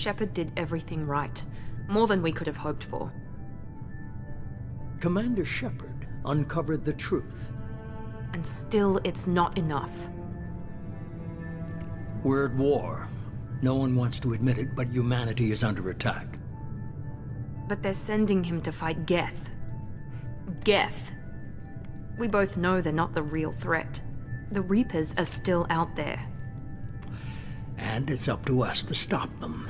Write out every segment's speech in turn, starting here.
Shepard did everything right. More than we could have hoped for. Commander Shepard uncovered the truth. And still, it's not enough. We're at war. No one wants to admit it, but humanity is under attack. But they're sending him to fight Geth. Geth. We both know they're not the real threat. The Reapers are still out there. And it's up to us to stop them.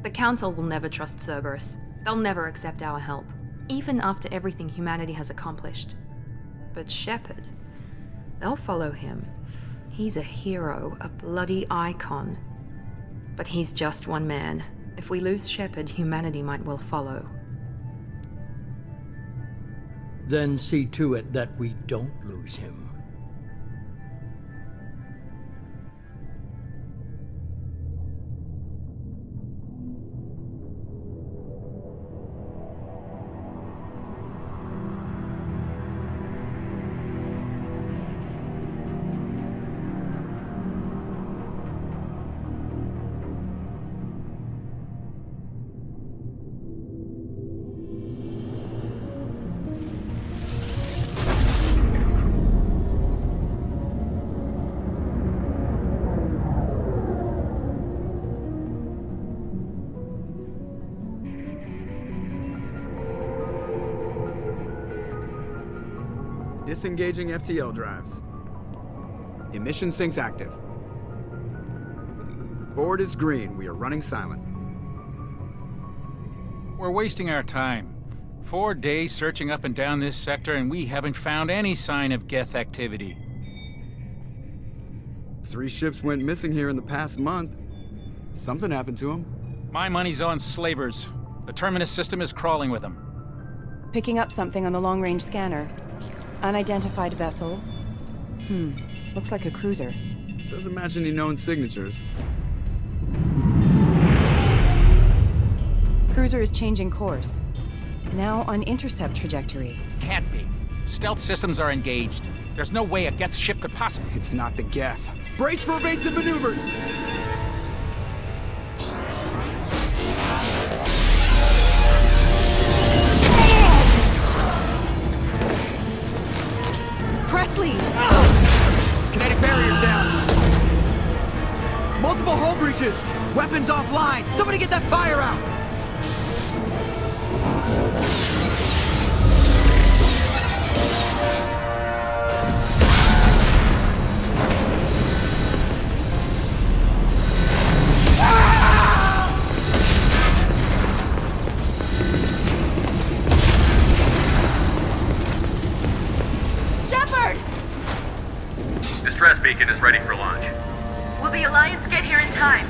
The Council will never trust Cerberus. They'll never accept our help, even after everything humanity has accomplished. But Shepard, they'll follow him. He's a hero, a bloody icon. But he's just one man. If we lose Shepard, humanity might well follow. Then see to it that we don't lose him. Disengaging FTL drives. Emission sinks active. Board is green. We are running silent. We're wasting our time. 4 days searching up and down this sector, and we haven't found any sign of Geth activity. 3 ships went missing here in the past month. Something happened to them. My money's on slavers. The Terminus system is crawling with them. Picking up something on the long-range scanner. Unidentified vessel. Looks like a cruiser. Doesn't match any known signatures. Cruiser is changing course. Now on intercept trajectory. Can't be. Stealth systems are engaged. There's no way a Geth ship could possibly... It's not the Geth. Brace for evasive maneuvers! Presley! Kinetic barriers down! Multiple hull breaches! Weapons offline! Somebody get that fire out! Distress beacon is ready for launch. Will the Alliance get here in time?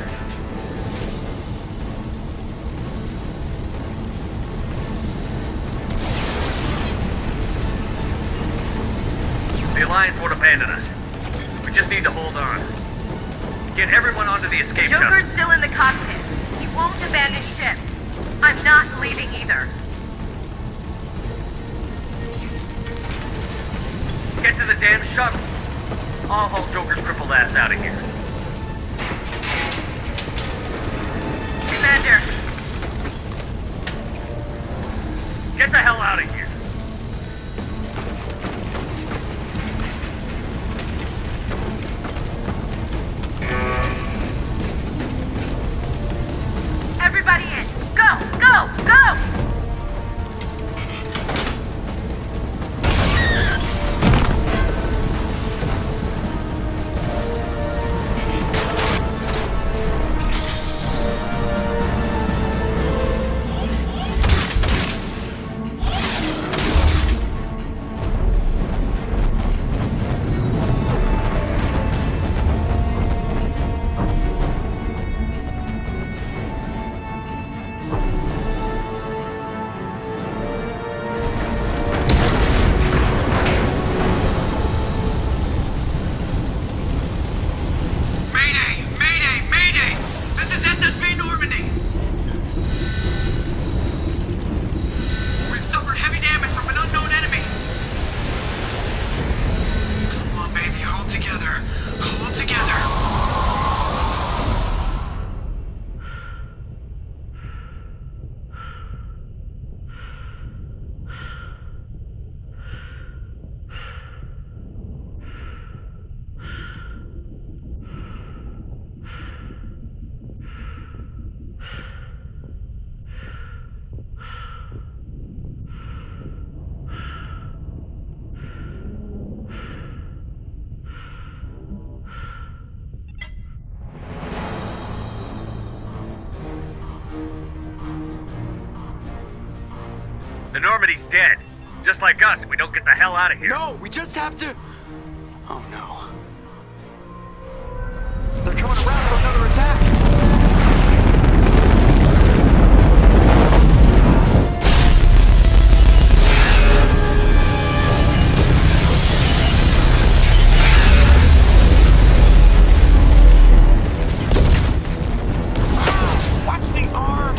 The Alliance won't abandon us. We just need to hold on. Get everyone onto the escape shuttle. Joker's still in the cockpit. He won't abandon ship. I'm not leaving either. Get to the damn shuttle. I'll haul Joker's crippled ass out of here. Commander, Get the hell out of here. everybody in. Go, go, go! The Normandy's dead. Just like us if we don't get the hell out of here. No, we just have to... Oh no. They're coming around for another attack! Watch the arm!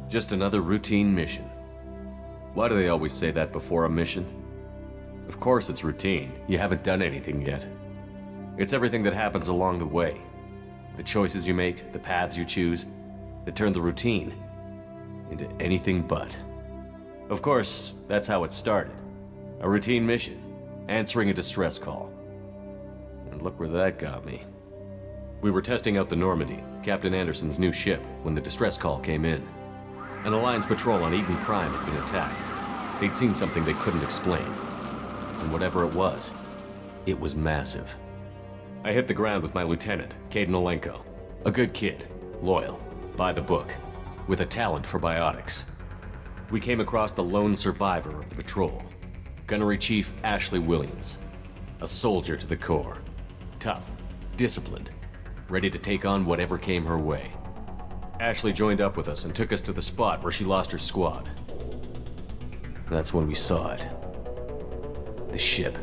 Just another routine mission. Why do they always say that before a mission? Of course it's routine. You haven't done anything yet. It's everything that happens along the way. The choices you make, the paths you choose, that turn the routine into anything but. Of course, that's how it started. A routine mission, answering a distress call. And look where that got me. We were testing out the Normandy, Captain Anderson's new ship, when the distress call came in. An Alliance patrol on Eden Prime had been attacked. They'd seen something they couldn't explain. And whatever it was massive. I hit the ground with my lieutenant, Kaidan Alenko. A good kid, loyal, by the book, with a talent for biotics. We came across the lone survivor of the patrol, Gunnery Chief Ashley Williams. A soldier to the core. Tough, disciplined, ready to take on whatever came her way. Ashley joined up with us and took us to the spot where she lost her squad. That's when we saw it. The ship.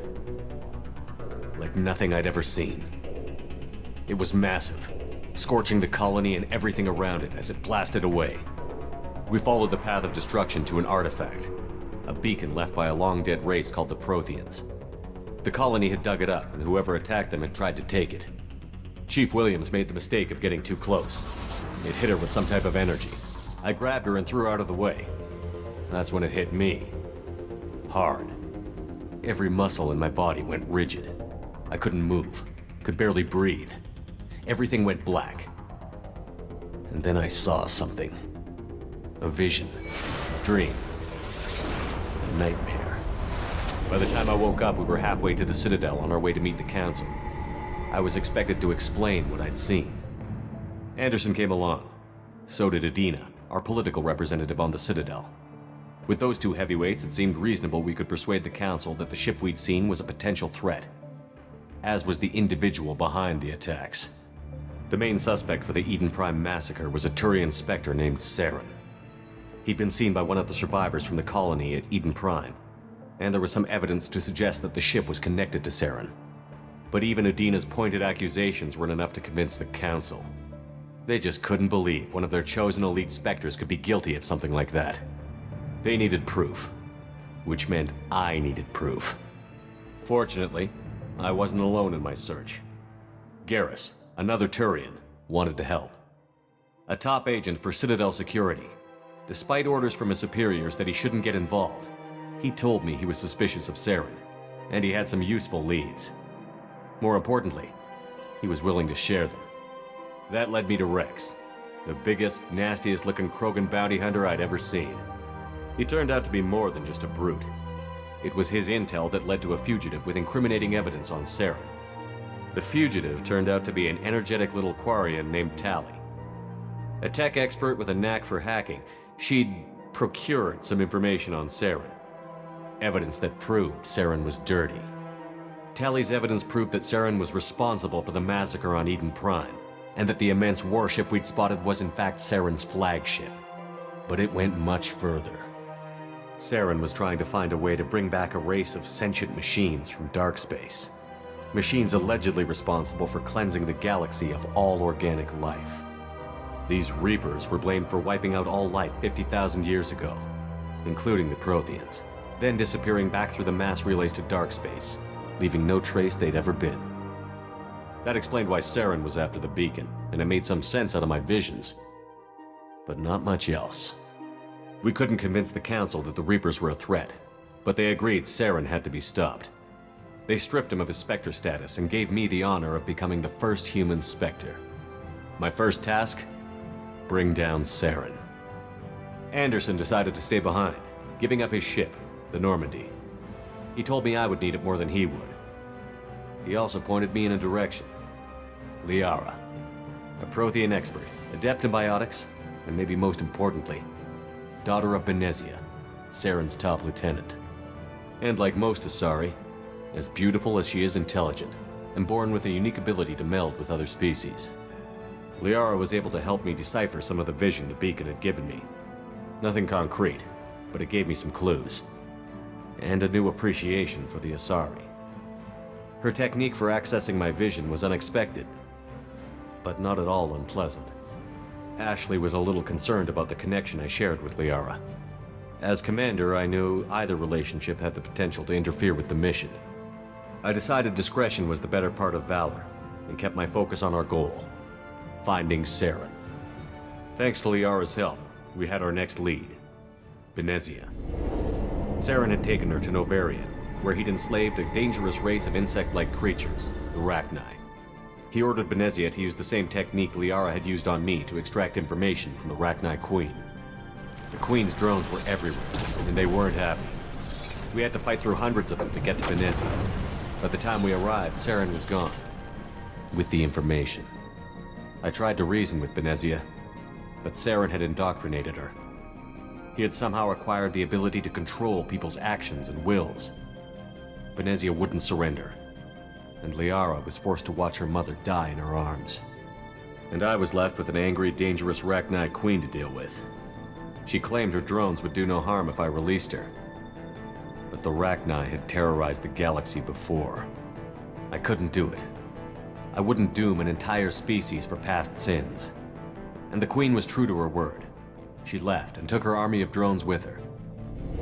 Like nothing I'd ever seen. It was massive, scorching the colony and everything around it as it blasted away. We followed the path of destruction to an artifact, a beacon left by a long-dead race called the Protheans. The colony had dug it up, and whoever attacked them had tried to take it. Chief Williams made the mistake of getting too close. It hit her with some type of energy. I grabbed her and threw her out of the way. That's when it hit me. Hard. Every muscle in my body went rigid. I couldn't move, could barely breathe. Everything went black. And then I saw something. A vision, a dream, a nightmare. By the time I woke up, we were halfway to the Citadel on our way to meet the Council. I was expected to explain what I'd seen. Anderson came along. So did Adina, our political representative on the Citadel. With those two heavyweights, it seemed reasonable we could persuade the Council that the ship we'd seen was a potential threat, as was the individual behind the attacks. The main suspect for the Eden Prime massacre was a Turian Spectre named Saren. He'd been seen by one of the survivors from the colony at Eden Prime, and there was some evidence to suggest that the ship was connected to Saren. But even Adina's pointed accusations weren't enough to convince the Council. They just couldn't believe one of their chosen elite Spectres could be guilty of something like that. They needed proof, which meant I needed proof. Fortunately, I wasn't alone in my search. Garrus, another Turian, wanted to help. A top agent for Citadel Security. Despite orders from his superiors that he shouldn't get involved, he told me he was suspicious of Saren, and he had some useful leads. More importantly, he was willing to share them. That led me to Rex, the biggest, nastiest looking Krogan bounty hunter I'd ever seen. He turned out to be more than just a brute. It was his intel that led to a fugitive with incriminating evidence on Saren. The fugitive turned out to be an energetic little Quarian named Tali. A tech expert with a knack for hacking, she'd procured some information on Saren. Evidence that proved Saren was dirty. Tali's evidence proved that Saren was responsible for the massacre on Eden Prime, and that the immense warship we'd spotted was in fact Saren's flagship. But it went much further. Saren was trying to find a way to bring back a race of sentient machines from dark space. Machines allegedly responsible for cleansing the galaxy of all organic life. These Reapers were blamed for wiping out all life 50,000 years ago, including the Protheans, then disappearing back through the mass relays to dark space, leaving no trace they'd ever been. That explained why Saren was after the beacon, and it made some sense out of my visions. But not much else. We couldn't convince the Council that the Reapers were a threat, but they agreed Saren had to be stopped. They stripped him of his Spectre status and gave me the honor of becoming the first human Spectre. My first task? Bring down Saren. Anderson decided to stay behind, giving up his ship, the Normandy. He told me I would need it more than he would. He also pointed me in a direction. Liara, a Prothean expert, adept in biotics, and maybe most importantly, daughter of Benezia, Saren's top lieutenant. And like most Asari, as beautiful as she is intelligent, and born with a unique ability to meld with other species. Liara was able to help me decipher some of the vision the beacon had given me. Nothing concrete, but it gave me some clues. And a new appreciation for the Asari. Her technique for accessing my vision was unexpected, but not at all unpleasant. Ashley was a little concerned about the connection I shared with Liara. As commander, I knew either relationship had the potential to interfere with the mission. I decided discretion was the better part of valor, and kept my focus on our goal, finding Saren. Thanks to Liara's help, we had our next lead, Benezia. Saren had taken her to Novarian, where he'd enslaved a dangerous race of insect-like creatures, the Rachni. He ordered Benezia to use the same technique Liara had used on me to extract information from the Rachni Queen. The Queen's drones were everywhere, and they weren't happy. We had to fight through hundreds of them to get to Benezia. By the time we arrived, Saren was gone, with the information. I tried to reason with Benezia, but Saren had indoctrinated her. He had somehow acquired the ability to control people's actions and wills. Benezia wouldn't surrender, and Liara was forced to watch her mother die in her arms. And I was left with an angry, dangerous Rachni Queen to deal with. She claimed her drones would do no harm if I released her. But the Rachni had terrorized the galaxy before. I couldn't do it. I wouldn't doom an entire species for past sins. And the Queen was true to her word. She left and took her army of drones with her.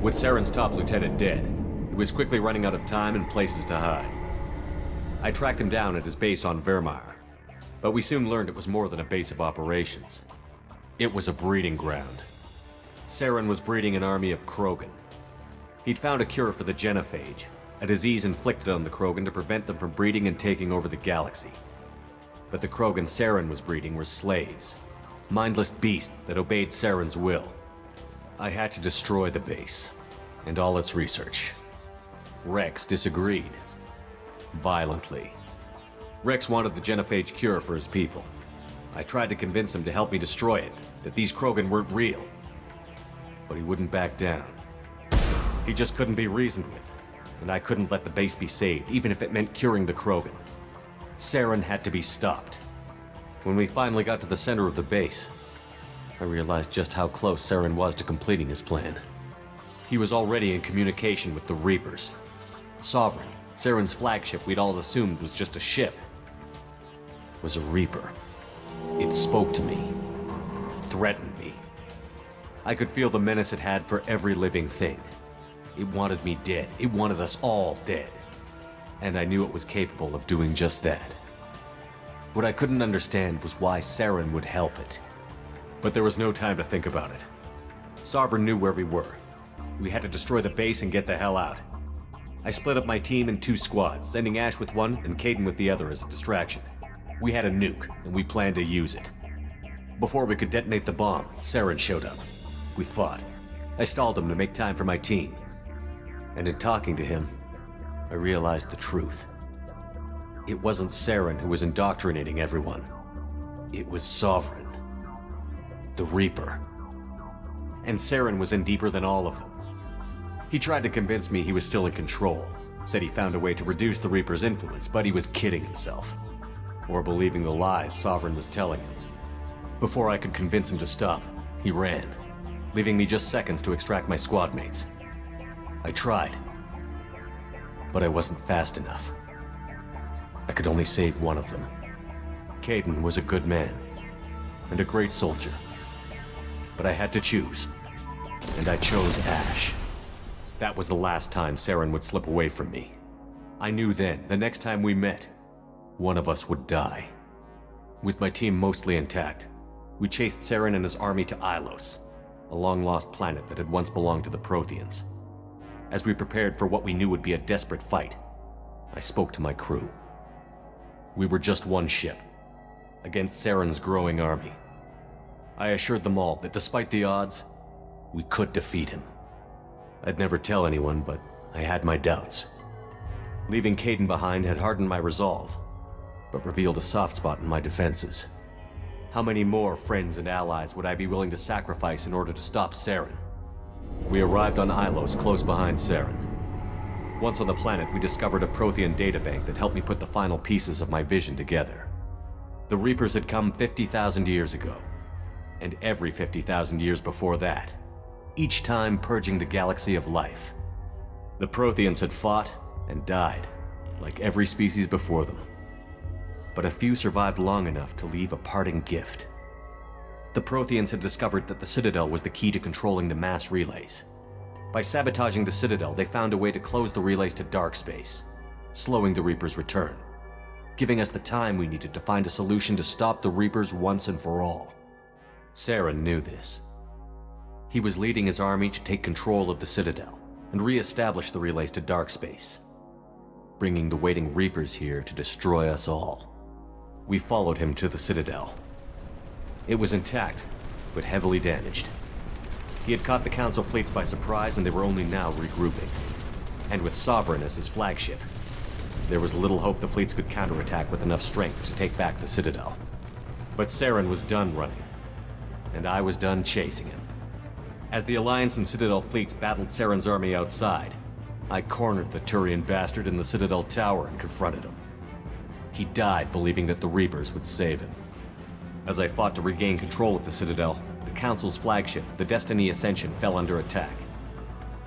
With Saren's top lieutenant dead, he was quickly running out of time and places to hide. I tracked him down at his base on Vermeer, but we soon learned it was more than a base of operations. It was a breeding ground. Saren was breeding an army of Krogan. He'd found a cure for the genophage, a disease inflicted on the Krogan to prevent them from breeding and taking over the galaxy. But the Krogan Saren was breeding were slaves, mindless beasts that obeyed Saren's will. I had to destroy the base, and all its research. Rex disagreed. Violently. Rex wanted the genophage cure for his people. I tried to convince him to help me destroy it, that these Krogan weren't real. But he wouldn't back down. He just couldn't be reasoned with, and I couldn't let the base be saved, even if it meant curing the Krogan. Saren had to be stopped. When we finally got to the center of the base, I realized just how close Saren was to completing his plan. He was already in communication with the Reapers. Sovereign, Saren's flagship we'd all assumed was just a ship, was a Reaper. It spoke to me, threatened me. I could feel the menace it had for every living thing. It wanted me dead. It wanted us all dead. And I knew it was capable of doing just that. What I couldn't understand was why Saren would help it. But there was no time to think about it. Sovereign knew where we were. We had to destroy the base and get the hell out. I split up my team in 2 squads, sending Ash with one and Kaidan with the other as a distraction. We had a nuke, and we planned to use it. Before we could detonate the bomb, Saren showed up. We fought. I stalled him to make time for my team. And in talking to him, I realized the truth. It wasn't Saren who was indoctrinating everyone. It was Sovereign. The Reaper. And Saren was in deeper than all of them. He tried to convince me he was still in control. Said he found a way to reduce the Reaper's influence, but he was kidding himself. Or believing the lies Sovereign was telling him. Before I could convince him to stop, he ran, leaving me just seconds to extract my squad mates. I tried, but I wasn't fast enough. I could only save one of them. Kaidan was a good man, and a great soldier. But I had to choose, and I chose Ash. That was the last time Saren would slip away from me. I knew then, the next time we met, one of us would die. With my team mostly intact, we chased Saren and his army to Ilos, a long-lost planet that had once belonged to the Protheans. As we prepared for what we knew would be a desperate fight, I spoke to my crew. We were just one ship, against Saren's growing army. I assured them all that despite the odds, we could defeat him. I'd never tell anyone, but I had my doubts. Leaving Kaidan behind had hardened my resolve, but revealed a soft spot in my defenses. How many more friends and allies would I be willing to sacrifice in order to stop Saren? We arrived on Ilos, close behind Saren. Once on the planet, we discovered a Prothean databank that helped me put the final pieces of my vision together. The Reapers had come 50,000 years ago, and every 50,000 years before that, each time purging the galaxy of life. The Protheans had fought and died, like every species before them. But a few survived long enough to leave a parting gift. The Protheans had discovered that the Citadel was the key to controlling the mass relays. By sabotaging the Citadel, they found a way to close the relays to dark space, slowing the Reapers' return, giving us the time we needed to find a solution to stop the Reapers once and for all. Saren knew this. He was leading his army to take control of the Citadel and re-establish the relays to dark space, bringing the waiting Reapers here to destroy us all. We followed him to the Citadel. It was intact, but heavily damaged. He had caught the Council fleets by surprise, and they were only now regrouping. And with Sovereign as his flagship, there was little hope the fleets could counterattack with enough strength to take back the Citadel. But Saren was done running, and I was done chasing him. As the Alliance and Citadel fleets battled Saren's army outside, I cornered the Turian bastard in the Citadel tower and confronted him. He died believing that the Reapers would save him. As I fought to regain control of the Citadel, the Council's flagship, the Destiny Ascension, fell under attack.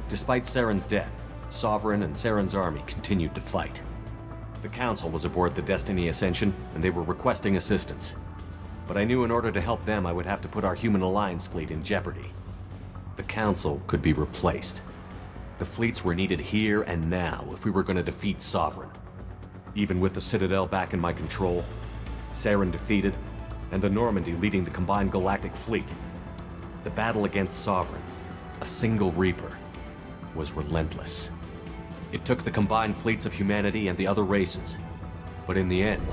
Despite Saren's death, Sovereign and Saren's army continued to fight. The Council was aboard the Destiny Ascension, and they were requesting assistance. But I knew in order to help them, I would have to put our Human Alliance fleet in jeopardy. The Council could be replaced. The fleets were needed here and now if we were going to defeat Sovereign. Even with the Citadel back in my control, Saren defeated, and the Normandy leading the combined galactic fleet, the battle against Sovereign, a single Reaper, was relentless. It took the combined fleets of humanity and the other races, but in the end,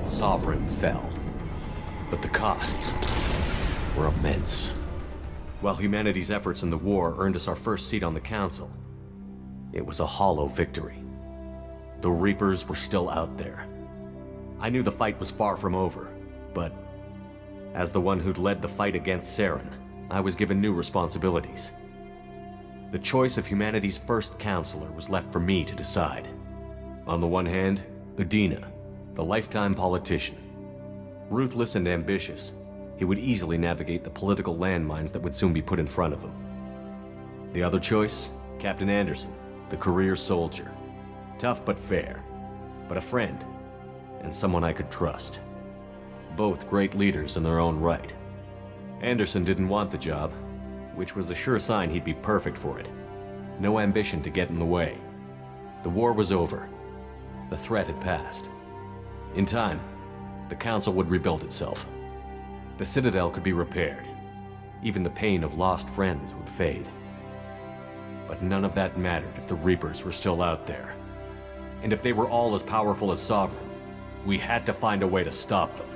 Sovereign fell. But the costs were immense. While humanity's efforts in the war earned us our first seat on the Council, it was a hollow victory. The Reapers were still out there. I knew the fight was far from over, but as the one who'd led the fight against Saren, I was given new responsibilities. The choice of humanity's first counselor was left for me to decide. On the one hand, Udina, the lifetime politician. Ruthless and ambitious, he would easily navigate the political landmines that would soon be put in front of him. The other choice, Captain Anderson, the career soldier. Tough but fair, but a friend, and someone I could trust. Both great leaders in their own right. Anderson didn't want the job, which was a sure sign he'd be perfect for it. No ambition to get in the way. The war was over. The threat had passed. In time, the Council would rebuild itself. The Citadel could be repaired. Even the pain of lost friends would fade. But none of that mattered if the Reapers were still out there. And if they were all as powerful as Sovereign, We had to find a way to stop them.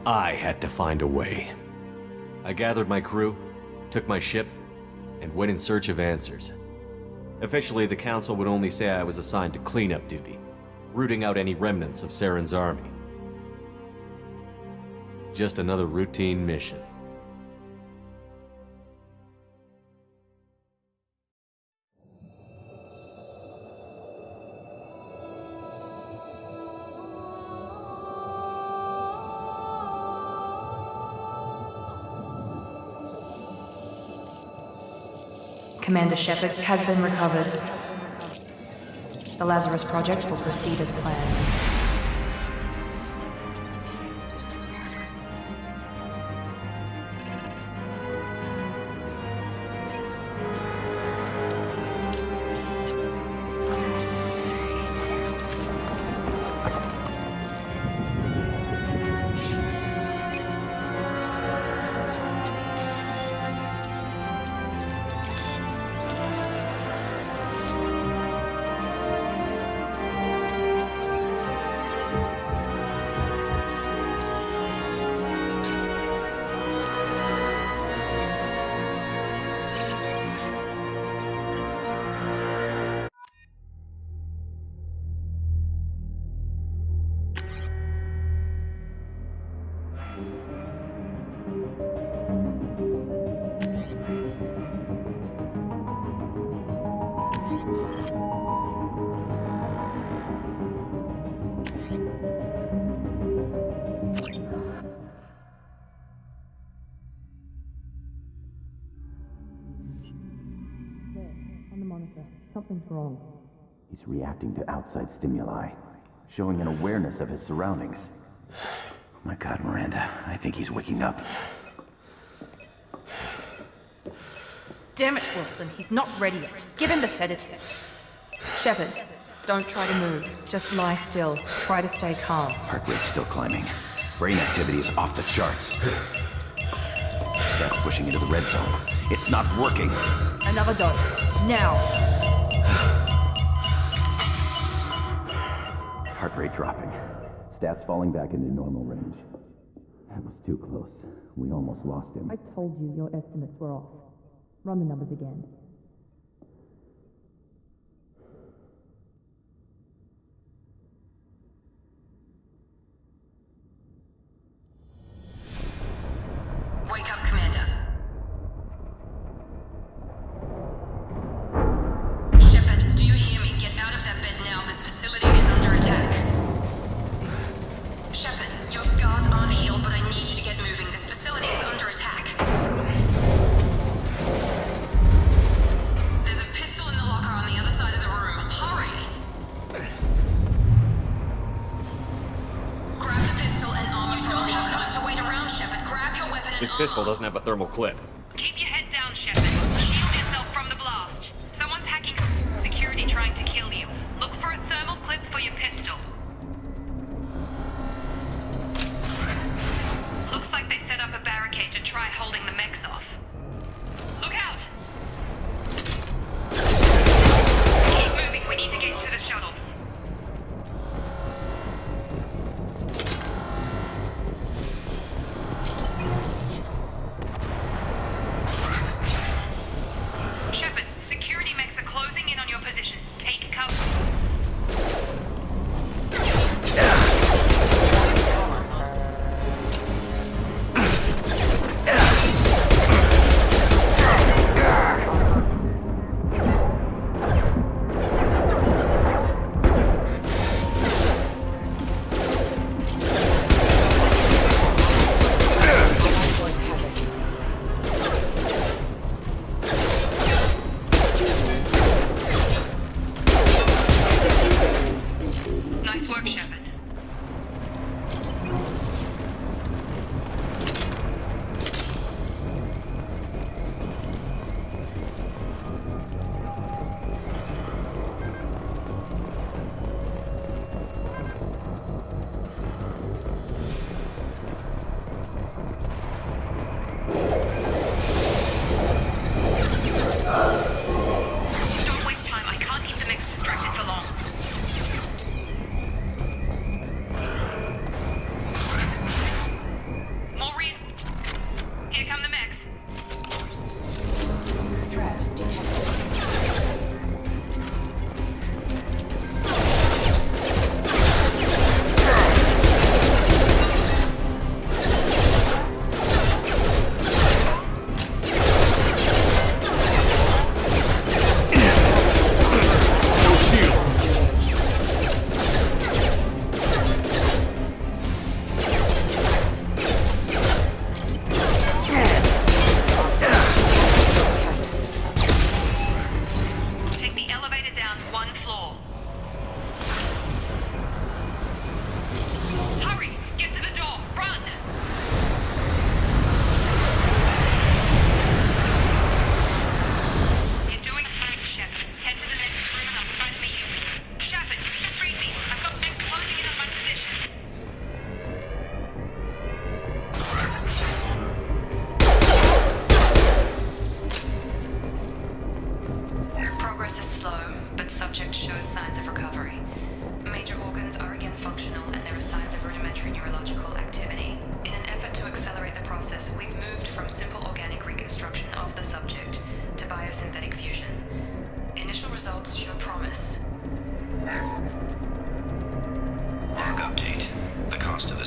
I had to find a way. I gathered my crew, took my ship, and went in search of answers. Officially, the Council would only say I was assigned to cleanup duty, rooting out any remnants of Saren's army. Just another routine mission. Commander Shepard has been recovered. The Lazarus Project will proceed as planned. On the monitor, something's wrong. He's reacting to outside stimuli, showing an awareness of his surroundings. Oh my God, Miranda, I think he's waking up. Damn it, Wilson, he's not ready yet. Give him the sedative. Shepard, don't try to move. Just lie still. Try to stay calm. Heart rate's still climbing. Brain activity is off the charts. Stats pushing into the red zone. It's not working. Another dose. Now. Heart rate dropping. Stats falling back into normal range. That was too close. We almost lost him. I told you your estimates were off. Run the numbers again. Wake up, Commander. Shepard, do you hear me? Get out of that bed now. This facility is under attack. Shepard, your scars aren't healed, but I need you to get moving. This facility is under attack. There's a pistol in the locker on the other side of the room. Hurry! Grab the pistol and armor from the time to wait around, Shepard. Grab your weapon and This armor. pistol doesn't have a thermal clip. Keep your head down, Shepard. Shield yourself from the blast. Someone's hacking security trying to kill you. Look for a thermal clip for your pistol. Looks like they set up a barricade to try holding the mechs off. Look out! Keep moving, we need to get to the shuttles. Shepard, security mechs are closing in on your position. Take cover.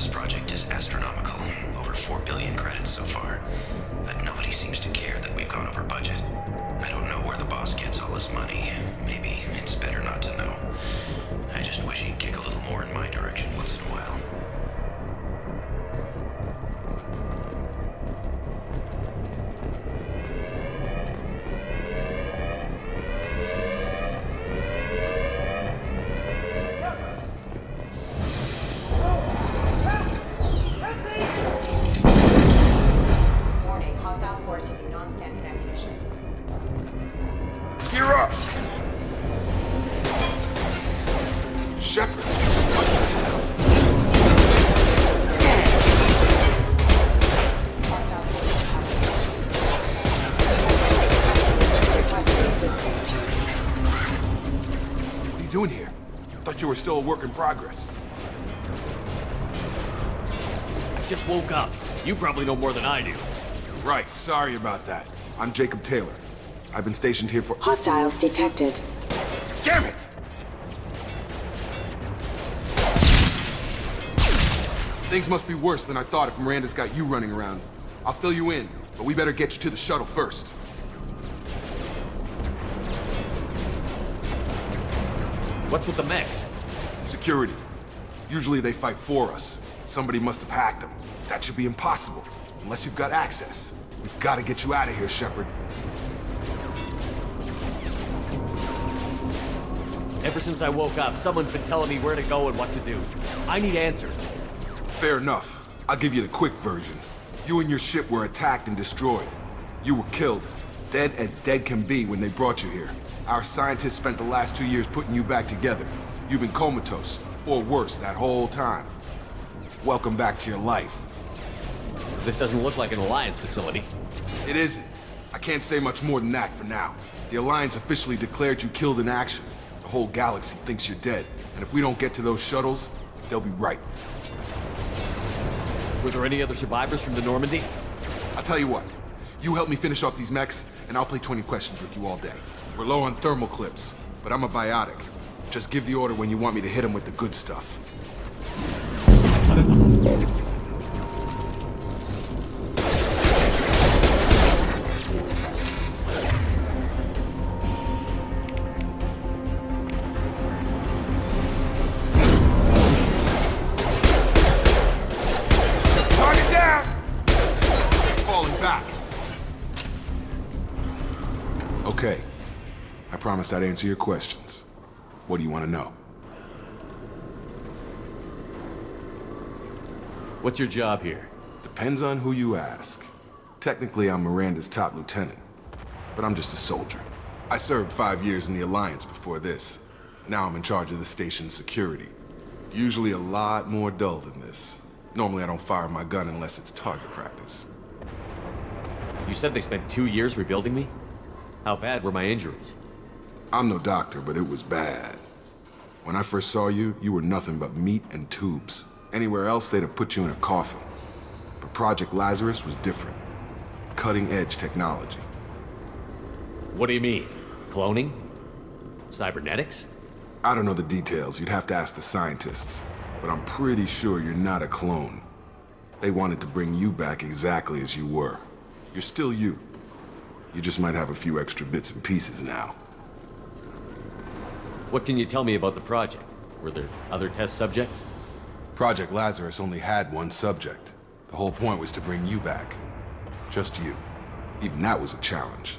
This project is astronomical. Over 4 billion credits so far. But nobody seems to care that we've gone over budget. I don't know where the boss gets all his money. Maybe it's better not to know. I just wish he'd kick a little more in my direction once in a while. Warning, hostile force using non-standard ammunition. Gear up! Shepard! What are you doing here? I thought you were still a work in progress. I just woke up. You probably know more than I do. Right, sorry about that. I'm Jacob Taylor. I've been stationed here for— Hostiles detected. Damn it! Things must be worse than I thought if Miranda's got you running around. I'll fill you in, but we better get you to the shuttle first. What's with the mechs? Security. Usually they fight for us. Somebody must have hacked them. That should be impossible, unless you've got access. We've got to get you out of here, Shepard. Ever since I woke up, someone's been telling me where to go and what to do. I need answers. Fair enough. I'll give you the quick version. You and your ship were attacked and destroyed. You were killed. Dead as dead can be when they brought you here. Our scientists spent the last 2 years putting you back together. You've been comatose, or worse, that whole time. Welcome back to your life. This doesn't look like an Alliance facility. It isn't. I can't say much more than that for now. The Alliance officially declared you killed in action. The whole galaxy thinks you're dead. And if we don't get to those shuttles, they'll be right. Were there any other survivors from the Normandy? I'll tell you what. You help me finish off these mechs, and I'll play 20 questions with you all day. We're low on thermal clips, but I'm a biotic. Just give the order when you want me to hit them with the good stuff. Target down! Falling back. Okay. I promised I'd answer your questions. What do you want to know? What's your job here? Depends on who you ask. Technically, I'm Miranda's top lieutenant, but I'm just a soldier. I served 5 years in the Alliance before this. Now I'm in charge of the station's security. Usually a lot more dull than this. Normally I don't fire my gun unless it's target practice. You said they spent 2 years rebuilding me? How bad were my injuries? I'm no doctor, but it was bad. When I first saw you, you were nothing but meat and tubes. Anywhere else, they'd have put you in a coffin. But Project Lazarus was different. Cutting-edge technology. What do you mean? Cloning? Cybernetics? I don't know the details. You'd have to ask the scientists. But I'm pretty sure you're not a clone. They wanted to bring you back exactly as you were. You're still you. You just might have a few extra bits and pieces now. What can you tell me about the project? Were there other test subjects? Project Lazarus only had one subject. The whole point was to bring you back. Just you. Even that was a challenge.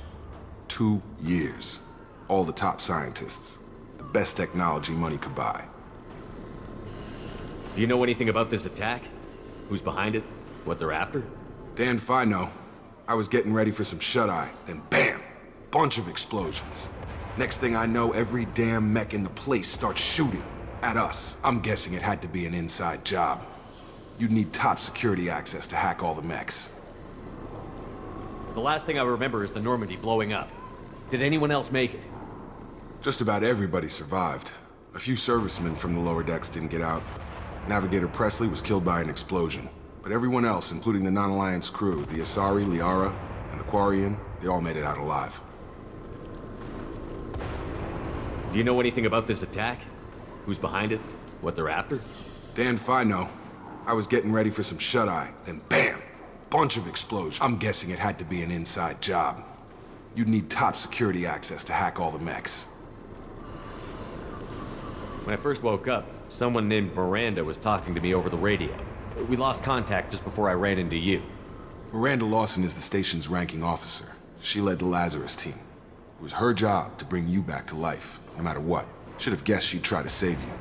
2 years. All the top scientists. The best technology money could buy. Do you know anything about this attack? Who's behind it? What they're after? Damned if I know. I was getting ready for some shut-eye, then bam! Bunch of explosions. Next thing I know, every damn mech in the place starts shooting. At us. I'm guessing it had to be an inside job. You'd need top security access to hack all the mechs. The last thing I remember is the Normandy blowing up. Did anyone else make it? Just about everybody survived. A few servicemen from the lower decks didn't get out. Navigator Presley was killed by an explosion. But everyone else, including the non-Alliance crew, the Asari, Liara, and the Quarian, they all made it out alive. Do you know anything about this attack? Who's behind it? What they're after? Damned if I know. I was getting ready for some shut-eye, then bam! Bunch of explosions. I'm guessing it had to be an inside job. You'd need top security access to hack all the mechs. When I first woke up, someone named Miranda was talking to me over the radio. We lost contact just before I ran into you. Miranda Lawson is the station's ranking officer. She led the Lazarus team. It was her job to bring you back to life, no matter what. Should have guessed she'd try to save you.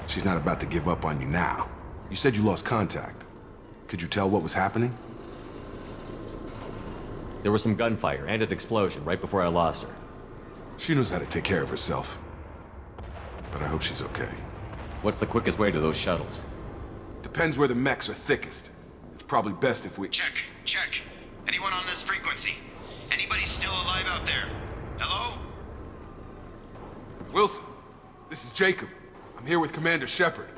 She's not about to give up on you now. You said you lost contact. Could you tell what was happening? There was some gunfire and an explosion right before I lost her. She knows how to take care of herself. But I hope she's okay. What's the quickest way to those shuttles? Depends where the mechs are thickest. It's probably best if we... Check. Anyone on this frequency? Anybody still alive out there? Hello? Wilson, this is Jacob. I'm here with Commander Shepard.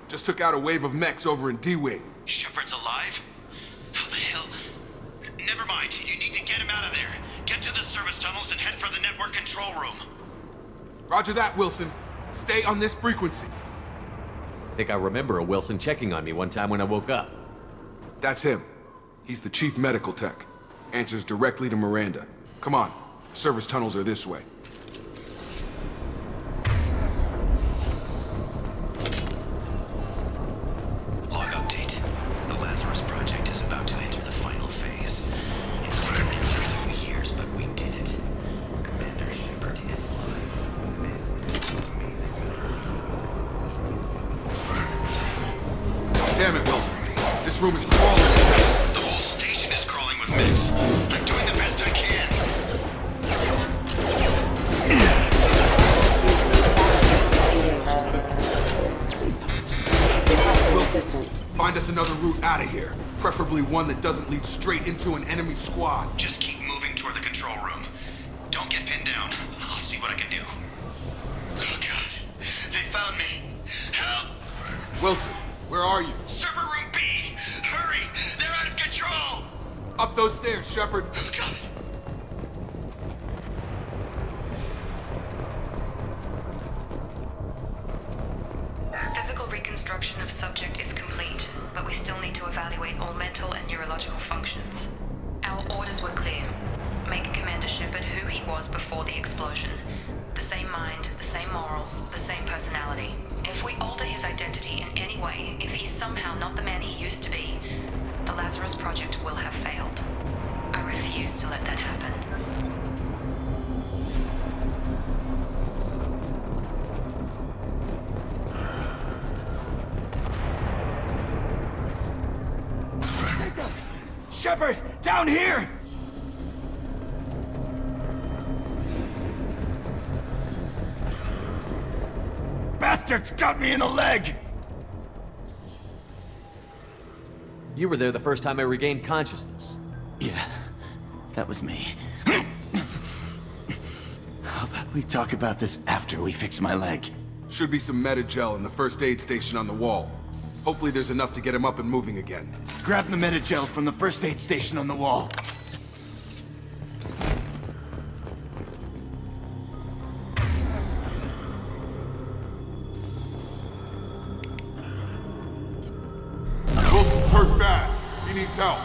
Just took out a wave of mechs over in D-Wing. Shepard's alive? How the hell? Never mind. You need to get him out of there. Get to the service tunnels and head for the network control room. Roger that, Wilson. Stay on this frequency. I think I remember a Wilson checking on me one time when I woke up. That's him. He's the chief medical tech. Answers directly to Miranda. Come on. Service tunnels are this way. Log update. The Lazarus Project is about to enter the final phase. It's taken nearly 2 years, but we did it. Commander Shepard is alive. Damn it, Wilson. This room is crawling. The whole station is crawling with mechs. I'm doing the best I can. Wilson, find us another route out of here. Preferably one that doesn't lead straight into an enemy squad. Just keep moving toward the control room. Don't get pinned down. I'll see what I can do. Oh, God. They found me. Help! Wilson, where are you? Server room B! Hurry! They're out of control! Up those stairs, Shepard. Oh, God. Physical reconstruction of subject is complete, but we still need to evaluate all mental and neurological functions. Our orders were clear. Make Commander Shepard who he was before the explosion. The same mind, the same morals, the same personality. If we alter his identity in any way, if he's somehow not the man he used to be, the Lazarus Project will have failed. I refuse to let that happen. Shepard, down here! Bastards got me in the leg! You were there the first time I regained consciousness. Yeah, that was me. How about we talk about this after we fix my leg? Should be some Metagel in the first aid station on the wall. Hopefully there's enough to get him up and moving again. Grab the Metagel from the first aid station on the wall. Wilson's hurt bad. He needs help.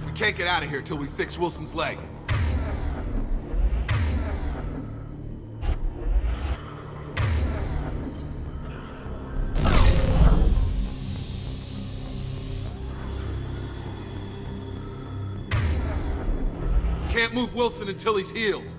We can't get out of here till we fix Wilson's leg. Can't move Wilson until he's healed.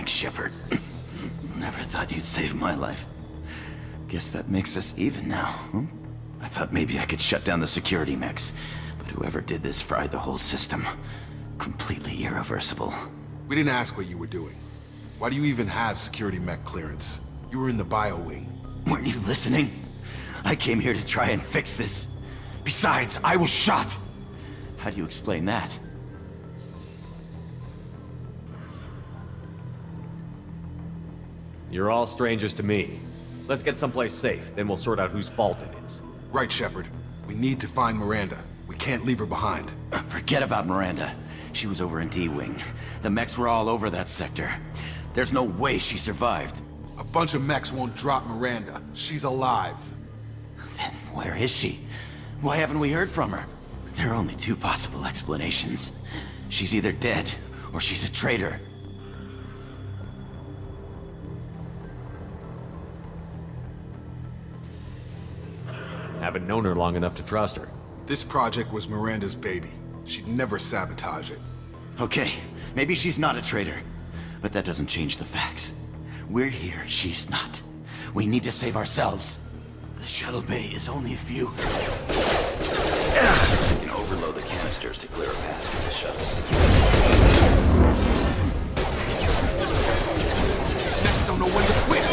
Thanks, Shepard. Never thought you'd save my life. Guess that makes us even now, huh? I thought maybe I could shut down the security mechs, but whoever did this fried the whole system. Completely irreversible. We didn't ask what you were doing. Why do you even have security mech clearance? You were in the bio wing. Weren't you listening? I came here to try and fix this. Besides, I was shot! How do you explain that? You're all strangers to me. Let's get someplace safe, then we'll sort out whose fault it is. Right, Shepard. We need to find Miranda. We can't leave her behind. Forget about Miranda. She was over in D-Wing. The mechs were all over that sector. There's no way she survived. A bunch of mechs won't drop Miranda. She's alive. Then where is she? Why haven't we heard from her? There are only two possible explanations. She's either dead, or she's a traitor. Haven't known her long enough to trust her. This project was Miranda's baby. She'd never sabotage it. Okay, maybe she's not a traitor. But that doesn't change the facts. We're here, she's not. We need to save ourselves. The shuttle bay is only a few... You can overload the canisters to clear a path to the shuttles. Next don't know when to quit.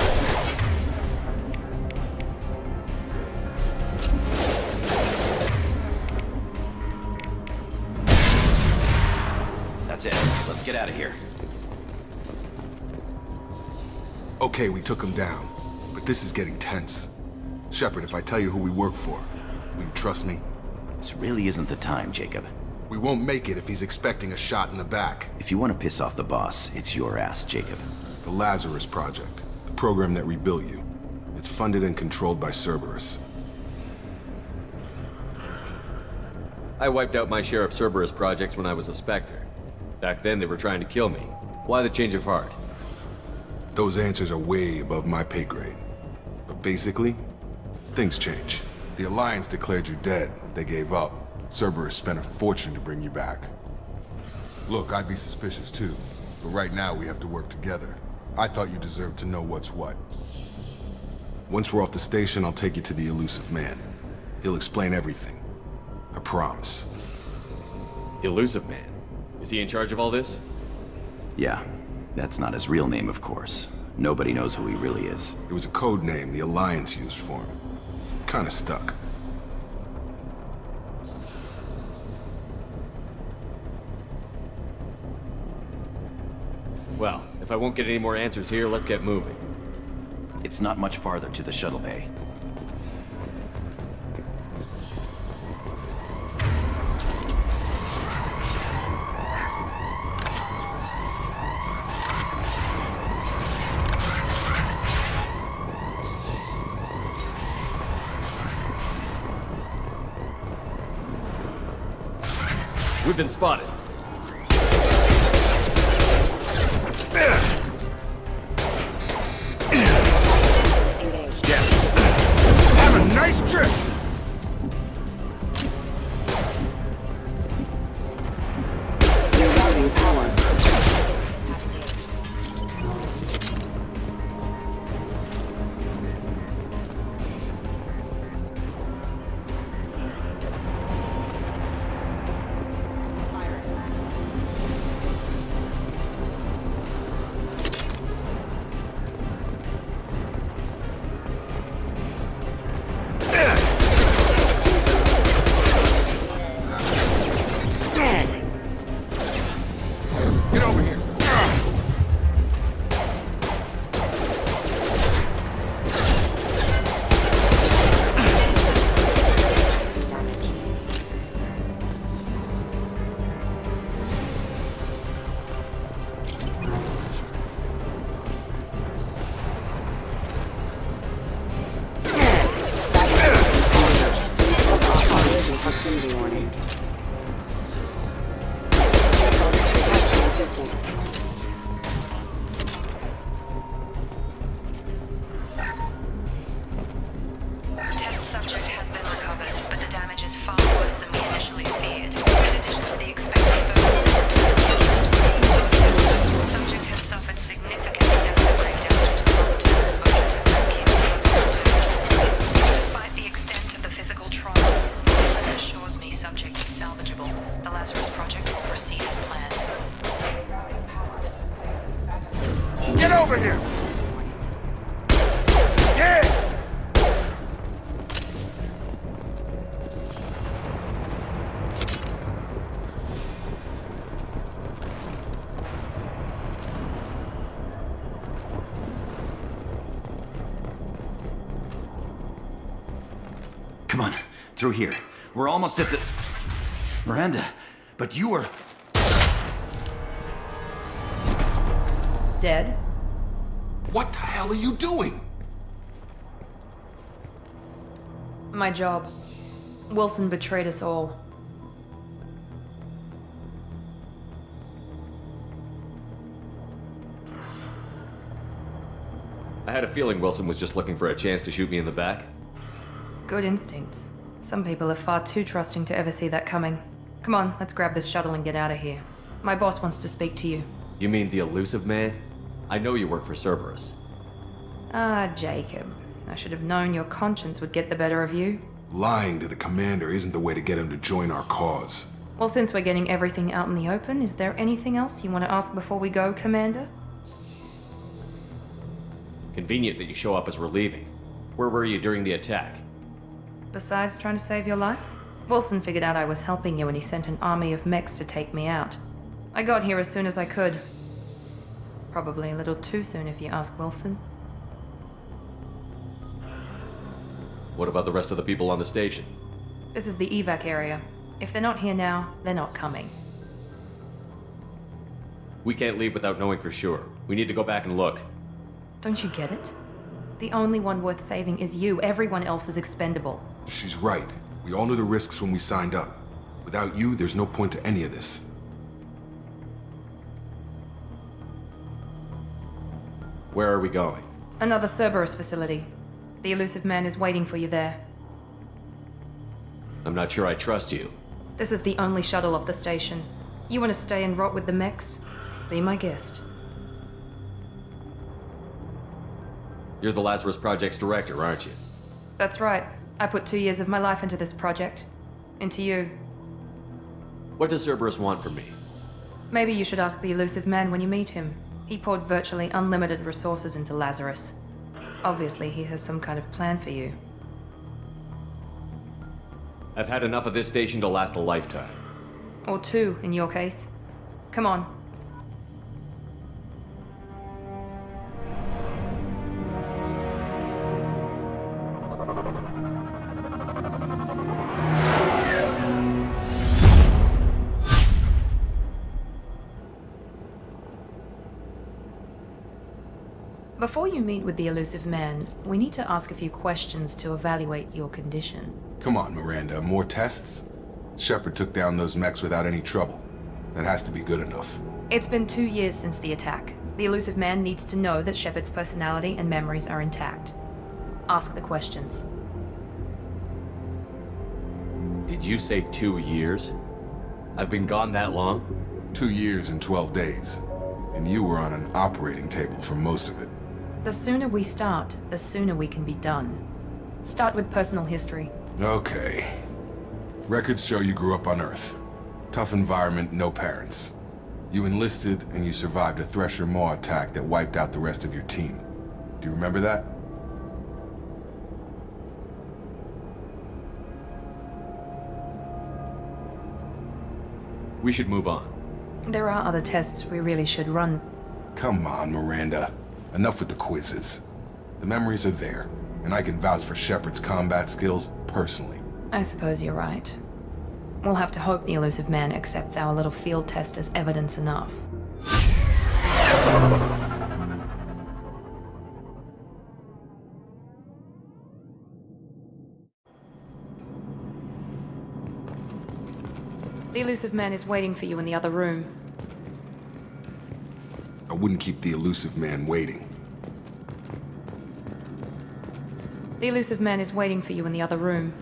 That's it. Let's get out of here. Okay, we took him down. But this is getting tense. Shepard, if I tell you who we work for, will you trust me? This really isn't the time, Jacob. We won't make it if he's expecting a shot in the back. If you want to piss off the boss, it's your ass, Jacob. The Lazarus Project. The program that rebuilt you. It's funded and controlled by Cerberus. I wiped out my share of Cerberus projects when I was a Spectre. Back then they were trying to kill me. Why the change of heart? Those answers are way above my pay grade. But basically, things change. The Alliance declared you dead. They gave up. Cerberus spent a fortune to bring you back. Look, I'd be suspicious too. But right now we have to work together. I thought you deserved to know what's what. Once we're off the station, I'll take you to the Elusive Man. He'll explain everything. I promise. Elusive Man? Is he in charge of all this? Yeah. That's not his real name, of course. Nobody knows who he really is. It was a code name the Alliance used for him. Kinda stuck. Well, if I won't get any more answers here, let's get moving. It's not much farther to the shuttle bay. We've been spotted. Have a nice trip! Rerouting power. The Lazarus Project will proceed as planned. Get over here! Yeah! Come on, through here. We're almost at the... Miranda, but you were... Dead? What the hell are you doing? My job. Wilson betrayed us all. I had a feeling Wilson was just looking for a chance to shoot me in the back. Good instincts. Some people are far too trusting to ever see that coming. Come on, let's grab this shuttle and get out of here. My boss wants to speak to you. You mean the elusive man? I know you work for Cerberus. Ah, Jacob. I should have known your conscience would get the better of you. Lying to the commander isn't the way to get him to join our cause. Well, since we're getting everything out in the open, is there anything else you want to ask before we go, Commander? Convenient that you show up as we're leaving. Where were you during the attack? Besides trying to save your life? Wilson figured out I was helping you and he sent an army of mechs to take me out. I got here as soon as I could. Probably a little too soon if you ask Wilson. What about the rest of the people on the station? This is the evac area. If they're not here now, they're not coming. We can't leave without knowing for sure. We need to go back and look. Don't you get it? The only one worth saving is you. Everyone else is expendable. She's right. We all knew the risks when we signed up. Without you, there's no point to any of this. Where are we going? Another Cerberus facility. The elusive man is waiting for you there. I'm not sure I trust you. This is the only shuttle off the station. You want to stay and rot with the mechs? Be my guest. You're the Lazarus Project's director, aren't you? That's right. I put 2 years of my life into this project. Into you. What does Cerberus want from me? Maybe you should ask the elusive man when you meet him. He poured virtually unlimited resources into Lazarus. Obviously, he has some kind of plan for you. I've had enough of this station to last a lifetime. Or 2, in your case. Come on. Before you meet with the elusive man, we need to ask a few questions to evaluate your condition. Come on, Miranda, more tests? Shepard took down those mechs without any trouble. That has to be good enough. It's been 2 years since the attack. The elusive man needs to know that Shepard's personality and memories are intact. Ask the questions. Did you say 2 years? I've been gone that long? 2 years and 12 days. And you were on an operating table for most of it. The sooner we start, the sooner we can be done. Start with personal history. Okay. Records show you grew up on Earth. Tough environment, no parents. You enlisted and you survived a Thresher Maw attack that wiped out the rest of your team. Do you remember that? We should move on. There are other tests we really should run. Come on, Miranda. Enough with the quizzes. The memories are there, and I can vouch for Shepard's combat skills personally. I suppose you're right. We'll have to hope the elusive man accepts our little field test as evidence enough. The elusive man is waiting for you in the other room. I wouldn't keep the elusive man waiting. The elusive man is waiting for you in the other room.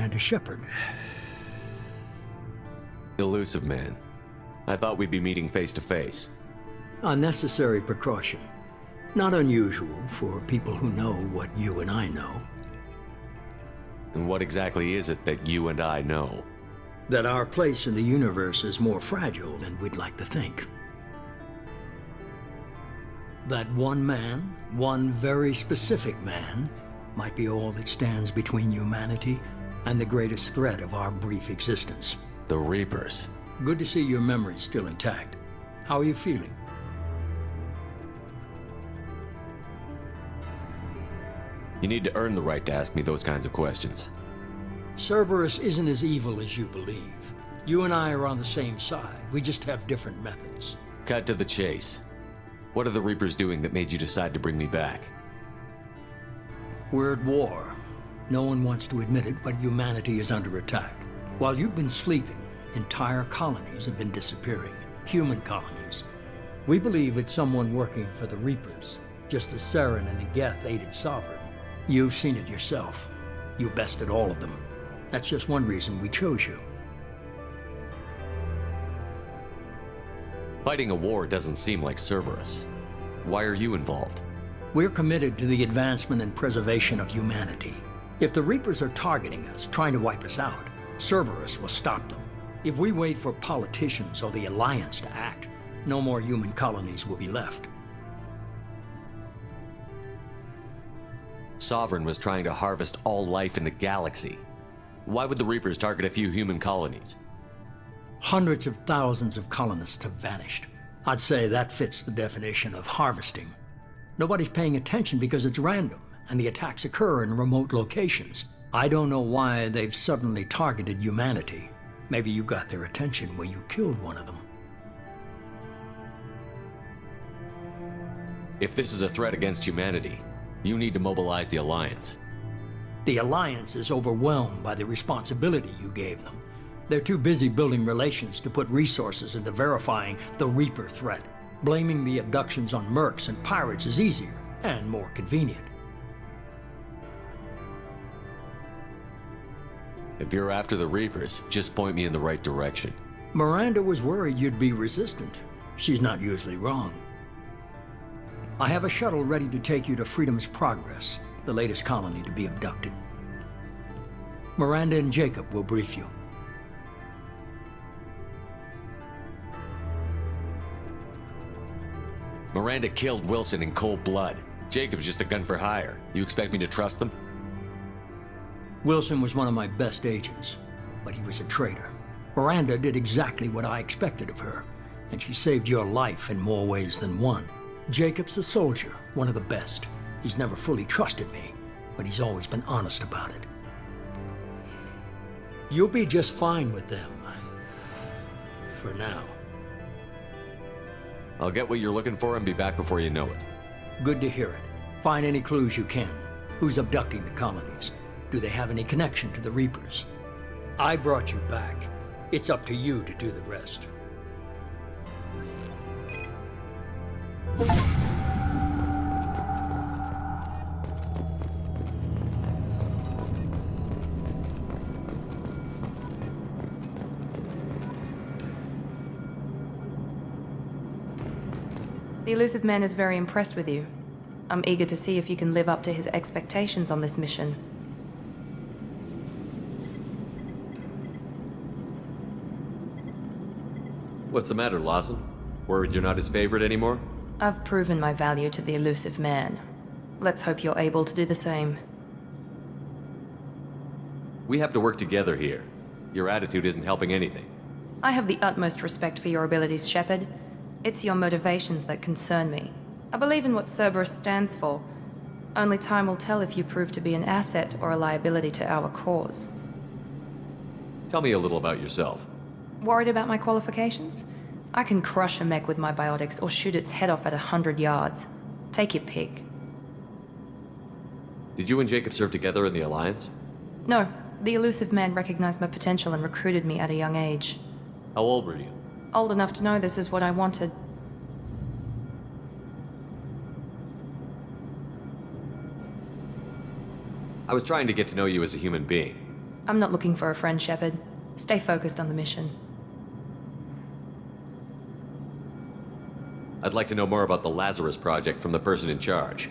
Commander Shepard. Elusive Man. I thought we'd be meeting face to face. A necessary precaution. Not unusual for people who know what you and I know. And what exactly is it that you and I know? That our place in the universe is more fragile than we'd like to think. That one man, one very specific man, might be all that stands between humanity and the greatest threat of our brief existence. The Reapers. Good to see your memory's still intact. How are you feeling? You need to earn the right to ask me those kinds of questions. Cerberus isn't as evil as you believe. You and I are on the same side. We just have different methods. Cut to the chase. What are the Reapers doing that made you decide to bring me back? We're at war. No one wants to admit it, but humanity is under attack. While you've been sleeping, entire colonies have been disappearing. Human colonies. We believe it's someone working for the Reapers, just as Saren and Geth aided Sovereign. You've seen it yourself. You bested all of them. That's just one reason we chose you. Fighting a war doesn't seem like Cerberus. Why are you involved? We're committed to the advancement and preservation of humanity. If the Reapers are targeting us, trying to wipe us out, Cerberus will stop them. If we wait for politicians or the Alliance to act, no more human colonies will be left. Sovereign was trying to harvest all life in the galaxy. Why would the Reapers target a few human colonies? Hundreds of thousands of colonists have vanished. I'd say that fits the definition of harvesting. Nobody's paying attention because it's random, and the attacks occur in remote locations. I don't know why they've suddenly targeted humanity. Maybe you got their attention when you killed one of them. If this is a threat against humanity, you need to mobilize the Alliance. The Alliance is overwhelmed by the responsibility you gave them. They're too busy building relations to put resources into verifying the Reaper threat. Blaming the abductions on mercs and pirates is easier and more convenient. If you're after the Reapers, just point me in the right direction. Miranda was worried you'd be resistant. She's not usually wrong. I have a shuttle ready to take you to Freedom's Progress, the latest colony to be abducted. Miranda and Jacob will brief you. Miranda killed Wilson in cold blood. Jacob's just a gun for hire. You expect me to trust them? Wilson was one of my best agents, but he was a traitor. Miranda did exactly what I expected of her, and she saved your life in more ways than one. Jacob's a soldier, one of the best. He's never fully trusted me, but he's always been honest about it. You'll be just fine with them. For now. I'll get what you're looking for and be back before you know it. Good to hear it. Find any clues you can. Who's abducting the colonies? Do they have any connection to the Reapers? I brought you back. It's up to you to do the rest. The Elusive Man is very impressed with you. I'm eager to see if you can live up to his expectations on this mission. What's the matter, Lawson? Worried you're not his favorite anymore? I've proven my value to the Elusive Man. Let's hope you're able to do the same. We have to work together here. Your attitude isn't helping anything. I have the utmost respect for your abilities, Shepard. It's your motivations that concern me. I believe in what Cerberus stands for. Only time will tell if you prove to be an asset or a liability to our cause. Tell me a little about yourself. Worried about my qualifications? I can crush a mech with my biotics or shoot its head off at 100 yards. Take your pick. Did you and Jacob serve together in the Alliance? No, the Elusive Man recognized my potential and recruited me at a young age. How old were you? Old enough to know this is what I wanted. I was trying to get to know you as a human being. I'm not looking for a friend, Shepard. Stay focused on the mission. I'd like to know more about the Lazarus Project from the person in charge.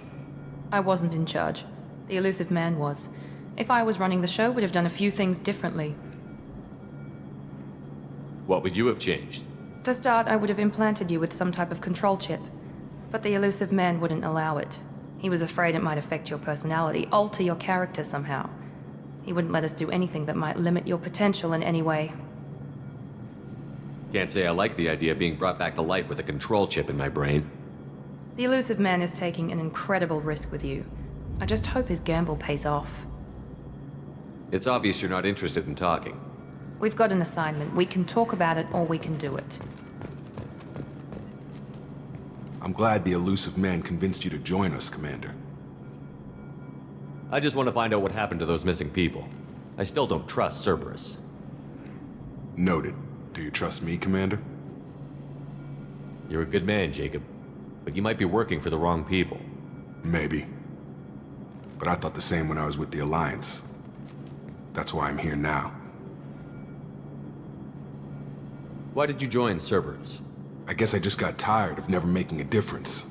I wasn't in charge. The Elusive Man was. If I was running the show, would have done a few things differently. What would you have changed? To start, I would have implanted you with some type of control chip. But the Elusive Man wouldn't allow it. He was afraid it might affect your personality, alter your character somehow. He wouldn't let us do anything that might limit your potential in any way. Can't say I like the idea of being brought back to life with a control chip in my brain. The Elusive Man is taking an incredible risk with you. I just hope his gamble pays off. It's obvious you're not interested in talking. We've got an assignment. We can talk about it, or we can do it. I'm glad the Elusive Man convinced you to join us, Commander. I just want to find out what happened to those missing people. I still don't trust Cerberus. Noted. Do you trust me, Commander? You're a good man, Jacob. But you might be working for the wrong people. Maybe. But I thought the same when I was with the Alliance. That's why I'm here now. Why did you join Cerberus? I guess I just got tired of never making a difference.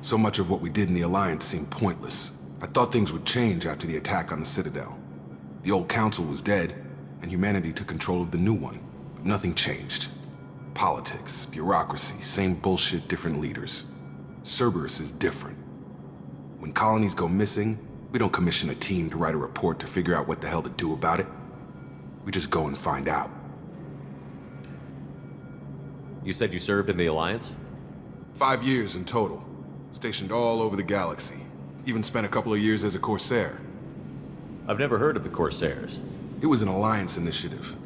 So much of what we did in the Alliance seemed pointless. I thought things would change after the attack on the Citadel. The old Council was dead, and humanity took control of the new one. But nothing changed. Politics, bureaucracy, same bullshit, different leaders. Cerberus is different. When colonies go missing, we don't commission a team to write a report to figure out what the hell to do about it. We just go and find out. You said you served in the Alliance? 5 years in total. Stationed all over the galaxy. Even spent a couple of years as a Corsair. I've never heard of the Corsairs. It was an Alliance initiative.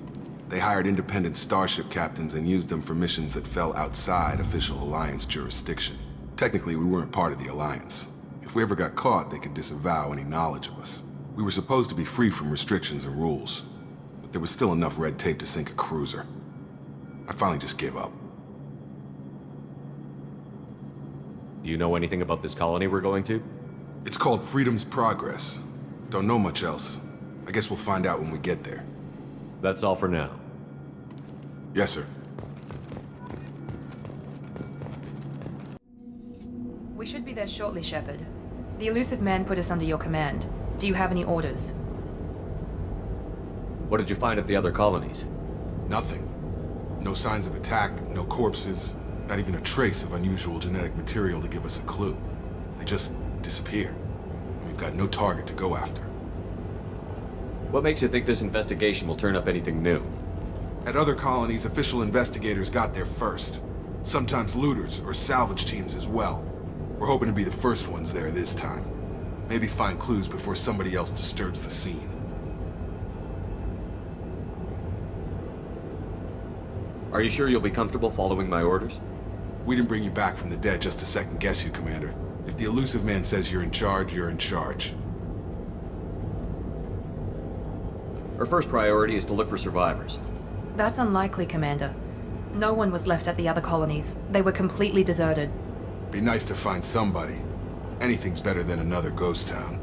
They hired independent starship captains and used them for missions that fell outside official Alliance jurisdiction. Technically, we weren't part of the Alliance. If we ever got caught, they could disavow any knowledge of us. We were supposed to be free from restrictions and rules, but there was still enough red tape to sink a cruiser. I finally just gave up. Do you know anything about this colony we're going to? It's called Freedom's Progress. Don't know much else. I guess we'll find out when we get there. That's all for now. Yes, sir. We should be there shortly, Shepard. The Elusive Man put us under your command. Do you have any orders? What did you find at the other colonies? Nothing. No signs of attack, no corpses, not even a trace of unusual genetic material to give us a clue. They just disappear. And we've got no target to go after. What makes you think this investigation will turn up anything new? At other colonies, official investigators got there first. Sometimes looters or salvage teams as well. We're hoping to be the first ones there this time. Maybe find clues before somebody else disturbs the scene. Are you sure you'll be comfortable following my orders? We didn't bring you back from the dead just to second guess you, Commander. If the Elusive Man says you're in charge, you're in charge. Our first priority is to look for survivors. That's unlikely, Commander. No one was left at the other colonies. They were completely deserted. Be nice to find somebody. Anything's better than another ghost town.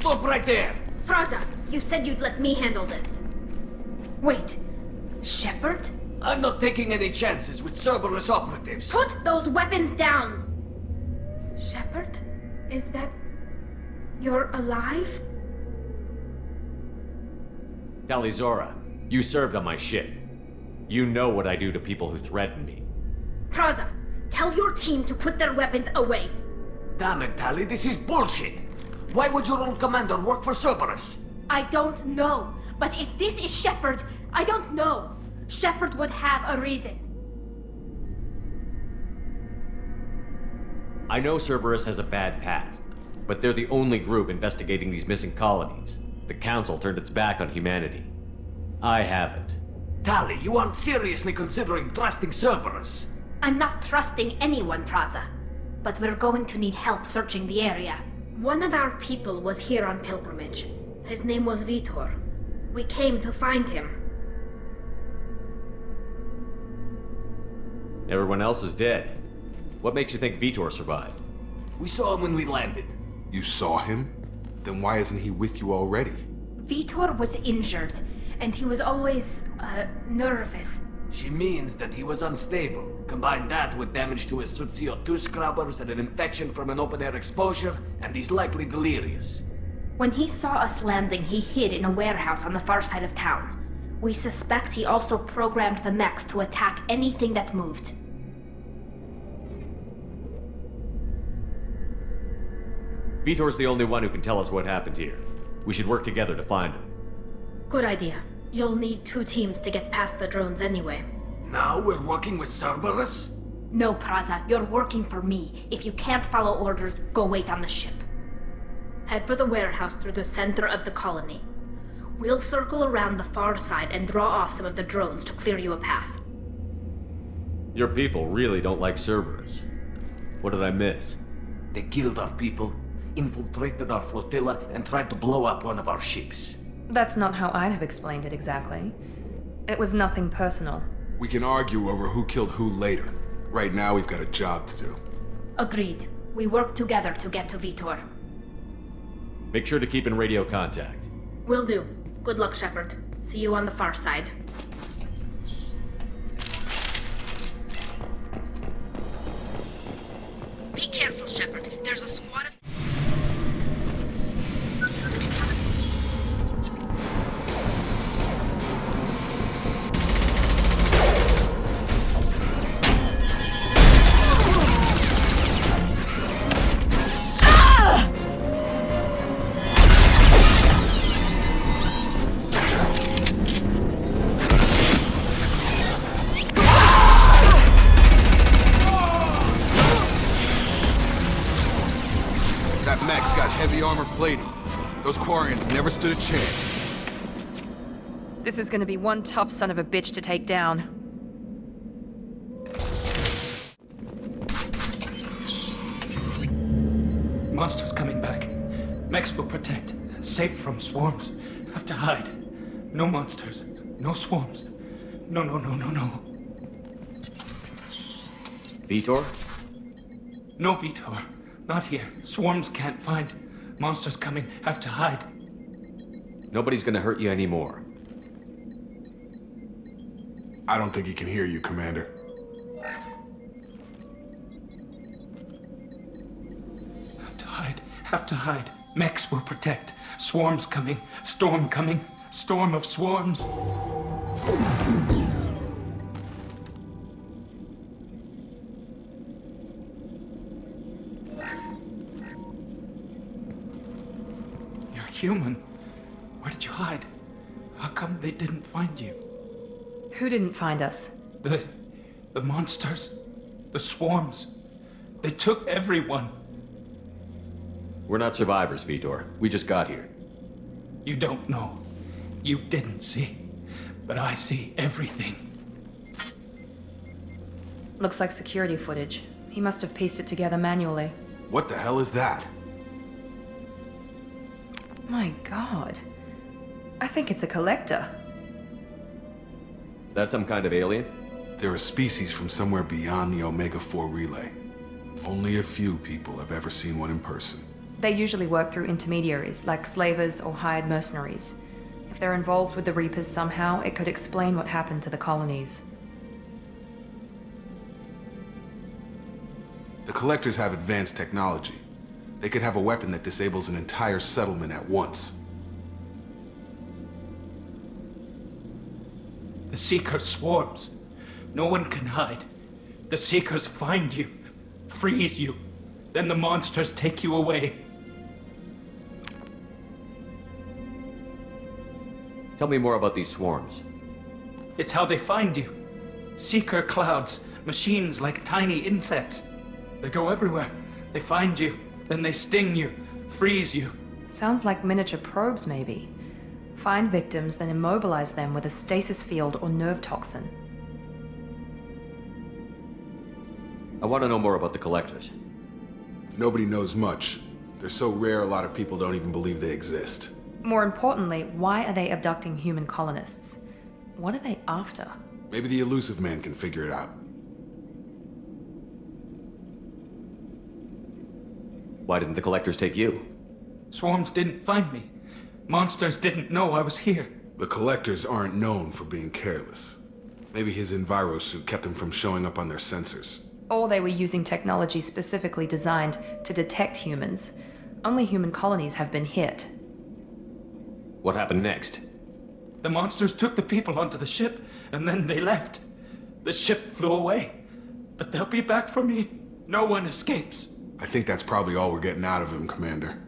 Stop right there! Praza, you said you'd let me handle this. Wait, Shepard? I'm not taking any chances with Cerberus operatives. Put those weapons down! Shepard? Is that... you're alive? Talizora, you served on my ship. You know what I do to people who threaten me. Praza, tell your team to put their weapons away. Damn it, Tali, this is bullshit! Why would your old commander work for Cerberus? I don't know, but if this is Shepard, I don't know. Shepard would have a reason. I know Cerberus has a bad past, but they're the only group investigating these missing colonies. The Council turned its back on humanity. I haven't. Tali, you aren't seriously considering trusting Cerberus. I'm not trusting anyone, Praza. But we're going to need help searching the area. One of our people was here on pilgrimage. His name was Vitor. We came to find him. Everyone else is dead. What makes you think Vitor survived? We saw him when we landed. You saw him? Then why isn't he with you already? Vitor was injured, and he was always, nervous. She means that he was unstable. Combine that with damage to his CO2 scrubbers and an infection from an open-air exposure, and he's likely delirious. When he saw us landing, he hid in a warehouse on the far side of town. We suspect he also programmed the mechs to attack anything that moved. Vitor's the only one who can tell us what happened here. We should work together to find him. Good idea. You'll need 2 teams to get past the drones anyway. Now we're working with Cerberus? No, Praza, you're working for me. If you can't follow orders, go wait on the ship. Head for the warehouse through the center of the colony. We'll circle around the far side and draw off some of the drones to clear you a path. Your people really don't like Cerberus. What did I miss? They killed our people, infiltrated our flotilla, and tried to blow up one of our ships. That's not how I'd have explained it exactly. It was nothing personal. We can argue over who killed who later. Right now, we've got a job to do. Agreed. We work together to get to Vitor. Make sure to keep in radio contact. Will do. Good luck, Shepard. See you on the far side. Be careful, Shepard. There's a squad of... That mech's got heavy armor plating. Those Quarians never stood a chance. This is gonna be one tough son of a bitch to take down. Monsters coming back. Mechs will protect. Safe from swarms. Have to hide. No monsters. No swarms. No. Vitor? No Vitor. Not here. Swarms can't find. Monsters coming. Have to hide. Nobody's gonna hurt you anymore. I don't think he can hear you, Commander. Have to hide. Mechs will protect. Swarms coming. Storm coming. Storm of swarms. You're human. Where did you hide? How come they didn't find you? Who didn't find us? The monsters. The swarms. They took everyone. We're not survivors, Vitor. We just got here. You don't know. You didn't see. But I see everything. Looks like security footage. He must have pieced it together manually. What the hell is that? My god. I think it's a collector. Is that some kind of alien? They're a species from somewhere beyond the Omega-4 relay. Only a few people have ever seen one in person. They usually work through intermediaries, like slavers or hired mercenaries. If they're involved with the Reapers somehow, it could explain what happened to the colonies. The Collectors have advanced technology. They could have a weapon that disables an entire settlement at once. The Seeker swarms. No one can hide. The Seekers find you, freeze you, then the monsters take you away. Tell me more about these swarms. It's how they find you. Seeker clouds, machines like tiny insects. They go everywhere. They find you, then they sting you, freeze you. Sounds like miniature probes, maybe. Find victims, then immobilize them with a stasis field or nerve toxin. I want to know more about the Collectors. Nobody knows much. They're so rare, a lot of people don't even believe they exist. More importantly, why are they abducting human colonists? What are they after? Maybe the Elusive Man can figure it out. Why didn't the Collectors take you? Swarms didn't find me. Monsters didn't know I was here. The Collectors aren't known for being careless. Maybe his Enviro suit kept him from showing up on their sensors. Or they were using technology specifically designed to detect humans. Only human colonies have been hit. What happened next? The monsters took the people onto the ship, and then they left. The ship flew away. But they'll be back for me. No one escapes. I think that's probably all we're getting out of him, Commander.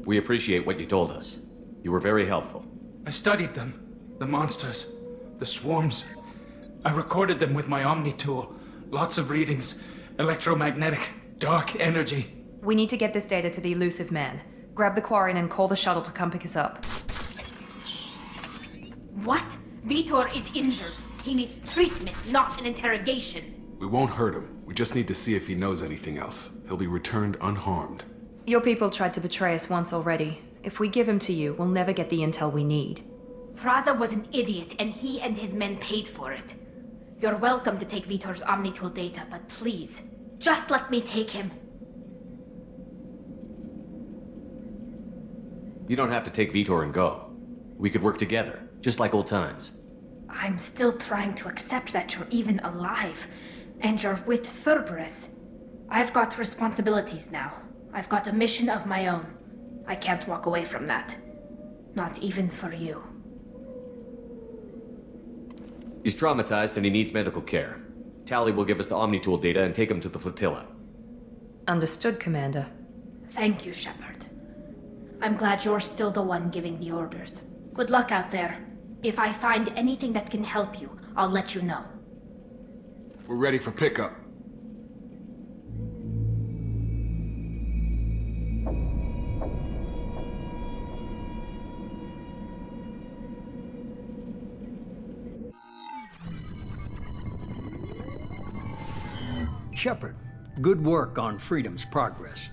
We appreciate what you told us. You were very helpful. I studied them. The monsters. The swarms. I recorded them with my Omni tool. Lots of readings. Electromagnetic. Dark energy. We need to get this data to the Elusive Man. Grab the Quarian and call the shuttle to come pick us up. What? Vitor is injured. He needs treatment, not an interrogation. We won't hurt him. We just need to see if he knows anything else. He'll be returned unharmed. Your people tried to betray us once already. If we give him to you, we'll never get the intel we need. Praza was an idiot, and he and his men paid for it. You're welcome to take Vitor's Omnitool data, but please, just let me take him. You don't have to take Vitor and go. We could work together, just like old times. I'm still trying to accept that you're even alive, and you're with Cerberus. I've got responsibilities now. I've got a mission of my own. I can't walk away from that. Not even for you. He's traumatized and he needs medical care. Tali will give us the Omnitool data and take him to the flotilla. Understood, Commander. Thank you, Shepard. I'm glad you're still the one giving the orders. Good luck out there. If I find anything that can help you, I'll let you know. We're ready for pickup. Shepard, good work on Freedom's progress.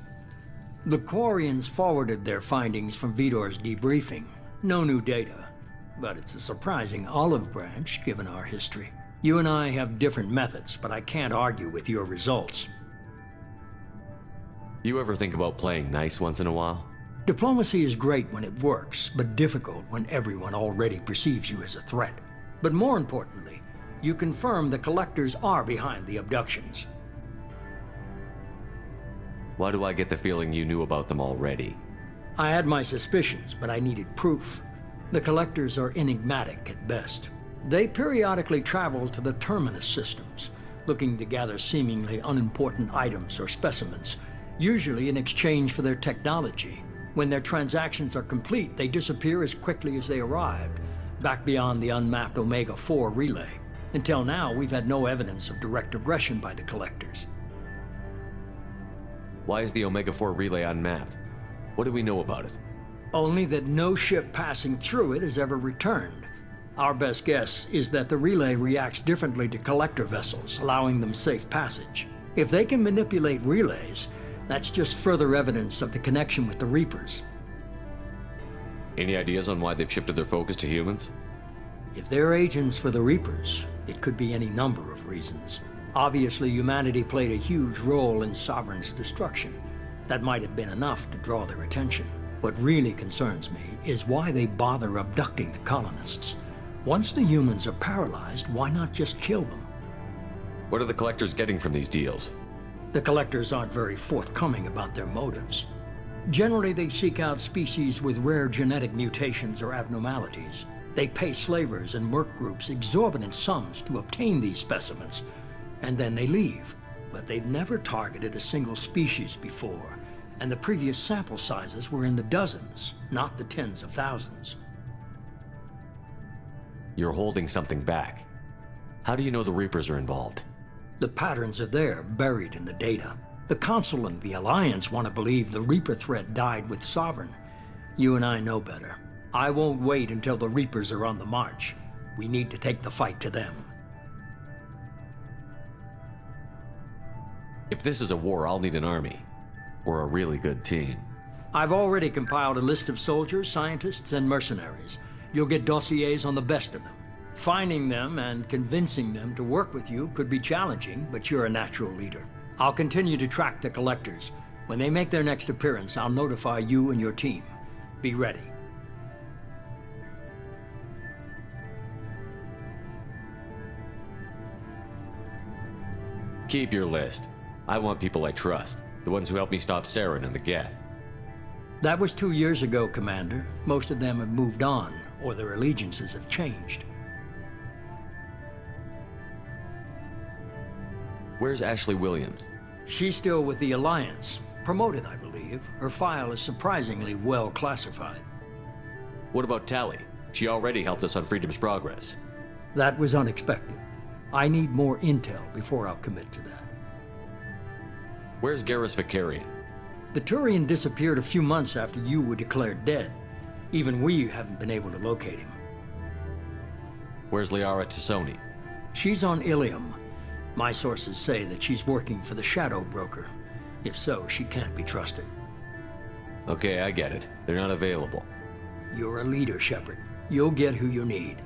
The Quarians forwarded their findings from Vitor's debriefing. No new data, but it's a surprising olive branch given our history. You and I have different methods, but I can't argue with your results. You ever think about playing nice once in a while? Diplomacy is great when it works, but difficult when everyone already perceives you as a threat. But more importantly, you confirm the Collectors are behind the abductions. Why do I get the feeling you knew about them already? I had my suspicions, but I needed proof. The Collectors are enigmatic at best. They periodically travel to the Terminus systems, looking to gather seemingly unimportant items or specimens, usually in exchange for their technology. When their transactions are complete, they disappear as quickly as they arrived, back beyond the unmapped Omega-4 relay. Until now, we've had no evidence of direct aggression by the Collectors. Why is the Omega-4 relay unmapped? What do we know about it? Only that no ship passing through it has ever returned. Our best guess is that the relay reacts differently to Collector vessels, allowing them safe passage. If they can manipulate relays, that's just further evidence of the connection with the Reapers. Any ideas on why they've shifted their focus to humans? If they're agents for the Reapers, it could be any number of reasons. Obviously, humanity played a huge role in Sovereign's destruction. That might have been enough to draw their attention. What really concerns me is why they bother abducting the colonists. Once the humans are paralyzed, why not just kill them? What are the Collectors getting from these deals? The Collectors aren't very forthcoming about their motives. Generally, they seek out species with rare genetic mutations or abnormalities. They pay slavers and merc groups exorbitant sums to obtain these specimens, and then they leave. But they've never targeted a single species before, and the previous sample sizes were in the dozens, not the tens of thousands. You're holding something back. How do you know the Reapers are involved? The patterns are there, buried in the data. The Council and the Alliance want to believe the Reaper threat died with Sovereign. You and I know better. I won't wait until the Reapers are on the march. We need to take the fight to them. If this is a war, I'll need an army. Or a really good team. I've already compiled a list of soldiers, scientists, and mercenaries. You'll get dossiers on the best of them. Finding them and convincing them to work with you could be challenging, but you're a natural leader. I'll continue to track the collectors. When they make their next appearance, I'll notify you and your team. Be ready. Keep your list. I want people I trust. The ones who helped me stop Saren and the Geth. That was 2 years ago, Commander. Most of them have moved on, or their allegiances have changed. Where's Ashley Williams? She's still with the Alliance. Promoted, I believe. Her file is surprisingly well classified. What about Tali? She already helped us on Freedom's Progress. That was unexpected. I need more intel before I'll commit to that. Where's Garrus Vakarian? The Turian disappeared a few months after you were declared dead. Even we haven't been able to locate him. Where's Liara Tassoni? She's on Ilium. My sources say that she's working for the Shadow Broker. If so, she can't be trusted. Okay, I get it. They're not available. You're a leader, Shepard. You'll get who you need.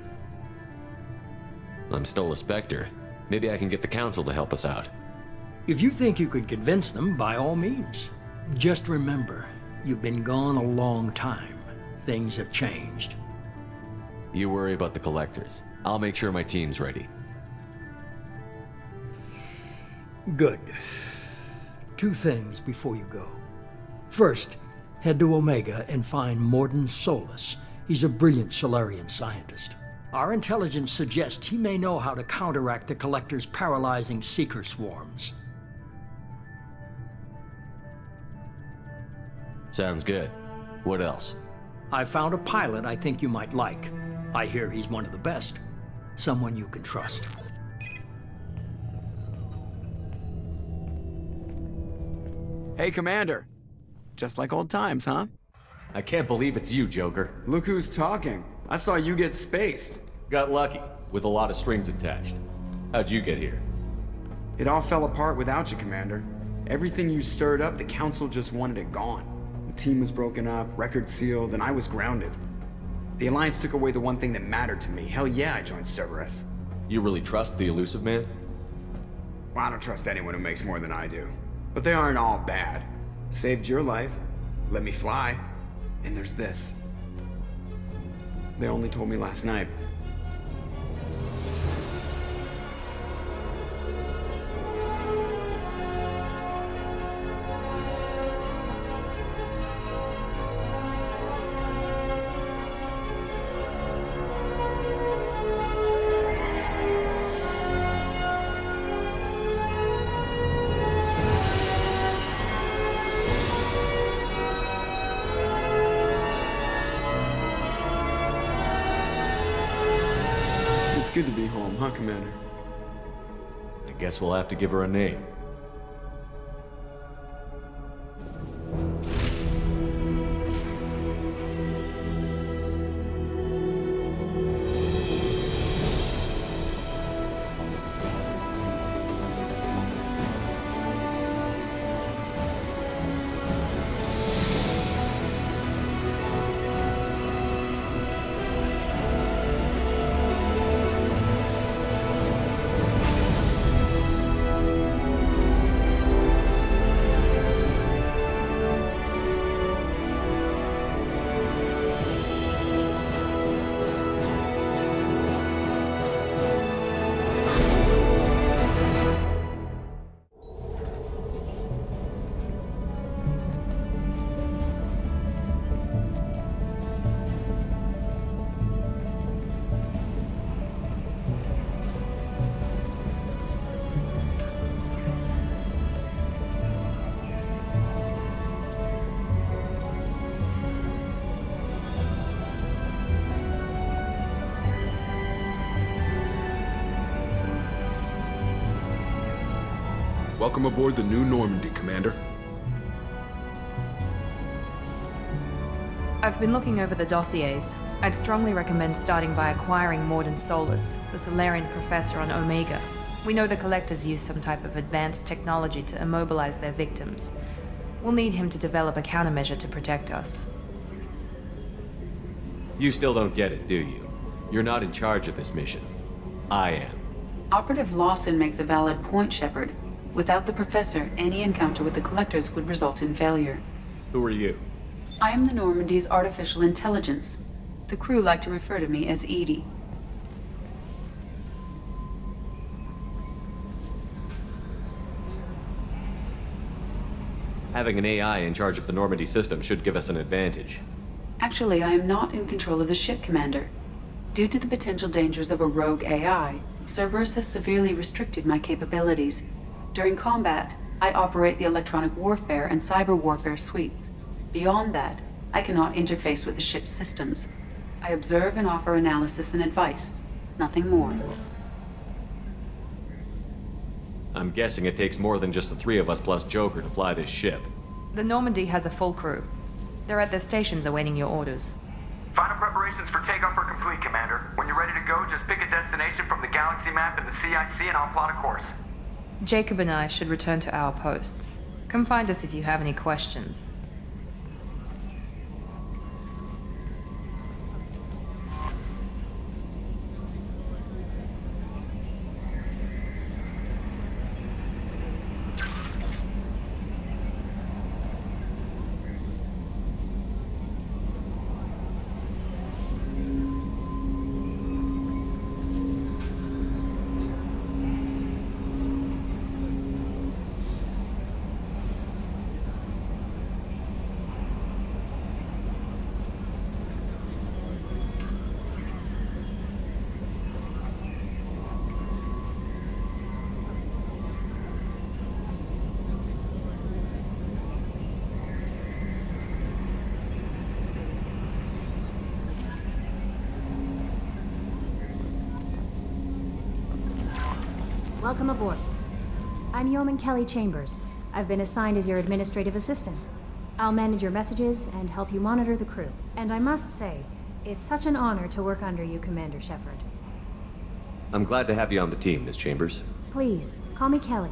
I'm still a Spectre. Maybe I can get the Council to help us out. If you think you could convince them, by all means. Just remember, you've been gone a long time. Things have changed. You worry about the Collectors. I'll make sure my team's ready. Good. 2 things before you go. First, head to Omega and find Mordin Solus. He's a brilliant Solarian scientist. Our intelligence suggests he may know how to counteract the Collector's paralyzing Seeker swarms. Sounds good. What else? I found a pilot I think you might like. I hear he's one of the best. Someone you can trust. Hey, Commander. Just like old times, huh? I can't believe it's you, Joker. Look who's talking. I saw you get spaced. Got lucky, with a lot of strings attached. How'd you get here? It all fell apart without you, Commander. Everything you stirred up, the Council just wanted it gone. The team was broken up, record sealed, and I was grounded. The Alliance took away the one thing that mattered to me. Hell yeah, I joined Cerberus. You really trust the Illusive Man? Well, I don't trust anyone who makes more than I do. But they aren't all bad. Saved your life, let me fly, and there's this. They only told me last night. Good to be home, huh, Commander? I guess we'll have to give her a name. Welcome aboard the New Normandy, Commander. I've been looking over the dossiers. I'd strongly recommend starting by acquiring Mordin Solus, the Solarian professor on Omega. We know the Collectors use some type of advanced technology to immobilize their victims. We'll need him to develop a countermeasure to protect us. You still don't get it, do you? You're not in charge of this mission. I am. Operative Lawson makes a valid point, Shepard. Without the Professor, any encounter with the Collectors would result in failure. Who are you? I am the Normandy's artificial intelligence. The crew like to refer to me as EDI. Having an AI in charge of the Normandy system should give us an advantage. Actually, I am not in control of the ship, Commander. Due to the potential dangers of a rogue AI, Cerberus has severely restricted my capabilities. During combat, I operate the electronic warfare and cyber warfare suites. Beyond that, I cannot interface with the ship's systems. I observe and offer analysis and advice. Nothing more. I'm guessing it takes more than just the three of us plus Joker to fly this ship. The Normandy has a full crew. They're at their stations awaiting your orders. Final preparations for takeoff are complete, Commander. When you're ready to go, just pick a destination from the galaxy map in the CIC and I'll plot a course. Jacob and I should return to our posts. Come find us if you have any questions. Welcome aboard. I'm Yeoman Kelly Chambers. I've been assigned as your administrative assistant. I'll manage your messages and help you monitor the crew. And I must say, it's such an honor to work under you, Commander Shepard. I'm glad to have you on the team, Miss Chambers. Please, call me Kelly.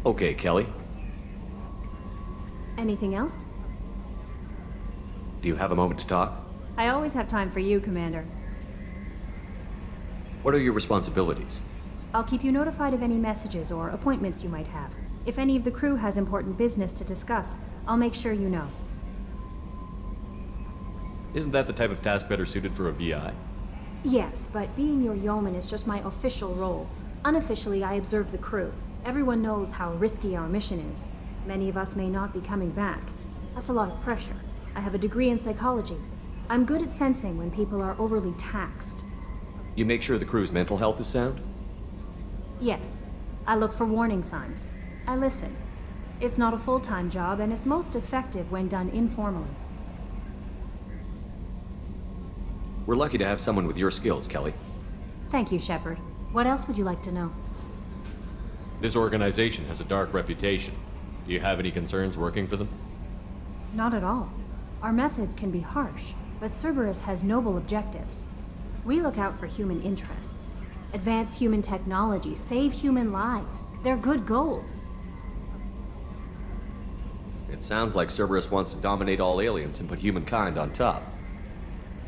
Okay, Kelly. Anything else? Do you have a moment to talk? I always have time for you, Commander. What are your responsibilities? I'll keep you notified of any messages or appointments you might have. If any of the crew has important business to discuss, I'll make sure you know. Isn't that the type of task better suited for a VI? Yes, but being your yeoman is just my official role. Unofficially, I observe the crew. Everyone knows how risky our mission is. Many of us may not be coming back. That's a lot of pressure. I have a degree in psychology. I'm good at sensing when people are overly taxed. You make sure the crew's mental health is sound? Yes. I look for warning signs. I listen. It's not a full-time job, and it's most effective when done informally. We're lucky to have someone with your skills, Kelly. Thank you, Shepard. What else would you like to know? This organization has a dark reputation. Do you have any concerns working for them? Not at all. Our methods can be harsh, but Cerberus has noble objectives. We look out for human interests. Advance human technology, save human lives. They're good goals. It sounds like Cerberus wants to dominate all aliens and put humankind on top.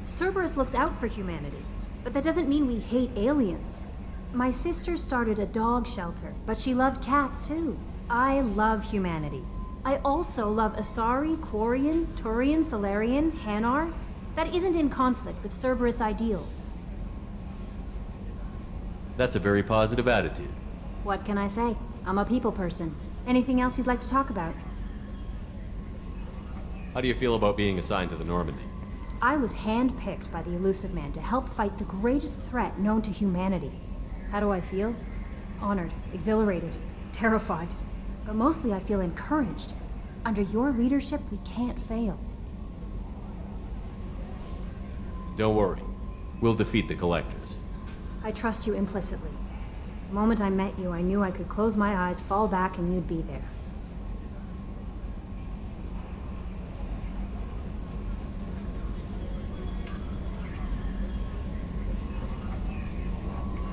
Cerberus looks out for humanity, but that doesn't mean we hate aliens. My sister started a dog shelter, but she loved cats too. I love humanity. I also love Asari, Quarian, Turian, Solarian, Hanar. That isn't in conflict with Cerberus ideals. That's a very positive attitude. What can I say? I'm a people person. Anything else you'd like to talk about? How do you feel about being assigned to the Normandy? I was handpicked by the Illusive Man to help fight the greatest threat known to humanity. How do I feel? Honored, exhilarated, terrified. But mostly I feel encouraged. Under your leadership, we can't fail. Don't worry. We'll defeat the Collectors. I trust you implicitly. The moment I met you, I knew I could close my eyes, fall back, and you'd be there.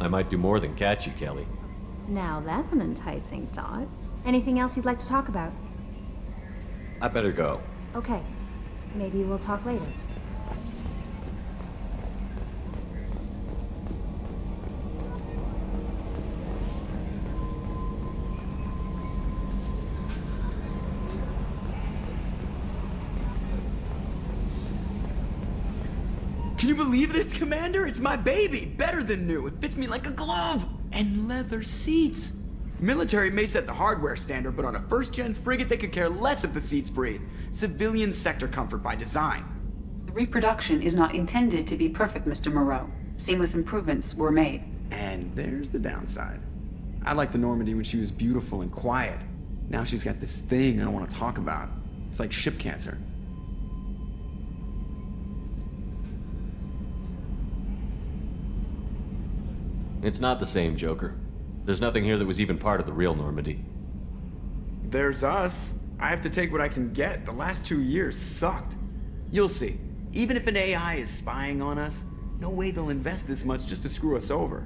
I might do more than catch you, Kelly. Now that's an enticing thought. Anything else you'd like to talk about? I better go. Okay. Maybe we'll talk later. Can you believe this, Commander? It's my baby! Better than new. It fits me like a glove! And leather seats! Military may set the hardware standard, but on a first-gen frigate, they could care less if the seats breathe. Civilian sector comfort by design. The reproduction is not intended to be perfect, Mr. Moreau. Seamless improvements were made. And there's the downside. I liked the Normandy when she was beautiful and quiet. Now she's got this thing I don't want to talk about. It's like ship cancer. It's not the same, Joker. There's nothing here that was even part of the real Normandy. There's us. I have to take what I can get. The last 2 years sucked. You'll see. Even if an AI is spying on us, no way they'll invest this much just to screw us over.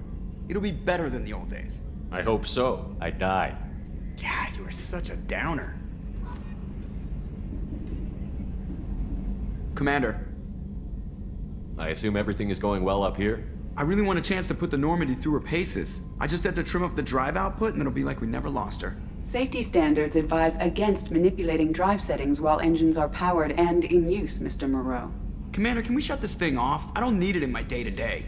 It'll be better than the old days. I hope so. I died. Yeah, you were such a downer. Commander. I assume everything is going well up here? I really want a chance to put the Normandy through her paces. I just have to trim up the drive output and it'll be like we never lost her. Safety standards advise against manipulating drive settings while engines are powered and in use, Mr. Moreau. Commander, can we shut this thing off? I don't need it in my day-to-day.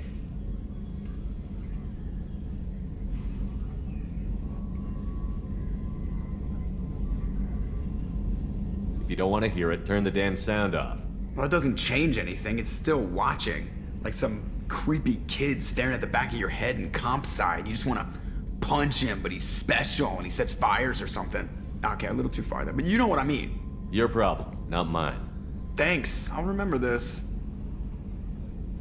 If you don't want to hear it, turn the damn sound off. Well, it doesn't change anything. It's still watching. Like some creepy kid staring at the back of your head in comp side. You just want to punch him, but he's special and he sets fires or something. Okay, a little too far there, but you know what I mean. Your problem, not mine. Thanks, I'll remember this.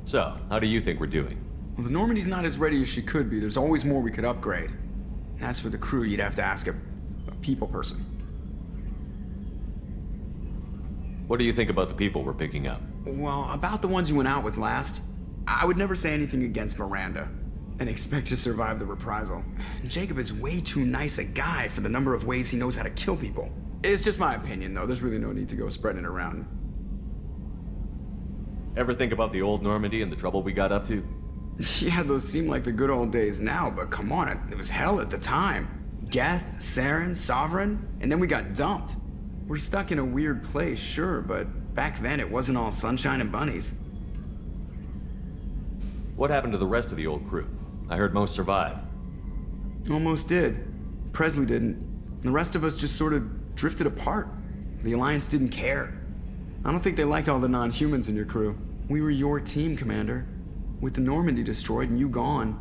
So, how do you think we're doing? Well, the Normandy's not as ready as she could be. There's always more we could upgrade. And as for the crew, you'd have to ask a people person. What do you think about the people we're picking up? Well, about the ones you went out with last, I would never say anything against Miranda and expect to survive the reprisal. Jacob is way too nice a guy for the number of ways he knows how to kill people. It's just my opinion, though. There's really no need to go spreading it around. Ever think about the old Normandy and the trouble we got up to? Yeah, those seem like the good old days now, but come on, it was hell at the time. Geth, Saren, Sovereign, and then we got dumped. We're stuck in a weird place, sure, but back then it wasn't all sunshine and bunnies. What happened to the rest of the old crew? I heard most survived. Almost did. Presley didn't. The rest of us just sort of drifted apart. The Alliance didn't care. I don't think they liked all the non-humans in your crew. We were your team, Commander. With the Normandy destroyed and you gone,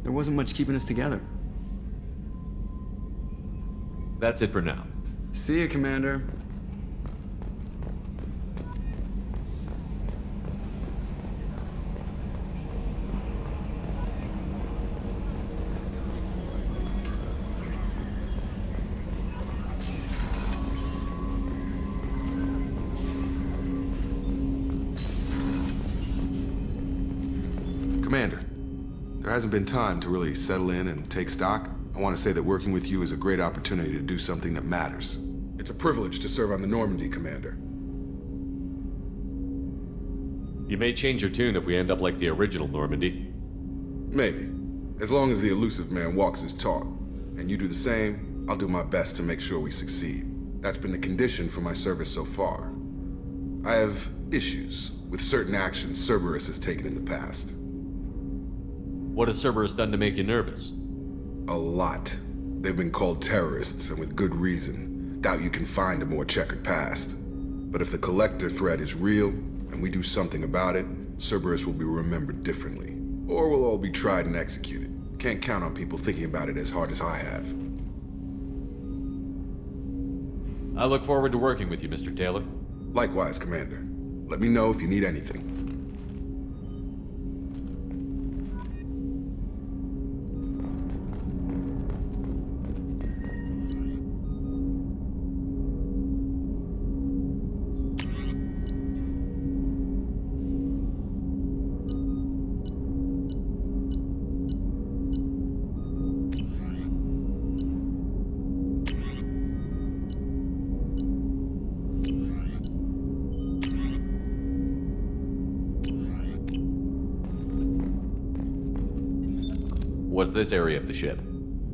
there wasn't much keeping us together. That's it for now. See you, Commander. Commander, there hasn't been time to really settle in and take stock. I want to say that working with you is a great opportunity to do something that matters. It's a privilege to serve on the Normandy, Commander. You may change your tune if we end up like the original Normandy. Maybe. As long as the elusive man walks his talk. And you do the same, I'll do my best to make sure we succeed. That's been the condition for my service so far. I have issues with certain actions Cerberus has taken in the past. What has Cerberus done to make you nervous? A lot. They've been called terrorists, and with good reason. Doubt you can find a more checkered past. But if the Collector threat is real, and we do something about it, Cerberus will be remembered differently. Or we'll all be tried and executed. Can't count on people thinking about it as hard as I have. I look forward to working with you, Mr. Taylor. Likewise, Commander. Let me know if you need anything. What's this area of the ship?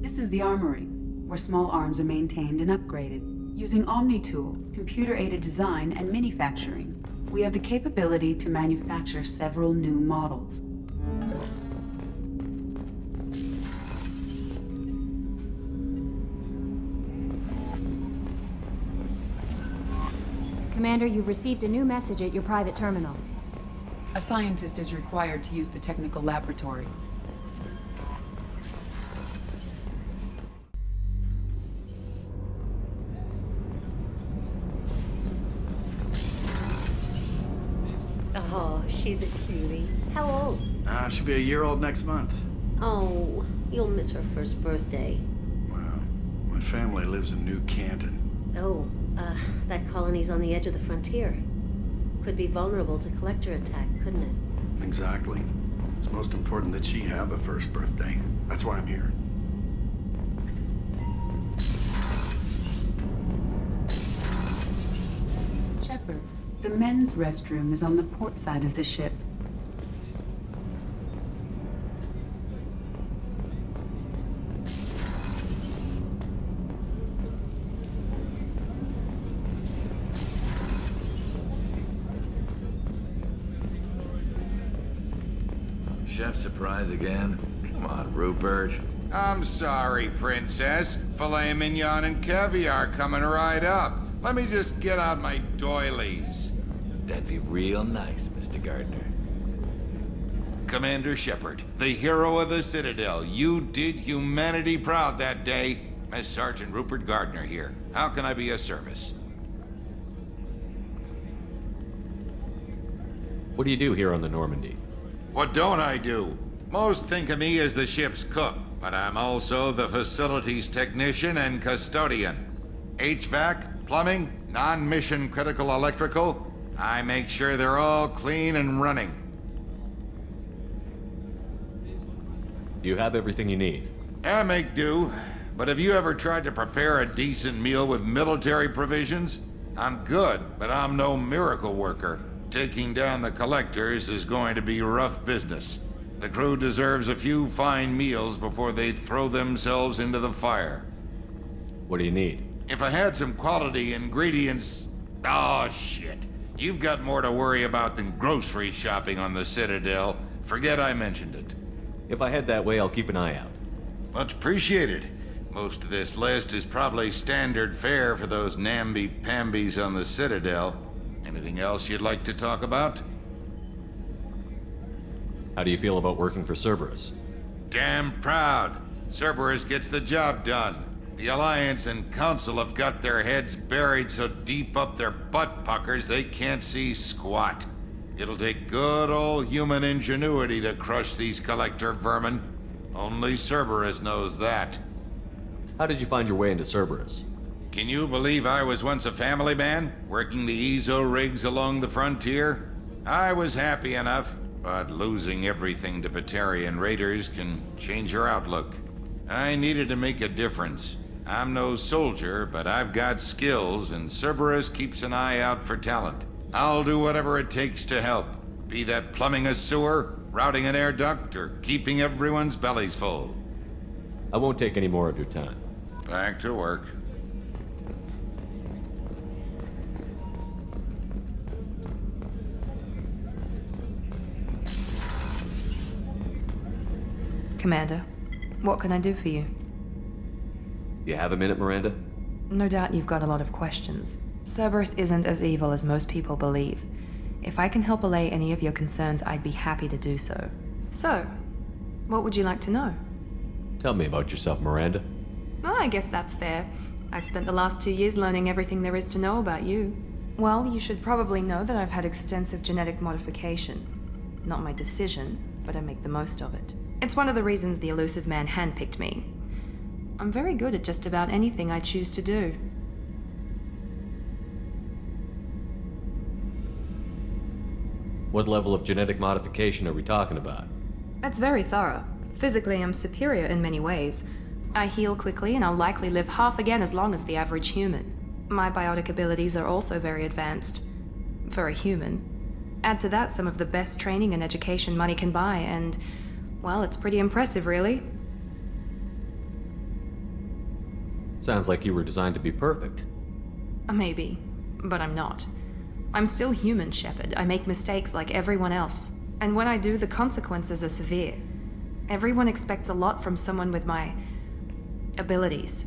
This is the armory, where small arms are maintained and upgraded. Using Omni-Tool, computer-aided design, and manufacturing, we have the capability to manufacture several new models. Commander, you've received a new message at your private terminal. A scientist is required to use the technical laboratory. Oh, she's a cutie. How old? She'll be a year old next month. Oh, you'll miss her first birthday. Well, my family lives in New Canton. Oh, that colony's on the edge of the frontier. Could be vulnerable to collector attack, couldn't it? Exactly. It's most important that she have a first birthday. That's why I'm here. Shepard, the men's restroom is on the port side of the ship. Chef surprise again? Come on, Rupert. I'm sorry, Princess. Filet mignon and caviar coming right up. Let me just get out my doilies. That'd be real nice, Mr. Gardner. Commander Shepard, the hero of the Citadel. You did humanity proud that day. As Sergeant Rupert Gardner here. How can I be of service? What do you do here on the Normandy? What don't I do? Most think of me as the ship's cook, but I'm also the facilities technician and custodian. HVAC, plumbing, non-mission critical electrical. I make sure they're all clean and running. Do you have everything you need? I make do, but have you ever tried to prepare a decent meal with military provisions? I'm good, but I'm no miracle worker. Taking down the collectors is going to be rough business. The crew deserves a few fine meals before they throw themselves into the fire. What do you need? If I had some quality ingredients... Oh, shit. You've got more to worry about than grocery shopping on the Citadel. Forget I mentioned it. If I head that way, I'll keep an eye out. Much appreciated. Most of this list is probably standard fare for those namby-pambies on the Citadel. Anything else you'd like to talk about? How do you feel about working for Cerberus? Damn proud. Cerberus gets the job done. The Alliance and Council have got their heads buried so deep up their butt puckers they can't see squat. It'll take good old human ingenuity to crush these collector vermin. Only Cerberus knows that. How did you find your way into Cerberus? Can you believe I was once a family man, working the EZO rigs along the frontier? I was happy enough, but losing everything to Batarian raiders can change your outlook. I needed to make a difference. I'm no soldier, but I've got skills, and Cerberus keeps an eye out for talent. I'll do whatever it takes to help, be that plumbing a sewer, routing an air duct, or keeping everyone's bellies full. I won't take any more of your time. Back to work. Commander, what can I do for you? You have a minute, Miranda? No doubt you've got a lot of questions. Cerberus isn't as evil as most people believe. If I can help allay any of your concerns, I'd be happy to do so. So, what would you like to know? Tell me about yourself, Miranda. Oh, I guess that's fair. I've spent the last 2 years learning everything there is to know about you. Well, you should probably know that I've had extensive genetic modification. Not my decision, but I make the most of it. It's one of the reasons the Elusive Man handpicked me. I'm very good at just about anything I choose to do. What level of genetic modification are we talking about? That's very thorough. Physically, I'm superior in many ways. I heal quickly, and I'll likely live half again as long as the average human. My biotic abilities are also very advanced. For a human. Add to that some of the best training and education money can buy, and... well, it's pretty impressive, really. Sounds like you were designed to be perfect. Maybe, but I'm not. I'm still human, Shepard. I make mistakes like everyone else. And when I do, the consequences are severe. Everyone expects a lot from someone with my abilities.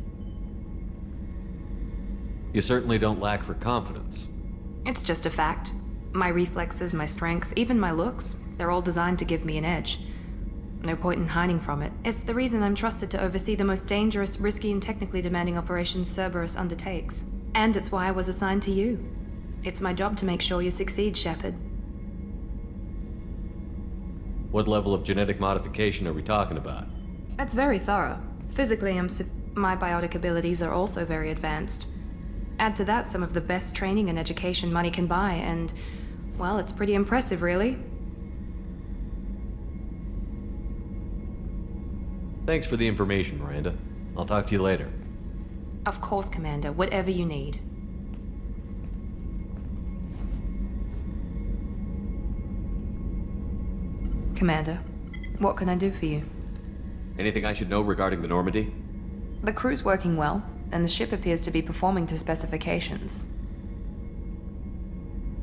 You certainly don't lack for confidence. It's just a fact. My reflexes, my strength, even my looks, they're all designed to give me an edge. No point in hiding from it. It's the reason I'm trusted to oversee the most dangerous, risky, and technically demanding operations Cerberus undertakes. And it's why I was assigned to you. It's my job to make sure you succeed, Shepard. What level of genetic modification are we talking about? That's very thorough. Physically, my biotic abilities are also very advanced. Add to that some of the best training and education money can buy, and, well, it's pretty impressive, really. Thanks for the information, Miranda. I'll talk to you later. Of course, Commander. Whatever you need. Commander, what can I do for you? Anything I should know regarding the Normandy? The crew's working well, and the ship appears to be performing to specifications.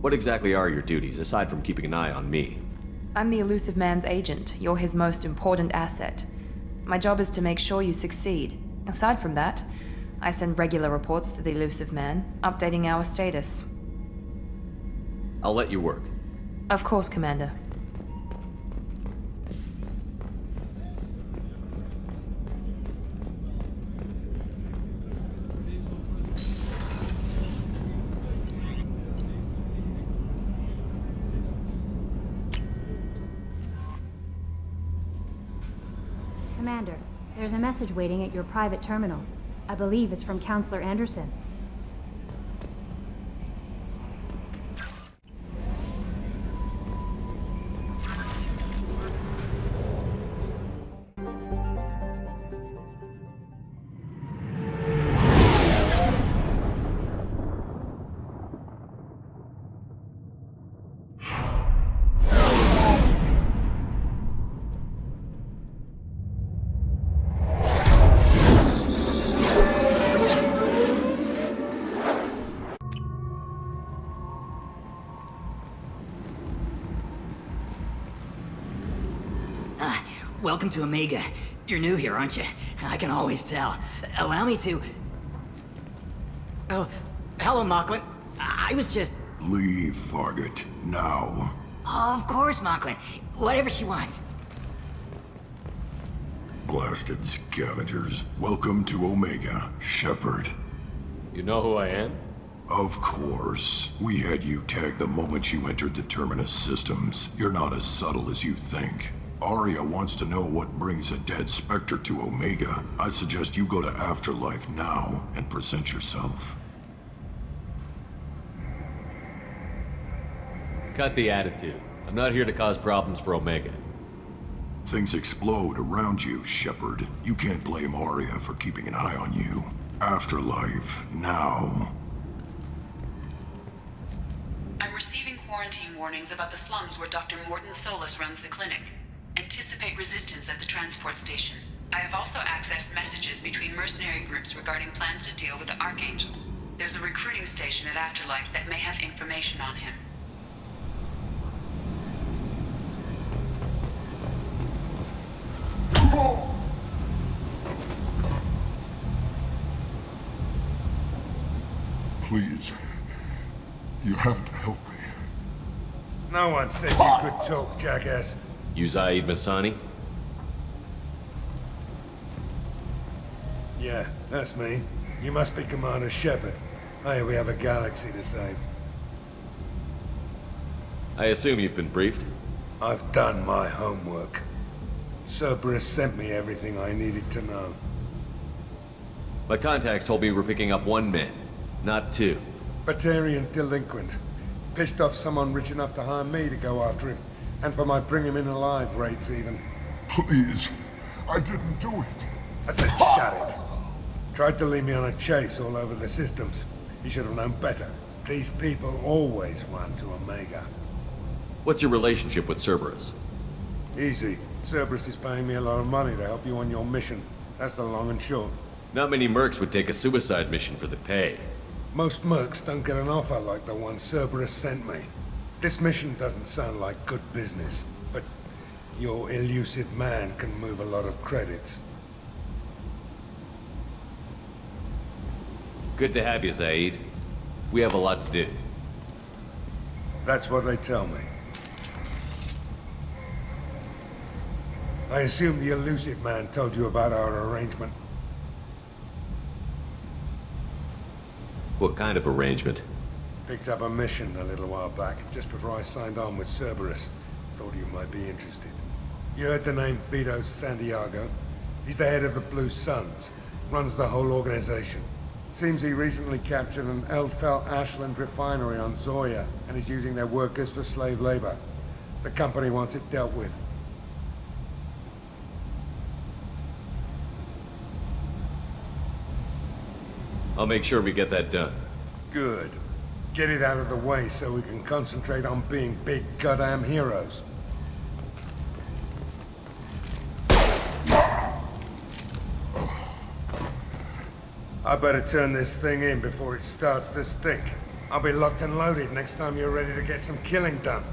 What exactly are your duties, aside from keeping an eye on me? I'm the Elusive Man's agent. You're his most important asset. My job is to make sure you succeed. Aside from that, I send regular reports to the Elusive Man, updating our status. I'll let you work. Of course, Commander. Commander, there's a message waiting at your private terminal. I believe it's from Counselor Anderson. Welcome to Omega. You're new here, aren't you? I can always tell. Allow me to... Oh, hello, Mocklin. I was just... Leave, Fargate. Now. Oh, of course, Mocklin. Whatever she wants. Blasted scavengers. Welcome to Omega, Shepard. You know who I am? Of course. We had you tagged the moment you entered the Terminus systems. You're not as subtle as you think. Aria wants to know what brings a dead Spectre to Omega. I suggest you go to Afterlife now and present yourself. Cut the attitude. I'm not here to cause problems for Omega. Things explode around you, Shepard. You can't blame Aria for keeping an eye on you. Afterlife, now. I'm receiving quarantine warnings about the slums where Dr. Morton Solus runs the clinic. Anticipate resistance at the transport station. I have also accessed messages between mercenary groups regarding plans to deal with the Archangel. There's a recruiting station at Afterlife that may have information on him. Please. You have to help me. No one said you could talk, jackass. You Zaid Masani? Yeah, that's me. You must be Commander Shepard. Hey, we have a galaxy to save. I assume you've been briefed? I've done my homework. Cerberus sent me everything I needed to know. My contacts told me we're picking up one man, not two. Batarian delinquent. Pissed off someone rich enough to hire me to go after him. And for my bring him in alive rates, even. Please. I didn't do it. I said shut it. Tried to lead me on a chase all over the systems. He should have known better. These people always run to Omega. What's your relationship with Cerberus? Easy. Cerberus is paying me a lot of money to help you on your mission. That's the long and short. Not many mercs would take a suicide mission for the pay. Most mercs don't get an offer like the one Cerberus sent me. This mission doesn't sound like good business, but your elusive man can move a lot of credits. Good to have you, Zaid. We have a lot to do. That's what they tell me. I assume the elusive man told you about our arrangement. What kind of arrangement? Picked up a mission a little while back, just before I signed on with Cerberus. Thought you might be interested. You heard the name Vito Santiago? He's the head of the Blue Suns, runs the whole organization. Seems he recently captured an Eldfell Ashland refinery on Zoya, and is using their workers for slave labor. The company wants it dealt with. I'll make sure we get that done. Good. Get it out of the way so we can concentrate on being big goddamn heroes. I better turn this thing in before it starts to stink. I'll be locked and loaded next time you're ready to get some killing done.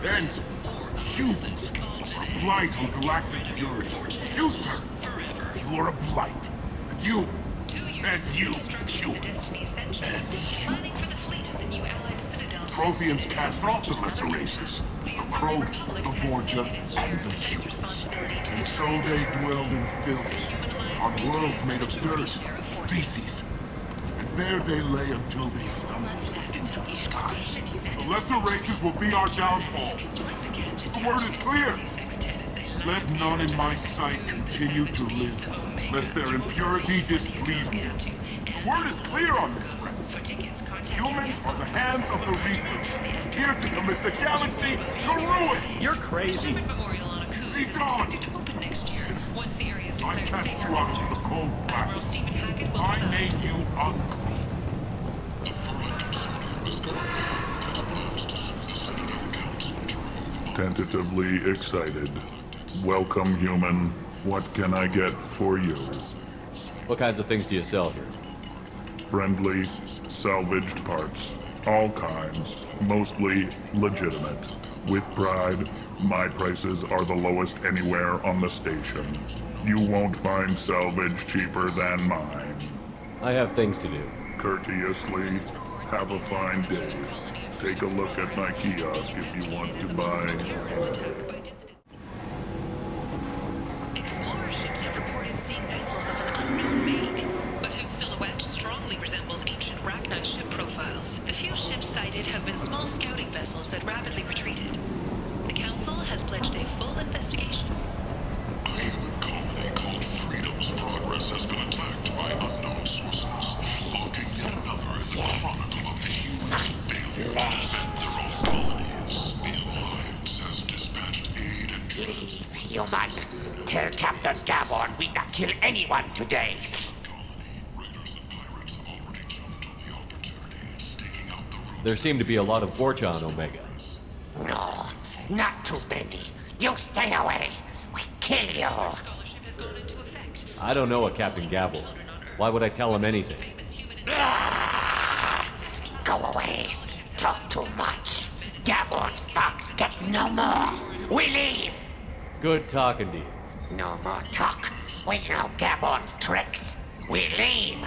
Ends. Humans. A blight on galactic purity. You, sir. You are a blight. And you. And you, human. And you. Protheans cast off the lesser races. The Krogan, the Vorja, and the humans. And so they dwelled in filth. On worlds made of dirt, feces. And there they lay until they stumbled into the skies. The lesser races will be our downfall. The word is clear. Let none in my sight continue to live, lest their impurity displease me. The word is clear on this, friends. Humans are the hands of the Reapers, here to commit the galaxy to ruin. You're crazy. Be gone. Sin. I cast you out into the cold black. I made you unclean. Tentatively excited. Welcome, human. What can I get for you? What kinds of things do you sell here? Friendly, salvaged parts. All kinds. Mostly legitimate. With pride, my prices are the lowest anywhere on the station. You won't find salvage cheaper than mine. I have things to do. Courteously, have a fine day. Take a look at my kiosk if you want to buy. Explorer ships have reported seeing vessels of an unknown make, but whose silhouette strongly resembles ancient Ragnar ship profiles. The few ships sighted have been small scouting vessels that rapidly retreated. The Council has pledged a full investigation. A human colony called Freedom's Progress has been attacked by unknown sources. Looking to unearth the chronicle of the humans failing to defend their own colonies. The Alliance has dispatched aid and Leave, human. Tell Captain Gavon we not kill anyone today. There seem to be a lot of Vorcha on Omega. No, not too many. You stay away. We kill you. I don't know a Captain Gavel. Why would I tell him anything? Go away. Talk too much. Gavon's thugs get no more. We leave. Good talking to you. No more talk. We know Gavon's tricks. We leave.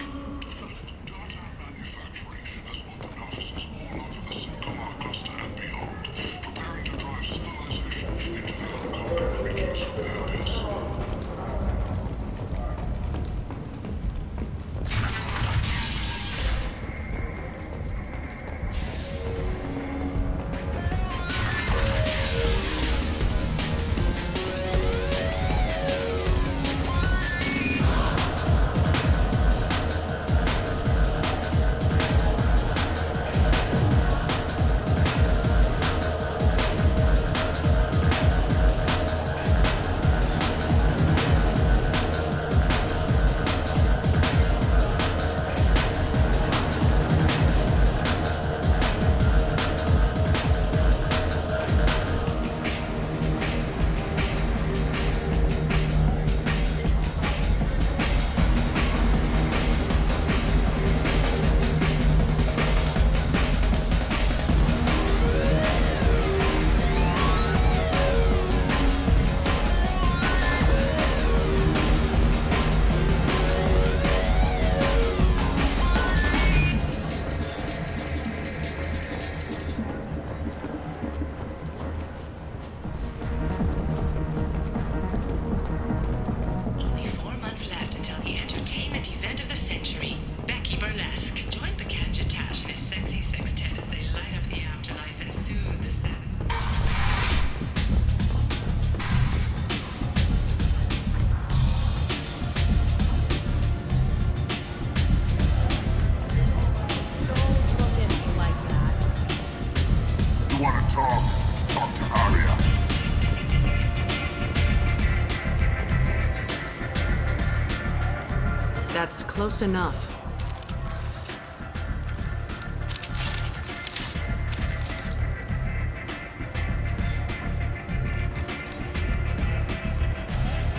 That's close enough.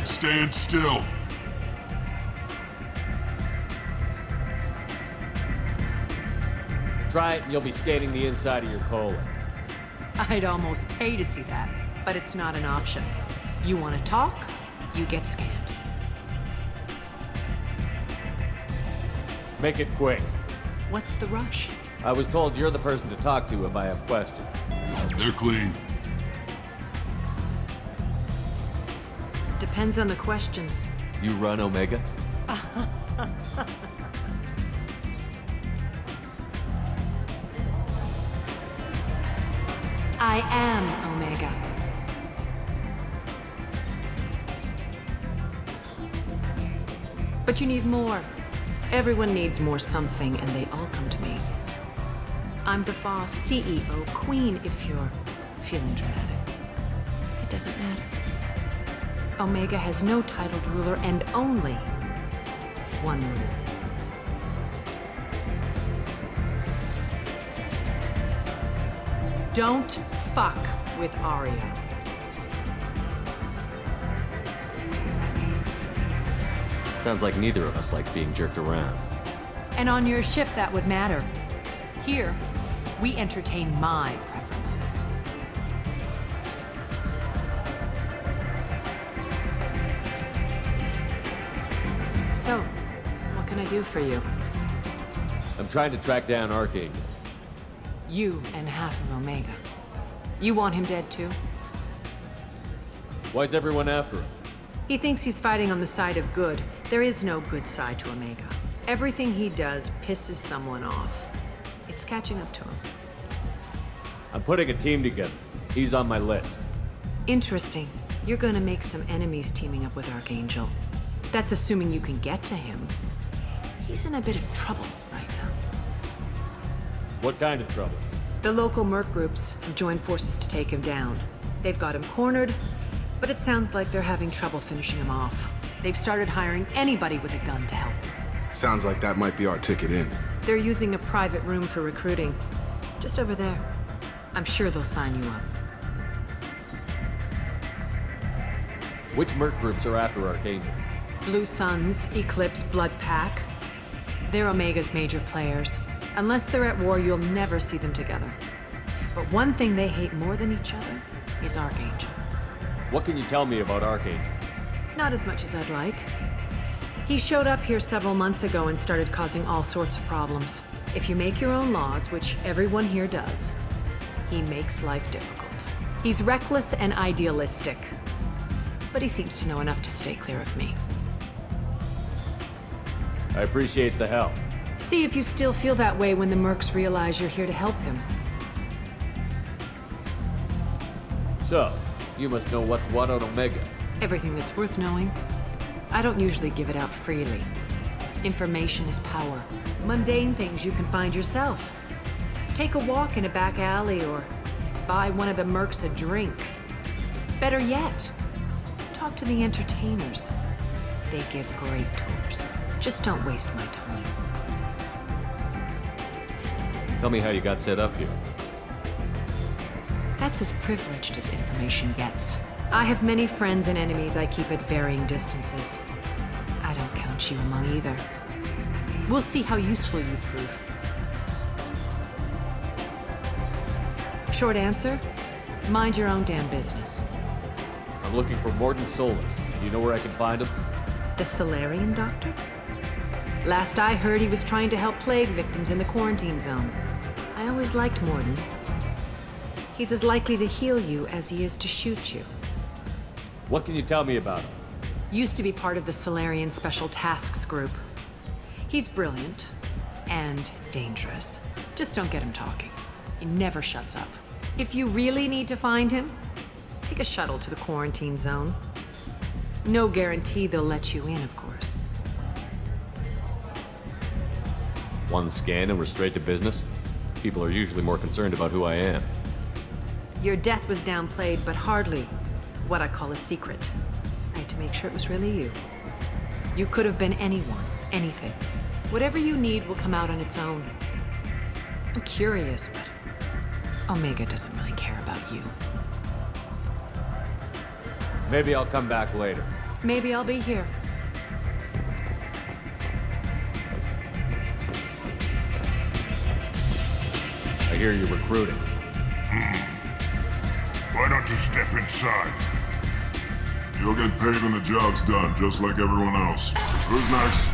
Stand still. Try it and you'll be scanning the inside of your colon. I'd almost pay to see that, but it's not an option. You want to talk, you get scanned. Make it quick. What's the rush? I was told you're the person to talk to if I have questions. They're clean. Depends on the questions. You run Omega? I am Omega. But you need more. Everyone needs more something, and they all come to me. I'm the boss, CEO, queen, if you're feeling dramatic. It doesn't matter. Omega has no titled ruler and only one rule. Don't fuck with Aria. Sounds like neither of us likes being jerked around. And on your ship, that would matter. Here, we entertain my preferences. So, what can I do for you? I'm trying to track down Archangel. You and half of Omega. You want him dead too? Why's everyone after him? He thinks he's fighting on the side of good. There is no good side to Omega. Everything he does pisses someone off. It's catching up to him. I'm putting a team together. He's on my list. Interesting. You're gonna make some enemies teaming up with Archangel. That's assuming you can get to him. He's in a bit of trouble right now. What kind of trouble? The local merc groups have joined forces to take him down. They've got him cornered, but it sounds like they're having trouble finishing him off. They've started hiring anybody with a gun to help them. Sounds like that might be our ticket in. They're using a private room for recruiting. Just over there. I'm sure they'll sign you up. Which merc groups are after Archangel? Blue Suns, Eclipse, Blood Pack. They're Omega's major players. Unless they're at war, you'll never see them together. But one thing they hate more than each other is Archangel. What can you tell me about Archangel? Not as much as I'd like. He showed up here several months ago and started causing all sorts of problems. If you make your own laws, which everyone here does, he makes life difficult. He's reckless and idealistic. But he seems to know enough to stay clear of me. I appreciate the help. See if you still feel that way when the mercs realize you're here to help him. So, you must know what's what on Omega. Everything that's worth knowing. I don't usually give it out freely. Information is power. Mundane things you can find yourself. Take a walk in a back alley or buy one of the mercs a drink. Better yet, talk to the entertainers. They give great tours. Just don't waste my time. Tell me how you got set up here. That's as privileged as information gets. I have many friends and enemies I keep at varying distances. I don't count you among either. We'll see how useful you prove. Short answer, mind your own damn business. I'm looking for Mordin Solus. Do you know where I can find him? The Solarian doctor? Last I heard, he was trying to help plague victims in the quarantine zone. I always liked Mordin. He's as likely to heal you as he is to shoot you. What can you tell me about him? Used to be part of the Solarian Special Tasks Group. He's brilliant and dangerous. Just don't get him talking. He never shuts up. If you really need to find him, take a shuttle to the quarantine zone. No guarantee they'll let you in, of course. One scan and we're straight to business? People are usually more concerned about who I am. Your death was downplayed, but hardly what I call a secret. I had to make sure it was really you. You could have been anyone. Anything. Whatever you need will come out on its own. I'm curious, but Omega doesn't really care about you. Maybe I'll come back later. Maybe I'll be here. I hear you're recruiting. Why don't you step inside? You'll get paid when the job's done, just like everyone else. Who's next?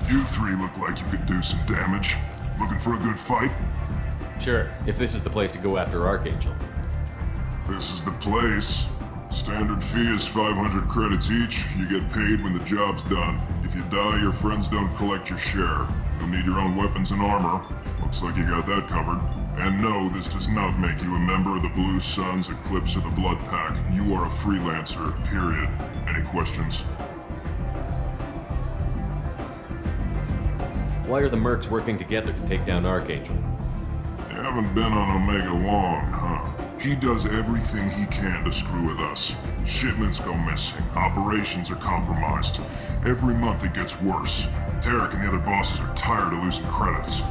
You three look like you could do some damage. Looking for a good fight? Sure, if this is the place to go after Archangel. This is the place. Standard fee is 500 credits each. You get paid when the job's done. If you die, your friends don't collect your share. You'll need your own weapons and armor. Looks like you got that covered. And no, this does not make you a member of the Blue Suns, Eclipse, or the Blood Pack. You are a freelancer, period. Any questions? Why are the mercs working together to take down Archangel? You haven't been on Omega long, huh? He does everything he can to screw with us. Shipments go missing. Operations are compromised. Every month it gets worse. Tarek and the other bosses are tired of losing credits.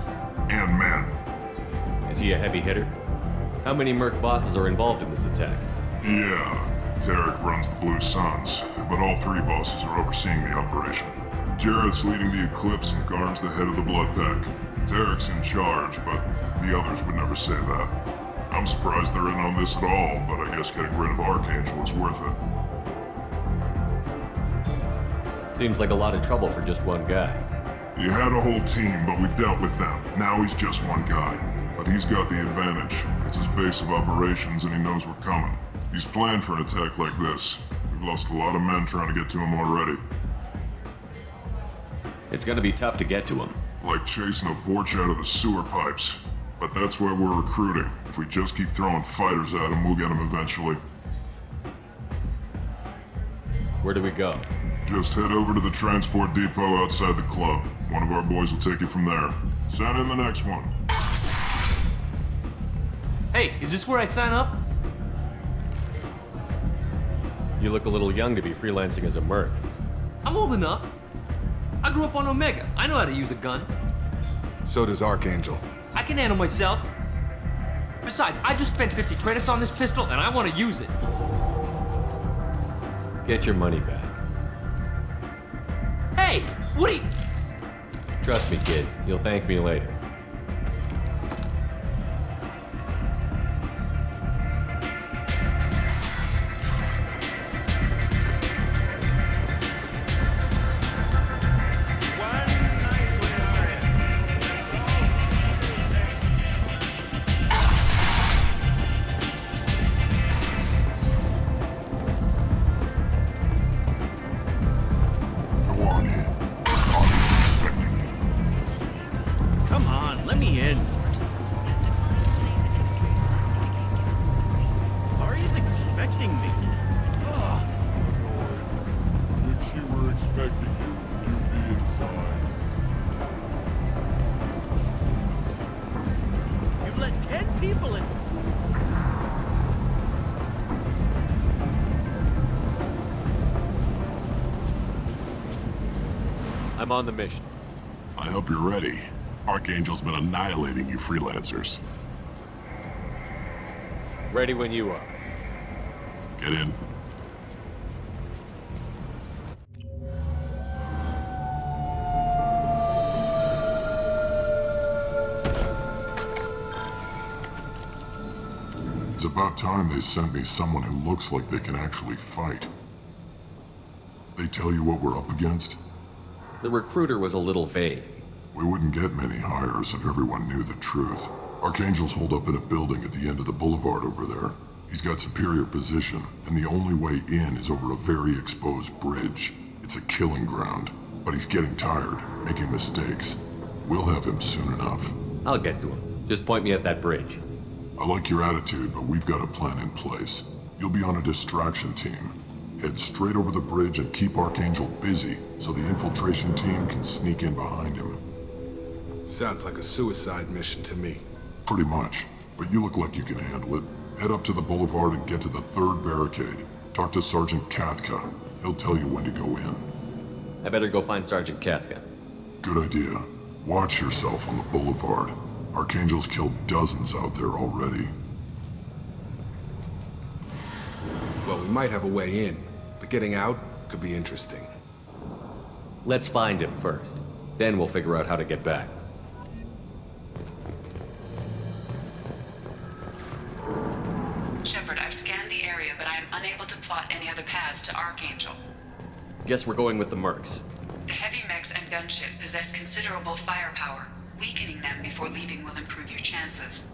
And men. Is he a heavy hitter? How many merc bosses are involved in this attack? Yeah, Tarek runs the Blue Suns, but all three bosses are overseeing the operation. Jarrett's leading the Eclipse and Garm's the head of the Blood Pack. Tarek's in charge, but the others would never say that. I'm surprised they're in on this at all, but I guess getting rid of Archangel is worth it. Seems like a lot of trouble for just one guy. You had a whole team, but we dealt with them. Now he's just one guy. But he's got the advantage. It's his base of operations and he knows we're coming. He's planned for an attack like this. We've lost a lot of men trying to get to him already. It's gonna be tough to get to him. Like chasing a Vorch out of the sewer pipes. But that's why we're recruiting. If we just keep throwing fighters at him, we'll get him eventually. Where do we go? Just head over to the transport depot outside the club. One of our boys will take you from there. Send in the next one. Hey, is this where I sign up? You look a little young to be freelancing as a merc. I'm old enough. I grew up on Omega. I know how to use a gun. So does Archangel. I can handle myself. Besides, I just spent 50 credits on this pistol and I want to use it. Get your money back. Hey, what are you... Trust me, kid. You'll thank me later. I'm on the mission. I hope you're ready. Archangel's been annihilating you freelancers. Ready when you are. Get in. It's about time they sent me someone who looks like they can actually fight. They tell you what we're up against? The recruiter was a little vague. We wouldn't get many hires if everyone knew the truth. Archangel's holed up in a building at the end of the boulevard over there. He's got superior position, and the only way in is over a very exposed bridge. It's a killing ground, but he's getting tired, making mistakes. We'll have him soon enough. I'll get to him. Just point me at that bridge. I like your attitude, but we've got a plan in place. You'll be on a distraction team. Head straight over the bridge and keep Archangel busy so the infiltration team can sneak in behind him. Sounds like a suicide mission to me. Pretty much, but you look like you can handle it. Head up to the boulevard and get to the third barricade. Talk to Sergeant Katka. He'll tell you when to go in. I better go find Sergeant Kafka. Good idea. Watch yourself on the boulevard. Archangel's killed dozens out there already. Well, we might have a way in, but getting out could be interesting. Let's find him first. Then we'll figure out how to get back. Shepard, I've scanned the area, but I am unable to plot any other paths to Archangel. Guess we're going with the Mercs. The heavy mechs and gunship possess considerable firepower. Weakening them before leaving will improve your chances.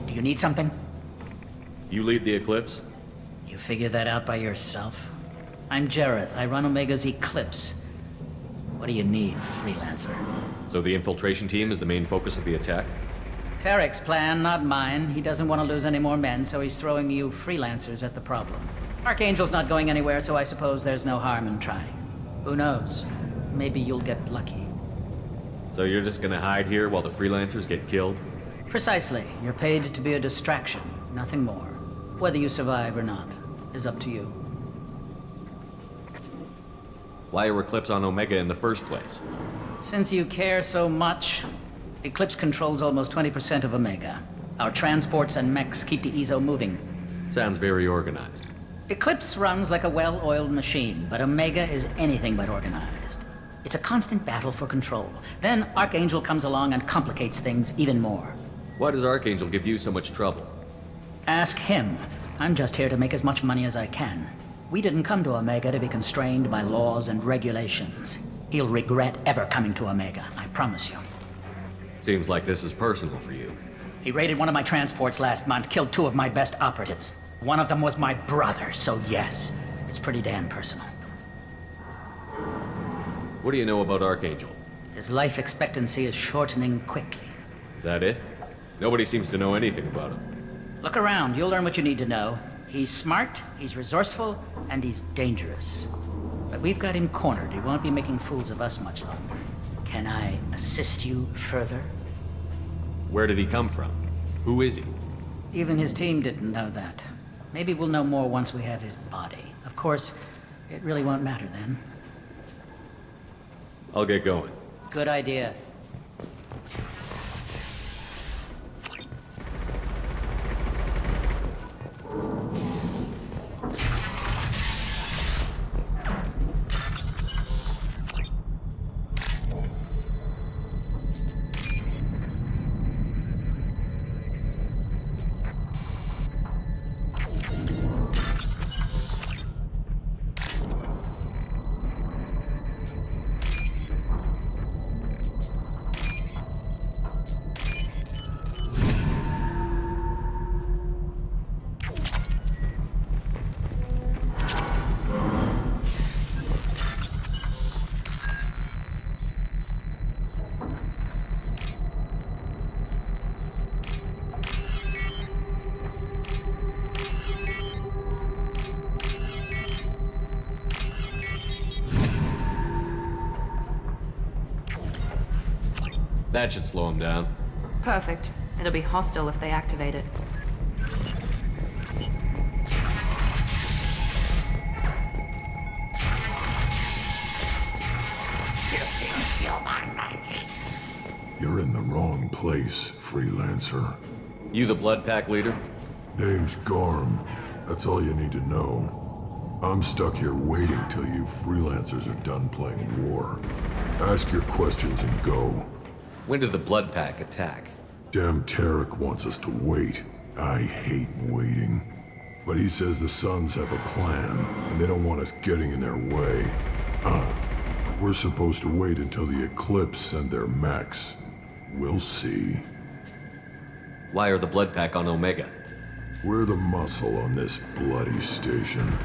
Do you need something? You lead the Eclipse? You figure that out by yourself? I'm Jareth. I run Omega's Eclipse. What do you need, freelancer? So the infiltration team is the main focus of the attack? Tarek's plan, not mine. He doesn't want to lose any more men, so he's throwing you freelancers at the problem. Archangel's not going anywhere, so I suppose there's no harm in trying. Who knows? Maybe you'll get lucky. So you're just gonna hide here while the freelancers get killed? Precisely. You're paid to be a distraction, nothing more. Whether you survive or not is up to you. Why are Eclipse on Omega in the first place? Since you care so much, Eclipse controls almost 20% of Omega. Our transports and mechs keep the EZO moving. Sounds very organized. Eclipse runs like a well-oiled machine, but Omega is anything but organized. It's a constant battle for control. Then Archangel comes along and complicates things even more. Why does Archangel give you so much trouble? Ask him. I'm just here to make as much money as I can. We didn't come to Omega to be constrained by laws and regulations. He'll regret ever coming to Omega, I promise you. Seems like this is personal for you. He raided one of my transports last month, killed 2 of my best operatives. One of them was my brother, so yes, it's pretty damn personal. What do you know about Archangel? His life expectancy is shortening quickly. Is that it? Nobody seems to know anything about him. Look around, you'll learn what you need to know. He's smart, he's resourceful, and he's dangerous. But we've got him cornered. He won't be making fools of us much longer. Can I assist you further? Where did he come from? Who is he? Even his team didn't know that. Maybe we'll know more once we have his body. Of course, it really won't matter then. I'll get going. Good idea. That should slow him down. Perfect. It'll be hostile if they activate it. You're in the wrong place, freelancer. You the Blood Pack leader? Name's Garm. That's all you need to know. I'm stuck here waiting till you freelancers are done playing war. Ask your questions and go. When did the Blood Pack attack? Damn Tarek wants us to wait. I hate waiting. But he says the Suns have a plan, and they don't want us getting in their way. We're supposed to wait until the Eclipse send their mechs. We'll see. Why are the Blood Pack on Omega? We're the muscle on this bloody station.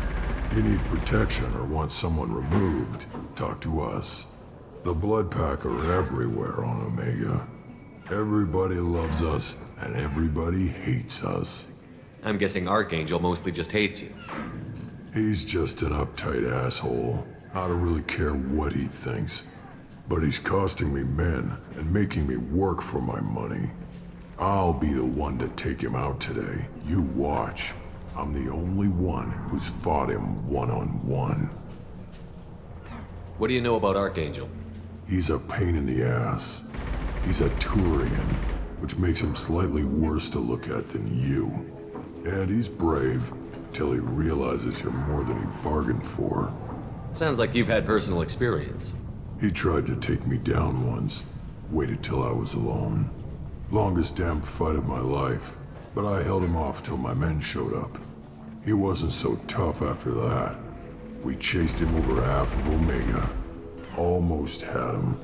You need protection or want someone removed, talk to us. The Blood Pack are everywhere on Omega. Everybody loves us, and everybody hates us. I'm guessing Archangel mostly just hates you. He's just an uptight asshole. I don't really care what he thinks, but he's costing me men and making me work for my money. I'll be the one to take him out today. You watch. I'm the only one who's fought him one-on-one. What do you know about Archangel? He's a pain in the ass. He's a Turian, which makes him slightly worse to look at than you. And he's brave, till he realizes you're more than he bargained for. Sounds like you've had personal experience. He tried to take me down once, waited till I was alone. Longest damn fight of my life, but I held him off till my men showed up. He wasn't so tough after that. We chased him over half of Omega. Almost had him,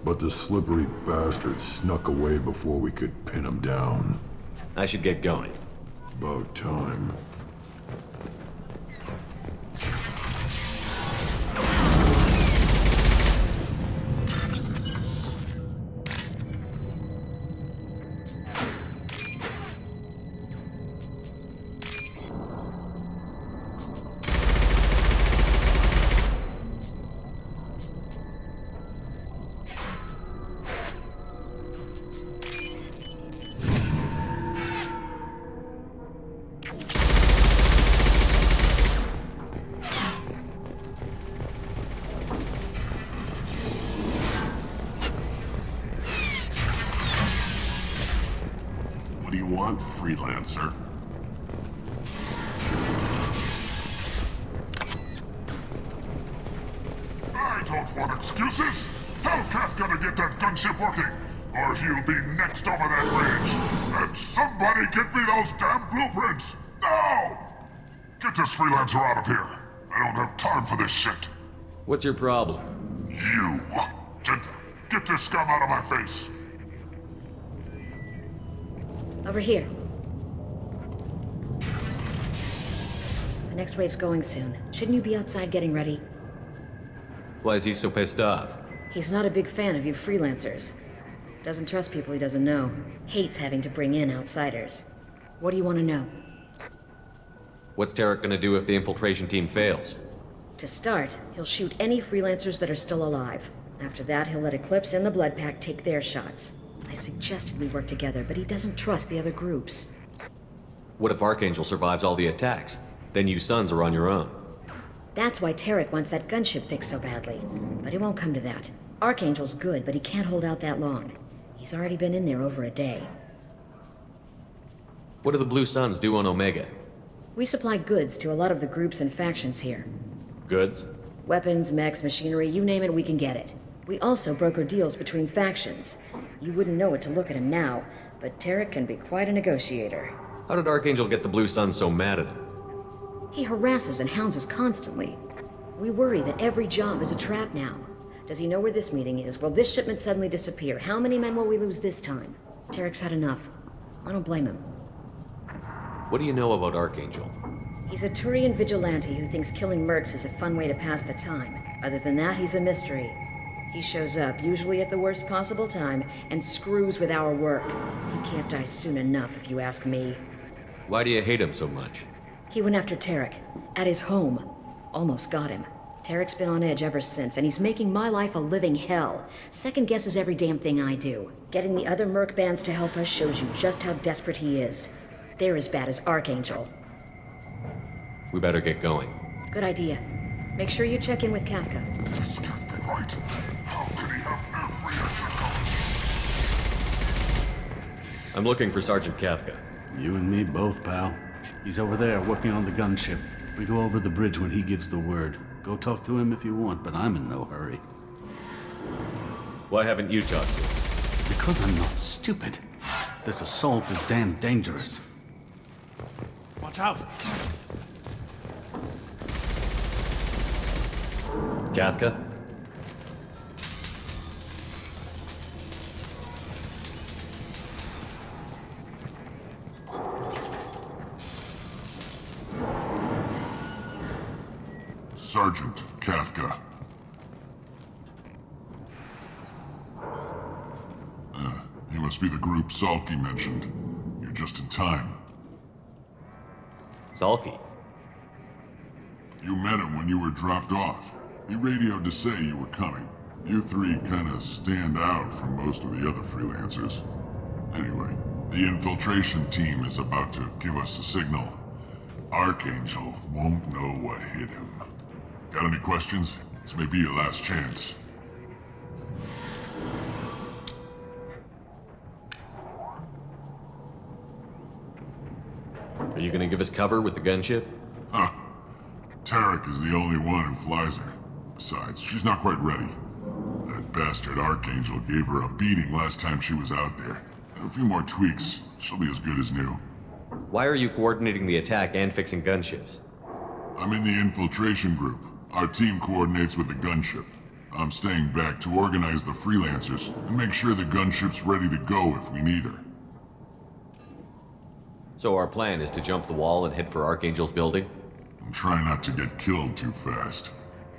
but the slippery bastard snuck away before we could pin him down. I should get going. About time. What do you want, freelancer? I don't want excuses! Tell Kafka to get that gunship working, or he'll be next over that bridge! And somebody get me those damn blueprints! Now! Get this freelancer out of here! I don't have time for this shit! What's your problem? You! Get this scum out of my face! Over here. The next wave's going soon. Shouldn't you be outside getting ready? Why is he so pissed off? He's not a big fan of you freelancers. Doesn't trust people he doesn't know. Hates having to bring in outsiders. What do you want to know? What's Tarek gonna do if the infiltration team fails? To start, he'll shoot any freelancers that are still alive. After that, he'll let Eclipse and the Blood Pack take their shots. I suggested we work together, but he doesn't trust the other groups. What if Archangel survives all the attacks? Then you sons are on your own. That's why Tarek wants that gunship fixed so badly. But it won't come to that. Archangel's good, but he can't hold out that long. He's already been in there over a day. What do the Blue Suns do on Omega? We supply goods to a lot of the groups and factions here. Goods? Weapons, mechs, machinery, you name it, we can get it. We also broker deals between factions. You wouldn't know it to look at him now, but Tarek can be quite a negotiator. How did Archangel get the Blue Suns so mad at him? He harasses and hounds us constantly. We worry that every job is a trap now. Does he know where this meeting is? Will this shipment suddenly disappear? How many men will we lose this time? Tarek's had enough. I don't blame him. What do you know about Archangel? He's a Turian vigilante who thinks killing mercs is a fun way to pass the time. Other than that, he's a mystery. He shows up, usually at the worst possible time, and screws with our work. He can't die soon enough, if you ask me. Why do you hate him so much? He went after Tarek, at his home. Almost got him. Tarek's been on edge ever since, and he's making my life a living hell. Second guesses every damn thing I do. Getting the other merc bands to help us shows you just how desperate he is. They're as bad as Archangel. We better get going. Good idea. Make sure you check in with Kafka. This can't be right. How could he have every... I'm looking for Sergeant Kafka. You and me both, pal. He's over there working on the gunship. We go over the bridge when he gives the word. Go talk to him if you want, but I'm in no hurry. Why haven't you talked to him? Because I'm not stupid. This assault is damn dangerous. Watch out! Kafka? Sergeant Kafka. You must be the group Salky mentioned. You're just in time. Salky? You met him when you were dropped off. He radioed to say you were coming. You three kinda stand out from most of the other freelancers. Anyway, the infiltration team is about to give us a signal. Archangel won't know what hit him. Got any questions? This may be your last chance. Are you gonna give us cover with the gunship? Huh. Tarek is the only one who flies her. Besides, she's not quite ready. That bastard Archangel gave her a beating last time she was out there. A few more tweaks, she'll be as good as new. Why are you coordinating the attack and fixing gunships? I'm in the infiltration group. Our team coordinates with the gunship. I'm staying back to organize the freelancers and make sure the gunship's ready to go if we need her. So our plan is to jump the wall and head for Archangel's building? And try not to get killed too fast.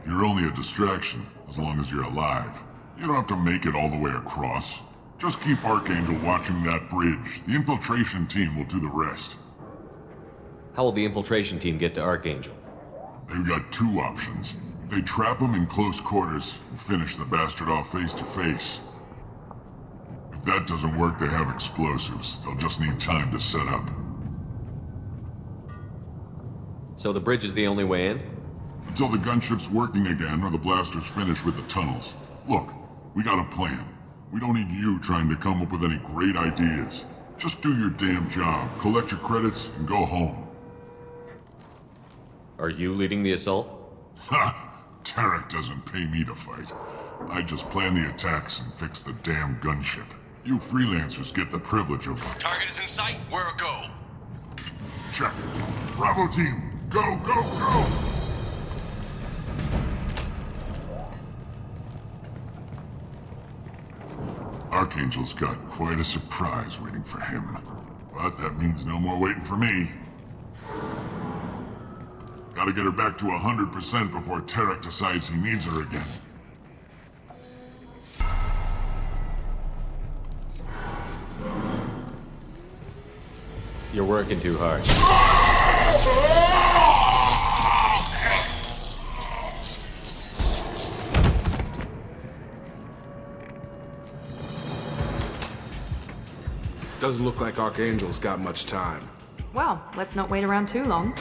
You're only a distraction, as long as you're alive. You don't have to make it all the way across. Just keep Archangel watching that bridge. The infiltration team will do the rest. How will the infiltration team get to Archangel? They've got two options. They trap him in close quarters and finish the bastard off face to face. If that doesn't work, they have explosives. They'll just need time to set up. So the bridge is the only way in? Until the gunship's working again or the blasters finish with the tunnels. Look, we got a plan. We don't need you trying to come up with any great ideas. Just do your damn job, collect your credits, and go home. Are you leading the assault? Ha! Tarek doesn't pay me to fight. I just plan the attacks and fix the damn gunship. You freelancers get the privilege of... Target is in sight. Where a go? Check. Bravo team, go, go, go! Archangel's got quite a surprise waiting for him. But that means no more waiting for me. Gotta get her back to 100% before Tarek decides he needs her again. You're working too hard. Doesn't look like Archangel's got much time. Well, let's not wait around too long.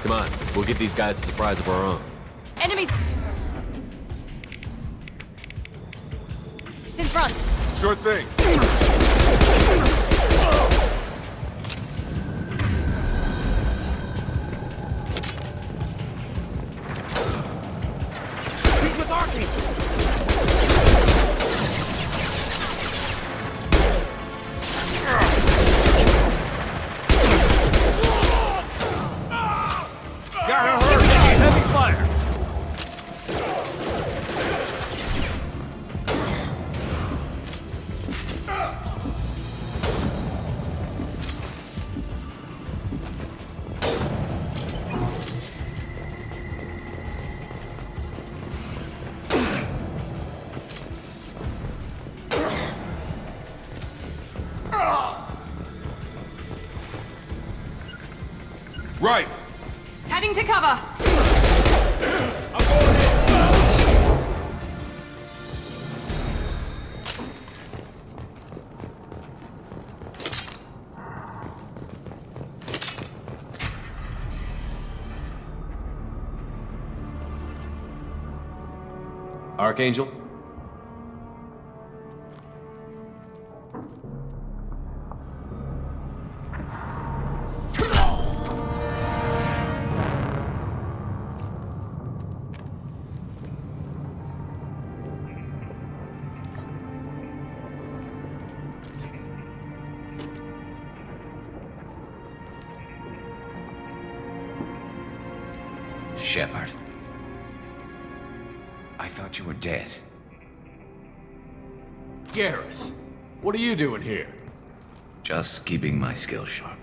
Come on, we'll give these guys a surprise of our own. Enemies! In front! Sure thing. He's with Archangel! Got her hurt! Heavy fire! Right! Heading to cover! Archangel? Shepard. I thought you were dead. Garrus, what are you doing here? Just keeping my skills sharp.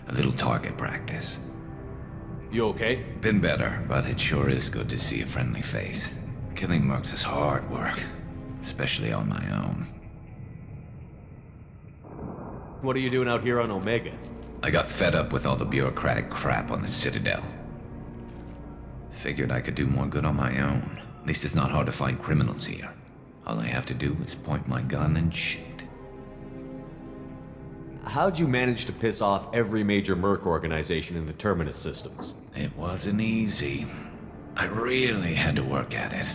A little target practice. You okay? Been better, but it sure is good to see a friendly face. Killing mercs is hard work, especially on my own. What are you doing out here on Omega? I got fed up with all the bureaucratic crap on the Citadel. Figured I could do more good on my own. At least it's not hard to find criminals here. All I have to do is point my gun and shoot. How'd you manage to piss off every major merc organization in the Terminus systems? It wasn't easy. I really had to work at it.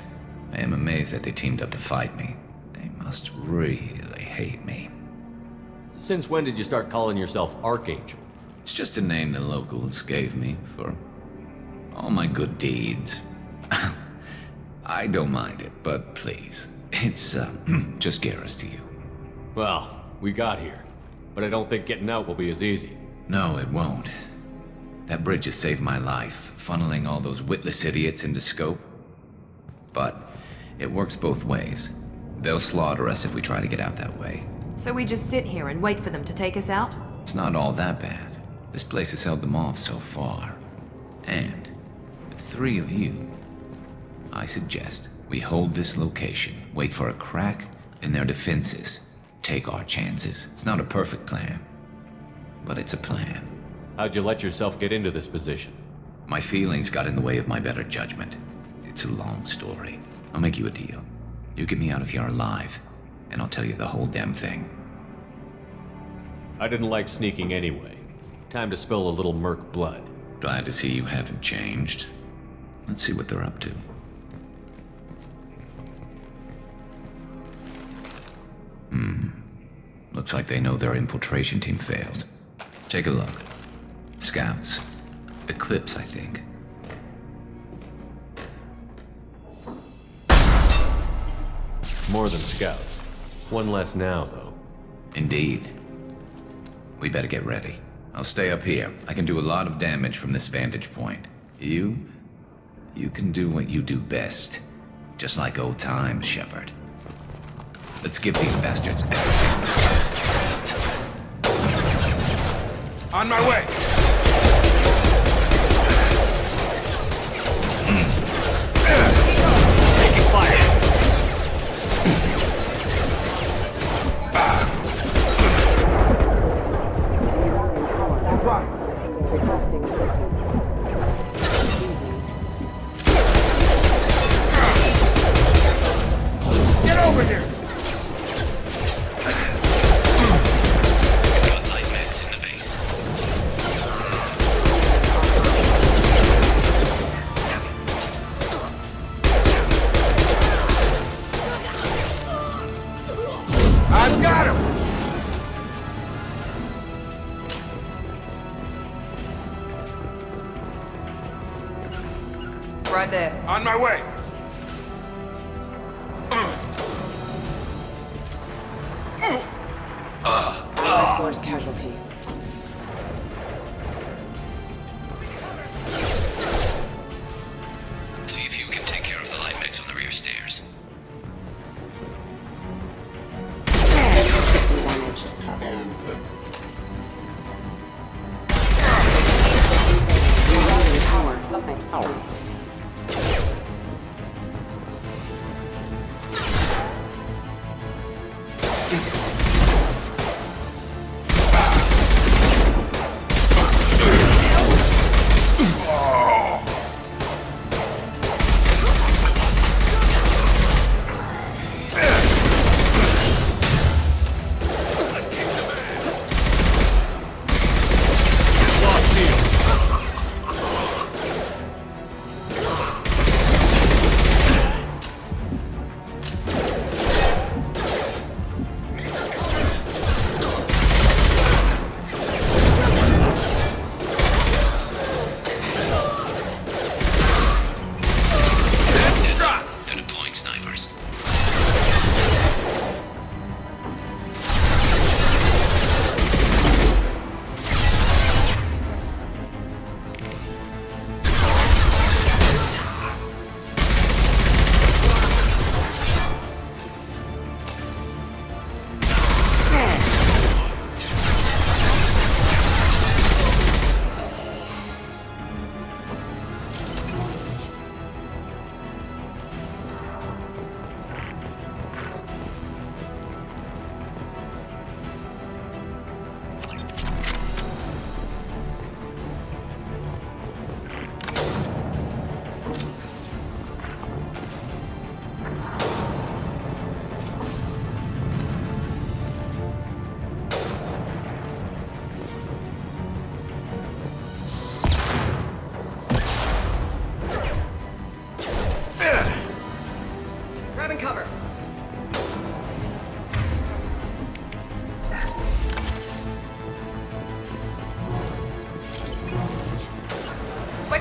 I am amazed that they teamed up to fight me. They must really hate me. Since when did you start calling yourself Archangel? It's just a name the locals gave me for all my good deeds. I don't mind it, but please, it's just Garrus to you. Well, we got here, but I don't think getting out will be as easy. No, it won't. That bridge has saved my life, funneling all those witless idiots into scope. But it works both ways. They'll slaughter us if we try to get out that way. So we just sit here and wait for them to take us out? It's not all that bad. This place has held them off so far. And with 3 of you, I suggest we hold this location, wait for a crack in their defenses, take our chances. It's not a perfect plan, but it's a plan. How'd you let yourself get into this position? My feelings got in the way of my better judgment. It's a long story. I'll make you a deal. You get me out of here alive, and I'll tell you the whole damn thing. I didn't like sneaking anyway. Time to spill a little merc blood. Glad to see you haven't changed. Let's see what they're up to. Looks like they know their infiltration team failed. Take a look. Scouts. Eclipse, I think. More than scouts. One less now, though. Indeed. We better get ready. I'll stay up here. I can do a lot of damage from this vantage point. You can do what you do best. Just like old times, Shepard. Let's give these bastards everything. On my way! Taking fire! Get over here! I've got him! Right there. On my way! Force casualty. See if you can take care of the light mix on the rear stairs.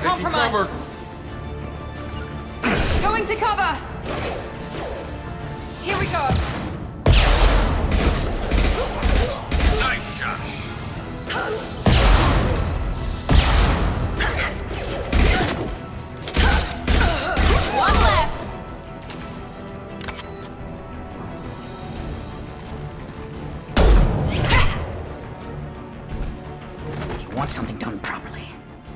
compromised. Going to cover. Here we go. Nice shot. One less. You want something done properly.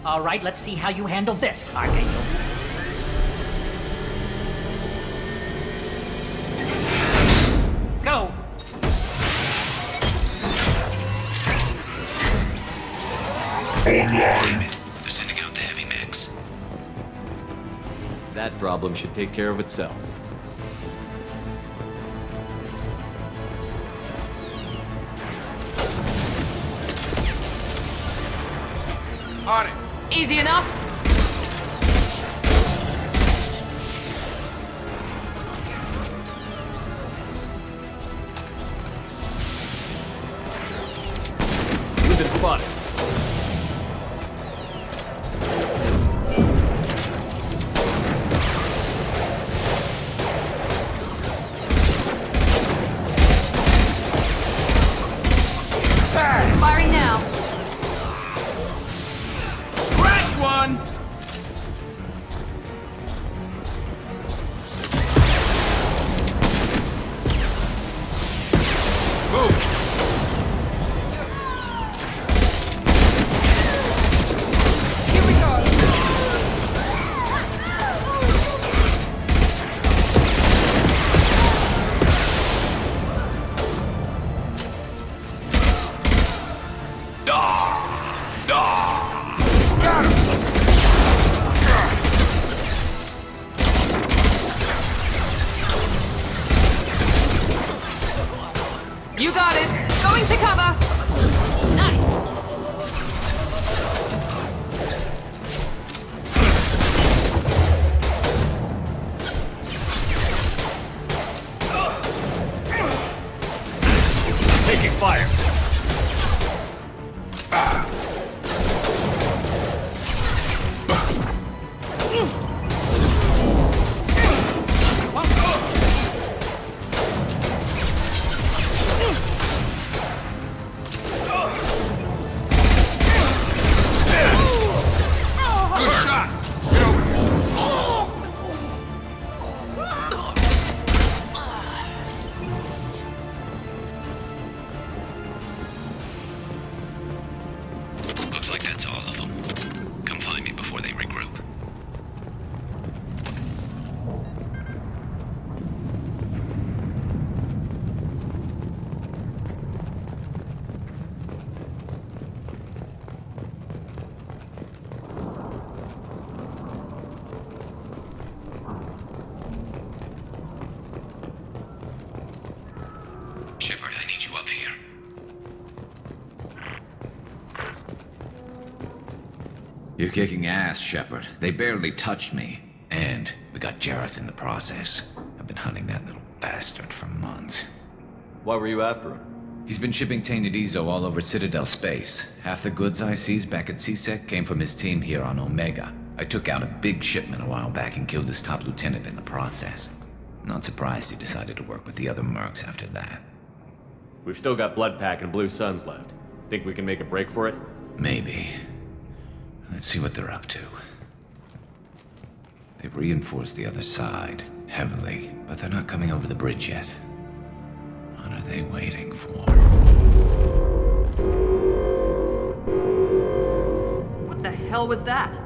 All right, let's see how you handle this, Archangel. Go! Online. They're sending out the heavy mix. That problem should take care of itself. On it. Easy enough. We've been spotted. Firing now. Scratch one! You got it. Going to cover. Nice. Taking fire. Looks like that's all of them. Come find me before they regroup. Shepard, I need you up here. You're kicking ass, Shepard. They barely touched me. And we got Jareth in the process. I've been hunting that little bastard for months. Why were you after him? He's been shipping tainted Ezo all over Citadel space. Half the goods I seized back at CSEC came from his team here on Omega. I took out a big shipment a while back and killed his top lieutenant in the process. Not surprised he decided to work with the other mercs after that. We've still got Bloodpack and Blue Suns left. Think we can make a break for it? Maybe. Let's see what they're up to. They've reinforced the other side, heavily, but they're not coming over the bridge yet. What are they waiting for? What the hell was that?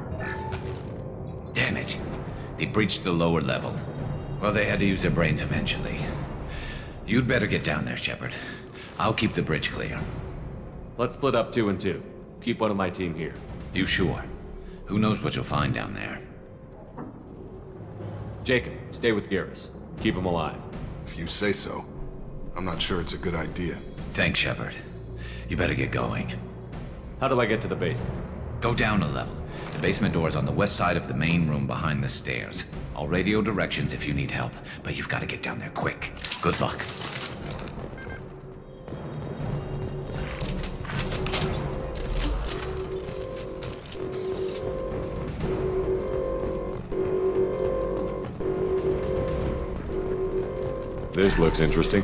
Damn it. They breached the lower level. Well, they had to use their brains eventually. You'd better get down there, Shepard. I'll keep the bridge clear. Let's split up 2 and 2. Keep one of my team here. You sure? Who knows what you'll find down there? Jacob, stay with Garrus. Keep him alive. If you say so. I'm not sure it's a good idea. Thanks, Shepard. You better get going. How do I get to the basement? Go down a level. The basement door is on the west side of the main room behind the stairs. I'll radio directions if you need help, but you've got to get down there quick. Good luck. This looks interesting.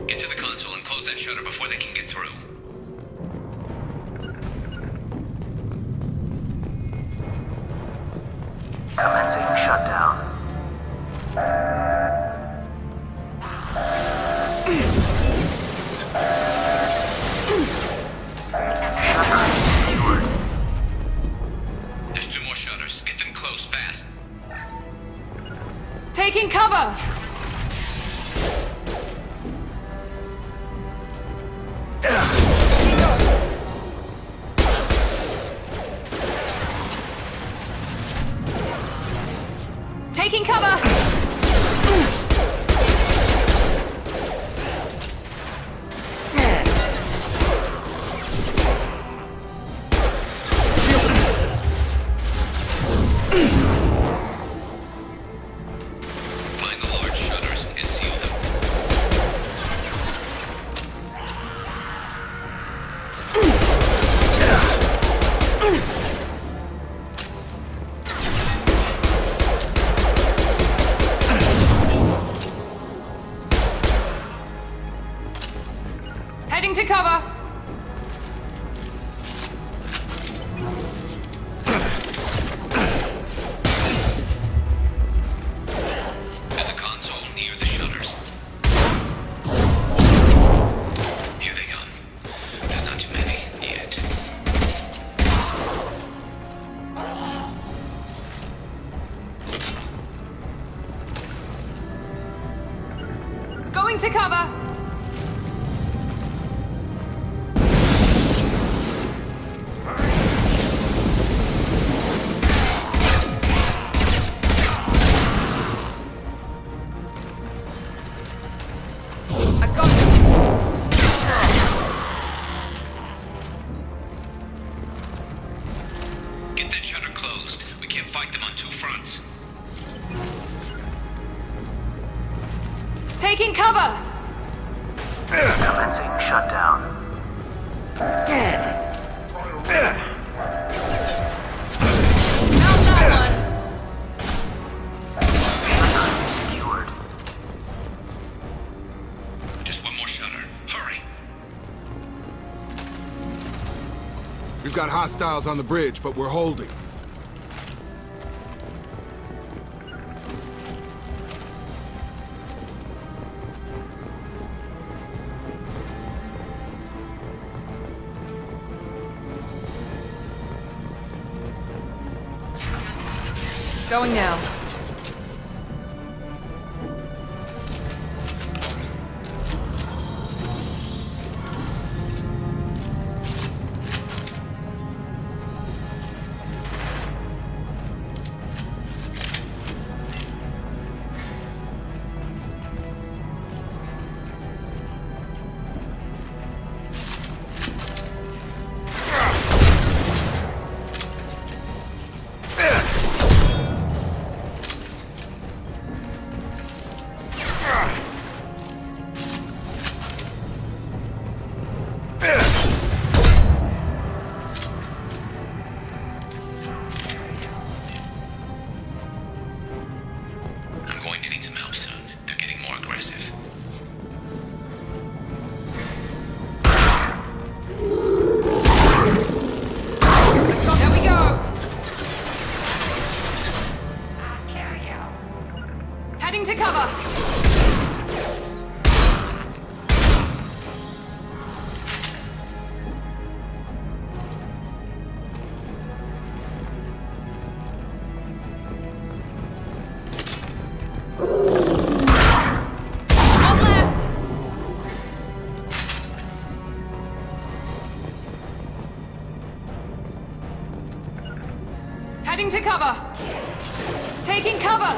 Get to the console and close that shutter before they can get through. Commencing shutdown. There's 2 more shutters. Get them closed fast. Taking cover! Taking cover! Find the large shutters and seal them. Heading to cover! There's a console near the shutters. Here they come. There's not too many yet. Going to cover! Get that shutter closed. We can't fight them on 2 fronts. Taking cover! Commencing shutdown. Found that one! Secured. Just 1 more shutter. Hurry. We've got hostiles on the bridge, but we're holding. Going now. I'm going to need some help soon. They're getting more aggressive. There we go! Heading to cover! One less! Heading to cover! Taking cover!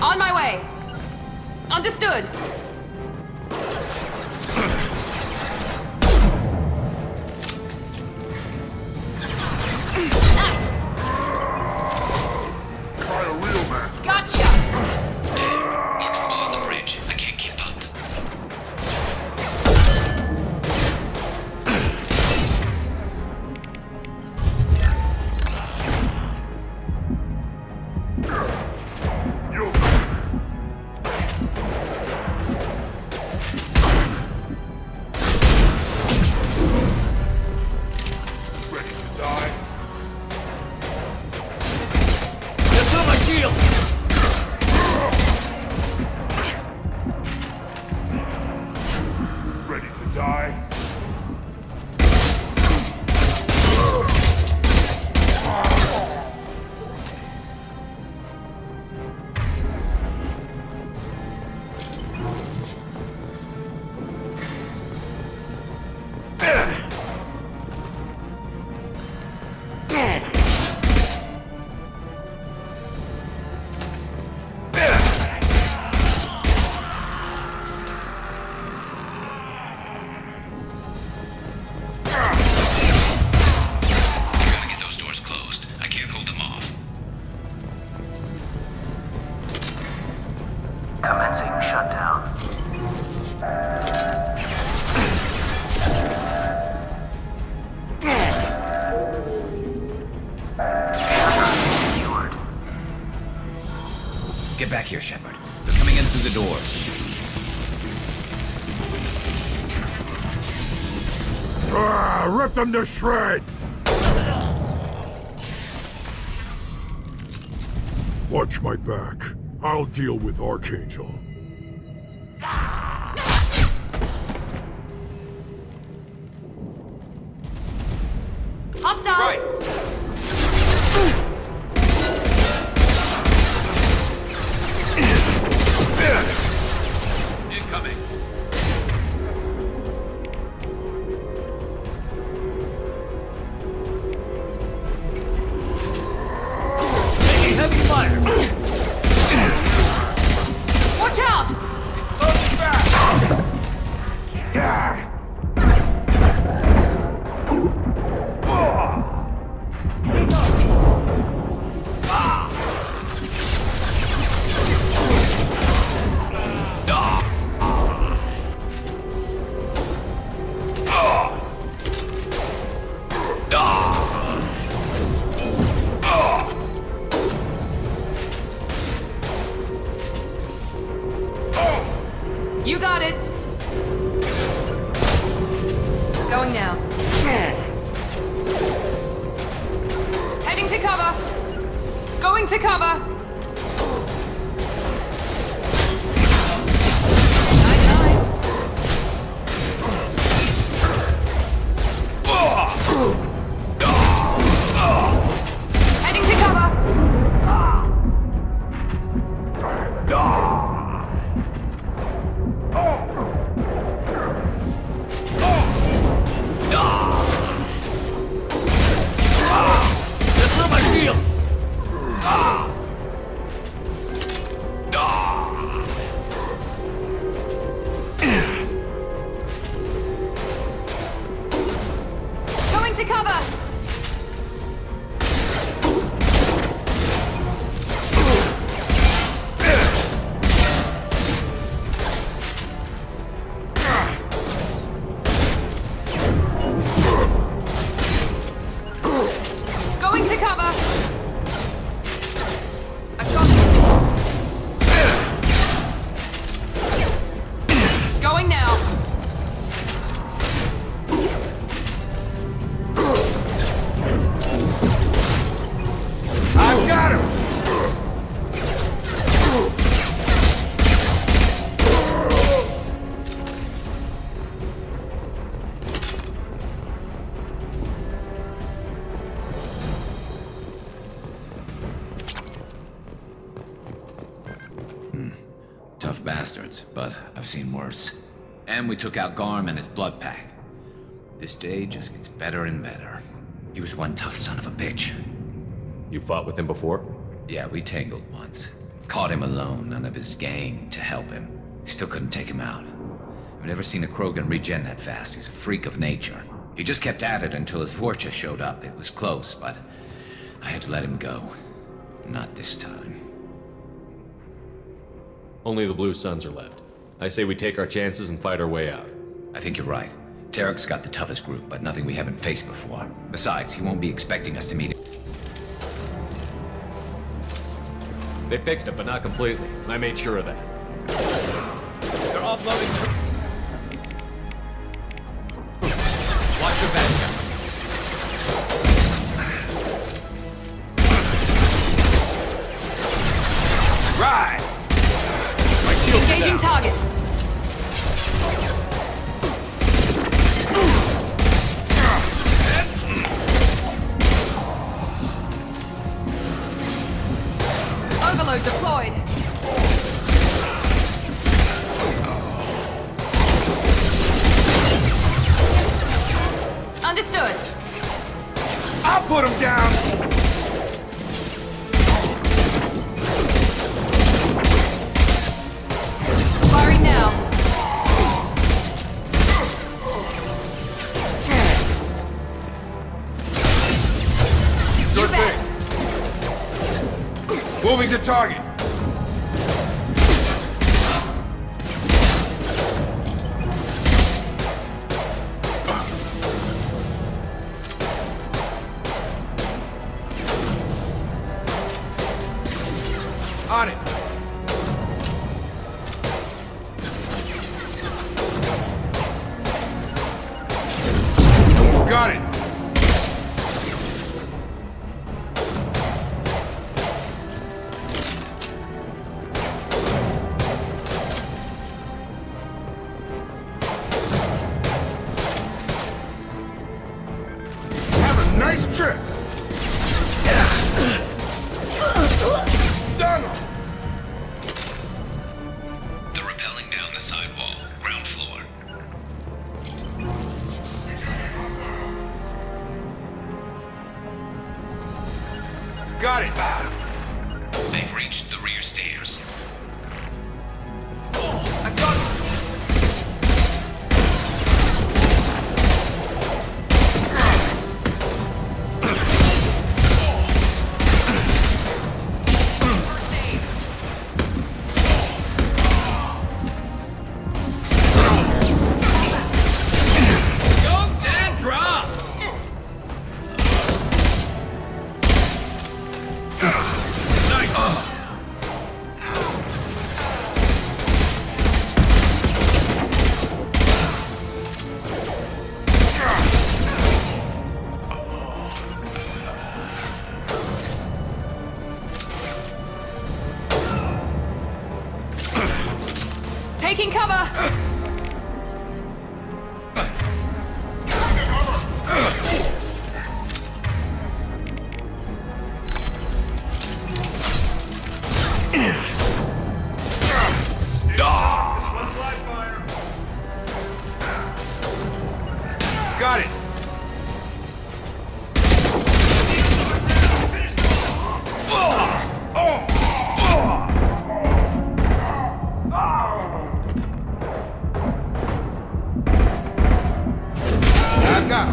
On my way! Understood! Try a real match. Gotcha! No trouble on the bridge. I can't keep up. Ready to die? That's on my shield! Ready to die? Gotta get those doors closed. I can't hold them off. Commencing shutdown. Secured. Get back here, Shepard. They're coming in through the doors. Rip them to shreds! Watch my back. I'll deal with Archangel. Hostiles! Incoming. Taking heavy fire. Watch out! Moving back! You got it. Going now. Heading to cover. Going to cover. Night-night. Heading to cover. That's on my shield! Going to cover. Going to cover. I've got it. Going now. I've got him! Tough bastards, but I've seen worse. And we took out Garm and his blood pack. This day just gets better and better. He was one tough son of a bitch. You fought with him before? Yeah, we tangled once. Caught him alone, none of his gang to help him. Still couldn't take him out. I've never seen a Krogan regen that fast. He's a freak of nature. He just kept at it until his Vorcha showed up. It was close, but I had to let him go. Not this time. Only the Blue Suns are left. I say we take our chances and fight our way out. I think you're right. Tarek's got the toughest group, but nothing we haven't faced before. Besides, he won't be expecting us to meet him. They fixed it, but not completely. I made sure of that. They're offloading. Watch your back. Right! Engaging target. Overload deployed. Understood. I'll put him down! Firing now. Sure thing. Moving to target. On it. Got it. Have a nice trip. Stun him. They're rappelling down the side wall, ground floor. Got it. They've reached the rear stairs. I got it. Don't and drop. Taking cover. Got it. Back up.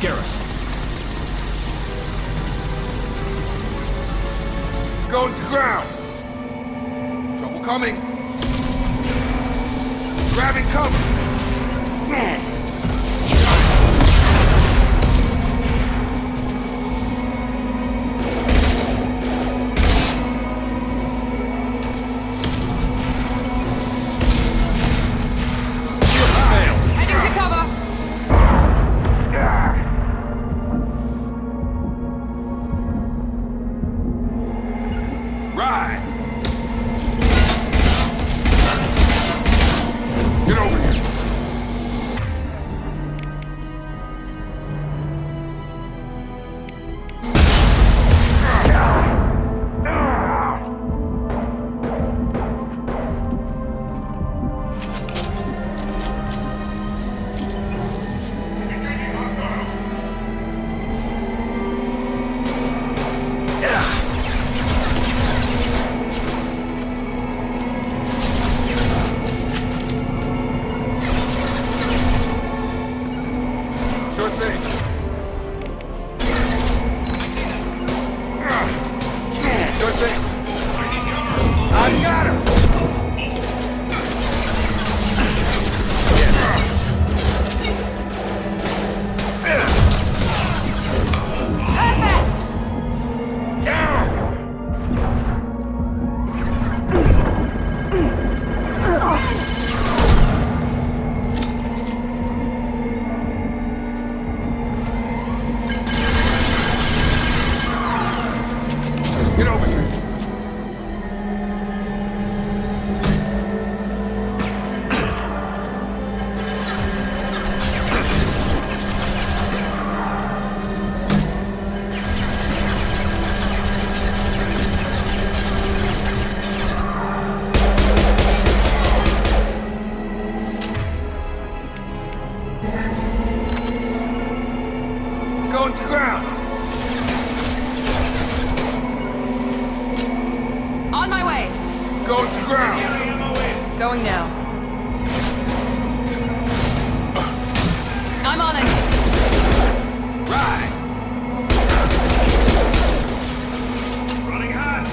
Garrus. Going to ground. Trouble coming. Grabbing cover. Heading to cover. Right. Get over here. I got him! Get over here. Going to ground. On my way. Going to ground. Going now. I'm on it. Right. Running hot.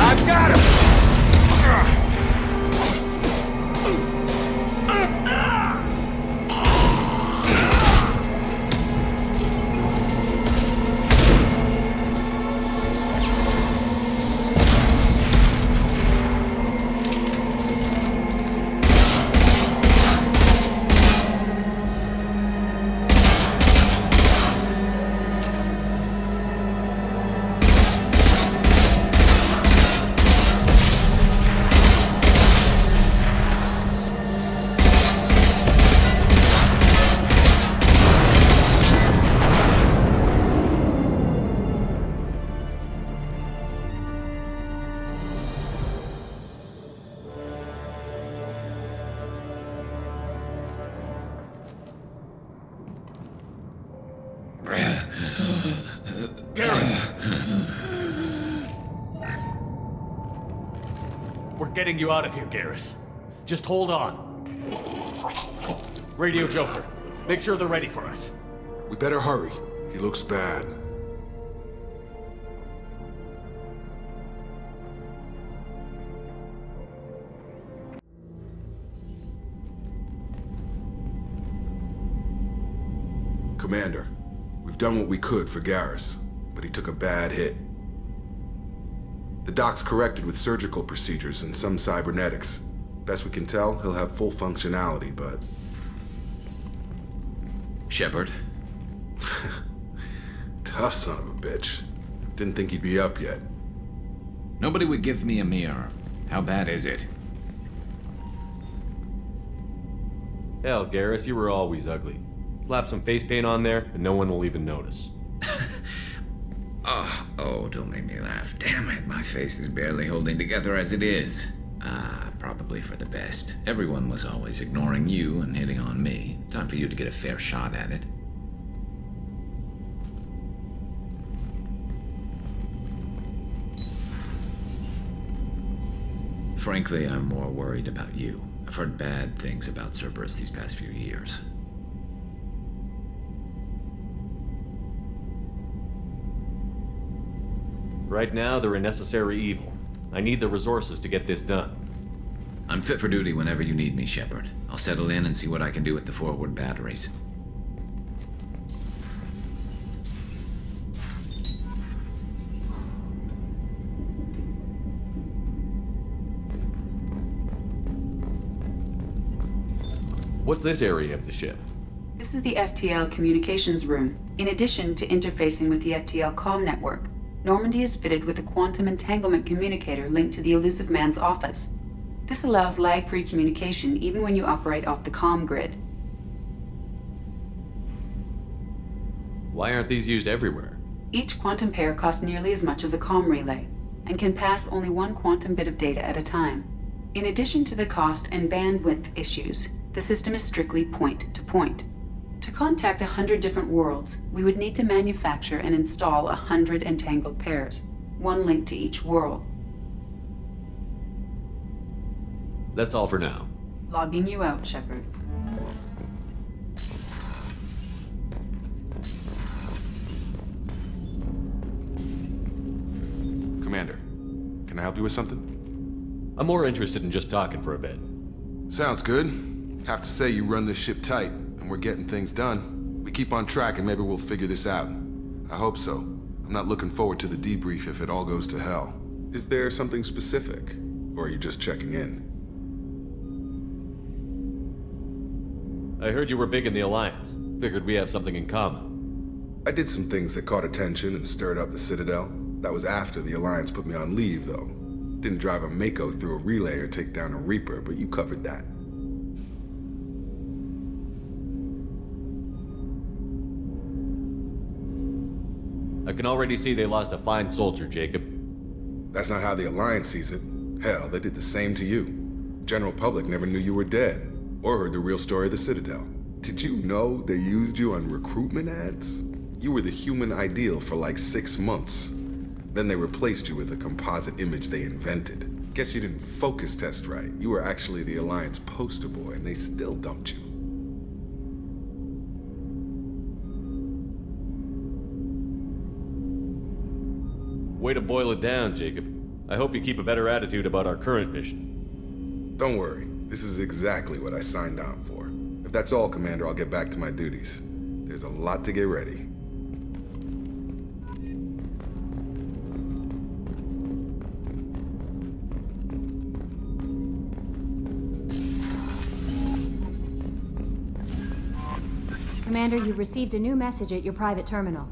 I've got him! We're getting you out of here, Garrus. Just hold on. Radio Joker, make sure they're ready for us. We better hurry. He looks bad. Commander, we've done what we could for Garrus, but he took a bad hit. The doc's corrected with surgical procedures and some cybernetics. Best we can tell, he'll have full functionality, but... Shepard? Tough son of a bitch. Didn't think he'd be up yet. Nobody would give me a mirror. How bad is it? Hell, Garrus, you were always ugly. Slap some face paint on there, and no one will even notice. Oh, don't make me laugh. Damn it, my face is barely holding together as it is. Probably for the best. Everyone was always ignoring you and hitting on me. Time for you to get a fair shot at it. Frankly, I'm more worried about you. I've heard bad things about Cerberus these past few years. Right now, they're a necessary evil. I need the resources to get this done. I'm fit for duty whenever you need me, Shepard. I'll settle in and see what I can do with the forward batteries. What's this area of the ship? This is the FTL communications room. In addition to interfacing with the FTL comm network, Normandy is fitted with a quantum entanglement communicator linked to the Elusive Man's office. This allows lag-free communication even when you operate off the comm grid. Why aren't these used everywhere? Each quantum pair costs nearly as much as a comm relay, and can pass only one quantum bit of data at a time. In addition to the cost and bandwidth issues, the system is strictly point-to-point. To contact 100 different worlds, we would need to manufacture and install 100 entangled pairs, one link to each world. That's all for now. Logging you out, Shepard. Commander, can I help you with something? I'm more interested in just talking for a bit. Sounds good. Have to say you run this ship tight, and we're getting things done. We keep on track and maybe we'll figure this out. I hope so. I'm not looking forward to the debrief if it all goes to hell. Is there something specific? Or are you just checking in? I heard you were big in the Alliance. Figured we have something in common. I did some things that caught attention and stirred up the Citadel. That was after the Alliance put me on leave, though. Didn't drive a Mako through a relay or take down a Reaper, but you covered that. I can already see they lost a fine soldier, Jacob. That's not how the Alliance sees it. Hell, they did the same to you. General public never knew you were dead, or heard the real story of the Citadel. Did you know they used you on recruitment ads? You were the human ideal for like 6 months. Then they replaced you with a composite image they invented. Guess you didn't focus test right. You were actually the Alliance poster boy, and they still dumped you. Way to boil it down, Jacob. I hope you keep a better attitude about our current mission. Don't worry. This is exactly what I signed on for. If that's all, Commander, I'll get back to my duties. There's a lot to get ready. Commander, you've received a new message at your private terminal.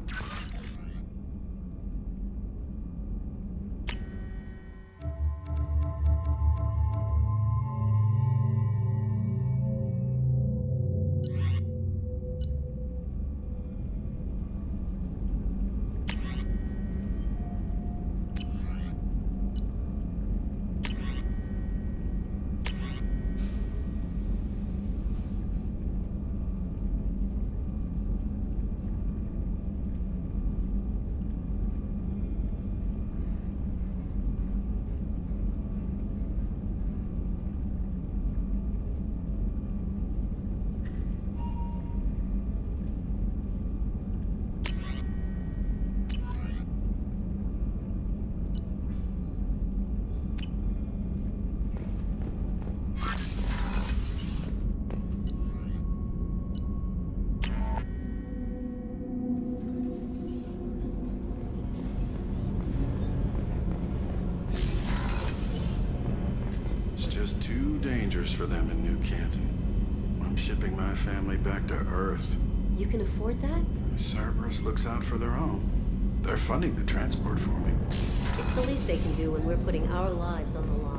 Just too dangerous for them in New Canton. I'm shipping my family back to Earth. You can afford that? Cerberus looks out for their own. They're funding the transport for me. It's the least they can do when we're putting our lives on the line.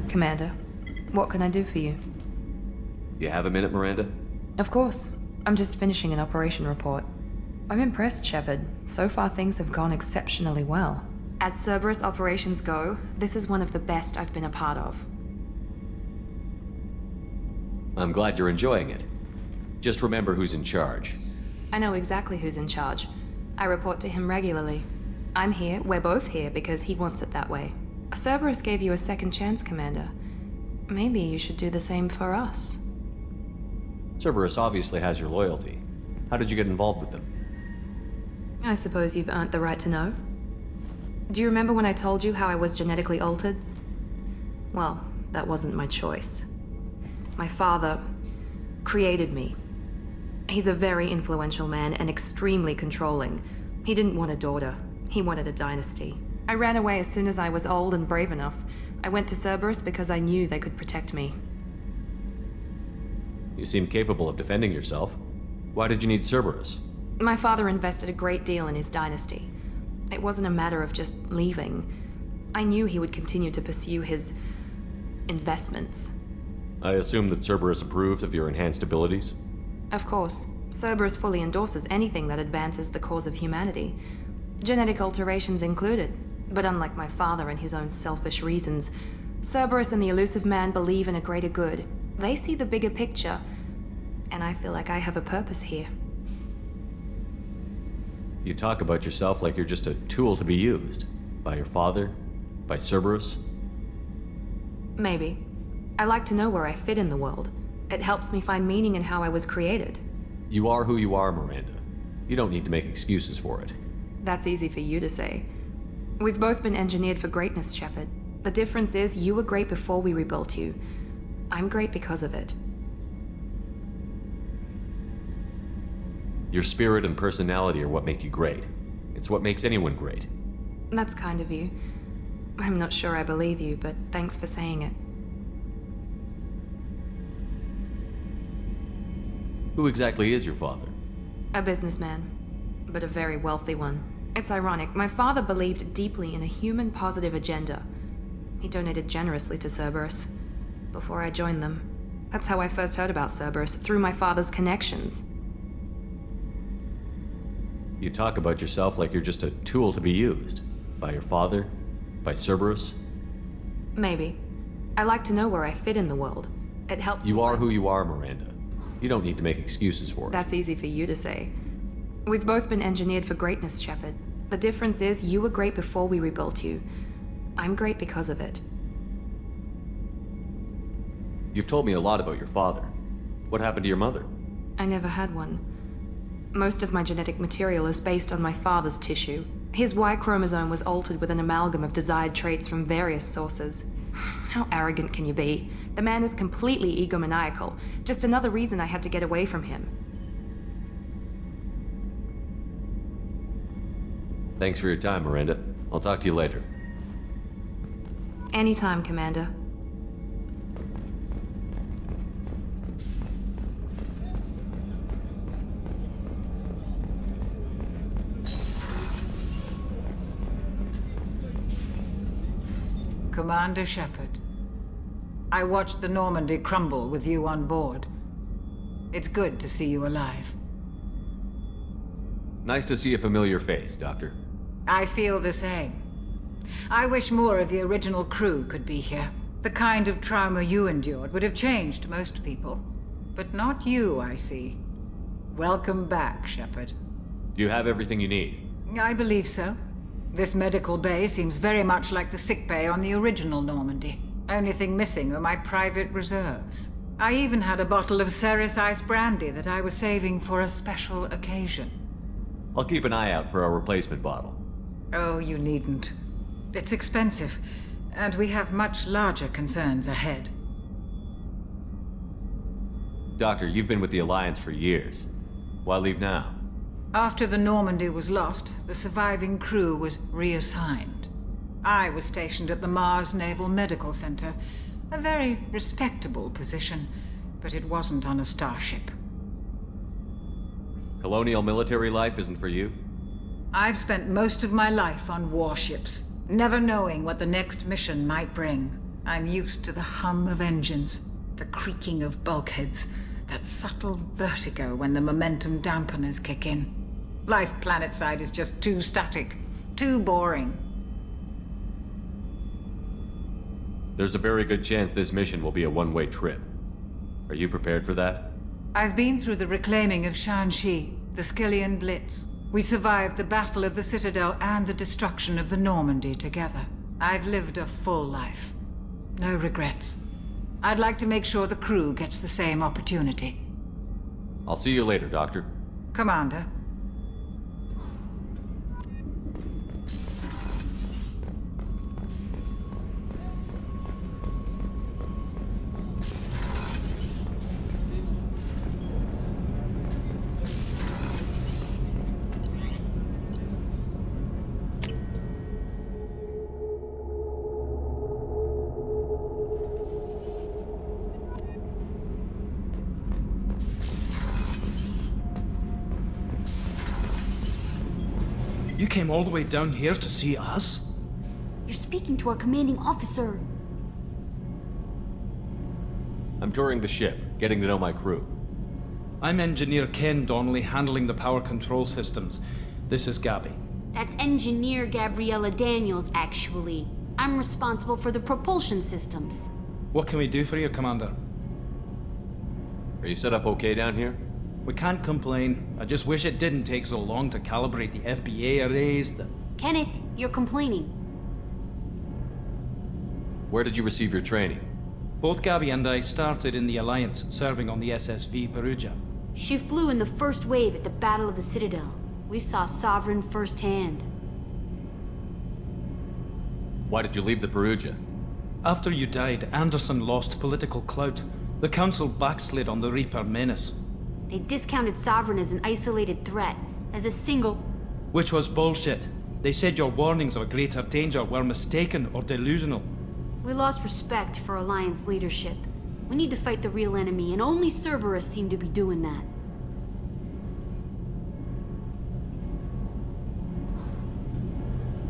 Commander, what can I do for you? You have a minute, Miranda? Of course. I'm just finishing an operation report. I'm impressed, Shepard. So far things have gone exceptionally well. As Cerberus operations go, this is one of the best I've been a part of. I'm glad you're enjoying it. Just remember who's in charge. I know exactly who's in charge. I report to him regularly. I'm here, we're both here, because he wants it that way. Cerberus gave you a second chance, Commander. Maybe you should do the same for us. Cerberus obviously has your loyalty. How did you get involved with them? I suppose you've earned the right to know. Do you remember when I told you how I was genetically altered? Well, that wasn't my choice. My father created me. He's a very influential man and extremely controlling. He didn't want a daughter. He wanted a dynasty. I ran away as soon as I was old and brave enough. I went to Cerberus because I knew they could protect me. You seem capable of defending yourself. Why did you need Cerberus? My father invested a great deal in his dynasty. It wasn't a matter of just leaving. I knew he would continue to pursue his investments. I assume that Cerberus approved of your enhanced abilities? Of course, Cerberus fully endorses anything that advances the cause of humanity, genetic alterations included. But unlike my father and his own selfish reasons, Cerberus and the Elusive Man believe in a greater good. They see the bigger picture, and I feel like I have a purpose here. You talk about yourself like you're just a tool to be used. By your father? By Cerberus? Maybe. I like to know where I fit in the world. It helps me find meaning in how I was created. You are who you are, Miranda. You don't need to make excuses for it. That's easy for you to say. We've both been engineered for greatness, Shepard. The difference is you were great before we rebuilt you. I'm great because of it. Your spirit and personality are what make you great. It's what makes anyone great. That's kind of you. I'm not sure I believe you, but thanks for saying it. Who exactly is your father? A businessman, but a very wealthy one. It's ironic, my father believed deeply in a human-positive agenda. He donated generously to Cerberus before I joined them. That's how I first heard about Cerberus, through my father's connections. You talk about yourself like you're just a tool to be used. By your father? By Cerberus? Maybe. I like to know where I fit in the world. It helps me You are find- who you are, Miranda. You don't need to make excuses for it. That's easy for you to say. We've both been engineered for greatness, Shepard. The difference is you were great before we rebuilt you. I'm great because of it. You've told me a lot about your father. What happened to your mother? I never had one. Most of my genetic material is based on my father's tissue. His Y chromosome was altered with an amalgam of desired traits from various sources. How arrogant can you be? The man is completely egomaniacal. Just another reason I had to get away from him. Thanks for your time, Miranda. I'll talk to you later. Anytime, Commander. Commander Shepard, I watched the Normandy crumble with you on board. It's good to see you alive. Nice to see a familiar face, Doctor. I feel the same. I wish more of the original crew could be here. The kind of trauma you endured would have changed most people. But not you, I see. Welcome back, Shepard. Do you have everything you need? I believe so. This medical bay seems very much like the sick bay on the original Normandy. Only thing missing are my private reserves. I even had a bottle of Ceres Ice brandy that I was saving for a special occasion. I'll keep an eye out for a replacement bottle. Oh, you needn't. It's expensive, and we have much larger concerns ahead. Doctor, you've been with the Alliance for years. Why leave now? After the Normandy was lost, the surviving crew was reassigned. I was stationed at the Mars Naval Medical Center, a very respectable position, but it wasn't on a starship. Colonial military life isn't for you? I've spent most of my life on warships, never knowing what the next mission might bring. I'm used to the hum of engines, the creaking of bulkheads, that subtle vertigo when the momentum dampeners kick in. Life planetside is just too static, too boring. There's a very good chance this mission will be a one-way trip. Are you prepared for that? I've been through the reclaiming of Shanxi, the Skyllian Blitz. We survived the Battle of the Citadel and the destruction of the Normandy together. I've lived a full life. No regrets. I'd like to make sure the crew gets the same opportunity. I'll see you later, Doctor. Commander. You came all the way down here to see us? You're speaking to our commanding officer. I'm touring the ship, getting to know my crew. I'm Engineer Ken Donnelly, handling the power control systems. This is Gabby. That's Engineer Gabriella Daniels, actually. I'm responsible for the propulsion systems. What can we do for you, Commander? Are you set up okay down here? We can't complain. I just wish it didn't take so long to calibrate the FBA arrays. Kenneth, you're complaining. Where did you receive your training? Both Gabby and I started in the Alliance, serving on the SSV Perugia. She flew in the first wave at the Battle of the Citadel. We saw Sovereign firsthand. Why did you leave the Perugia? After you died, Anderson lost political clout. The Council backslid on the Reaper menace. They discounted Sovereign as an isolated threat, as a single... Which was bullshit. They said your warnings of a greater danger were mistaken or delusional. We lost respect for Alliance leadership. We need to fight the real enemy, and only Cerberus seemed to be doing that.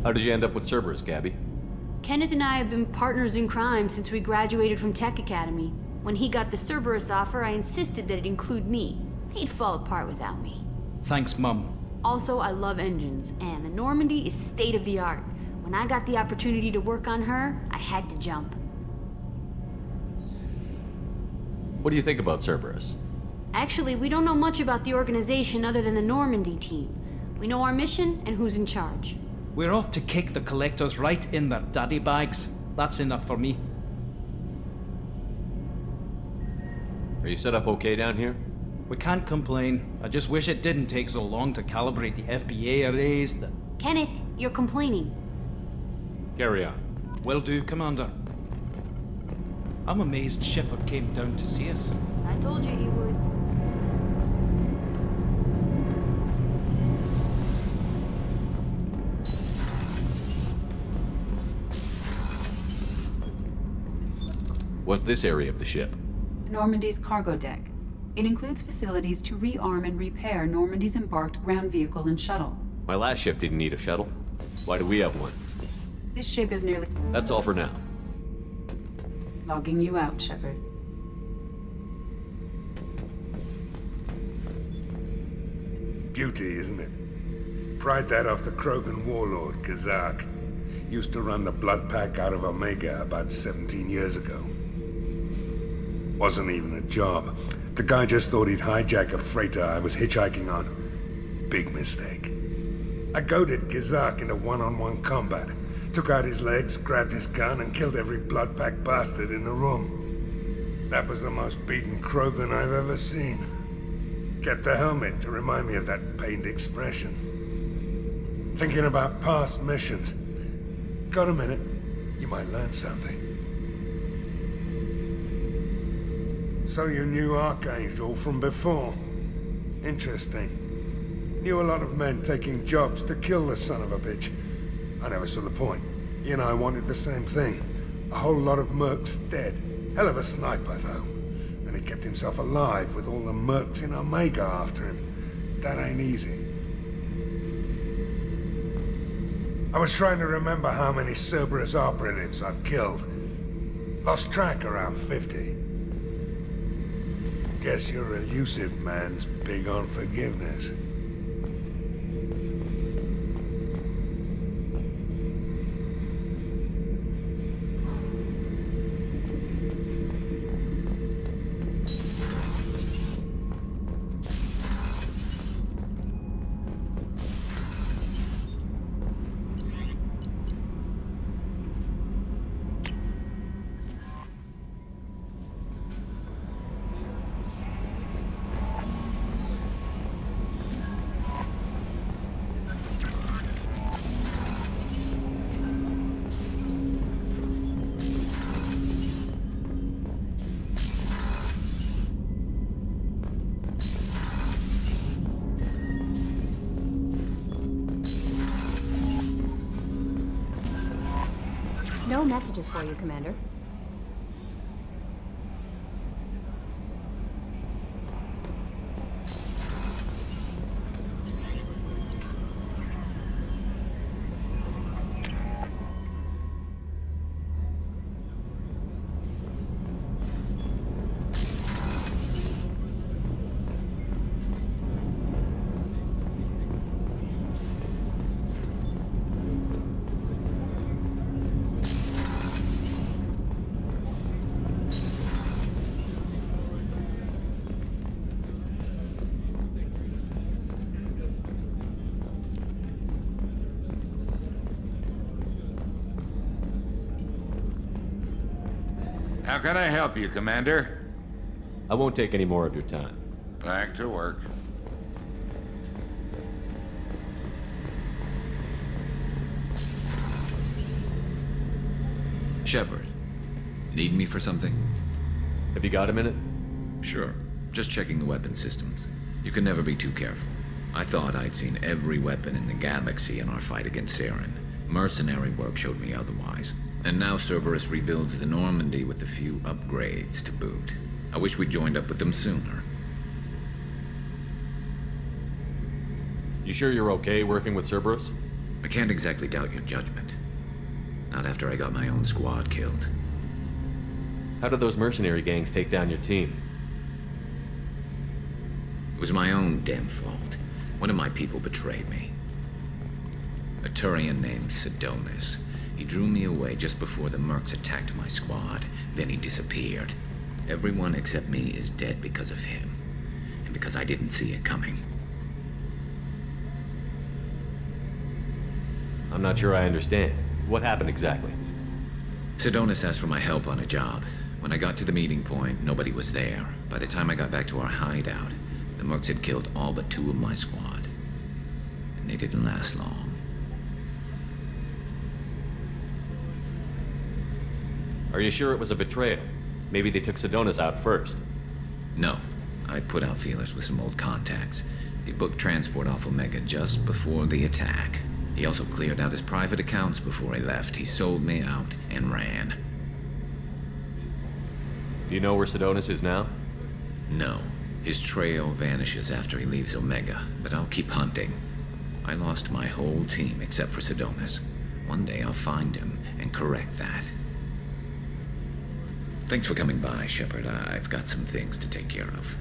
How did you end up with Cerberus, Gabby? Kenneth and I have been partners in crime since we graduated from Tech Academy. When he got the Cerberus offer, I insisted that it include me. He'd fall apart without me. Thanks, Mum. Also, I love engines, and the Normandy is state-of-the-art. When I got the opportunity to work on her, I had to jump. What do you think about Cerberus? Actually, we don't know much about the organization other than the Normandy team. We know our mission and who's in charge. We're off to kick the Collectors right in their daddy bags. That's enough for me. Are you set up okay down here? We can't complain. I just wish it didn't take so long to calibrate the FBA arrays. Kenneth, you're complaining. Carry on. Will do, Commander. I'm amazed Shepard came down to see us. I told you he would. What's this area of the ship? Normandy's cargo deck. It includes facilities to rearm and repair Normandy's embarked ground vehicle and shuttle. My last ship didn't need a shuttle. Why do we have one? This ship is nearly... That's all for now. Logging you out, Shepard. Beauty, isn't it? Pried that off the Krogan warlord, Kazak. Used to run the Blood Pack out of Omega about 17 years ago. Wasn't even a job. The guy just thought he'd hijack a freighter I was hitchhiking on. Big mistake. I goaded Kazak into one-on-one combat. Took out his legs, grabbed his gun, and killed every Blood Pack bastard in the room. That was the most beaten Krogan I've ever seen. Kept a helmet to remind me of that pained expression. Thinking about past missions. Got a minute? You might learn something. So you knew Archangel from before? Interesting. Knew a lot of men taking jobs to kill the son of a bitch. I never saw the point. He and I wanted the same thing. A whole lot of mercs dead. Hell of a sniper, though. And he kept himself alive with all the mercs in Omega after him. That ain't easy. I was trying to remember how many Cerberus operatives I've killed. Lost track around 50. Guess your elusive man's big on forgiveness. No messages for you, Commander. How can I help you, Commander? I won't take any more of your time. Back to work. Shepard, need me for something? Have you got a minute? Sure. Just checking the weapon systems. You can never be too careful. I thought I'd seen every weapon in the galaxy in our fight against Saren. Mercenary work showed me otherwise. And now Cerberus rebuilds the Normandy with a few upgrades to boot. I wish we'd joined up with them sooner. You sure you're okay working with Cerberus? I can't exactly doubt your judgment. Not after I got my own squad killed. How did those mercenary gangs take down your team? It was my own damn fault. One of my people betrayed me. A Turian named Sidonis. He drew me away just before the Mercs attacked my squad. Then he disappeared. Everyone except me is dead because of him. And because I didn't see it coming. I'm not sure I understand. What happened exactly? Sidonis asked for my help on a job. When I got to the meeting point, nobody was there. By the time I got back to our hideout, the Mercs had killed all but 2 of my squad. And they didn't last long. Are you sure it was a betrayal? Maybe they took Sidonis out first. No. I put out feelers with some old contacts. He booked transport off Omega just before the attack. He also cleared out his private accounts before he left. He sold me out and ran. Do you know where Sidonis is now? No. His trail vanishes after he leaves Omega, but I'll keep hunting. I lost my whole team except for Sidonis. One day I'll find him and correct that. Thanks for coming by, Shepard. I've got some things to take care of.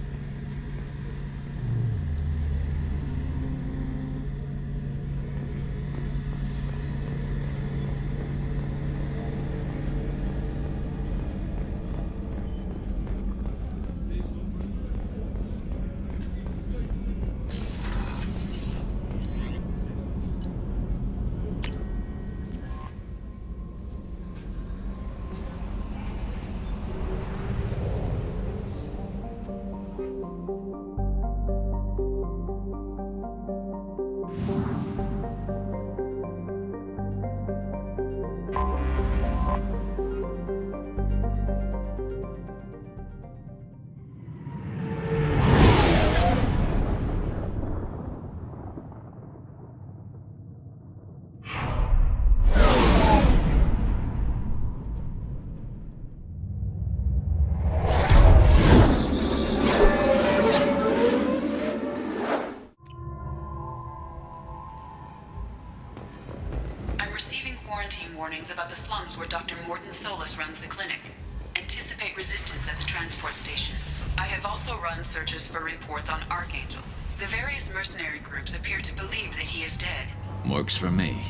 About the slums where Dr. Morton Solus runs the clinic. Anticipate resistance at the transport station. I have also run searches for reports on Archangel. The various mercenary groups appear to believe that he is dead. Works for me.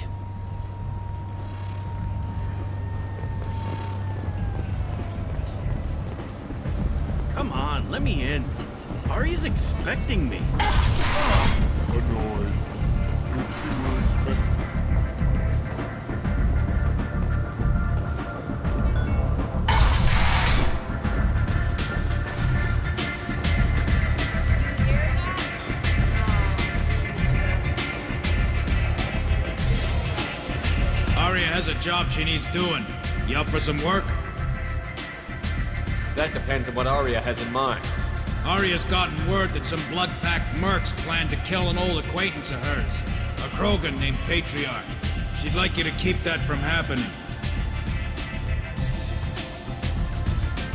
Come on, let me in. Ari's expecting me. Annoyed. What you were expecting? Has a job she needs doing. You up for some work? That depends on what Aria has in mind. Aria's gotten word that some blood-packed mercs plan to kill an old acquaintance of hers, a Krogan named Patriarch. She'd like you to keep that from happening.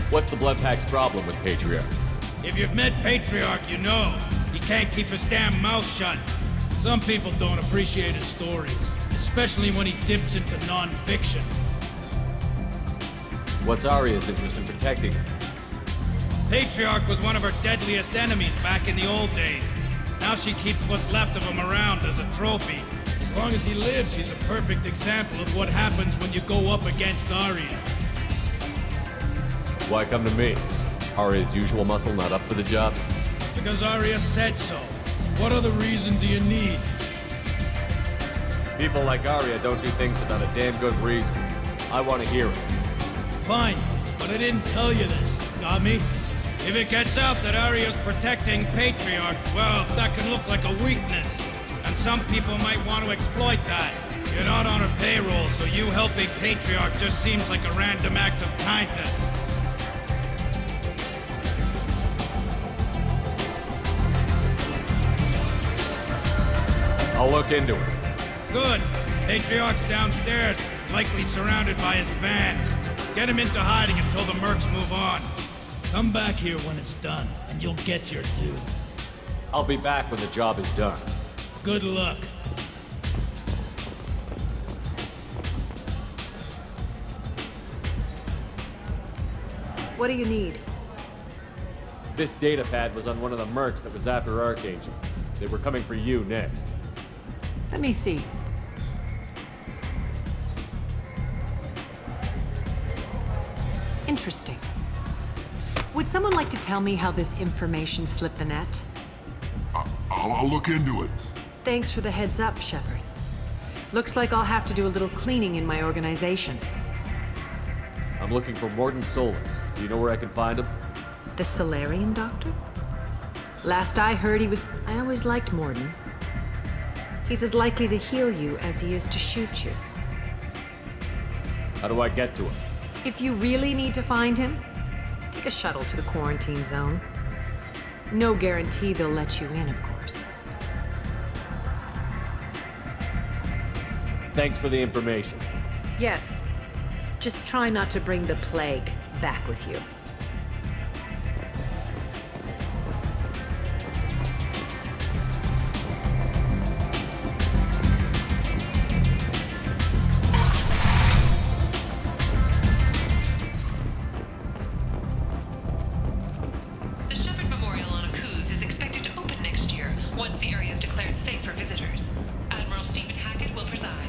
What's the Bloodpack's problem with Patriarch? If you've met Patriarch, you know. He can't keep his damn mouth shut. Some people don't appreciate his stories. Especially when he dips into non-fiction. What's Aria's interest in protecting her? Patriarch was one of her deadliest enemies back in the old days. Now she keeps what's left of him around as a trophy. As long as he lives, he's a perfect example of what happens when you go up against Aria. Why come to me? Aria's usual muscle not up for the job? Because Aria said so. What other reason do you need? People like Aria don't do things without a damn good reason. I want to hear it. Fine. but I didn't tell you this. Got me? If it gets out that Aria's protecting Patriarch, well, that can look like a weakness. And some people might want to exploit that. You're not on her payroll, so you helping Patriarch just seems like a random act of kindness. I'll look into it. Good. Patriarch's downstairs, likely surrounded by his vans. Get him into hiding until the mercs move on. Come back here when it's done, and you'll get your due. I'll be back when the job is done. Good luck. What do you need? This data pad was on one of the mercs that was after Archangel. They were coming for you next. Let me see. Interesting. Would someone like to tell me how this information slipped the net? I'll look into it. Thanks for the heads up, Shepard. Looks like I'll have to do a little cleaning in my organization. I'm looking for Mordin Solus. Do you know where I can find him? The Solarian doctor? Last I heard, he was... I always liked Mordin. He's as likely to heal you as he is to shoot you. How do I get to him? If you really need to find him, take a shuttle to the quarantine zone. No guarantee they'll let you in, of course. Thanks for the information. Yes. Just try not to bring the plague back with you. The Shepard Memorial on Akuz is expected to open next year, once the area is declared safe for visitors. Admiral Stephen Hackett will preside.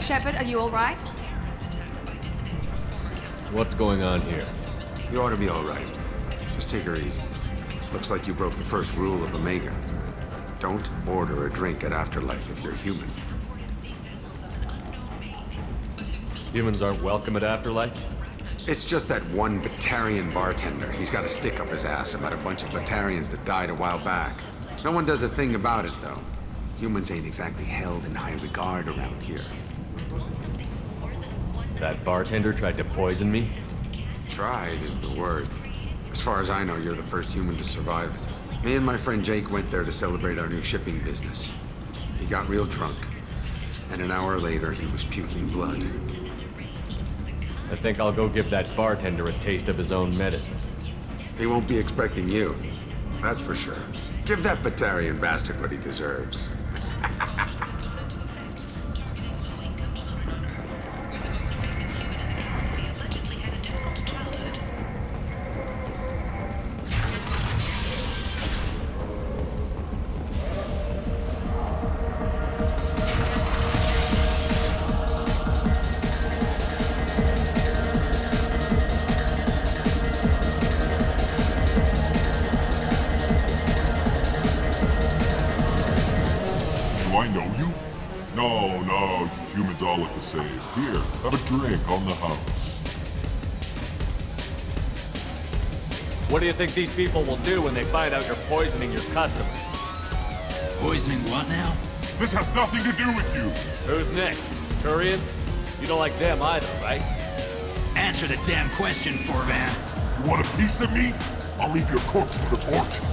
Shepard, are you all right? What's going on here? You ought to be all right. Just take her easy. Looks like you broke the first rule of Omega. Don't order a drink at Afterlife if you're human. Humans aren't welcome at Afterlife? It's just that one Batarian bartender. He's got a stick up his ass about a bunch of Batarians that died a while back. No one does a thing about it, though. Humans ain't exactly held in high regard around here. That bartender tried to poison me? Tried is the word. As far as I know, you're the first human to survive it. Me and my friend Jake went there to celebrate our new shipping business. He got real drunk, and an hour later he was puking blood. I think I'll go give that bartender a taste of his own medicine. He won't be expecting you, that's for sure. Give that Batarian bastard what he deserves. All look the same. Here, have a drink on the house. What do you think these people will do when they find out you're poisoning your customers? Poisoning what now? This has nothing to do with you. Who's next? Turians? You don't like them either, right? Answer the damn question, Forvan. You want a piece of me? I'll leave your corpse for the fortune.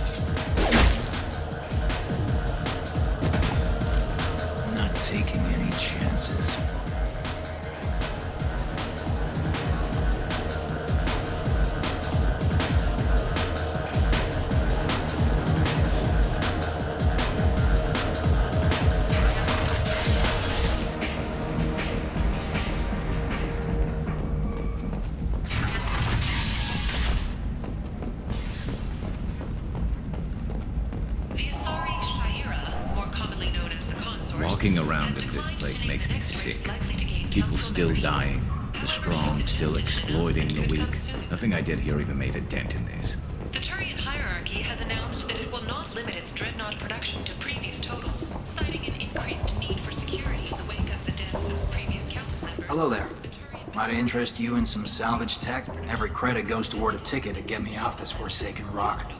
I'm not taking any chances. Walking around in this place makes me sick. People still dying, the strong still exploiting the weak. Nothing I did here even made a dent in this. The Turian hierarchy has announced that it will not limit its dreadnought production to previous totals, citing an increased need for security in the wake of the deaths of previous council members. Hello there. Might interest you in some salvage tech? Every credit goes toward a ticket to get me off this forsaken rock.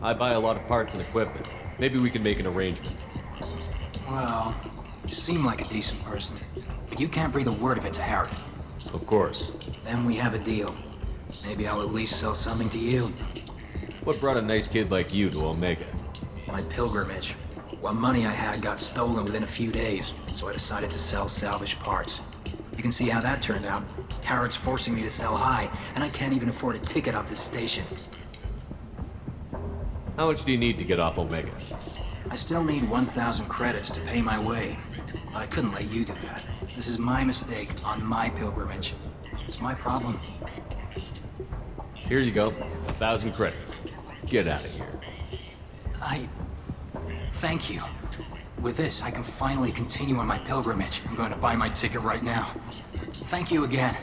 I buy a lot of parts and equipment. Maybe we can make an arrangement. Well, you seem like a decent person, but you can't breathe a word of it to Harry. Of course. Then we have a deal. Maybe I'll at least sell something to you. What brought a nice kid like you to Omega? My pilgrimage. What money I had got stolen within a few days, so I decided to sell salvaged parts. You can see how that turned out. Harrod's forcing me to sell high, and I can't even afford a ticket off this station. How much do you need to get off Omega? I still need 1,000 credits to pay my way, but I couldn't let you do that. This is my mistake on my pilgrimage. It's my problem. Here you go. 1,000 credits. Get out of here. Thank you. With this, I can finally continue on my pilgrimage. I'm going to buy my ticket right now. Thank you again.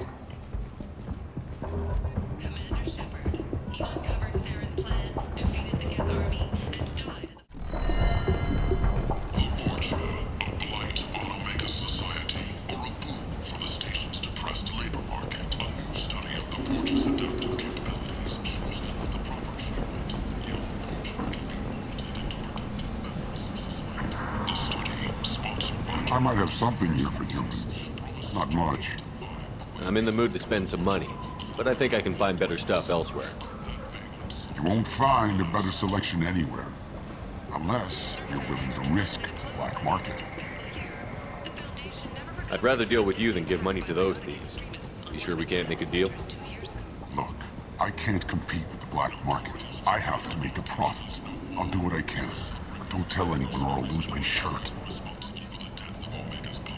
Commander Shepard, he uncovered Saren's plan, defeated the Geth army, and died. The Vorcha, a blight on Omega's society, or a boon for the station's depressed labor market. A new study of the Vorcha's adaptive capabilities shows that with the proper treatment, young Vorcha can be molded into productive members. The study, sponsored by... I might have something here for humans. Not much. I'm in the mood to spend some money, but I think I can find better stuff elsewhere. You won't find a better selection anywhere. Unless you're willing to risk the black market. I'd rather deal with you than give money to those thieves. You sure we can't make a deal? Look, I can't compete with the black market. I have to make a profit. I'll do what I can. But don't tell anyone or I'll lose my shirt.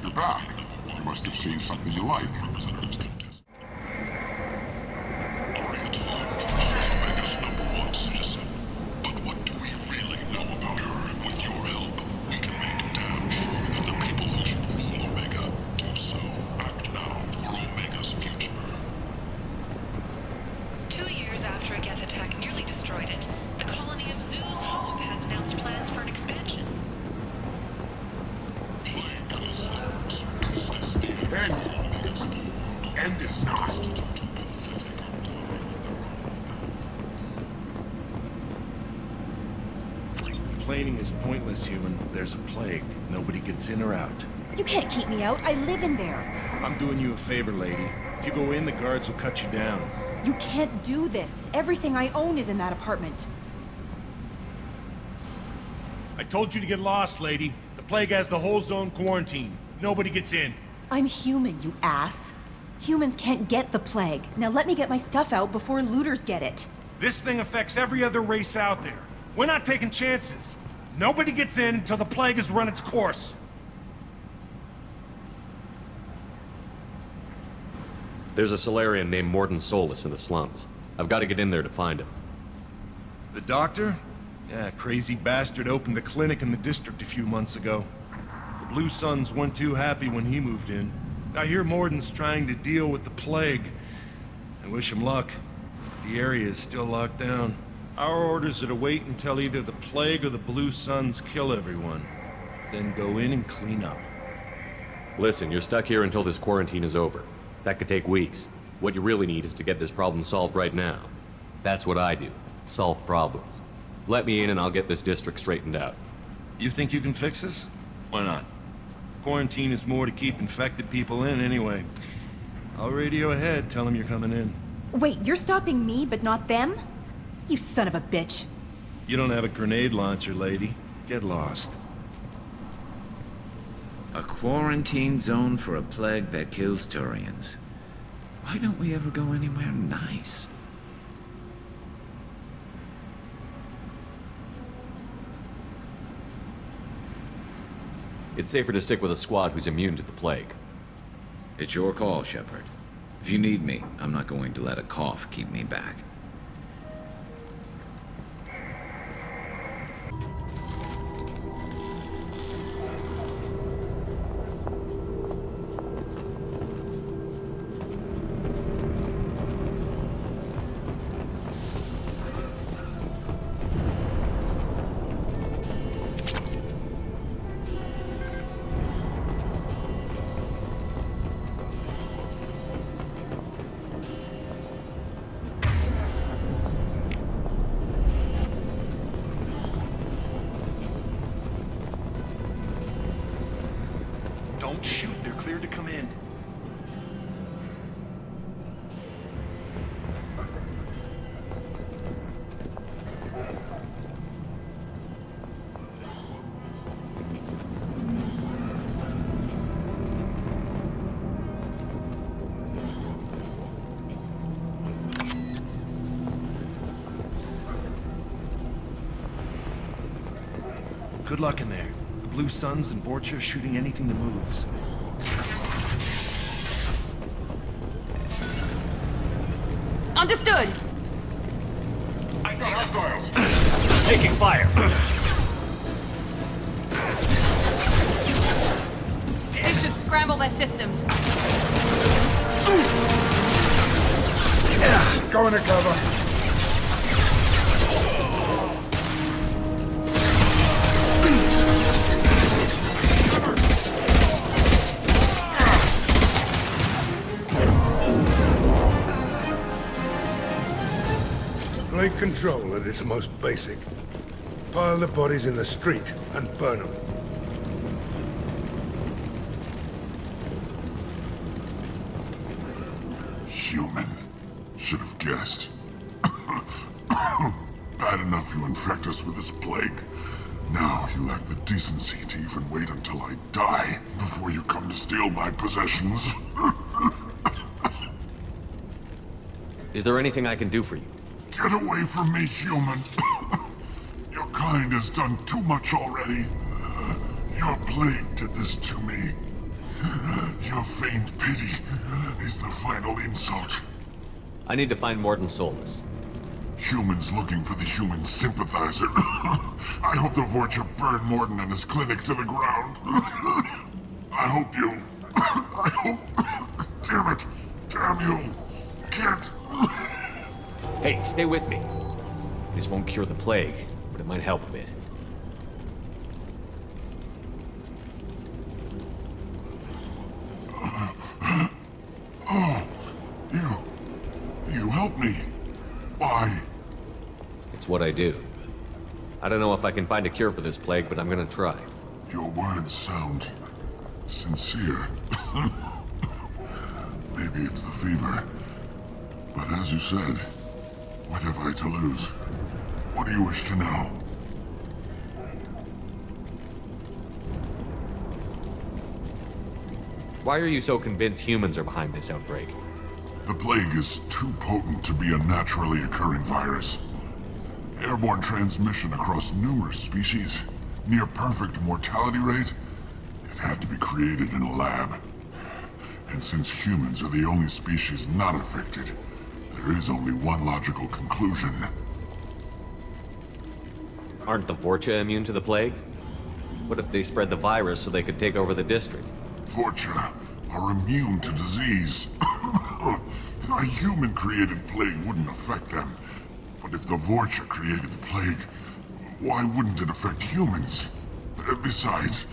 You're back. You must have seen something you like. End it now. Complaining is pointless, human. There's a plague. Nobody gets in or out. You can't keep me out. I live in there. I'm doing you a favor, lady. If you go in, the guards will cut you down. You can't do this. Everything I own is in that apartment. I told you to get lost, lady. The plague has the whole zone quarantined. Nobody gets in. I'm human, you ass. Humans can't get the plague. Now let me get my stuff out before looters get it. This thing affects every other race out there. We're not taking chances. Nobody gets in until the plague has run its course. There's a Solarian named Mordin Solus in the slums. I've got to get in there to find him. The doctor? Yeah, crazy bastard opened a clinic in the district a few months ago. The Blue Suns weren't too happy when he moved in. I hear Mordin's trying to deal with the plague. I wish him luck. The area is still locked down. Our orders are to wait until either the plague or the Blue Suns kill everyone. Then go in and clean up. Listen, you're stuck here until this quarantine is over. That could take weeks. What you really need is to get this problem solved right now. That's what I do. Solve problems. Let me in and I'll get this district straightened out. You think you can fix this? Why not? Quarantine is more to keep infected people in anyway. I'll radio ahead, tell them you're coming in. Wait, you're stopping me, but not them? You son of a bitch. You don't have a grenade launcher, lady. Get lost. A quarantine zone for a plague that kills Turians. Why don't we ever go anywhere nice? It's safer to stick with a squad who's immune to the plague. It's your call, Shepard. If you need me, I'm not going to let a cough keep me back. Don't shoot. They're cleared to come in. Good luck in there. The Blue Suns and Vorcha shooting anything that moves. Understood! I see hostiles! Taking fire! They should scramble their systems. Go into cover. Plague control at its most basic. Pile the bodies in the street and burn them. Human. Should have guessed. Bad enough you infect us with this plague. Now you lack the decency to even wait until I die before you come to steal my possessions. Is there anything I can do for you? Get away from me, human. Your kind has done too much already. Your plague did this to me. Your feigned pity is the final insult. I need to find Mordin Solus. Humans looking for the human sympathizer. I hope the Vorcha burn Mordin and his clinic to the ground. I hope you... I hope... Damn it. Damn you. Can't... Hey, stay with me. This won't cure the plague, but it might help a bit. Oh, you helped me. Why? It's what I do. I don't know if I can find a cure for this plague, but I'm gonna try. Your words sound sincere. Maybe it's the fever. But as you said, what have I to lose? What do you wish to know? Why are you so convinced humans are behind this outbreak? The plague is too potent to be a naturally occurring virus. Airborne transmission across numerous species, near perfect mortality rate. It had to be created in a lab. And since humans are the only species not affected, there is only one logical conclusion. Aren't the Vorcha immune to the plague? What if they spread the virus so they could take over the district? Vorcha are immune to disease. A human-created plague wouldn't affect them. But if the Vorcha created the plague, why wouldn't it affect humans? Besides,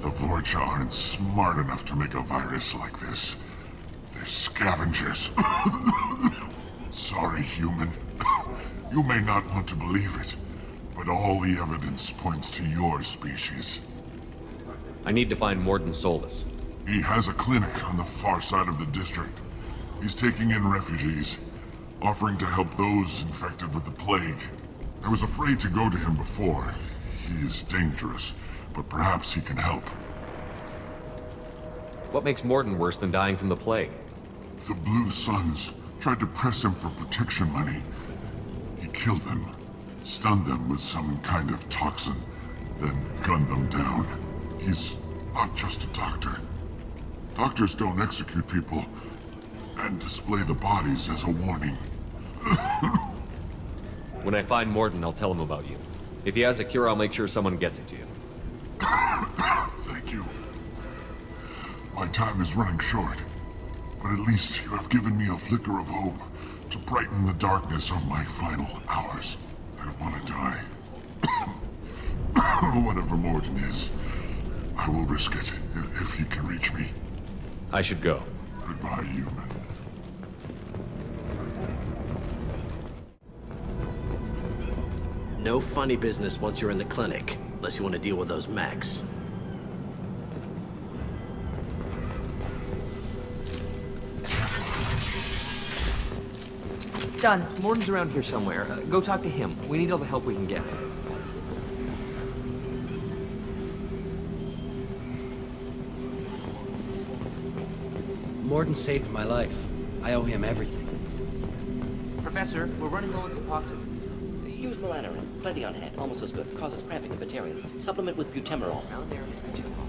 the Vorcha aren't smart enough to make a virus like this. They're scavengers. Sorry, human. You may not want to believe it, but all the evidence points to your species. I need to find Mordin Solus. He has a clinic on the far side of the district. He's taking in refugees, offering to help those infected with the plague. I was afraid to go to him before. He is dangerous, but perhaps he can help. What makes Mordin worse than dying from the plague? The Blue Suns tried to press him for protection money. He killed them, stunned them with some kind of toxin, then gunned them down. He's not just a doctor. Doctors don't execute people and display the bodies as a warning. When I find Mordin, I'll tell him about you. If he has a cure, I'll make sure someone gets it to you. Thank you. My time is running short, but at least you have given me a flicker of hope to brighten the darkness of my final hours. I don't want to die. Whatever Mordin is, I will risk it if he can reach me. I should go. Goodbye, human. No funny business once you're in the clinic, unless you want to deal with those mechs. Done. Morden's around here somewhere. Go talk to him. We need all the help we can get. Morden saved my life. I owe him everything. Professor, we're running low on Suboxone. Use Melanorin. Plenty on hand. Almost as good. Causes cramping in Batarians. Supplement with butemerol.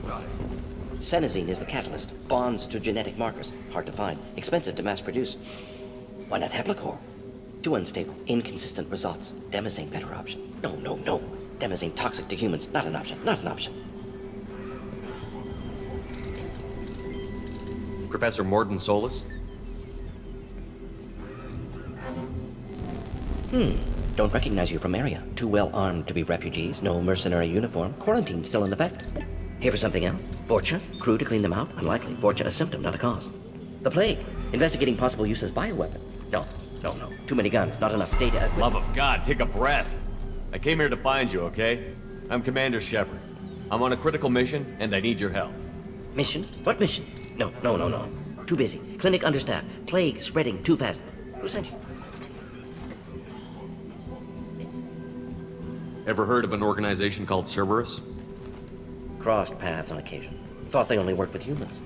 Got it. Senesine is the catalyst. Bonds to genetic markers. Hard to find. Expensive to mass produce. Why not Heplicor? Too unstable. Inconsistent results. Demazane better option. No. Demazane toxic to humans. Not an option. Not an option. Professor Morden Solis? Don't recognize you from area. Too well armed to be refugees. No mercenary uniform. Quarantine still in effect. Here for something else? Vorcha? Crew to clean them out? Unlikely. Vorcha a symptom, not a cause. The plague. Investigating possible use as bioweapon. No. Too many guns, not enough data. Love of God, take a breath. I came here to find you, okay? I'm Commander Shepard. I'm on a critical mission, and I need your help. Mission? What mission? No. Too busy. Clinic understaffed. Plague spreading too fast. Who sent you? Ever heard of an organization called Cerberus? Crossed paths on occasion. Thought they only worked with humans.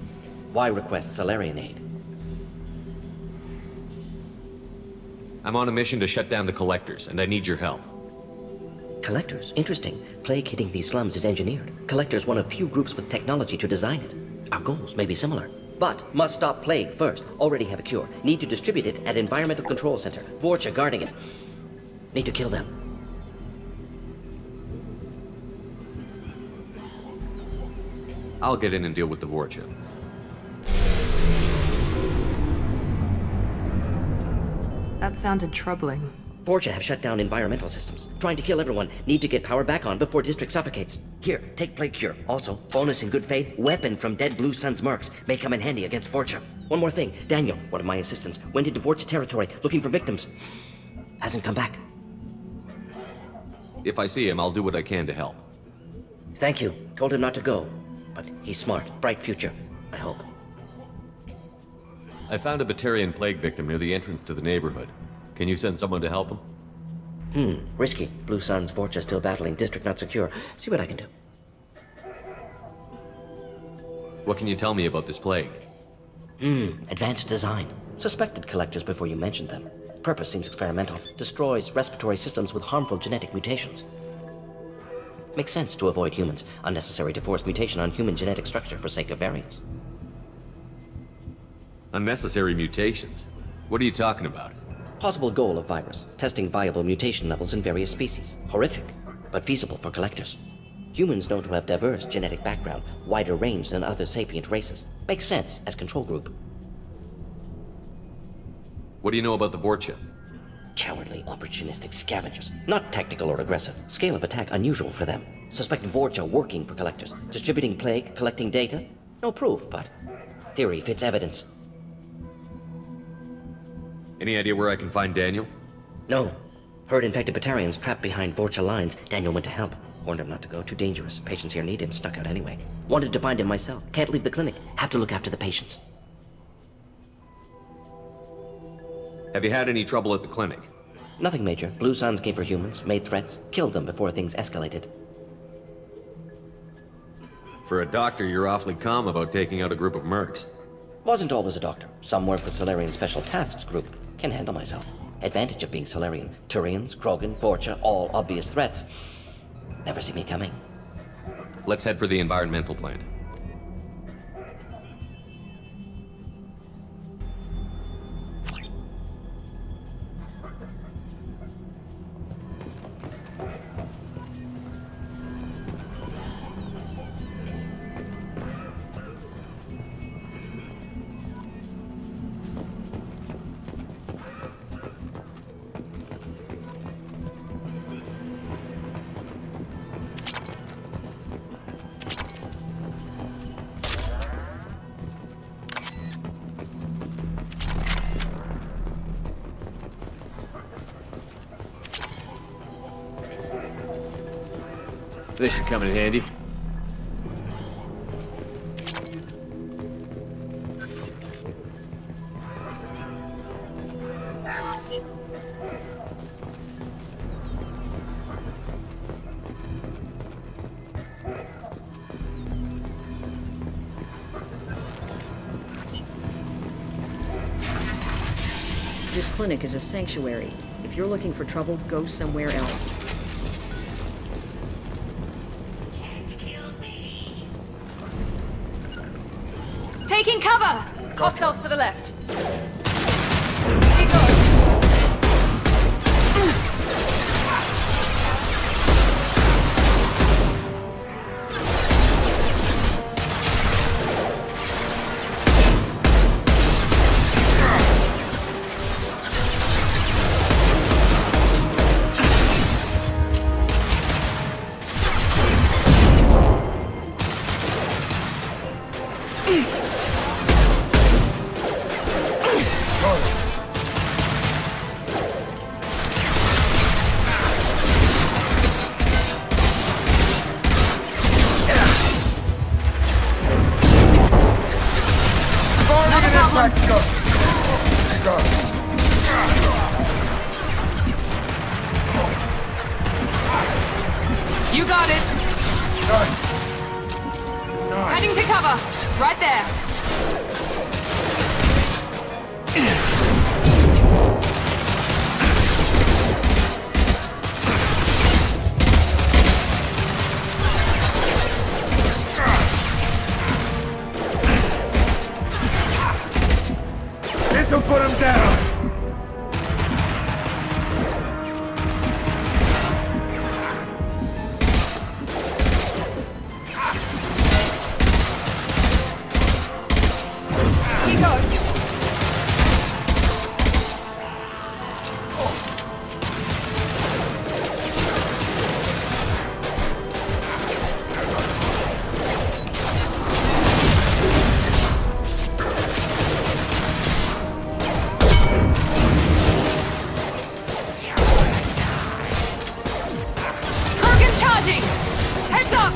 Why request Salarian aid? I'm on a mission to shut down the Collectors, and I need your help. Collectors? Interesting. Plague hitting these slums is engineered. Collectors one of few groups with technology to design it. Our goals may be similar. But must stop plague first. Already have a cure. Need to distribute it at Environmental Control Center. Vorcha guarding it. Need to kill them. I'll get in and deal with the Vorcha. That sounded troubling. Vorcha have shut down environmental systems. Trying to kill everyone. Need to get power back on before district suffocates. Here, take plague cure. Also, bonus in good faith, weapon from dead Blue Sun's mercs. May come in handy against Vorcha. One more thing. Daniel, one of my assistants, went into Vorcha territory looking for victims. Hasn't come back. If I see him, I'll do what I can to help. Thank you. Told him not to go. But he's smart. Bright future. I hope. I found a Batarian plague victim near the entrance to the neighborhood. Can you send someone to help him? Risky. Blue Sun's Vorcha still battling. District not secure. See what I can do. What can you tell me about this plague? Advanced design. Suspected Collectors before you mentioned them. Purpose seems experimental. Destroys respiratory systems with harmful genetic mutations. Makes sense to avoid humans. Unnecessary to force mutation on human genetic structure for sake of variants. Unnecessary mutations? What are you talking about? Possible goal of virus. Testing viable mutation levels in various species. Horrific, but feasible for Collectors. Humans known to have diverse genetic background, wider range than other sapient races. Makes sense as control group. What do you know about the Vorcha? Cowardly, opportunistic scavengers. Not tactical or aggressive. Scale of attack unusual for them. Suspect Vorcha working for Collectors. Distributing plague, collecting data. No proof, but theory fits evidence. Any idea where I can find Daniel? No. Heard infected Batarians trapped behind Vorcha lines. Daniel went to help. Warned him not to go. Too dangerous. Patients here need him. Snuck out anyway. Wanted to find him myself. Can't leave the clinic. Have to look after the patients. Have you had any trouble at the clinic? Nothing major. Blue Suns came for humans, made threats, killed them before things escalated. For a doctor, you're awfully calm about taking out a group of mercs. Wasn't always a doctor. Some work with Salarian Special Tasks Group. Can handle myself. Advantage of being Salarian. Turians, Krogan, Vorcha, all obvious threats. Never see me coming. Let's head for the environmental plant. This should come in handy. clinic is a sanctuary. If you're looking for trouble, go somewhere else. Taking cover! Hostiles to the left. You got it. Heading to cover. Right there. This'll put him down. He goes. Kurgan charging! Heads up!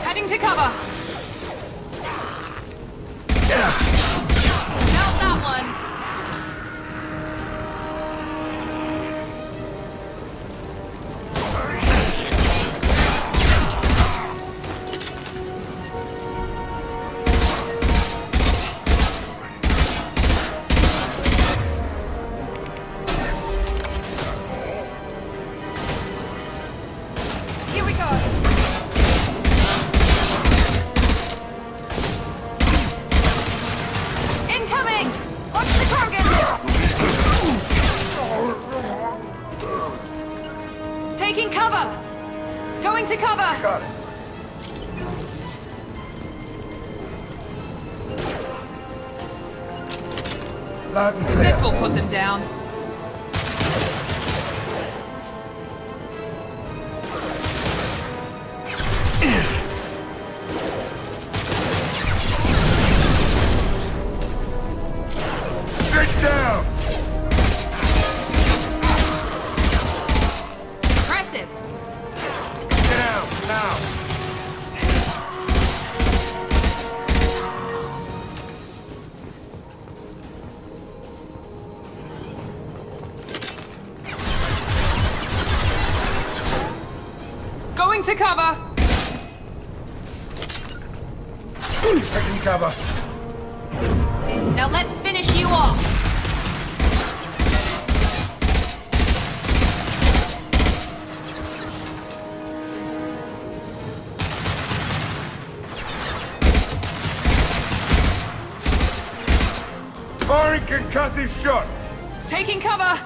Heading to cover. Nailed that one. Here we go. Incoming! Watch the target! Taking cover! Going to cover! Got it. Loud and clear. This will put them down. Straight down. Impressive. Down now. Going to cover. Taking cover. Now let's finish you off. Firing concussive shot. Taking cover.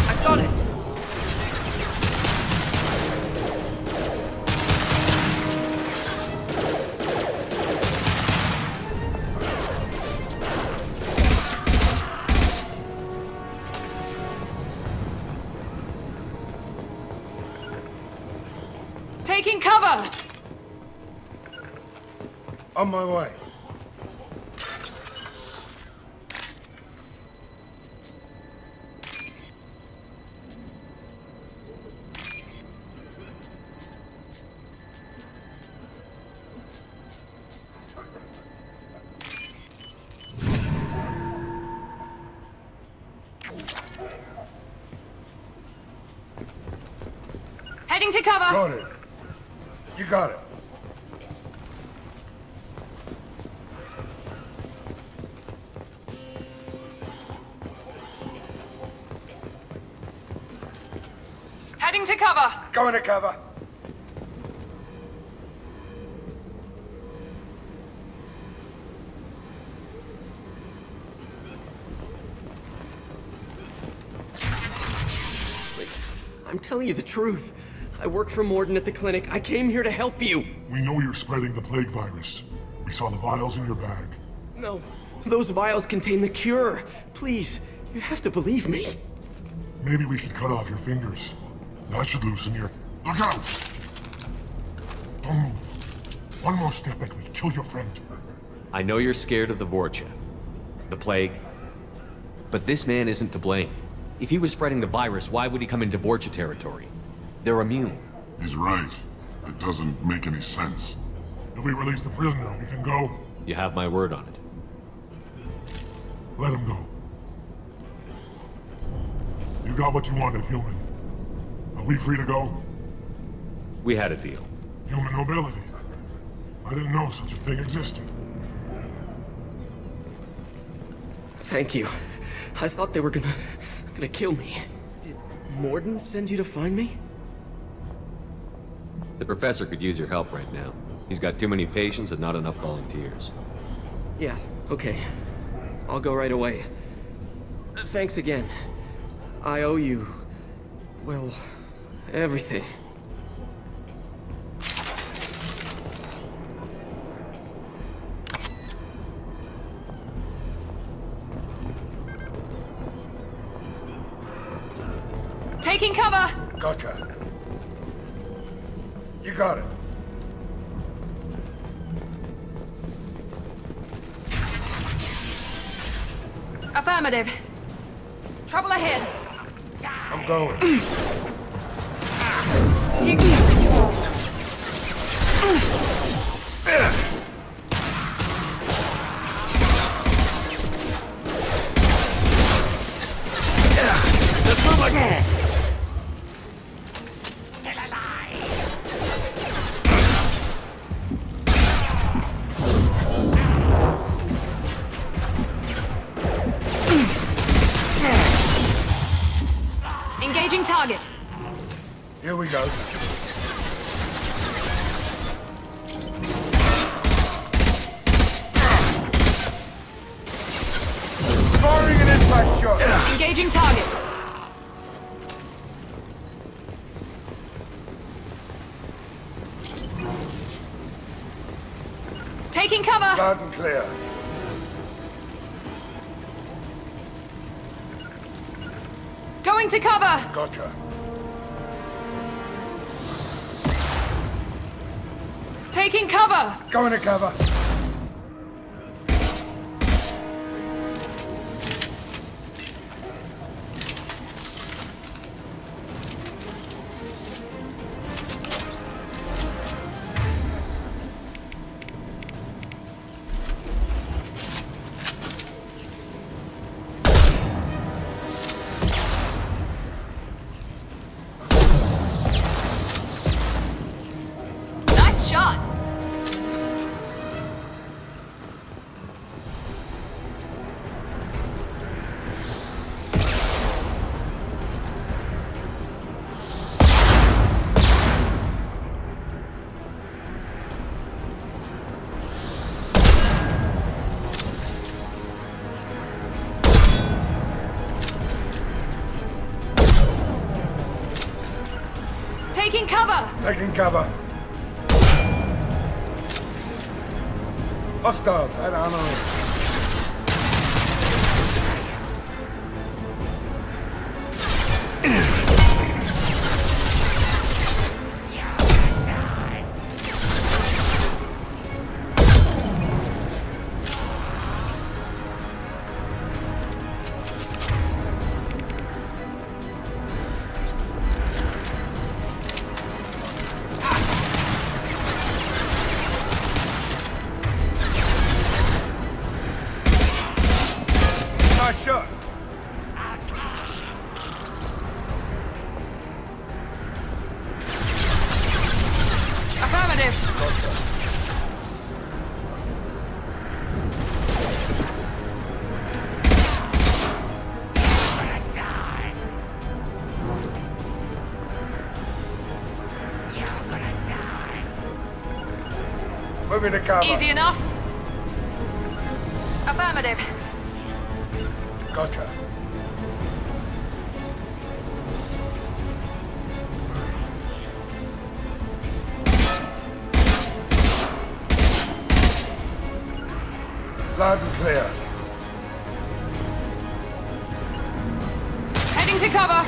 I got it. On my way. Heading to cover! Got it. You got it. Heading to cover! Going to cover. I'm telling you the truth. I work for Morden at the clinic. I came here to help you. We know you're spreading the plague virus. We saw the vials in your bag. No, those vials contain the cure. Please, you have to believe me. Maybe we should cut off your fingers. That should loosen your... Look out! Don't move. One more step and we kill your friend. I know you're scared of the Vorcha, the plague, but this man isn't to blame. If he was spreading the virus, why would he come into Vorcha territory? They're immune. He's right. It doesn't make any sense. If we release the prisoner, we can go. You have my word on it. Let him go. You got what you wanted, human. Are we free to go? We had a deal. Human nobility. I didn't know such a thing existed. Thank you. I thought they were gonna kill me. Did Morden send you to find me? The professor could use your help right now. He's got too many patients and not enough volunteers. Yeah, okay. I'll go right away. Thanks again. I owe you... well, everything. Taking cover! Gotcha. You got it. Affirmative. Trouble ahead. I'm going. Let's move again! Engaging target. Here we go. Firing an impact shot. Engaging target. Taking cover. Loud and clear. Going to cover. Gotcha. Taking cover. Going to cover. Nice shot. Taking cover. Taking cover. Hostiles, head on over. me to cover. Easy enough? Affirmative. Gotcha. Loud and clear. Heading to cover.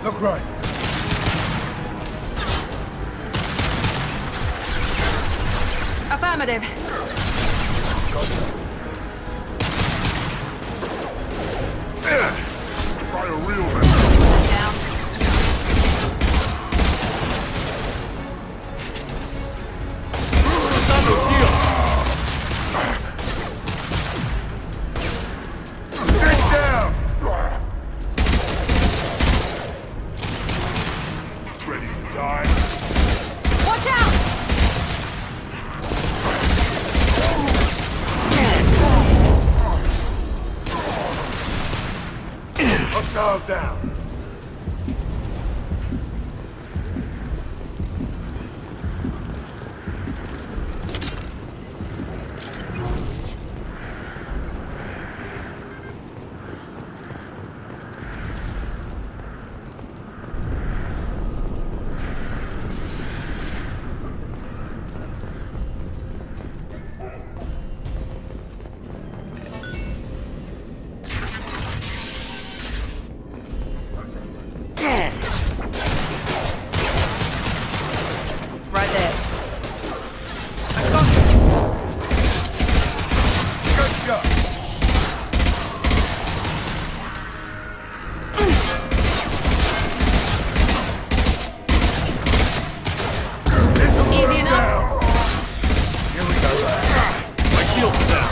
Look right. Affirmative. Try a real one. Down. Get down! Ready to die? Watch out! Hostile down. Right there. Good shot. Easy enough. Here we go. My shield's down.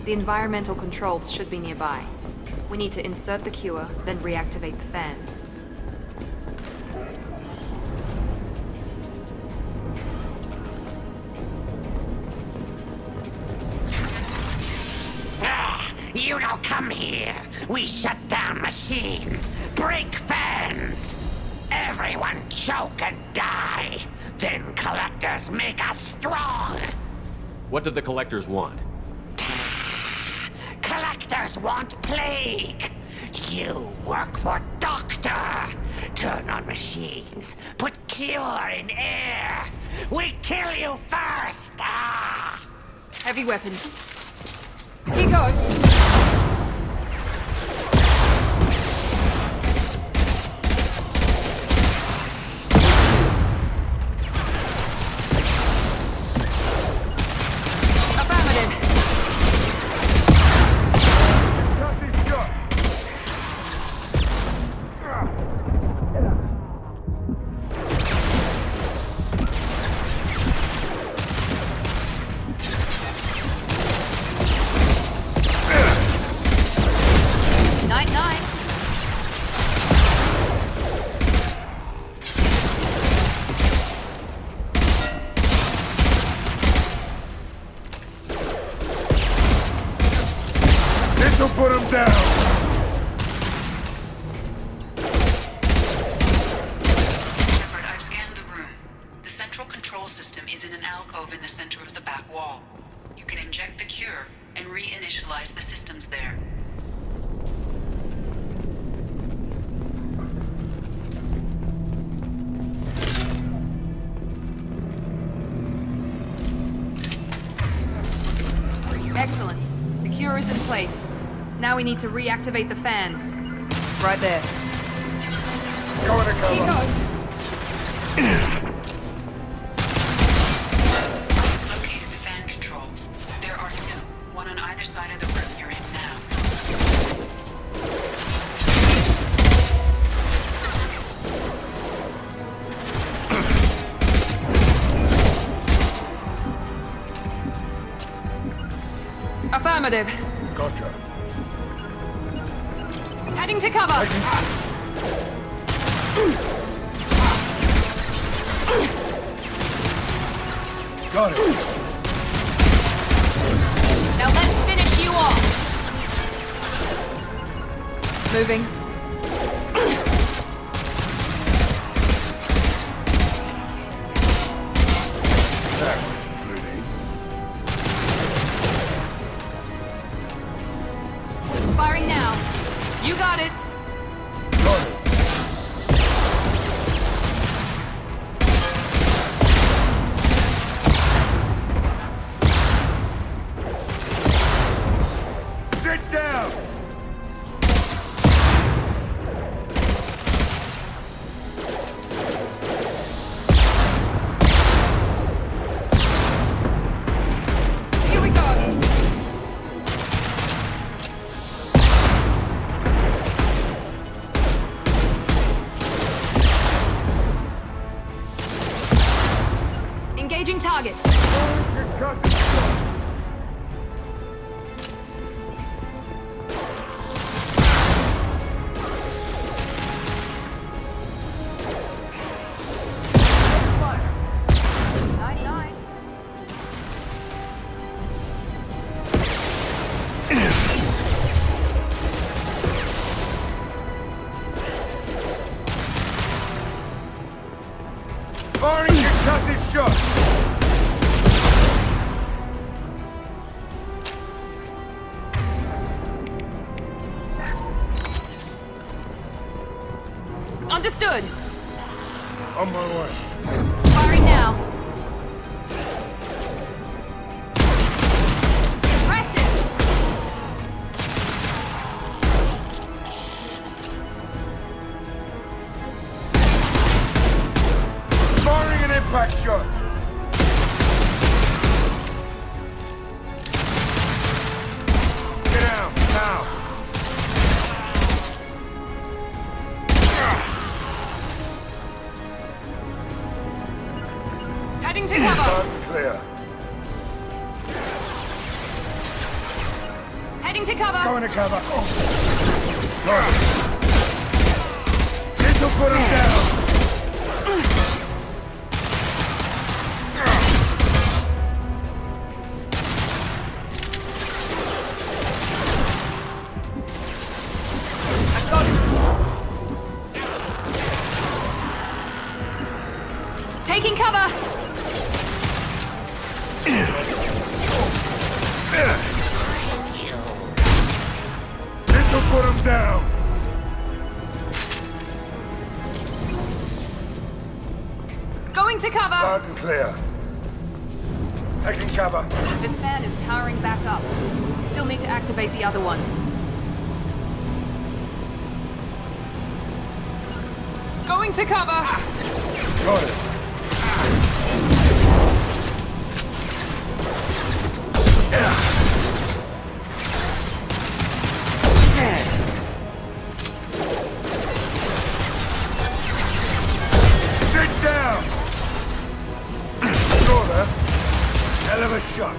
The environmental controls should be nearby. We need to insert the cure, then reactivate the fans. You don't come here. We shut down machines, break fans. Everyone choke and die. Then collectors make us strong. What did the collectors want? Collectors want plague. You work for Doctor. Turn on machines. Put cure in air. We kill you first. Ah! Heavy weapons. Here goes. This'll put him down. Shepard, I've scanned the room. The central control system is in an alcove in the center of the back wall. You can inject the cure and reinitialize the systems there. Excellent. The cure is in place. Now we need to reactivate the fans. Right there. Going to cover. He goes. Located the fan controls. There are two, one on either side of the room you're in now. Affirmative. Gotcha. Heading to cover. Got it. Now let's finish you off. Moving. That was pretty. Firing now. You got it. Got it. Sit down! Here we go. Engaging target. Firing concussive shot! Understood. On my way. Firing now. Impressive. Firing an impact shot! Get out, now! Heading to cover. Clear. Heading to cover. Going to cover. Oh. Got it. This'll put him down. Taking cover. This'll put him down. Going to cover. Loud and clear. Taking cover. This fan is powering back up. We still need to activate the other one. Going to cover. Got it. Sit down! Saw that. Hell of a shot.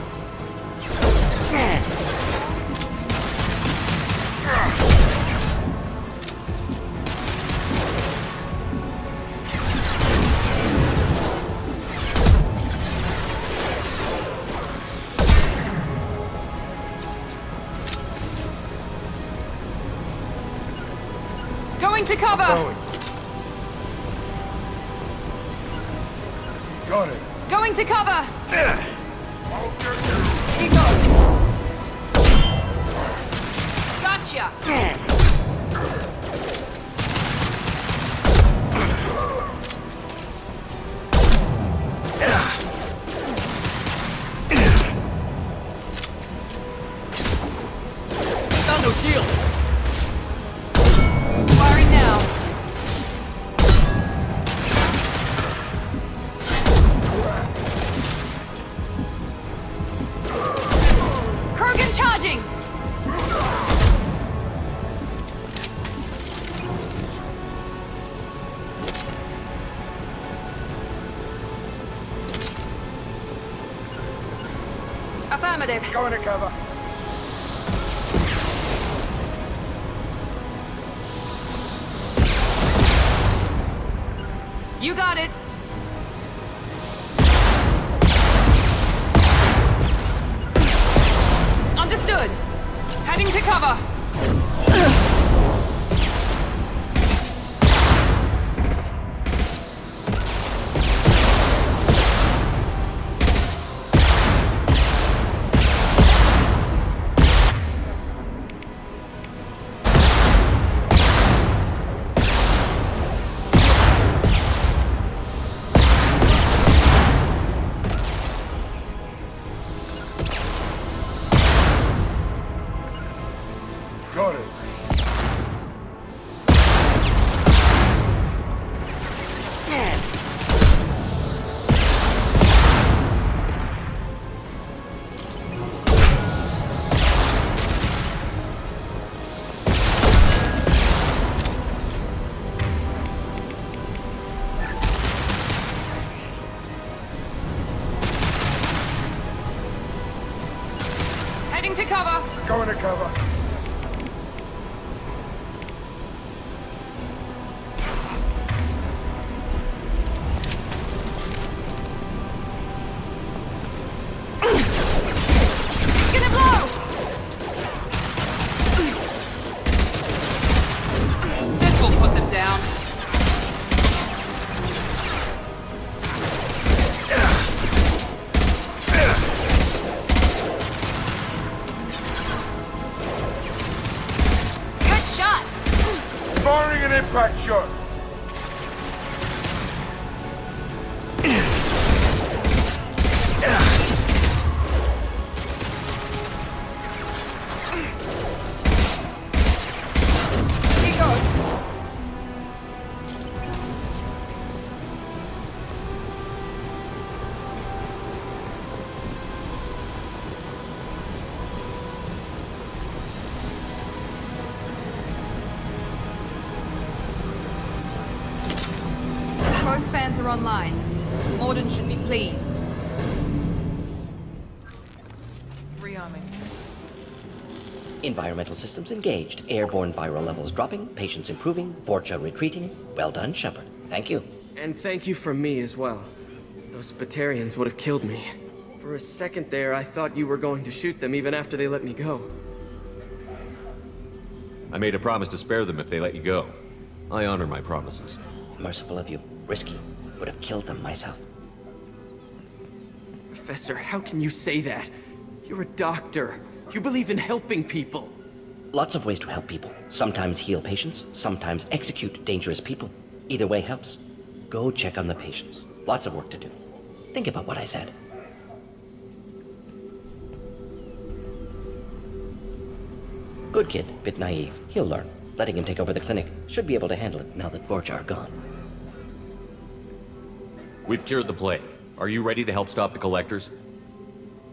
Going to cover. Going. Got it. Going to cover. Keep going. Gotcha. got no shield! Firing now. Kurgan charging! Affirmative. Going to cover. You got it. Understood. Heading to cover. Got it. Heading to cover. Going to cover. Gonna blow! This will put them down. Good shot! Firing an impact shot. Here goes. Both fans are online. Morden should be pleased. Rearming. Environmental systems engaged. Airborne viral levels dropping. Patients improving. Vorcha retreating. Well done, Shepard. Thank you. And thank you from me as well. Those Batarians would have killed me. For a second there, I thought you were going to shoot them even after they let me go. I made a promise to spare them if they let you go. I honor my promises. Merciful of you. Risky. Would have killed them myself. Professor, how can you say that? You're a doctor. You believe in helping people. Lots of ways to help people. Sometimes heal patients, sometimes execute dangerous people. Either way helps. Go check on the patients. Lots of work to do. Think about what I said. Good kid, bit naive. He'll learn. Letting him take over the clinic. Should be able to handle it now that Vorcha are gone. We've cured the plague. Are you ready to help stop the Collectors?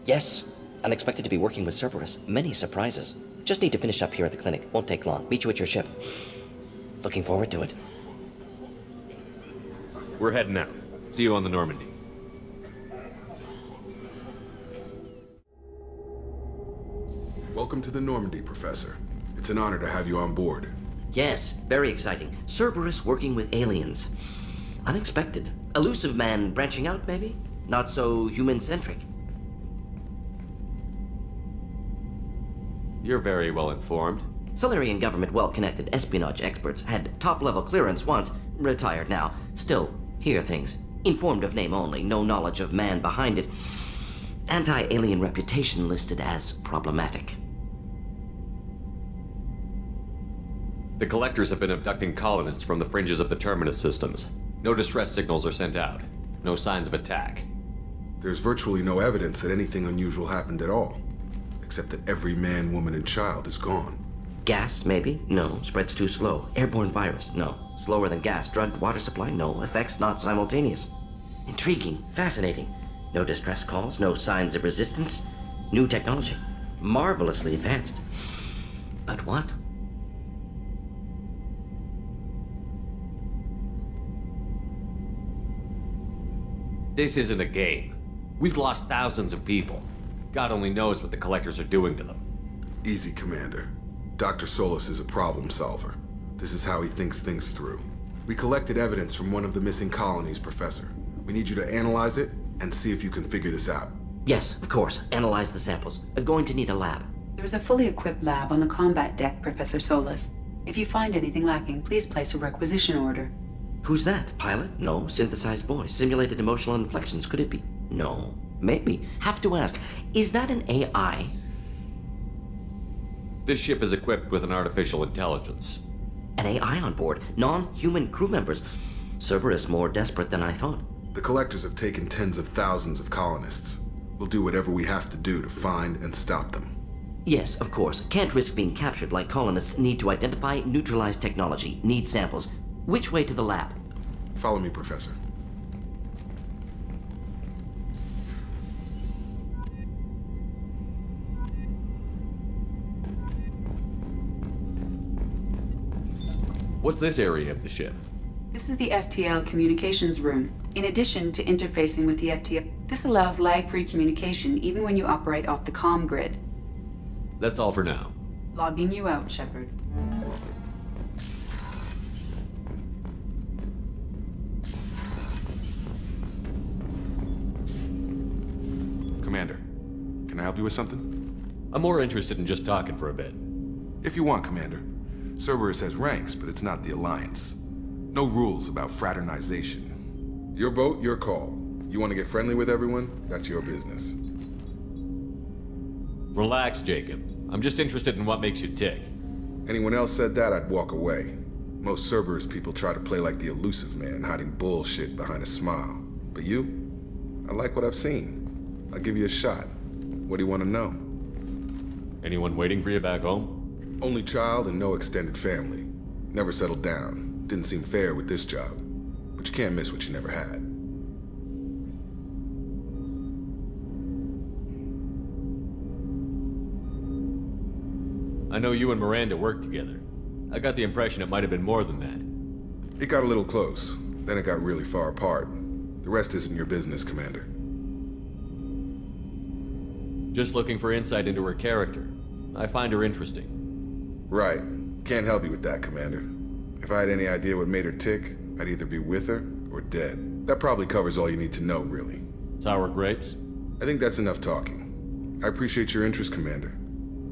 Yes. Unexpected to be working with Cerberus. Many surprises. Just need to finish up here at the clinic. Won't take long. Meet you at your ship. Looking forward to it. We're heading out. See you on the Normandy. Welcome to the Normandy, Professor. It's an honor to have you on board. Yes, very exciting. Cerberus working with aliens. Unexpected. Elusive man branching out, maybe? Not so human-centric. You're very well informed. Solarian government well-connected espionage experts had top-level clearance once, retired now. Still, hear things. Informed of name only, no knowledge of man behind it. Anti-alien reputation listed as problematic. The Collectors have been abducting colonists from the fringes of the Terminus systems. No distress signals are sent out. No signs of attack. There's virtually no evidence that anything unusual happened at all. Except that every man, woman, and child is gone. Gas, maybe? No. Spreads too slow. Airborne virus? No. Slower than gas. Drugged water supply? No. Effects not simultaneous. Intriguing. Fascinating. No distress calls. No signs of resistance. New technology. Marvelously advanced. But what? This isn't a game. We've lost thousands of people. God only knows what the Collectors are doing to them. Easy, Commander. Dr. Solis is a problem solver. This is how he thinks things through. We collected evidence from one of the missing colonies, Professor. We need you to analyze it and see if you can figure this out. Yes, of course. Analyze the samples. Going to need a lab. There's a fully equipped lab on the combat deck, Professor Solis. If you find anything lacking, please place a requisition order. Who's that? Pilot? No. Synthesized voice. Simulated emotional inflections. Could it be? No. Maybe. Have to ask. Is that an AI? This ship is equipped with an artificial intelligence. An AI on board? Non-human crew members? Cerberus more desperate than I thought. The Collectors have taken tens of thousands of colonists. We'll do whatever we have to do to find and stop them. Yes, of course. Can't risk being captured like colonists. Need to identify, neutralize technology. Need samples. Which way to the lab? Follow me, Professor. What's this area of the ship? This is the FTL communications room. In addition to interfacing with the FTL, this allows lag-free communication even when you operate off the comm grid. That's all for now. Logging you out, Shepard. Commander, can I help you with something? I'm more interested in just talking for a bit. If you want, Commander. Cerberus has ranks, but it's not the Alliance. No rules about fraternization. Your boat, your call. You want to get friendly with everyone? That's your business. Relax, Jacob. I'm just interested in what makes you tick. Anyone else said that, I'd walk away. Most Cerberus people try to play like the elusive man, hiding bullshit behind a smile. But you? I like what I've seen. I'll give you a shot. What do you want to know? Anyone waiting for you back home? Only child and no extended family. Never settled down. Didn't seem fair with this job. But you can't miss what you never had. I know you and Miranda worked together. I got the impression it might have been more than that. It got a little close. Then it got really far apart. The rest isn't your business, Commander. Just looking for insight into her character. I find her interesting. Right. Can't help you with that, Commander. If I had any idea what made her tick, I'd either be with her or dead. That probably covers all you need to know, really. Sour grapes? I think that's enough talking. I appreciate your interest, Commander.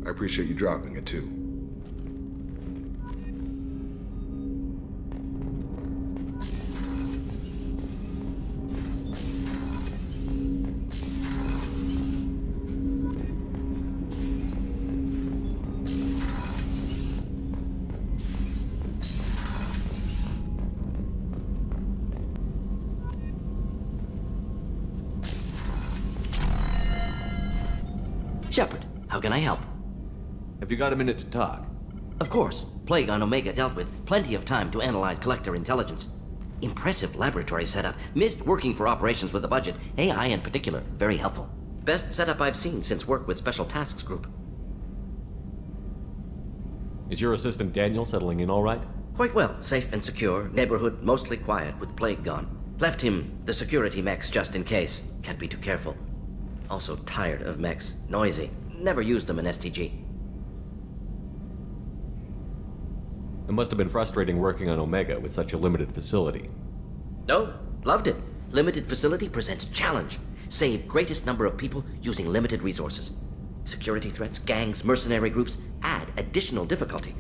I appreciate you dropping it, too. Shepard, how can I help? Have you got a minute to talk? Of course. Plague on Omega dealt with. Plenty of time to analyze Collector intelligence. Impressive laboratory setup. Missed working for operations with a budget. AI in particular. Very helpful. Best setup I've seen since work with Special Tasks Group. Is your assistant Daniel settling in all right? Quite well. Safe and secure. Neighborhood mostly quiet with Plague gone. Left him the security mechs just in case. Can't be too careful. Also tired of mechs. Noisy. Never used them in STG. It must have been frustrating working on Omega with such a limited facility. No, loved it. Limited facility presents challenge. Save greatest number of people using limited resources. Security threats, gangs, mercenary groups add additional difficulty.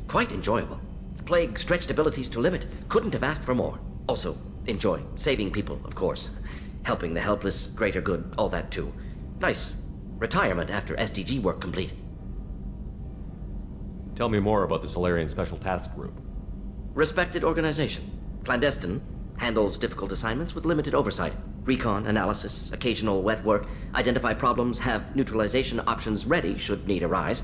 Quite enjoyable. Plague stretched abilities to limit. Couldn't have asked for more. Also, enjoy. Saving people, of course. Helping the helpless, greater good, all that too. Nice. Retirement after SDG work complete. Tell me more about the Solarian Special Task Group. Respected organization. Clandestine. Handles difficult assignments with limited oversight. Recon, analysis, occasional wet work. Identify problems, have neutralization options ready should need arise.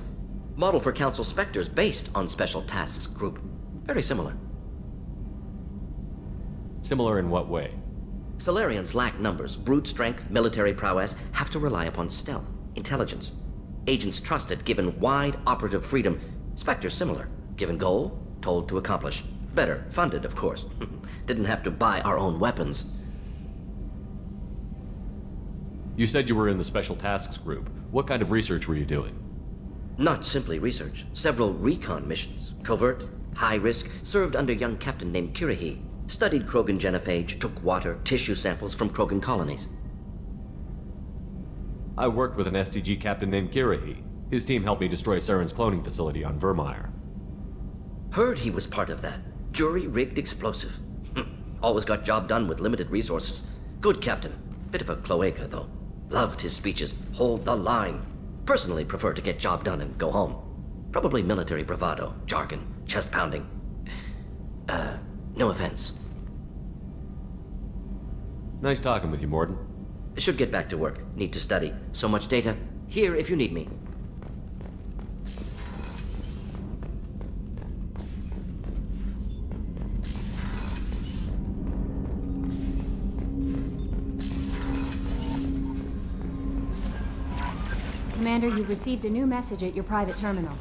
Model for Council Spectres based on Special Tasks Group. Very similar. Similar in what way? Solarians lack numbers, brute strength, military prowess, have to rely upon stealth, intelligence. Agents trusted, given wide operative freedom. Spectres similar, given goal, told to accomplish. Better, funded, of course. Didn't have to buy our own weapons. You said you were in the Special Tasks Group. What kind of research were you doing? Not simply research. Several recon missions. Covert, high risk, served under young captain named Kirihi. Studied Krogan genophage, took water, tissue samples from Krogan colonies. I worked with an STG captain named Kirihi. His team helped me destroy Saren's cloning facility on Vermeer. Heard he was part of that. Jury-rigged explosive. Always got job done with limited resources. Good captain. Bit of a cloaca, though. Loved his speeches. Hold the line. Personally prefer to get job done and go home. Probably military bravado, jargon, chest pounding. No offense. Nice talking with you, Mordin. Should get back to work. Need to study. So much data. Here if you need me. Commander, you've received a new message at your private terminal.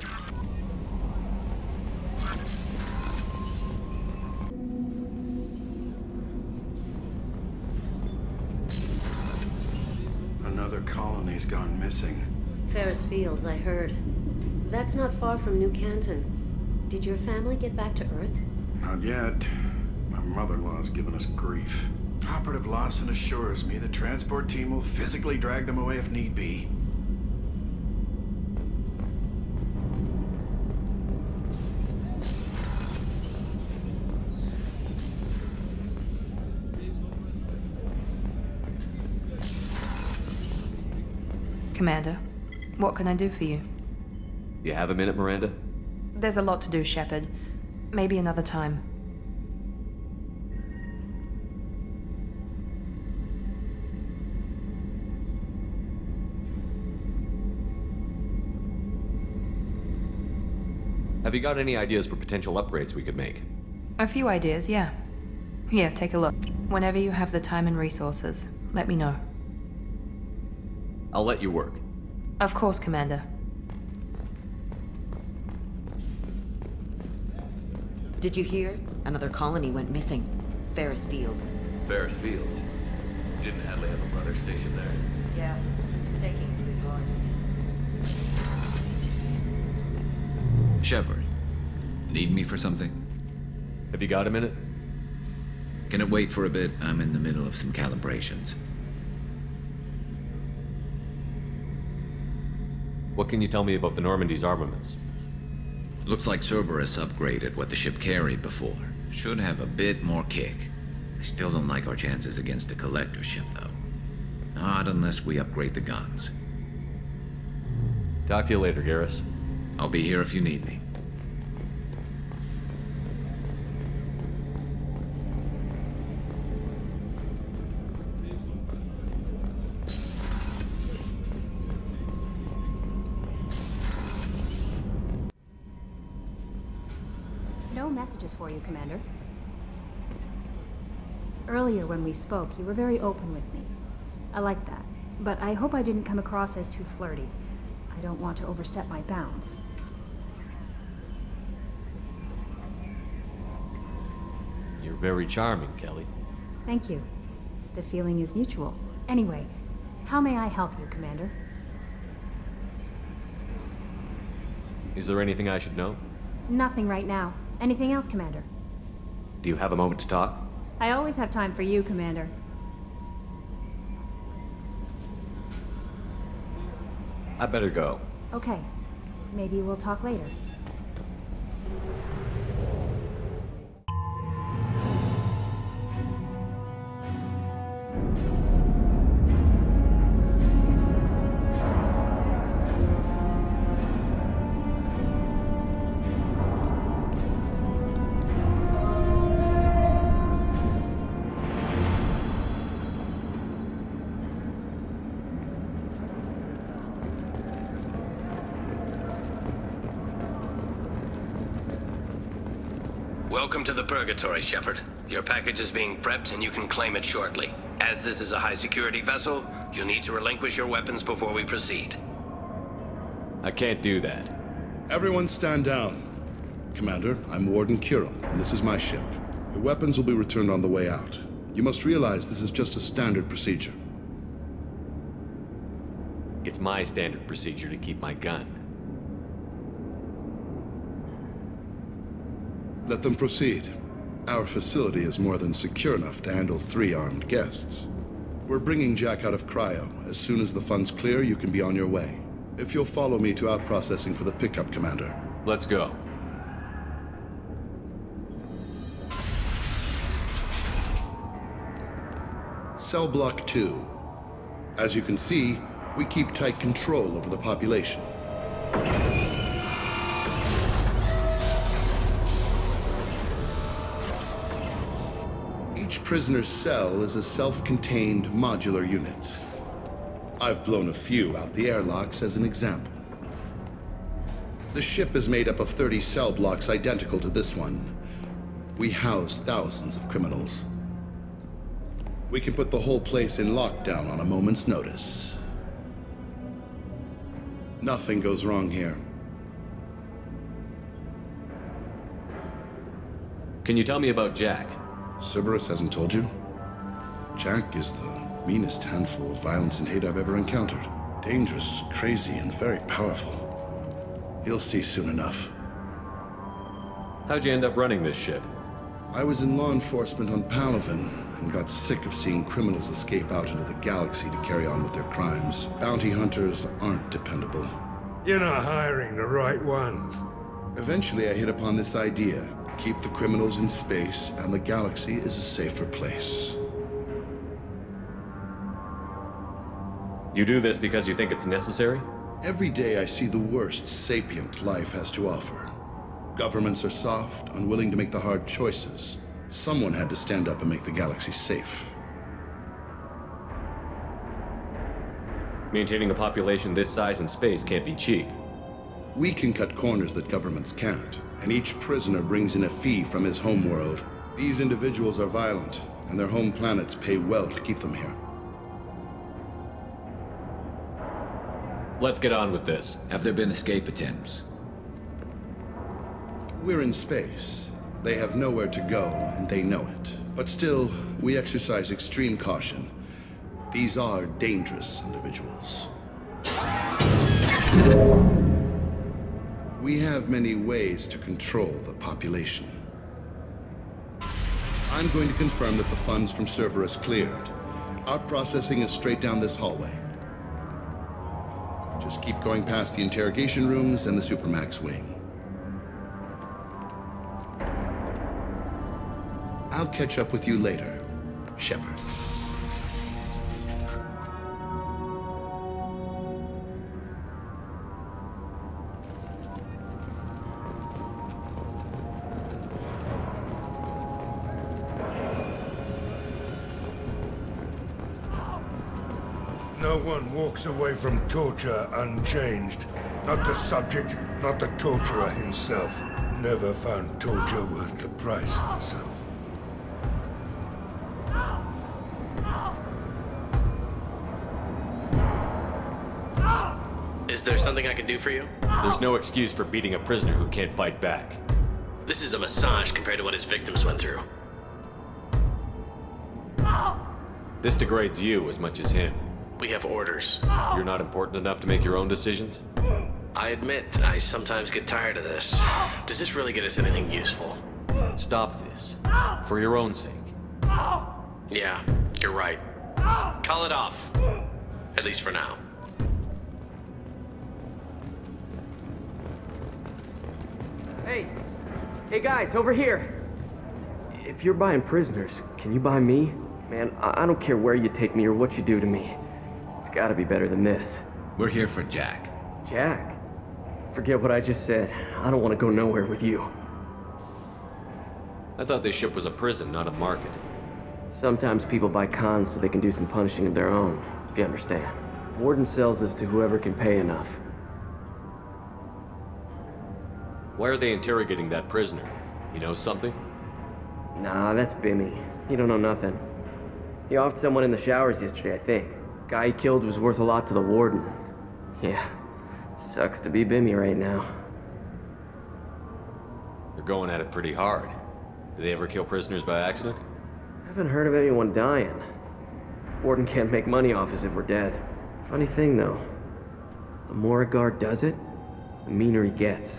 Another colony's gone missing. Ferris Fields, I heard. That's not far from New Canton. Did your family get back to Earth? Not yet. My mother-in-law's given us grief. Operative Lawson assures me the transport team will physically drag them away if need be. Commander, what can I do for you? You have a minute, Miranda? There's a lot to do, Shepard. Maybe another time. Have you got any ideas for potential upgrades we could make? A few ideas, yeah. Here, take a look. Whenever you have the time and resources, let me know. I'll let you work. Of course, Commander. Did you hear? Another colony went missing. Ferris Fields. Ferris Fields? Didn't Hadley have a brother stationed there? Yeah, it's taking it pretty hard. Shepard, need me for something? Have you got a minute? Can it wait for a bit? I'm in the middle of some calibrations. What can you tell me about the Normandy's armaments? Looks like Cerberus upgraded what the ship carried before. Should have a bit more kick. I still don't like our chances against a collector ship, though. Not unless we upgrade the guns. Talk to you later, Garrus. I'll be here if you need me. No messages for you, Commander. Earlier when we spoke, you were very open with me. I like that, but I hope I didn't come across as too flirty. I don't want to overstep my bounds. You're very charming, Kelly. Thank you. The feeling is mutual. Anyway, how may I help you, Commander? Is there anything I should know? Nothing right now. Anything else, Commander? Do you have a moment to talk? I always have time for you, Commander. I better go. Okay. Maybe we'll talk later. Welcome to the Purgatory, Shepard. Your package is being prepped and you can claim it shortly. As this is a high-security vessel, you'll need to relinquish your weapons before we proceed. I can't do that. Everyone stand down. Commander, I'm Warden Kirill, and this is my ship. Your weapons will be returned on the way out. You must realize this is just a standard procedure. It's my standard procedure to keep my gun. Let them proceed. Our facility is more than secure enough to handle 3 armed guests. We're bringing Jack out of cryo. As soon as the funds clear, you can be on your way. If you'll follow me to out-processing for the pickup, Commander. Let's go. Cell Block 2. As you can see, we keep tight control over the population. Each prisoner's cell is a self-contained modular unit. I've blown a few out the airlocks as an example. The ship is made up of 30 cell blocks identical to this one. We house thousands of criminals. We can put the whole place in lockdown on a moment's notice. Nothing goes wrong here. Can you tell me about Jack? Cerberus hasn't told you? Jack is the meanest handful of violence and hate I've ever encountered. Dangerous, crazy, and very powerful. You'll see soon enough. How'd you end up running this ship? I was in law enforcement on Palaven and got sick of seeing criminals escape out into the galaxy to carry on with their crimes. Bounty hunters aren't dependable. You're not hiring the right ones. Eventually I hit upon this idea. Keep the criminals in space, and the galaxy is a safer place. You do this because you think it's necessary? Every day I see the worst sapient life has to offer. Governments are soft, unwilling to make the hard choices. Someone had to stand up and make the galaxy safe. Maintaining a population this size in space can't be cheap. We can cut corners that governments can't, and each prisoner brings in a fee from his home world. These individuals are violent, and their home planets pay well to keep them here. Let's get on with this. Have there been escape attempts? We're in space. They have nowhere to go, and they know it. But still, we exercise extreme caution. These are dangerous individuals. We have many ways to control the population. I'm going to confirm that the funds from Cerberus cleared. Out-processing is straight down this hallway. Just keep going past the interrogation rooms and the Supermax wing. I'll catch up with you later, Shepard. No one walks away from torture unchanged. Not the subject, not the torturer himself. Never found torture worth the price myself. Is there something I can do for you? There's no excuse for beating a prisoner who can't fight back. This is a massage compared to what his victims went through. This degrades you as much as him. We have orders. You're not important enough to make your own decisions? I admit, I sometimes get tired of this. Does this really get us anything useful? Stop this. For your own sake. Yeah, you're right. Call it off. At least for now. Hey guys, over here! If you're buying prisoners, can you buy me? Man, I don't care where you take me or what you do to me. It's gotta be better than this. We're here for Jack. Jack? Forget what I just said. I don't want to go nowhere with you. I thought this ship was a prison, not a market. Sometimes people buy cons so they can do some punishing of their own, if you understand. Warden sells this to whoever can pay enough. Why are they interrogating that prisoner? You know something? Nah, that's Bimmy. He don't know nothing. He offed someone in the showers yesterday, I think. Guy he killed was worth a lot to the warden. Yeah, sucks to be Bimmy right now. They're going at it pretty hard. Do they ever kill prisoners by accident? Haven't heard of anyone dying. Warden can't make money off us if we're dead. Funny thing, though. The more a guard does it, the meaner he gets.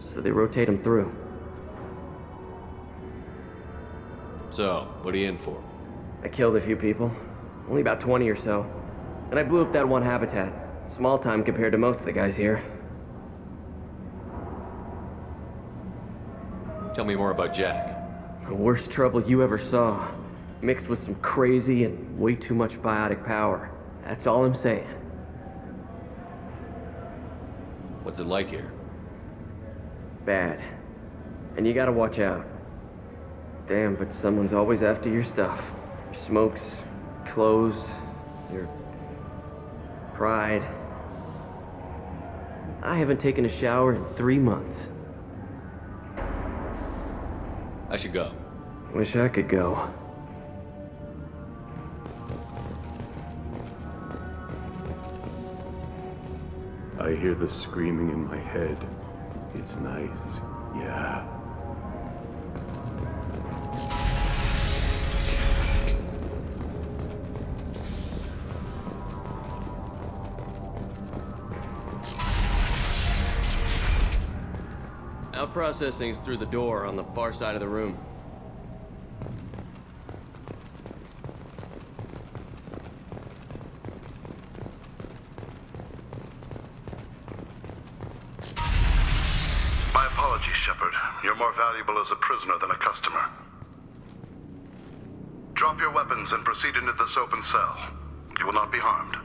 So they rotate him through. So, what are you in for? I killed a few people. Only about 20 or so. And I blew up that one habitat. Small time compared to most of the guys here. Tell me more about Jack. The worst trouble you ever saw. Mixed with some crazy and way too much biotic power. That's all I'm saying. What's it like here? Bad. And you gotta watch out. Damn, but someone's always after your stuff. Your smokes, clothes, your pride. I haven't taken a shower in 3 months. I should go. Wish I could go. I hear the screaming in my head. It's nice, yeah. Out processing's through the door on the far side of the room. My apologies, Shepard. You're more valuable as a prisoner than a customer. Drop your weapons and proceed into this open cell. You will not be harmed.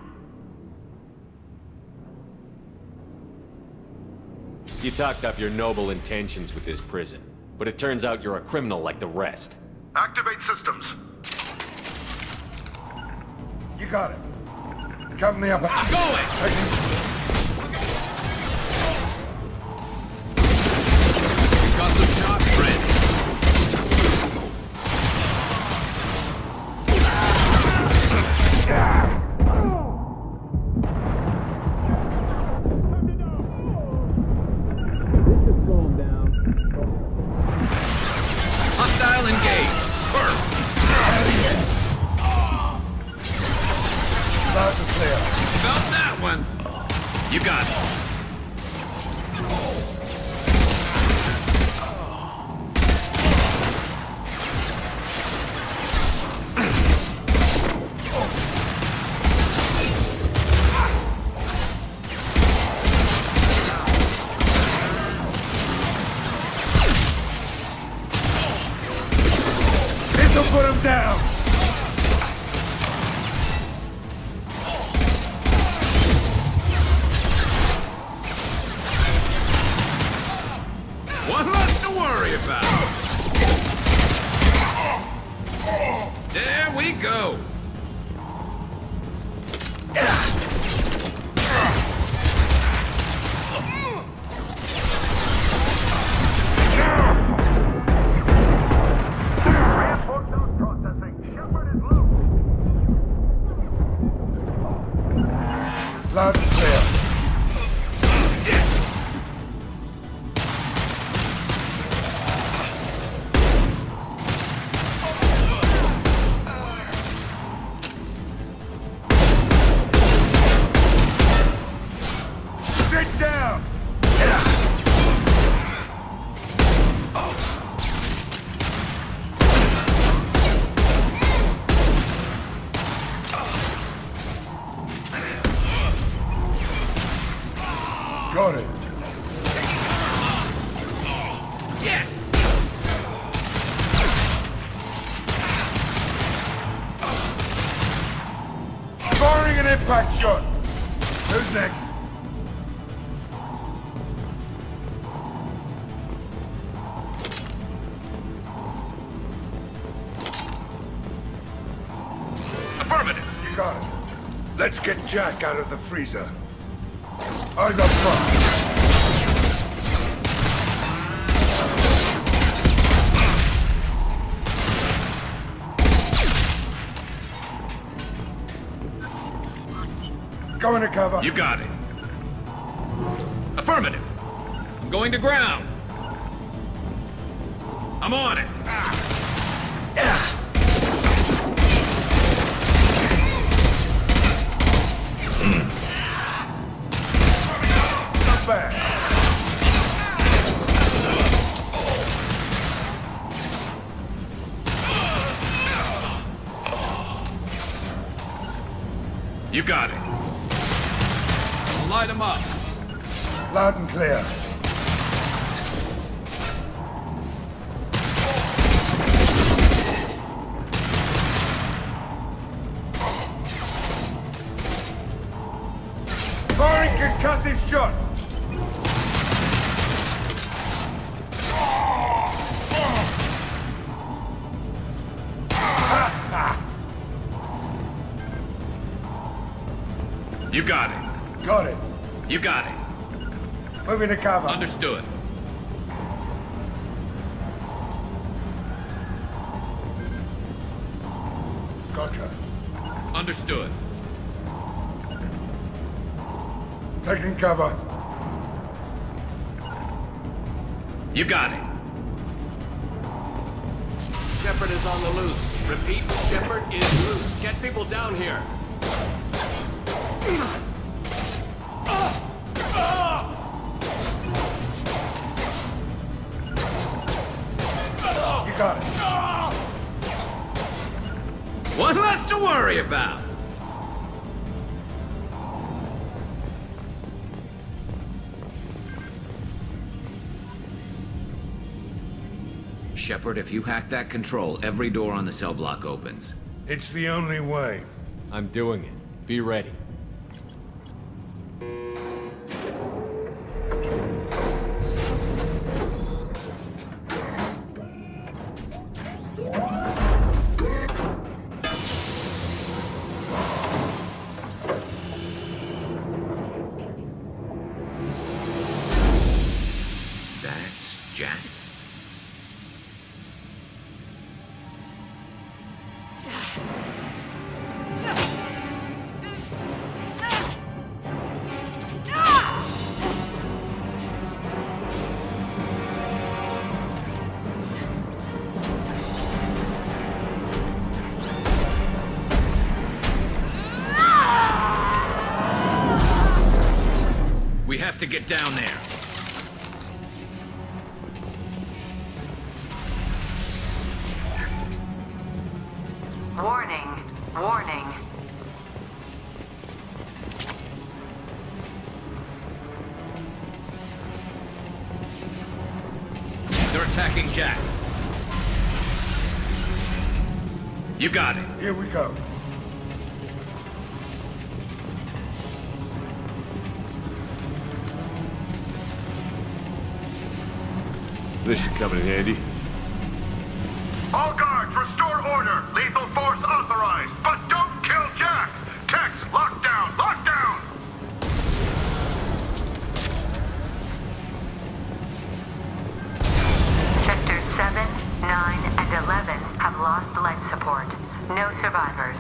You talked up your noble intentions with this prison, but it turns out you're a criminal like the rest. Activate systems. You got it. Come me up. I'm going! Got some shots, friend. Hostile engaged. First. About that one. You got it. This'll put him down. One less to worry about. There we go. Loud and clear. Sit down. Got it. Yes. Firing an impact shot. Who's next? Affirmative. You got it. Let's get Jack out of the freezer. Eyes up front. Going to cover. You got it. Affirmative. I'm going to ground. I'm on it. Not bad. You got it. Light them up. Loud and clear. Firing concussive shot. You got it. Got it. You got it. Moving to cover. Understood. Gotcha. Understood. Taking cover. You got it. Shepard is on the loose. Repeat, Shepard is loose. Get people down here. You got it. One less to worry about. Shepard, if you hack that control, every door on the cell block opens. It's the only way. I'm doing it. Be ready. That's Jack. We have to get down there. Warning. Warning. They're attacking Jack. You got it. Here we go. This should come in handy. All guards, restore order. Lethal force authorized. But don't kill Jack. Tex, lock down. Lock down. Sectors 7, 9, and 11 have lost life support. No survivors.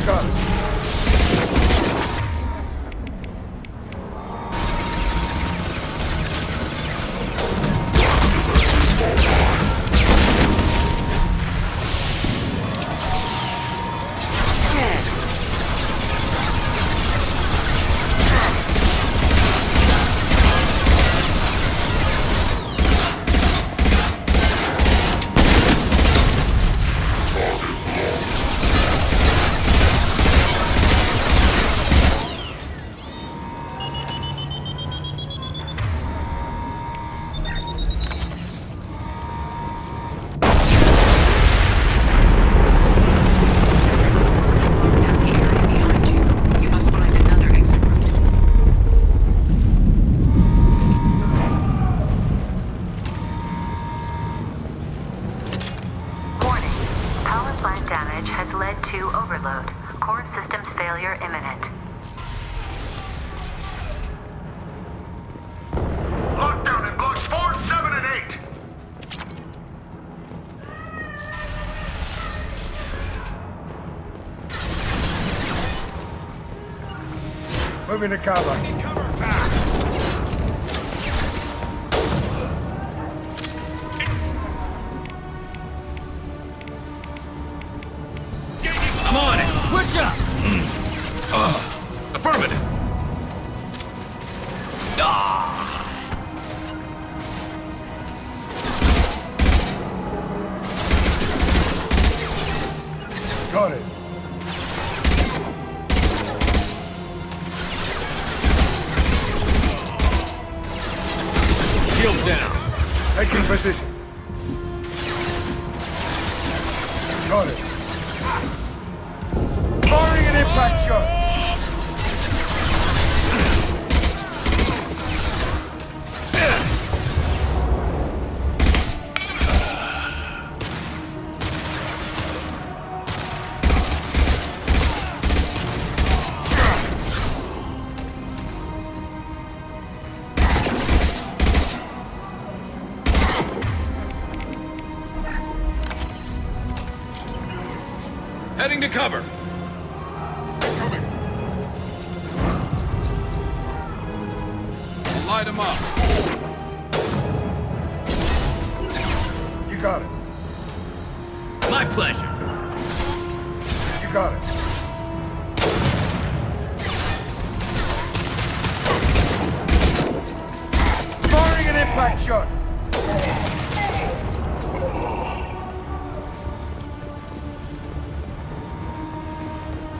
got it. Moving to cover. I'm on it! Switch up! Affirmative! Got it. Shield down. Taking position. Got it. Firing an impact shot. Heading to cover. I'll light him up. You got it. My pleasure. You got it. Firing an impact shot.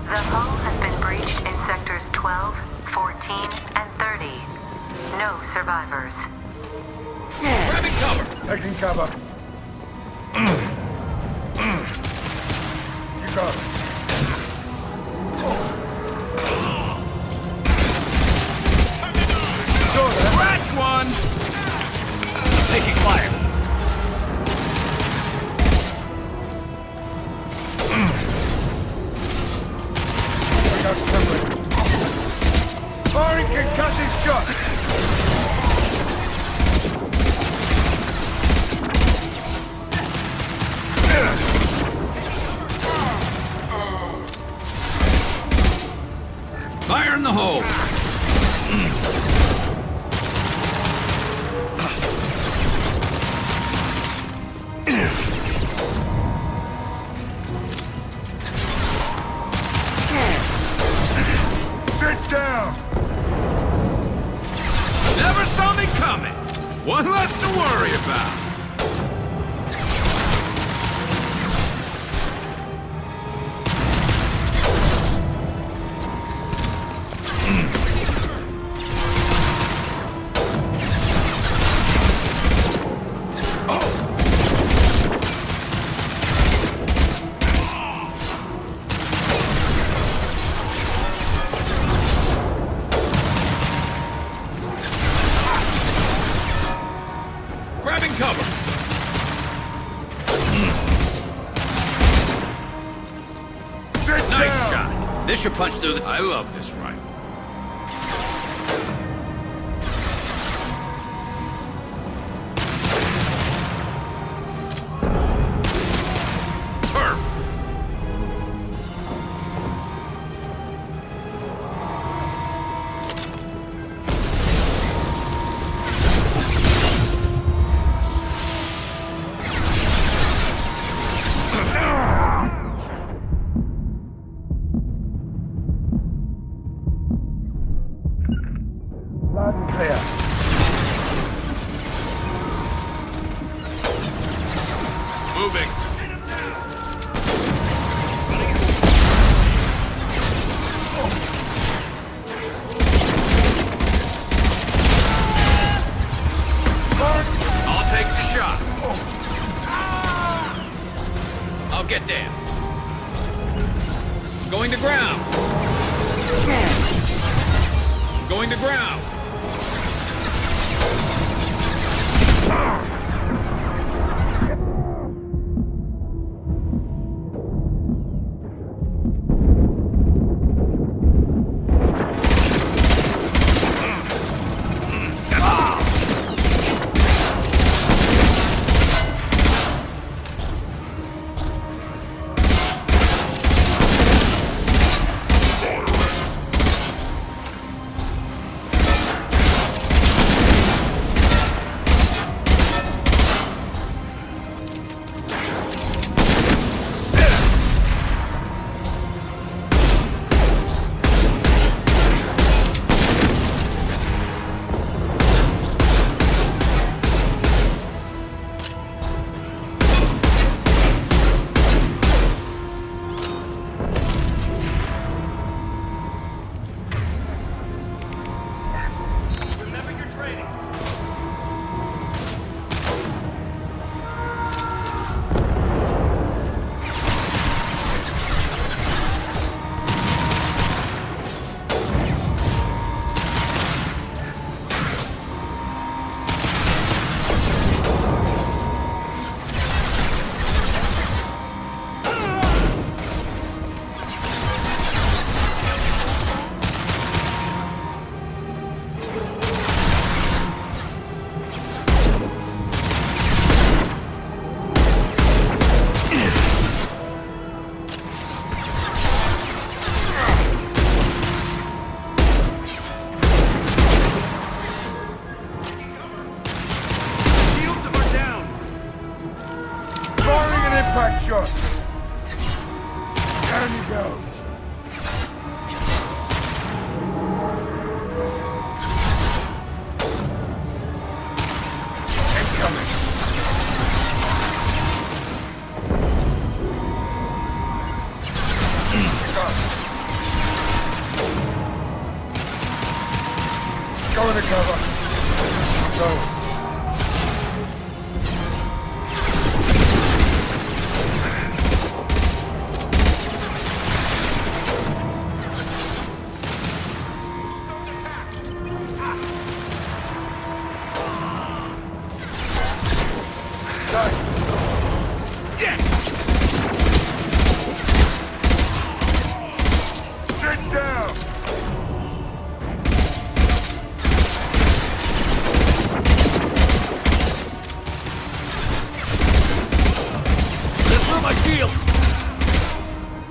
The hull has been breached in sectors 12, 14, and 30. No survivors. Grabbing cover! Taking cover. You got it. Scratch one! Taking fire. Firing concussive shot! Fire in the hole! Sit down! Never saw me coming! One less to worry about! Grabbing cover! Nice shot! This should punch through the... I love this rifle. Perfect! Going to ground. Going to ground. Impact shot. Down you go. Incoming. Go into cover. Go.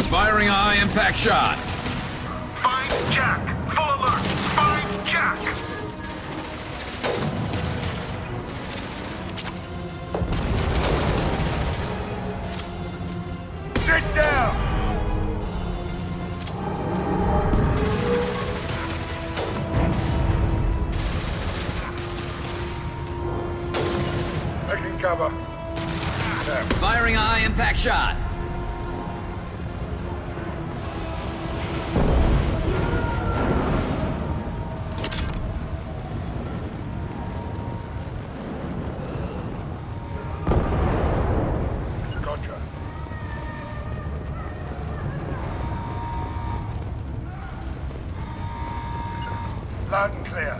Firing a high-impact shot. Find Jack! Full alert! Find Jack! Sit down! Taking cover. Firing a high-impact shot. Loud and clear.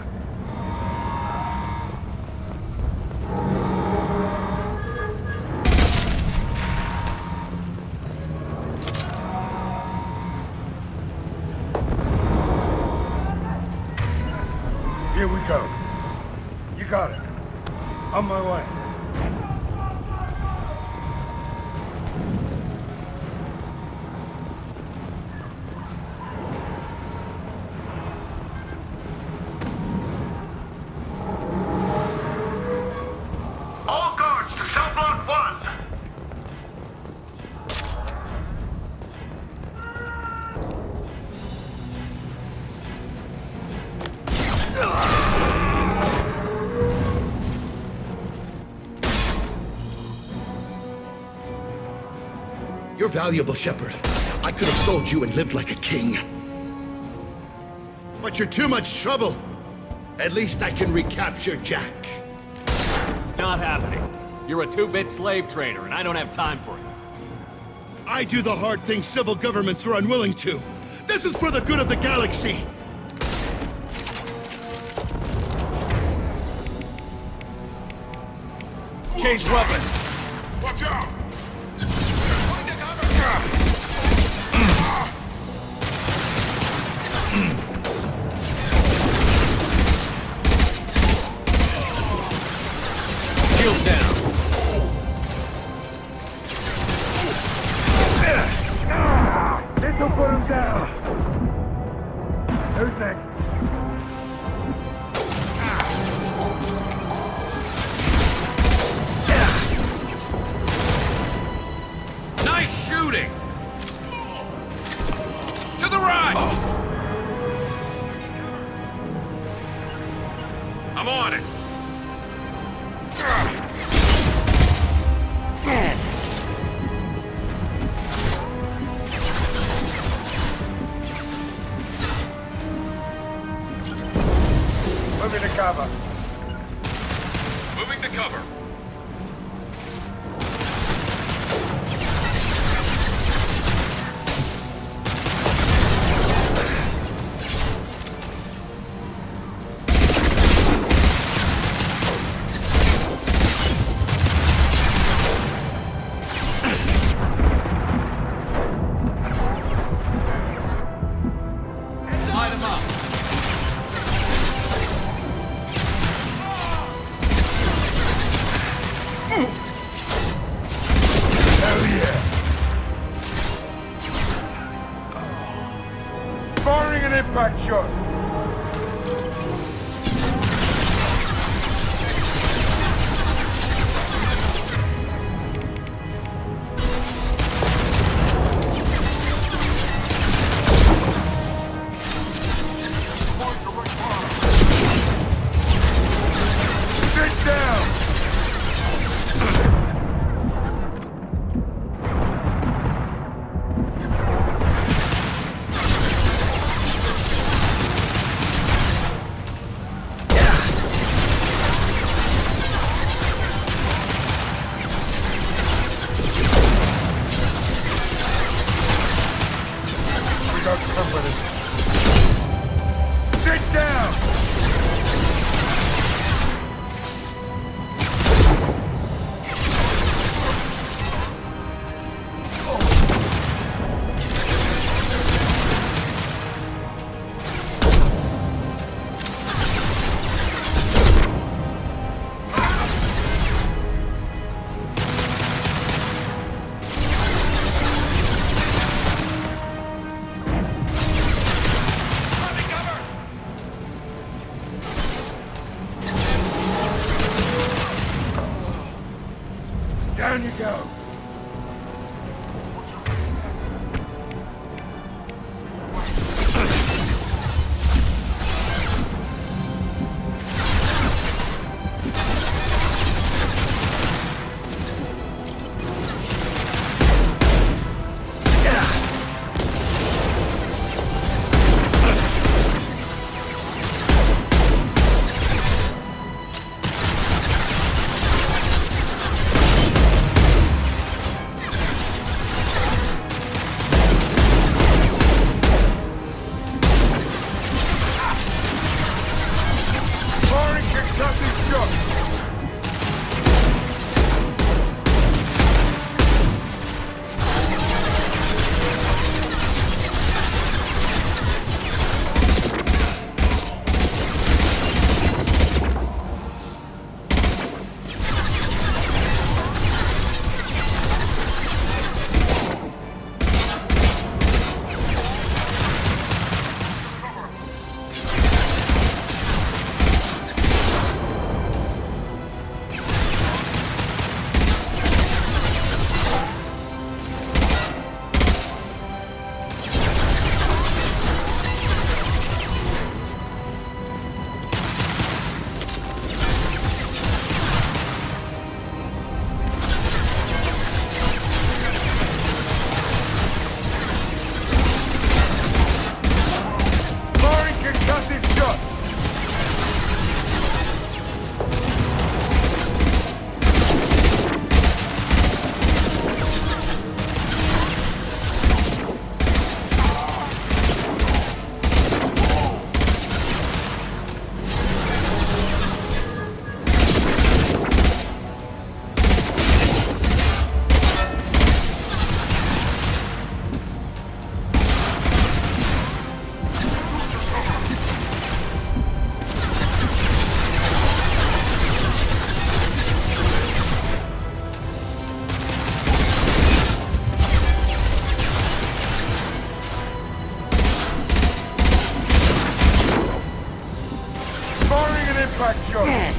Here we go. You got it. On my way. All guards to cell block 1! You're valuable, Shepard. I could have sold you and lived like a king. But you're too much trouble. At least I can recapture Jack. Not happening. You're a two-bit slave trader, and I don't have time for it. I do the hard things civil governments are unwilling to. This is for the good of the galaxy. Change weapon. Watch out! Shield down. This'll put him down. Who's next? Nice shooting. To the right. I'm on it. Moving to cover. Moving to cover. Light 'em up. Hell yeah! Firing an impact shot. Sit down! We got somebody. Sit down! Crack shot.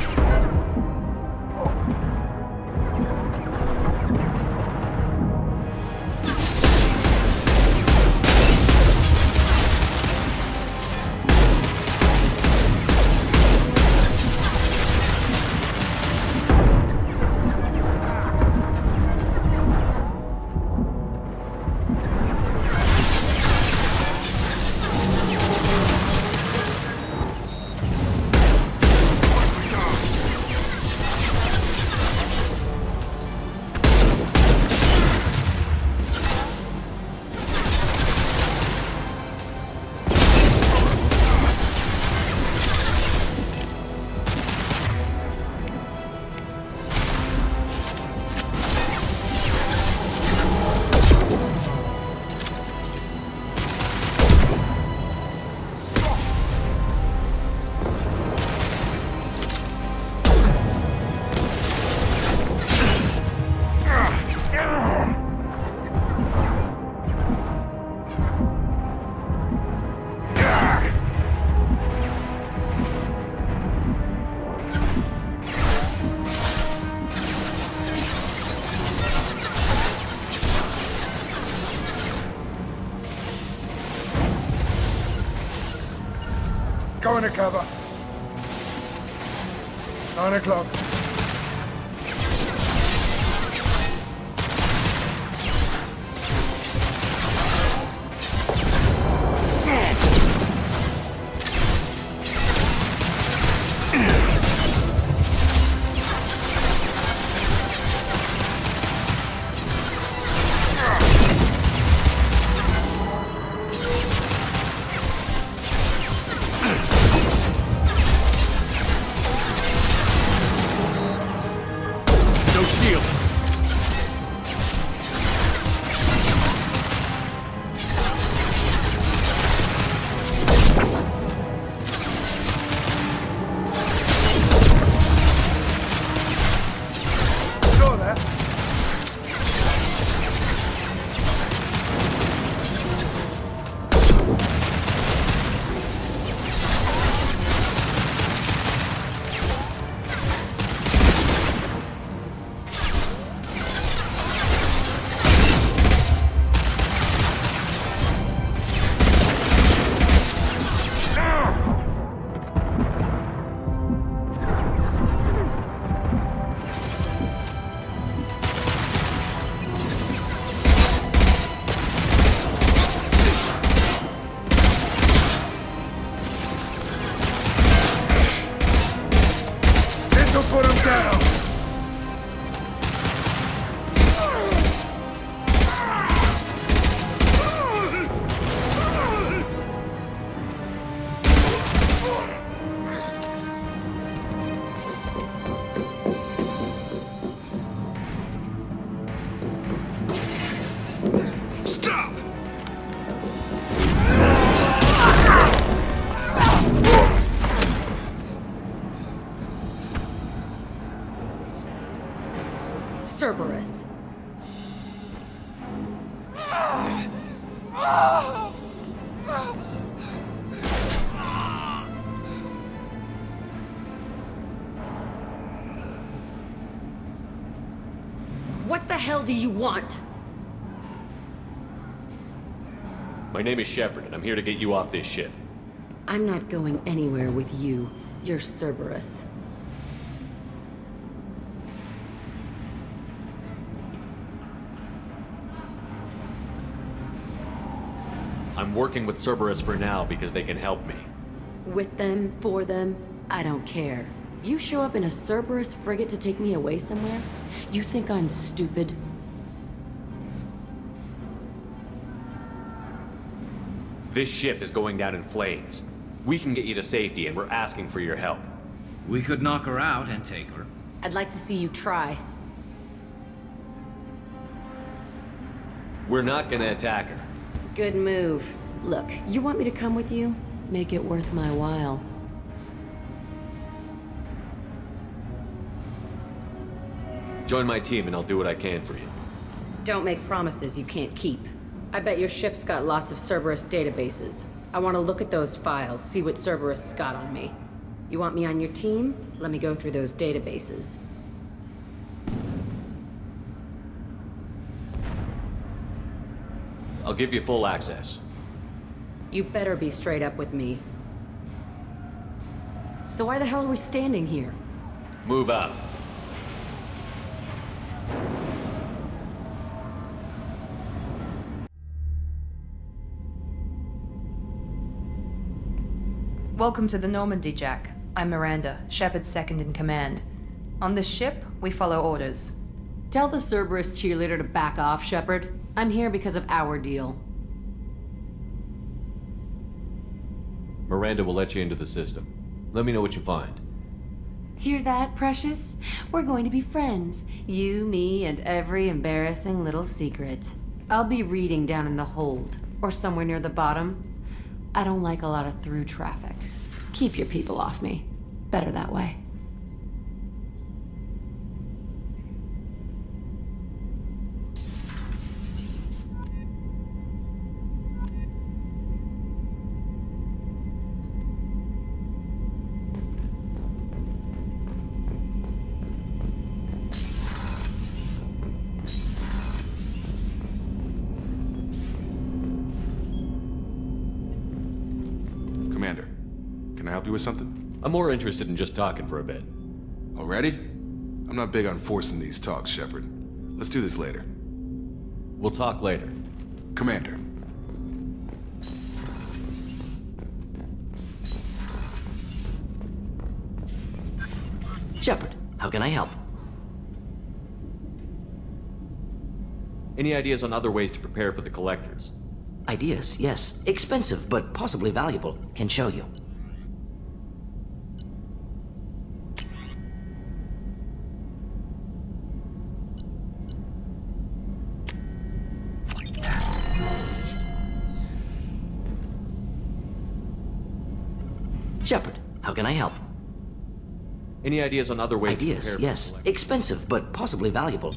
Go into cover. 9 o'clock. Put him down! Stop! Cerberus. What the hell do you want? My name is Shepard, and I'm here to get you off this ship. I'm not going anywhere with you. You're Cerberus. I'm working with Cerberus for now because they can help me. With them, for them, I don't care. You show up in a Cerberus frigate to take me away somewhere? You think I'm stupid? This ship is going down in flames. We can get you to safety, and we're asking for your help. We could knock her out and take her. I'd like to see you try. We're not gonna attack her. Good move. Look, you want me to come with you? Make it worth my while. Join my team and I'll do what I can for you. Don't make promises you can't keep. I bet your ship's got lots of Cerberus databases. I want to look at those files, see what Cerberus has got on me. You want me on your team? Let me go through those databases. I'll give you full access. You better be straight up with me. So why the hell are we standing here? Move out. Welcome to the Normandy, Jack. I'm Miranda, Shepard's second in command. On this ship, we follow orders. Tell the Cerberus cheerleader to back off, Shepard. I'm here because of our deal. Miranda will let you into the system. Let me know what you find. Hear that, Precious? We're going to be friends. You, me, and every embarrassing little secret. I'll be reading down in the hold, or somewhere near the bottom. I don't like a lot of through traffic. Keep your people off me. Better that way. Commander, can I help you with something? I'm more interested in just talking for a bit. Already? I'm not big on forcing these talks, Shepard. Let's do this later. We'll talk later. Commander. Shepard, how can I help? Any ideas on other ways to prepare for the Collectors? Ideas, yes. Expensive, but possibly valuable. Can show you. Shepard, how can I help? Any ideas on other ways to prepare Ideas, for yes. the Collectors? Expensive, but possibly valuable.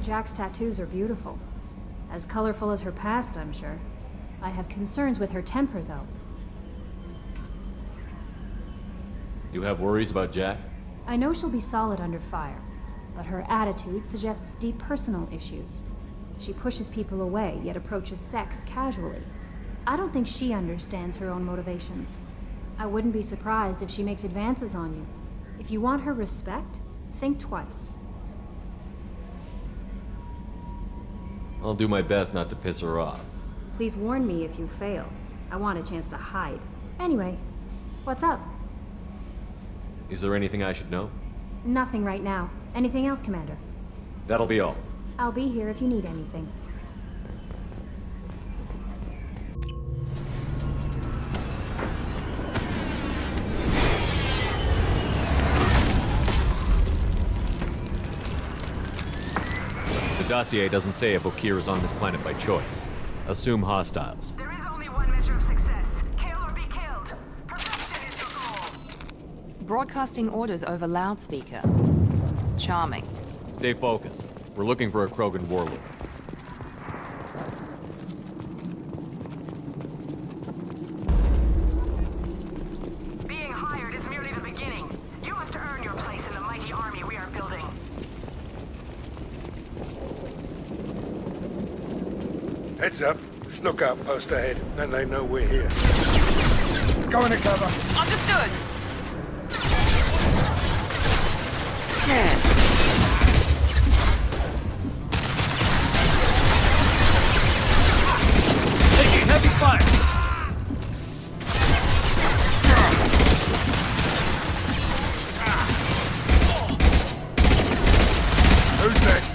Jack's tattoos are beautiful. As colorful as her past, I'm sure. I have concerns with her temper, though. You have worries about Jack? I know she'll be solid under fire, but her attitude suggests deep personal issues. She pushes people away, yet approaches sex casually. I don't think she understands her own motivations. I wouldn't be surprised if she makes advances on you. If you want her respect, think twice. I'll do my best not to piss her off. Please warn me if you fail. I want a chance to hide. Anyway, what's up? Is there anything I should know? Nothing right now. Anything else, Commander? That'll be all. I'll be here if you need anything. The dossier doesn't say if Okeer is on this planet by choice. Assume hostiles. There is only one measure of success. Kill or be killed. Perfection is your goal. Broadcasting orders over loudspeaker. Charming. Stay focused. We're looking for a Krogan warlord. Being hired is merely the beginning. You must earn your place in the mighty army we are building. Heads up. Lookout post ahead, and they know we're here. Go into cover. Understood. Taking heavy fire! Who's next?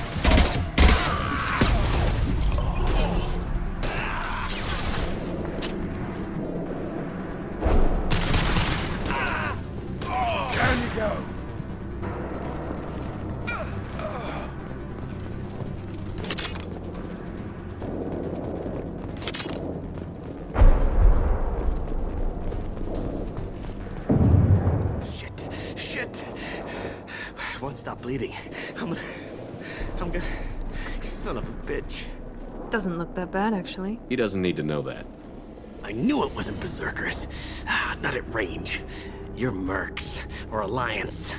bleeding. I'm gonna... Son of a bitch. Doesn't look that bad, actually. He doesn't need to know that. I knew it wasn't Berserkers. Not at range. You're Mercs, or Alliance.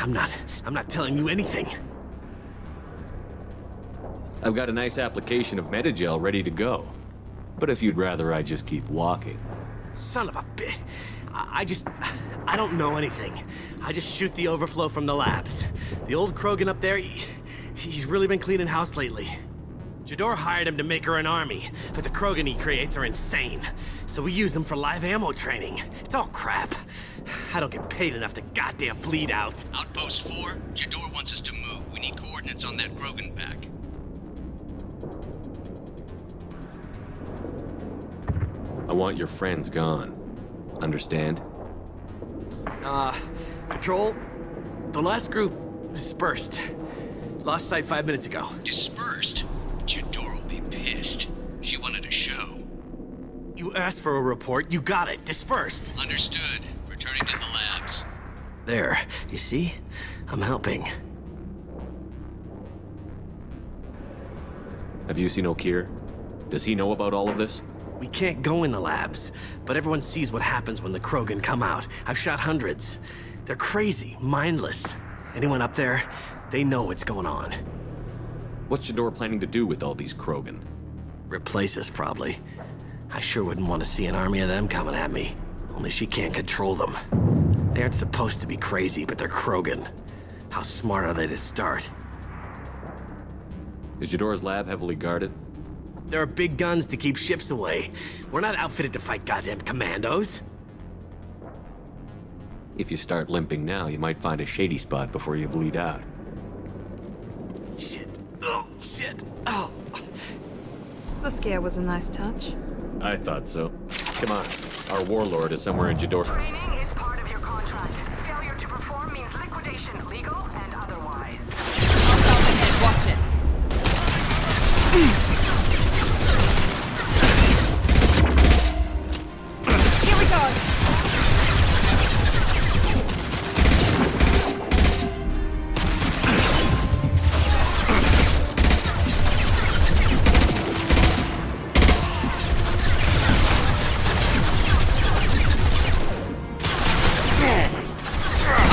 I'm not telling you anything. I've got a nice application of Metagel ready to go. But if you'd rather I just keep walking... Son of a bitch. I don't know anything. I just shoot the overflow from the labs. The old Krogan up there, he's really been cleaning house lately. Jador hired him to make her an army, but the Krogan he creates are insane. So we use them for live ammo training. It's all crap. I don't get paid enough to goddamn bleed out. Outpost 4, Jador wants us to move. We need coordinates on that Krogan pack. I want your friends gone. Understand? Patrol, the last group dispersed. Lost sight 5 minutes ago. Dispersed? Jador will be pissed. She wanted a show. You asked for a report, you got it. Dispersed. Understood. Returning to the labs. There, you see? I'm helping. Have you seen Okeer? Does he know about all of this? We can't go in the labs, but everyone sees what happens when the Krogan come out. I've shot hundreds. They're crazy, mindless. Anyone up there, they know what's going on. What's Jador planning to do with all these Krogan? Replace us, probably. I sure wouldn't want to see an army of them coming at me. Only she can't control them. They aren't supposed to be crazy, but they're Krogan. How smart are they to start? Is Jador's lab heavily guarded? There are big guns to keep ships away. We're not outfitted to fight goddamn commandos. If you start limping now, you might find a shady spot before you bleed out. Shit. Oh, shit. Oh. The scare was a nice touch. I thought so. Come on. Our warlord is somewhere in Jador. Training is part of your contract. Failure to perform means liquidation, legal and otherwise. Watch it. Here we go.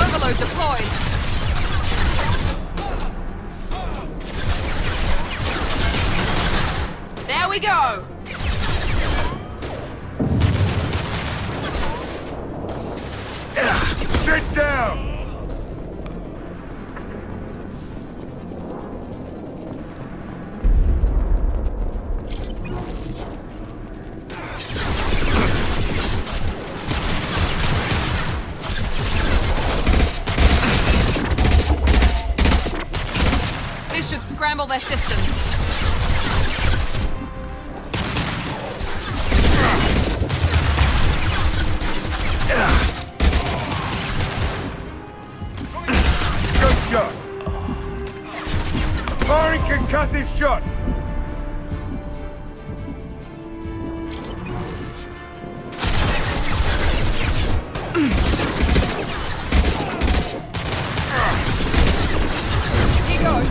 Overload deployed. There we go. Sit down! This should scramble their systems. Good shot! Firing concussive shot! Here goes.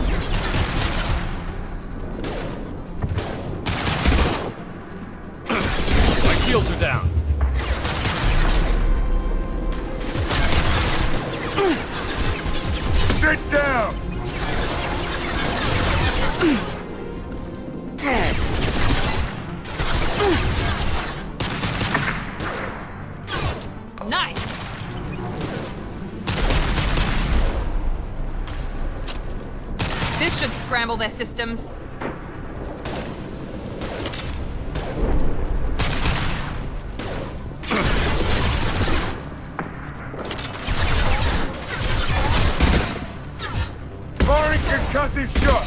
My shields are down. Sit down! Nice. This should scramble their systems. Firing concussive shot!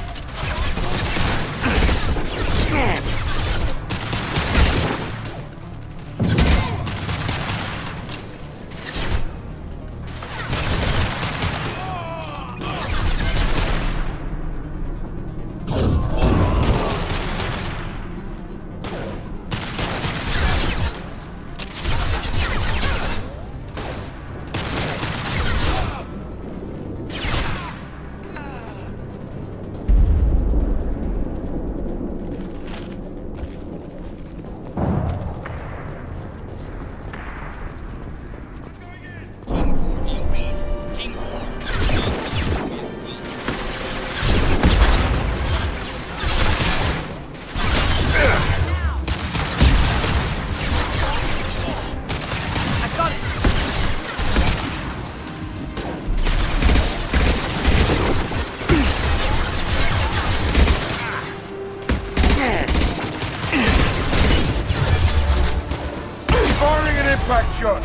impact shot!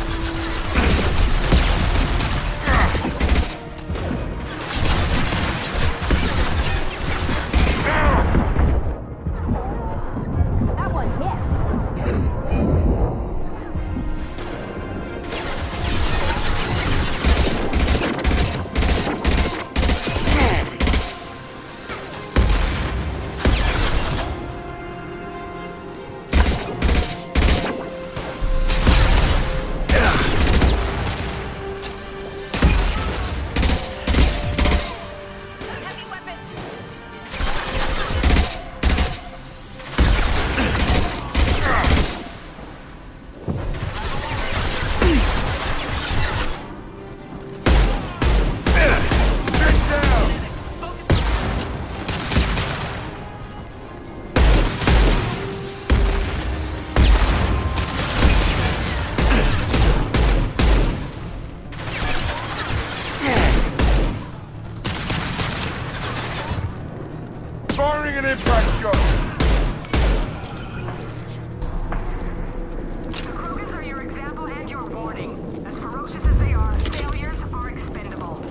That one hit. Firing an impact shot! The Krogans are your example and your warning. As ferocious as they are, failures are expendable.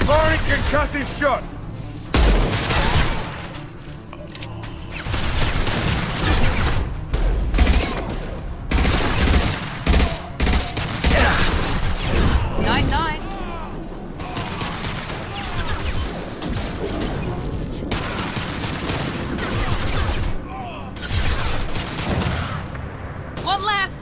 Firing concussive shot! One less!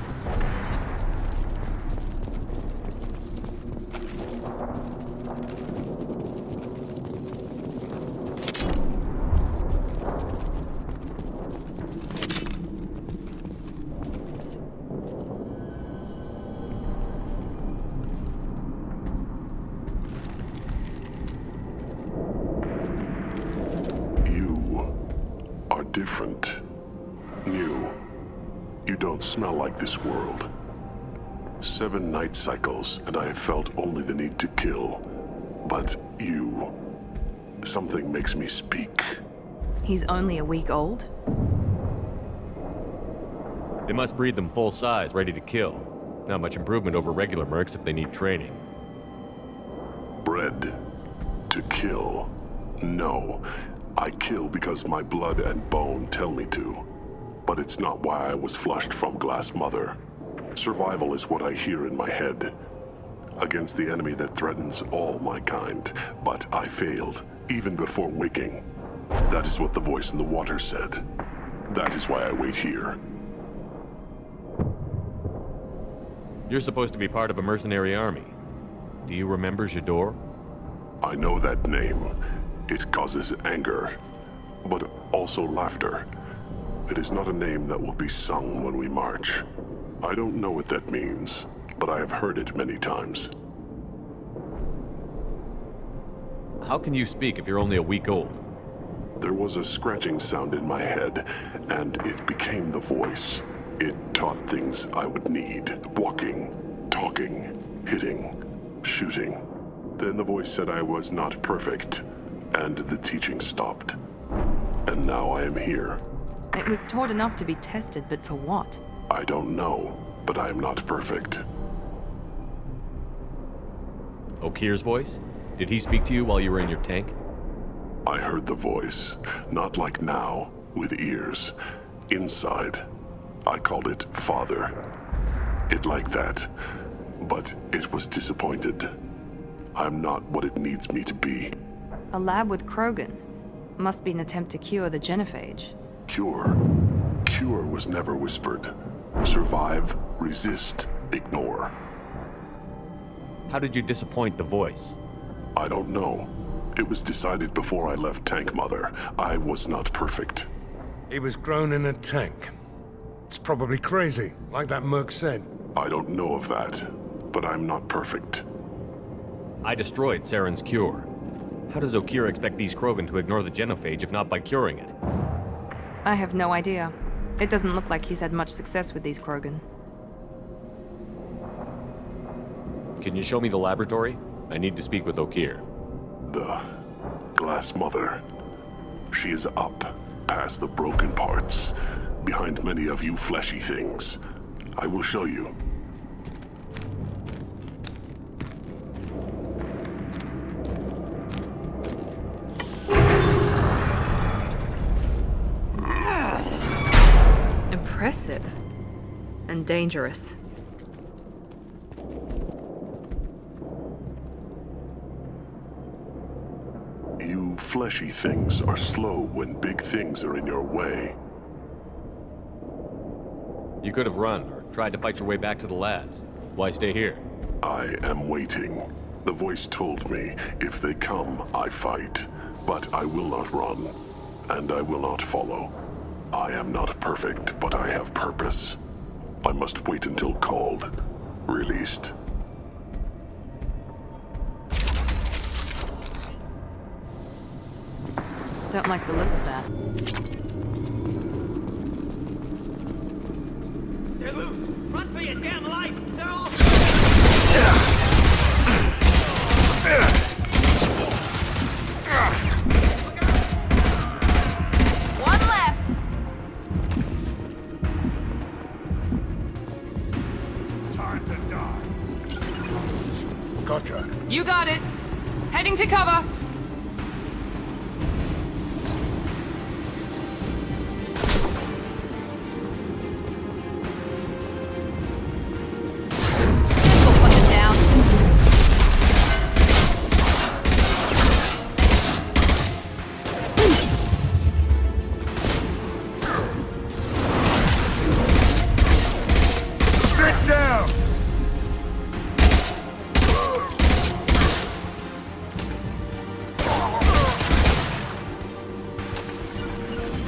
Different. New. You don't smell like this world. 7 night cycles, and I have felt only the need to kill. But you... something makes me speak. He's only a week old? They must breed them full size, ready to kill. Not much improvement over regular mercs if they need training. Bred to kill. No. I kill because my blood and bone tell me to. But it's not why I was flushed from Glass Mother. Survival is what I hear in my head. Against the enemy that threatens all my kind. But I failed, even before waking. That is what the voice in the water said. That is why I wait here. You're supposed to be part of a mercenary army. Do you remember Jador? I know that name. It causes anger, but also laughter. It is not a name that will be sung when we march. I don't know what that means, but I have heard it many times. How can you speak if you're only a week old? There was a scratching sound in my head, and it became the voice. It taught things I would need. Walking, talking, hitting, shooting. Then the voice said I was not perfect. And the teaching stopped. And now I am here. It was taught enough to be tested, but for what? I don't know, but I am not perfect. Okir's voice? Did he speak to you while you were in your tank? I heard the voice, not like now, with ears. Inside. I called it Father. It like that. But it was disappointed. I'm not what it needs me to be. A lab with Krogan. Must be an attempt to cure the genophage. Cure? Cure was never whispered. Survive, resist, ignore. How did you disappoint the voice? I don't know. It was decided before I left Tank Mother. I was not perfect. He was grown in a tank. It's probably crazy, like that merc said. I don't know of that, but I'm not perfect. I destroyed Saren's cure. How does Okeer expect these Krogan to ignore the genophage if not by curing it? I have no idea. It doesn't look like he's had much success with these Krogan. Can you show me the laboratory? I need to speak with Okeer. The Glass Mother. She is up, past the broken parts, behind many of you fleshy things. I will show you. Impressive. And dangerous. You fleshy things are slow when big things are in your way. You could have run, or tried to fight your way back to the labs. Why stay here? I am waiting. The voice told me, if they come, I fight. But I will not run, and I will not follow. I am not perfect, but I have purpose. I must wait until called, released. Don't like the look of that. They're loose! Run for your damn life! They're all... One left! Time to die. Gotcha. You got it! Heading to cover!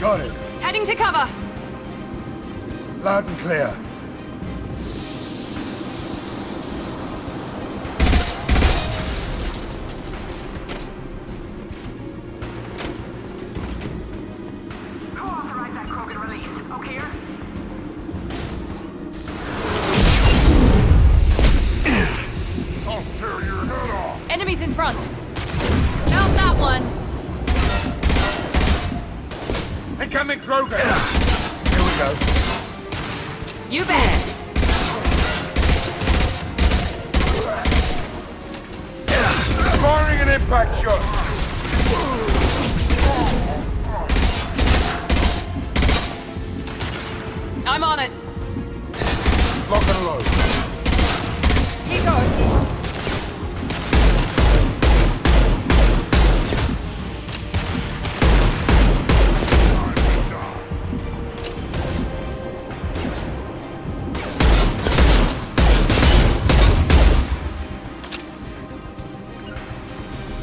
Got it. Heading to cover! Loud and clear. Who authorized that Krogan release? Okeer? I'll tear your head off! Enemies in front! Found that one! Incoming Krogan! Here we go. You bet! Firing an impact shot! I'm on it! Lock and load. He goes!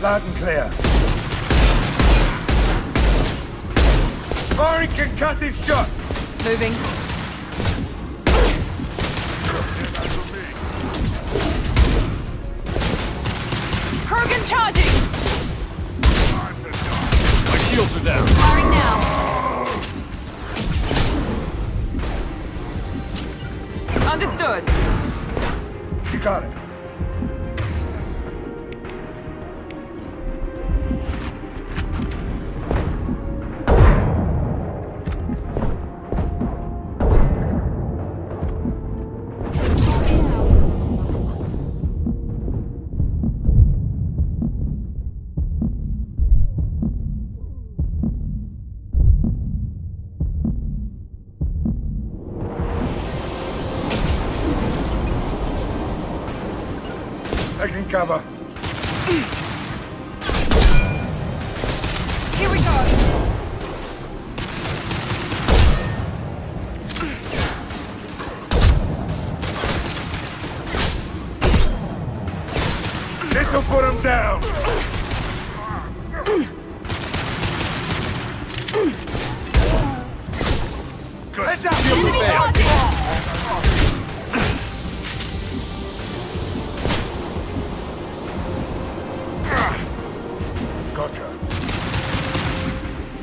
Loud and clear. Firing concussive shot! Moving. Krogan charging! My shields are down. Firing now. Understood. You got it. Taking cover. Here we go. This'll put him down! Heads up! Enemy charging! Gotcha.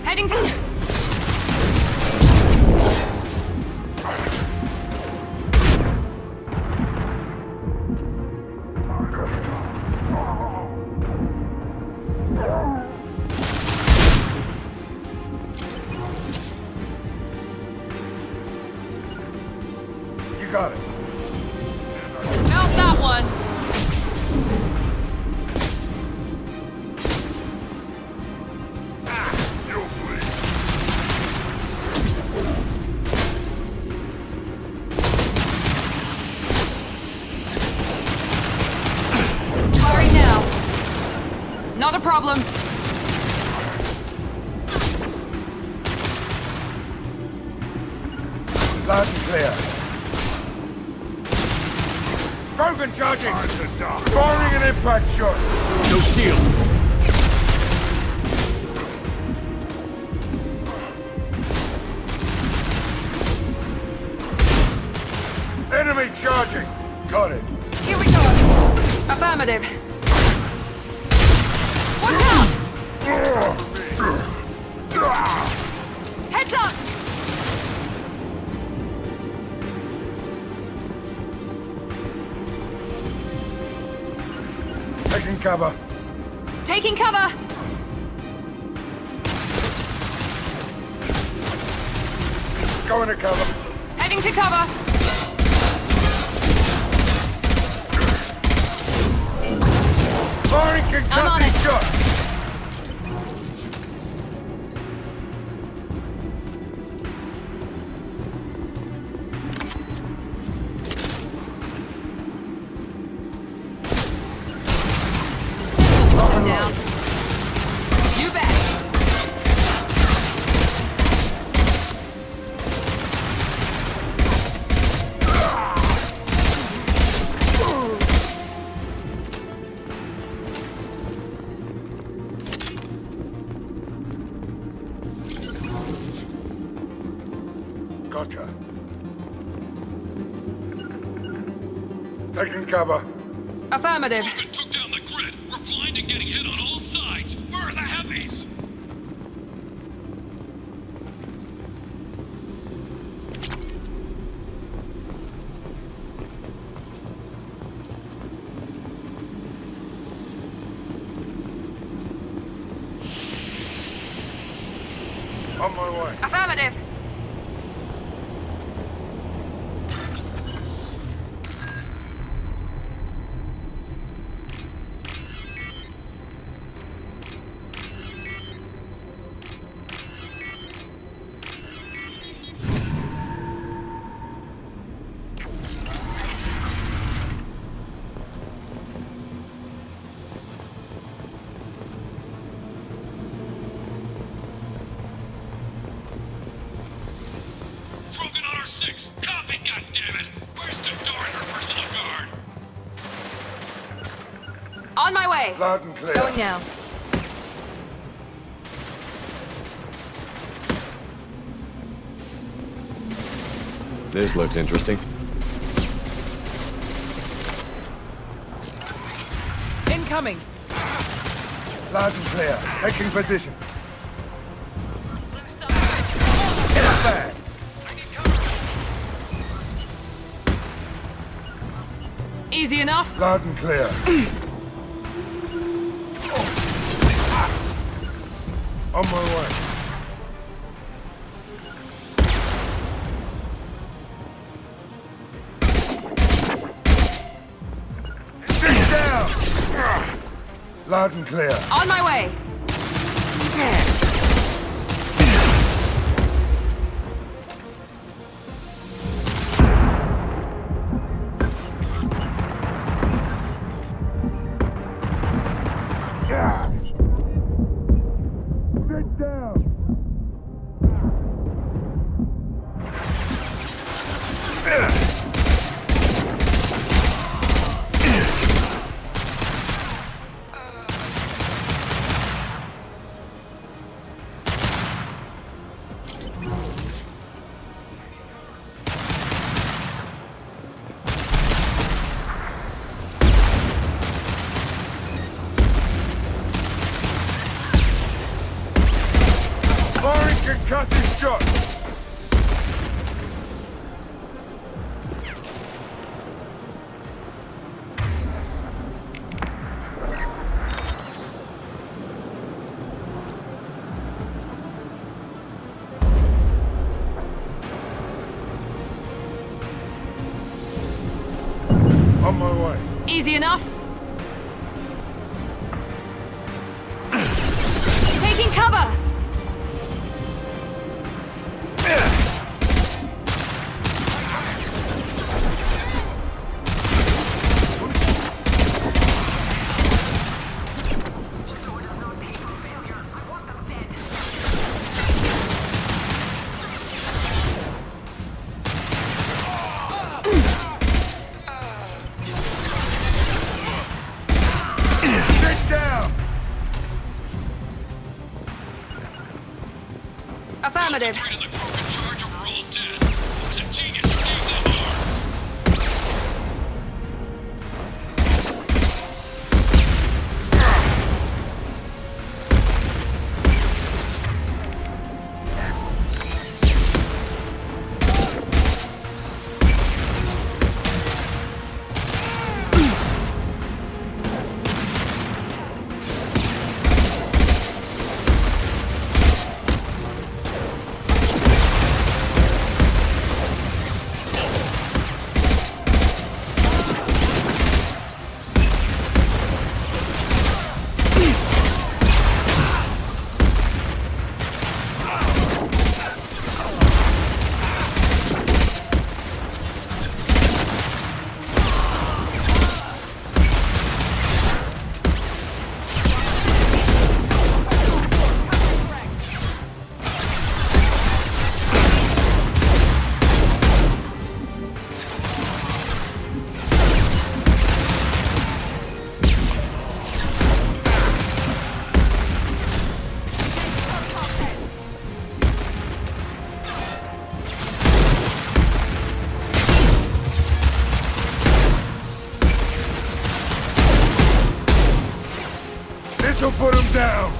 Heading to... You got it. Mount that one! Firing now. Not a problem. Loud and clear. Krogan charging! Firing an impact shot! No shield. Enemy charging! Got it. Here we go. Affirmative. Watch out! Heads up! Taking cover. Taking cover! Going to cover. Heading to cover! Firing I'm on concussive it. shot! Put them down. You bet. Gotcha. Taking cover. Affirmative. Krogan took down the grid. We're blind and getting hit on all sides. Where are the heavies? On my way. Affirmative. Krogan on our 6. Copy, goddammit. Where's Jador and her personal guard? On my way. Loud and clear. Going now. This looks interesting. Incoming. Loud and clear. Taking position. Back. Easy enough. Loud and clear. On my way. Sit down! Loud and clear. On my way. Sit down! Cassie's shot! On my way. Easy enough. Taking cover! Get down! Affirmative. This'll put him down!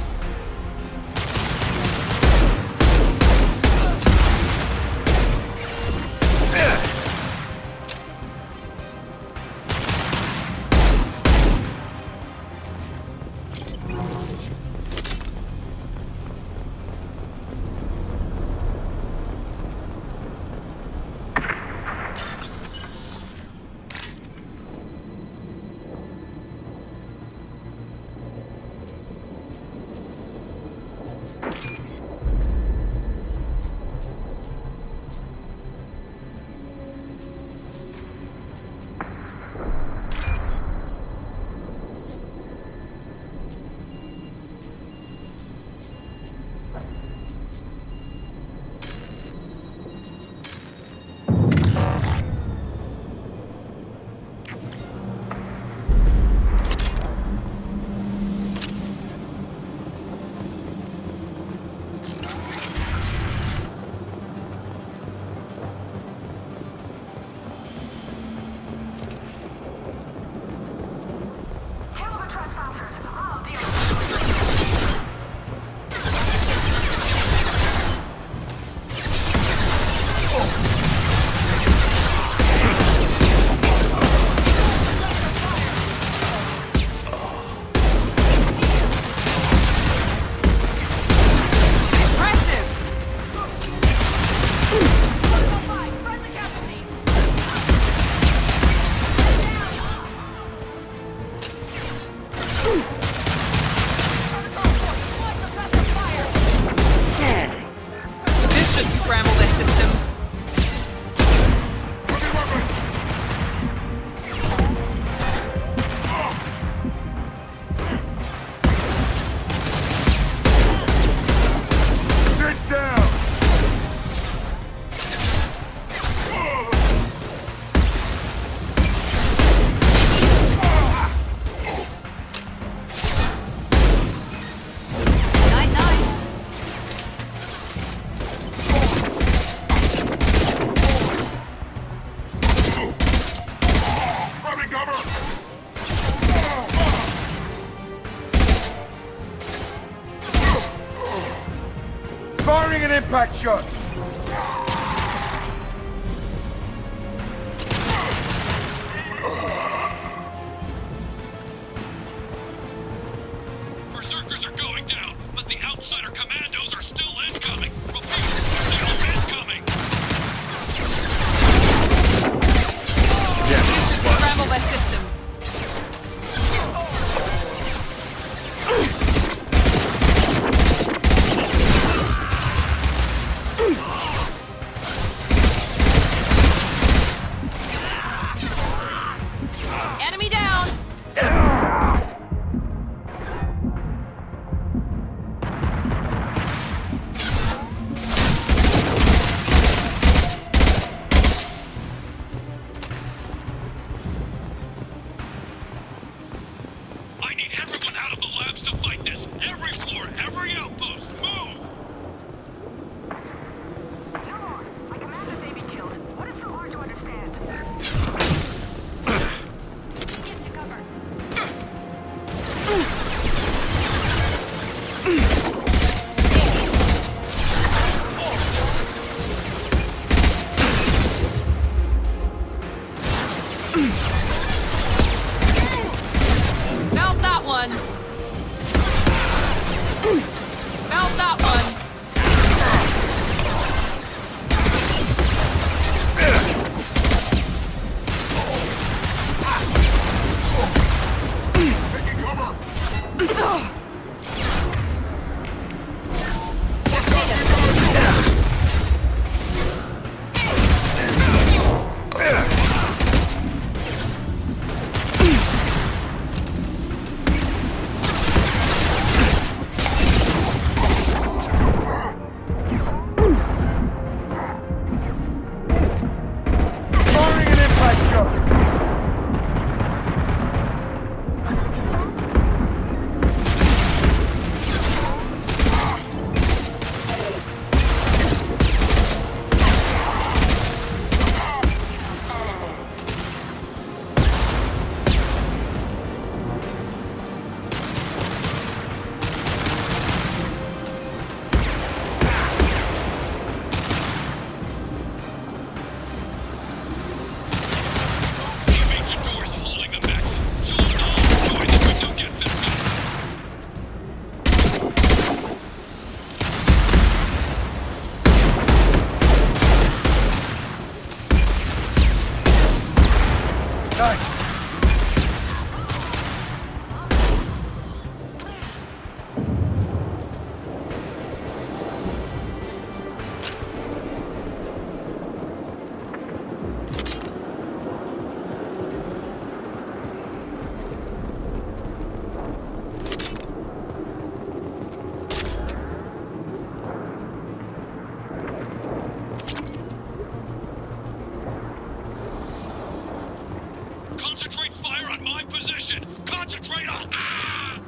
Firing an impact shot! Berserkers are going down, but the outsider commandos are still incoming. Repeat, still incoming. Scramble their systems. Enemy down! I need everyone out of the labs to fight this. Every floor, every outpost, move! My commander may be killed. What is so hard to understand? Get to cover. Mount that one! Mount that one! Firing an impact shot! Teammate Jador is holding the mech. She'll all join if we don't get back up. Nice! Concentrate fire on my position. Concentrate on... Ah!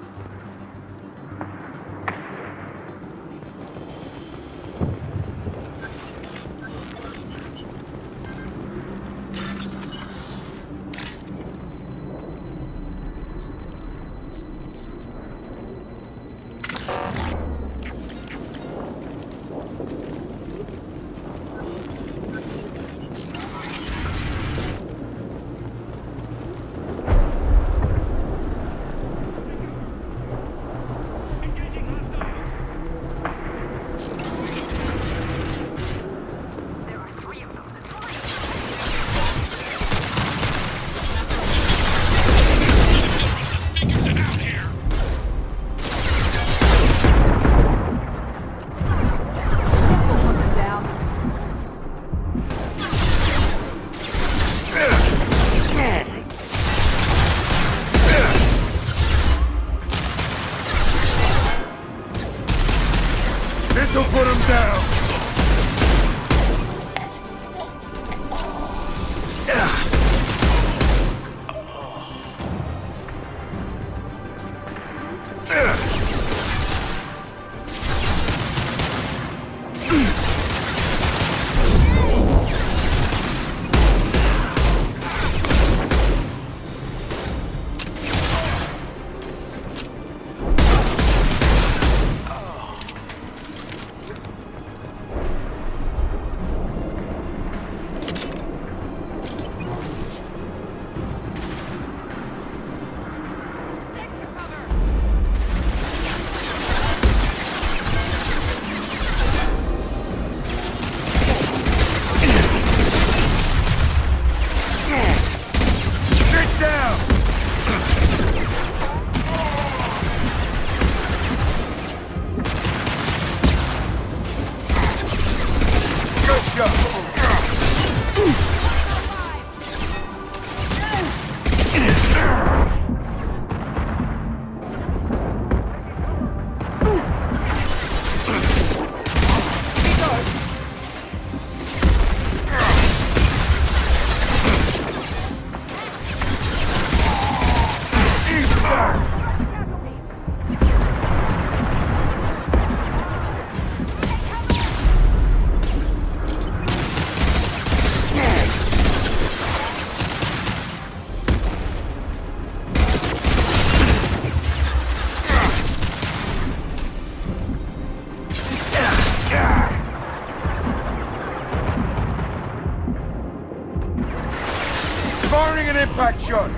shot.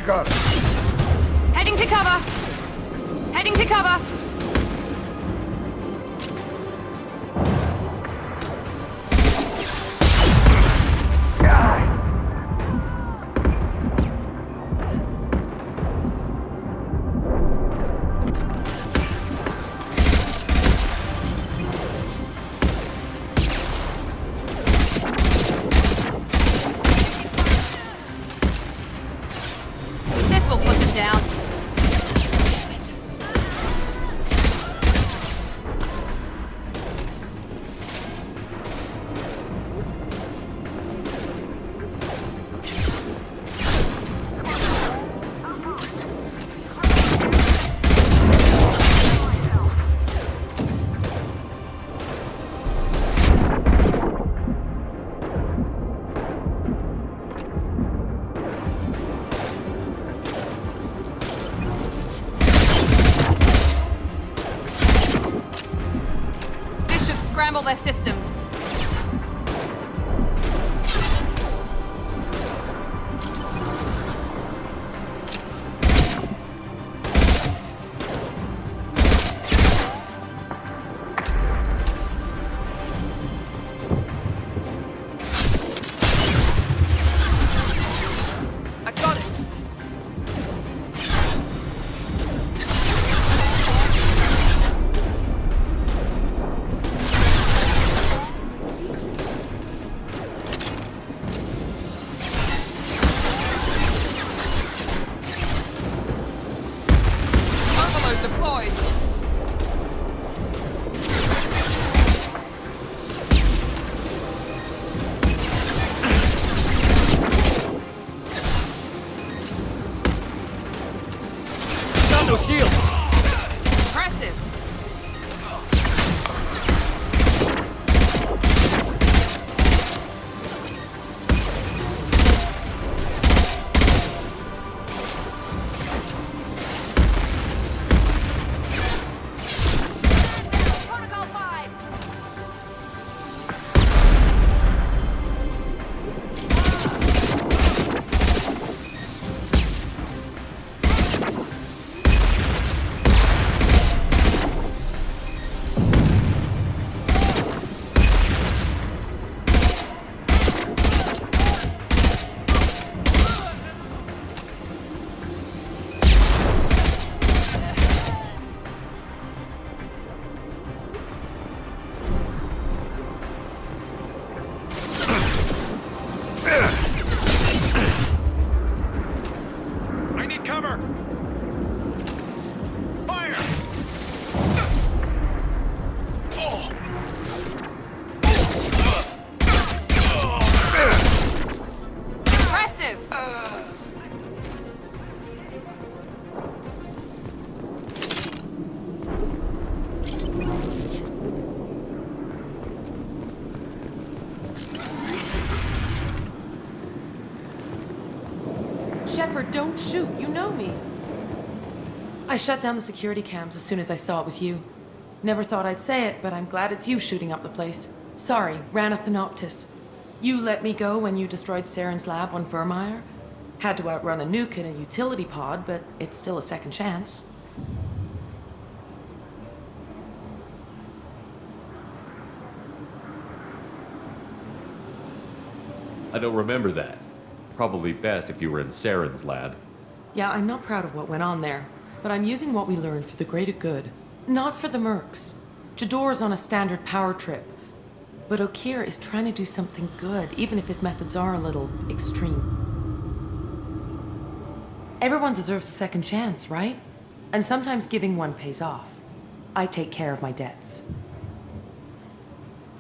Got it. Heading to cover! Heading to cover! This will put them down. Scramble their systems. I got it. Deployed. Thunder shield. Impressive. I need cover! Fire! Oh! Impressive. Shepard, don't shoot. You know me. I shut down the security cams as soon as I saw it was you. Never thought I'd say it, but I'm glad it's you shooting up the place. Sorry, Ranna Thanoptis. You let me go when you destroyed Saren's lab on Vermeer. Had to outrun a nuke in a utility pod, but it's still a second chance. I don't remember that. Probably best if you were in Saren's lab. Yeah, I'm not proud of what went on there, but I'm using what we learned for the greater good. Not for the mercs. Jador's on a standard power trip. But Okeer is trying to do something good, even if his methods are a little extreme. Everyone deserves a second chance, right? And sometimes giving one pays off. I take care of my debts.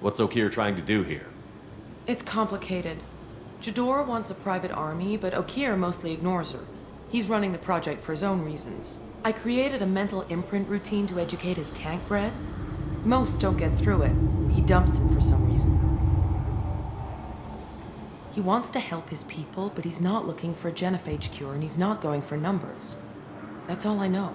What's Okeer trying to do here? It's complicated. Jador wants a private army, but Okeer mostly ignores her. He's running the project for his own reasons. I created a mental imprint routine to educate his tank bred. Most don't get through it. He dumps them for some reason. He wants to help his people, but he's not looking for a genophage cure, and he's not going for numbers. That's all I know.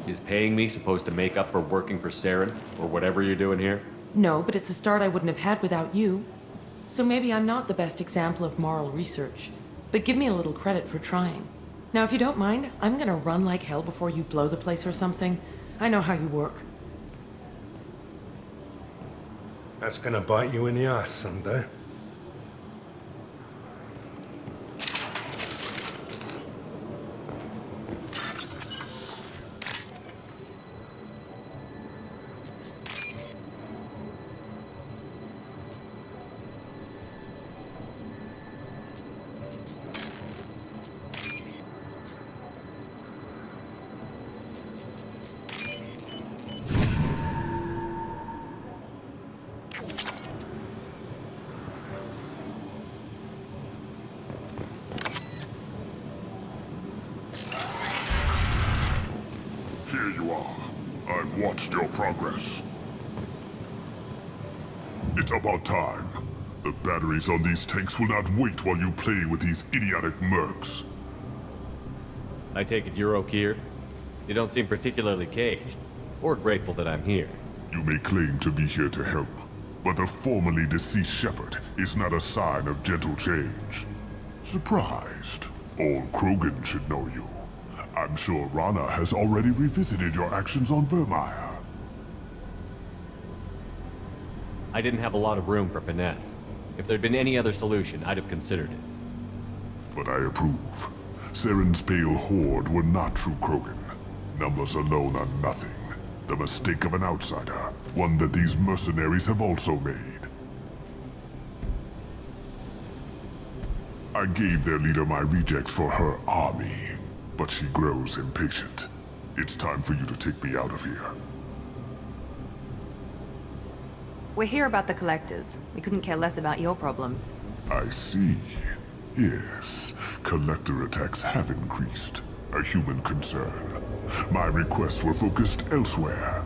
Is paying me supposed to make up for working for Saren, or whatever you're doing here? No, but it's a start I wouldn't have had without you. So maybe I'm not the best example of moral research, but give me a little credit for trying. Now, if you don't mind, I'm gonna run like hell before you blow the place or something. I know how you work. That's gonna bite you in the ass someday. Here you are. I've watched your progress. It's about time. The batteries on these tanks will not wait while you play with these idiotic mercs. I take it you're Okeer? You don't seem particularly caged, or grateful that I'm here. You may claim to be here to help, but the formerly deceased Shepard is not a sign of gentle change. Surprised? Old Krogan should know you. I'm sure Rana has already revisited your actions on Vermeer. I didn't have a lot of room for finesse. If there'd been any other solution, I'd have considered it. But I approve. Saren's pale horde were not true Krogan. Numbers alone are nothing. The mistake of an outsider, one that these mercenaries have also made. I gave their leader my rejects for her army, but she grows impatient. It's time for you to take me out of here. We're here about the Collectors. We couldn't care less about your problems. I see. Yes, Collector attacks have increased. A human concern. My requests were focused elsewhere.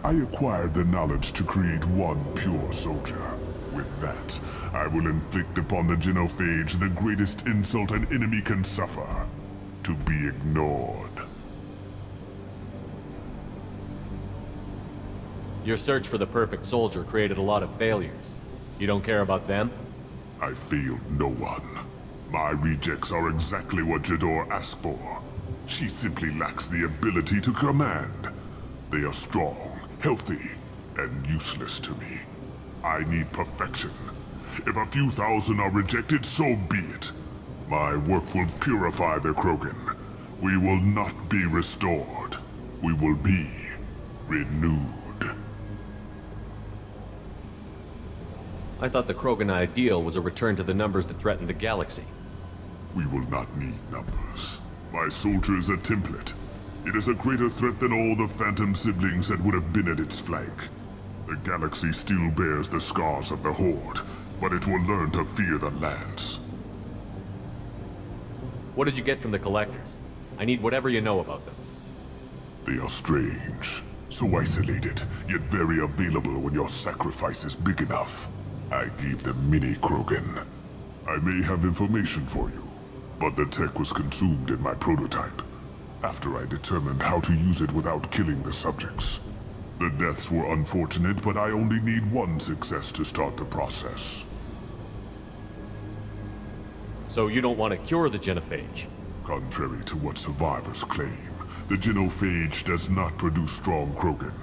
I acquired the knowledge to create one pure soldier. With that, I will inflict upon the genophage the greatest insult an enemy can suffer. To be ignored. Your search for the perfect soldier created a lot of failures. You don't care about them? I failed no one. My rejects are exactly what Jador asked for. She simply lacks the ability to command. They are strong, healthy, and useless to me. I need perfection. If a few thousand are rejected, so be it. My work will purify the Krogan. We will not be restored. We will be renewed. I thought the Krogan ideal was a return to the numbers that threatened the galaxy. We will not need numbers. My soldier is a template. It is a greater threat than all the Phantom siblings that would have been at its flank. The galaxy still bears the scars of the Horde, but it will learn to fear the Lance. What did you get from the Collectors? I need whatever you know about them. They are strange. So isolated, yet very available when your sacrifice is big enough. I gave them mini Krogan. I may have information for you, but the tech was consumed in my prototype, after I determined how to use it without killing the subjects. The deaths were unfortunate, but I only need one success to start the process. So you don't want to cure the genophage? Contrary to what survivors claim, the genophage does not produce strong Krogan.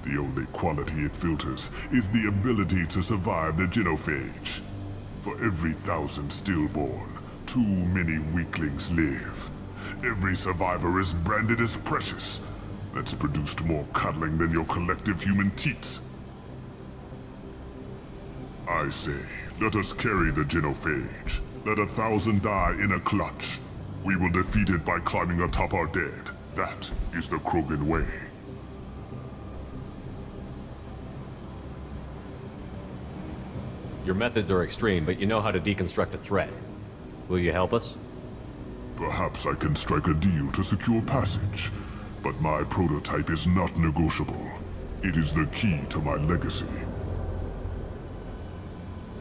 The only quality it filters is the ability to survive the genophage. For every 1,000 stillborn, too many weaklings live. Every survivor is branded as precious. That's produced more cuddling than your collective human teats. I say, let us carry the genophage. Let 1,000 die in a clutch. We will defeat it by climbing atop our dead. That is the Krogan way. Your methods are extreme, but you know how to deconstruct a threat. Will you help us? Perhaps I can strike a deal to secure passage. But my prototype is not negotiable. It is the key to my legacy.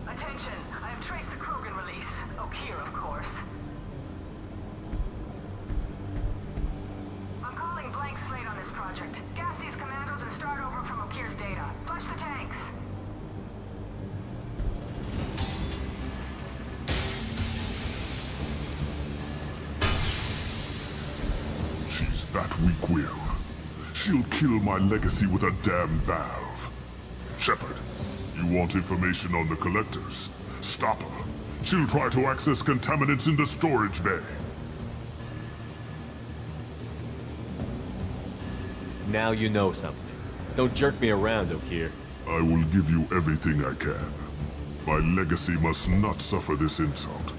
Attention, I have traced the Krogan release. Okeer, of course. I'm calling blank slate on this project. Gas these commandos and start over from Okeer's data. Flush the tanks. She's that weak-willed. She'll kill my legacy with a damn valve. Shepard, you want information on the Collectors? Stop her. She'll try to access contaminants in the storage bay. Now you know something. Don't jerk me around, Okeer. I will give you everything I can. My legacy must not suffer this insult.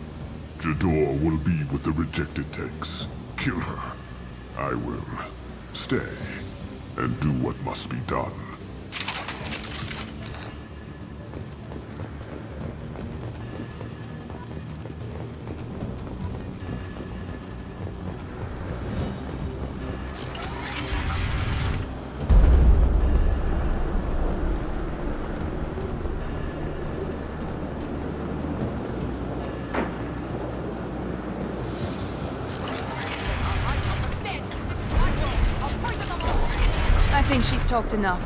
Jador will be with the rejected tanks. Kill her. I will stay and do what must be done. I think she's talked enough.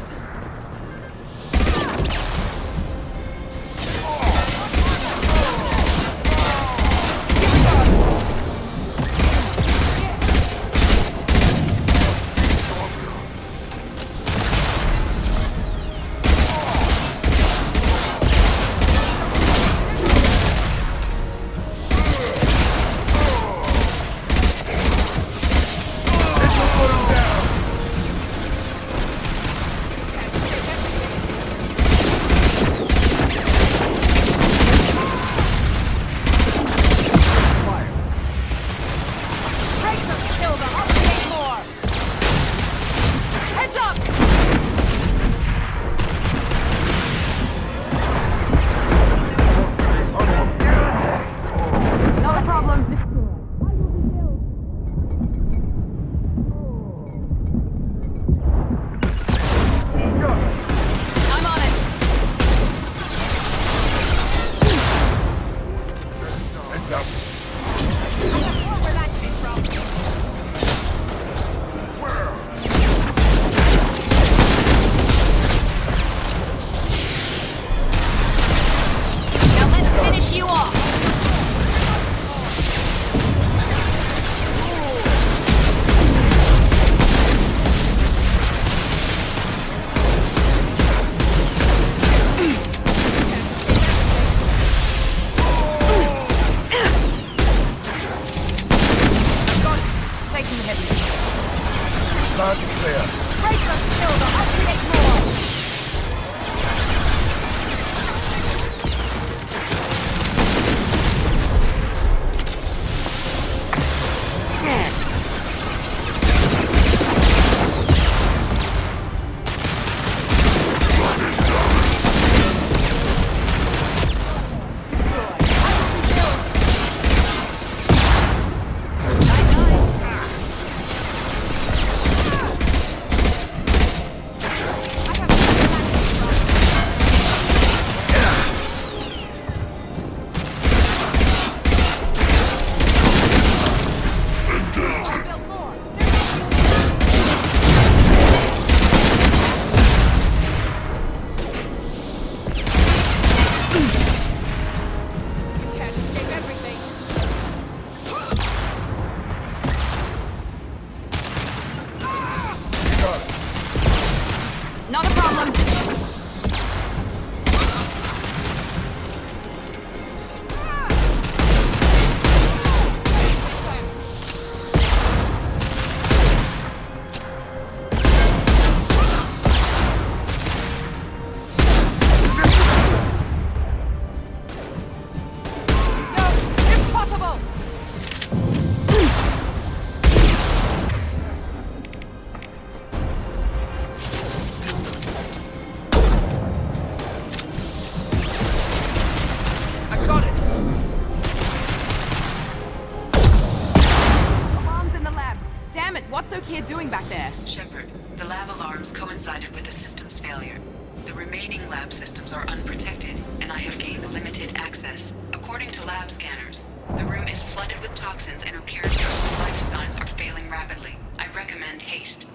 it! What's Okeer doing back there? Shepard, the lab alarms coincided with the system's failure. The remaining lab systems are unprotected, and I have gained limited access. According to lab scanners, the room is flooded with toxins and Okeer's personal life signs are failing rapidly. I recommend haste.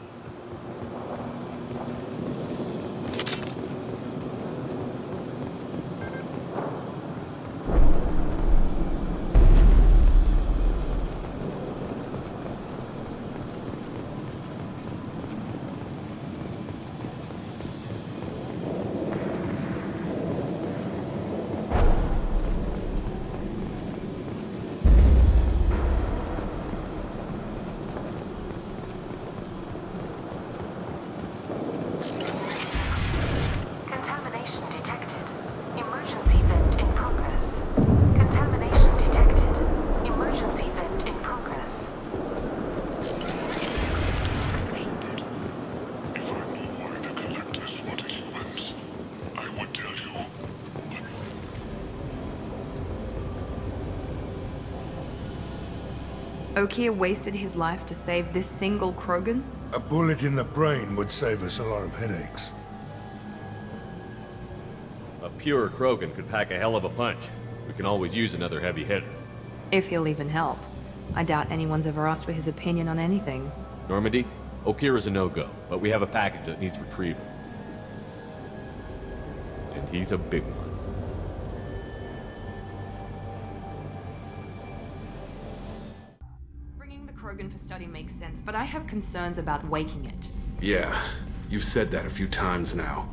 Contamination detected. Emergency vent in progress. Contamination detected. Emergency vent in progress. If I knew why the Collectors wanted humans, I would tell you. Okeer wasted his life to save this single Krogan? A bullet in the brain would save us a lot of headaches. A pure Krogan could pack a hell of a punch. We can always use another heavy hitter. If he'll even help. I doubt anyone's ever asked for his opinion on anything. Normandy, Okeer is a no-go, but we have a package that needs retrieval. And he's a big one. Bringing the Krogan for study makes sense, but I have concerns about waking it. Yeah, you've said that a few times now.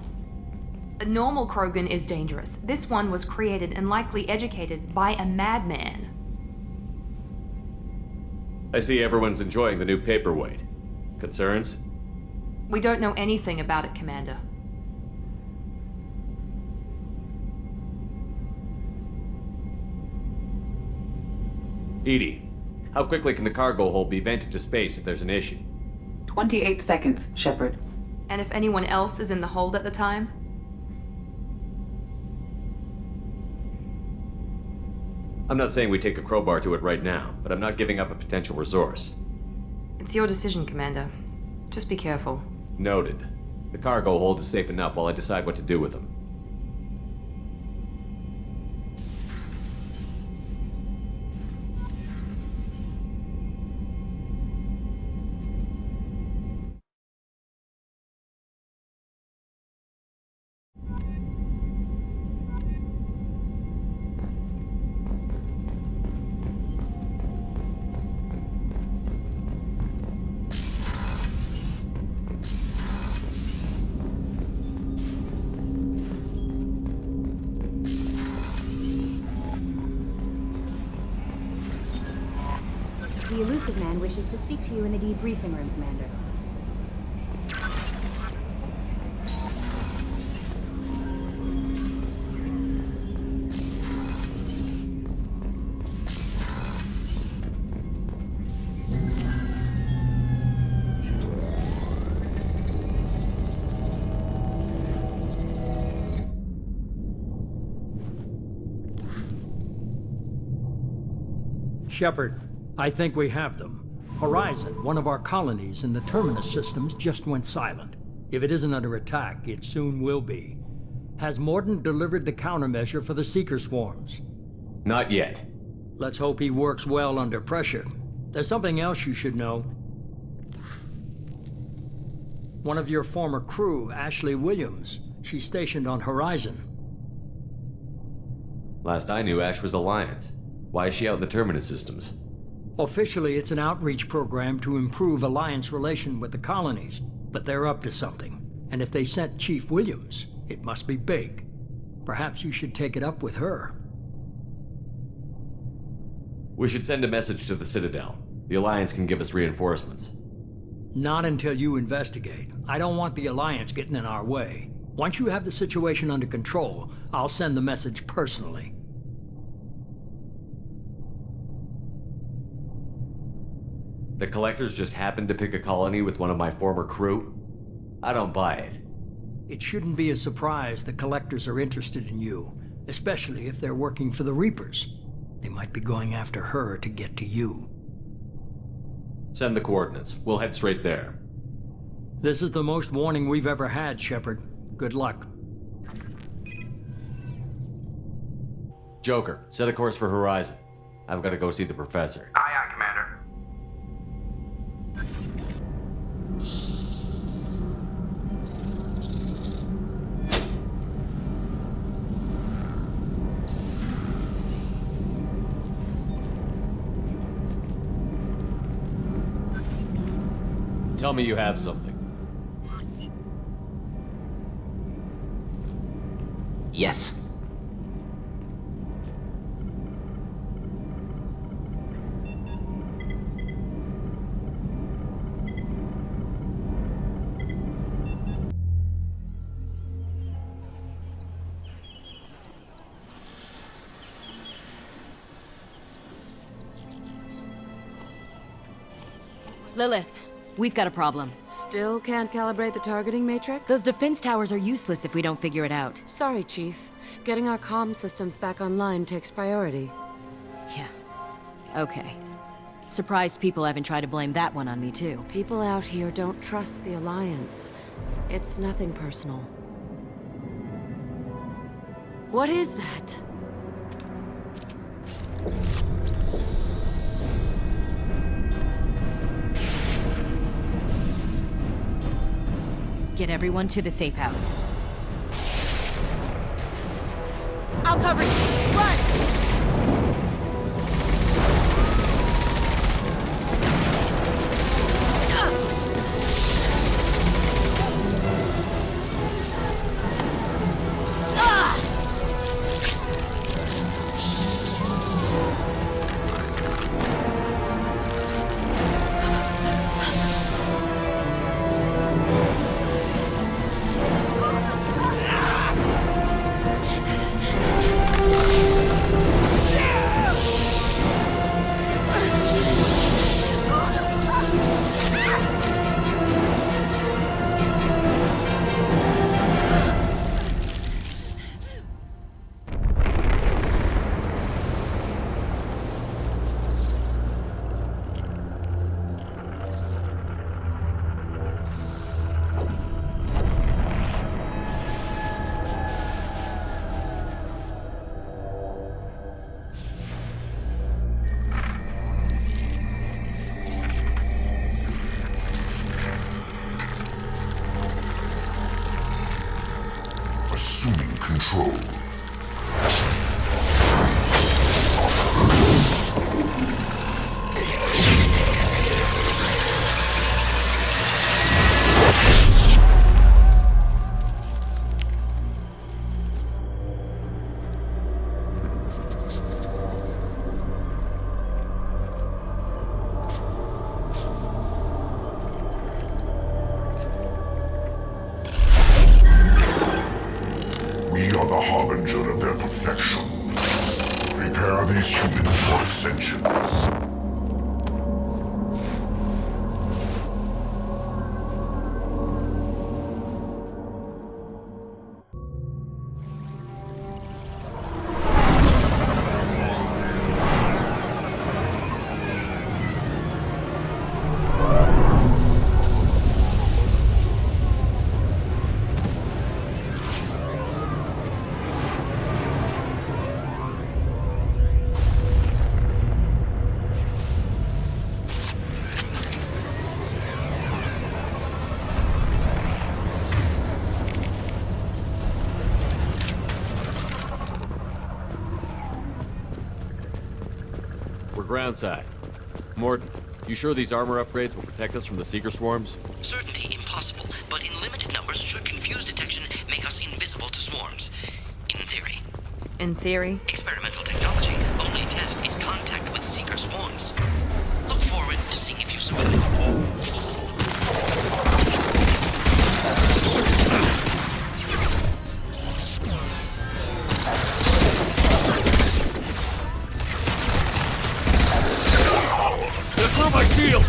A normal Krogan is dangerous. This one was created and likely educated by a madman. I see everyone's enjoying the new paperweight. Concerns? We don't know anything about it, Commander. Edie, how quickly can the cargo hold be vented to space if there's an issue? 28 seconds, Shepard. And if anyone else is in the hold at the time? I'm not saying we take a crowbar to it right now, but I'm not giving up a potential resource. It's your decision, Commander. Just be careful. Noted. The cargo hold is safe enough while I decide what to do with them. The Illusive Man wishes to speak to you in the debriefing room, Commander. Shepard, I think we have them. Horizon, one of our colonies in the Terminus systems, just went silent. If it isn't under attack, it soon will be. Has Mordin delivered the countermeasure for the Seeker swarms? Not yet. Let's hope he works well under pressure. There's something else you should know. One of your former crew, Ashley Williams, she's stationed on Horizon. Last I knew, Ash was Alliance. Why is she out in the Terminus systems? Officially, it's an outreach program to improve Alliance relation with the colonies, but they're up to something. And if they sent Chief Williams, it must be big. Perhaps you should take it up with her. We should send a message to the Citadel. The Alliance can give us reinforcements. Not until you investigate. I don't want the Alliance getting in our way. Once you have the situation under control, I'll send the message personally. The Collectors just happened to pick a colony with one of my former crew? I don't buy it. It shouldn't be a surprise the Collectors are interested in you, especially if they're working for the Reapers. They might be going after her to get to you. Send the coordinates. We'll head straight there. This is the most warning we've ever had, Shepard. Good luck. Joker, set a course for Horizon. I've got to go see the professor. Aye, aye, Commander. Tell me you have something. Yes. Lilith, we've got a problem. Still can't calibrate the targeting matrix? Those defense towers are useless if we don't figure it out. Sorry, Chief. Getting our comm systems back online takes priority. Yeah. Okay. Surprised people haven't tried to blame that one on me, too. People out here don't trust the Alliance. It's nothing personal. What is that? Get everyone to the safe house. I'll cover you! Run! Assuming control. We are the harbinger of their perfection. Prepare these humans for ascension. Groundside. Mordin, you sure these armor upgrades will protect us from the Seeker swarms? Certainty impossible, but in limited numbers should confuse detection make us invisible to swarms. In theory. In theory? Experimental technology. Only test is contact with Seeker swarms. Look forward to seeing if you survive. Through my shield!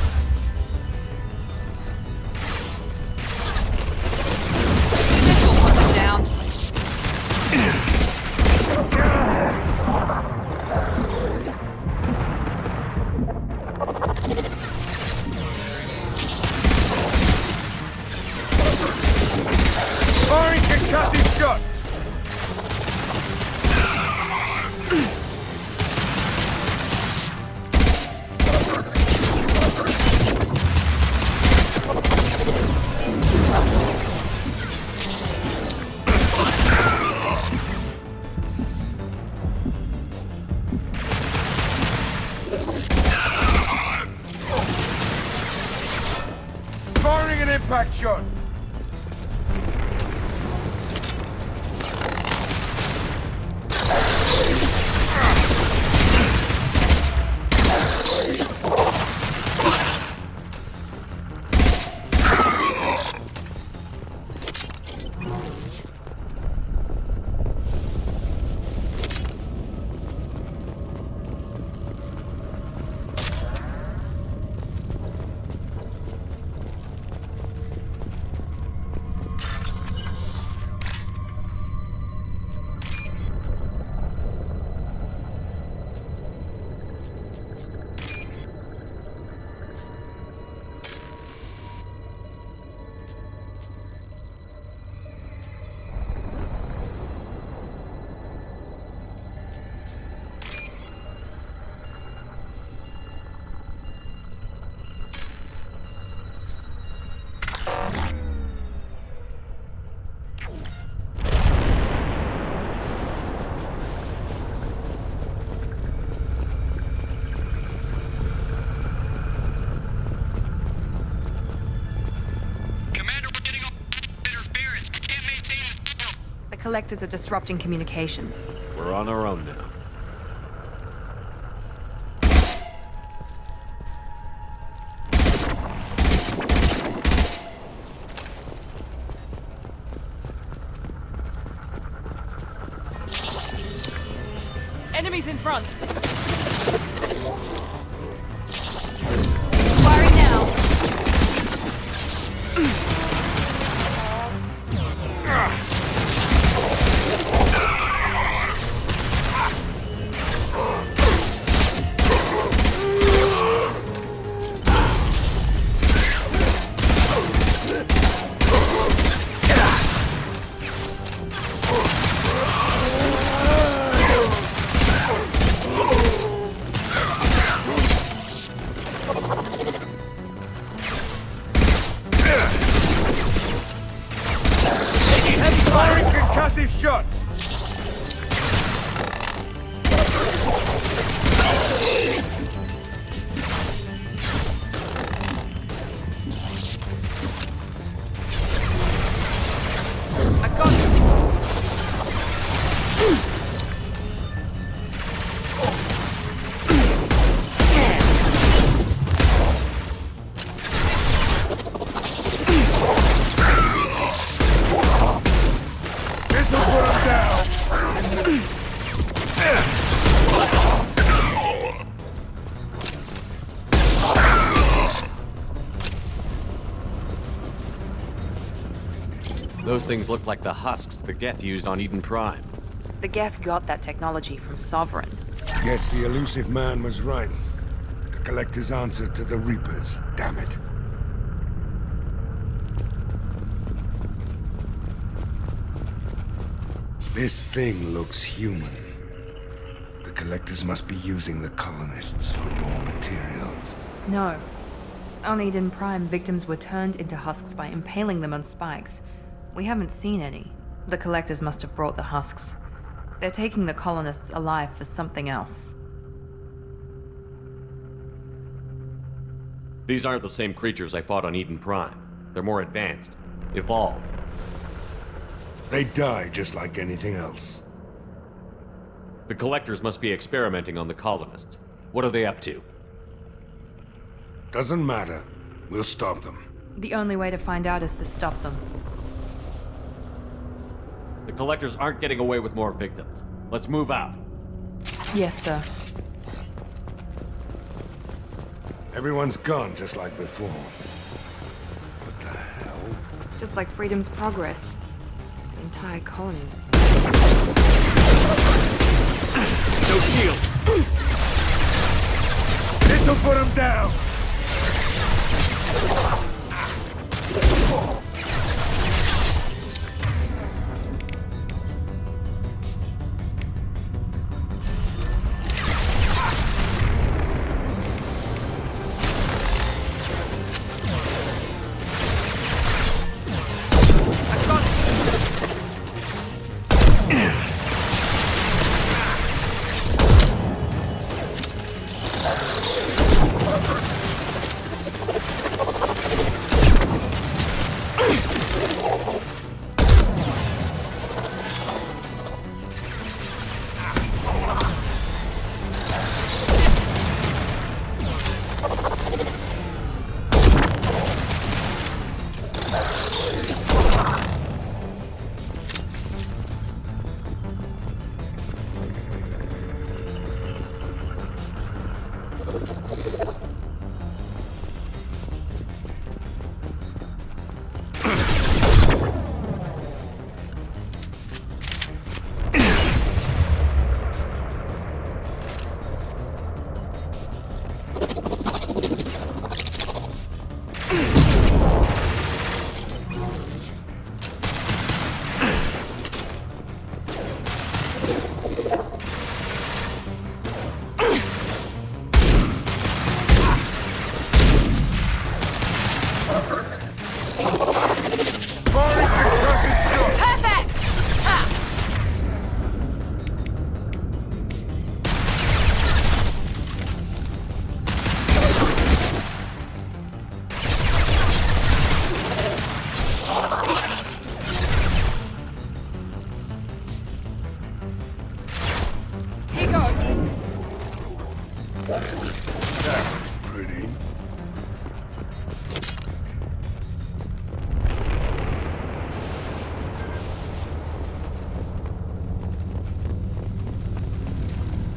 Missile wasn't down. impact shot! Collectors are disrupting communications. We're on our own now. Enemies in front! Firing now! Shot! I got you! Those things look like the husks the Geth used on Eden Prime. The Geth got that technology from Sovereign. Guess the elusive man was right. The Collector's answer to the Reapers, damn it. This thing looks human. The Collectors must be using the colonists for raw materials. No. On Eden Prime, victims were turned into husks by impaling them on spikes. We haven't seen any. The Collectors must have brought the husks. They're taking the colonists alive for something else. These aren't the same creatures I fought on Eden Prime. They're more advanced. Evolved. They die just like anything else. The Collectors must be experimenting on the colonists. What are they up to? Doesn't matter. We'll stop them. The only way to find out is to stop them. The Collectors aren't getting away with more victims. Let's move out. Yes, sir. Everyone's gone just like before. What the hell? Just like Freedom's Progress. The entire colony. No shield! This'll put him down!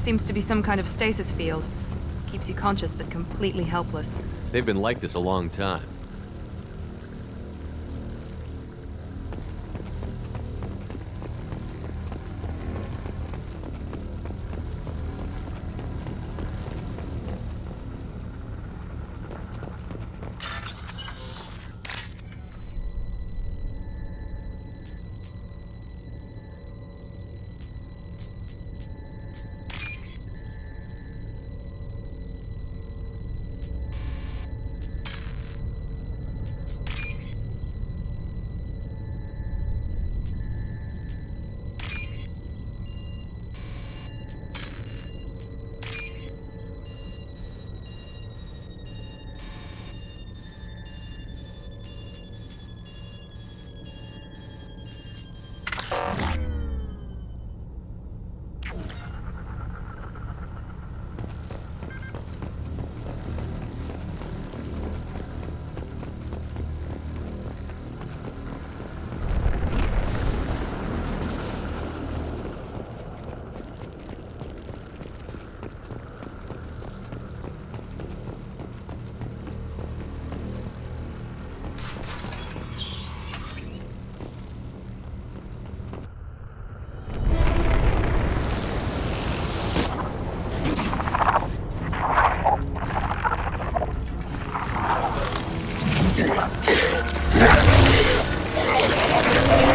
Seems to be some kind of stasis field. Keeps you conscious but completely helpless. They've been like this a long time.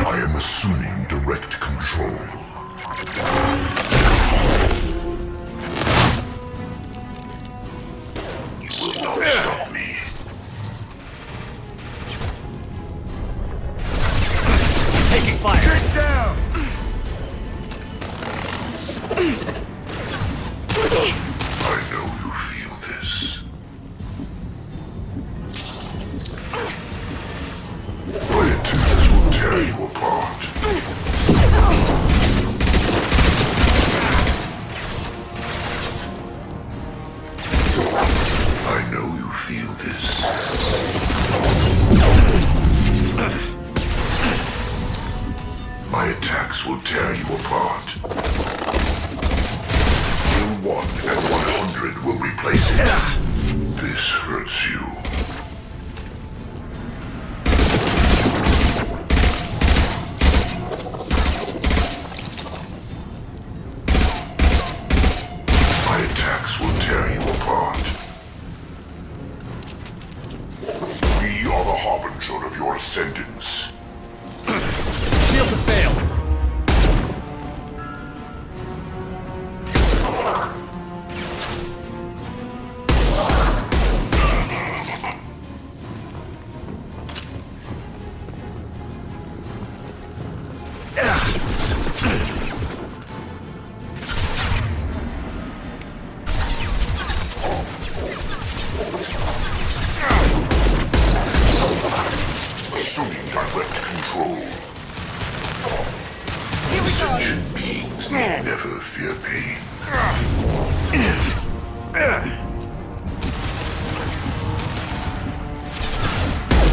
I am assuming direct control. You will not stop me. Taking fire. Get down! I know you feel this. My attacks will tear you apart. I know you feel this. My attacks will tear you apart. Kill 1 and 100 will replace it. This hurts you. My attacks will tear you apart. We are the harbinger of your ascendance. Shields have failed. Assuming direct control. Sentient beings need never fear pain.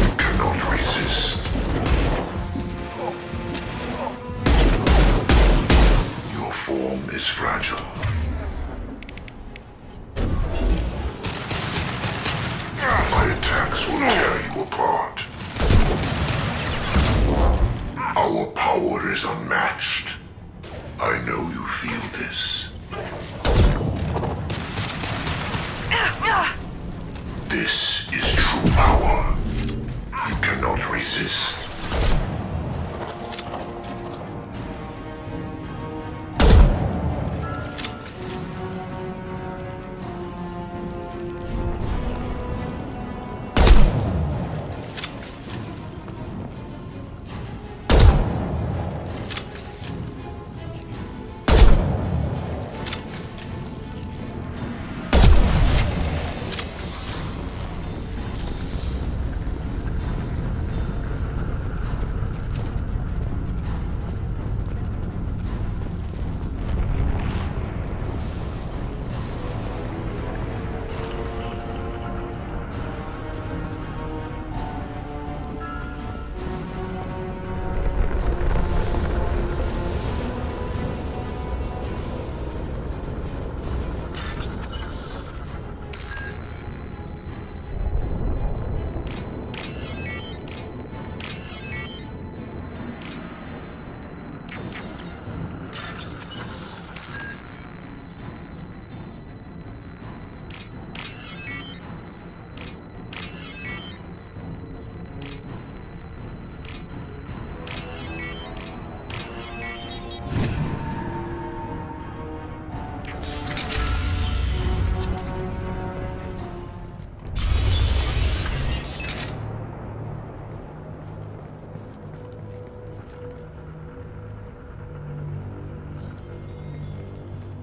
You cannot resist. Your form is fragile. My attacks will tear you apart. Our power is unmatched. I know you feel this. This is true power. You cannot resist.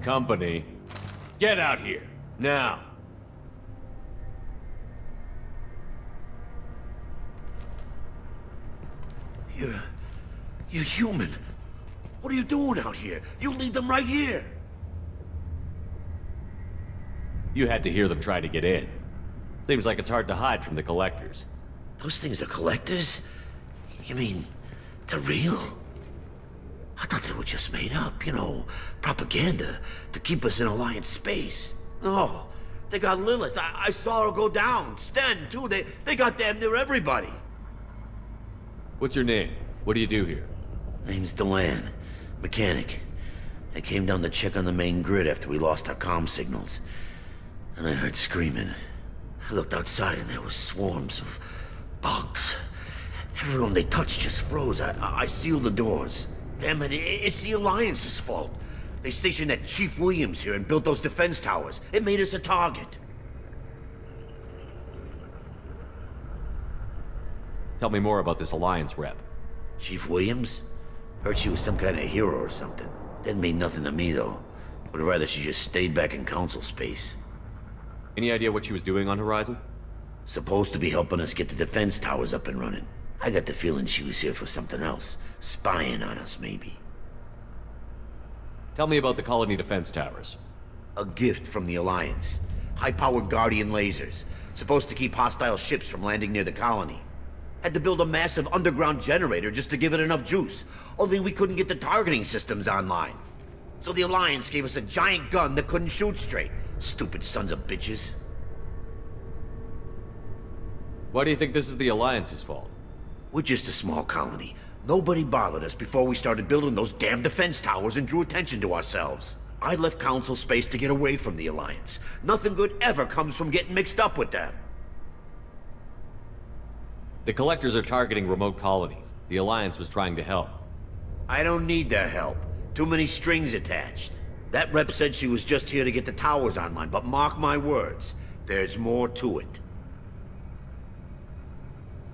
Company. Get out here, now. You're human. What are you doing out here? You lead them right here. You had to hear them try to get in. Seems like it's hard to hide from the collectors. Those things are collectors? You mean, they're real? I thought they were just made up, you know, propaganda to keep us in Alliance space. No, they got Lilith. I saw her go down. Sten, too. They got damn near everybody. What's your name? What do you do here? Name's Delan. Mechanic. I came down to check on the main grid after we lost our comm signals. And I heard screaming. I looked outside and there was swarms of bugs. Everyone they touched just froze. I sealed the doors. Damn it, it's the Alliance's fault. They stationed that Chief Williams here and built those defense towers. It made us a target. Tell me more about this Alliance rep. Chief Williams? Heard she was some kind of hero or something. Didn't mean nothing to me, though. Would rather she just stayed back in Council space. Any idea what she was doing on Horizon? Supposed to be helping us get the defense towers up and running. I got the feeling she was here for something else. Spying on us, maybe. Tell me about the colony defense towers. A gift from the Alliance. High-powered Guardian lasers. Supposed to keep hostile ships from landing near the colony. Had to build a massive underground generator just to give it enough juice. Only we couldn't get the targeting systems online. So the Alliance gave us a giant gun that couldn't shoot straight. Stupid sons of bitches. Why do you think this is the Alliance's fault? We're just a small colony. Nobody bothered us before we started building those damn defense towers and drew attention to ourselves. I left Council space to get away from the Alliance. Nothing good ever comes from getting mixed up with them. The Collectors are targeting remote colonies. The Alliance was trying to help. I don't need their help. Too many strings attached. That rep said she was just here to get the towers online, but mark my words, there's more to it.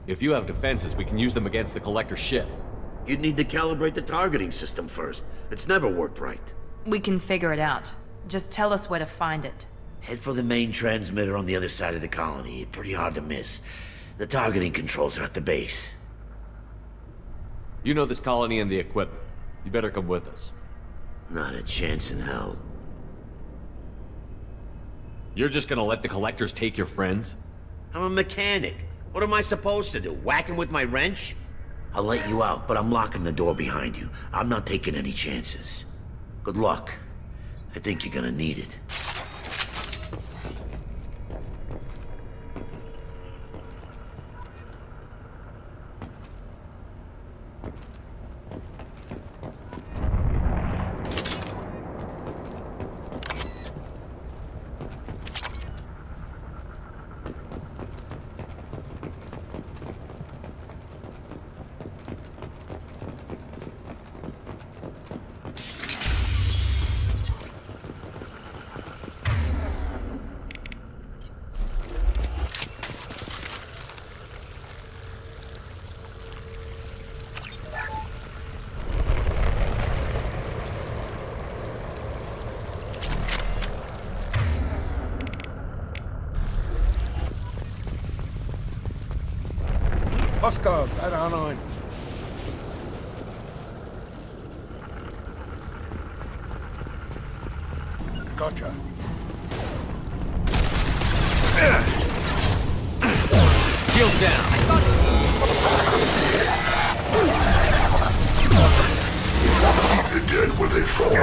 If you have defenses, we can use them against the Collector ship. You'd need to calibrate the targeting system first. It's never worked right. We can figure it out. Just tell us where to find it. Head for the main transmitter on the other side of the colony. Pretty hard to miss. The targeting controls are at the base. You know this colony and the equipment. You better come with us. Not a chance in hell. You're just gonna let the Collectors take your friends? I'm a mechanic. What am I supposed to do? Whack him with my wrench? I'll let you out, but I'm locking the door behind you. I'm not taking any chances. Good luck. I think you're gonna need it. Hostiles at our line. Gotcha. Shield down. Leave the dead where they fall.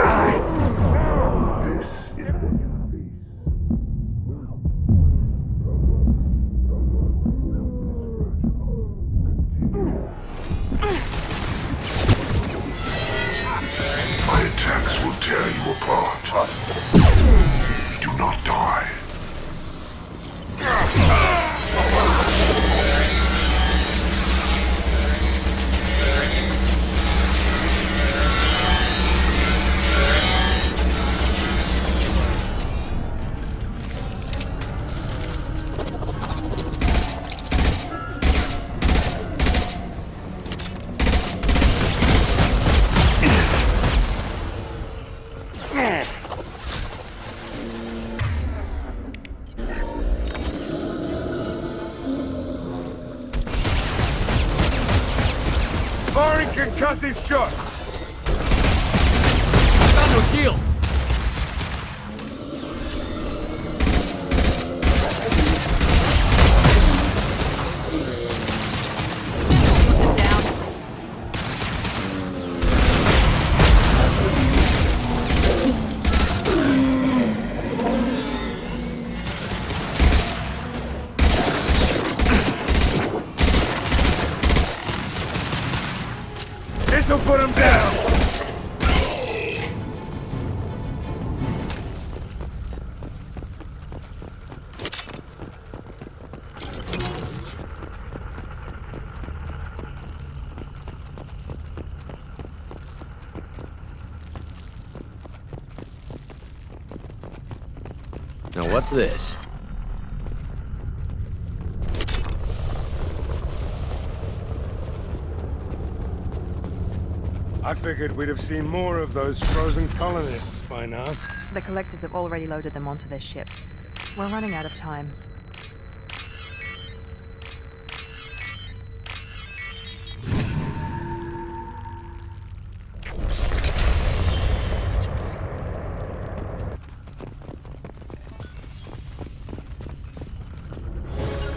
My attacks will tear you apart. Do not die. Firing concussive shot! Got no shield! This'll put him down! Now what's this? I figured we'd have seen more of those frozen colonists by now. The collectors have already loaded them onto their ships. We're running out of time.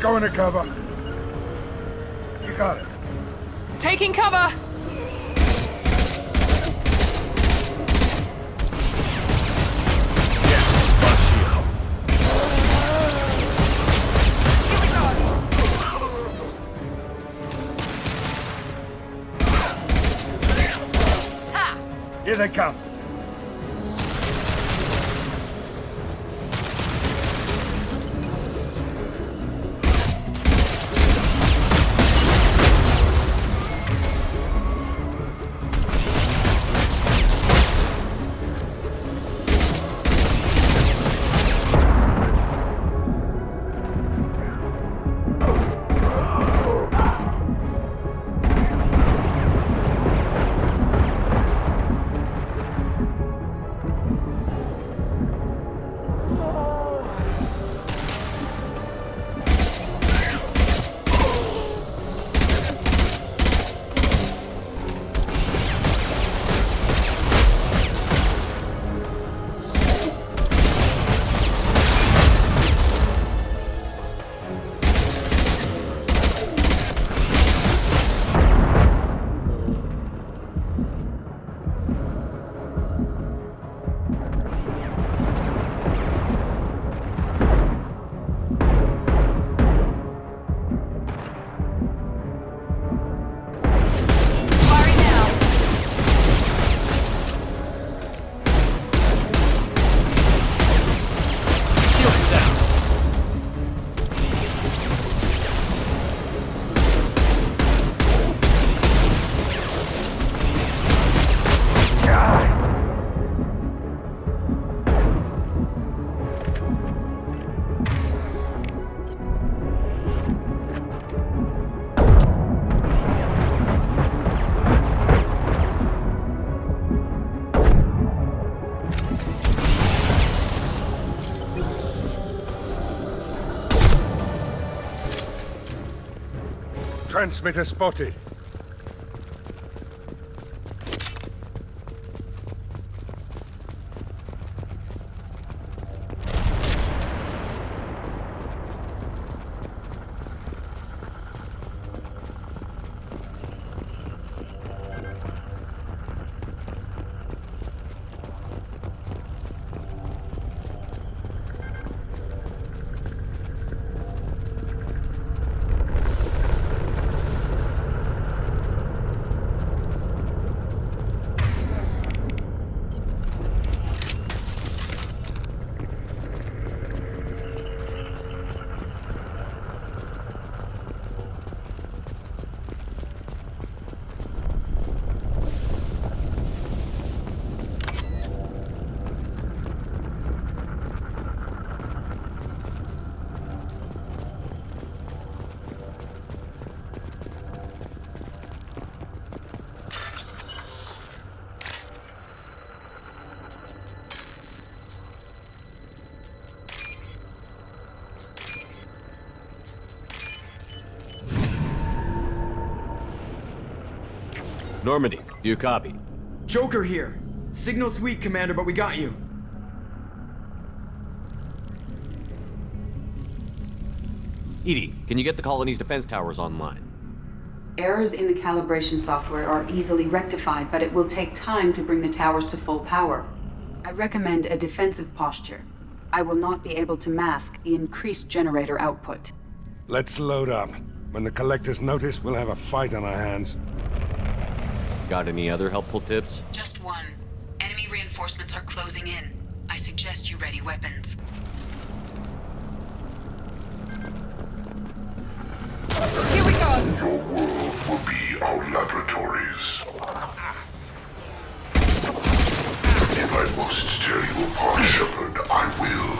Go into cover. You got it. Taking cover! Here they come. Transmitter spotted. Normandy, do you copy? Joker here. Signal's weak, Commander, but we got you. EDI, can you get the colony's defense towers online? Errors in the calibration software are easily rectified, but it will take time to bring the towers to full power. I recommend a defensive posture. I will not be able to mask the increased generator output. Let's load up. When the Collectors notice, we'll have a fight on our hands. Got any other helpful tips? Just one. Enemy reinforcements are closing in. I suggest you ready weapons. Here we go! Your world will be our laboratories. If I must tear you apart, Shepard, I will.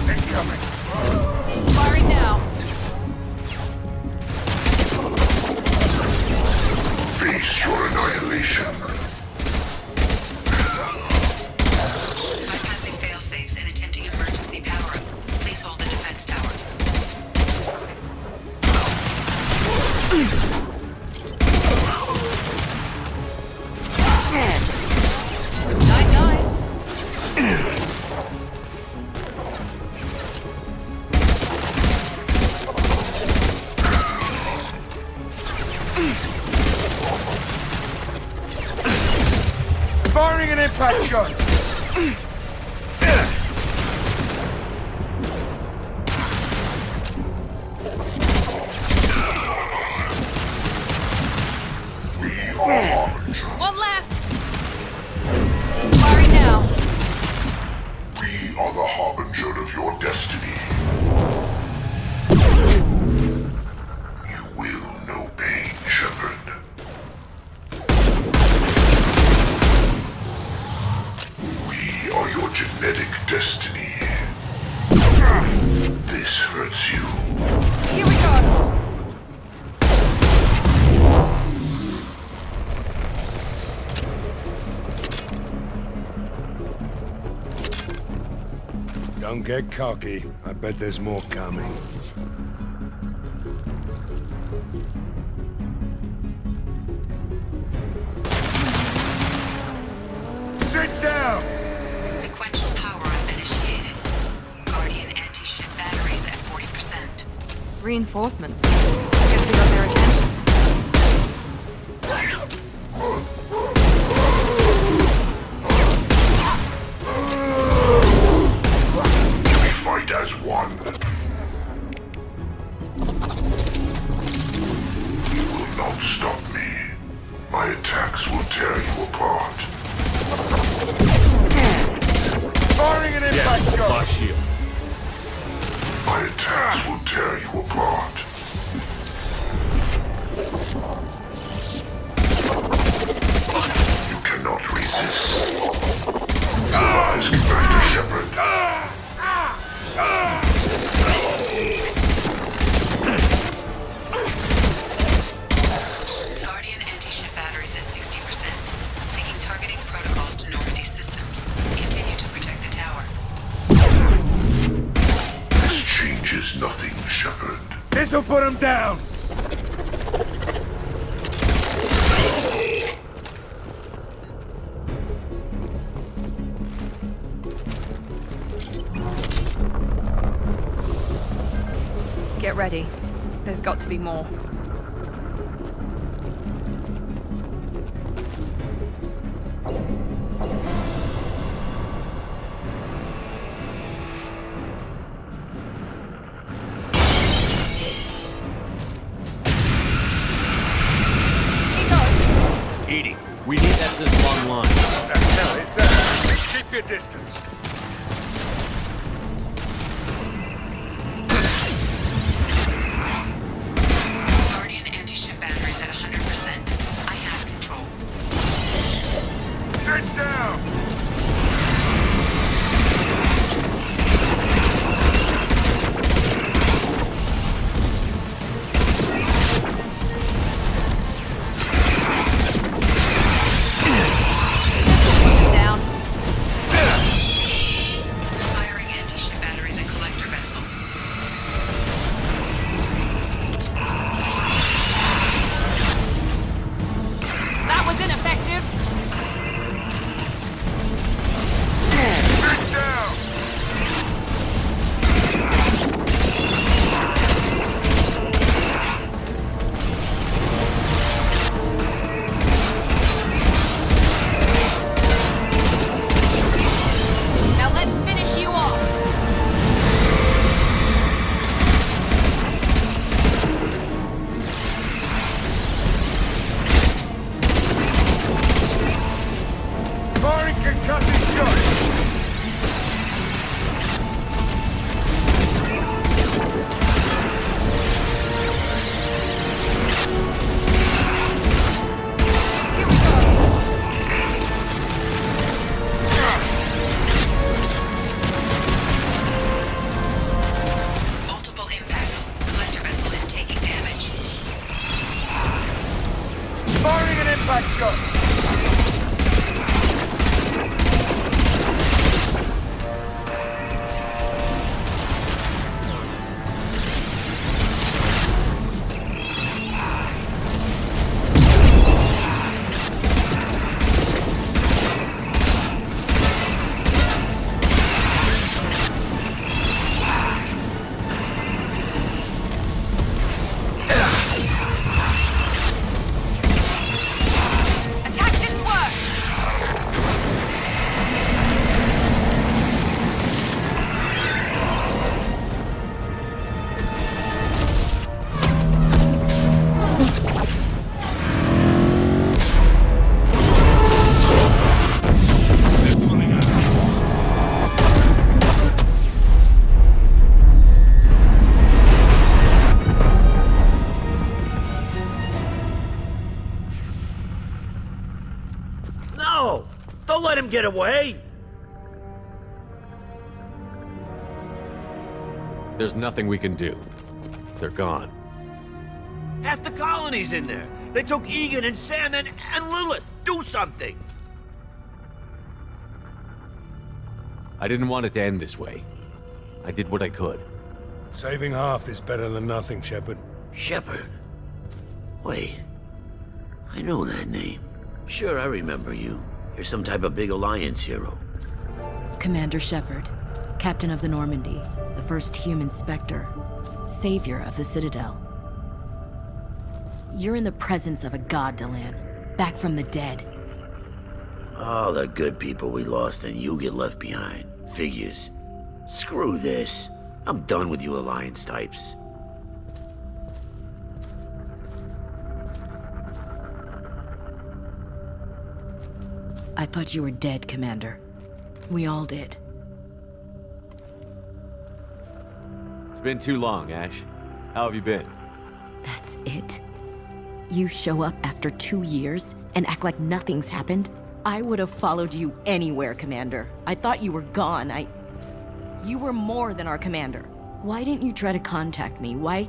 Incoming. Firing now. Face your annihilation. Bypassing failsafes and attempting emergency power-up. Please hold the defense tower. Firing an impact shot! One left. Firing now. We are the harbinger of your destiny. You will know pain, Shepard. We are your genetic destiny. This hurts you. Here we go. Don't get cocky. I bet there's more coming. Sit down! Sequential power-up initiated. Guardian anti-ship batteries at 40%. Reinforcements. Guess we got their attention. We fight as one. You will not stop me. My attacks will tear you apart. Firing an impact shot! Lock shield. My attacks will tear you apart. You cannot resist. Rise, Commander Shepard. Guardian anti-ship batteries at 60%. Syncing targeting protocols to Normandy systems. Continue to protect the tower. This changes nothing, Shepard. This'll put him down! Get ready. There's got to be more. EDI, we need that system online. What the hell is that? Keep your distance. Guardian anti-ship batteries at 100%. I have control. Sit down! Down. away? There's nothing we can do. They're gone. Half the colony's in there. They took Egan and Sam and Lilith. Do something! I didn't want it to end this way. I did what I could. Saving half is better than nothing, Shepard. Shepard? Wait. I know that name. Sure, I remember you. You're some type of big Alliance hero. Commander Shepard, Captain of the Normandy, the first human Spectre, savior of the Citadel. You're in the presence of a god, Delan, back from the dead. All the good people we lost and you get left behind. Figures. Screw this. I'm done with you Alliance types. I thought you were dead, Commander. We all did. It's been too long, Ash. How have you been? That's it? You show up after 2 years and act like nothing's happened? I would have followed you anywhere, Commander. I thought you were gone. You were more than our commander. Why didn't you try to contact me? Why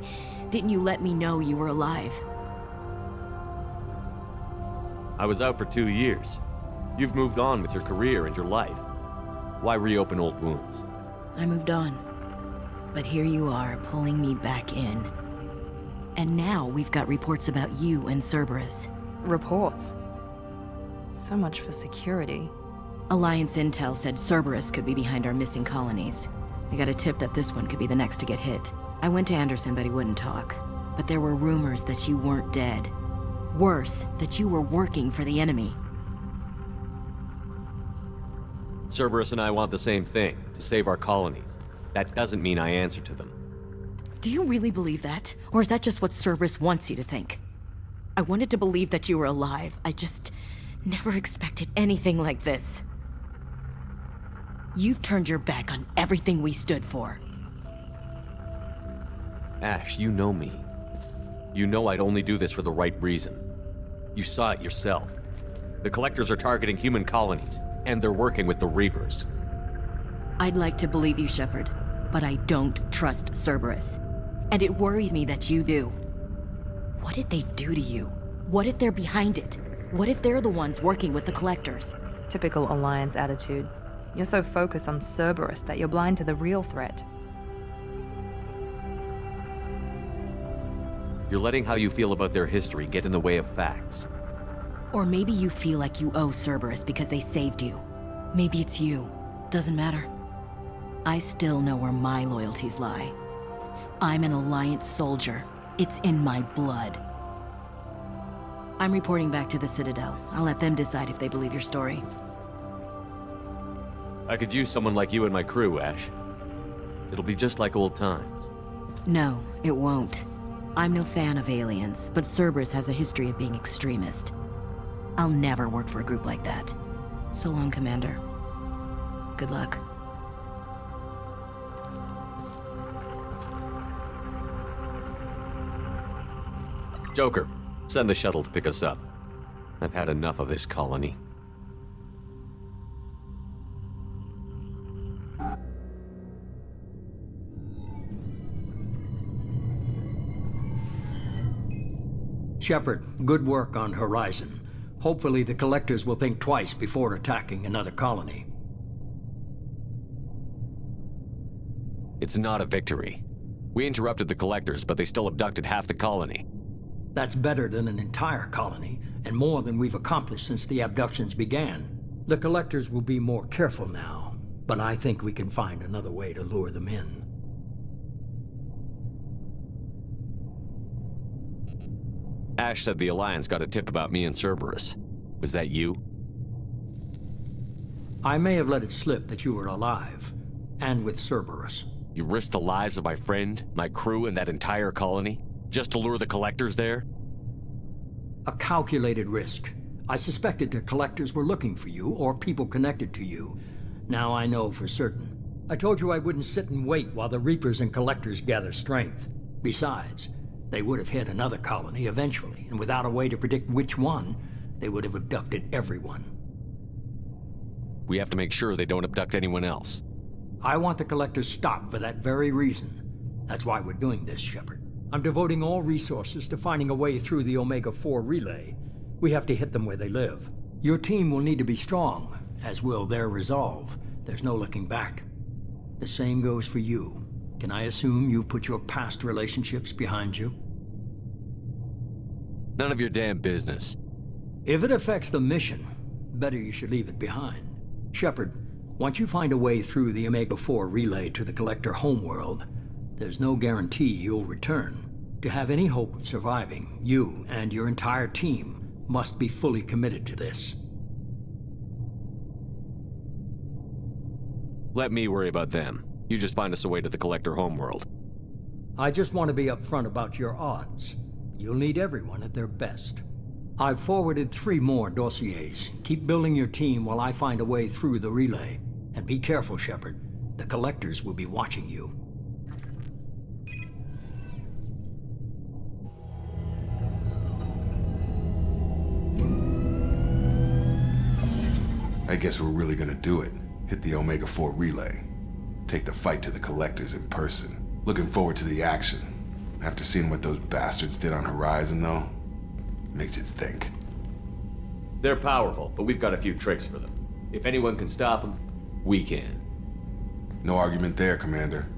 didn't you let me know you were alive? I was out for 2 years. You've moved on with your career and your life. Why reopen old wounds? I moved on. But here you are, pulling me back in. And now we've got reports about you and Cerberus. Reports? So much for security. Alliance intel said Cerberus could be behind our missing colonies. We got a tip that this one could be the next to get hit. I went to Anderson, but he wouldn't talk. But there were rumors that you weren't dead. Worse, that you were working for the enemy. Cerberus and I want the same thing, to save our colonies. That doesn't mean I answer to them. Do you really believe that? Or is that just what Cerberus wants you to think? I wanted to believe that you were alive. I just never expected anything like this. You've turned your back on everything we stood for. Ash, you know me. You know I'd only do this for the right reason. You saw it yourself. The Collectors are targeting human colonies, and they're working with the Reapers. I'd like to believe you, Shepard, but I don't trust Cerberus. And it worries me that you do. What did they do to you? What if they're behind it? What if they're the ones working with the Collectors? Typical Alliance attitude. You're so focused on Cerberus that you're blind to the real threat. You're letting how you feel about their history get in the way of facts. Or maybe you feel like you owe Cerberus because they saved you. Maybe it's you. Doesn't matter. I still know where my loyalties lie. I'm an Alliance soldier. It's in my blood. I'm reporting back to the Citadel. I'll let them decide if they believe your story. I could use someone like you in my crew, Ash. It'll be just like old times. No, it won't. I'm no fan of aliens, but Cerberus has a history of being extremist. I'll never work for a group like that. So long, Commander. Good luck. Joker, send the shuttle to pick us up. I've had enough of this colony. Shepard, good work on Horizon. Hopefully the Collectors will think twice before attacking another colony. It's not a victory. We interrupted the Collectors, but they still abducted half the colony. That's better than an entire colony, and more than we've accomplished since the abductions began. The Collectors will be more careful now, but I think we can find another way to lure them in. Ash said the Alliance got a tip about me and Cerberus. Was that you? I may have let it slip that you were alive, and with Cerberus. You risked the lives of my friend, my crew, and that entire colony? Just to lure the Collectors there? A calculated risk. I suspected the Collectors were looking for you, or people connected to you. Now I know for certain. I told you I wouldn't sit and wait while the Reapers and Collectors gather strength. Besides, they would have hit another colony eventually, and without a way to predict which one, they would have abducted everyone. We have to make sure they don't abduct anyone else. I want the Collectors stopped for that very reason. That's why we're doing this, Shepard. I'm devoting all resources to finding a way through the Omega-4 relay. We have to hit them where they live. Your team will need to be strong, as will their resolve. There's no looking back. The same goes for you. Can I assume you've put your past relationships behind you? None of your damn business. If it affects the mission, better you should leave it behind. Shepard, once you find a way through the Omega-4 relay to the Collector homeworld, there's no guarantee you'll return. To have any hope of surviving, you and your entire team must be fully committed to this. Let me worry about them. You just find us a way to the Collector homeworld. I just want to be upfront about your odds. You'll need everyone at their best. I've forwarded 3 more dossiers. Keep building your team while I find a way through the relay. And be careful, Shepard. The Collectors will be watching you. I guess we're really gonna do it. Hit the Omega-4 relay. Take the fight to the Collectors in person. Looking forward to the action. After seeing what those bastards did on Horizon, though, makes you think. They're powerful, but we've got a few tricks for them. If anyone can stop them, we can. No argument there, Commander.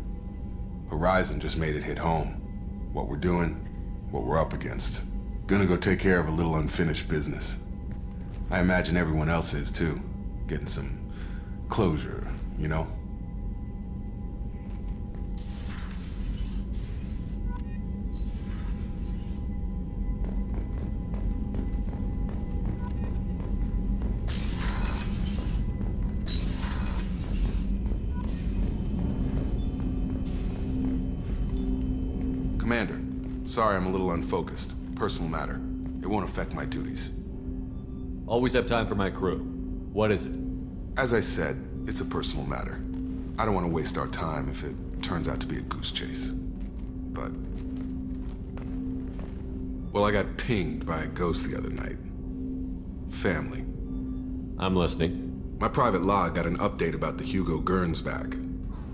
Horizon just made it hit home. What we're doing, what we're up against. Gonna go take care of a little unfinished business. I imagine everyone else is, too. Getting some closure, you know? Commander, sorry I'm a little unfocused. Personal matter. It won't affect my duties. Always have time for my crew. What is it? As I said, it's a personal matter. I don't want to waste our time if it turns out to be a goose chase. But... well, I got pinged by a ghost the other night. Family. I'm listening. My private log got an update about the Hugo Gernsback,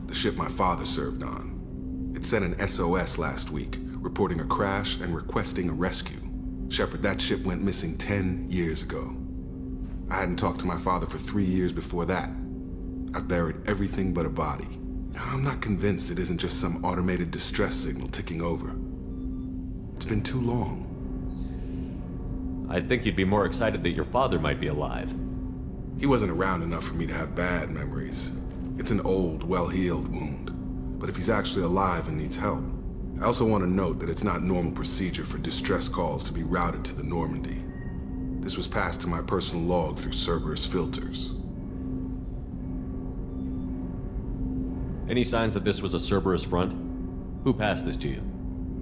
the ship my father served on. It sent an SOS last week, reporting a crash and requesting a rescue. Shepard, that ship went missing 10 years ago. I hadn't talked to my father for 3 years before that. I've buried everything but a body. I'm not convinced it isn't just some automated distress signal ticking over. It's been too long. I'd think you'd be more excited that your father might be alive. He wasn't around enough for me to have bad memories. It's an old, well-healed wound. But if he's actually alive and needs help, I also want to note that it's not normal procedure for distress calls to be routed to the Normandy. This was passed to my personal log through Cerberus filters. Any signs that this was a Cerberus front? Who passed this to you?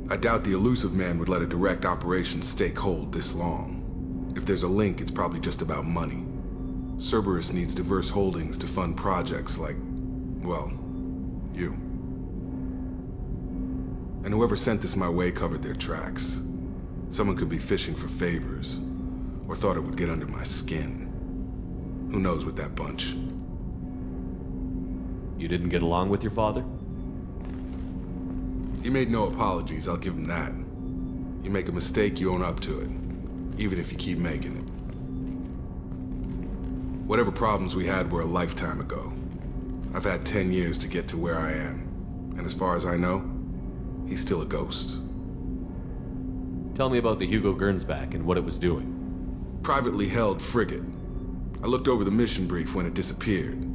I doubt the Illusive Man would let a direct operations stake hold this long. If there's a link, it's probably just about money. Cerberus needs diverse holdings to fund projects like, well, you. And whoever sent this my way covered their tracks. Someone could be fishing for favors, or thought it would get under my skin. Who knows with that bunch? You didn't get along with your father? He made no apologies, I'll give him that. You make a mistake, you own up to it, even if you keep making it. Whatever problems we had were a lifetime ago. I've had 10 years to get to where I am, and as far as I know, he's still a ghost. Tell me about the Hugo Gernsback and what it was doing. Privately held frigate. I looked over the mission brief when it disappeared.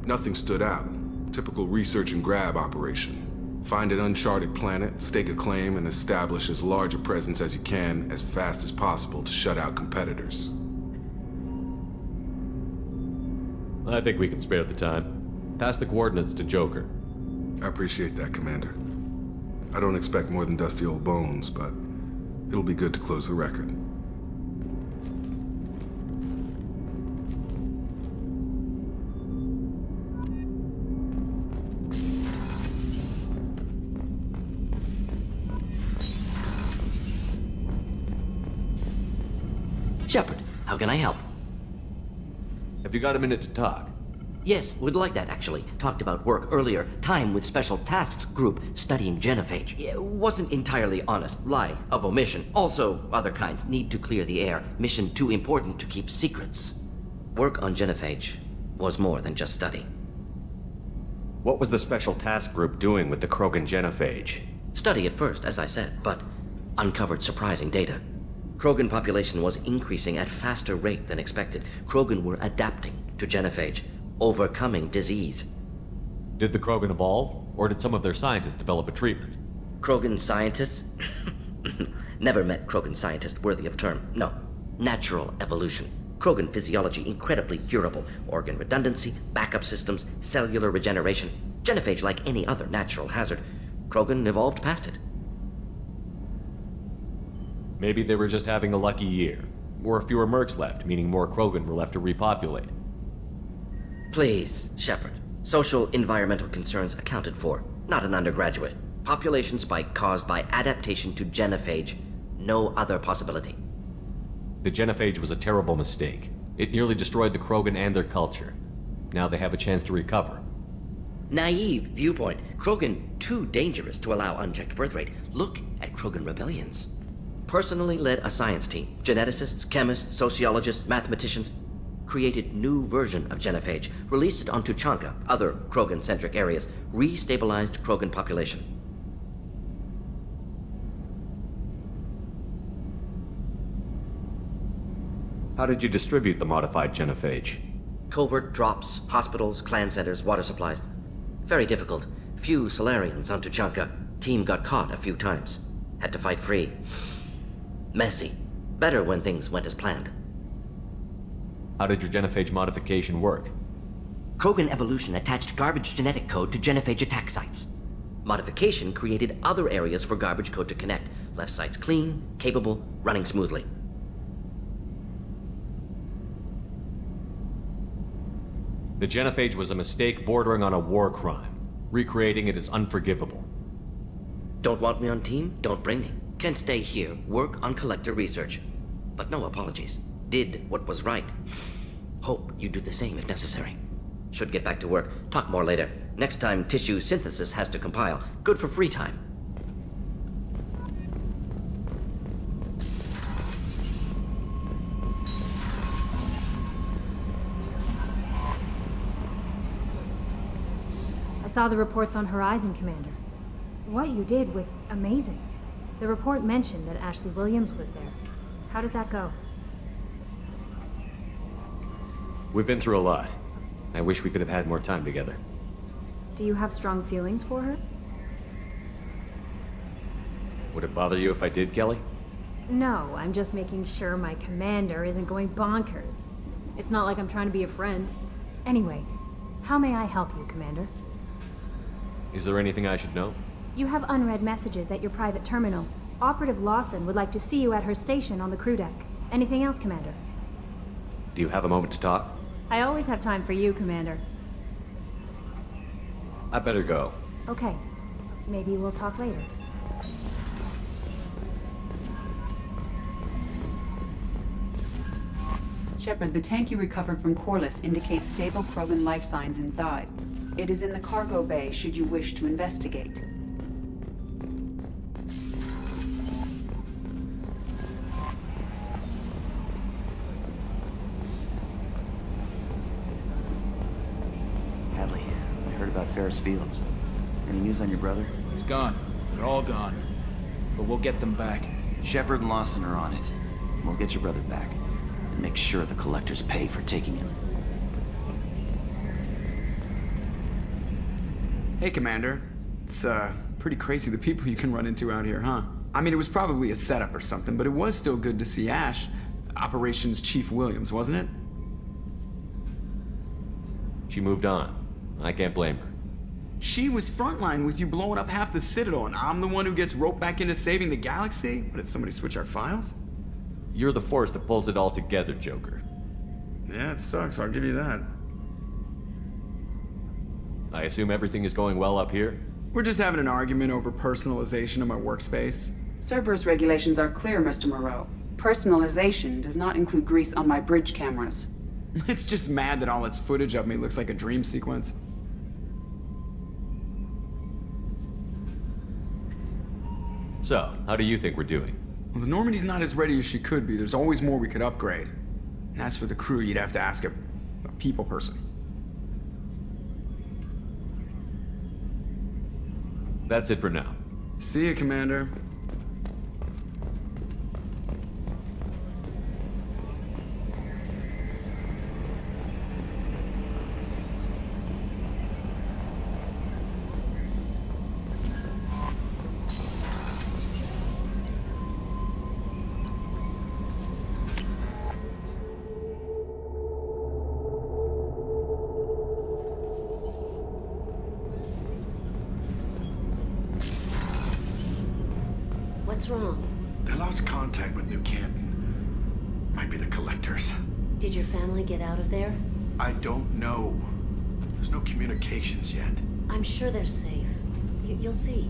Nothing stood out. Typical research and grab operation. Find an uncharted planet, stake a claim, and establish as large a presence as you can as fast as possible to shut out competitors. I think we can spare the time. Pass the coordinates to Joker. I appreciate that, Commander. I don't expect more than dusty old bones, but it'll be good to close the record. Shepard, how can I help? Have you got a minute to talk? Yes, would like that, actually. Talked about work earlier. Time with Special Tasks Group studying genophage. Yeah, wasn't entirely honest. Lie of omission. Also, other kinds. Need to clear the air. Mission too important to keep secrets. Work on genophage was more than just study. What was the Special Task Group doing with the Krogan genophage? Study at first, as I said, but uncovered surprising data. Krogan population was increasing at faster rate than expected. Krogan were adapting to genophage, overcoming disease. Did the Krogan evolve, or did some of their scientists develop a treatment? Krogan scientists? Never met Krogan scientist worthy of term. No. Natural evolution. Krogan physiology incredibly durable. Organ redundancy, backup systems, cellular regeneration. Genophage like any other natural hazard. Krogan evolved past it. Maybe they were just having a lucky year. Or fewer mercs left, meaning more Krogan were left to repopulate. Please, Shepard. Social environmental concerns accounted for. Not an undergraduate. Population spike caused by adaptation to genophage. No other possibility. The genophage was a terrible mistake. It nearly destroyed the Krogan and their culture. Now they have a chance to recover. Naive viewpoint. Krogan too dangerous to allow unchecked birth rate. Look at Krogan rebellions. Personally led a science team. Geneticists, chemists, sociologists, mathematicians. Created new version of genophage. Released it on Tuchanka, other Krogan-centric areas. Restabilized Krogan population. How did you distribute the modified genophage? Covert drops, hospitals, clan centers, water supplies. Very difficult. Few Solarians on Tuchanka. Team got caught a few times. Had to fight free. Messy. Better when things went as planned. How did your genophage modification work? Krogan evolution attached garbage genetic code to genophage attack sites. Modification created other areas for garbage code to connect. Left sites clean, capable, running smoothly. The genophage was a mistake bordering on a war crime. Recreating it is unforgivable. Don't want me on team? Don't bring me. Can stay here, work on collector research. But no apologies. Did what was right. Hope you do the same if necessary. Should get back to work. Talk more later. Next time tissue synthesis has to compile. Good for free time. I saw the reports on Horizon, Commander. What you did was amazing. The report mentioned that Ashley Williams was there. How did that go? We've been through a lot. I wish we could have had more time together. Do you have strong feelings for her? Would it bother you if I did, Kelly? No, I'm just making sure my commander isn't going bonkers. It's not like I'm trying to be a friend. Anyway, how may I help you, Commander? Is there anything I should know? You have unread messages at your private terminal. Operative Lawson would like to see you at her station on the crew deck. Anything else, Commander? Do you have a moment to talk? I always have time for you, Commander. I better go. Okay. Maybe we'll talk later. Shepard, the tank you recovered from Corliss indicates stable Krogan life signs inside. It is in the cargo bay should you wish to investigate. Hadley, I heard about Ferris Fields. Any news on your brother? He's gone. They're all gone. But we'll get them back. Shepard and Lawson are on it. We'll get your brother back. And make sure the collectors pay for taking him. Hey, Commander. It's, pretty crazy the people you can run into out here, huh? I mean, it was probably a setup or something, but it was still good to see Ash. Operations Chief Williams, wasn't it? She moved on. I can't blame her. She was frontline with you blowing up half the Citadel, and I'm the one who gets roped back into saving the galaxy? What, did somebody switch our files? You're the force that pulls it all together, Joker. Yeah, it sucks, I'll give you that. I assume everything is going well up here? We're just having an argument over personalization of my workspace. Cerberus regulations are clear, Mr. Moreau. Personalization does not include grease on my bridge cameras. It's just mad that all its footage of me looks like a dream sequence. So, how do you think we're doing? Well, the Normandy's not as ready as she could be. There's always more we could upgrade. And as for the crew, you'd have to ask a people person. That's it for now. See you, Commander. What's wrong? They lost contact with New Canton. Might be the Collectors. Did your family get out of there? I don't know. There's no communications yet. I'm sure they're safe. You'll see.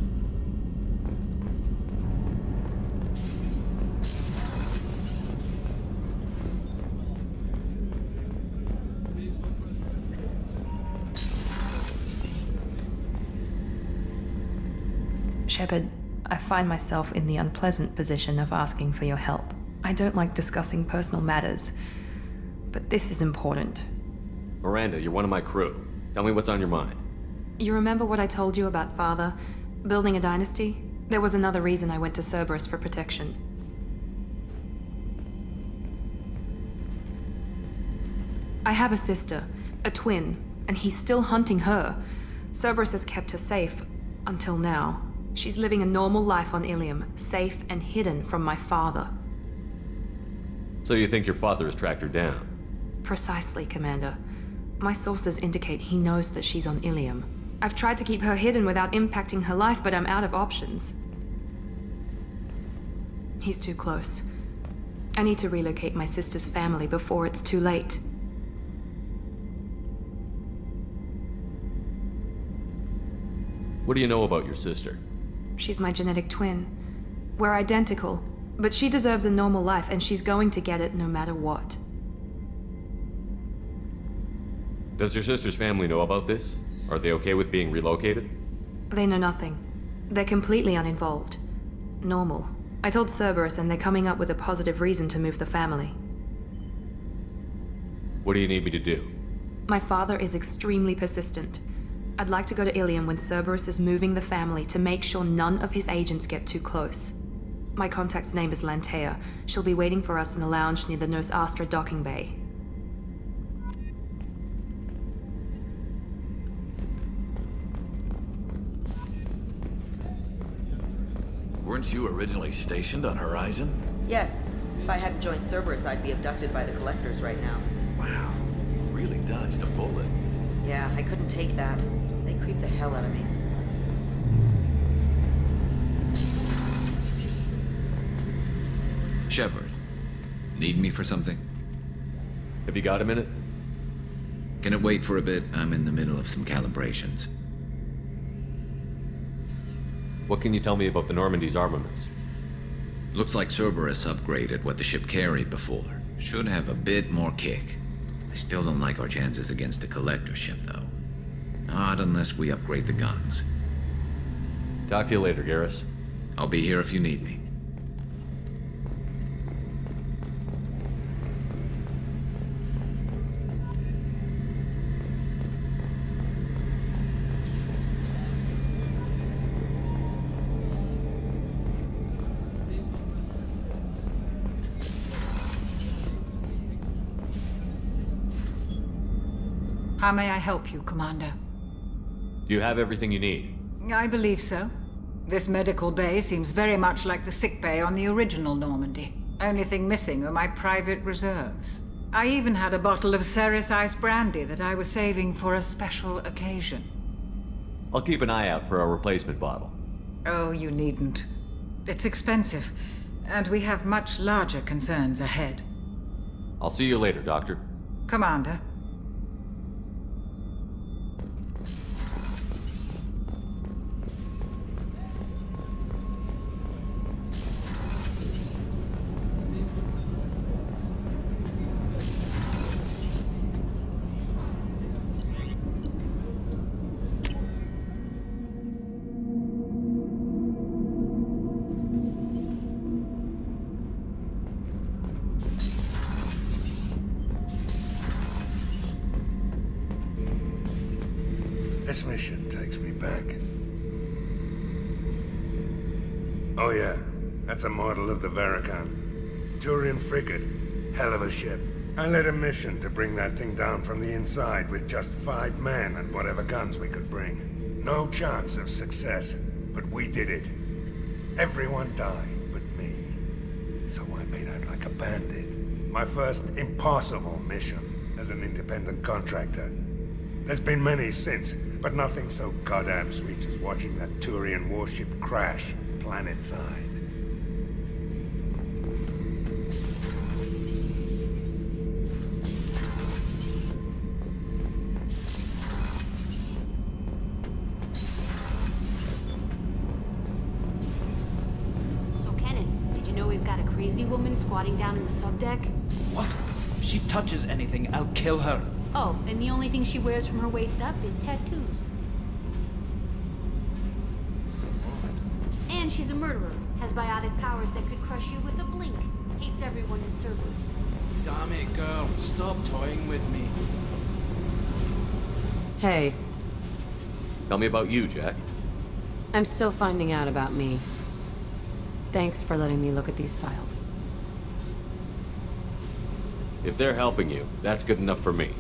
Shepard, I find myself in the unpleasant position of asking for your help. I don't like discussing personal matters, but this is important. Miranda, you're one of my crew. Tell me what's on your mind. You remember what I told you about Father? Building a dynasty? There was another reason I went to Cerberus for protection. I have a sister, a twin, and he's still hunting her. Cerberus has kept her safe, until now. She's living a normal life on Ilium, safe and hidden from my father. So you think your father has tracked her down? Precisely, Commander. My sources indicate he knows that she's on Ilium. I've tried to keep her hidden without impacting her life, but I'm out of options. He's too close. I need to relocate my sister's family before it's too late. What do you know about your sister? She's my genetic twin. We're identical, but she deserves a normal life, and she's going to get it no matter what. Does your sister's family know about this? Are they okay with being relocated? They know nothing. They're completely uninvolved. Normal. I told Cerberus, and they're coming up with a positive reason to move the family. What do you need me to do? My father is extremely persistent. I'd like to go to Ilium when Cerberus is moving the family to make sure none of his agents get too close. My contact's name is Lantea. She'll be waiting for us in the lounge near the Nos Astra docking bay. Weren't you originally stationed on Horizon? Yes. If I hadn't joined Cerberus, I'd be abducted by the Collectors right now. Wow. You really dodged a bullet. Yeah, I couldn't take that. They creeped the hell out of me. Shepard, need me for something? Have you got a minute? Can it wait for a bit? I'm in the middle of some calibrations. What can you tell me about the Normandy's armaments? Looks like Cerberus upgraded what the ship carried before. Should have a bit more kick. I still don't like our chances against a Collector ship, though. Not unless we upgrade the guns. Talk to you later, Garrus. I'll be here if you need me. How may I help you, Commander? Do you have everything you need? I believe so. This medical bay seems very much like the sick bay on the original Normandy. Only thing missing are my private reserves. I even had a bottle of Ceres Ice brandy that I was saving for a special occasion. I'll keep an eye out for a replacement bottle. Oh, you needn't. It's expensive, and we have much larger concerns ahead. I'll see you later, Doctor. Commander. This mission takes me back. Oh yeah, that's a model of the Veracon. Turian frigate. Hell of a ship. I led a mission to bring that thing down from the inside with just 5 men and whatever guns we could bring. No chance of success, but we did it. Everyone died but me. So I made out like a bandit. My first impossible mission as an independent contractor. There's been many since, but nothing so goddamn sweet as watching that Turian warship crash planet-side. Squatting down in the subdeck? What? If she touches anything, I'll kill her. Oh, and the only thing she wears from her waist up is tattoos. And she's a murderer. Has biotic powers that could crush you with a blink. Hates everyone in Cerberus. Damn it, girl. Stop toying with me. Hey. Tell me about you, Jack. I'm still finding out about me. Thanks for letting me look at these files. If they're helping you, that's good enough for me.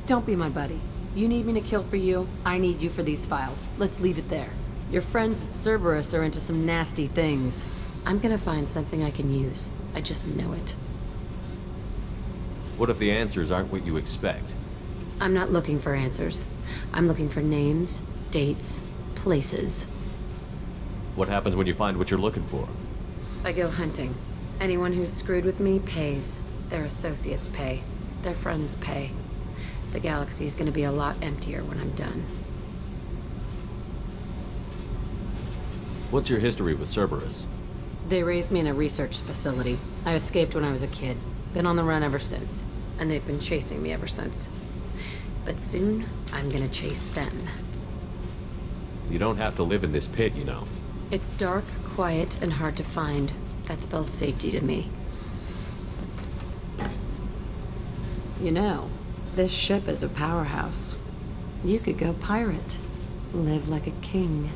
Don't be my buddy. You need me to kill for you, I need you for these files. Let's leave it there. Your friends at Cerberus are into some nasty things. I'm gonna find something I can use. I just know it. What if the answers aren't what you expect? I'm not looking for answers. I'm looking for names, dates, places. What happens when you find what you're looking for? I go hunting. Anyone who's screwed with me pays. Their associates pay. Their friends pay. The galaxy's gonna be a lot emptier when I'm done. What's your history with Cerberus? They raised me in a research facility. I escaped when I was a kid. Been on the run ever since. And they've been chasing me ever since. But soon, I'm gonna chase them. You don't have to live in this pit, you know. It's dark, quiet, and hard to find. That spells safety to me. You know, this ship is a powerhouse. You could go pirate. Live like a king.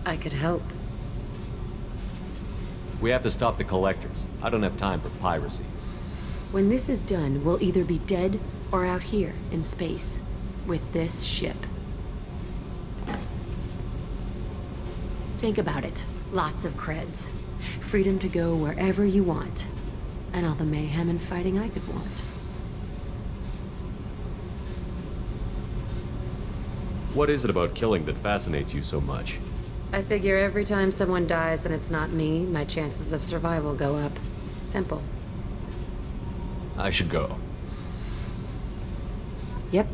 I could help. We have to stop the Collectors. I don't have time for piracy. When this is done, we'll either be dead or out here in space with this ship. Think about it. Lots of creds. Freedom to go wherever you want. And all the mayhem and fighting I could want. What is it about killing that fascinates you so much? I figure every time someone dies and it's not me, my chances of survival go up. Simple. I should go. Yep.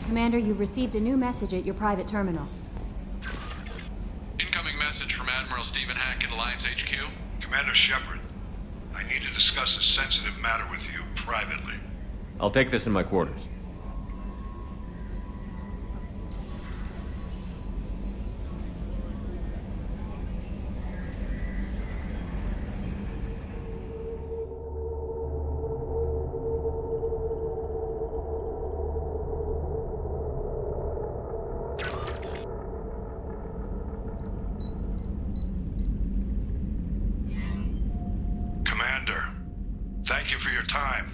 Commander, you've received a new message at your private terminal. Incoming message from Admiral Stephen Hackett, Alliance HQ. Commander Shepard, I need to discuss a sensitive matter with you privately. I'll take this in my quarters. Thank you for your time.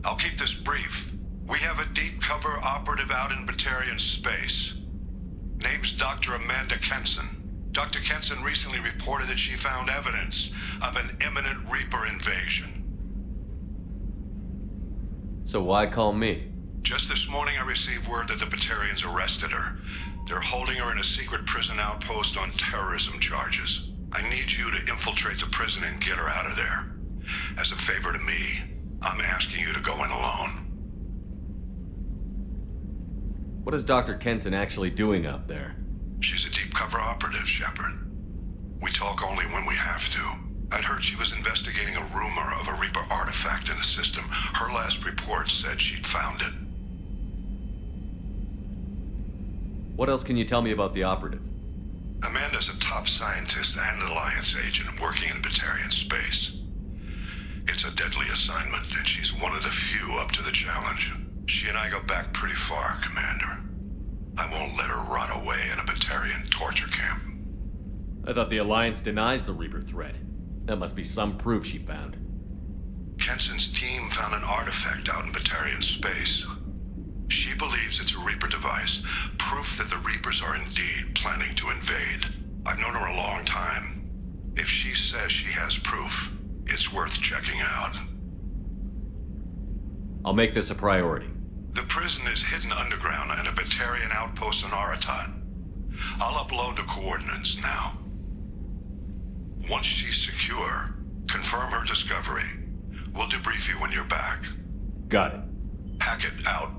I'll keep this brief. We have a deep cover operative out in Batarian space. Name's Dr. Amanda Kenson. Dr. Kenson recently reported that she found evidence of an imminent Reaper invasion. So why call me? Just this morning I received word that the Batarians arrested her. They're holding her in a secret prison outpost on terrorism charges. I need you to infiltrate the prison and get her out of there. As a favor to me, I'm asking you to go in alone. What is Dr. Kenson actually doing out there? She's a deep cover operative, Shepard. We talk only when we have to. I'd heard she was investigating a rumor of a Reaper artifact in the system. Her last report said she'd found it. What else can you tell me about the operative? Amanda's a top scientist and Alliance agent working in Batarian space. It's a deadly assignment, and she's one of the few up to the challenge. She and I go back pretty far, Commander. I won't let her rot away in a Batarian torture camp. I thought the Alliance denies the Reaper threat. That must be some proof she found. Kenson's team found an artifact out in Batarian space. She believes it's a Reaper device, proof that the Reapers are indeed planning to invade. I've known her a long time. If she says she has proof, it's worth checking out. I'll make this a priority. The prison is hidden underground in a Batarian outpost in Aratat. I'll upload the coordinates now. Once she's secure, confirm her discovery. We'll debrief you when you're back. Got it. Hackett out.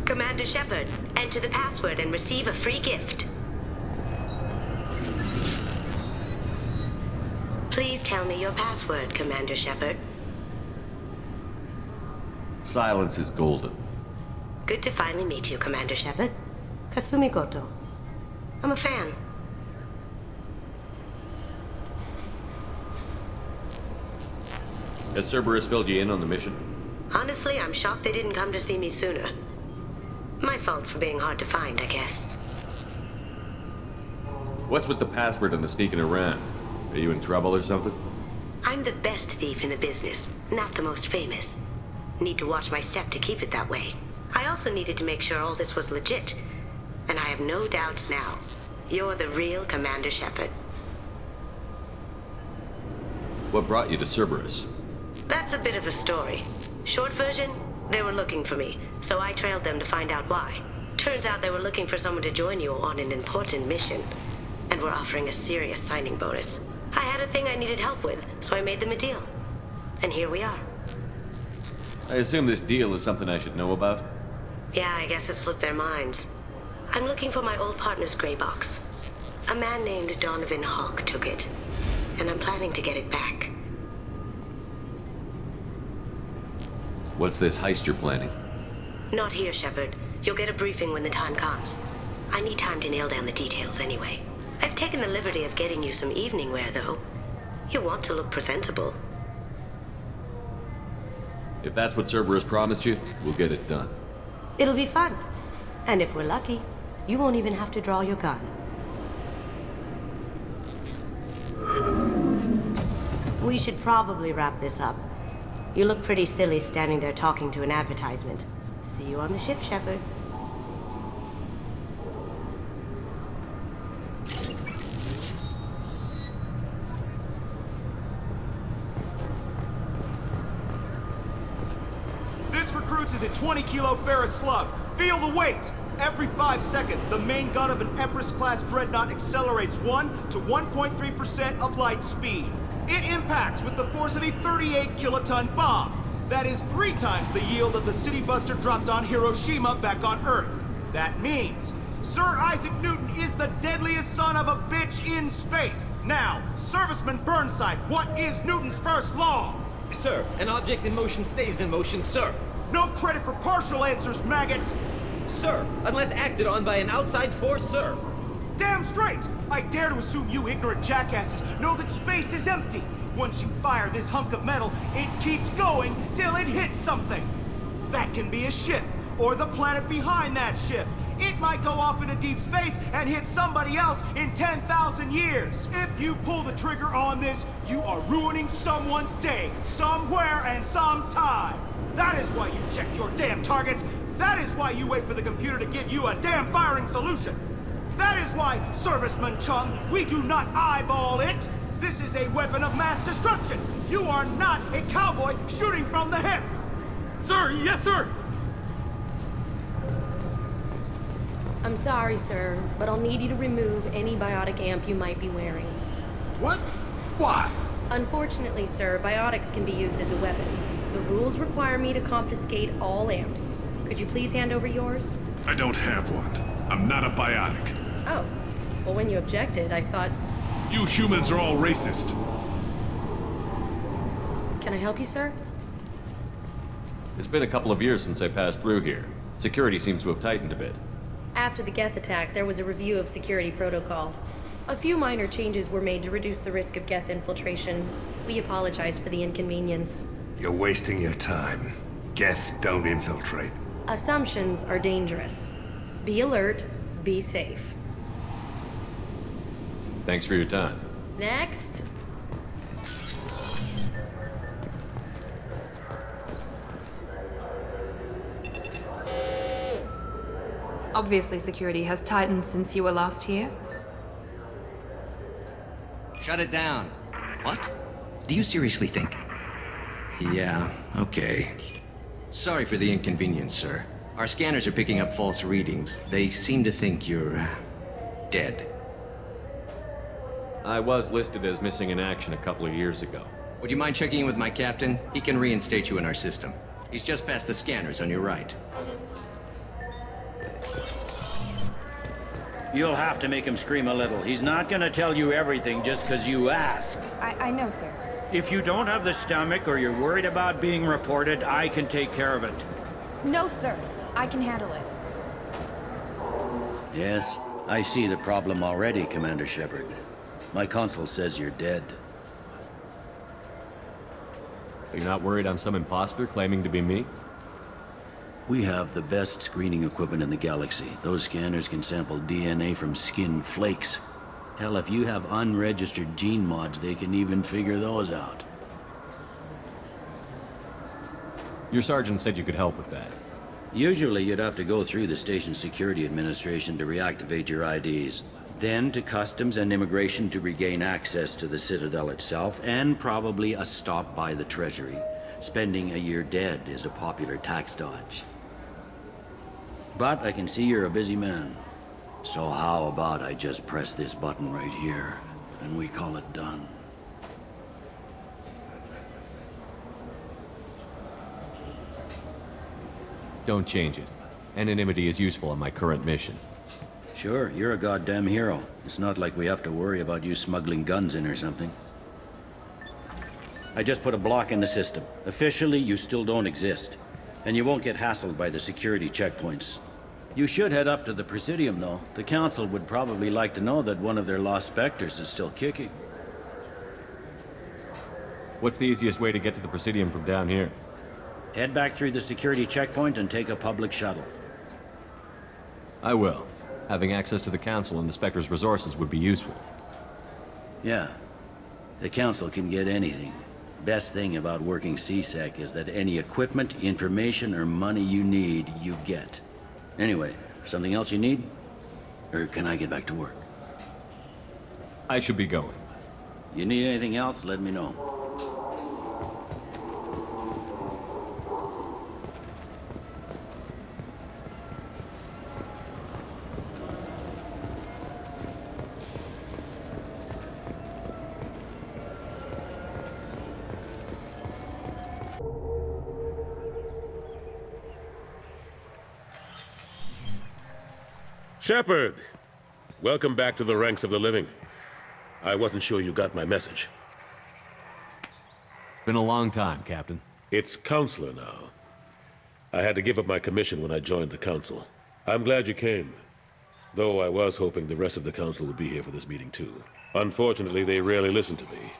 Commander Shepard, enter the password and receive a free gift. Please tell me your password, Commander Shepard. Silence is golden. Good to finally meet you, Commander Shepard. Kasumi Goto. I'm a fan. Has Cerberus filled you in on the mission? Honestly, I'm shocked they didn't come to see me sooner. My fault for being hard to find, I guess. What's with the password and the sneaking around? Are you in trouble or something? I'm the best thief in the business, not the most famous. Need to watch my step to keep it that way. I also needed to make sure all this was legit. And I have no doubts now. You're the real Commander Shepard. What brought you to Cerberus? That's a bit of a story. Short version, they were looking for me, so I trailed them to find out why. Turns out they were looking for someone to join you on an important mission, and were offering a serious signing bonus. I had a thing I needed help with, so I made them a deal. And here we are. I assume this deal is something I should know about? Yeah, I guess it slipped their minds. I'm looking for my old partner's gray box. A man named Donovan Hawk took it, and I'm planning to get it back. What's this heist you're planning? Not here, Shepard. You'll get a briefing when the time comes. I need time to nail down the details anyway. I've taken the liberty of getting you some evening wear, though. You want to look presentable. If that's what Cerberus promised you, we'll get it done. It'll be fun. And if we're lucky, you won't even have to draw your gun. We should probably wrap this up. You look pretty silly standing there talking to an advertisement. See you on the ship, Shepard. This recruits is a 20-kilo ferrous slug. Feel the weight! Every 5 seconds, the main gun of an Empress-class dreadnought accelerates 1 to 1.3% of light speed. It impacts with the force of a 38-kiloton bomb. That is 3 times the yield of the city buster dropped on Hiroshima back on Earth. That means Sir Isaac Newton is the deadliest son of a bitch in space. Now, Serviceman Burnside, what is Newton's first law? Sir, an object in motion stays in motion, sir. No credit for partial answers, maggot! Sir, unless acted on by an outside force, sir. Damn straight! I dare to assume you ignorant jackasses know that space is empty. Once you fire this hunk of metal, it keeps going till it hits something. That can be a ship, or the planet behind that ship. It might go off into deep space and hit somebody else in 10,000 years. If you pull the trigger on this, you are ruining someone's day, somewhere and sometime. That is why you check your damn targets. That is why you wait for the computer to give you a damn firing solution. That is why, Serviceman Chung, we do not eyeball it. This is a weapon of mass destruction. You are not a cowboy shooting from the hip. Sir, yes, sir. I'm sorry, sir, but I'll need you to remove any biotic amp you might be wearing. What? Why? Unfortunately, sir, biotics can be used as a weapon. The rules require me to confiscate all amps. Could you please hand over yours? I don't have one. I'm not a biotic. Oh. Well, when you objected, I thought... You humans are all racist. Can I help you, sir? It's been a couple of years since I passed through here. Security seems to have tightened a bit. After the Geth attack, there was a review of security protocol. A few minor changes were made to reduce the risk of Geth infiltration. We apologize for the inconvenience. You're wasting your time. Geth don't infiltrate. Assumptions are dangerous. Be alert, be safe. Thanks for your time. Next. Obviously, security has tightened since you were last here. Shut it down. What? Do you seriously think? Yeah, okay. Sorry for the inconvenience, sir. Our scanners are picking up false readings. They seem to think you're... dead. I was listed as missing in action a couple of years ago. Would you mind checking in with my captain? He can reinstate you in our system. He's just past the scanners on your right. You'll have to make him scream a little. He's not gonna tell you everything just because you ask. I know, sir. If you don't have the stomach or you're worried about being reported, I can take care of it. No, sir. I can handle it. Yes, I see the problem already, Commander Shepard. My console says you're dead. You're not worried I'm some imposter claiming to be me? We have the best screening equipment in the galaxy. Those scanners can sample DNA from skin flakes. Hell, if you have unregistered gene mods, they can even figure those out. Your sergeant said you could help with that. Usually you'd have to go through the station security administration to reactivate your IDs. Then to customs and immigration to regain access to the Citadel itself, and probably a stop by the Treasury. Spending a year dead is a popular tax dodge. But I can see you're a busy man. So how about I just press this button right here, and we call it done? Don't change it. Anonymity is useful on my current mission. Sure, you're a goddamn hero. It's not like we have to worry about you smuggling guns in or something. I just put a block in the system. Officially, you still don't exist. And you won't get hassled by the security checkpoints. You should head up to the Presidium, though. The Council would probably like to know that one of their lost Spectres is still kicking. What's the easiest way to get to the Presidium from down here? Head back through the security checkpoint and take a public shuttle. I will. Having access to the Council and the Spectre's resources would be useful. Yeah. The Council can get anything. Best thing about working C-Sec is that any equipment, information, or money you need, you get. Anyway, something else you need? Or can I get back to work? I should be going. You need anything else, let me know. Shepard! Welcome back to the ranks of the living. I wasn't sure you got my message. It's been a long time, Captain. It's Counselor now. I had to give up my commission when I joined the Council. I'm glad you came. Though I was hoping the rest of the Council would be here for this meeting too. Unfortunately, they rarely listen to me.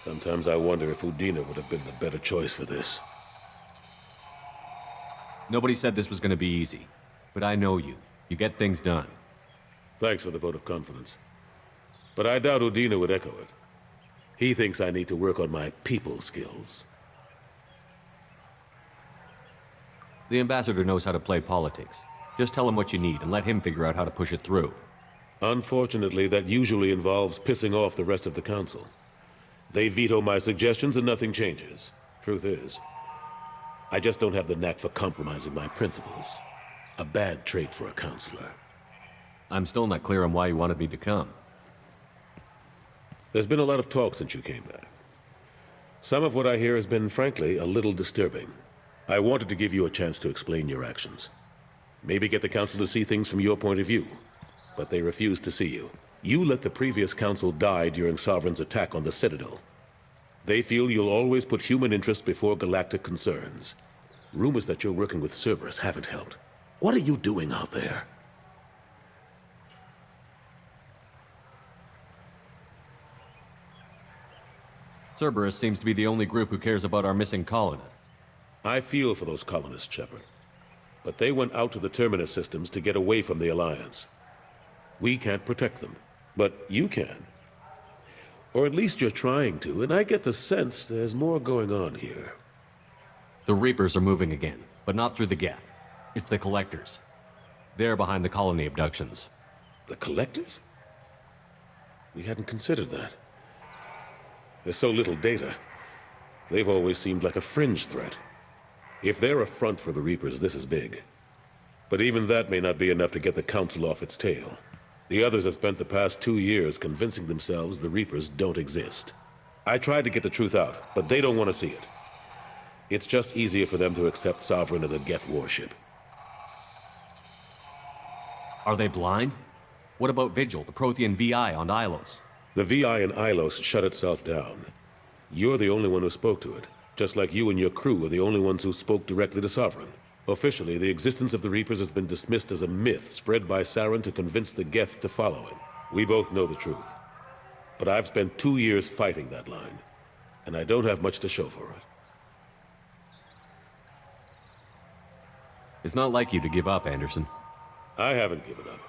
Sometimes I wonder if Udina would have been the better choice for this. Nobody said this was gonna be easy. But I know you. You get things done. Thanks for the vote of confidence. But I doubt Udina would echo it. He thinks I need to work on my people skills. The ambassador knows how to play politics. Just tell him what you need and let him figure out how to push it through. Unfortunately, that usually involves pissing off the rest of the Council. They veto my suggestions and nothing changes. Truth is, I just don't have the knack for compromising my principles. A bad trait for a counselor. I'm still not clear on why you wanted me to come. There's been a lot of talk since you came back. Some of what I hear has been, frankly, a little disturbing. I wanted to give you a chance to explain your actions. Maybe get the Council to see things from your point of view. But they refuse to see you. You let the previous Council die during Sovereign's attack on the Citadel. They feel you'll always put human interests before galactic concerns. Rumors that you're working with Cerberus haven't helped. What are you doing out there? Cerberus seems to be the only group who cares about our missing colonists. I feel for those colonists, Shepard. But they went out to the Terminus systems to get away from the Alliance. We can't protect them, but you can. Or at least you're trying to, and I get the sense there's more going on here. The Reapers are moving again, but not through the Geth. It's the Collectors. They're behind the colony abductions. The Collectors? We hadn't considered that. There's so little data. They've always seemed like a fringe threat. If they're a front for the Reapers, this is big. But even that may not be enough to get the Council off its tail. The others have spent the past 2 years convincing themselves the Reapers don't exist. I tried to get the truth out, but they don't want to see it. It's just easier for them to accept Sovereign as a Geth warship. Are they blind? What about Vigil, the Prothean VI on Ilos? The VI in Ilos shut itself down. You're the only one who spoke to it, just like you and your crew are the only ones who spoke directly to Sovereign. Officially, the existence of the Reapers has been dismissed as a myth spread by Saren to convince the Geth to follow him. We both know the truth. But I've spent 2 years fighting that line, and I don't have much to show for it. It's not like you to give up, Anderson. I haven't given up,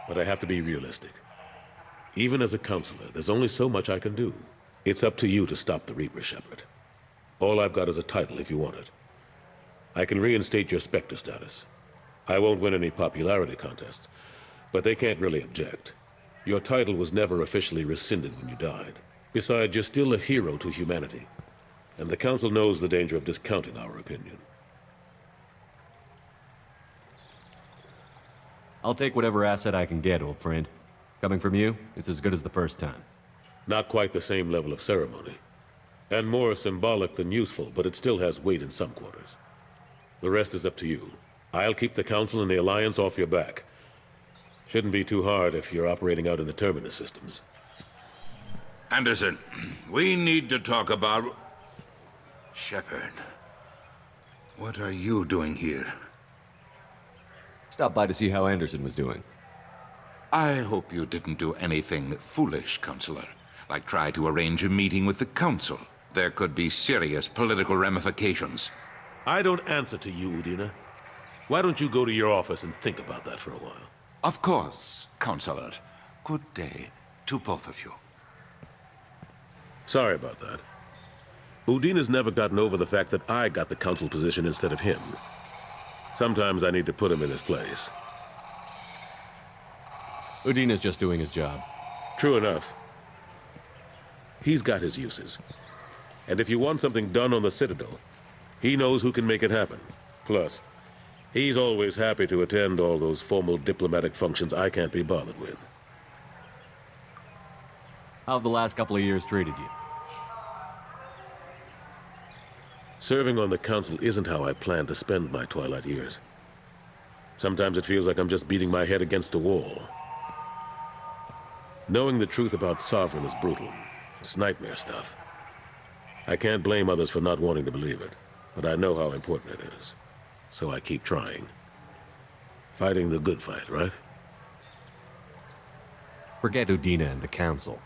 but I have to be realistic. Even as a counselor, there's only so much I can do. It's up to you to stop the Reaper, Shepard. All I've got is a title if you want it. I can reinstate your Spectre status. I won't win any popularity contests, but they can't really object. Your title was never officially rescinded when you died. Besides, you're still a hero to humanity, and the Council knows the danger of discounting our opinion. I'll take whatever asset I can get, old friend. Coming from you, it's as good as the first time. Not quite the same level of ceremony. And more symbolic than useful, but it still has weight in some quarters. The rest is up to you. I'll keep the Council and the Alliance off your back. Shouldn't be too hard if you're operating out in the Terminus systems. Anderson, we need to talk about... Shepard. What are you doing here? Stopped by to see how Anderson was doing. I hope you didn't do anything foolish, Counselor. Like try to arrange a meeting with the Council. There could be serious political ramifications. I don't answer to you, Udina. Why don't you go to your office and think about that for a while? Of course, Counselor. Good day to both of you. Sorry about that. Udina's never gotten over the fact that I got the Council position instead of him. Sometimes I need to put him in his place. Udina's just doing his job. True enough. He's got his uses. And if you want something done on the Citadel, he knows who can make it happen. Plus, he's always happy to attend all those formal diplomatic functions I can't be bothered with. How have the last couple of years treated you? Serving on the Council isn't how I plan to spend my twilight years. Sometimes it feels like I'm just beating my head against a wall. Knowing the truth about Sovereign is brutal. It's nightmare stuff. I can't blame others for not wanting to believe it. but I know how important it is. So I keep trying. Fighting the good fight, right? Forget Udina and the Council.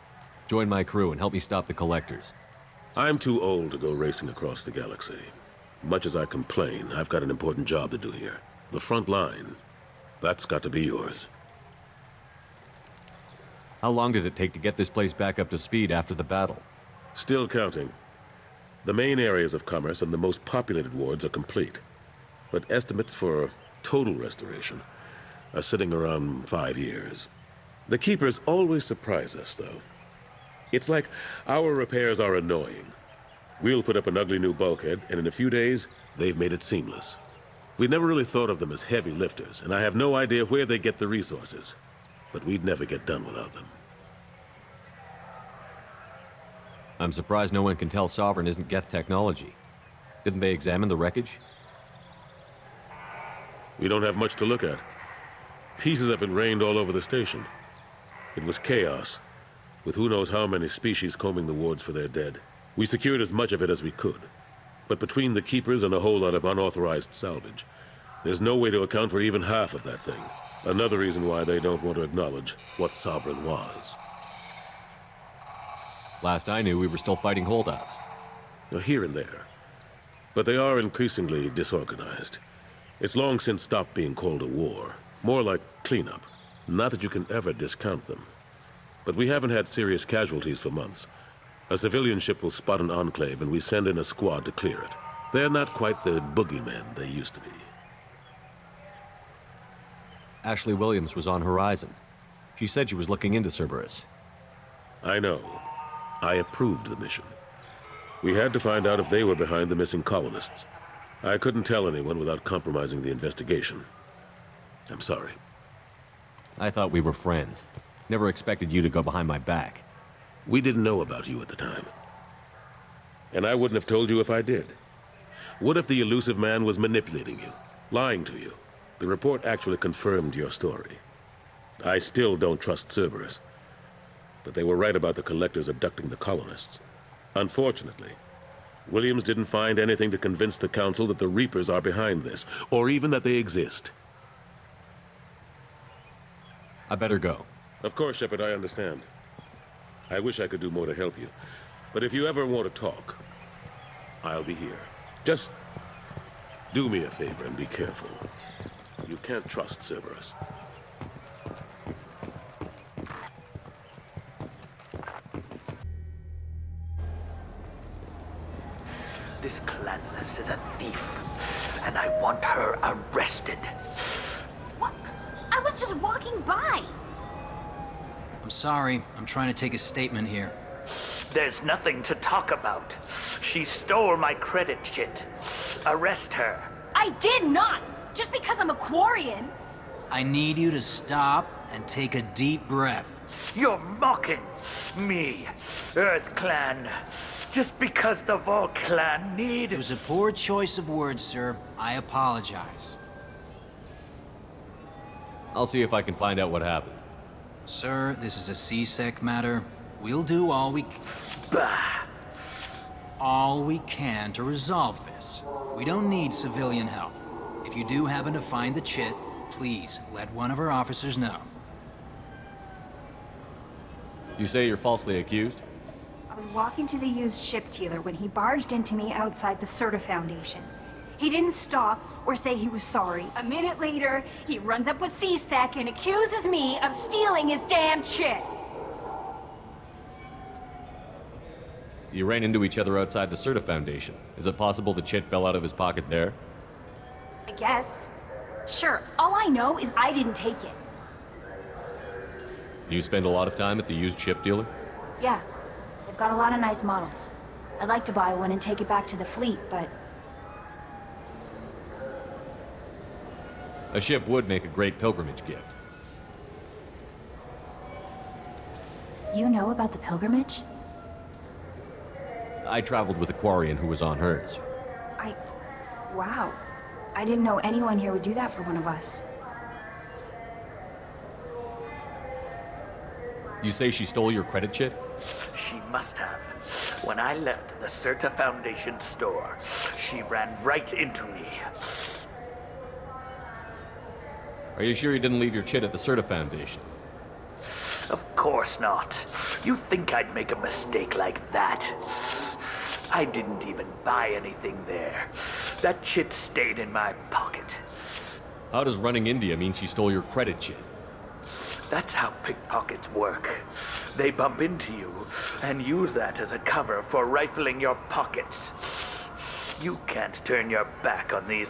Join my crew and help me stop the Collectors. I'm too old to go racing across the galaxy. Much as I complain, I've got an important job to do here. The front line. That's got to be yours. How long did it take to get this place back up to speed after the battle? Still counting. The main areas of commerce and the most populated wards are complete. But estimates for total restoration are sitting around 5 years. The Keepers always surprise us, though. It's like our repairs are annoying. We'll put up an ugly new bulkhead, and in a few days, they've made it seamless. We never really thought of them as heavy lifters, and I have no idea where they get the resources. But we'd never get done without them. I'm surprised no one can tell Sovereign isn't Geth technology. Didn't they examine the wreckage? We don't have much to look at. Pieces have been rained all over the station. It was chaos, with who knows how many species combing the wards for their dead. We secured as much of it as we could. But between the Keepers and a whole lot of unauthorized salvage, there's no way to account for even half of that thing. Another reason why they don't want to acknowledge what Sovereign was. Last I knew, we were still fighting holdouts. Here and there. But they are increasingly disorganized. It's long since stopped being called a war. More like cleanup. Not that you can ever discount them. But we haven't had serious casualties for months. A civilian ship will spot an enclave and we send in a squad to clear it. They're not quite the boogeymen they used to be. Ashley Williams was on Horizon. She said she was looking into Cerberus. I know. I approved the mission. We had to find out if they were behind the missing colonists. I couldn't tell anyone without compromising the investigation. I'm sorry. I thought we were friends. Never expected you to go behind my back. We didn't know about you at the time. And I wouldn't have told you if I did. What if the elusive man was manipulating you, lying to you? The report actually confirmed your story. I still don't trust Cerberus. But they were right about the Collectors abducting the colonists. Unfortunately, Williams didn't find anything to convince the Council that the Reapers are behind this, or even that they exist. I better go. Of course, Shepard, I understand. I wish I could do more to help you. But if you ever want to talk, I'll be here. Just do me a favor and be careful. You can't trust Cerberus. This Clanless is a thief, and I want her arrested. What? I was just walking by. I'm sorry. I'm trying to take a statement here. There's nothing to talk about. She stole my credit chit. Arrest her. I did not! Just because I'm a Quarian. I need you to stop and take a deep breath. You're mocking me, Earth Clan. Just because the Vol Clan need... It was a poor choice of words, sir. I apologize. I'll see if I can find out what happened. Sir, this is a C-Sec matter. We'll do all we can to resolve this. We don't need civilian help. If you do happen to find the chit, please let one of our officers know. You say you're falsely accused? I was walking to the used ship dealer when he barged into me outside the Serta Foundation. He didn't stop or say he was sorry. A minute later, he runs up with C-Sec and accuses me of stealing his damn chit. You ran into each other outside the Serta Foundation. Is it possible the chit fell out of his pocket there? I guess. Sure, all I know is I didn't take it. Do you spend a lot of time at the used ship dealer? Yeah, they've got a lot of nice models. I'd like to buy one and take it back to the fleet, but... A ship would make a great pilgrimage gift. You know about the pilgrimage? I traveled with a Quarian who was on hers. Wow. I didn't know anyone here would do that for one of us. You say she stole your credit chit? She must have. When I left the Certa Foundation store, she ran right into me. Are you sure you didn't leave your chit at the Certa Foundation? Of course not. You think I'd make a mistake like that? I didn't even buy anything there. That chit stayed in my pocket. How does running India mean she stole your credit chit? That's how pickpockets work. They bump into you and use that as a cover for rifling your pockets. You can't turn your back on these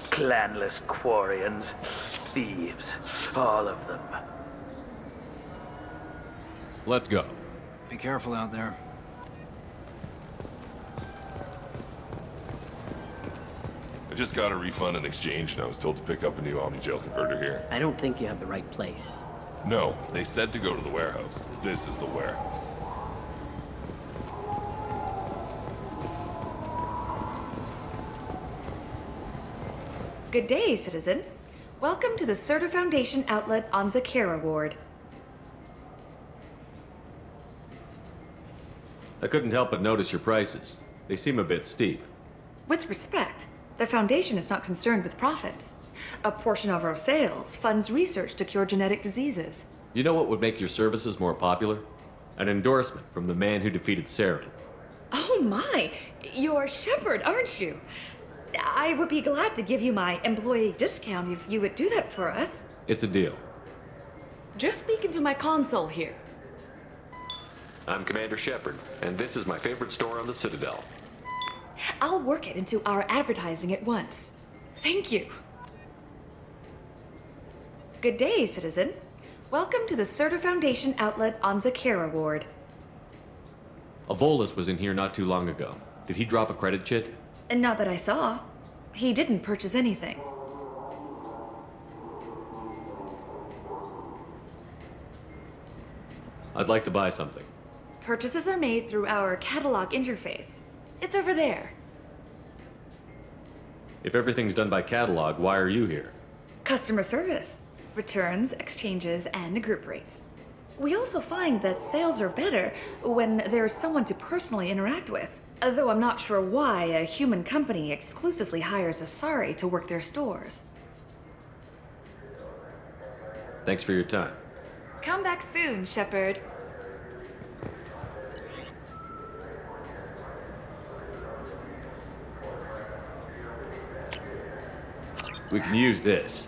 clanless Quarians. Thieves, all of them. Let's go. Be careful out there. I just got a refund and exchange, and I was told to pick up a new Omnigel converter here. I don't think you have the right place. No, they said to go to the warehouse. This is the warehouse. Good day, citizen. Welcome to the Certa Foundation outlet on Zakera Ward. I couldn't help but notice your prices. They seem a bit steep. With respect, the Foundation is not concerned with profits. A portion of our sales funds research to cure genetic diseases. You know what would make your services more popular? An endorsement from the man who defeated Saren. Oh my! You're Shepard, aren't you? I would be glad to give you my employee discount if you would do that for us. It's a deal. Just speak into my console here. I'm Commander Shepard, and this is my favorite store on the Citadel. I'll work it into our advertising at once. Thank you. Good day, citizen. Welcome to the Certa Foundation outlet on Zakera Ward. Avolis was in here not too long ago. Did he drop a credit chit? And not that I saw. He didn't purchase anything. I'd like to buy something. Purchases are made through our catalog interface. It's over there. If everything's done by catalog, why are you here? Customer service. Returns, exchanges, and group rates. We also find that sales are better when there's someone to personally interact with. Though I'm not sure why a human company exclusively hires Asari to work their stores. Thanks for your time. Come back soon, Shepard. We can use this.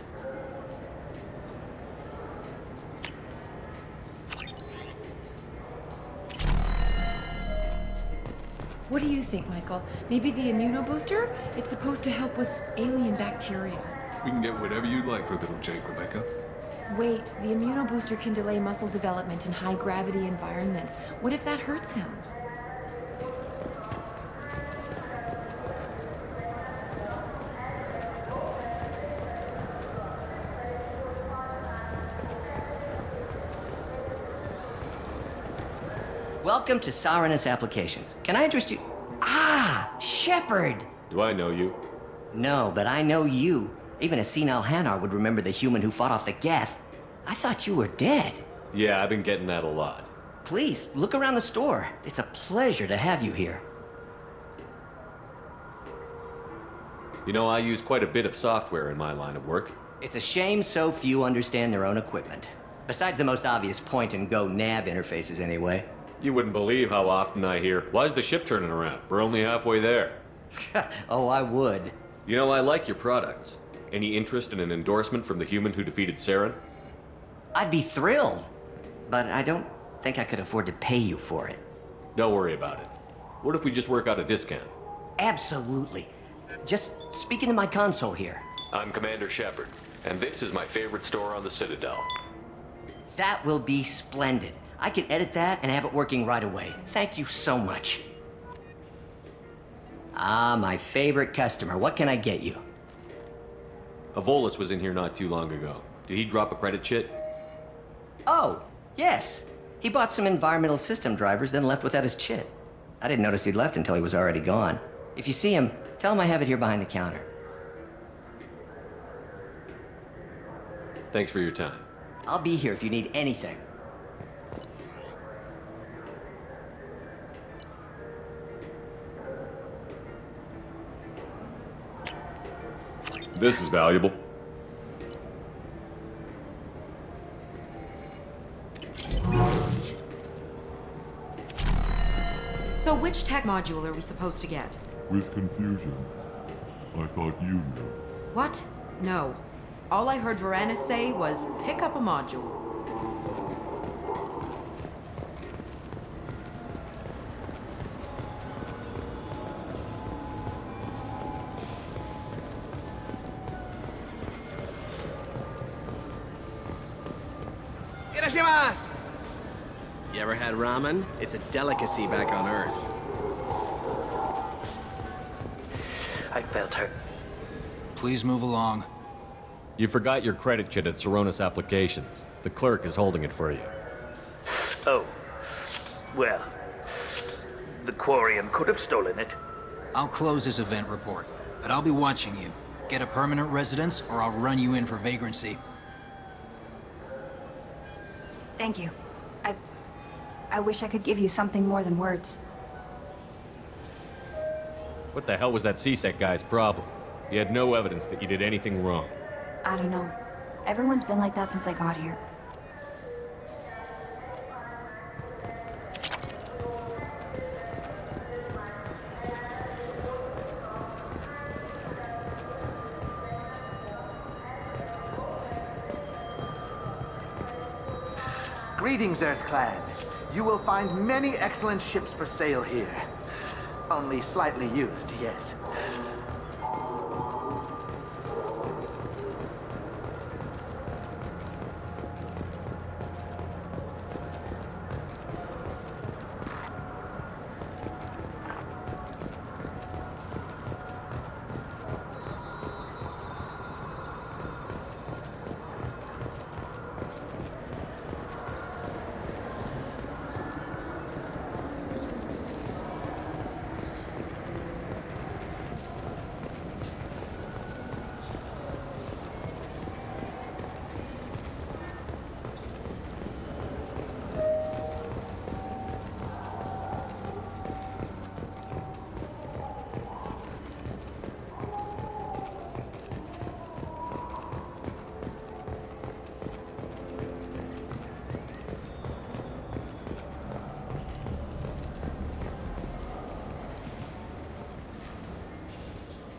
What do you think, Michael? Maybe the immunobooster? It's supposed to help with alien bacteria. We can get whatever you'd like for little Jake, Rebecca. Wait, the immunobooster can delay muscle development in high-gravity environments. What if that hurts him? Welcome to Sarenus Applications. Can I interest you? Ah, Shepard! Do I know you? No, but I know you. Even a senile Hanar would remember the human who fought off the Geth. I thought you were dead. Yeah, I've been getting that a lot. Please, look around the store. It's a pleasure to have you here. You know, I use quite a bit of software in my line of work. It's a shame so few understand their own equipment. Besides the most obvious point-and-go nav interfaces, anyway. You wouldn't believe how often I hear, "Why's the ship turning around? We're only halfway there." Oh, I would. You know, I like your products. Any interest in an endorsement from the human who defeated Saren? I'd be thrilled. But I don't think I could afford to pay you for it. Don't worry about it. What if we just work out a discount? Absolutely. Just speak into my console here. I'm Commander Shepard, and this is my favorite store on the Citadel. That will be splendid. I can edit that and have it working right away. Thank you so much. Ah, my favorite customer. What can I get you? Avolis was in here not too long ago. Did he drop a credit chit? Oh, yes. He bought some environmental system drivers, then left without his chit. I didn't notice he'd left until he was already gone. If you see him, tell him I have it here behind the counter. Thanks for your time. I'll be here if you need anything. This is valuable. So which tech module are we supposed to get? With confusion. I thought you knew. What? No. All I heard Varanus say was, pick up a module. Irashimasu! You ever had ramen? It's a delicacy back on Earth. I felt her. Please move along. You forgot your credit chit at Saronis Applications. The clerk is holding it for you. Oh. Well, the Quarian could have stolen it. I'll close this event report, but I'll be watching you. Get a permanent residence, or I'll run you in for vagrancy. Thank you. I wish I could give you something more than words. What the hell was that CSEC guy's problem? He had no evidence that you did anything wrong. I don't know. Everyone's been like that since I got here. Greetings, Earth Clan. You will find many excellent ships for sale here. Only slightly used, yes.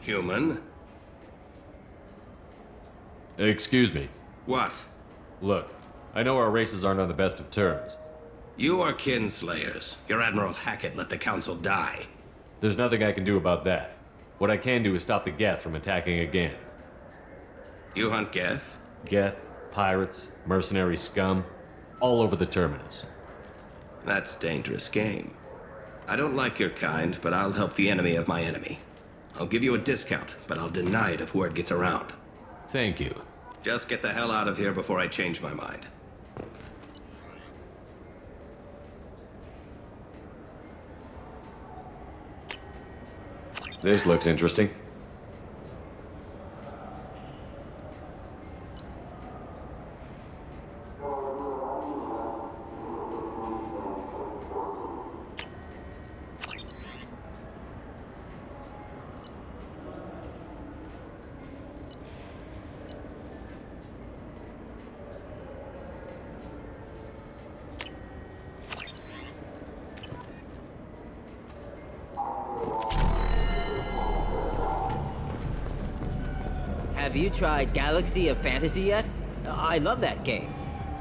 Human? Excuse me. What? Look, I know our races aren't on the best of terms. You are kinslayers. Your Admiral Hackett let the Council die. There's nothing I can do about that. What I can do is stop the Geth from attacking again. You hunt Geth? Geth, pirates, mercenary scum, all over the Terminus. That's dangerous game. I don't like your kind, but I'll help the enemy of my enemy. I'll give you a discount, but I'll deny it if word gets around. Thank you. Just get the hell out of here before I change my mind. This looks interesting. Have you tried Galaxy of Fantasy yet? I love that game.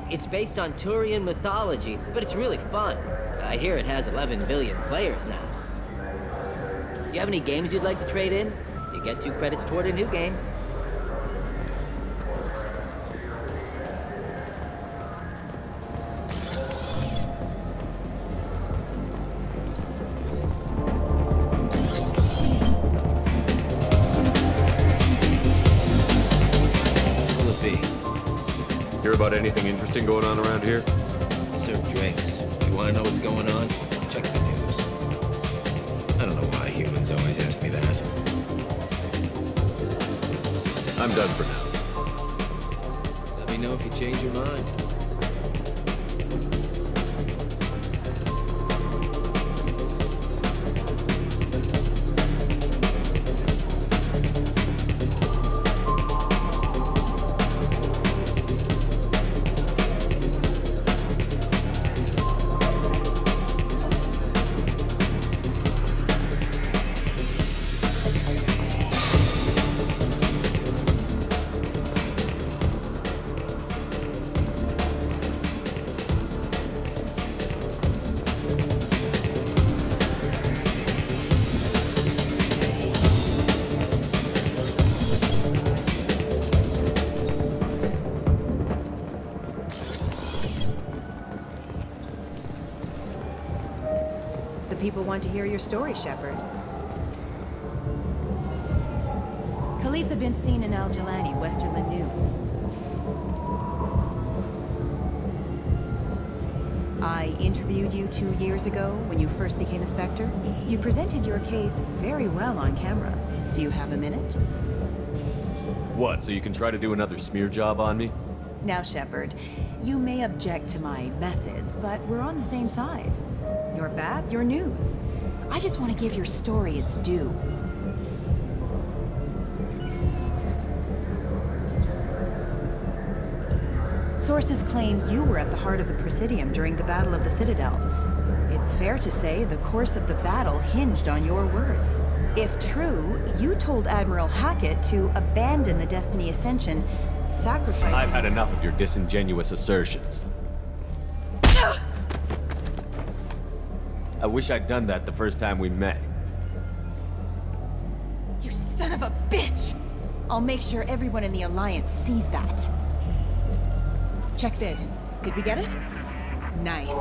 It's based on Turian mythology, but it's really fun. I hear it has 11 billion players now. Do you have any games you'd like to trade in? You get 2 credits toward a new game. Hear about anything interesting going on around here? Serve drinks. You want to know what's going on? Check the news. I don't know why humans always ask me that. I'm done for now. Let me know if you change your mind. people want to hear your story, Shepard. Khaleesa bint Sinan al-Jalani, Westerland News. I interviewed you 2 years ago when you first became a Spectre. You presented your case very well on camera. Do you have a minute? What, so you can try to do another smear job on me? Now, Shepard, you may object to my methods, but we're on the same side. You're bad, you're news. I just want to give your story its due. Sources claim you were at the heart of the Presidium during the Battle of the Citadel. It's fair to say the course of the battle hinged on your words. If true, you told Admiral Hackett to abandon the Destiny Ascension, sacrificing... I've had enough of your disingenuous assertions. I wish I'd done that the first time we met. You son of a bitch! I'll make sure everyone in the Alliance sees that. Check vid. Did we get it? Nice.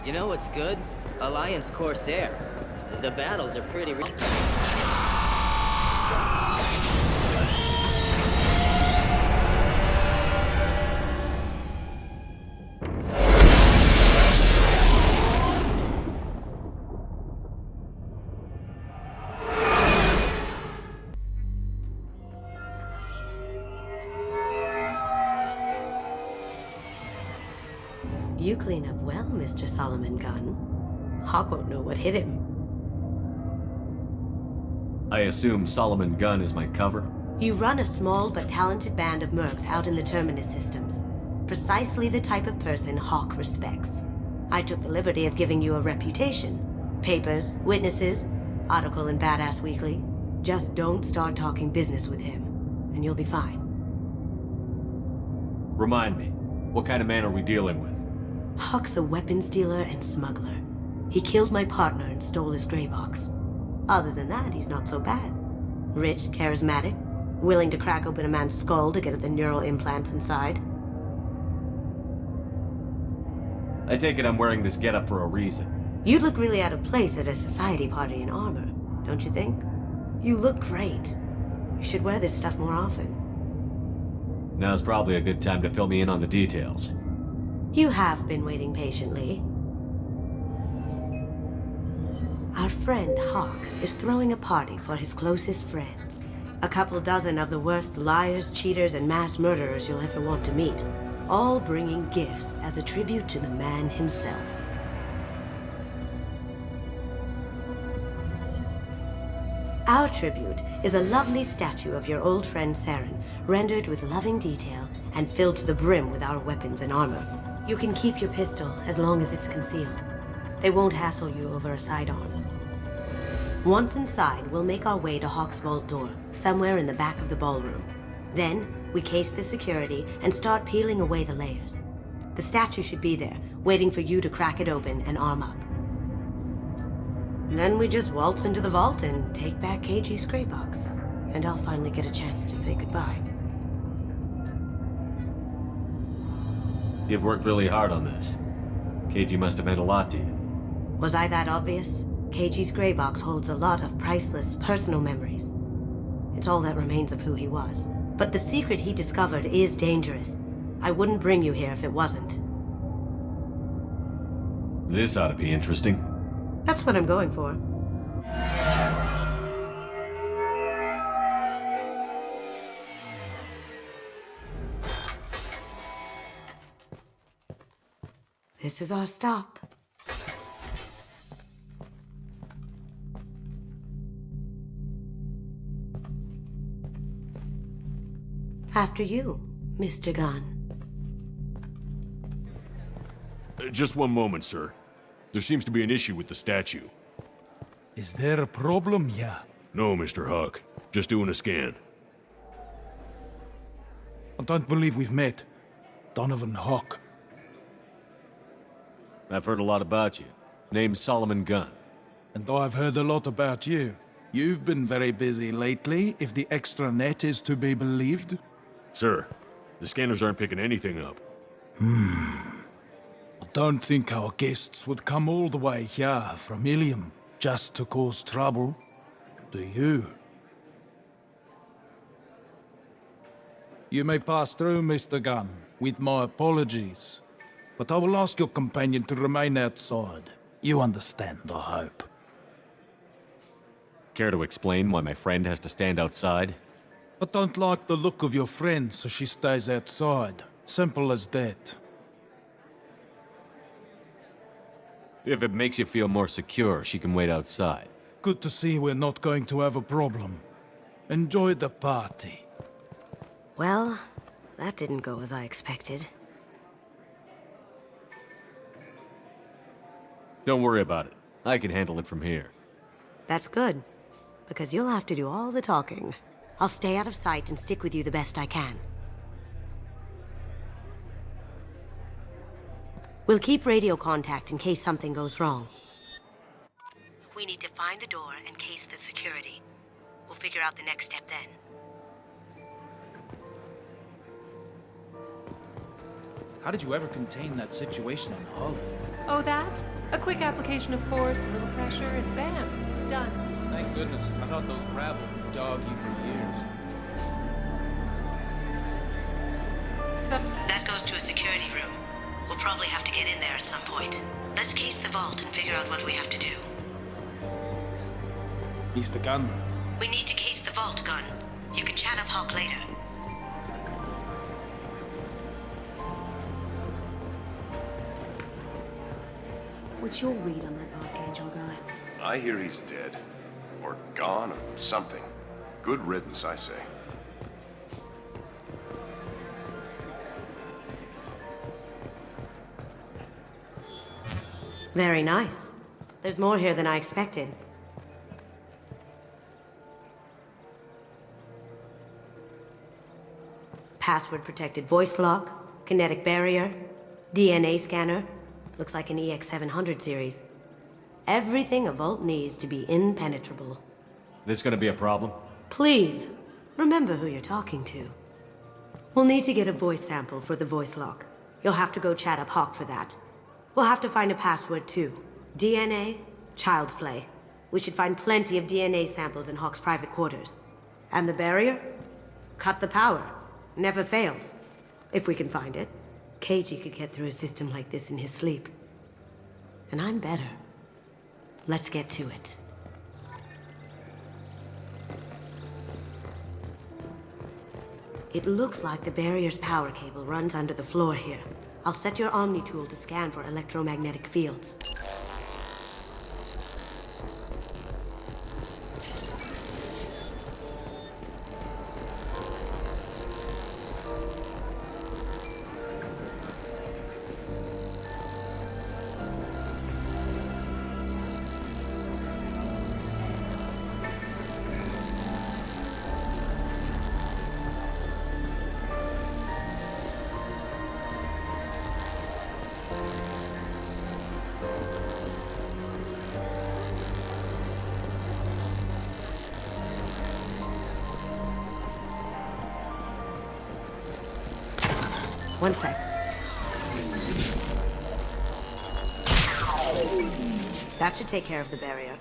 You know what's good? Alliance Corsair. The battles are pretty real. You clean up well, Mr. Solomon Gunn. Hawk won't know what hit him. I assume Solomon Gunn is my cover? You run a small but talented band of mercs out in the Terminus systems. Precisely the type of person Hawk respects. I took the liberty of giving you a reputation. Papers, witnesses, article in Badass Weekly. Just don't start talking business with him, and you'll be fine. Remind me, what kind of man are we dealing with? Hawk's a weapons dealer and smuggler. He killed my partner and stole his gray box. Other than that, he's not so bad. Rich, charismatic, willing to crack open a man's skull to get at the neural implants inside. I take it I'm wearing this getup for a reason. You'd look really out of place at a society party in armor, don't you think? You look great. You should wear this stuff more often. Now's probably a good time to fill me in on the details. You have been waiting patiently. Our friend Hawk is throwing a party for his closest friends. A couple dozen of the worst liars, cheaters, and mass murderers you'll ever want to meet. All bringing gifts as a tribute to the man himself. Our tribute is a lovely statue of your old friend Saren, rendered with loving detail and filled to the brim with our weapons and armor. You can keep your pistol as long as it's concealed. They won't hassle you over a sidearm. Once inside, we'll make our way to Hawk's vault door, somewhere in the back of the ballroom. Then, we case the security and start peeling away the layers. The statue should be there, waiting for you to crack it open and arm up. Then we just waltz into the vault and take back KG's gray box. And I'll finally get a chance to say goodbye. You've worked really hard on this. KG must have meant a lot to you. Was I that obvious? KG's gray box holds a lot of priceless personal memories. It's all that remains of who he was. But the secret he discovered is dangerous. I wouldn't bring you here if it wasn't. This ought to be interesting. That's what I'm going for. This is our stop. After you, Mr. Gunn. Just one moment, sir. There seems to be an issue with the statue. Is there a problem here? No, Mr. Huck. Just doing a scan. I don't believe we've met. Donovan Huck. I've heard a lot about you. Name's Solomon Gunn. And I've heard a lot about you. You've been very busy lately, if the extranet is to be believed. Sir, the scanners aren't picking anything up. I don't think our guests would come all the way here from Ilium just to cause trouble. Do you? You may pass through, Mr. Gunn, with my apologies. But I will ask your companion to remain outside. You understand, I hope. Care to explain why my friend has to stand outside? I don't like the look of your friend, so she stays outside. Simple as that. If it makes you feel more secure, she can wait outside. Good to see we're not going to have a problem. Enjoy the party. Well, that didn't go as I expected. Don't worry about it. I can handle it from here. That's good, because you'll have to do all the talking. I'll stay out of sight and stick with you the best I can. We'll keep radio contact in case something goes wrong. We need to find the door and case the security. We'll figure out the next step then. How did you ever contain that situation on Hull? Oh, that? A quick application of force, a little pressure, and bam, done. Thank goodness. I thought those rabble would dog you for years. So that goes to a security room. We'll probably have to get in there at some point. Let's case the vault and figure out what we have to do. Mr. Gunn. We need to case the vault, Gunn. You can chat up Hawk later. What's your read on that Archangel guy? I hear he's dead. Or gone, or something. Good riddance, I say. Very nice. There's more here than I expected. Password-protected voice lock, kinetic barrier, DNA scanner. Looks like an EX700 series. Everything a vault needs to be impenetrable. This gonna be a problem? Please, remember who you're talking to. We'll need to get a voice sample for the voice lock. You'll have to go chat up Hawk for that. We'll have to find a password too. DNA, child's play. We should find plenty of DNA samples in Hawk's private quarters. And the barrier? Cut the power. Never fails. If we can find it. KG could get through a system like this in his sleep. And I'm better. Let's get to it. It looks like the barrier's power cable runs under the floor here. I'll set your Omni tool to scan for electromagnetic fields. One sec. That should take care of the barrier.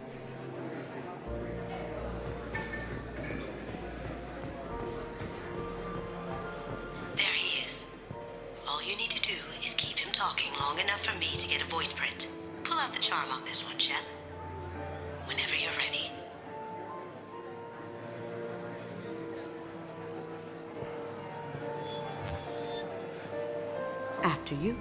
There he is. All you need to do is keep him talking long enough for me to get a voice print. Pull out the charm on this one, Shep. Whenever you're ready. After you.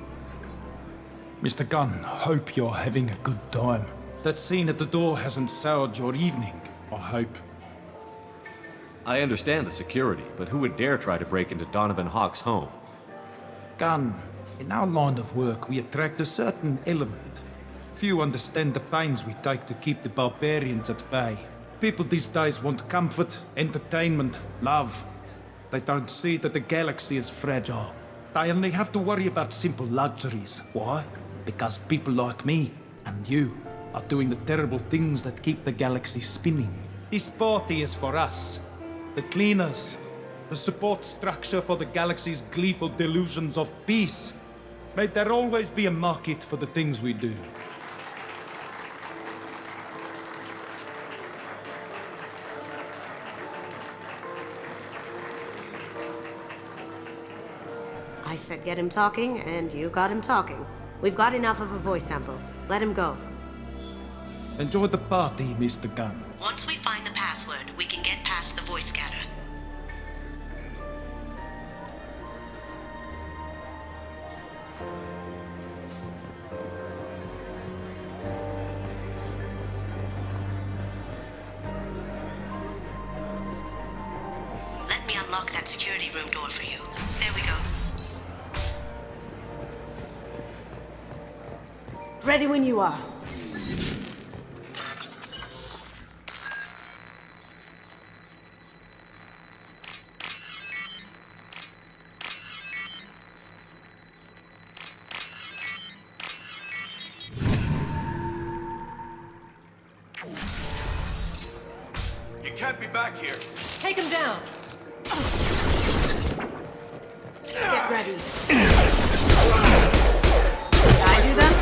Mr. Gunn, hope you're having a good time. That scene at the door hasn't soured your evening, I hope. I understand the security, but who would dare try to break into Donovan Hawk's home? Gunn, in our line of work, we attract a certain element. Few understand the pains we take to keep the barbarians at bay. People these days want comfort, entertainment, love. They don't see that the galaxy is fragile. They only have to worry about simple luxuries. Why? Because people like me and you are doing the terrible things that keep the galaxy spinning. This party is for us, the cleaners, the support structure for the galaxy's gleeful delusions of peace. May there always be a market for the things we do. I said get him talking, and you got him talking. We've got enough of a voice sample. Let him go. Enjoy the party, Mr. Gunn. Once we find the password, we can get past the voice scatter. Let me unlock that security room door for you. There we go. Ready when you are. You can't be back here. Take him down! Get ready. Did I do them?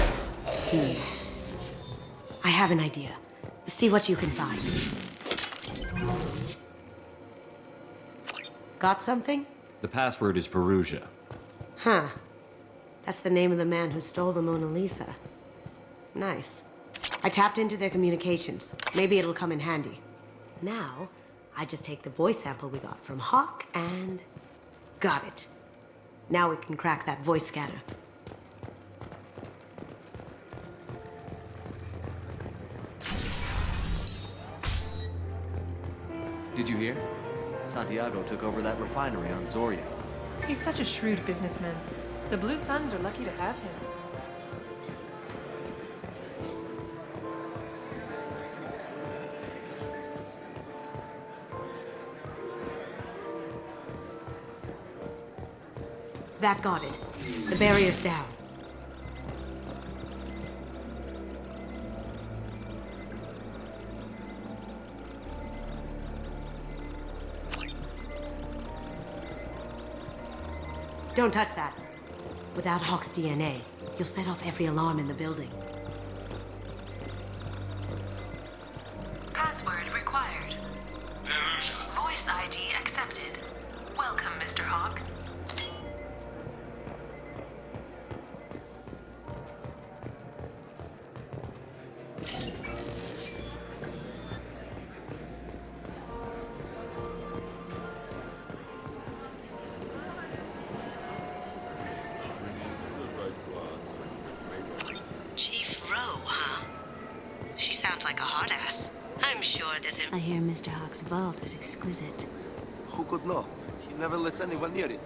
I have an idea. See what you can find. Got something? The password is Perugia. Huh. That's the name of the man who stole the Mona Lisa. Nice. I tapped into their communications. Maybe it'll come in handy. Now, I just take the voice sample we got from Hawk and... got it. Now we can crack that voice scatter. Did you hear? Santiago took over that refinery on Zoria. He's such a shrewd businessman. The Blue Suns are lucky to have him. That got it. The barrier's down. Don't touch that. Without Hawk's DNA, you'll set off every alarm in the building. Password required. Perugia. Voice ID accepted. Welcome, Mr. Hawk. Chief Rowe, huh? She sounds like a hard ass. I'm sure this is... I hear Mr. Hawk's vault is exquisite. Who could know? He never lets anyone near it.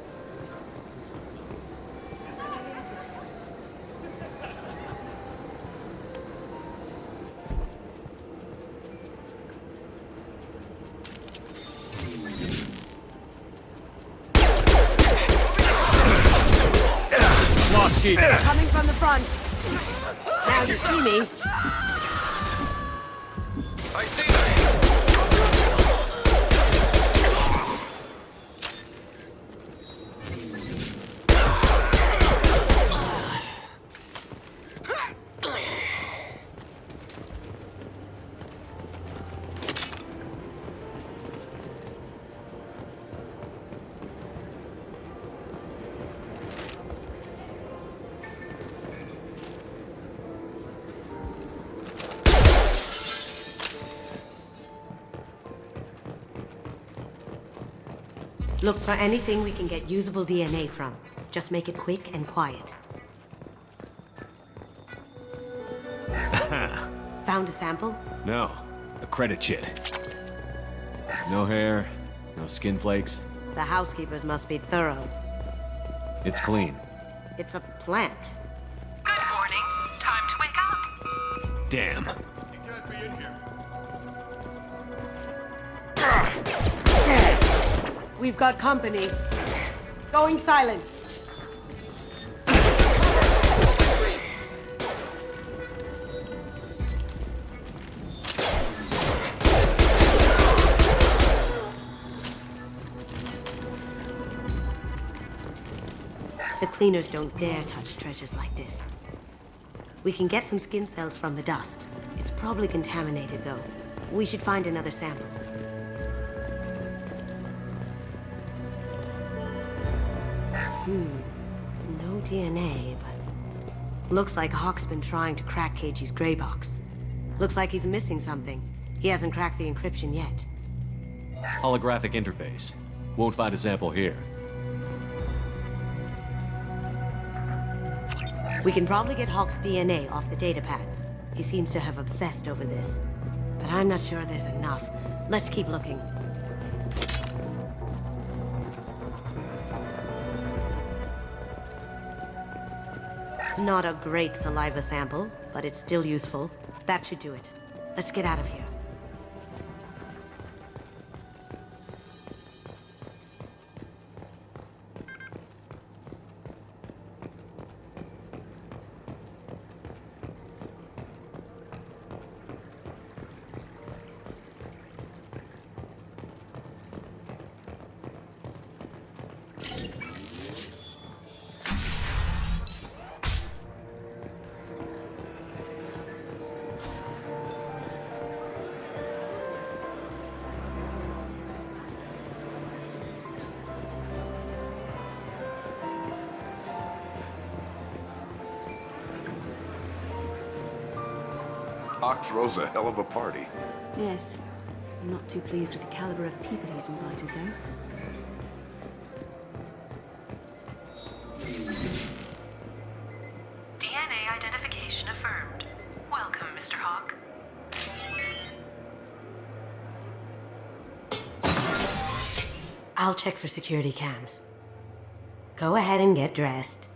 Coming from the front. Now you see me. I see them! Look for anything we can get usable DNA from. Just make it quick and quiet. found a sample? No, a credit chit. No hair, no skin flakes. The housekeepers must be thorough. It's clean. It's a plant. Good morning. Time to wake up. Damn. You can't be in here. We've got company. Going silent. The cleaners don't dare touch treasures like this. We can get some skin cells from the dust. It's probably contaminated, though. We should find another sample. No DNA, but... Looks like Hawk's been trying to crack Keiji's gray box. Looks like he's missing something. He hasn't cracked the encryption yet. Holographic interface. Won't find a sample here. We can probably get Hawk's DNA off the datapad. He seems to have obsessed over this. But I'm not sure there's enough. Let's keep looking. Not a great saliva sample, but it's still useful. That should do it. Let's get out of here. Hawk throws a hell of a party. Yes. I'm not too pleased with the caliber of people he's invited, though. DNA identification affirmed. Welcome, Mr. Hawk. I'll check for security cams. Go ahead and get dressed.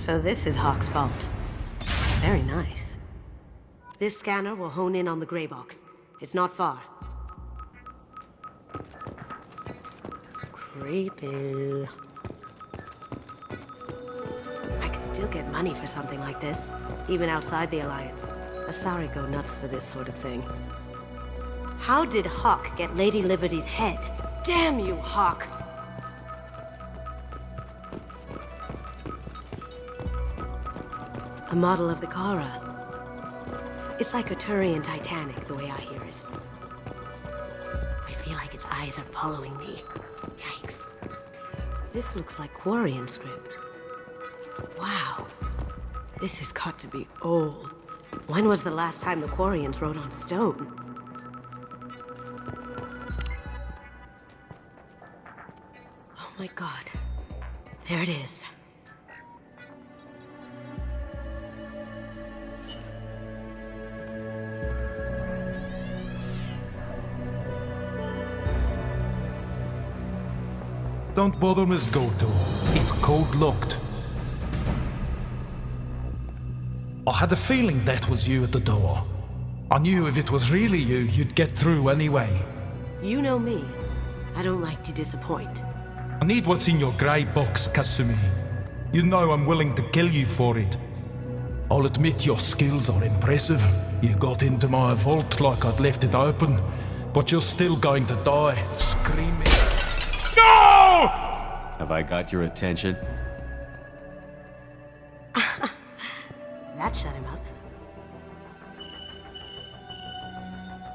So this is Hawk's vault. Very nice. This scanner will hone in on the gray box. It's not far. Creepy. I could still get money for something like this, even outside the Alliance. Asari go nuts for this sort of thing. How did Hawk get Lady Liberty's head? Damn you, Hawk! A model of the Kara. It's like a Turian Titanic, the way I hear it. I feel like its eyes are following me. Yikes. This looks like Quarian script. Wow. This has got to be old. When was the last time the Quarians wrote on stone? Oh my god. There it is. Don't bother, Miss Goto. It's code-locked. I had a feeling that was you at the door. I knew if it was really you, you'd get through anyway. You know me. I don't like to disappoint. I need what's in your grey box, Kasumi. You know I'm willing to kill you for it. I'll admit your skills are impressive. You got into my vault like I'd left it open, but you're still going to die, screaming. No! Have I got your attention? That shut him up.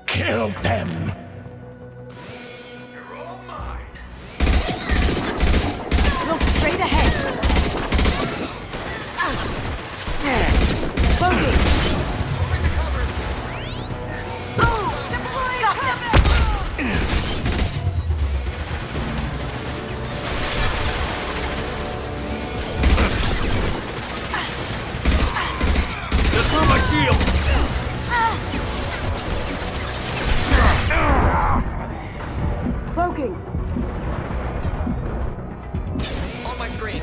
Kill them! Look straight ahead! Bogey! Throw my shield! Cloaking! On my screen.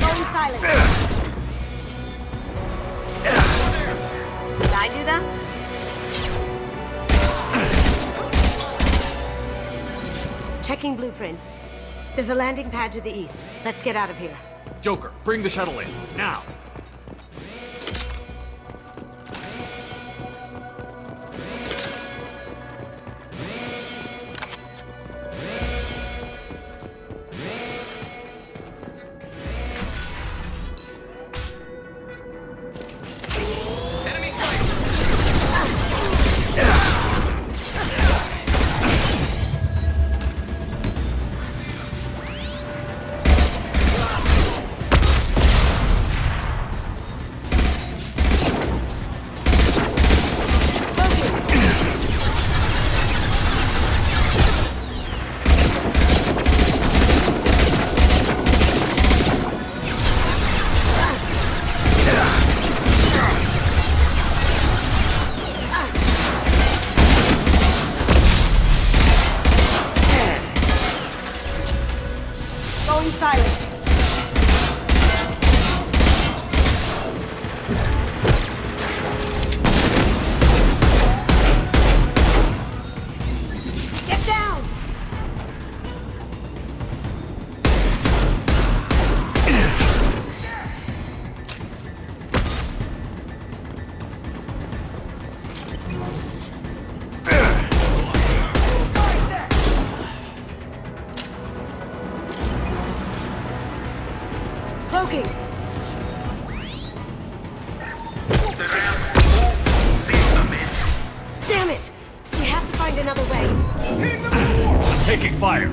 Going silent! Did I do that? Checking blueprints. There's a landing pad to the east. Let's get out of here. Joker, bring the shuttle in, now! Going silent. Get down! Cloaking! Damn it! We have to find another way. I'm taking fire!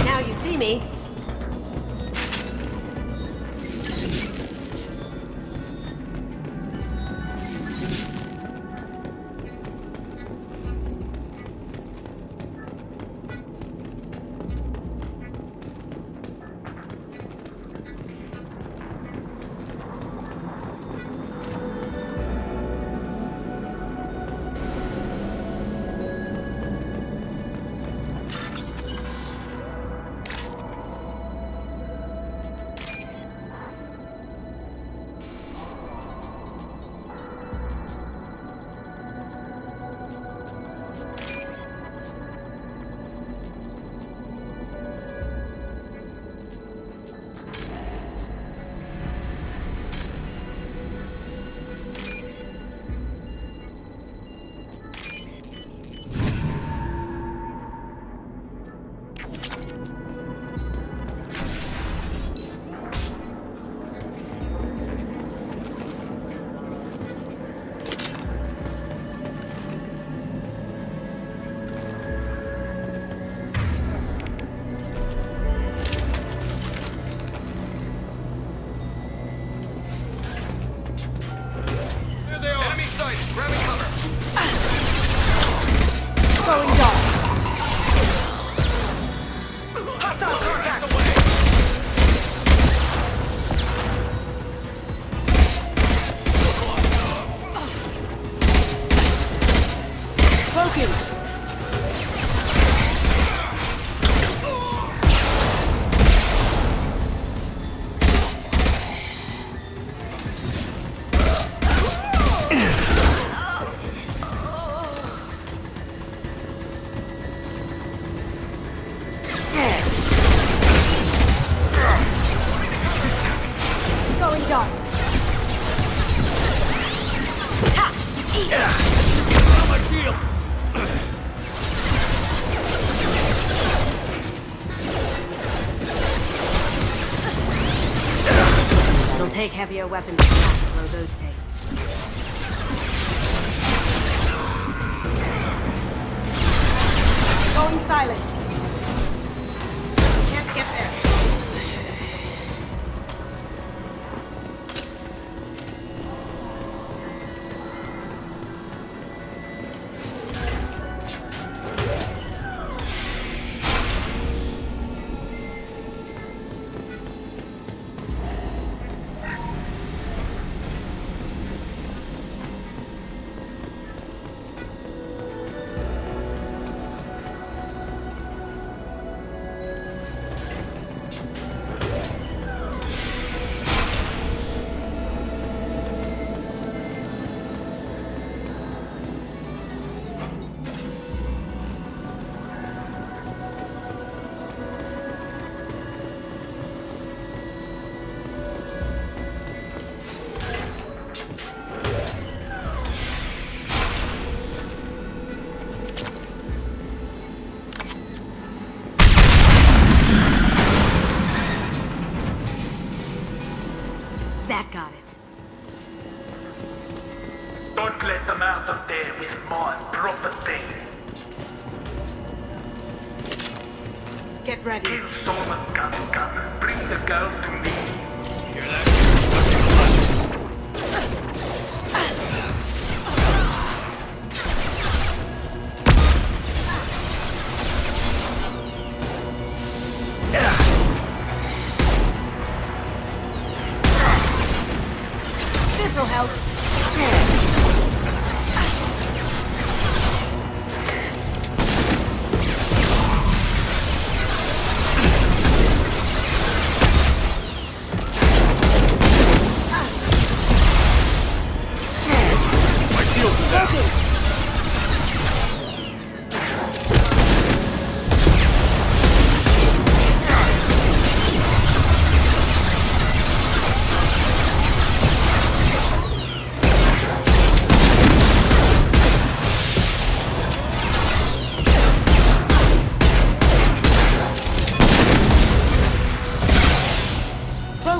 Now you see me. take heavier weapons to blow those tanks. Going silent. Can't get there. That got it. Don't let them out of there with my property. Get ready. Kill Solomon Gun. Bring the girl to me. Hear that? This'll help.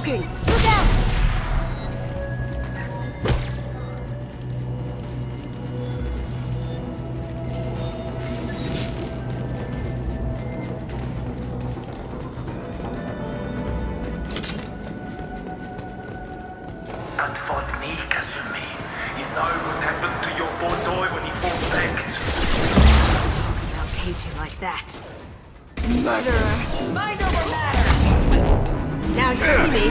Look out! That fought me, Kasumi. You know what happened to your poor toy when he fought back? I'll cage you like that. Murderer! Mind over matter! Now you see me.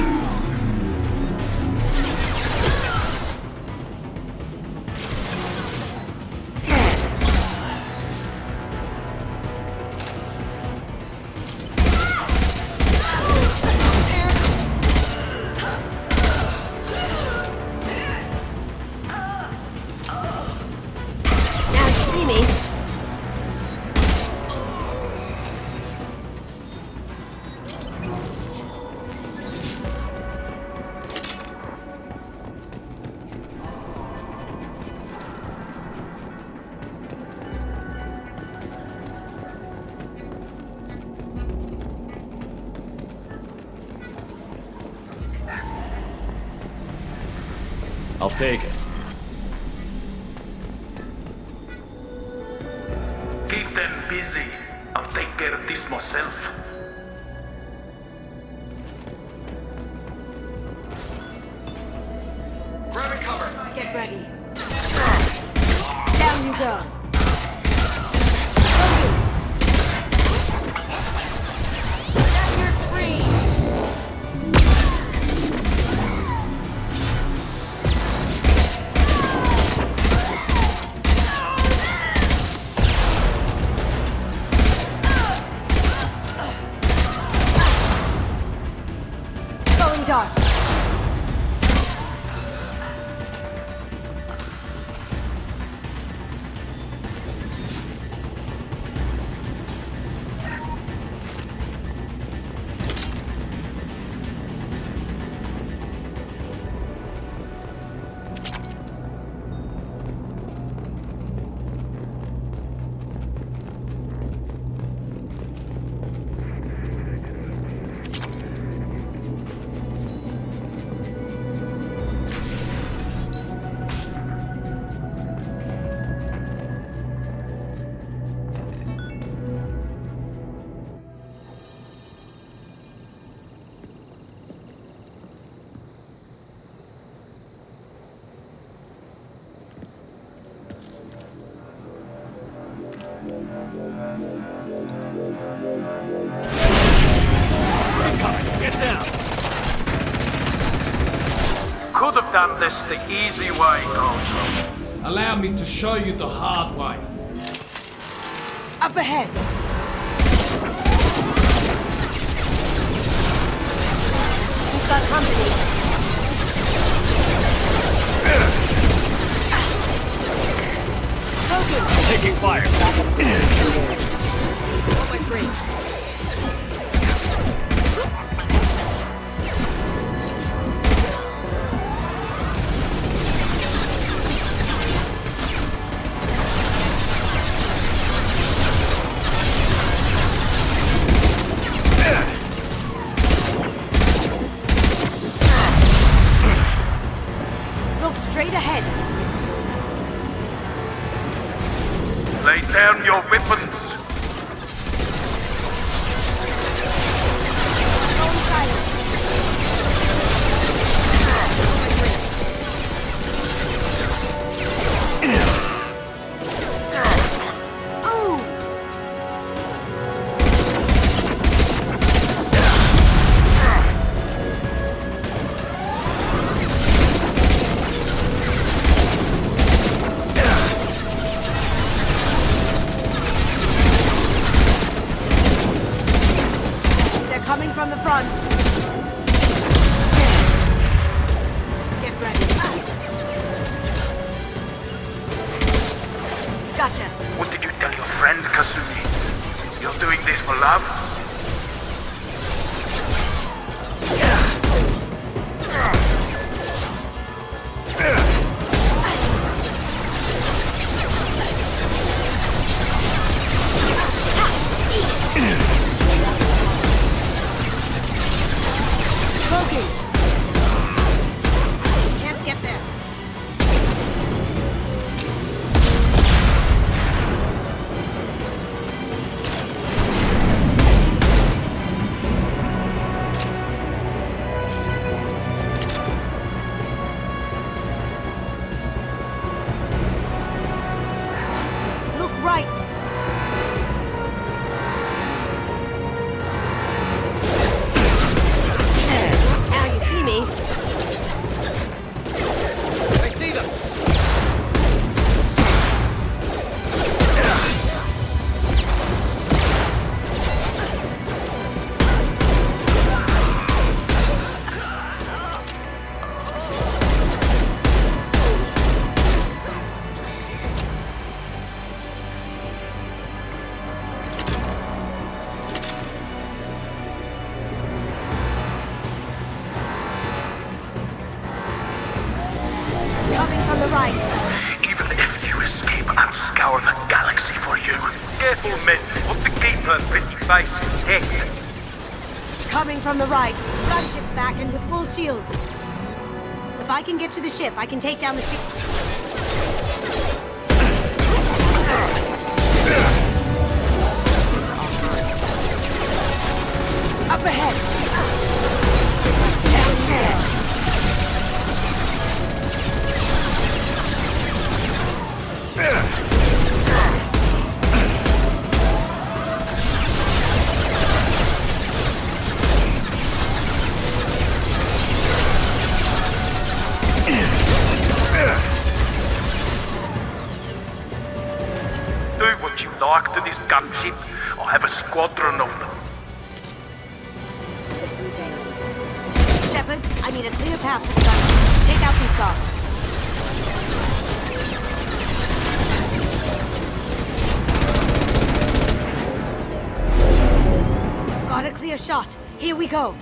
I'll take it. Keep them busy. I'll take care of this myself. Grab cover. Get ready. Down you go. That's your screen. Going dark. done this the easy way, Gojo. Allow me to show you the hard way. Up ahead! We've got company. Taking fire. Look straight ahead. Lay down your weapons. Coming from the front. Get ready. Gotcha. What did you tell your friends, Kasumi? You're doing this for love? Can't get there. Look right. I see them! Coming from the right. Even if you escape, I'll scour the galaxy for you. Careful, men. What the gateman's pretty face is Coming from the right. Gunship's back and with full shields. If I can get to the ship, I can take down the ship. Up ahead. Do what you like to this gunship. I have a squadron of them. Shepard, I need a clear path to the gunship. Take out these guards. Got a clear shot. Here we go.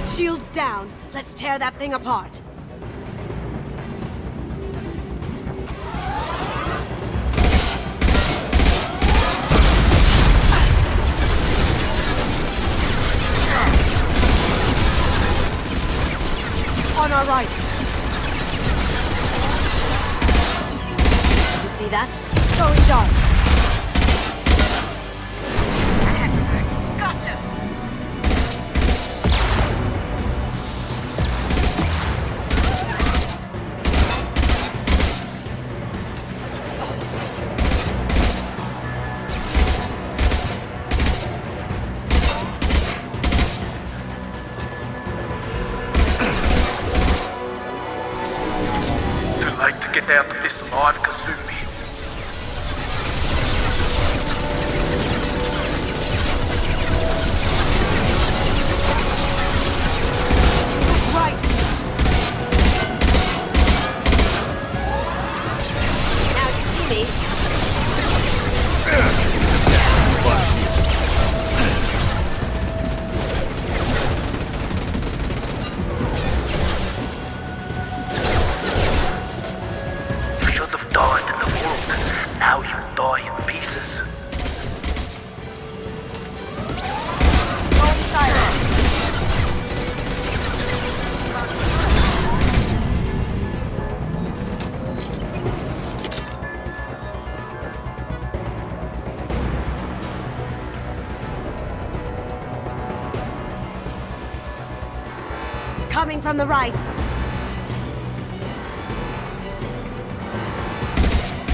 Shields down. Let's tear that thing apart. I've Kasumi. Right! Now you see me. Now you die in pieces. Coming from the right.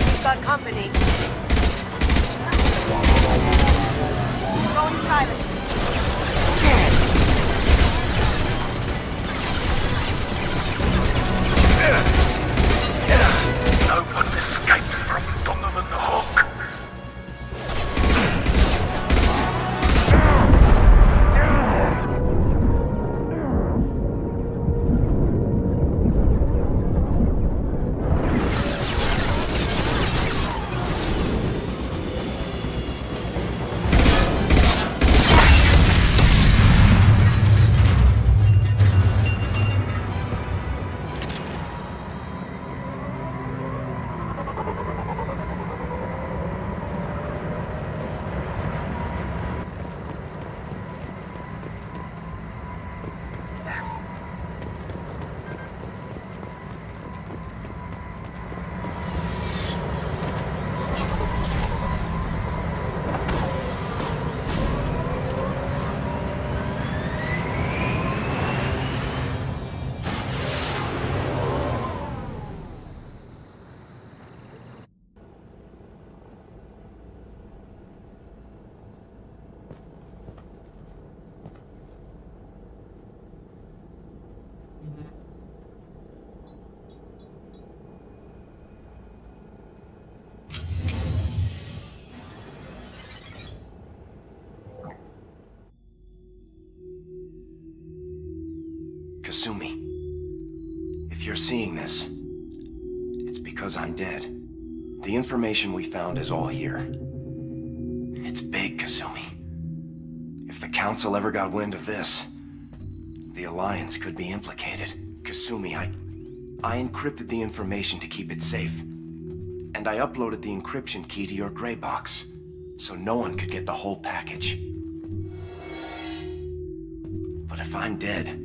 We've got company. Going silent. No one escapes from Donovan the Hawk. Kasumi, if you're seeing this, it's because I'm dead. The information we found is all here. It's big, Kasumi. If the Council ever got wind of this, the Alliance could be implicated. Kasumi, I encrypted the information to keep it safe. And I uploaded the encryption key to your gray box, so no one could get the whole package. But if I'm dead,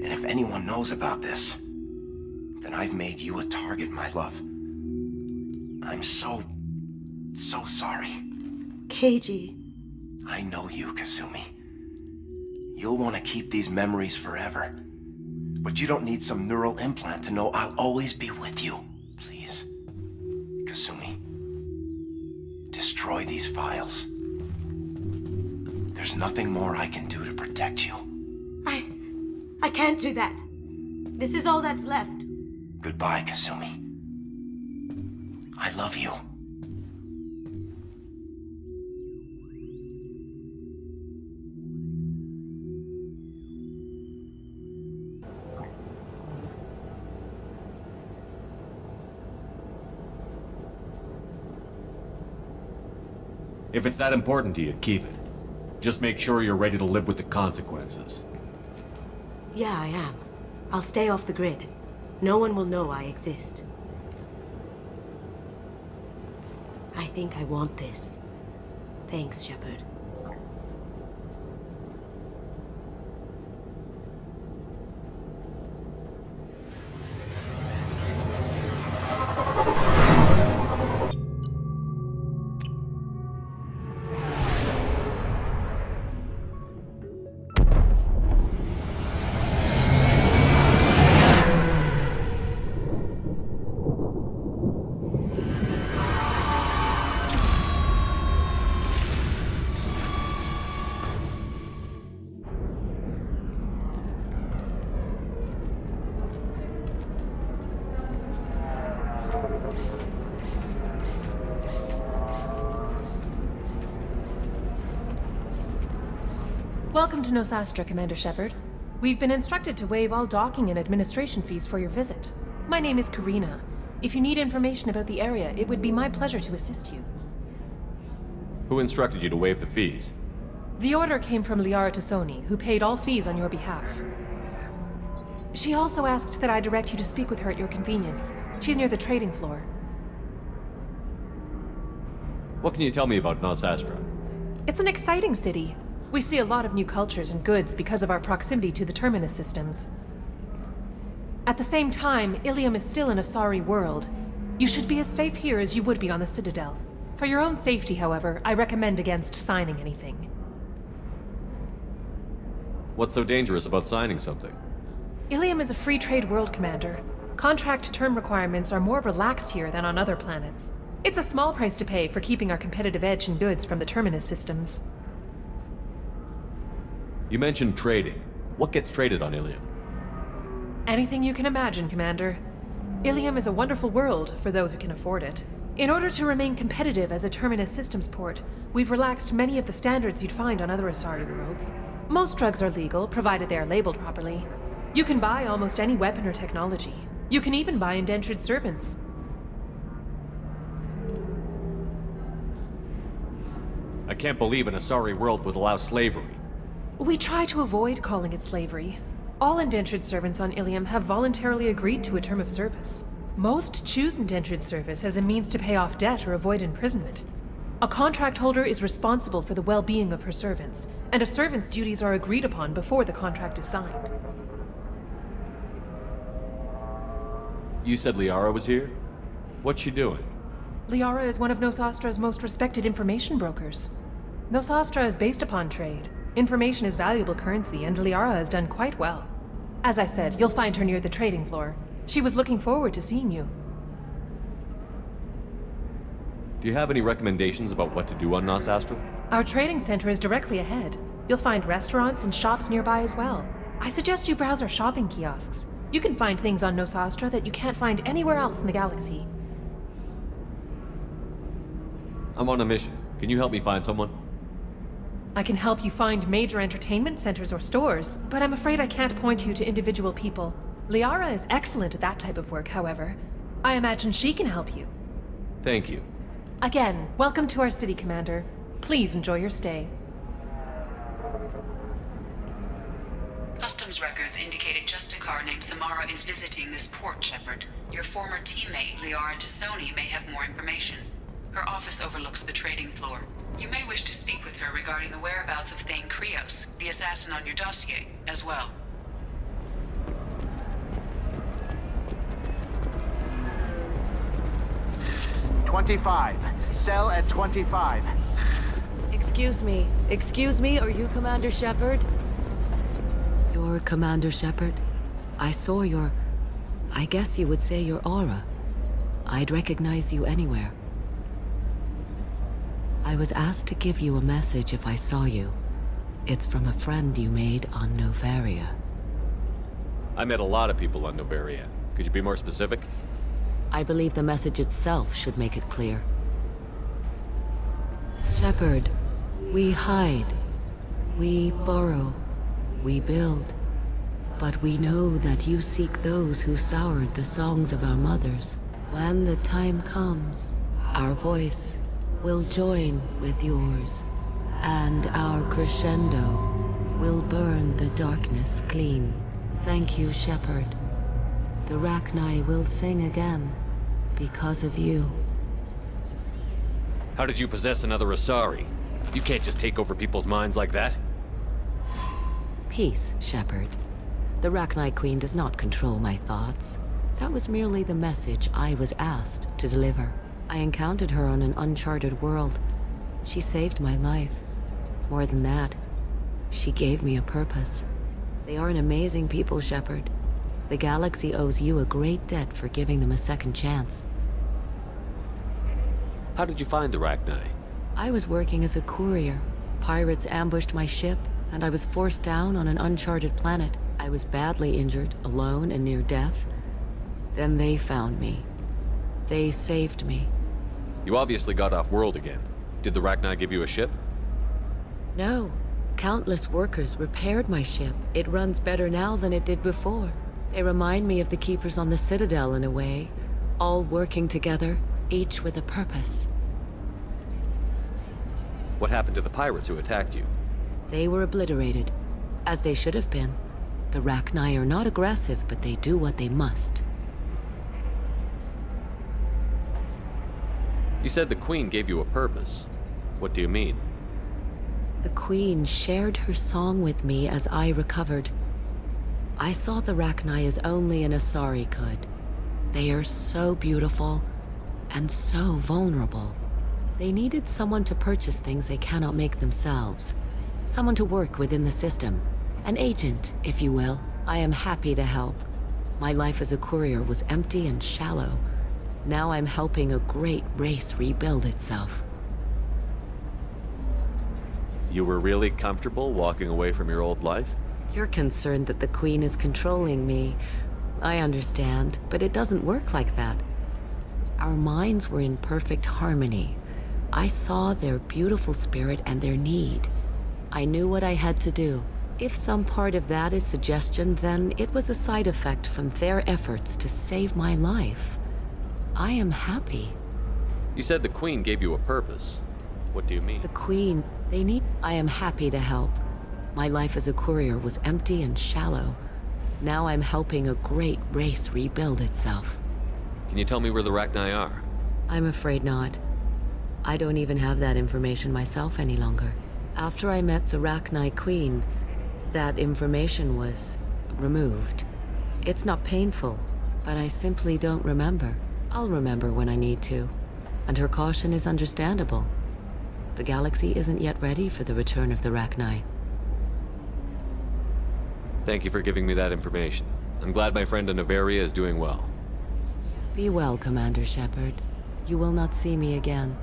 and if anyone knows about this, then I've made you a target, my love. I'm so sorry. Keiji. I know you, Kasumi. You'll want to keep these memories forever. But you don't need some neural implant to know I'll always be with you. Please, Kasumi, destroy these files. There's nothing more I can do to protect you. I can't do that. This is all that's left. Goodbye, Kasumi. I love you. If it's that important to you, keep it. Just make sure you're ready to live with the consequences. Yeah, I am. I'll stay off the grid. No one will know I exist. I think I want this. Thanks, Shepard. Welcome to Nosastra, Commander Shepard. We've been instructed to waive all docking and administration fees for your visit. My name is Karina. If you need information about the area, it would be my pleasure to assist you. Who instructed you to waive the fees? The order came from Liara Tassoni, who paid all fees on your behalf. She also asked that I direct you to speak with her at your convenience. She's near the trading floor. What can you tell me about Nosastra? It's an exciting city. We see a lot of new cultures and goods because of our proximity to the Terminus systems. At the same time, Ilium is still an Asari world. You should be as safe here as you would be on the Citadel. For your own safety, however, I recommend against signing anything. What's so dangerous about signing something? Ilium is a free trade world, Commander. Contract term requirements are more relaxed here than on other planets. It's a small price to pay for keeping our competitive edge in goods from the Terminus systems. You mentioned trading. What gets traded on Ilium? Anything you can imagine, Commander. Ilium is a wonderful world for those who can afford it. In order to remain competitive as a Terminus systems port, we've relaxed many of the standards you'd find on other Asari worlds. Most drugs are legal, provided they are labeled properly. You can buy almost any weapon or technology. You can even buy indentured servants. I can't believe an Asari world would allow slavery. We try to avoid calling it slavery. All indentured servants on Ilium have voluntarily agreed to a term of service. Most choose indentured service as a means to pay off debt or avoid imprisonment. A contract holder is responsible for the well-being of her servants, and a servant's duties are agreed upon before the contract is signed. You said Liara was here? What's she doing? Liara is one of Nosastra's most respected information brokers. Nosastra is based upon trade. Information is valuable currency, and Liara has done quite well. As I said, you'll find her near the trading floor. She was looking forward to seeing you. Do you have any recommendations about what to do on Nosastra? Our trading center is directly ahead. You'll find restaurants and shops nearby as well. I suggest you browse our shopping kiosks. You can find things on Nosastra that you can't find anywhere else in the galaxy. I'm on a mission. Can you help me find someone? I can help you find major entertainment centers or stores, but I'm afraid I can't point you to individual people. Liara is excellent at that type of work, however. I imagine she can help you. Thank you. Again, welcome to our city, Commander. Please enjoy your stay. Customs records indicated just a car named Samara is visiting this port, Shepard. Your former teammate, Liara Tassoni, may have more information. Her office overlooks the trading floor. You may wish to speak with her regarding the whereabouts of Thane Krios, the assassin on your dossier, as well. "25. Cell at 25. Excuse me, are you Commander Shepard? You're Commander Shepard? I saw I guess you would say your aura. I'd recognize you anywhere. I was asked to give you a message if I saw you. It's from a friend you made on Novaria. I met a lot of people on Novaria. Could you be more specific? I believe the message itself should make it clear. Shepard, we hide. We borrow. We build. But we know that you seek those who soured the songs of our mothers. When the time comes, our voice will join with yours, and our crescendo will burn the darkness clean. Thank you, Shepard. The Rachni will sing again because of you. How did you possess another Asari? You can't just take over people's minds like that. Peace, Shepard. The Rachni Queen does not control my thoughts. That was merely the message I was asked to deliver. I encountered her on an uncharted world. She saved my life. More than that, she gave me a purpose. They are an amazing people, Shepard. The galaxy owes you a great debt for giving them a second chance. How did you find the Rachni? I was working as a courier. Pirates ambushed my ship, and I was forced down on an uncharted planet. I was badly injured, alone and near death. Then they found me. They saved me. You obviously got off-world again. Did the Rachni give you a ship? No. Countless workers repaired my ship. It runs better now than it did before. They remind me of the Keepers on the Citadel in a way, all working together, each with a purpose. What happened to the pirates who attacked you? They were obliterated, as they should have been. The Rachni are not aggressive, but they do what they must. You said the Queen gave you a purpose. What do you mean? The Queen shared her song with me as I recovered. I saw the Rachni as only an Asari could. They are so beautiful, and so vulnerable. They needed someone to purchase things they cannot make themselves. Someone to work within the system. An agent, if you will. I am happy to help. My life as a courier was empty and shallow. Now I'm helping a great race rebuild itself. You were really comfortable walking away from your old life? You're concerned that the Queen is controlling me. I understand, but it doesn't work like that. Our minds were in perfect harmony. I saw their beautiful spirit and their need. I knew what I had to do. If some part of that is suggestion, then it was a side effect from their efforts to save my life. I am happy. You said the Queen gave you a purpose. What do you mean? The Queen, they need... I am happy to help. My life as a courier was empty and shallow. Now I'm helping a great race rebuild itself. Can you tell me where the Rachni are? I'm afraid not. I don't even have that information myself any longer. After I met the Rachni Queen, that information was removed. It's not painful, but I simply don't remember. I'll remember when I need to. And her caution is understandable. The galaxy isn't yet ready for the return of the Rachni. Thank you for giving me that information. I'm glad my friend in Noveria is doing well. Be well, Commander Shepard. You will not see me again.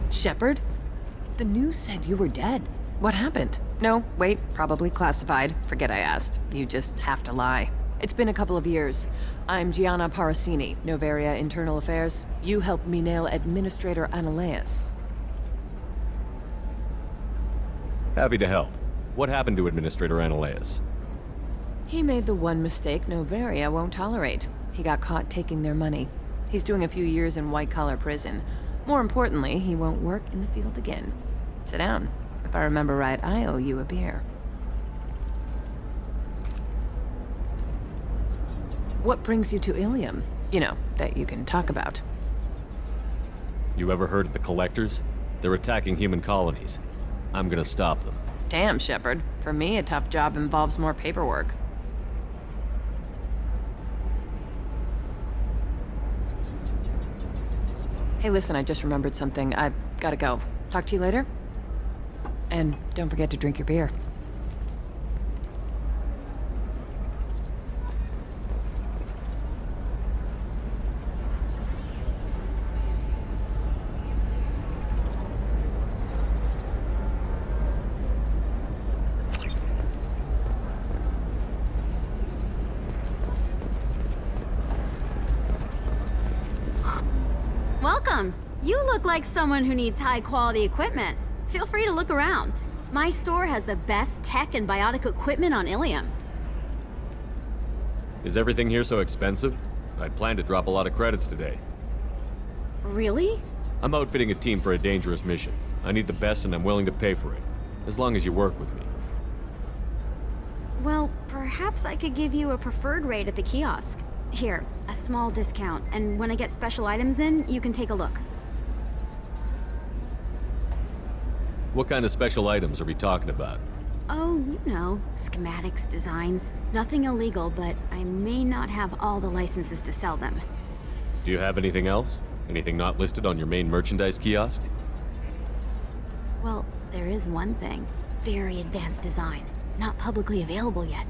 Shepard? The news said you were dead. What happened? No, wait, probably classified. Forget I asked. You just have to lie. It's been a couple of years. I'm Gianna Parasini, Noveria Internal Affairs. You helped me nail Administrator Analeas. Happy to help. What happened to Administrator Analeas? He made the one mistake Noveria won't tolerate. He got caught taking their money. He's doing a few years in white-collar prison. More importantly, he won't work in the field again. Sit down. If I remember right, I owe you a beer. What brings you to Ilium? You know, that you can talk about. You ever heard of the Collectors? They're attacking human colonies. I'm gonna stop them. Damn, Shepard. For me, a tough job involves more paperwork. Hey, listen, I just remembered something. I've gotta go. Talk to you later? And don't forget to drink your beer. Welcome. You look like someone who needs high-quality equipment. Feel free to look around. My store has the best tech and biotic equipment on Ilium. Is everything here so expensive? I'd planned to drop a lot of credits today. Really? I'm outfitting a team for a dangerous mission. I need the best and I'm willing to pay for it. As long as you work with me. Well, perhaps I could give you a preferred rate at the kiosk. Here, a small discount, and when I get special items in, you can take a look. What kind of special items are we talking about? Oh, you know, schematics, designs. Nothing illegal, but I may not have all the licenses to sell them. Do you have anything else? Anything not listed on your main merchandise kiosk? Well, there is one thing. Very advanced design. Not publicly available yet.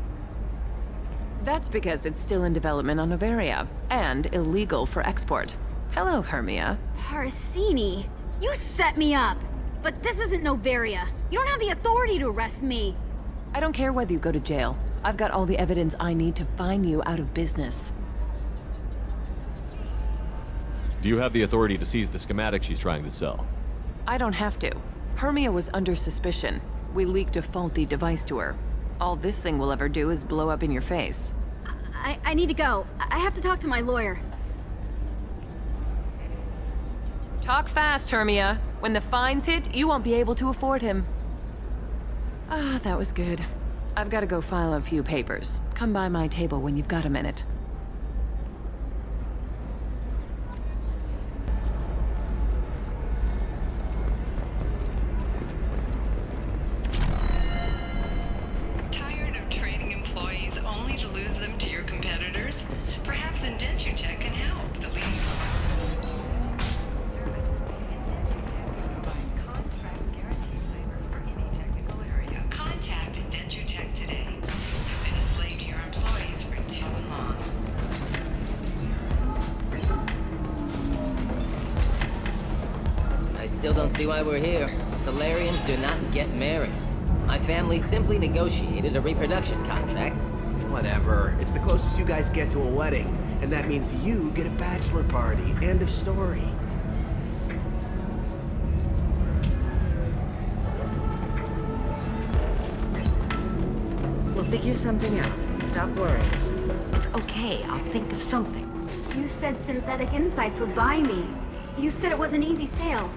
That's because it's still in development on Noveria, and illegal for export. Hello, Hermia. Parasini, you set me up! But this isn't Noveria. You don't have the authority to arrest me. I don't care whether you go to jail. I've got all the evidence I need to find you out of business. Do you have the authority to seize the schematic she's trying to sell? I don't have to. Hermia was under suspicion. We leaked a faulty device to her. All this thing will ever do is blow up in your face. I need to go. I have to talk to my lawyer. Talk fast, Hermia. When the fines hit, you won't be able to afford him. Ah, that was good. I've got to go file a few papers. Come by my table when you've got a minute. Tired of trading employees only to lose them to your competitors? Perhaps IndentureTech can help. The leading contact IndentureTech today. You've been a slave to your employees for too long. I still don't see why we're here. Solarians do not get married. My family simply negotiated a reproduction contract. Whatever. It's the closest you guys get to a wedding. And that means you get a bachelor party. End of story. We'll figure something out. Stop worrying. It's okay. I'll think of something. You said Synthetic Insights would buy me. You said it was an easy sale.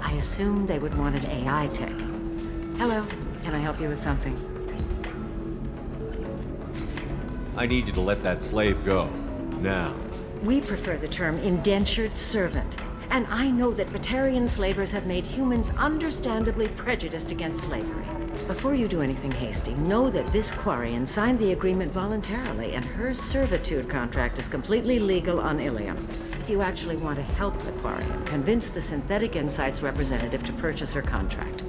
I assumed they would want an AI tech. Hello. Can I help you with something? I need you to let that slave go. Now. We prefer the term indentured servant. And I know that Batarian slavers have made humans understandably prejudiced against slavery. Before you do anything hasty, know that this Quarian signed the agreement voluntarily, and her servitude contract is completely legal on Ilium. If you actually want to help the Quarian, convince the Synthetic Insights representative to purchase her contract.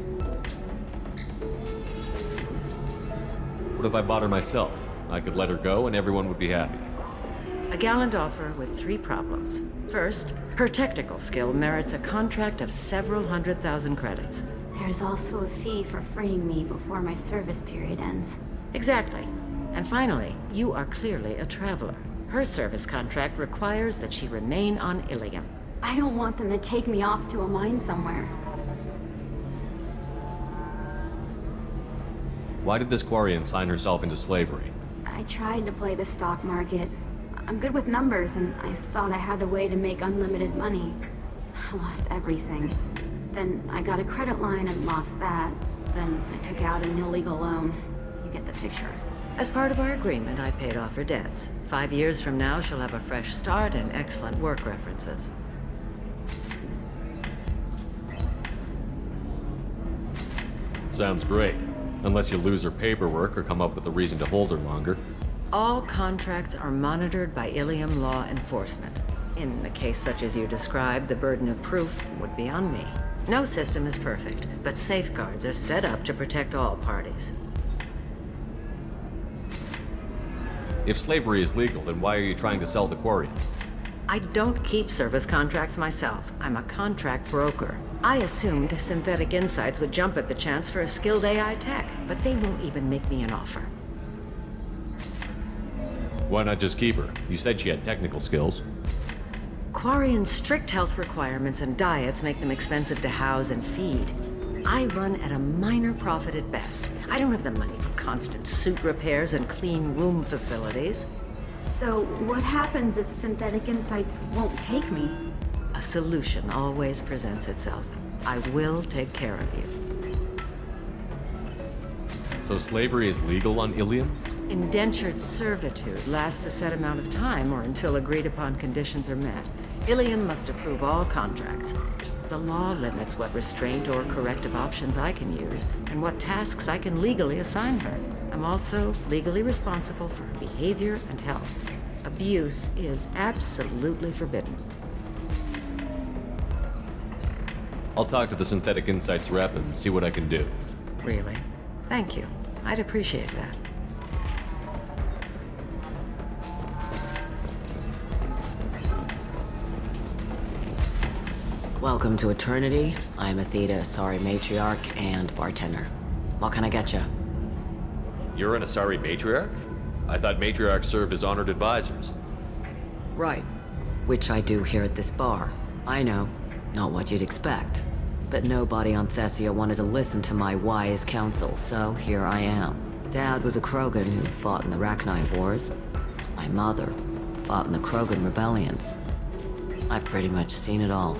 What if I bought her myself? I could let her go and everyone would be happy. A gallant offer with 3 problems. First, her technical skill merits a contract of several 100,000 credits. There's also a fee for freeing me before my service period ends. Exactly. And finally, you are clearly a traveler. Her service contract requires that she remain on Ilium. I don't want them to take me off to a mine somewhere. Why did this Quarian sign herself into slavery? I tried to play the stock market. I'm good with numbers, and I thought I had a way to make unlimited money. I lost everything. Then I got a credit line and lost that. Then I took out an illegal loan. You get the picture. As part of our agreement, I paid off her debts. 5 years from now, she'll have a fresh start and excellent work references. Sounds great. Unless you lose her paperwork or come up with a reason to hold her longer. All contracts are monitored by Ilium law enforcement. In a case such as you described, the burden of proof would be on me. No system is perfect, but safeguards are set up to protect all parties. If slavery is legal, then why are you trying to sell the Quarian? I don't keep service contracts myself. I'm a contract broker. I assumed Synthetic Insights would jump at the chance for a skilled AI tech, but they won't even make me an offer. Why not just keep her? You said she had technical skills. Quarian's strict health requirements and diets make them expensive to house and feed. I run at a minor profit at best. I don't have the money for constant suit repairs and clean room facilities. So, what happens if Synthetic Insights won't take me? A solution always presents itself. I will take care of you. So slavery is legal on Ilium? Indentured servitude lasts a set amount of time or until agreed upon conditions are met. Ilium must approve all contracts. The law limits what restraint or corrective options I can use and what tasks I can legally assign her. I'm also legally responsible for her behavior and health. Abuse is absolutely forbidden. I'll talk to the Synthetic Insights rep and see what I can do. Really? Thank you. I'd appreciate that. Welcome to Eternity. I'm Athena Asari Matriarch and bartender. What can I get you? You're an Asari Matriarch? I thought Matriarchs served as honored advisors. Right. which I do here at this bar. I know, not what you'd expect. But nobody on Thessia wanted to listen to my wise counsel, so here I am. Dad was a Krogan who fought in the Rachni Wars. My mother fought in the Krogan rebellions. I've pretty much seen it all.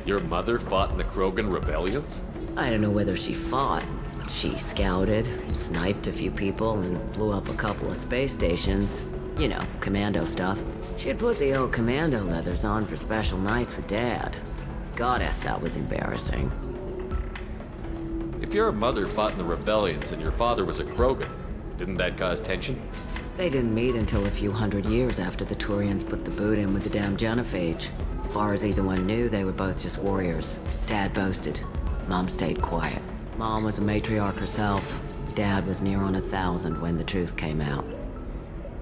Your mother fought in the Krogan rebellions? I don't know whether she fought. She scouted, sniped a few people, and blew up a couple of space stations. You know, commando stuff. She'd put the old commando leathers on for special nights with Dad. Goddess, that was embarrassing. If your mother fought in the rebellions and your father was a Krogan, didn't that cause tension? They didn't meet until a few hundred years after the Turians put the boot in with the damn Genophage. As far as either one knew, they were both just warriors. Dad boasted. Mom stayed quiet. Mom was a matriarch herself. Dad was near on 1,000 when the truth came out.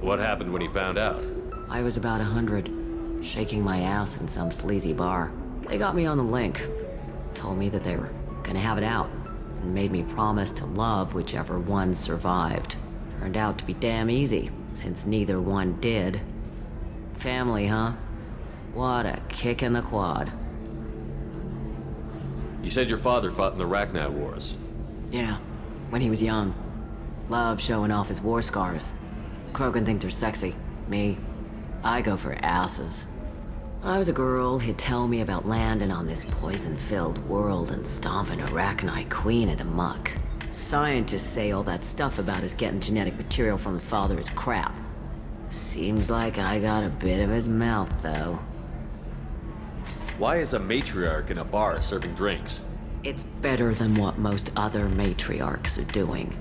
What happened when he found out? I was about 100, shaking my ass in some sleazy bar. They got me on the link. Told me that they were gonna have it out, and made me promise to love whichever one survived. Turned out to be damn easy, since neither one did. Family, huh? What a kick in the quad. You said your father fought in the Rachni Wars. Yeah, when he was young. Loved showing off his war scars. Krogan think they're sexy. Me, I go for asses. When I was a girl, he'd tell me about landing on this poison-filled world and stomping a Rachni queen into muck. Scientists say all that stuff about us getting genetic material from the father is crap. Seems like I got a bit of his mouth, though. Why is a matriarch in a bar serving drinks? It's better than what most other matriarchs are doing.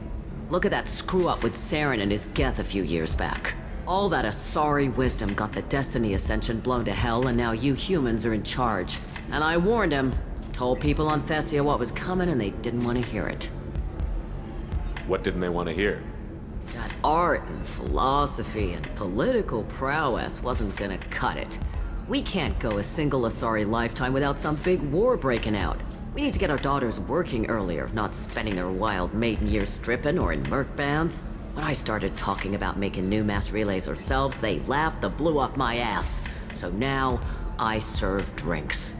Look at that screw-up with Saren and his Geth a few years back. All that Asari wisdom got the Destiny Ascension blown to hell, and now you humans are in charge. And I warned him. Told people on Thessia what was coming, and they didn't want to hear it. What didn't they want to hear? That art and philosophy and political prowess wasn't gonna cut it. We can't go a single Asari lifetime without some big war breaking out. We need to get our daughters working earlier, not spending their wild maiden years stripping or in merc bands. When I started talking about making new mass relays ourselves, they laughed the blue off my ass. So now, I serve drinks.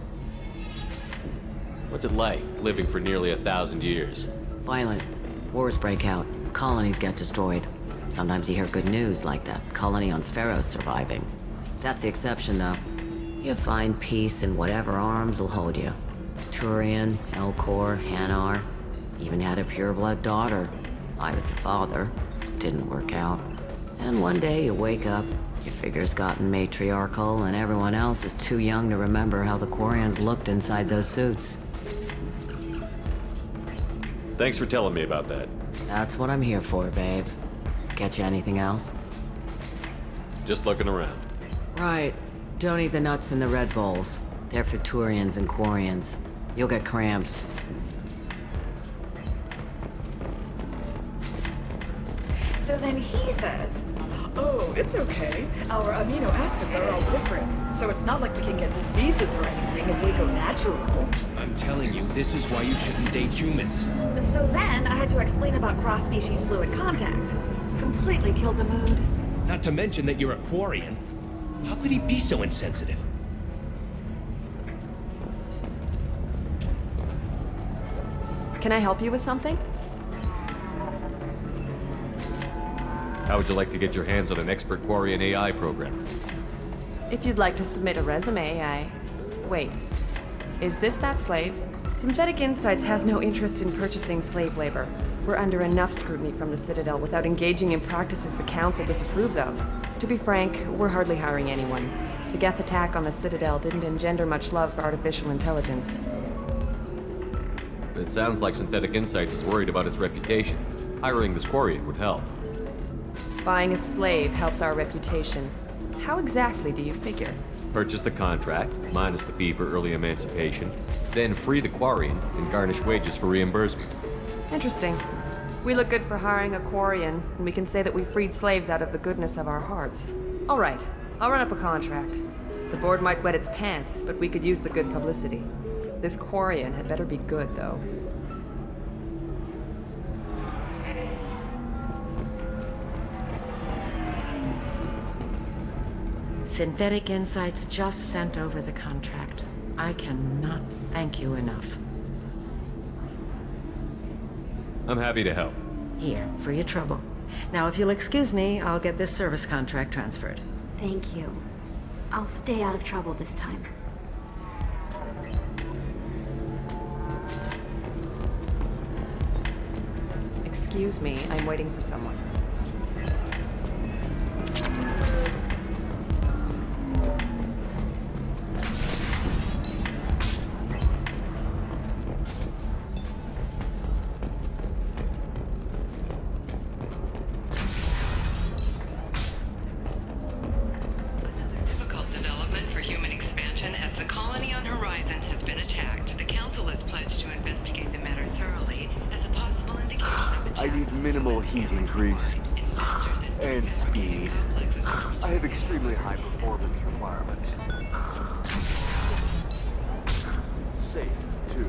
What's it like, living for nearly 1,000 years? Violent. Wars break out. Colonies get destroyed. Sometimes you hear good news, like that colony on Pharaoh surviving. That's the exception, though. You find peace in whatever arms will hold you. Turian, Elcor, Hanar. Even had a pureblood daughter. I was the father. Didn't work out. And one day you wake up, your figure's gotten matriarchal, and everyone else is too young to remember how the Quarians looked inside those suits. Thanks for telling me about that. That's what I'm here for, babe. Get you anything else? Just looking around. Right. Don't eat the nuts in the Red Bowls. They're for Turians and Quarians. You'll get cramps. So then he says, oh, it's okay. Our amino acids are all different. So it's not like we can get diseases or anything if we go natural. I'm telling you, this is why you shouldn't date humans. So then I had to explain about cross-species fluid contact. Completely killed the mood. Not to mention that you're a Quarian. How could he be so insensitive? Can I help you with something? How would you like to get your hands on an expert Quarian AI programmer? If you'd like to submit a resume, Wait. Is this that slave? Synthetic Insights has no interest in purchasing slave labor. We're under enough scrutiny from the Citadel without engaging in practices the Council disapproves of. To be frank, we're hardly hiring anyone. The Geth attack on the Citadel didn't engender much love for artificial intelligence. It sounds like Synthetic Insights is worried about its reputation. Hiring this Quarian would help. Buying a slave helps our reputation. How exactly do you figure? Purchase the contract, minus the fee for early emancipation, then free the Quarian and garnish wages for reimbursement. Interesting. We look good for hiring a Quarian, and we can say that we freed slaves out of the goodness of our hearts. All right, I'll run up a contract. The board might wet its pants, but we could use the good publicity. This Quarian had better be good, though. Synthetic Insights just sent over the contract. I cannot thank you enough. I'm happy to help. Here, for your trouble. Now, if you'll excuse me, I'll get this service contract transferred. Thank you. I'll stay out of trouble this time. Excuse me, I'm waiting for someone. Difficult development for human expansion as the colony on Horizon has been attacked. The Council has pledged to investigate the matter thoroughly as a possible indication of the I need minimal heat increase. And speed. I have extremely high performance requirements. Safe, too.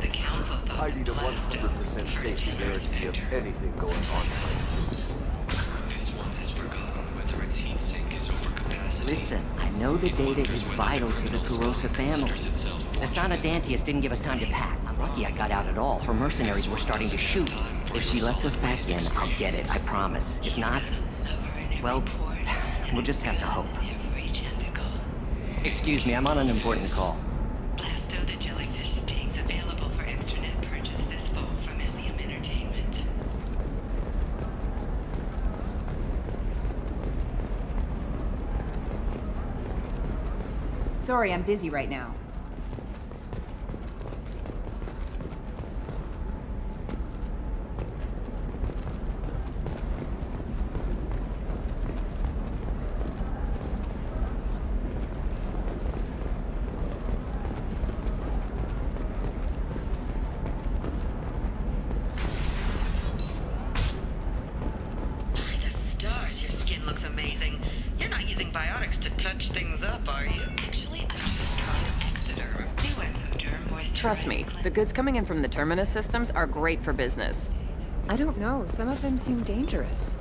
The Council thought I need a 100% safety guarantee of anything going on. This one has forgotten whether its heat sink is over capacity. Listen, I know the data is vital to the Kurosa family. The Sana Dantius didn't give us time to pack. I'm lucky I got out at all. Her mercenaries were starting to shoot. If she lets us back in, I'll get it, I promise. If not, well, we'll just have to hope. Excuse me, I'm on an important call. Blasto the jellyfish stings available for extranet purchase this fall from Ilium Entertainment. Sorry, I'm busy right now. By the stars, your skin looks amazing. You're not using biotics to touch things up, are you? Actually, I'm just trying Exoderm. New Exoderm moisturizing. Trust me, the goods coming in from the Terminus systems are great for business. I don't know. Some of them seem dangerous.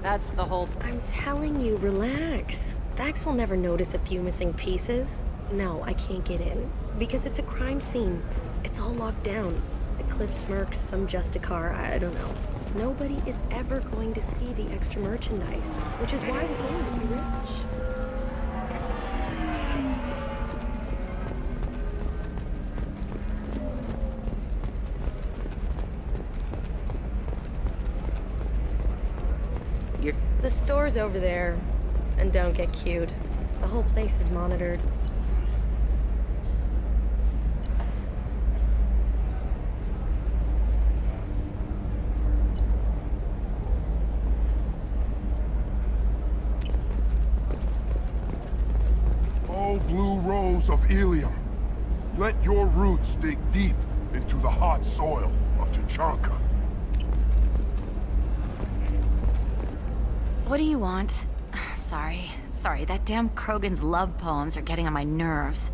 That's the whole... I'm telling you, relax. Vax will never notice a few missing pieces. No, I can't get in. Because it's a crime scene. It's all locked down. Eclipse mercs, some Justicar, I don't know. Nobody is ever going to see the extra merchandise, which is why I'm going to be rich. The store's over there. And don't get cute. The whole place is monitored. Oh, blue rose of Ilium, let your roots dig deep into the hot soil of Tuchanka. What do you want? Sorry, that damn Krogan's love poems are getting on my nerves.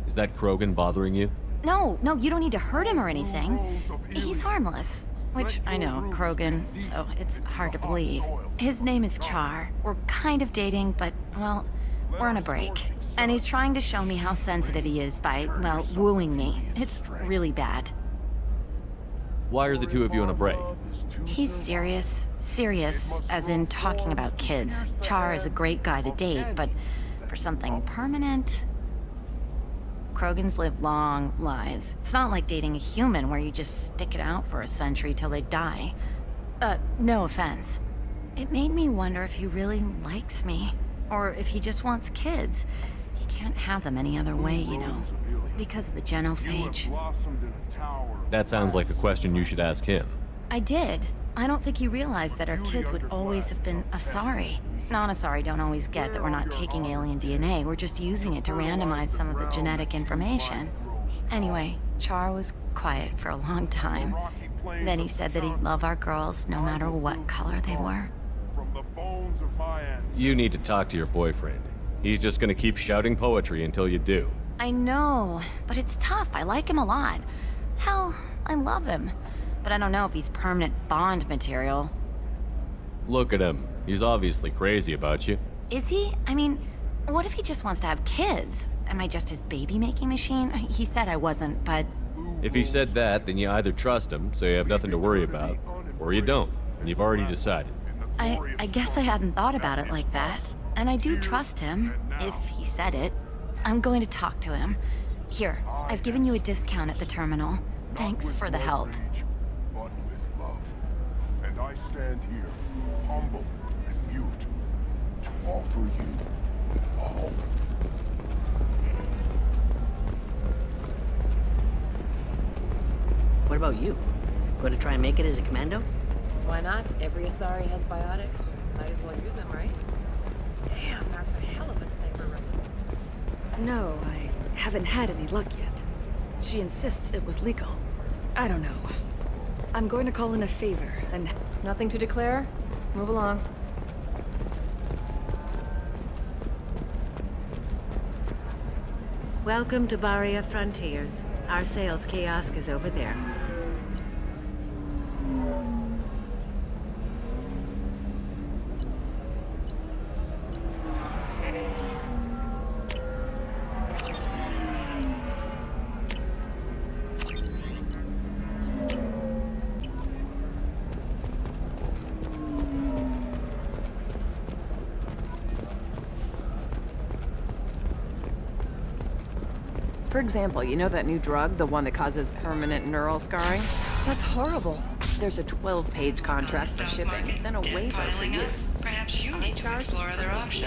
Is that Krogan bothering you? No, you don't need to hurt him or anything. He's harmless. Which, I know, Krogan, so it's hard to believe. His name is Char. We're kind of dating, but, well, we're on a break. And he's trying to show me how sensitive he is by, well, wooing me. It's really bad. Why are the two of you on a break? He's serious. Serious, as in talking about kids. Char is a great guy to date, but for something permanent... Krogans live long lives. It's not like dating a human where you just stick it out for a century till they die. No offense. It made me wonder if he really likes me, or if he just wants kids. He can't have them any other way, you know, because of the genophage. That sounds like a question you should ask him. I did. I don't think he realized that our kids would always have been Asari. Non-Asari don't always get that we're not taking alien DNA, we're just using it to randomize some of the genetic information. Anyway, Char was quiet for a long time. Then he said that he'd love our girls no matter what color they were. You need to talk to your boyfriend. He's just gonna keep shouting poetry until you do. I know, but it's tough. I like him a lot. Hell, I love him. But I don't know if he's permanent Bond material. Look at him. He's obviously crazy about you. Is he? I mean, what if he just wants to have kids? Am I just his baby-making machine? He said I wasn't, but... If he said that, then you either trust him, so you have nothing to worry about, or you don't, and you've already decided. I guess I hadn't thought about it like that. And I do trust him, if he said it. I'm going to talk to him. Here, I've given you a discount at the terminal. Thanks for the help. But with love. And I stand here, humble and mute, to offer you all. What about you? Going to try and make it as a commando? Why not? Every Asari has biotics. Might as well use them, right? Damn, that's a hell of a sniper rifle. No, I haven't had any luck yet. She insists it was legal. I don't know. I'm going to call in a favor, and... Nothing to declare? Move along. Welcome to Baria Frontiers. Our sales kiosk is over there. For example, you know that new drug, the one that causes permanent neural scarring? That's horrible. There's a 12-page contract for shipping, then a waiver for use. Perhaps you need to explore other options.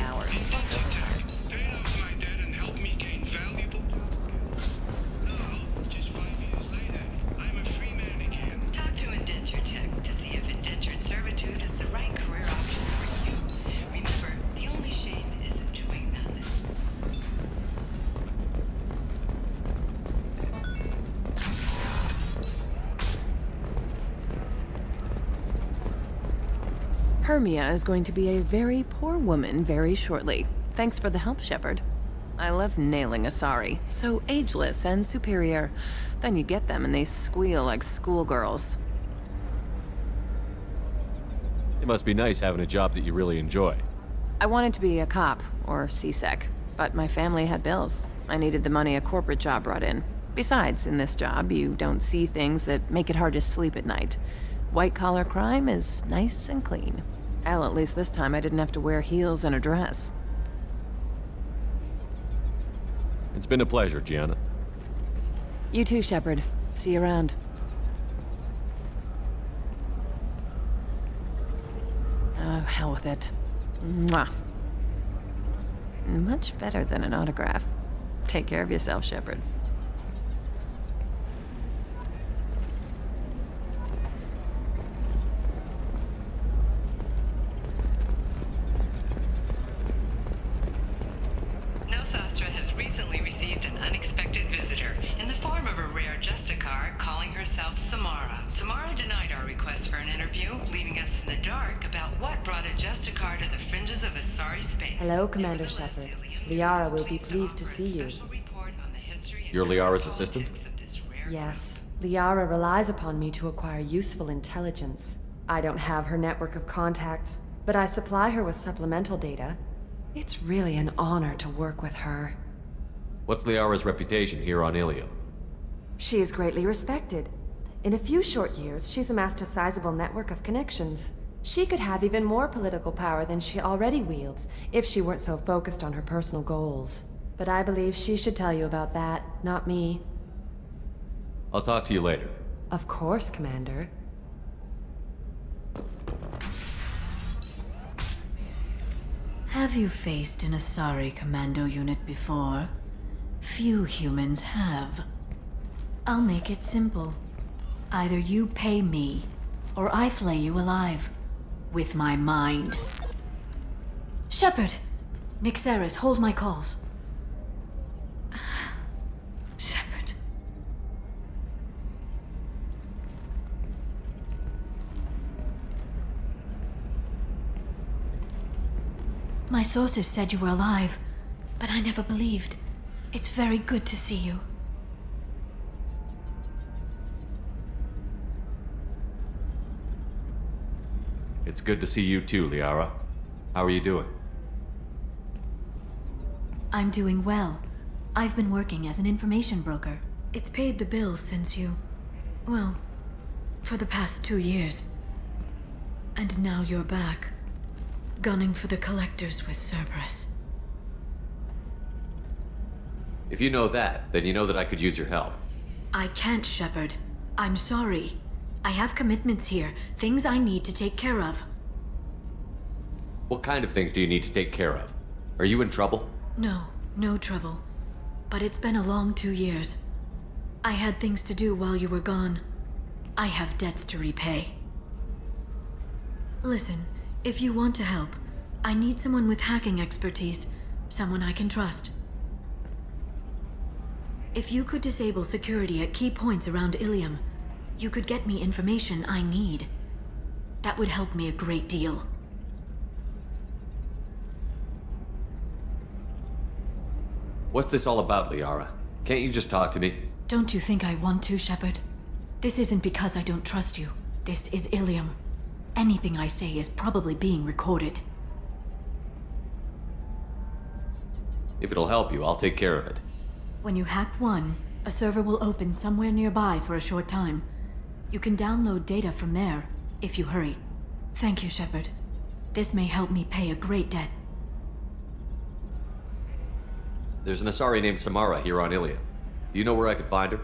Talk to Indentured Tech to see if indentured servitude is the right career option for you. Remember, the only shame is in doing nothing. Hermia is going to be a very poor woman very shortly. Thanks for the help, Shepard. I love nailing Asari. So ageless and superior. Then you get them and they squeal like schoolgirls. It must be nice having a job that you really enjoy. I wanted to be a cop, or CSEC, but my family had bills. I needed the money a corporate job brought in. Besides, in this job, you don't see things that make it hard to sleep at night. White-collar crime is nice and clean. Hell, at least this time I didn't have to wear heels and a dress. It's been a pleasure, Gianna. You too, Shepard. See you around. Oh, hell with it. Mwah. Much better than an autograph. Take care of yourself, Shepard. Nosastra has recently received an unexpected visitor in the form of a rare Justicar calling herself Samara. Samara denied our request for an interview, leaving us in the dark about what brought a Justicar to the fringes of Asari space. Hello, Commander Shepard. Liara will be pleased to see you. You're Liara's assistant? Yes. Liara relies upon me to acquire useful intelligence. I don't have her network of contacts, but I supply her with supplemental data. It's really an honor to work with her. What's Liara's reputation here on Ilium? She is greatly respected. In a few short years, she's amassed a sizable network of connections. She could have even more political power than she already wields, if she weren't so focused on her personal goals. But I believe she should tell you about that, not me. I'll talk to you later. Of course, Commander. Have you faced an Asari commando unit before? Few humans have. I'll make it simple. Either you pay me, or I flay you alive. With my mind. Shepard! Nixeris, hold my calls. Shepard. My sources said you were alive, but I never believed. It's very good to see you. It's good to see you too, Liara. How are you doing? I'm doing well. I've been working as an information broker. It's paid the bills since you... well, for the past 2 years. And now you're back, gunning for the Collectors with Cerberus. If you know that, then you know that I could use your help. I can't, Shepard. I'm sorry. I have commitments here, things I need to take care of. What kind of things do you need to take care of? Are you in trouble? No, no trouble. But it's been a long 2 years. I had things to do while you were gone. I have debts to repay. Listen, if you want to help, I need someone with hacking expertise, someone I can trust. If you could disable security at key points around Ilium, you could get me information I need. That would help me a great deal. What's this all about, Liara? Can't you just talk to me? Don't you think I want to, Shepard? This isn't because I don't trust you. This is Ilium. Anything I say is probably being recorded. If it'll help you, I'll take care of it. When you hack one, a server will open somewhere nearby for a short time. You can download data from there, if you hurry. Thank you, Shepard. This may help me pay a great debt. There's an Asari named Samara here on Ilium. Do you know where I could find her?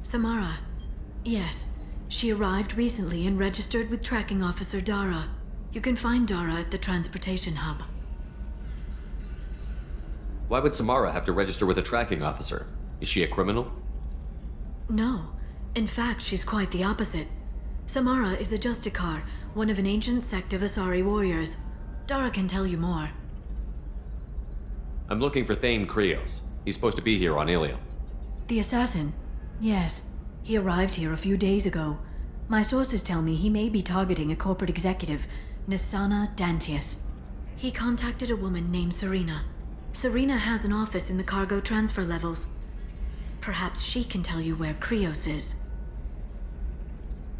Samara. Yes. She arrived recently and registered with Tracking Officer Dara. You can find Dara at the transportation hub. Why would Samara have to register with a tracking officer? Is she a criminal? No. In fact, she's quite the opposite. Samara is a Justicar, one of an ancient sect of Asari warriors. Dara can tell you more. I'm looking for Thane Krios. He's supposed to be here on Ilium. The assassin? Yes. He arrived here a few days ago. My sources tell me he may be targeting a corporate executive, Nisana Dantius. He contacted a woman named Serena. Serena has an office in the cargo transfer levels. Perhaps she can tell you where Krios is.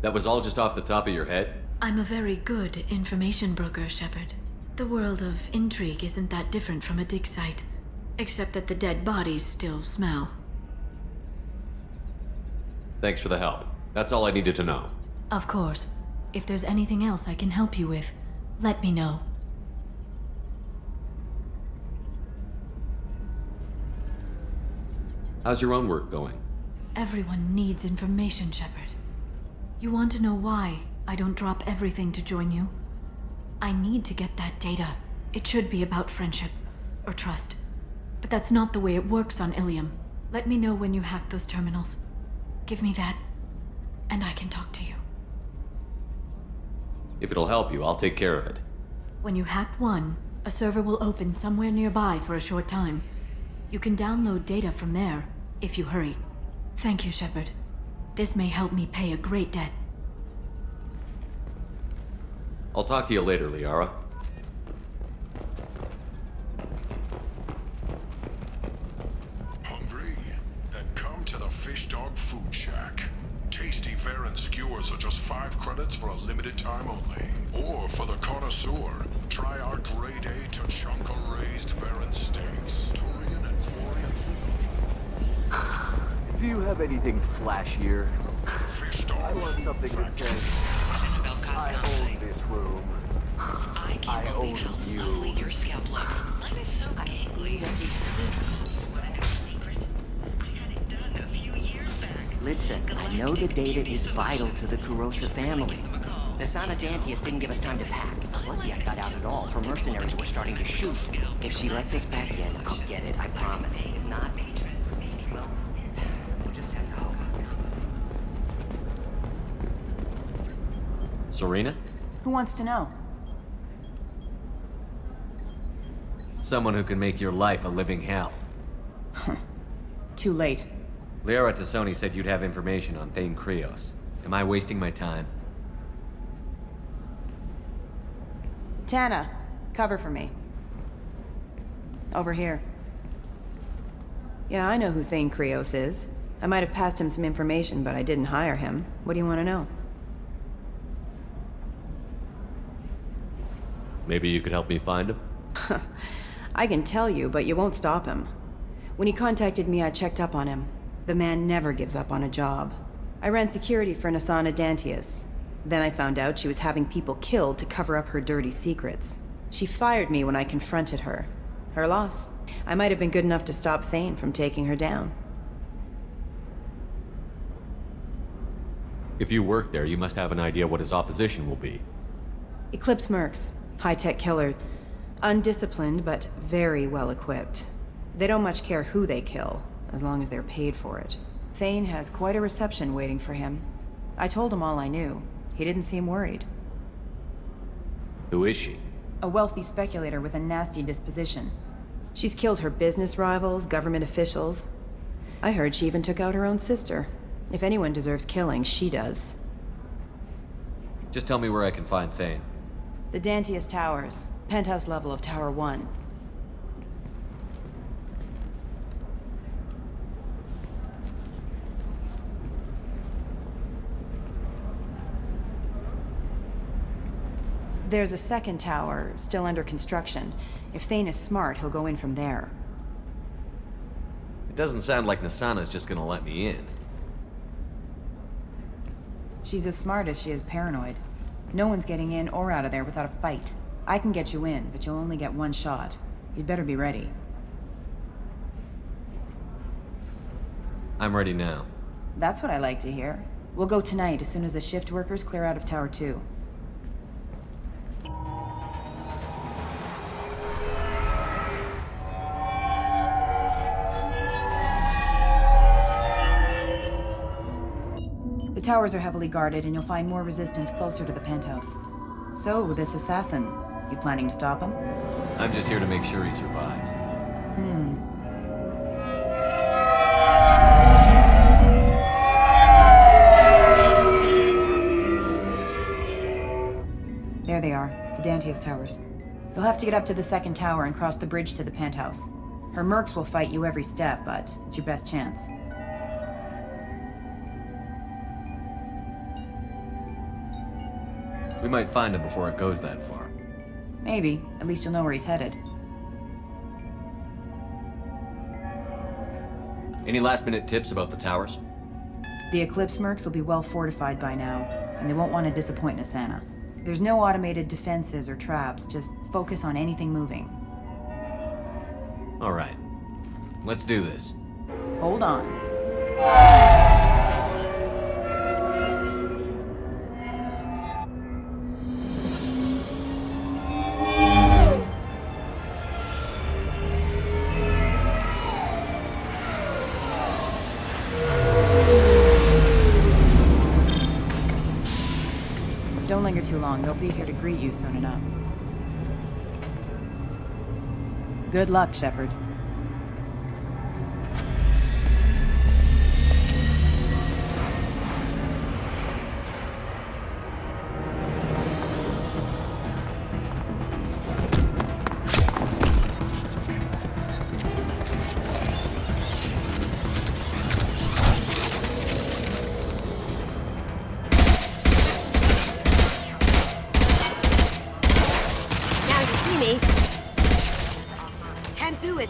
That was all just off the top of your head? I'm a very good information broker, Shepard. The world of intrigue isn't that different from a dig site, except that the dead bodies still smell. Thanks for the help. That's all I needed to know. Of course. If there's anything else I can help you with, let me know. How's your own work going? Everyone needs information, Shepard. You want to know why I don't drop everything to join you? I need to get that data. It should be about friendship, or trust. But that's not the way it works on Ilium. Let me know when you hack those terminals. Give me that, and I can talk to you. If it'll help you, I'll take care of it. When you hack one, a server will open somewhere nearby for a short time. You can download data from there, if you hurry. Thank you, Shepard. This may help me pay a great debt. I'll talk to you later, Liara. Hungry? Then come to the Fish Dog Food Shack. Tasty fare and skewers are just 5 credits for a limited time only. Or for the connoisseur, try our grade A Tachanka raised Farron steaks. Turian and Florian food. Do you have anything flashier? I want something that says, I own this room. I own you. Your scalp looks. Mine is so gangly. Want to know a secret? I had it done a few years back. Listen, I know the data is vital to the Kurosa family. Nisana Dantius didn't give us time to pack. I'm lucky I got out at all. Her mercenaries were starting to shoot. If she lets us back in, I'll get it, I promise. If not, well, we'll just have to hope. Serena? Who wants to know? Someone who can make your life a living hell. Too late. Liara Tassoni said you'd have information on Thane Krios. Am I wasting my time? Tana, cover for me. Over here. Yeah, I know who Thane Krios is. I might have passed him some information, but I didn't hire him. What do you want to know? Maybe you could help me find him? I can tell you, but you won't stop him. When he contacted me, I checked up on him. The man never gives up on a job. I ran security for Nasana Dantius. Then I found out she was having people killed to cover up her dirty secrets. She fired me when I confronted her. Her loss. I might have been good enough to stop Thane from taking her down. If you work there, you must have an idea what his opposition will be. Eclipse mercs. High-tech killer. Undisciplined, but very well equipped. They don't much care who they kill, as long as they're paid for it. Thane has quite a reception waiting for him. I told him all I knew. He didn't seem worried. Who is she? A wealthy speculator with a nasty disposition. She's killed her business rivals, government officials. I heard she even took out her own sister. If anyone deserves killing, she does. Just tell me where I can find Thane. The Dantius Towers. Penthouse level of Tower 1. There's a second tower, still under construction. If Thane is smart, he'll go in from there. It doesn't sound like Nasana's just gonna let me in. She's as smart as she is paranoid. No one's getting in or out of there without a fight. I can get you in, but you'll only get one shot. You'd better be ready. I'm ready now. That's what I like to hear. We'll go tonight as soon as the shift workers clear out of Tower 2. The towers are heavily guarded, and you'll find more resistance closer to the penthouse. So, this assassin, you planning to stop him? I'm just here to make sure he survives. There they are, the Dantius Towers. You'll have to get up to the second tower and cross the bridge to the penthouse. Her mercs will fight you every step, but it's your best chance. We might find him before it goes that far. Maybe. At least you'll know where he's headed. Any last-minute tips about the towers? The Eclipse mercs will be well fortified by now, and they won't want to disappoint Nasana. There's no automated defenses or traps, just focus on anything moving. All right. Let's do this. Hold on. Don't linger too long. They'll be here to greet you soon enough. Good luck, Shepard. Do it.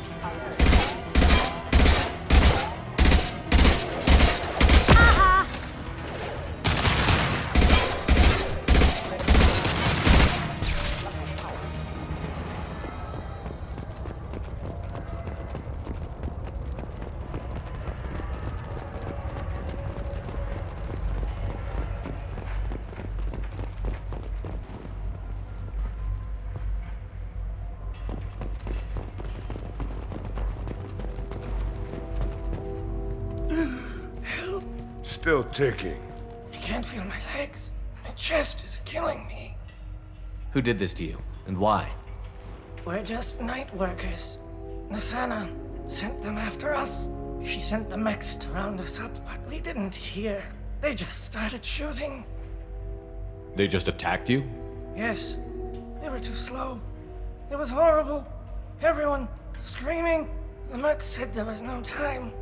Still ticking. I can't feel my legs. My chest is killing me. Who did this to you, and why? We're just night workers. Nasana sent them after us. She sent the mechs to round us up, but we didn't hear. They just started shooting. They just attacked you? Yes. They were too slow. It was horrible. Everyone screaming. The mercs said there was no time.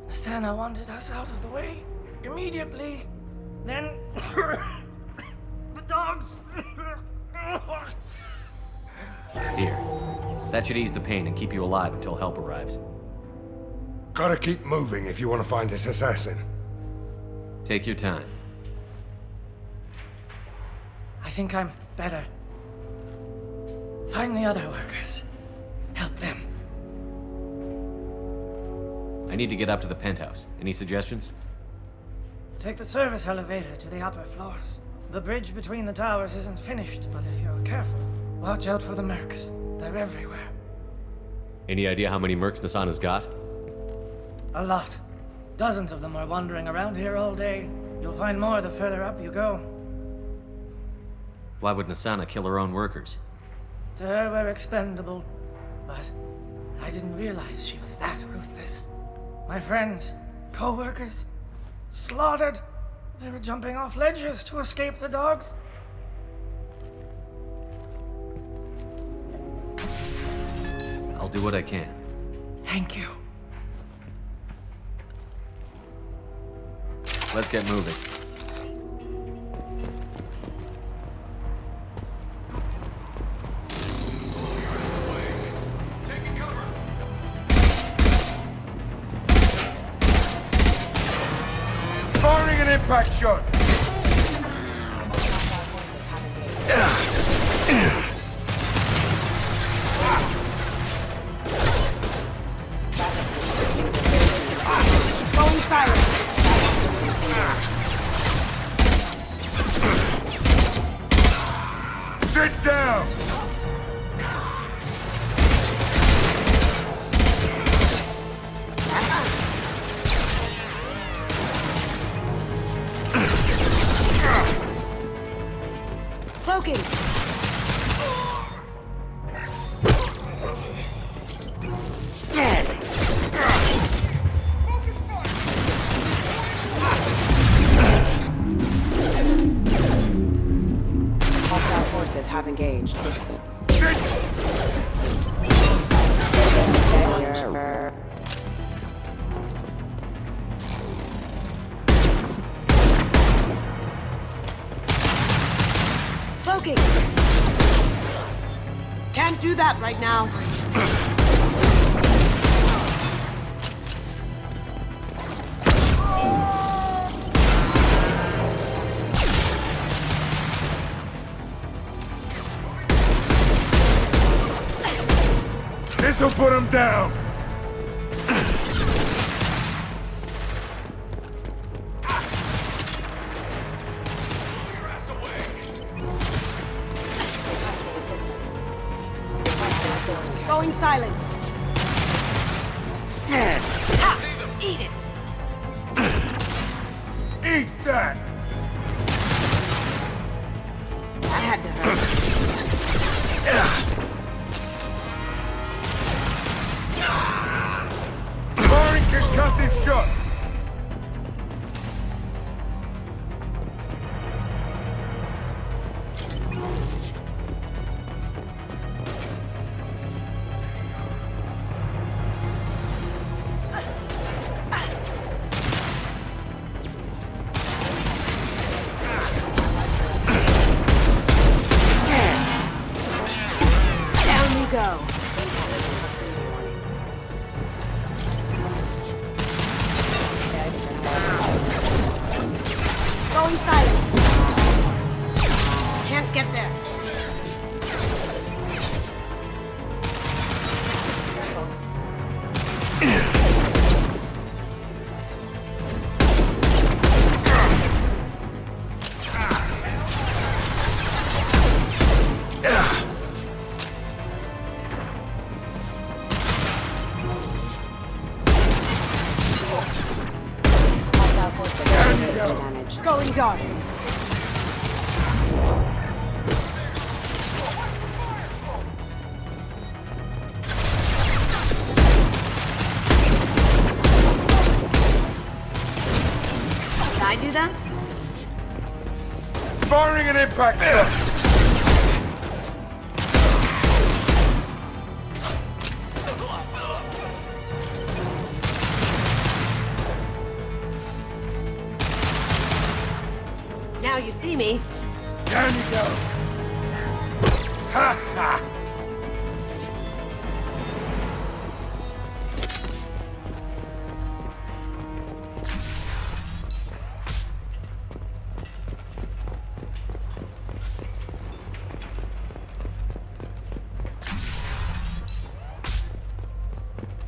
Nasana wanted us out of the way. Immediately. Then... the dogs... Here. That should ease the pain and keep you alive until help arrives. Gotta keep moving if you want to find this assassin. Take your time. I think I'm better. Find the other workers. Help them. I need to get up to the penthouse. Any suggestions? Take the service elevator to the upper floors. The bridge between the towers isn't finished, but if you're careful, watch out for the mercs. They're everywhere. Any idea how many mercs Nasana's got? A lot. Dozens of them are wandering around here all day. You'll find more the further up you go. Why would Nasana kill her own workers? To her, we're expendable. But I didn't realize she was that ruthless. My friends, co-workers, slaughtered. They were jumping off ledges to escape the dogs. I'll do what I can. Thank you. Let's get moving. Firing an impact shot! Going silent. Sit down! Cloaking. Hostile forces have engaged. Cloaking. Can't do that right now. This'll put him down! Going silent. Ha! Eat it! Eat that! That had to hurt. Firing concussive shot! Down you go. Going silent. Can't get there. Damage. Going dark. Did I do that? Firing an impact shot! Now you see me. Down you go! Ha ha!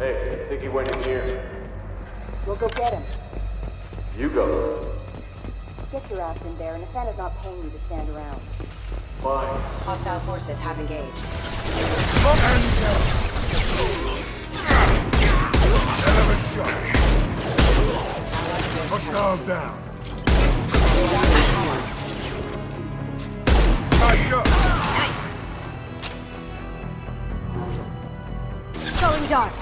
Hey, I think he went in here. We'll go get him. You go. Get your ass in there, and Asana's not paying you to stand around. Fine. Hostile forces have engaged. Hell of a shot. Hostile down. Nice shot. Going dark.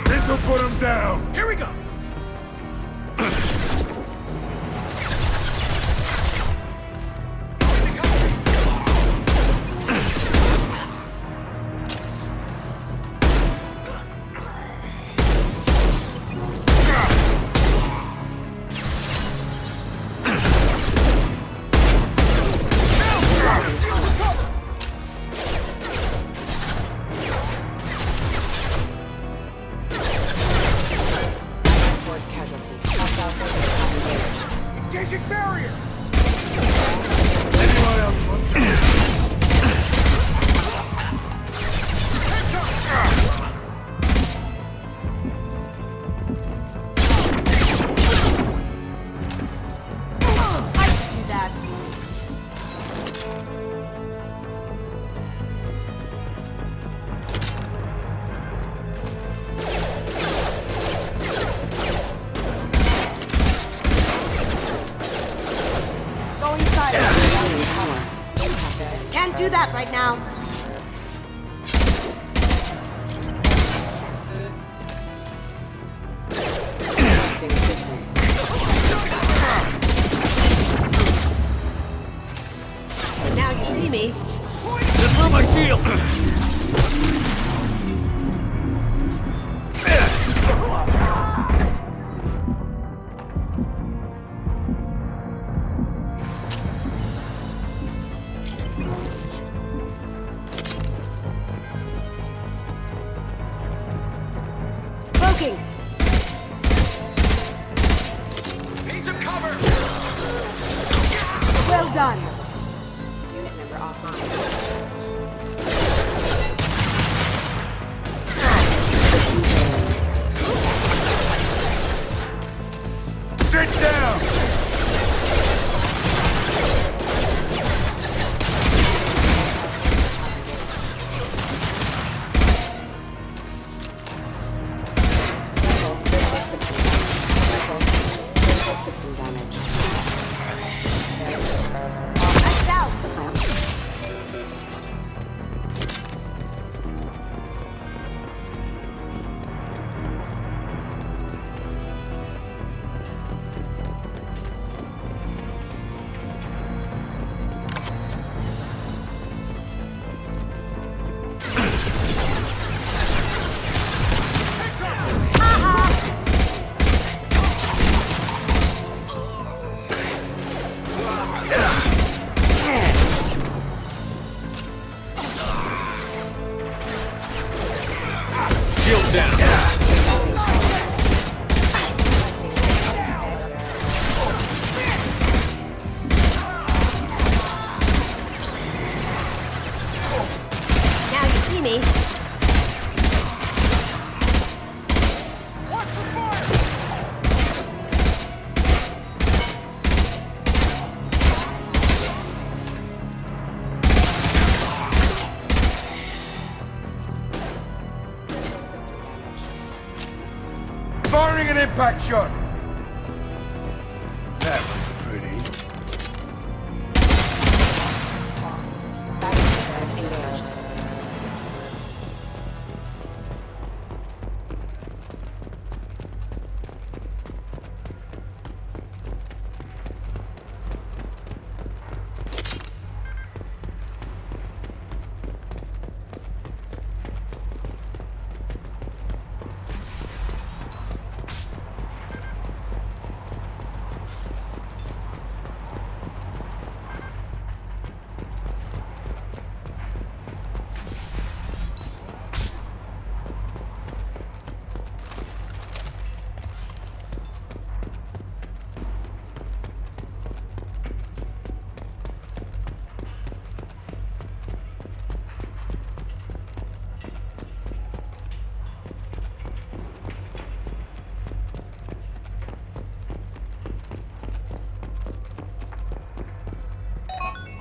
This'll put him down. Here we go! Engaging barrier! Anyone else want Do that. Go inside. Can't do that right now. Now you see me. Just throw my shield! Cloaking. Need some cover! Well done. Unit member offline. Sit down! System damage. Lights out. Shield down. Now you see me. Firing an impact shot. That was pretty. Engaged.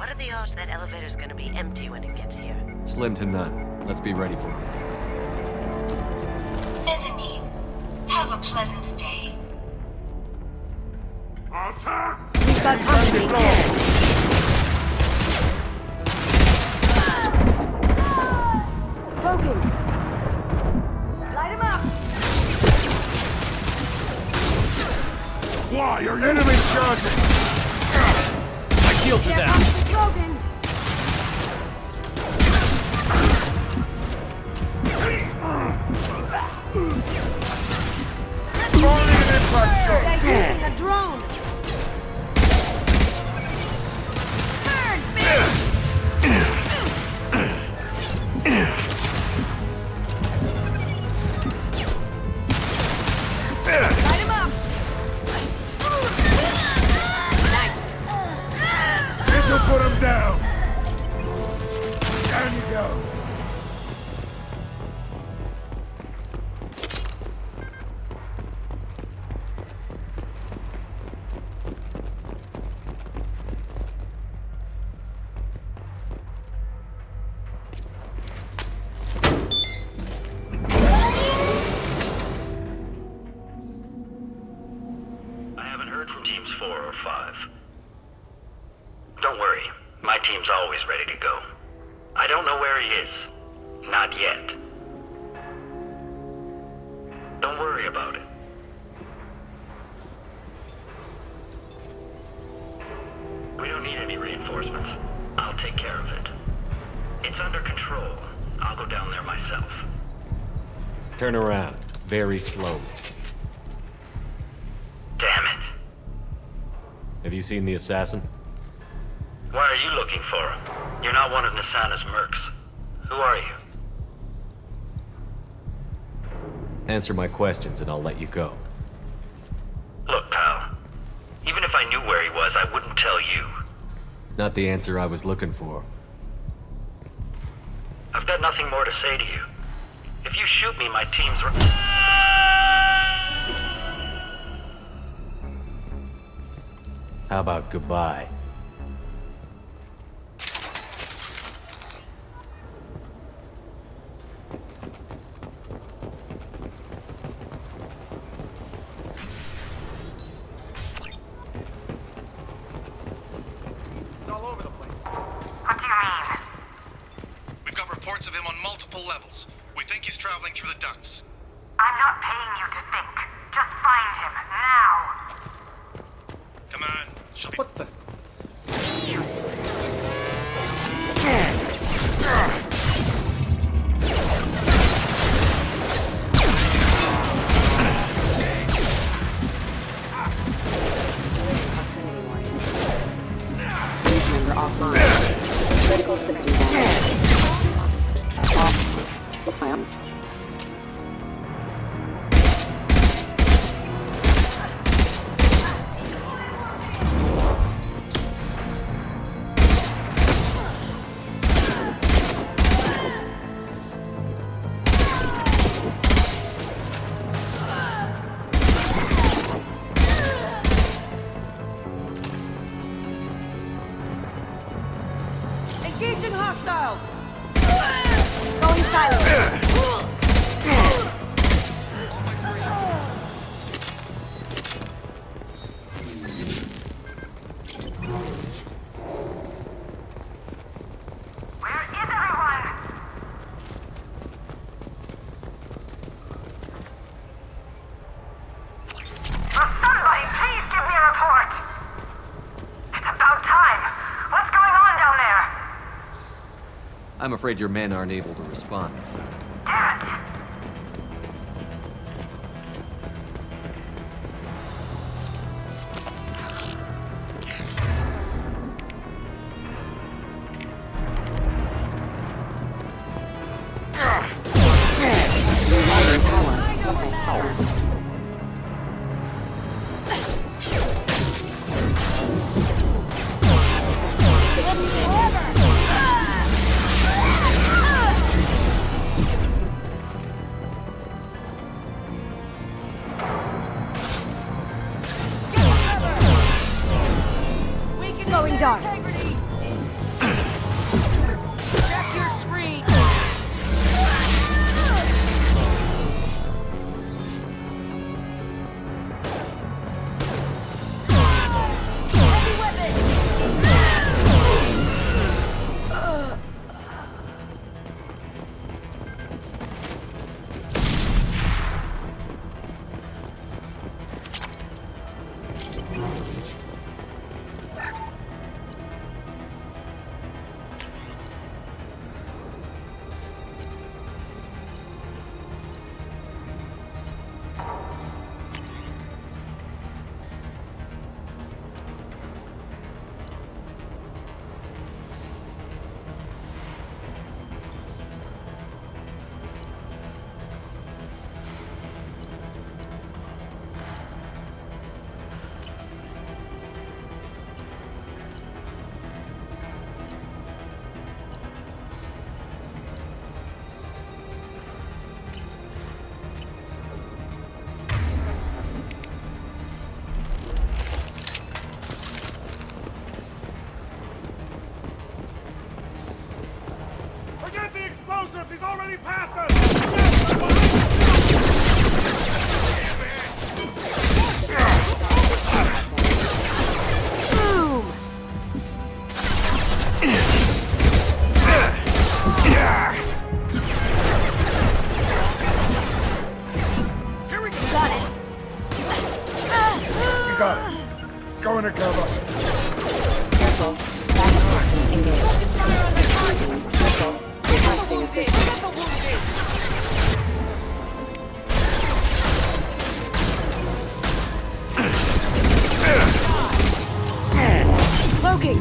What are the odds that elevator's gonna be empty when it gets here? Slim to none. Let's be ready for him. Bethany, have a pleasant day. Attack! We've got company. Broken. Light him up. Why? Your enemy charging! I killed to that! Broken. They're using a drone. Turn, light him up. This'll put him down! Down you go! I haven't heard from teams 4 or 5. Don't worry, my team's always ready to go. I don't know where he is. Not yet. Don't worry about it. We don't need any reinforcements. I'll take care of it. It's under control. I'll go down there myself. Turn around. Very slowly. Damn it. Have you seen the assassin? Why are you looking for him? You're not one of Nasana's mercs. Who are you? Answer my questions and I'll let you go. Look, pal. Even if I knew where he was, I wouldn't tell you. Not the answer I was looking for. I've got nothing more to say to you. If you shoot me, my team's... How about goodbye? It's all over the place. What do you mean? We've got reports of him on multiple levels. We think he's traveling through the ducts. I'm not paying you to think. Just find him, now. Come on, she'll be... What the... Member offline. Critical system damage. Off. Engaging hostiles! Going silent! Where is everyone? Will somebody please give me a report? It's about time. What's going on down there? I'm afraid your men aren't able to respond, sir. Damn it! closer! She's already past us! Boom! Here we go! Got it. You got it. Go into cover. Careful. Backup systems engaged. Careful. Requesting assistance. Cloaking!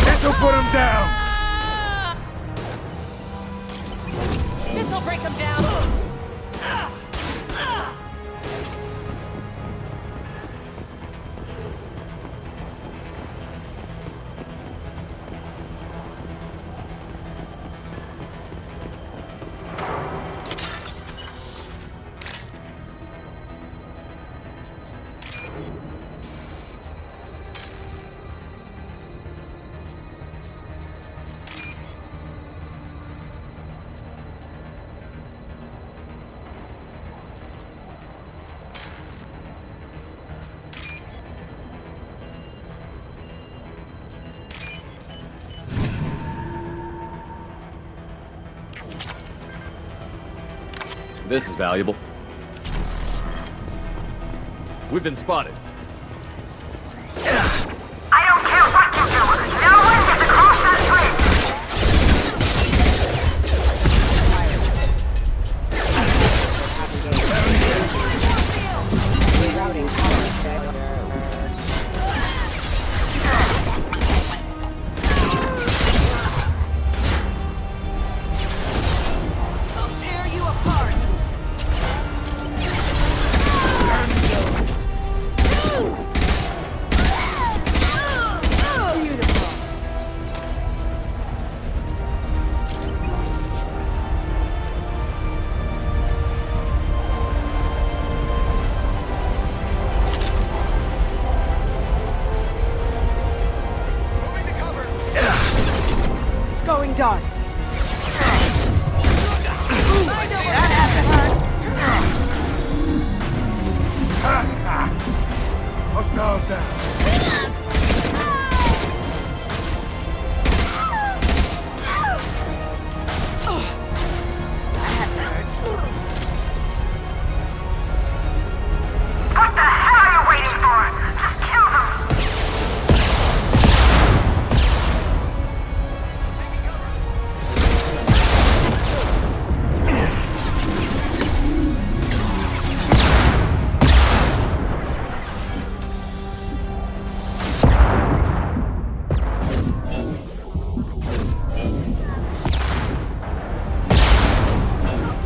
This'll put him down. This'll break them down! This is valuable. We've been spotted. I don't care what you do. No one gets across that Rerouting power set. I'll tear you apart! Going dark. Hostile down. What the hell are you waiting for? Just kill them!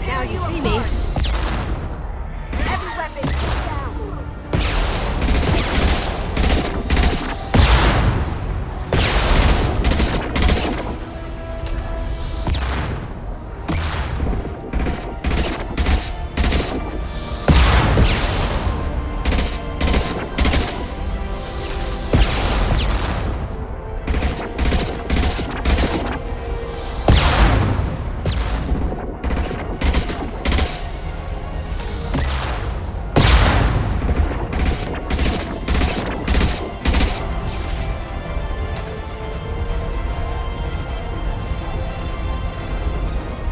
Now you see me. Heavy weapons down!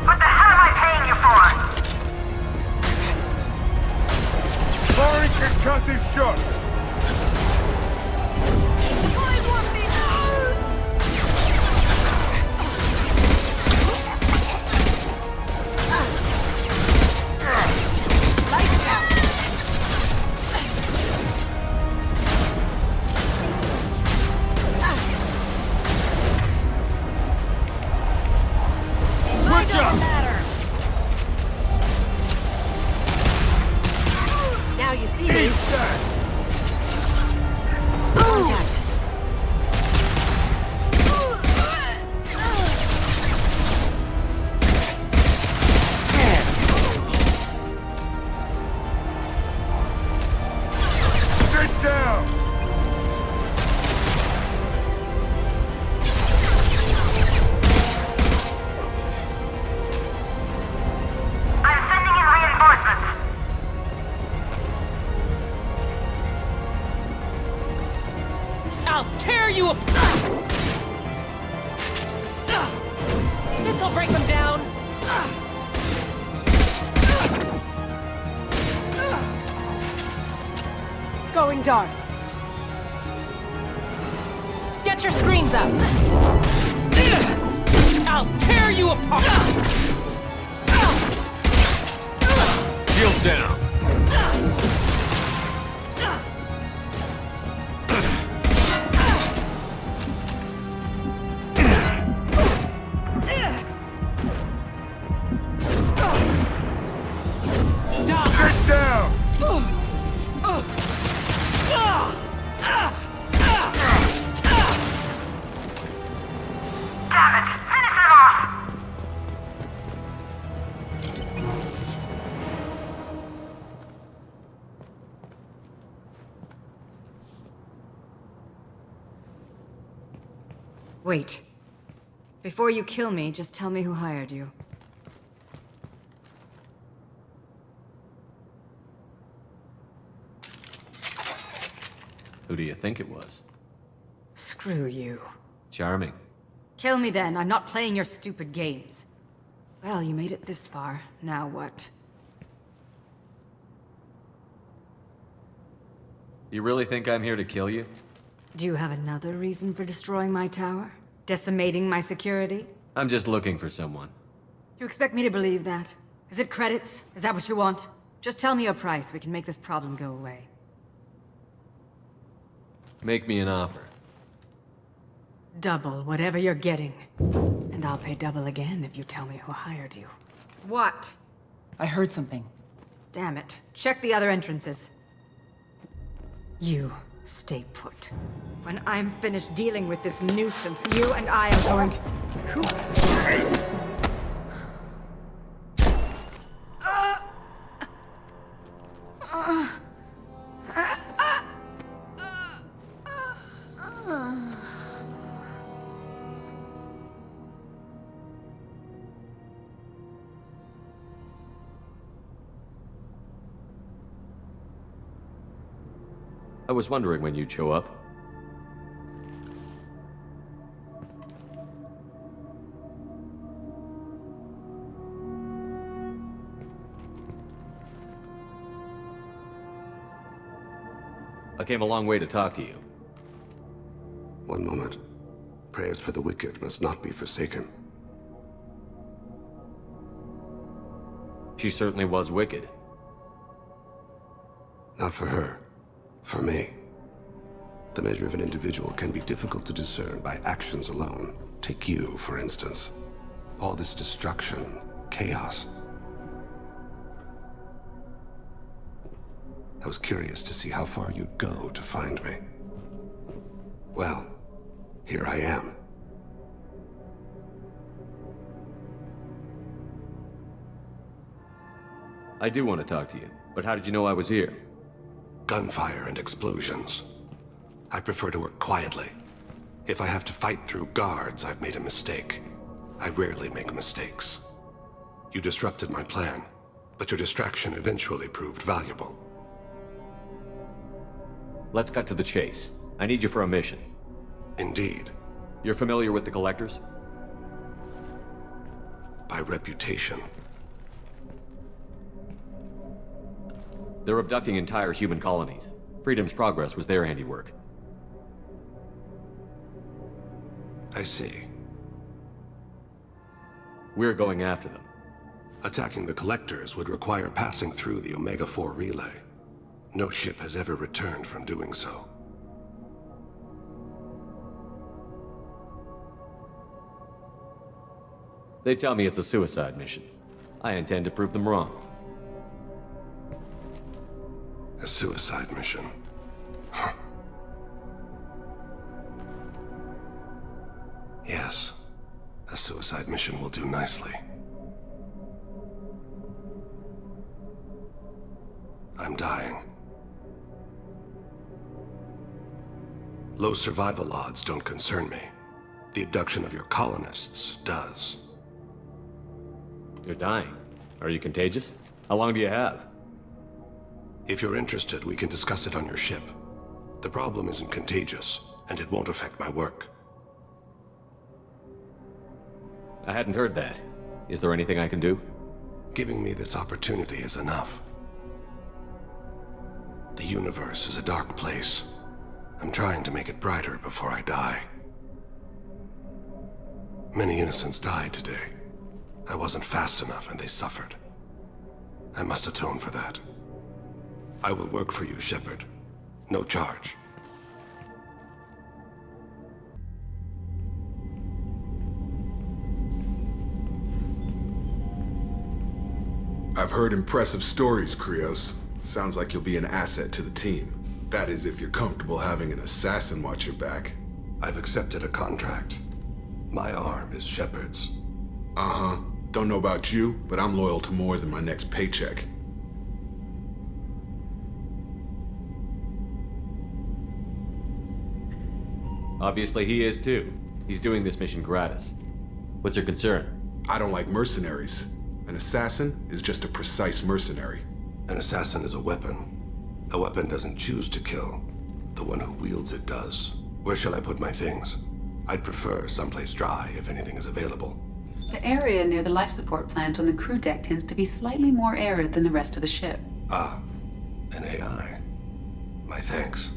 What the hell am I paying you for? Firing concussive shot. Switch up! down! Going dark. Get your screens up! I'll tear you apart! Shields down! Get down! Damn it! Finish him off! Wait. Before you kill me, just tell me who hired you. Who do you think it was? Screw you. Charming. Kill me then. I'm not playing your stupid games. Well, you made it this far. Now what? You really think I'm here to kill you? Do you have another reason for destroying my tower? Decimating my security? I'm just looking for someone. You expect me to believe that? Is it credits? Is that what you want? Just tell me a price. We can make this problem go away. Make me an offer. Double whatever you're getting. And I'll pay double again if you tell me who hired you. What? I heard something. Damn it. Check the other entrances. You stay put. When I'm finished dealing with this nuisance, you and I are going to... I was wondering when you'd show up. I came a long way to talk to you. One moment. Prayers for the wicked must not be forsaken. She certainly was wicked. Not for her. For me. The measure of an individual can be difficult to discern by actions alone. Take you, for instance. All this destruction, chaos. I was curious to see how far you'd go to find me. Well, here I am. I do want to talk to you, but how did you know I was here? Gunfire and explosions. I prefer to work quietly. If I have to fight through guards, I've made a mistake. I rarely make mistakes. You disrupted my plan, but your distraction eventually proved valuable. Let's cut to the chase. I need you for a mission. Indeed. You're familiar with the Collectors? By reputation. They're abducting entire human colonies. Freedom's Progress was their handiwork. I see. We're going after them. Attacking the Collectors would require passing through the Omega-4 relay. No ship has ever returned from doing so. They tell me it's a suicide mission. I intend to prove them wrong. A suicide mission? Huh. Yes. A suicide mission will do nicely. I'm dying. Low survival odds don't concern me. The abduction of your colonists does. You're dying. Are you contagious? How long do you have? If you're interested, we can discuss it on your ship. The problem isn't contagious, and it won't affect my work. I hadn't heard that. Is there anything I can do? Giving me this opportunity is enough. The universe is a dark place. I'm trying to make it brighter before I die. Many innocents died today. I wasn't fast enough and they suffered. I must atone for that. I will work for you, Shepard. No charge. I've heard impressive stories, Krios. Sounds like you'll be an asset to the team. That is, if you're comfortable having an assassin watch your back. I've accepted a contract. My arm is Shepard's. Uh-huh. Don't know about you, but I'm loyal to more than my next paycheck. Obviously he is too. He's doing this mission gratis. What's your concern? I don't like mercenaries. An assassin is just a precise mercenary. An assassin is a weapon. A weapon doesn't choose to kill. The one who wields it does. Where shall I put my things? I'd prefer someplace dry if anything is available. The area near the life support plant on the crew deck tends to be slightly more arid than the rest of the ship. Ah, an AI. My thanks.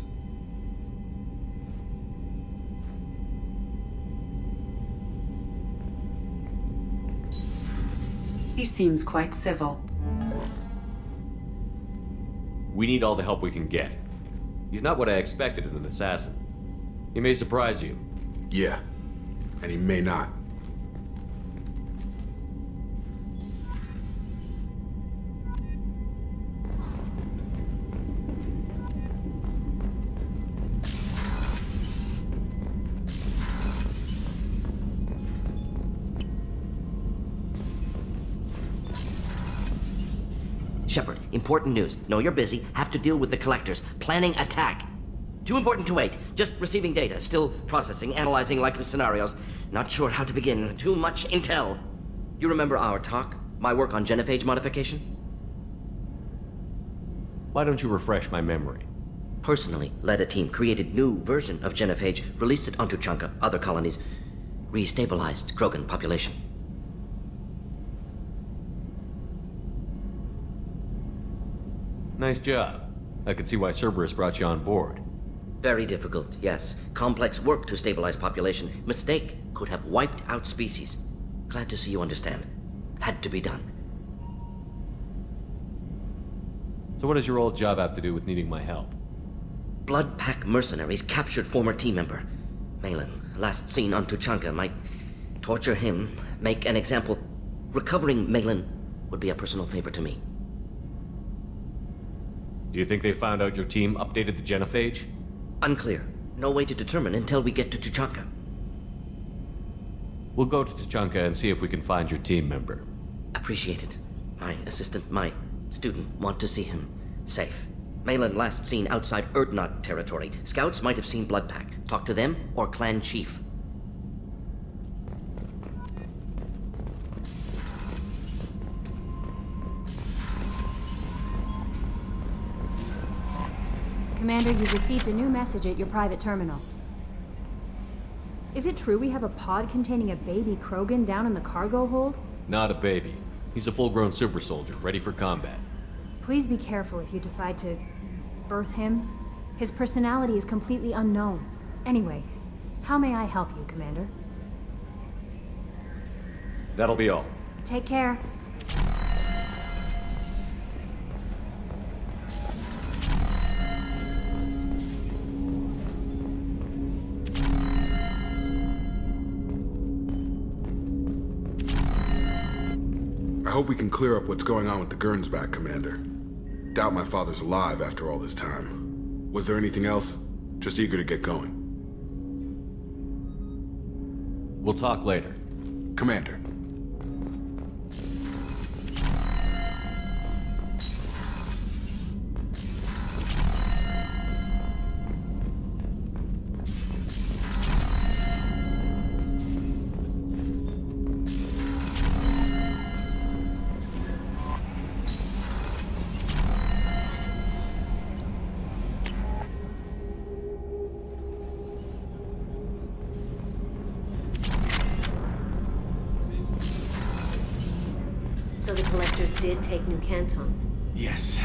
He seems quite civil. We need all the help we can get. He's not what I expected in an assassin. He may surprise you. Yeah, and he may not. Shepard, important news. Know you're busy. Have to deal with the collectors. Planning attack. Too important to wait. Just receiving data. Still processing, analyzing likely scenarios. Not sure how to begin. Too much intel. You remember our talk? My work on genophage modification? Why don't you refresh my memory? Personally led a team, created new version of genophage, released it onto Chunka, other colonies, restabilized Krogan population. Nice job. I can see why Cerberus brought you on board. Very difficult, yes. Complex work to stabilize population. Mistake could have wiped out species. Glad to see you understand. Had to be done. So what does your old job have to do with needing my help? Blood Pack mercenaries captured former team member. Malin, last seen on Tuchanka, might torture him, make an example. Recovering Malin would be a personal favor to me. Do you think they found out your team updated the genophage? Unclear. No way to determine until we get to Tuchanka. We'll go to Tuchanka and see if we can find your team member. Appreciate it. My assistant, my student, want to see him safe. Malin last seen outside Urdnot territory. Scouts might have seen Bloodpack. Talk to them or clan chief. Commander, you've received a new message at your private terminal. Is it true we have a pod containing a baby Krogan down in the cargo hold? Not a baby. He's a full-grown super soldier, ready for combat. Please be careful if you decide to birth him. His personality is completely unknown. Anyway, how may I help you, Commander? That'll be all. Take care. I hope we can clear up what's going on with the Gernsback, Commander. Doubt my father's alive after all this time. Was there anything else? Just eager to get going. We'll talk later. Commander. So the collectors did take New Canton? Yes,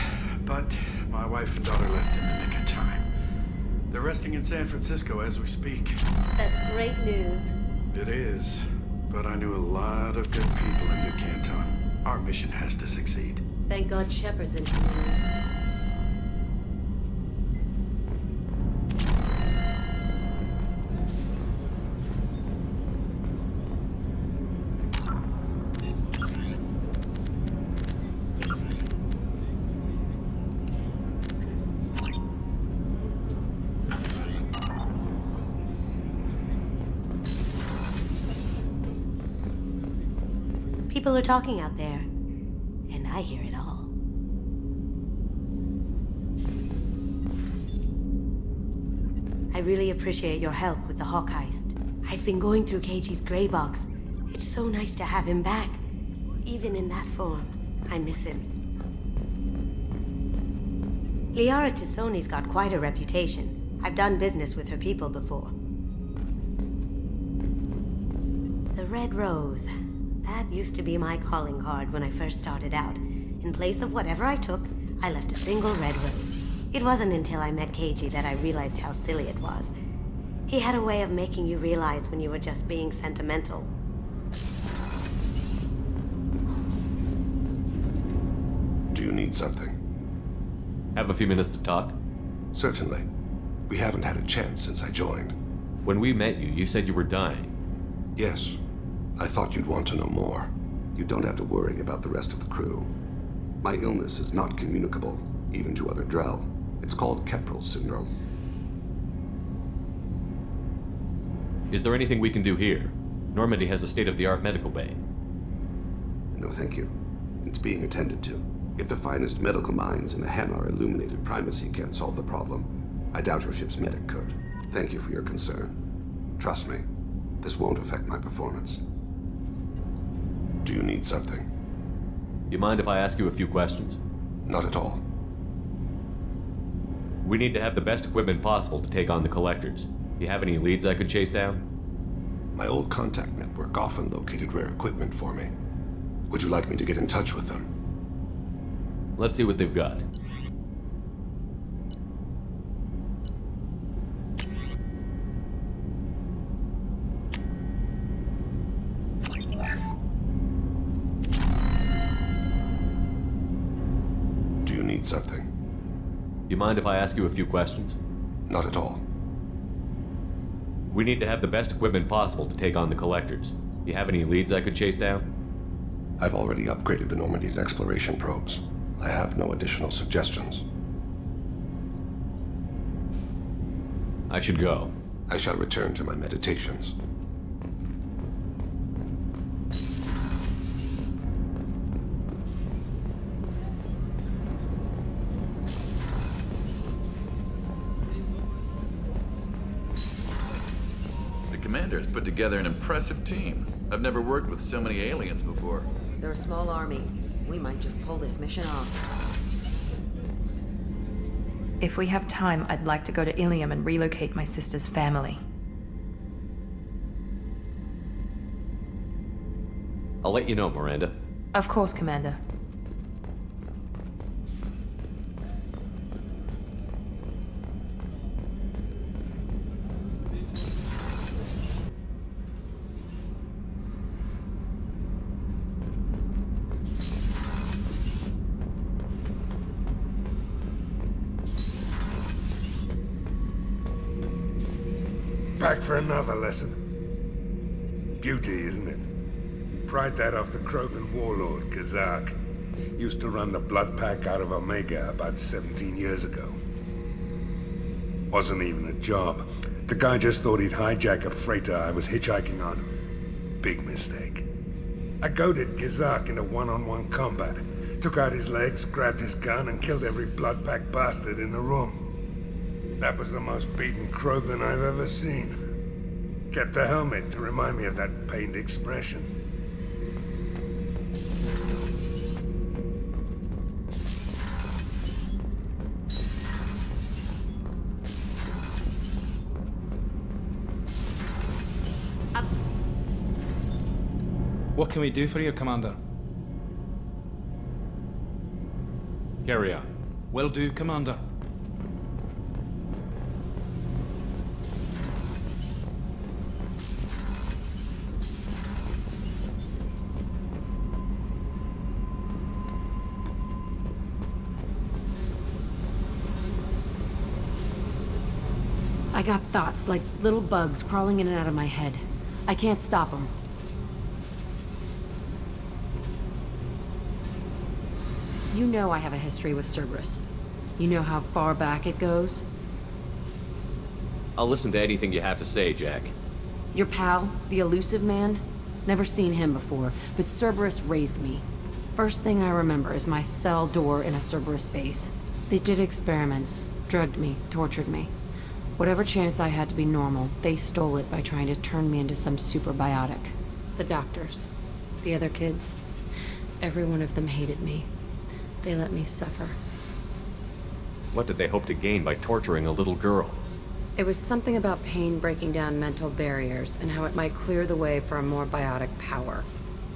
but my wife and daughter left in the nick of time. They're resting in San Francisco as we speak. That's great news. It is, but I knew a lot of good people in New Canton. Our mission has to succeed. Thank God Shepard's in command. People are talking out there, and I hear it all. I really appreciate your help with the Hawk heist. I've been going through Keiji's gray box. It's so nice to have him back. Even in that form, I miss him. Liara Tassoni's got quite a reputation. I've done business with her people before. The Red Rose. That used to be my calling card when I first started out. In place of whatever I took, I left a single red rose. It wasn't until I met Keiji that I realized how silly it was. He had a way of making you realize when you were just being sentimental. Do you need something? Have a few minutes to talk? Certainly. We haven't had a chance since I joined. When we met you, you said you were dying. Yes. I thought you'd want to know more. You don't have to worry about the rest of the crew. My illness is not communicable, even to other Drell. It's called Keprel syndrome. Is there anything we can do here? Normandy has a state-of-the-art medical bay. No, thank you. It's being attended to. If the finest medical minds in the Hanar illuminated primacy can't solve the problem, I doubt your ship's medic could. Thank you for your concern. Trust me, this won't affect my performance. Do you need something? You mind if I ask you a few questions? Not at all. We need to have the best equipment possible to take on the collectors. You have any leads I could chase down? My old contact network often located rare equipment for me. Would you like me to get in touch with them? Let's see what they've got. Something. You mind if I ask you a few questions? Not at all. We need to have the best equipment possible to take on the collectors. You have any leads I could chase down? I've already upgraded the Normandy's exploration probes. I have no additional suggestions. I should go. I shall return to my meditations. Commander's put together an impressive team. I've never worked with so many aliens before. They're a small army. We might just pull this mission off. If we have time, I'd like to go to Ilium and relocate my sister's family. I'll let you know, Miranda. Of course, Commander. Back for another lesson. Beauty, isn't it? Pried that off the Krogan warlord, Kazak. Used to run the Blood Pack out of Omega about 17 years ago. Wasn't even a job. The guy just thought he'd hijack a freighter I was hitchhiking on. Big mistake. I goaded Kazak into one-on-one combat. Took out his legs, grabbed his gun, and killed every Blood Pack bastard in the room. That was the most beaten Krogan I've ever seen. Kept a helmet to remind me of that pained expression. What can we do for you, Commander? Carry on. Will do, Commander. I got thoughts like little bugs crawling in and out of my head. I can't stop them. You know I have a history with Cerberus. You know how far back it goes? I'll listen to anything you have to say, Jack. Your pal, the elusive man? Never seen him before, but Cerberus raised me. First thing I remember is my cell door in a Cerberus base. They did experiments, drugged me, tortured me. Whatever chance I had to be normal, they stole it by trying to turn me into some superbiotic. The doctors, the other kids, every one of them hated me. They let me suffer. What did they hope to gain by torturing a little girl? It was something about pain breaking down mental barriers and how it might clear the way for a more biotic power.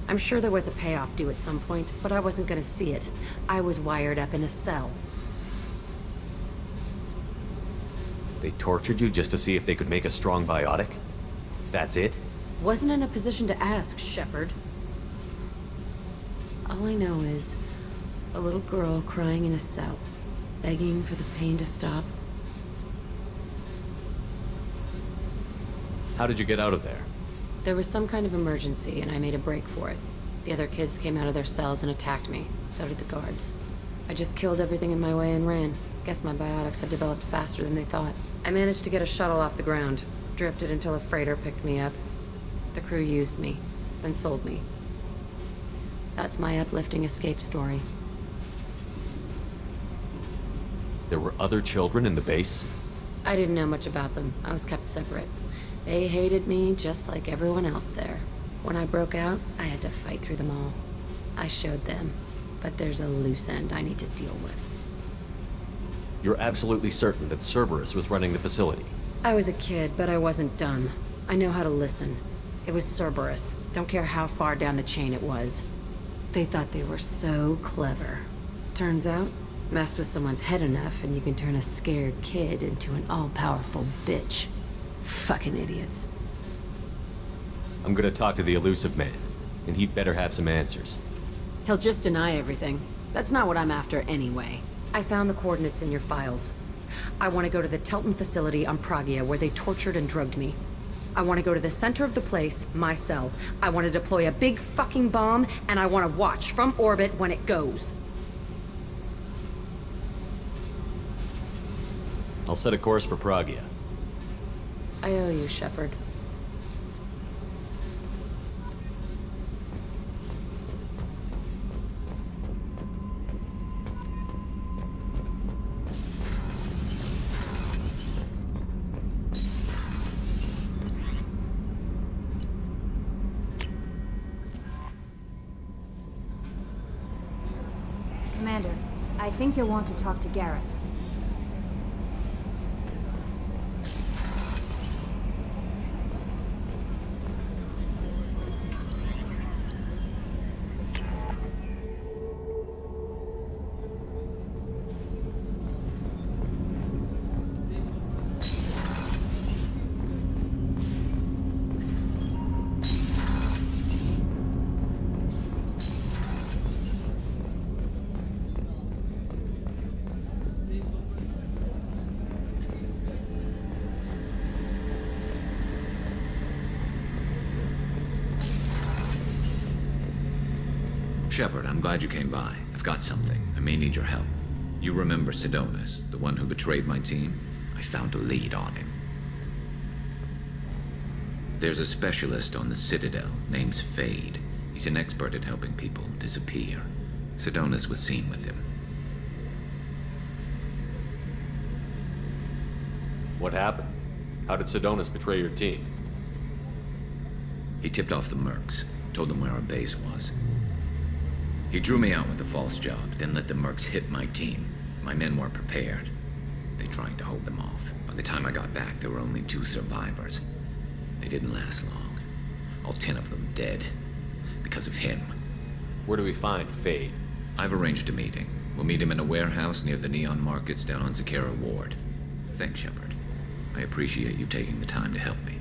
I'm sure there was a payoff due at some point, but I wasn't gonna see it. I was wired up in a cell. They tortured you just to see if they could make a strong biotic? That's it? Wasn't in a position to ask, Shepard. All I know is a little girl crying in a cell, begging for the pain to stop. How did you get out of there? There was some kind of emergency, and I made a break for it. The other kids came out of their cells and attacked me. So did the guards. I just killed everything in my way and ran. Guess my biotics had developed faster than they thought. I managed to get a shuttle off the ground. Drifted until a freighter picked me up. The crew used me, then sold me. That's my uplifting escape story. There were other children in the base? I didn't know much about them. I was kept separate. They hated me just like everyone else there. When I broke out, I had to fight through them all. I showed them, but there's a loose end I need to deal with. You're absolutely certain that Cerberus was running the facility? I was a kid, but I wasn't dumb. I know how to listen. It was Cerberus. Don't care how far down the chain it was. They thought they were so clever. Turns out, mess with someone's head enough and you can turn a scared kid into an all-powerful bitch. Fucking idiots. I'm gonna talk to the elusive man, and he'd better have some answers. He'll just deny everything. That's not what I'm after anyway. I found the coordinates in your files. I want to go to the Telton facility on Pragia where they tortured and drugged me. I want to go to the center of the place, my cell. I want to deploy a big fucking bomb, and I want to watch from orbit when it goes. I'll set a course for Pragia. I owe you, Shepard. Commander, I think you'll want to talk to Garrus. Shepard, I'm glad you came by. I've got something. I may need your help. You remember Sidonus, the one who betrayed my team? I found a lead on him. There's a specialist on the Citadel, name's Fade. He's an expert at helping people disappear. Sidonus was seen with him. What happened? How did Sidonus betray your team? He tipped off the Mercs, told them where our base was. He drew me out with a false job, then let the Mercs hit my team. My men weren't prepared. They tried to hold them off. By the time I got back, there were only 2 survivors. They didn't last long. All 10 of them dead. Because of him. Where do we find Fade? I've arranged a meeting. We'll meet him in a warehouse near the Neon Markets down on Zakera Ward. Thanks, Shepard. I appreciate you taking the time to help me.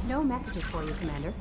No messages for you, Commander.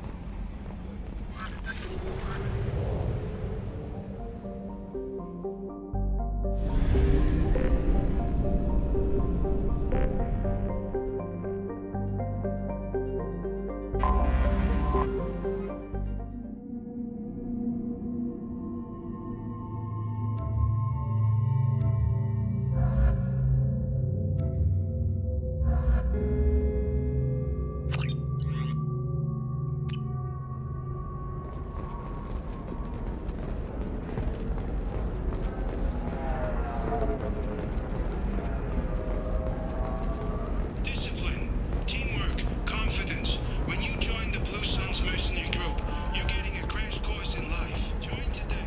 Discipline, teamwork, confidence. When you join the Blue Suns mercenary group, you're getting a crash course in life. Join today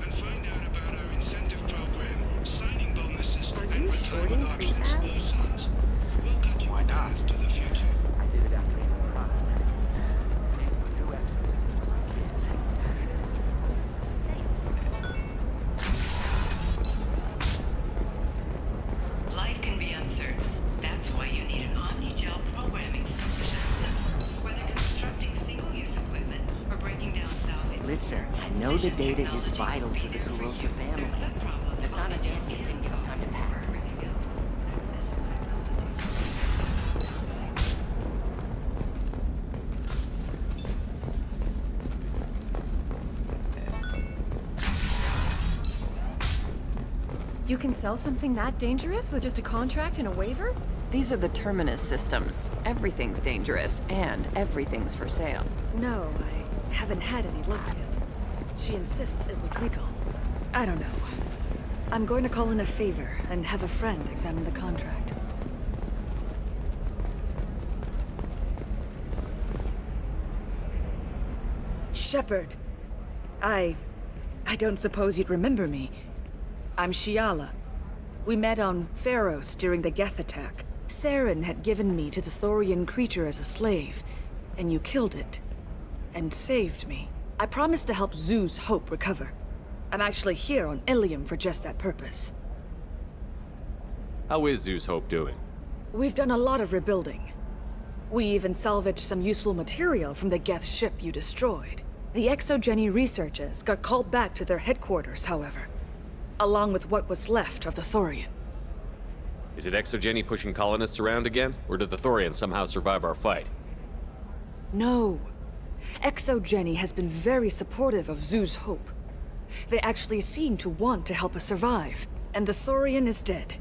and find out about our incentive program, signing bonuses, and retirement options. Blue Suns. We'll cut you a path to the future. I did it after the product. Life can be uncertain. That's why you need an Omni-Gel programming solution. Whether constructing single-use equipment or breaking down salvage. Listen, I know the data is vital to the Kurosa family. Asana Dantius didn't give us time to pack. You can sell something that dangerous with just a contract and a waiver? These are the Terminus systems. Everything's dangerous, and everything's for sale. No, I haven't had any luck yet. She insists it was legal. I don't know. I'm going to call in a favor and have a friend examine the contract. Shepard. I don't suppose you'd remember me. I'm Shiala. We met on Pharos during the Geth attack. Saren had given me to the Thorian creature as a slave, and you killed it. And saved me. I promised to help Zoo's Hope recover. I'm actually here on Ilium for just that purpose. How is Zoo's Hope doing? We've done a lot of rebuilding. We even salvaged some useful material from the Geth ship you destroyed. The Exogeny researchers got called back to their headquarters, however, along with what was left of the Thorian. Is it Exogeny pushing colonists around again? Or did the Thorians somehow survive our fight? No. Exogeny has been very supportive of Zoo's Hope. They actually seem to want to help us survive, and the Thorian is dead.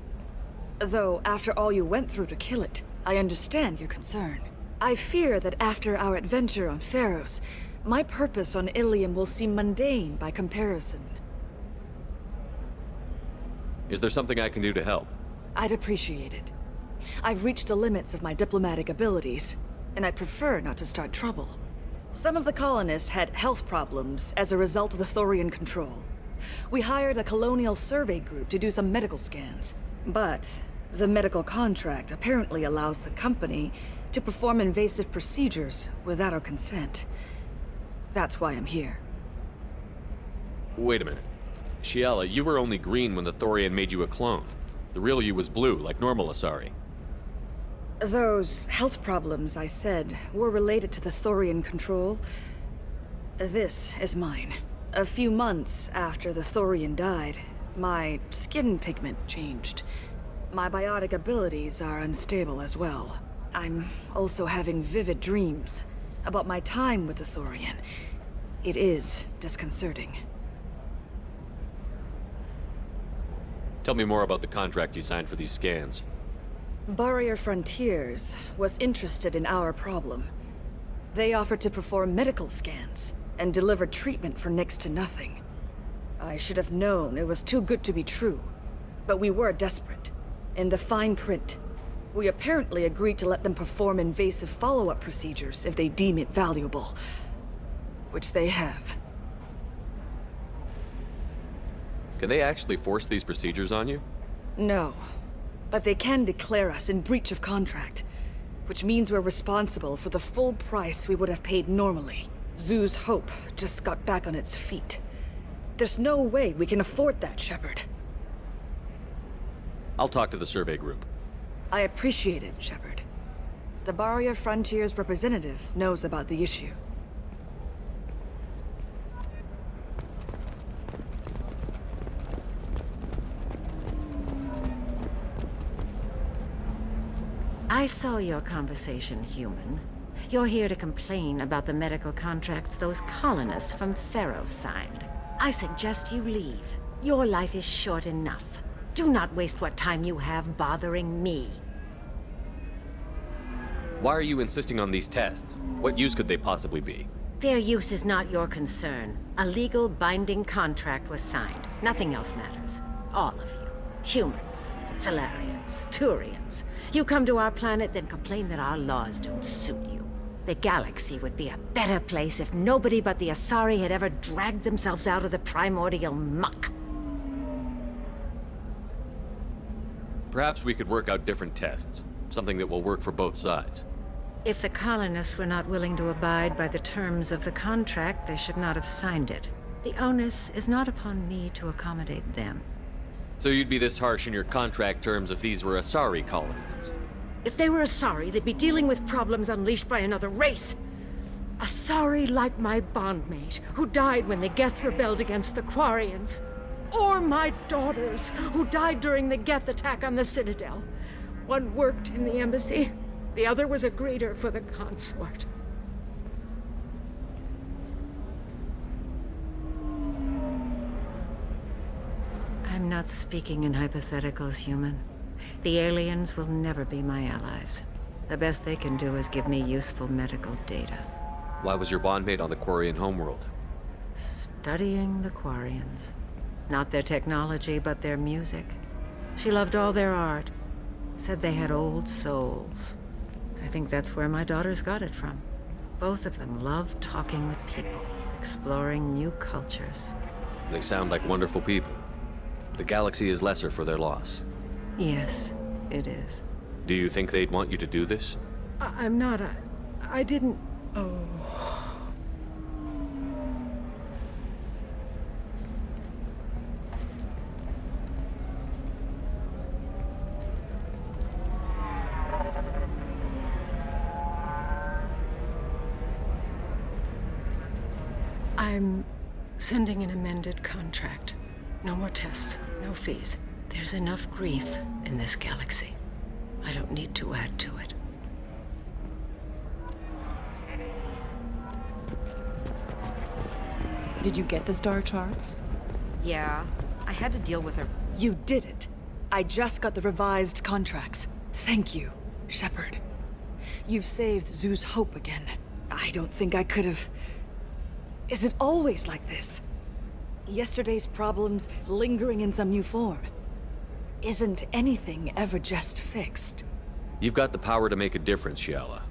Though, after all you went through to kill it, I understand your concern. I fear that after our adventure on Pharos, my purpose on Ilium will seem mundane by comparison. Is there something I can do to help? I'd appreciate it. I've reached the limits of my diplomatic abilities, and I'd prefer not to start trouble. Some of the colonists had health problems as a result of the Thorian control. We hired a colonial survey group to do some medical scans, but the medical contract apparently allows the company to perform invasive procedures without our consent. That's why I'm here. Wait a minute. Shiala, you were only green when the Thorian made you a clone. The real you was blue, like normal Asari. Those health problems I said were related to the Thorian control. This is mine. A few months after the Thorian died, my skin pigment changed. My biotic abilities are unstable as well. I'm also having vivid dreams about my time with the Thorian. It is disconcerting. Tell me more about the contract you signed for these scans. Barrier Frontiers was interested in our problem. They offered to perform medical scans and deliver treatment for next to nothing. I should have known it was too good to be true, but we were desperate. In the fine print, we apparently agreed to let them perform invasive follow-up procedures if they deem it valuable. Which they have. Can they actually force these procedures on you? No. But they can declare us in breach of contract, which means we're responsible for the full price we would have paid normally. Zoo's Hope just got back on its feet. There's no way we can afford that, Shepard. I'll talk to the survey group. I appreciate it, Shepard. The Barrier Frontiers representative knows about the issue. I saw your conversation, human. You're here to complain about the medical contracts those colonists from Theros signed. I suggest you leave. Your life is short enough. Do not waste what time you have bothering me. Why are you insisting on these tests? What use could they possibly be? Their use is not your concern. A legal binding contract was signed. Nothing else matters. All of you. Humans, Salarians, Turians. You come to our planet, then complain that our laws don't suit you. The galaxy would be a better place if nobody but the Asari had ever dragged themselves out of the primordial muck. Perhaps we could work out different tests. Something that will work for both sides. If the colonists were not willing to abide by the terms of the contract, they should not have signed it. The onus is not upon me to accommodate them. So you'd be this harsh in your contract terms if these were Asari colonists? If they were Asari, they'd be dealing with problems unleashed by another race. Asari like my bondmate, who died when the Geth rebelled against the Quarians. Or my daughters, who died during the Geth attack on the Citadel. One worked in the embassy, the other was a greeter for the consort. I'm not speaking in hypotheticals, human. The aliens will never be my allies. The best they can do is give me useful medical data. Why was your bondmate on the Quarian homeworld? Studying the Quarians. Not their technology, but their music. She loved all their art. Said they had old souls. I think that's where my daughters got it from. Both of them loved talking with people, exploring new cultures. They sound like wonderful people. The galaxy is lesser for their loss. Yes, it is. Do you think they'd want you to do this? I'm not. I didn't. Oh. I'm sending an amended contract. No more tests, no fees. There's enough grief in this galaxy. I don't need to add to it. Did you get the star charts? Yeah, I had to deal with her. You did it. I just got the revised contracts. Thank you, Shepard. You've saved Zoo's hope again. I don't think I could have... Is it always like this? Yesterday's problems lingering in some new form. Isn't anything ever just fixed? You've got the power to make a difference, Shiala.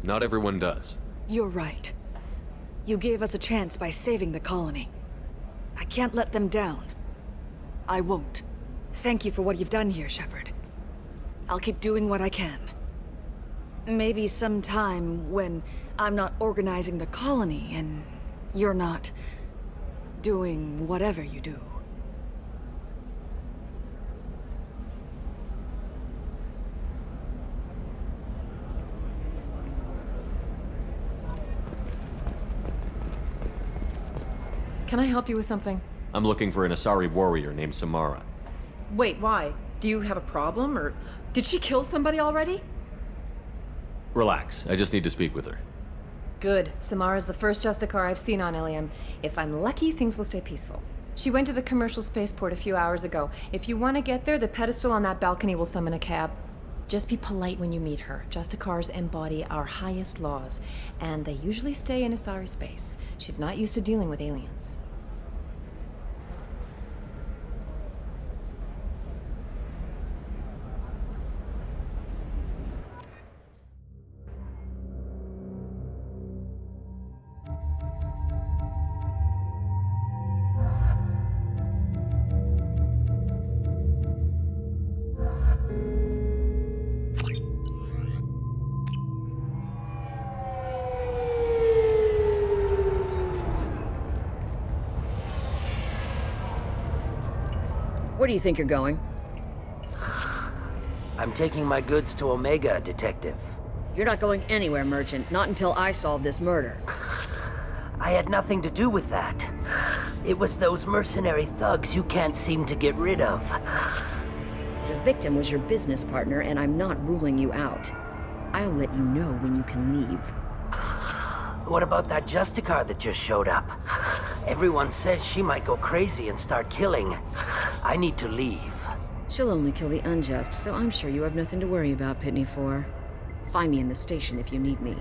Not everyone does. You're right. You gave us a chance by saving the colony. I can't let them down. I won't. Thank you for what you've done here, Shepard. I'll keep doing what I can. Maybe sometime when I'm not organizing the colony and you're not doing whatever you do. Can I help you with something? I'm looking for an Asari warrior named Samara. Wait, why? Do you have a problem, or did she kill somebody already? Relax. I just need to speak with her. Good. Samara's the first Justicar I've seen on Ilium. If I'm lucky, things will stay peaceful. She went to the commercial spaceport a few hours ago. If you want to get there, the pedestal on that balcony will summon a cab. Just be polite when you meet her. Justicars embody our highest laws, and they usually stay in Asari space. She's not used to dealing with aliens. Where do you think you're going? I'm taking my goods to Omega, Detective. You're not going anywhere, Merchant. Not until I solve this murder. I had nothing to do with that. It was those mercenary thugs you can't seem to get rid of. The victim was your business partner, and I'm not ruling you out. I'll let you know when you can leave. What about that Justicar that just showed up? Everyone says she might go crazy and start killing. I need to leave. She'll only kill the unjust, so I'm sure you have nothing to worry about, Pitney 4. Find me in the station if you need me.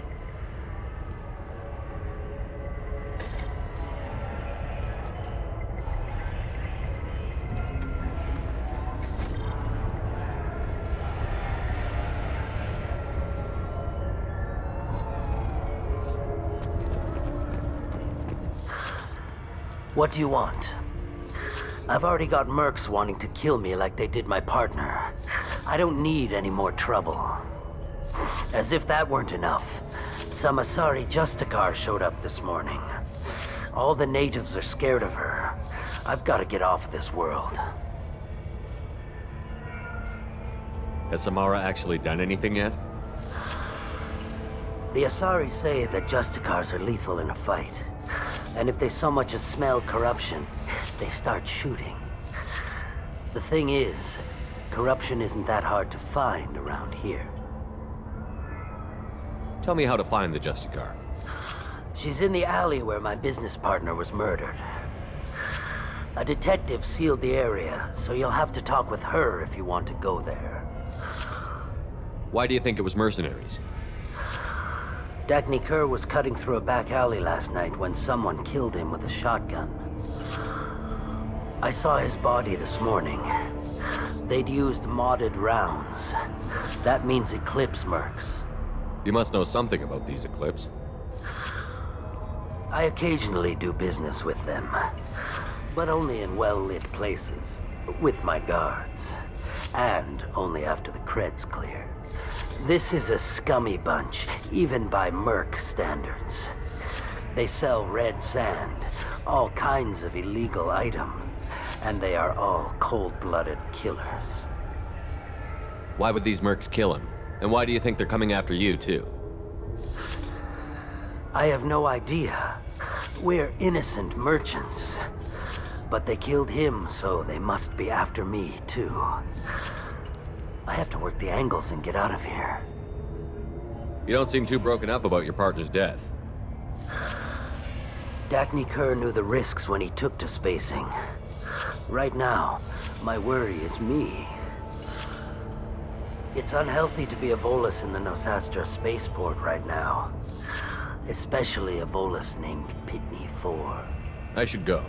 What do you want? I've already got mercs wanting to kill me like they did my partner. I don't need any more trouble. As if that weren't enough, some Asari Justicar showed up this morning. All the natives are scared of her. I've got to get off of this world. Has Samara actually done anything yet? The Asari say that Justicars are lethal in a fight. And if they so much as smell corruption, they start shooting. The thing is, corruption isn't that hard to find around here. Tell me how to find the Justicar. She's in the alley where my business partner was murdered. A detective sealed the area, so you'll have to talk with her if you want to go there. Why do you think it was mercenaries? Dagny Kerr was cutting through a back alley last night when someone killed him with a shotgun. I saw his body this morning. They'd used modded rounds. That means Eclipse mercs. You must know something about these Eclipse. I occasionally do business with them, but only in well-lit places, with my guards, and only after the cred's clear. This is a scummy bunch, even by merc standards. They sell red sand, all kinds of illegal items, and they are all cold-blooded killers. Why would these mercs kill him? And why do you think they're coming after you, too? I have no idea. We're innocent merchants. But they killed him, so they must be after me, too. I have to work the angles and get out of here. You don't seem too broken up about your partner's death. Dagny Kerr knew the risks when he took to spacing. Right now, my worry is me. It's unhealthy to be a Volus in the Nosastra spaceport right now. Especially a Volus named Pitney 4. I should go.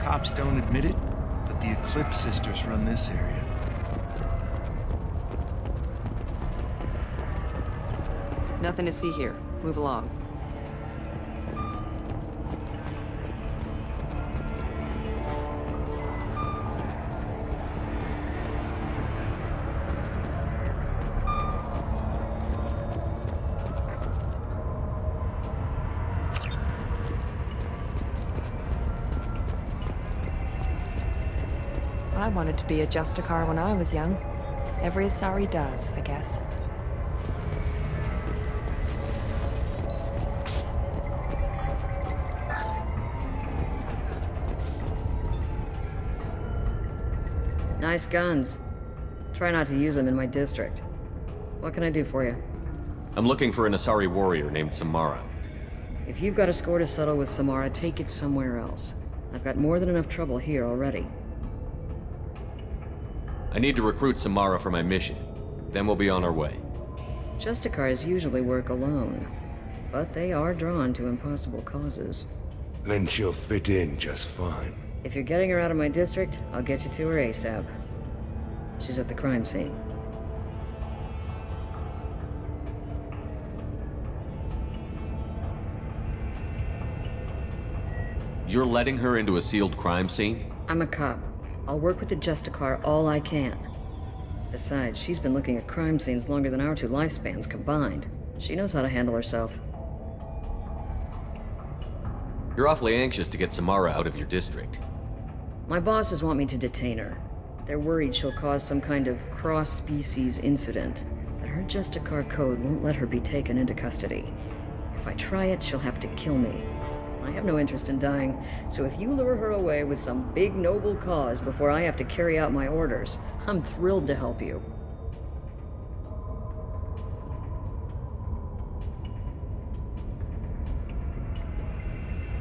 Cops don't admit it, but the Eclipse sisters run this area. Nothing to see here. Move along. I wanted to be a Justicar when I was young. Every Asari does, I guess. Nice guns. Try not to use them in my district. What can I do for you? I'm looking for an Asari warrior named Samara. If you've got a score to settle with Samara, take it somewhere else. I've got more than enough trouble here already. I need to recruit Samara for my mission. Then we'll be on our way. Justicars usually work alone, but they are drawn to impossible causes. Then she'll fit in just fine. If you're getting her out of my district, I'll get you to her ASAP. She's at the crime scene. You're letting her into a sealed crime scene? I'm a cop. I'll work with the Justicar all I can. Besides, she's been looking at crime scenes longer than our 2 lifespans combined. She knows how to handle herself. You're awfully anxious to get Samara out of your district. My bosses want me to detain her. They're worried she'll cause some kind of cross-species incident, that her Justicar code won't let her be taken into custody. If I try it, she'll have to kill me. I have no interest in dying, so if you lure her away with some big noble cause before I have to carry out my orders, I'm thrilled to help you.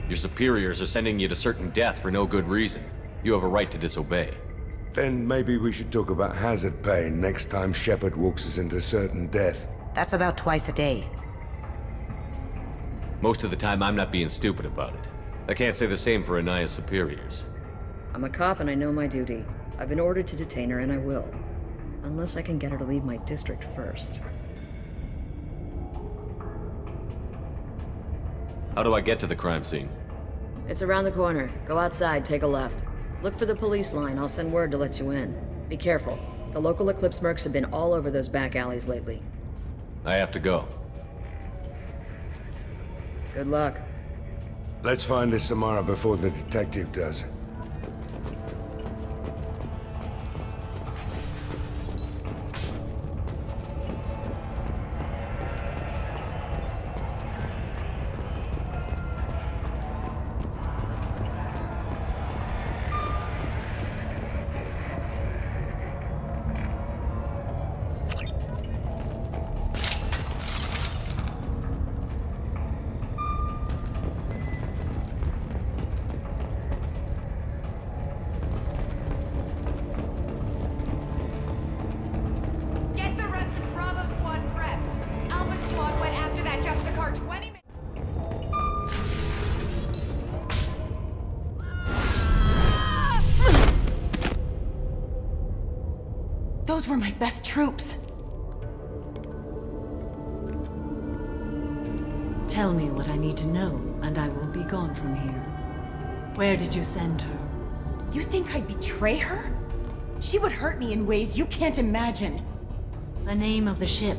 Your superiors are sending you to certain death for no good reason. You have a right to disobey. Then maybe we should talk about hazard pay next time Shepard walks us into certain death. That's about twice a day. Most of the time, I'm not being stupid about it. I can't say the same for Anaya's superiors. I'm a cop and I know my duty. I've been ordered to detain her and I will. Unless I can get her to leave my district first. How do I get to the crime scene? It's around the corner. Go outside, take a left. Look for the police line. I'll send word to let you in. Be careful. The local Eclipse mercs have been all over those back alleys lately. I have to go. Good luck. Let's find this Samara before the detective does. Those were my best troops. Tell me what I need to know, and I will be gone from here. Where did you send her? You think I'd betray her? She would hurt me in ways you can't imagine. The name of the ship.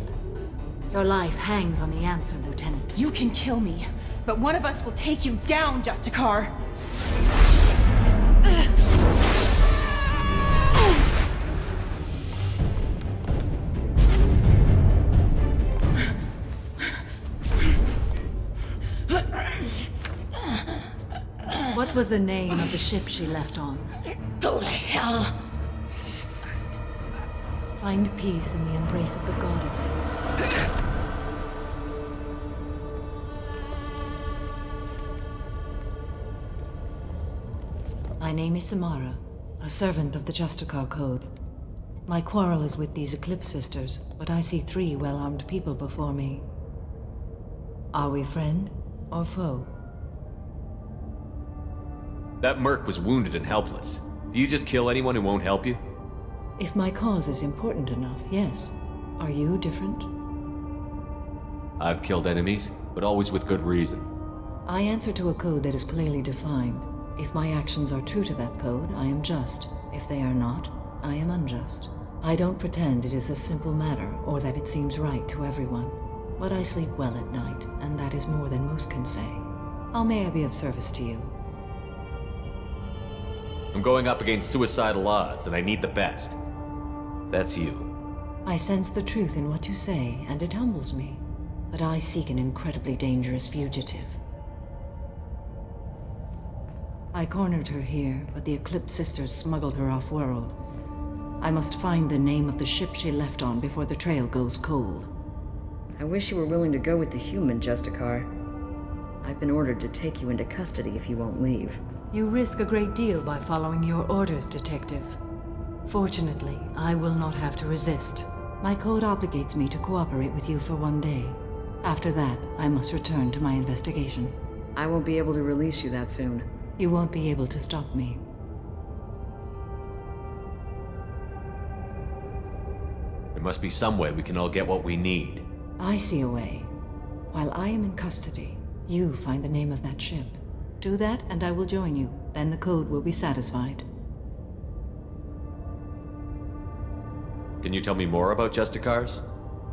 Your life hangs on the answer, Lieutenant. You can kill me, but one of us will take you down, Justicar. What was the name of the ship she left on? Go to hell! Find peace in the embrace of the goddess. My name is Samara, a servant of the Justicar Code. My quarrel is with these Eclipse Sisters, but I see 3 well-armed people before me. Are we friend or foe? That merc was wounded and helpless. Do you just kill anyone who won't help you? If my cause is important enough, yes. Are you different? I've killed enemies, but always with good reason. I answer to a code that is clearly defined. If my actions are true to that code, I am just. If they are not, I am unjust. I don't pretend it is a simple matter, or that it seems right to everyone. But I sleep well at night, and that is more than most can say. How may I be of service to you? I'm going up against suicidal odds, and I need the best. That's you. I sense the truth in what you say, and it humbles me. But I seek an incredibly dangerous fugitive. I cornered her here, but the Eclipse Sisters smuggled her off-world. I must find the name of the ship she left on before the trail goes cold. I wish you were willing to go with the human, Justicar. I've been ordered to take you into custody if you won't leave. You risk a great deal by following your orders, Detective. Fortunately, I will not have to resist. My code obligates me to cooperate with you for 1 day. After that, I must return to my investigation. I won't be able to release you that soon. You won't be able to stop me. There must be some way we can all get what we need. I see a way. While I am in custody, you find the name of that ship. Do that, and I will join you. Then the code will be satisfied. Can you tell me more about Justicars?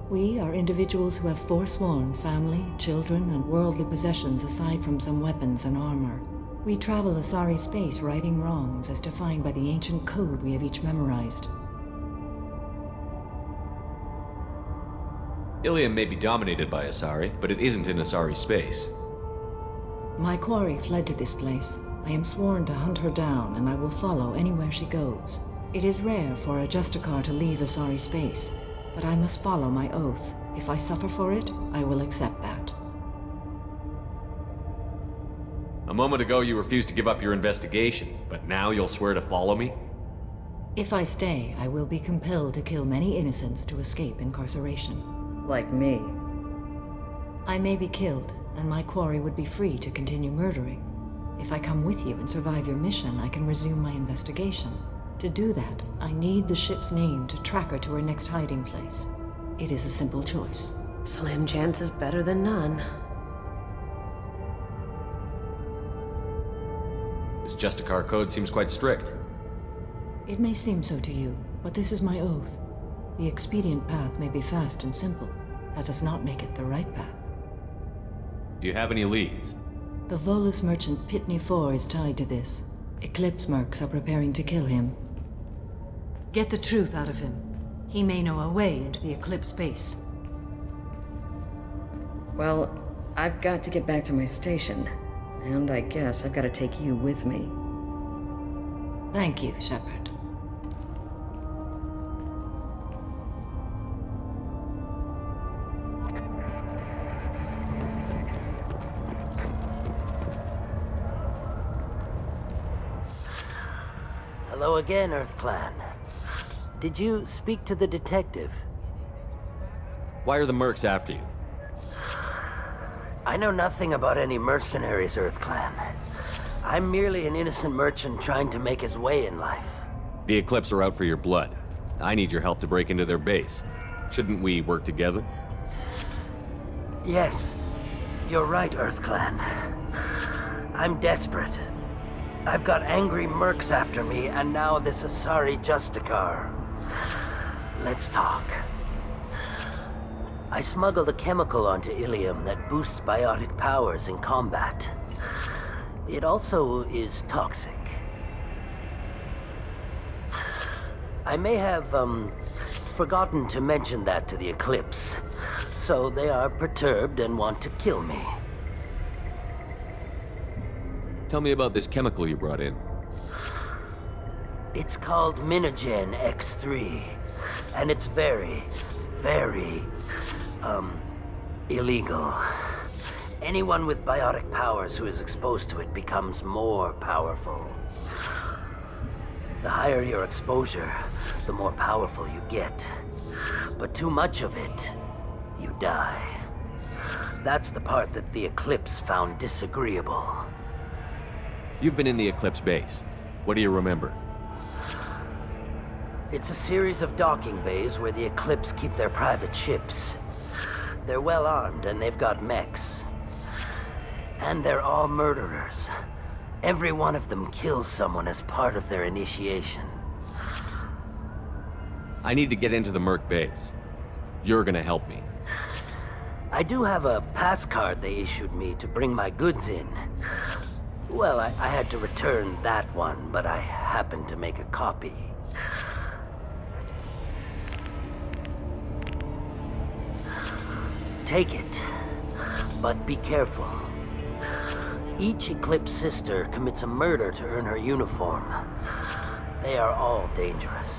We are individuals who have forsworn family, children, and worldly possessions aside from some weapons and armor. We travel Asari space righting wrongs as defined by the ancient code we have each memorized. Ilium may be dominated by Asari, but it isn't in Asari space. My quarry fled to this place. I am sworn to hunt her down, and I will follow anywhere she goes. It is rare for a Justicar to leave Asari space, but I must follow my oath. If I suffer for it, I will accept that. A moment ago you refused to give up your investigation, but now you'll swear to follow me? If I stay, I will be compelled to kill many innocents to escape incarceration. Like me. I may be killed, and my quarry would be free to continue murdering. If I come with you and survive your mission, I can resume my investigation. To do that, I need the ship's name to track her to her next hiding place. It is a simple choice. Slim chance is better than none. This Justicar code seems quite strict. It may seem so to you, but this is my oath. The expedient path may be fast and simple. That does not make it the right path. Do you have any leads? The Volus merchant Pitney Four is tied to this. Eclipse mercs are preparing to kill him. Get the truth out of him. He may know a way into the Eclipse base. Well, I've got to get back to my station. And I guess I've got to take you with me. Thank you, Shepard. Hello again, Earth Clan. Did you speak to the detective? Why are the mercs after you? I know nothing about any mercenaries, Earth Clan. I'm merely an innocent merchant trying to make his way in life. The Eclipse are out for your blood. I need your help to break into their base. Shouldn't we work together? Yes, you're right, Earth Clan. I'm desperate. I've got angry mercs after me, and now this Asari Justicar. Let's talk. I smuggled a chemical onto Ilium that boosts biotic powers in combat. It also is toxic. I may have, forgotten to mention that to the Eclipse, so they are perturbed and want to kill me. Tell me about this chemical you brought in. It's called Minogen X3, and it's very, very, illegal. Anyone with biotic powers who is exposed to it becomes more powerful. The higher your exposure, the more powerful you get. But too much of it, you die. That's the part that the Eclipse found disagreeable. You've been in the Eclipse base. What do you remember? It's a series of docking bays where the Eclipse keep their private ships. They're well armed and they've got mechs. And they're all murderers. Every one of them kills someone as part of their initiation. I need to get into the Merc base. You're gonna help me. I do have a pass card they issued me to bring my goods in. Well, I had to return that one, but I happened to make a copy. Take it, but be careful. Each Eclipse sister commits a murder to earn her uniform. They are all dangerous.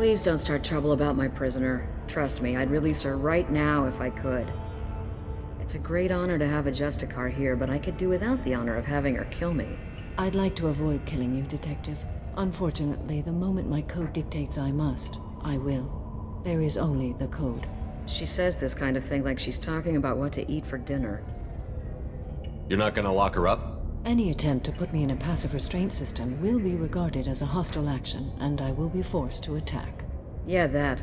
Please don't start trouble about my prisoner. Trust me, I'd release her right now if I could. It's a great honor to have a Justicar here, but I could do without the honor of having her kill me. I'd like to avoid killing you, Detective. Unfortunately, the moment my code dictates I must, I will. There is only the code. She says this kind of thing like she's talking about what to eat for dinner. You're not gonna lock her up? Any attempt to put me in a passive restraint system will be regarded as a hostile action, and I will be forced to attack. Yeah, that.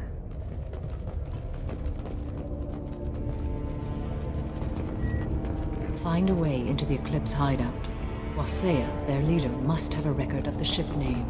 Find a way into the Eclipse hideout. Wasea, their leader, must have a record of the ship name.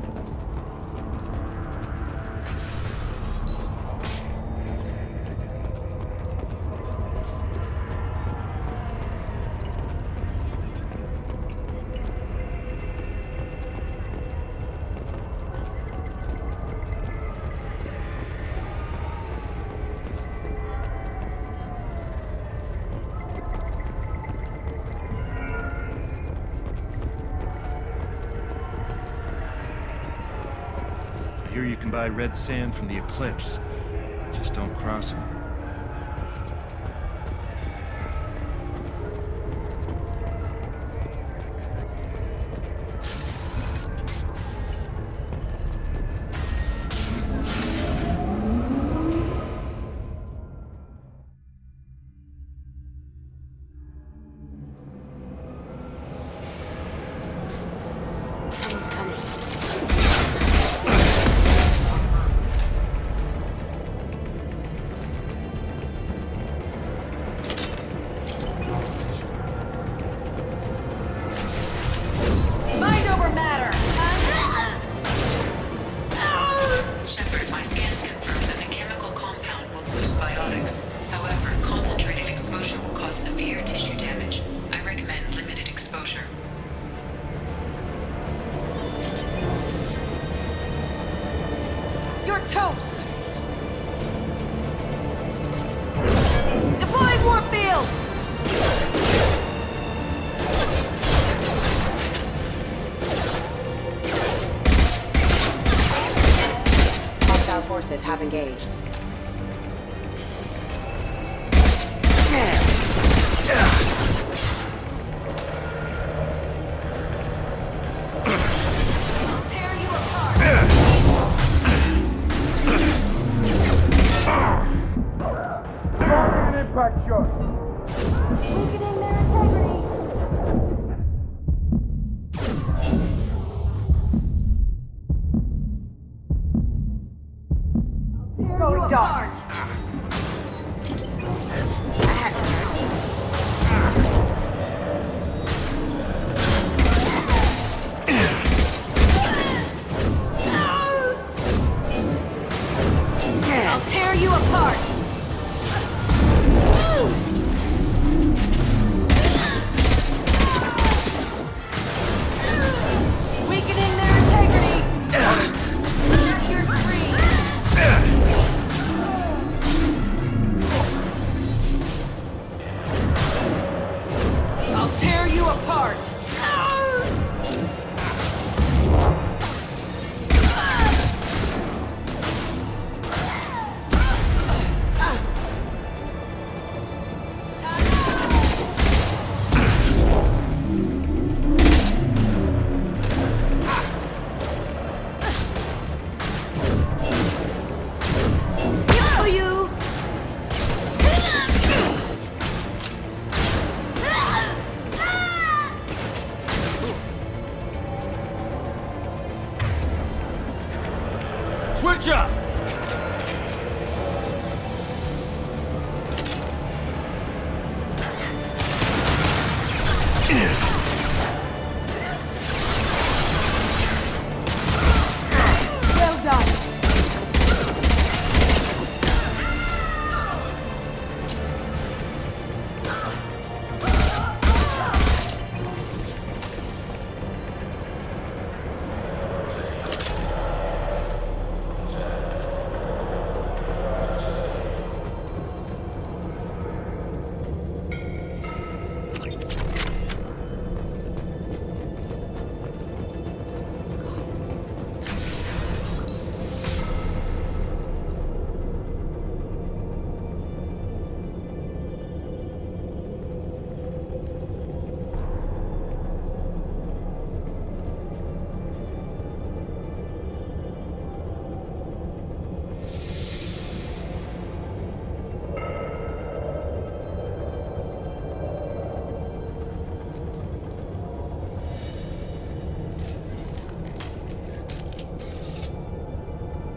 I hear you can buy red sand from the Eclipse. Just don't cross them. Forces have engaged. Impact shot. Weakening their integrity. Going dark. I'll tear you apart. Weakening their integrity. Check your screen. I'll tear you apart! Kill you! Switch up! Well done!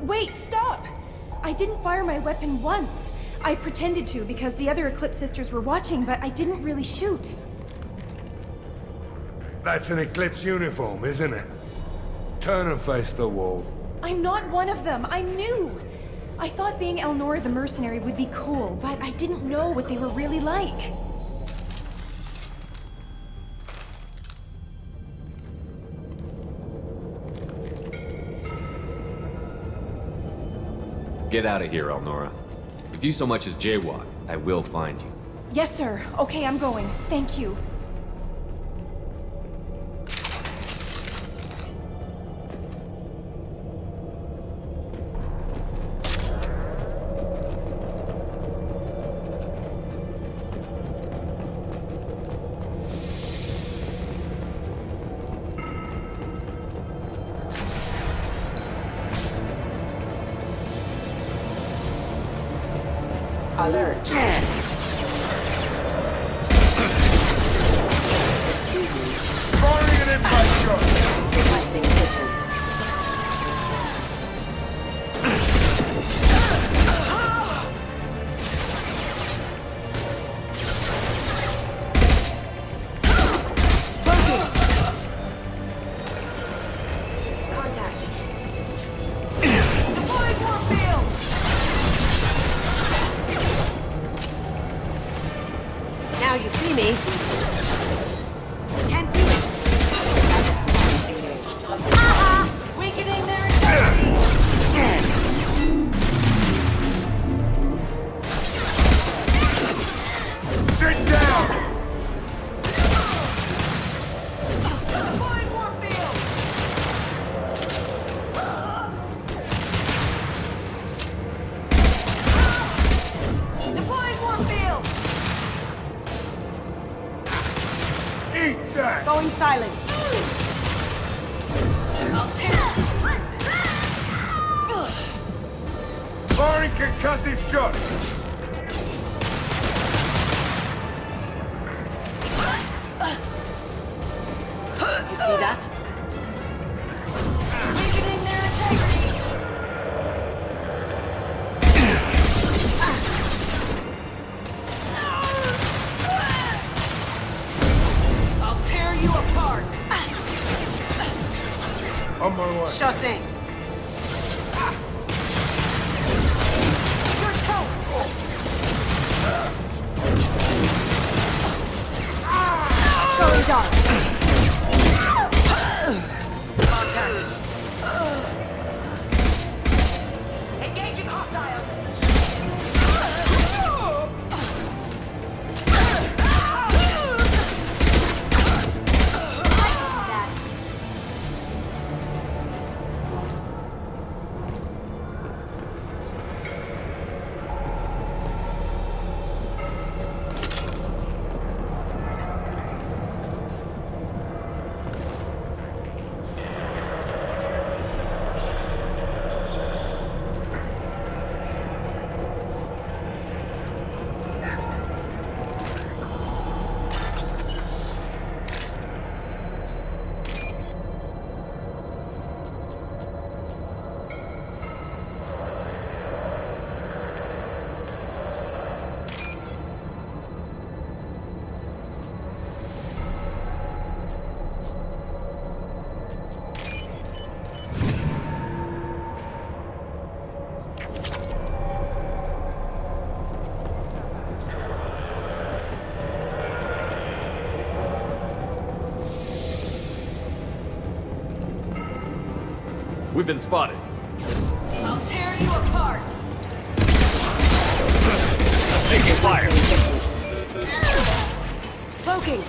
Wait, stop! I didn't fire my weapon once. I pretended to because the other Eclipse sisters were watching, but I didn't really shoot. That's an Eclipse uniform, isn't it? Turn and face the wall. I'm not one of them. I'm new. I thought being Elnora the mercenary would be cool, but I didn't know what they were really like. Get out of here, Elnora. If you so much as jaywalk, I will find you. Yes, sir. Okay, I'm going. Thank you. Alert. Firing an impact shot! Detecting signals. Contact. Deploying warfield! Now you see me. Can't do it. Weakening their integrity! Sit down! Deploying warfield! Deploying warfield! Eat that! Going silent. I'll tear. Firing concussive shot! You see that? Weakening their integrity! I'll tear you apart! On my way. Sure thing. You're toast! Going dark. Contact. Engaging hostiles. We've been spotted. I'll tear you apart. Taking fire. Cloaking.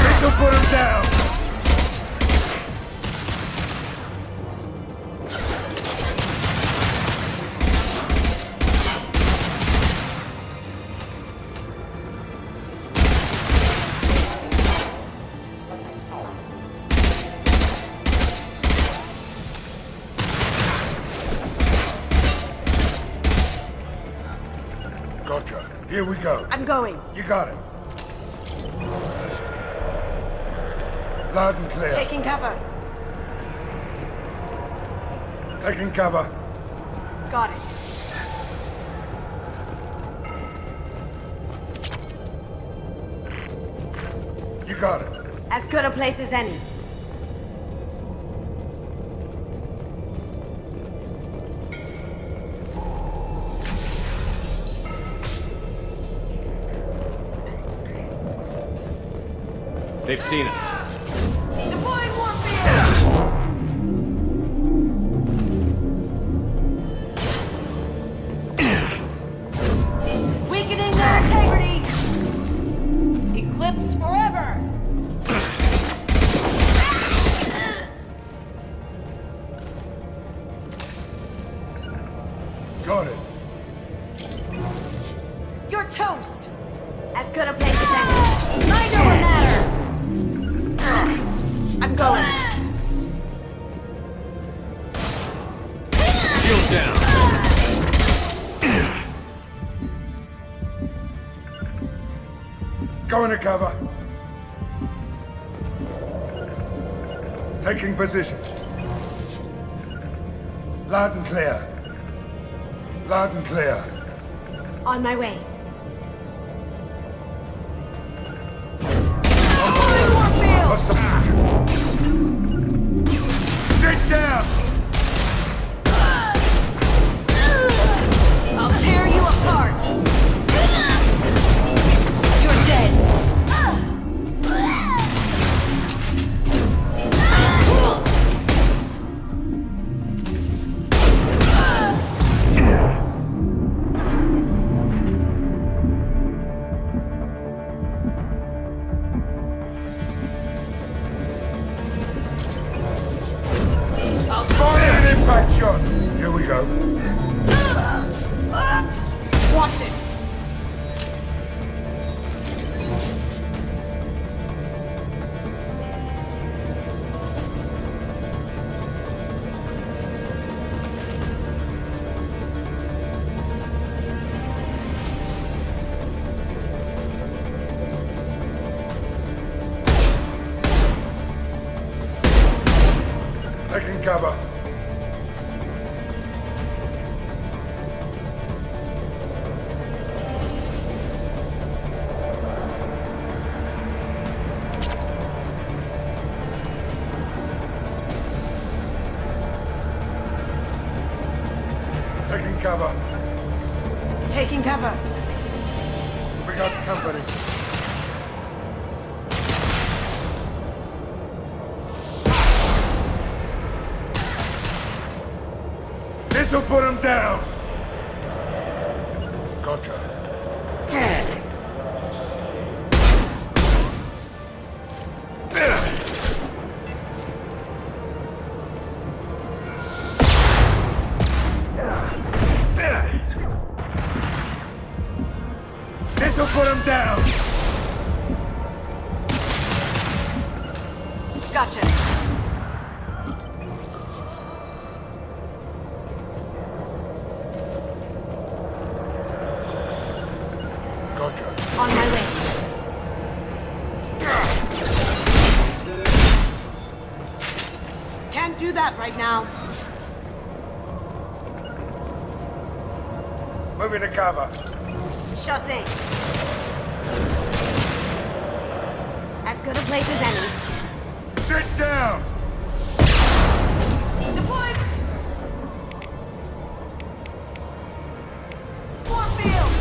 This'll put him down! Here we go. I'm going. You got it. Loud and clear. Taking cover. Taking cover. Got it. You got it. As good a place as any. They've seen us. Deploying warfare! Weakening their integrity! Eclipse forever! Got it. You're toast! As good a place as any. I know a matter! I'm going. Shield down. Go into cover. Taking position. Loud and clear. Loud and clear. On my way. Sit down! I'll tear you apart! You're dead! Impact shot. Here we go. Watch it! Taking cover. Taking cover. Taking cover. We got company. This'll put him down. Gotcha. This'll put him down. Gotcha. Gotcha. On my way. Can't do that right now. Moving to cover. Sure thing. As good a place as any. Sit down. Deployed! Warfield!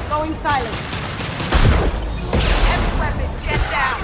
Going silent. Heavy weapon, get down!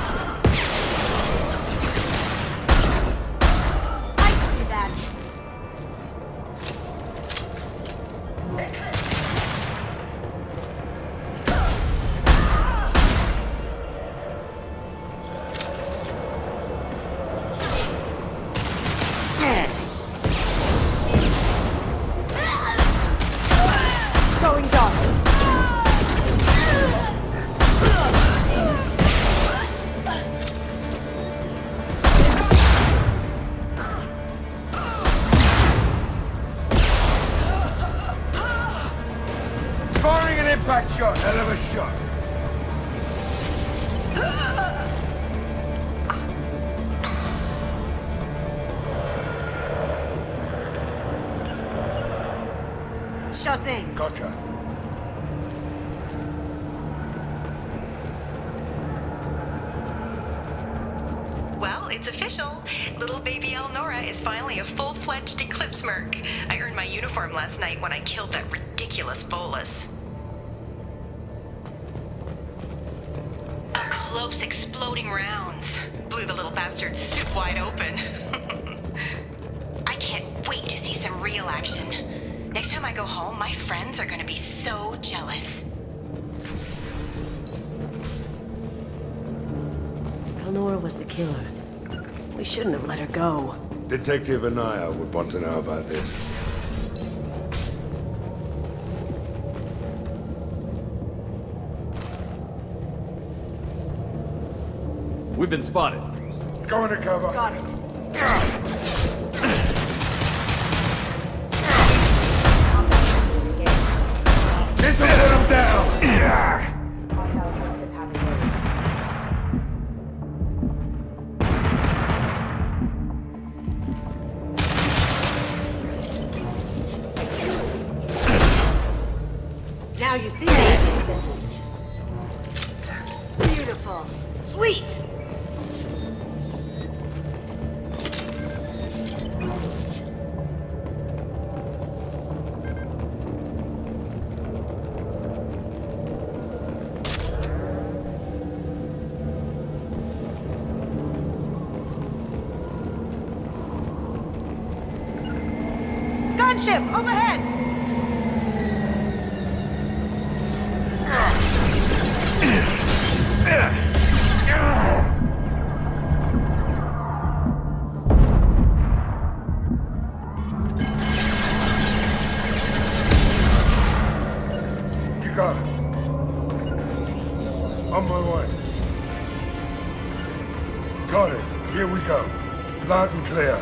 sure thing. Gotcha. Well, it's official. Little baby Elnora is finally a full-fledged Eclipse Merc. I earned my uniform last night when I killed that ridiculous Volus. A close exploding rounds blew the little bastard soup wide open. I can't wait to see some real action. Next time I go home, my friends are gonna be so jealous. Elnora was the killer. We shouldn't have let her go. Detective Anaya would want to know about this. We've been spotted. Go under cover. Got it. This'll put him down! Now you see the existence. Beautiful. Sweet! Gunship overhead! You got it. On my way. Got it. Here we go. Loud and clear.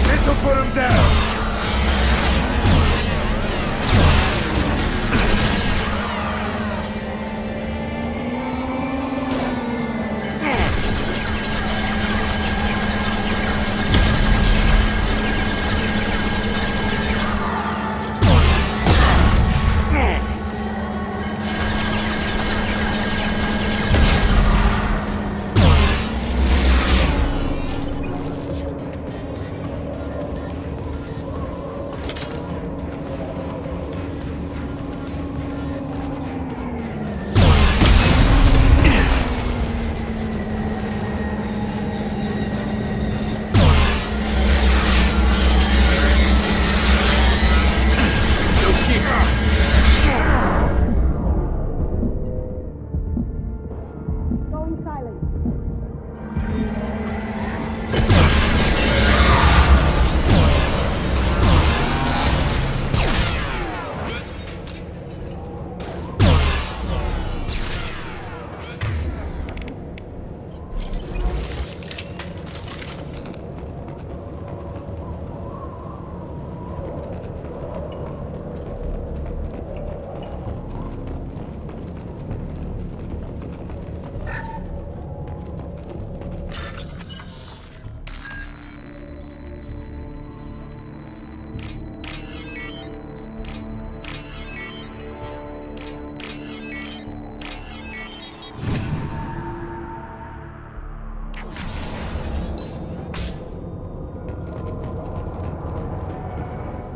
This'll put him down!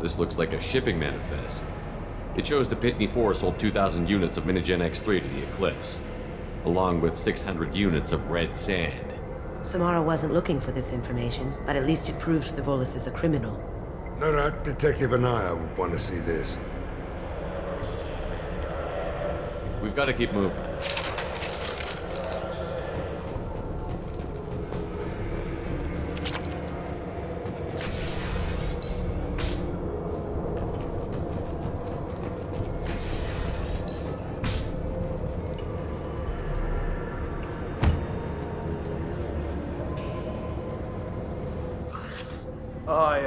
This looks like a shipping manifest. It shows the Pitney 4 sold 2,000 units of Minigen X3 to the Eclipse, along with 600 units of red sand. Samara wasn't looking for this information, but at least it proves the Volus is a criminal. No doubt Detective Anaya would want to see this. We've got to keep moving.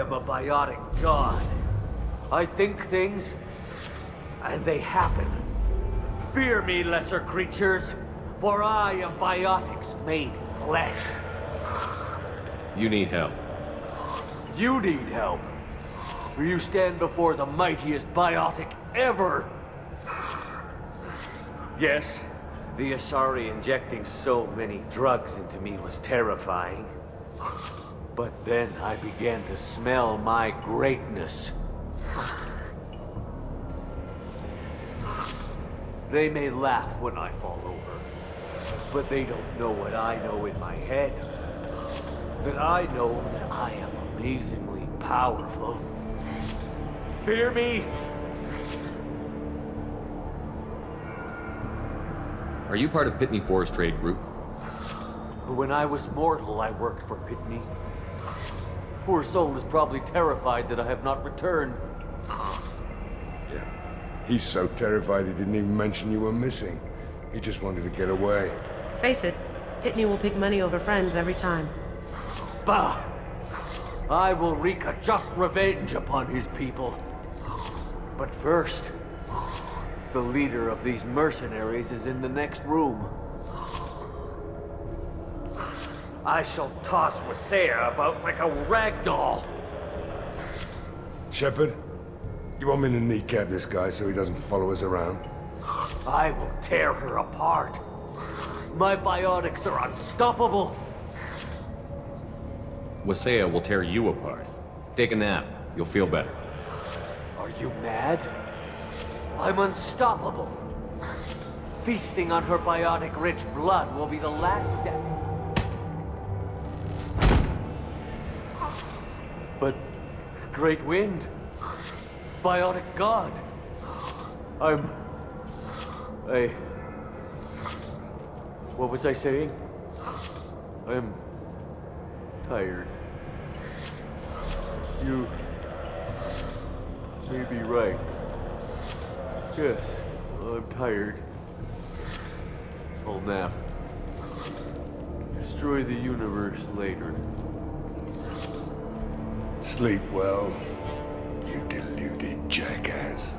am a biotic god. I think things, and they happen. Fear me, lesser creatures, for I am biotics made flesh. You need help. You need help. For you stand before the mightiest biotic ever. Yes, the Asari injecting so many drugs into me was terrifying. But then I began to smell my greatness. They may laugh when I fall over, but they don't know what I know in my head. That I know that I am amazingly powerful. Fear me? Are you part of Pitney Forest Trade Group? When I was mortal, I worked for Pitney. Poor soul is probably terrified that I have not returned. Yeah. He's so terrified he didn't even mention you were missing. He just wanted to get away. Face it, Pitney will pick money over friends every time. Bah! I will wreak a just revenge upon his people. But first, the leader of these mercenaries is in the next room. I shall toss Wasea about like a rag doll. Shepard, you want me to kneecap this guy so he doesn't follow us around? I will tear her apart. My biotics are unstoppable. Wasea will tear you apart. Take a nap. You'll feel better. Are you mad? I'm unstoppable. Feasting on her biotic-rich blood will be the last step. But Great Wind, biotic god, what was I saying? I'm tired. You may be right. Yes, I'm tired. I'll nap. Destroy the universe later. Sleep well, you deluded jackass.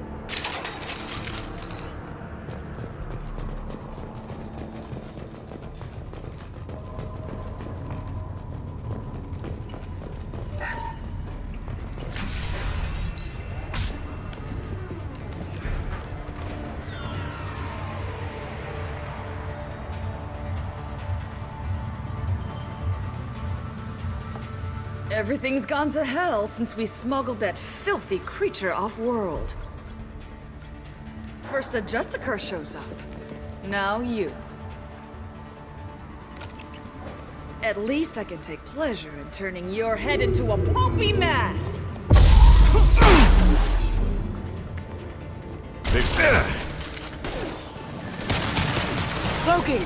Everything's gone to hell since we smuggled that filthy creature off-world. First a Justicar shows up. Now you. At least I can take pleasure in turning your head into a pulpy mass! Loki!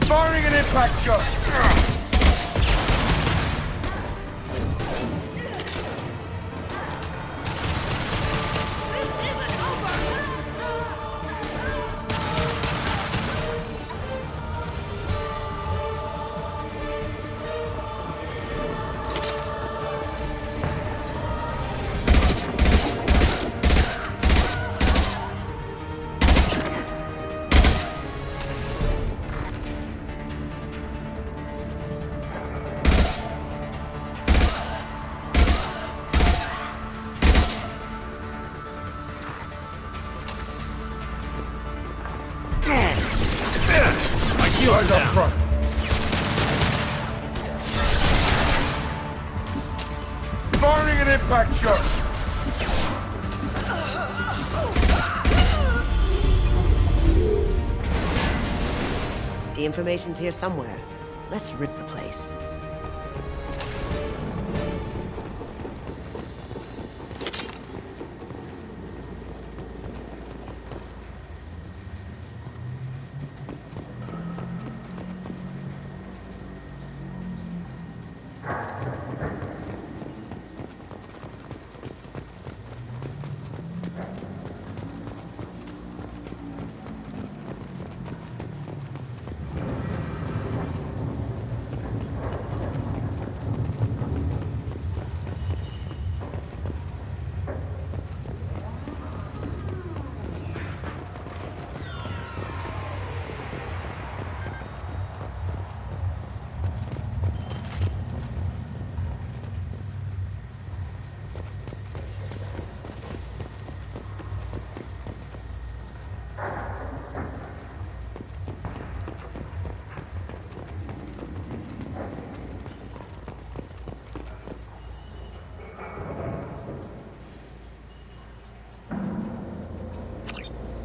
Firing an impact shot! Eyes up front. impact charge! The information's here somewhere. Let's rip the place.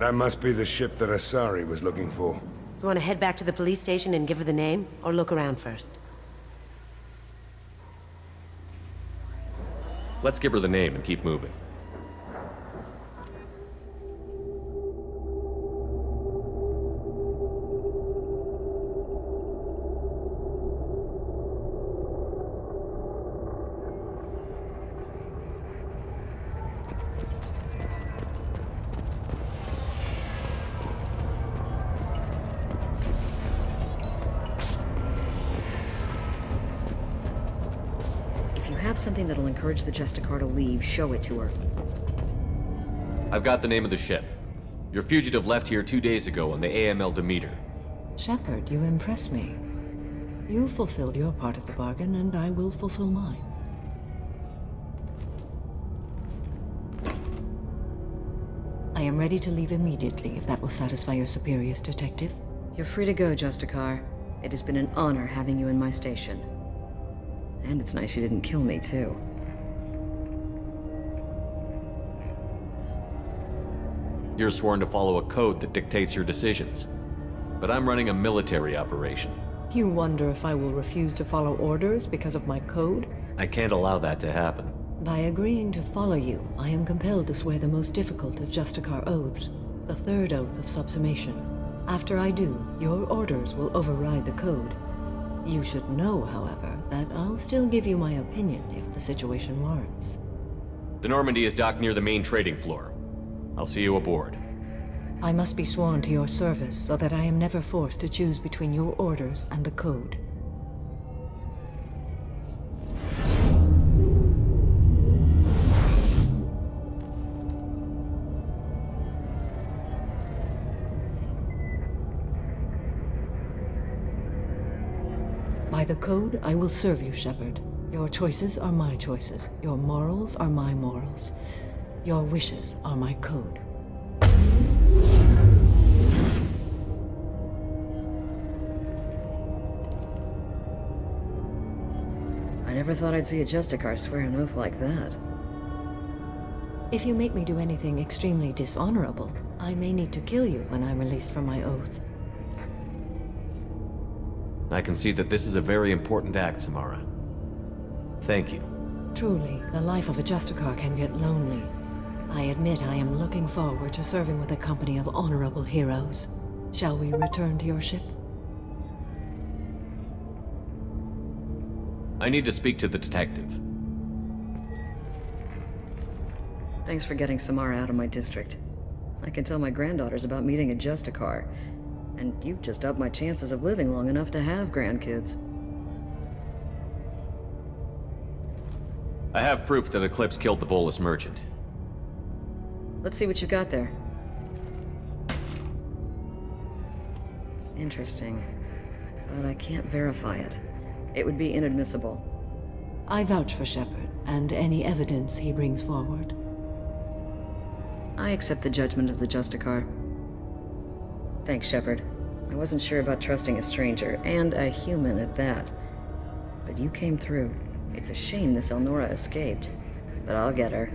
That must be the ship that Asari was looking for. You want to head back to the police station and give her the name, or look around first? Let's give her the name and keep moving. Something that'll encourage the Justicar to leave, show it to her. I've got the name of the ship. Your fugitive left here 2 days ago on the AML Demeter. Shepard, you impress me. You fulfilled your part of the bargain, and I will fulfill mine. I am ready to leave immediately, if that will satisfy your superiors, Detective. You're free to go, Justicar. It has been an honor having you in my station. And it's nice you didn't kill me, too. You're sworn to follow a code that dictates your decisions. But I'm running a military operation. You wonder if I will refuse to follow orders because of my code? I can't allow that to happen. By agreeing to follow you, I am compelled to swear the most difficult of Justicar oaths, the third oath of subsumation. After I do, your orders will override the code. You should know, however, that I'll still give you my opinion if the situation warrants. The Normandy is docked near the main trading floor. I'll see you aboard. I must be sworn to your service so that I am never forced to choose between your orders and the code. By the code, I will serve you, Shepard. Your choices are my choices. Your morals are my morals. Your wishes are my code. I never thought I'd see a Justicar swear an oath like that. If you make me do anything extremely dishonorable, I may need to kill you when I'm released from my oath. I can see that this is a very important act, Samara. Thank you. Truly, the life of a Justicar can get lonely. I admit I am looking forward to serving with a company of honorable heroes. Shall we return to your ship? I need to speak to the detective. Thanks for getting Samara out of my district. I can tell my granddaughters about meeting a Justicar. And you've just upped my chances of living long enough to have grandkids. I have proof that Eclipse killed the Volus merchant. Let's see what you got there. Interesting. But I can't verify it. It would be inadmissible. I vouch for Shepard, and any evidence he brings forward. I accept the judgment of the Justicar. Thanks, Shepard. I wasn't sure about trusting a stranger, and a human at that. But you came through. It's a shame this Elnora escaped. but I'll get her.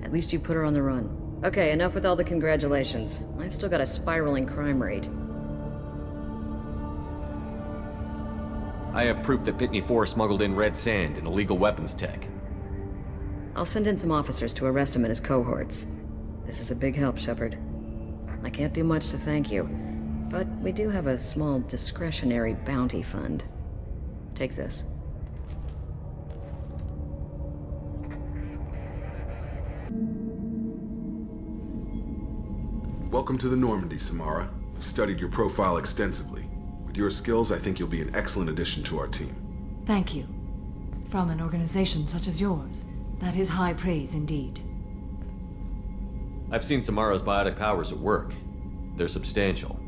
At least you put her on the run. Okay, enough with all the congratulations. I've still got a spiraling crime rate. I have proof that Pitney 4 smuggled in red sand and illegal weapons tech. I'll send in some officers to arrest him and his cohorts. This is a big help, Shepard. I can't do much to thank you, but we do have a small discretionary bounty fund. Take this. Welcome to the Normandy, Samara. We've studied your profile extensively. With your skills, I think you'll be an excellent addition to our team. Thank you. From an organization such as yours, that is high praise indeed. I've seen Samara's biotic powers at work. They're substantial.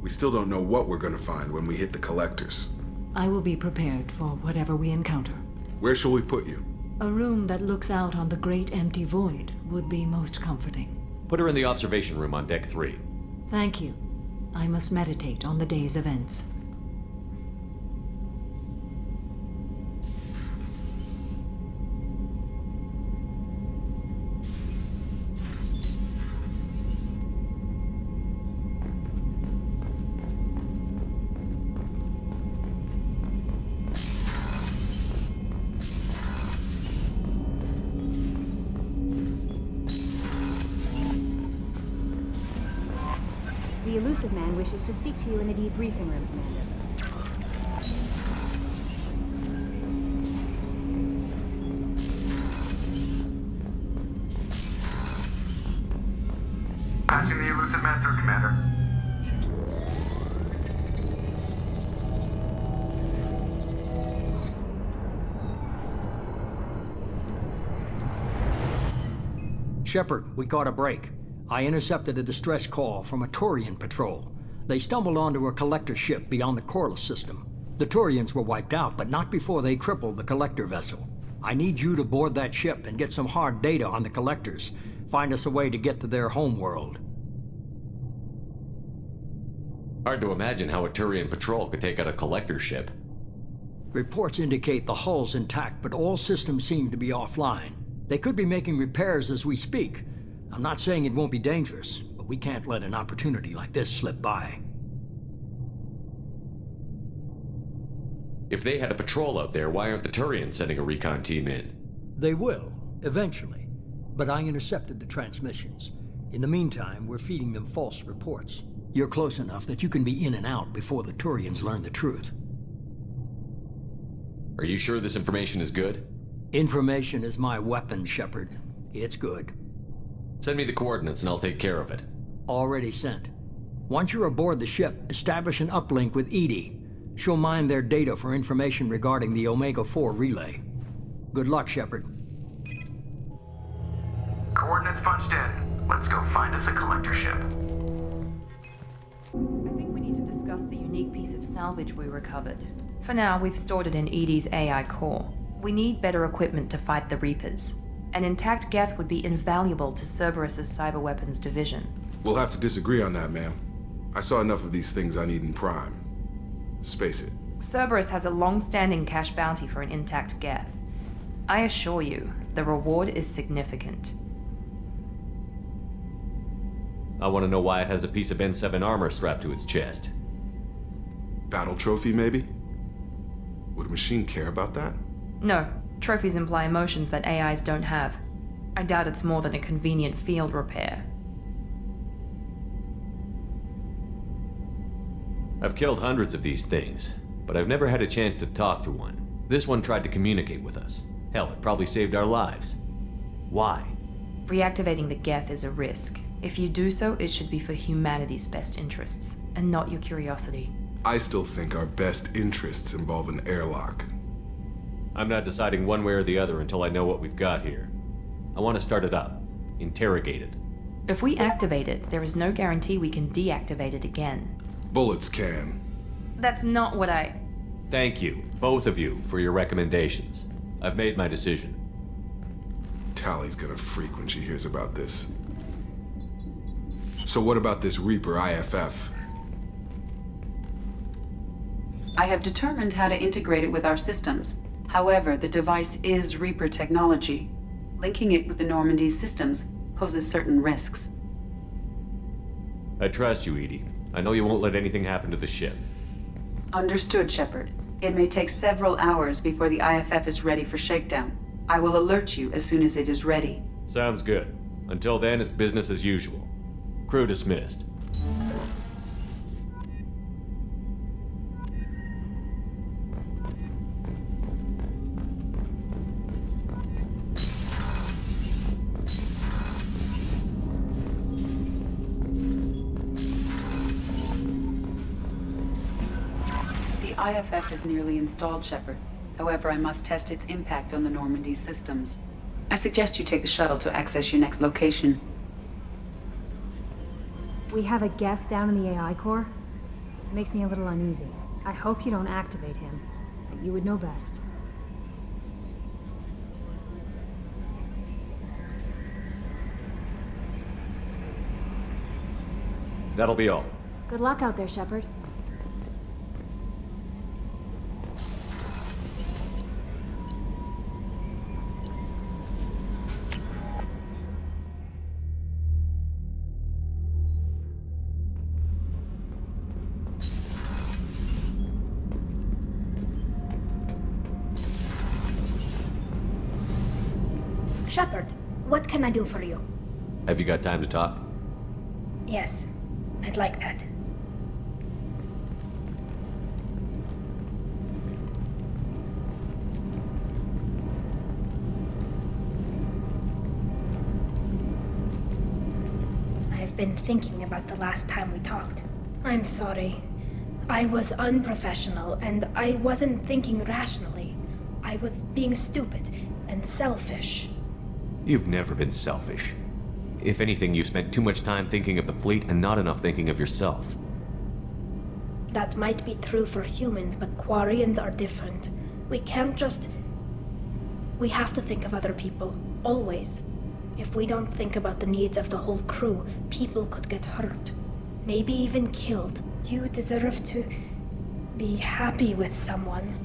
We still don't know what we're gonna find when we hit the collectors. I will be prepared for whatever we encounter. Where shall we put you? A room that looks out on the great empty void would be most comforting. Put her in the observation room on Deck 3. Thank you. I must meditate on the day's events. The Elusive Man wishes to speak to you in the debriefing room, Commander. Passing the Elusive Man through, Commander. Shepard, we caught a break. I intercepted a distress call from a Turian patrol. They stumbled onto a collector ship beyond the Corliss system. The Turians were wiped out, but not before they crippled the collector vessel. I need you to board that ship and get some hard data on the collectors. Find us a way to get to their homeworld. Hard to imagine how a Turian patrol could take out a collector ship. Reports indicate the hull's intact, but all systems seem to be offline. They could be making repairs as we speak. I'm not saying it won't be dangerous, but we can't let an opportunity like this slip by. If they had a patrol out there, why aren't the Turians sending a recon team in? They will, eventually. But I intercepted the transmissions. In the meantime, we're feeding them false reports. You're close enough that you can be in and out before the Turians learn the truth. Are you sure this information is good? Information is my weapon, Shepard. It's good. Send me the coordinates and I'll take care of it. Already sent. Once you're aboard the ship, establish an uplink with EDI. She'll mine their data for information regarding the Omega-4 relay. Good luck, Shepard. Coordinates punched in. Let's go find us a collector ship. I think we need to discuss the unique piece of salvage we recovered. For now, we've stored it in EDI's AI core. We need better equipment to fight the Reapers. An intact Geth would be invaluable to Cerberus's cyber weapons division. We'll have to disagree on that, ma'am. I saw enough of these things on Eden Prime. Space it. Cerberus has a long-standing cash bounty for an intact Geth. I assure you, the reward is significant. I want to know why it has a piece of N7 armor strapped to its chest. Battle trophy, maybe? Would a machine care about that? No. Trophies imply emotions that AIs don't have. I doubt it's more than a convenient field repair. I've killed hundreds of these things, but I've never had a chance to talk to one. This one tried to communicate with us. Hell, it probably saved our lives. Why? Reactivating the Geth is a risk. If you do so, it should be for humanity's best interests, and not your curiosity. I still think our best interests involve an airlock. I'm not deciding one way or the other until I know what we've got here. I want to start it up. Interrogate it. If we activate it, there is no guarantee we can deactivate it again. Bullets can. That's not what I... Thank you, both of you, for your recommendations. I've made my decision. Tally's gonna freak when she hears about this. So what about this Reaper IFF? I have determined how to integrate it with our systems. However, the device is Reaper technology. Linking it with the Normandy's systems poses certain risks. I trust you, Edie. I know you won't let anything happen to the ship. Understood, Shepard. It may take several hours before the IFF is ready for shakedown. I will alert you as soon as it is ready. Sounds good. Until then, it's business as usual. Crew dismissed. The IFF is nearly installed, Shepard. However, I must test its impact on the Normandy systems. I suggest you take the shuttle to access your next location. We have a Geth down in the AI core? It makes me a little uneasy. I hope you don't activate him, but you would know best. That'll be all. Good luck out there, Shepard. Shepard, what can I do for you? Have you got time to talk? Yes, I'd like that. I've been thinking about the last time we talked. I'm sorry. I was unprofessional, and I wasn't thinking rationally. I was being stupid and selfish. You've never been selfish. If anything, you spent too much time thinking of the fleet and not enough thinking of yourself. That might be true for humans, but Quarians are different. We can't just... We have to think of other people, always. If we don't think about the needs of the whole crew, people could get hurt. Maybe even killed. You deserve to be happy with someone.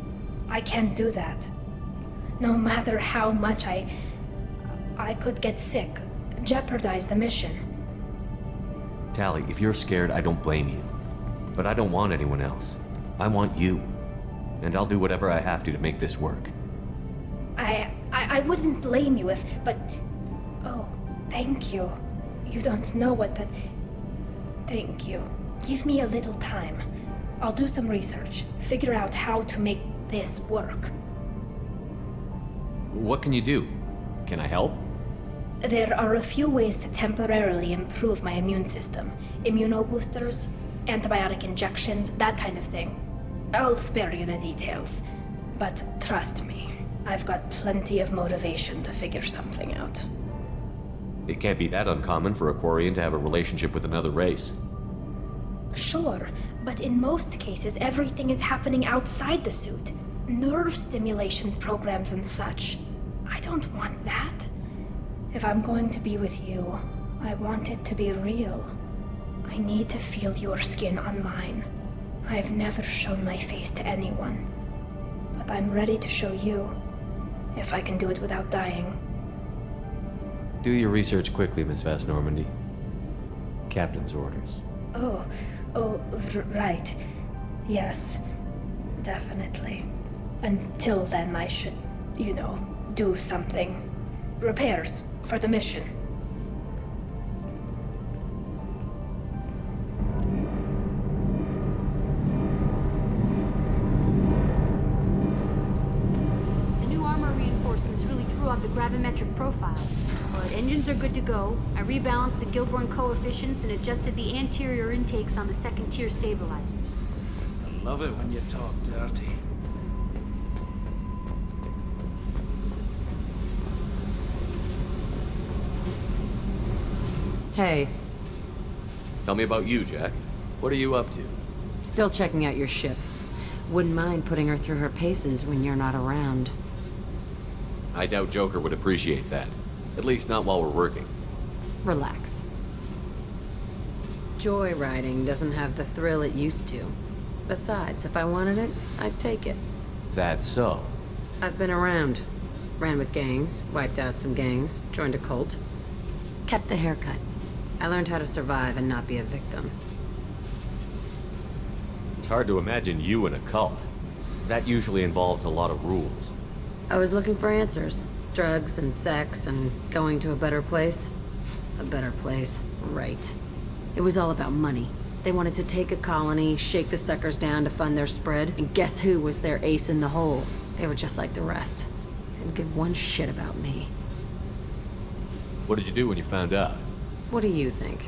I can't do that. No matter how much I could get sick, jeopardize the mission. Tali, if you're scared, I don't blame you. But I don't want anyone else. I want you. And I'll do whatever I have to make this work. I wouldn't blame you if, but... Oh, thank you. You don't know what that... Thank you. Give me a little time. I'll do some research, figure out how to make this work. What can you do? Can I help? There are a few ways to temporarily improve my immune system. Immunoboosters, antibiotic injections, that kind of thing. I'll spare you the details. But trust me, I've got plenty of motivation to figure something out. It can't be that uncommon for a Quarian to have a relationship with another race. Sure, but in most cases everything is happening outside the suit. Nerve stimulation programs and such. I don't want that. If I'm going to be with you, I want it to be real. I need to feel your skin on mine. I've never shown my face to anyone. But I'm ready to show you, if I can do it without dying. Do your research quickly, Miss Vast Normandy. Captain's orders. Right. Yes, definitely. Until then, I should, do something. Repairs for the mission. The new armor reinforcements really threw off the gravimetric profile. But engines are good to go. I rebalanced the Gilborn coefficients and adjusted the anterior intakes on the second-tier stabilizers. I love it when you talk dirty. Hey. Tell me about you, Jack. What are you up to? Still checking out your ship. Wouldn't mind putting her through her paces when you're not around. I doubt Joker would appreciate that. At least not while we're working. Relax. Joyriding doesn't have the thrill it used to. Besides, if I wanted it, I'd take it. That's so. I've been around. Ran with gangs, wiped out some gangs, joined a cult. Kept the haircut. I learned how to survive and not be a victim. It's hard to imagine you in a cult. That usually involves a lot of rules. I was looking for answers. Drugs and sex and going to a better place. A better place, right. It was all about money. They wanted to take a colony, shake the suckers down to fund their spread, and guess who was their ace in the hole? They were just like the rest. Didn't give one shit about me. What did you do when you found out? What do you think?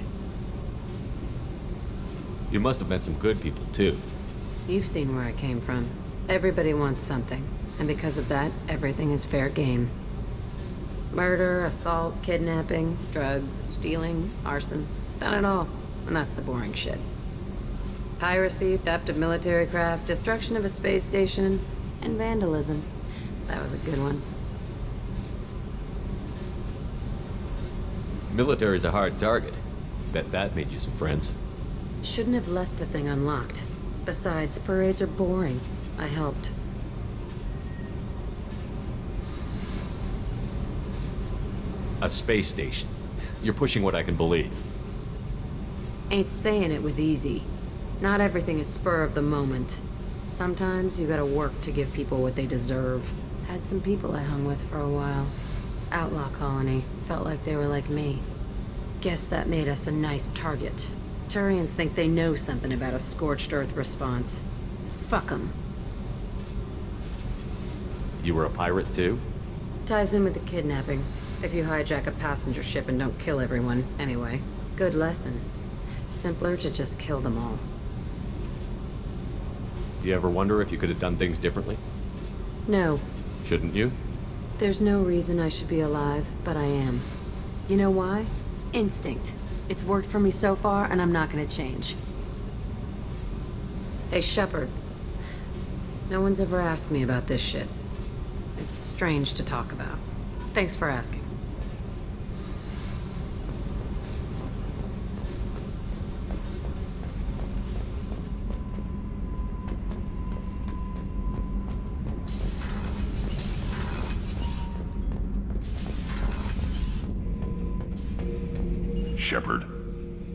You must have met some good people, too. You've seen where I came from. Everybody wants something, and because of that, everything is fair game. Murder, assault, kidnapping, drugs, stealing, arson. Done it all. And that's the boring shit. Piracy, theft of military craft, destruction of a space station, and vandalism. That was a good one. Military's a hard target. Bet that made you some friends. Shouldn't have left the thing unlocked. Besides, parades are boring. I helped. A space station. You're pushing what I can believe. Ain't saying it was easy. Not everything is spur of the moment. Sometimes you gotta work to give people what they deserve. Had some people I hung with for a while. Outlaw colony. Felt like they were like me. Guess that made us a nice target. Turians think they know something about a scorched earth response. Fuck 'em. You were a pirate, too? Ties in with the kidnapping. If you hijack a passenger ship and don't kill everyone, anyway. Good lesson. Simpler to just kill them all. Do you ever wonder if you could have done things differently? No. Shouldn't you? There's no reason I should be alive, but I am. You know why? Instinct. It's worked for me so far, and I'm not gonna change. Hey, Shepard. No one's ever asked me about this shit. It's strange to talk about. Thanks for asking. Shepard.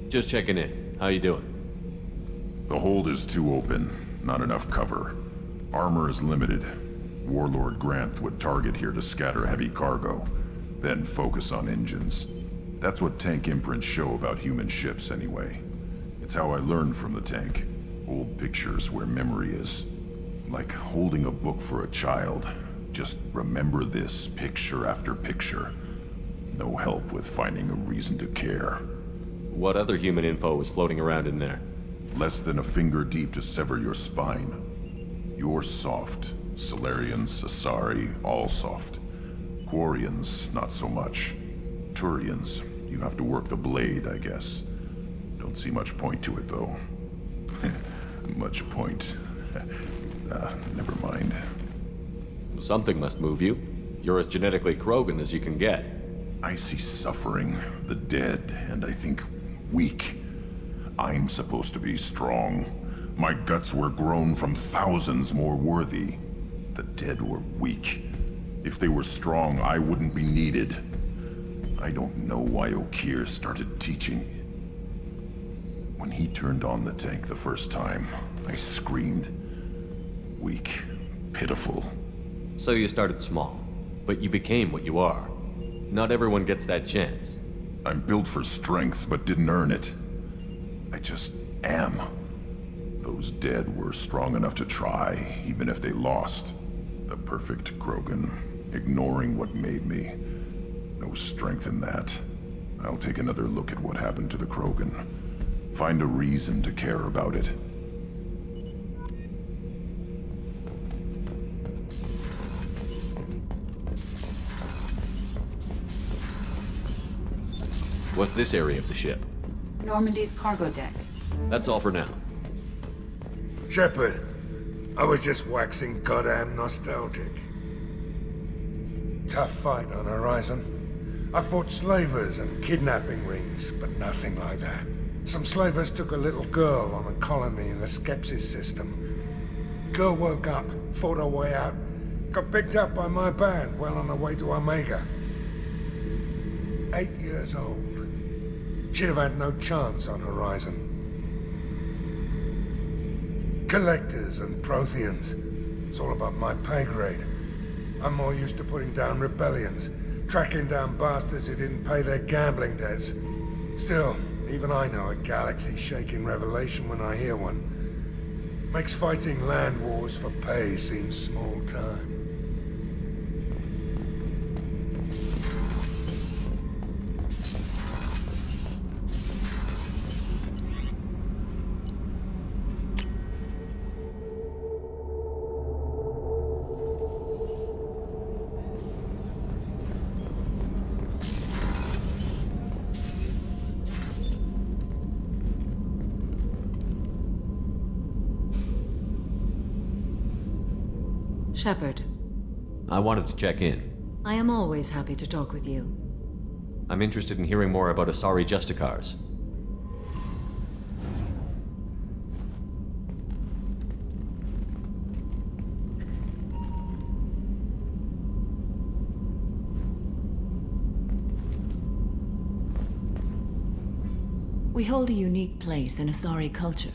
Just checking in. How you doing? The hold is too open. Not enough cover. Armor is limited. Warlord Grant would target here to scatter heavy cargo, then focus on engines. That's what tank imprints show about human ships, anyway. It's how I learned from the tank. Old pictures where memory is. Like holding a book for a child. Just remember this, picture after picture. No help with finding a reason to care. What other human info was floating around in there? Less than a finger deep to sever your spine. You're soft. Salarians, Asari, all soft. Quarians, not so much. Turians, you have to work the blade, I guess. Don't see much point to it, though. Much point. Never mind. Something must move you. You're as genetically Krogan as you can get. I see suffering, the dead, and I think weak. I'm supposed to be strong. My guts were grown from thousands more worthy. The dead were weak. If they were strong, I wouldn't be needed. I don't know why Okeer started teaching. When he turned on the tank the first time, I screamed. Weak, pitiful. So you started small, but you became what you are. Not everyone gets that chance. I'm built for strength, but didn't earn it. I just am. Those dead were strong enough to try, even if they lost. The perfect Krogan, ignoring what made me. No strength in that. I'll take another look at what happened to the Krogan. Find a reason to care about it. What's this area of the ship? Normandy's cargo deck. That's all for now. Shepard, I was just waxing goddamn nostalgic. Tough fight on Horizon. I fought slavers and kidnapping rings, but nothing like that. Some slavers took a little girl on a colony in the Skepsis system. Girl woke up, fought her way out, got picked up by my band well on the way to Omega. 8 years old. She'd have had no chance on Horizon. Collectors and Protheans. It's all above my pay grade. I'm more used to putting down rebellions, tracking down bastards who didn't pay their gambling debts. Still, even I know a galaxy-shaking revelation when I hear one. Makes fighting land wars for pay seem small time. Shepard, I wanted to check in. I am always happy to talk with you. I'm interested in hearing more about Asari Justicars. We hold a unique place in Asari culture.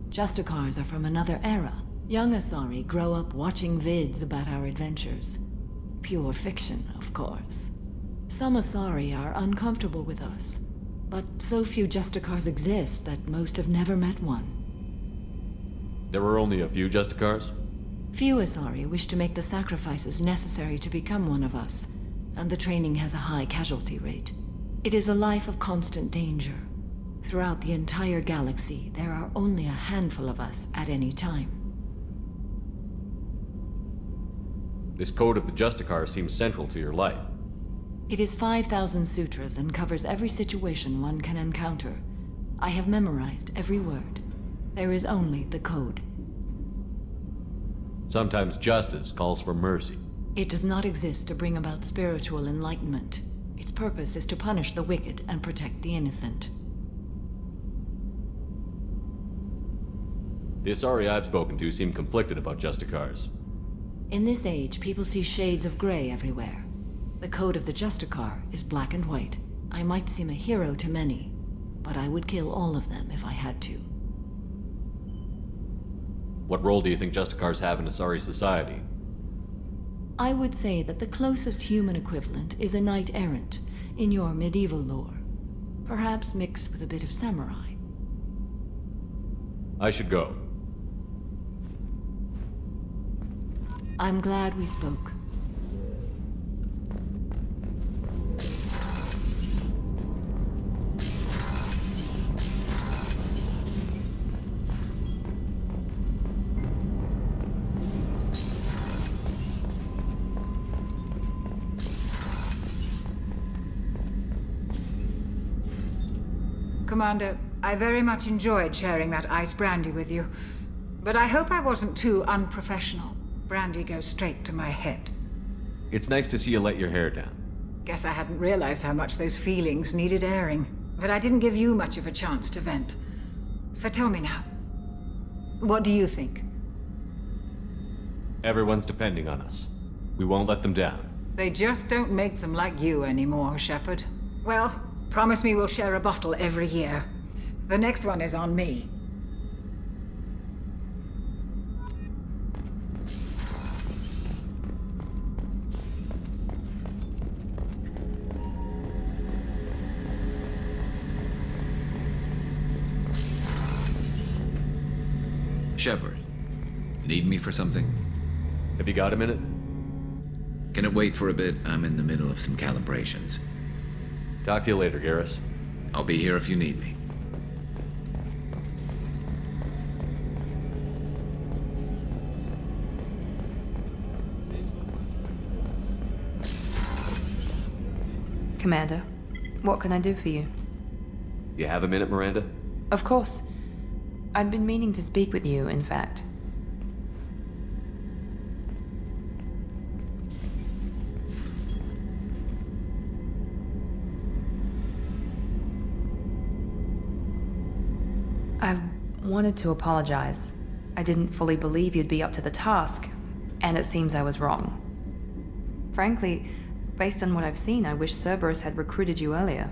Justicars are from another era. Young Asari grow up watching vids about our adventures. Pure fiction, of course. Some Asari are uncomfortable with us, but so few Justicars exist that most have never met one. There were only a few Justicars? Few Asari wish to make the sacrifices necessary to become one of us, and the training has a high casualty rate. It is a life of constant danger. Throughout the entire galaxy, there are only a handful of us at any time. This code of the Justicar seems central to your life. It is 5,000 sutras and covers every situation one can encounter. I have memorized every word. There is only the code. Sometimes justice calls for mercy. It does not exist to bring about spiritual enlightenment. Its purpose is to punish the wicked and protect the innocent. The Asari I've spoken to seem conflicted about Justicars. In this age, people see shades of gray everywhere. The code of the Justicar is black and white. I might seem a hero to many, but I would kill all of them if I had to. What role do you think Justicars have in Asari society? I would say that the closest human equivalent is a knight-errant in your medieval lore. Perhaps mixed with a bit of samurai. I should go. I'm glad we spoke. Commander, I very much enjoyed sharing that ice brandy with you, but I hope I wasn't too unprofessional. Brandy goes straight to my head. It's nice to see you let your hair down. Guess I hadn't realized how much those feelings needed airing, but I didn't give you much of a chance to vent. So tell me now, what do you think? Everyone's depending on us. We won't let them down. They just don't make them like you anymore, Shepard. Well, promise me we'll share a bottle every year. The next one is on me. Shepard, need me for something? Have you got a minute? Can it wait for a bit? I'm in the middle of some calibrations. Talk to you later, Garrus. I'll be here if you need me. Commander, what can I do for you? You have a minute, Miranda? Of course. I'd been meaning to speak with you, in fact. I wanted to apologize. I didn't fully believe you'd be up to the task, and it seems I was wrong. Frankly, based on what I've seen, I wish Cerberus had recruited you earlier.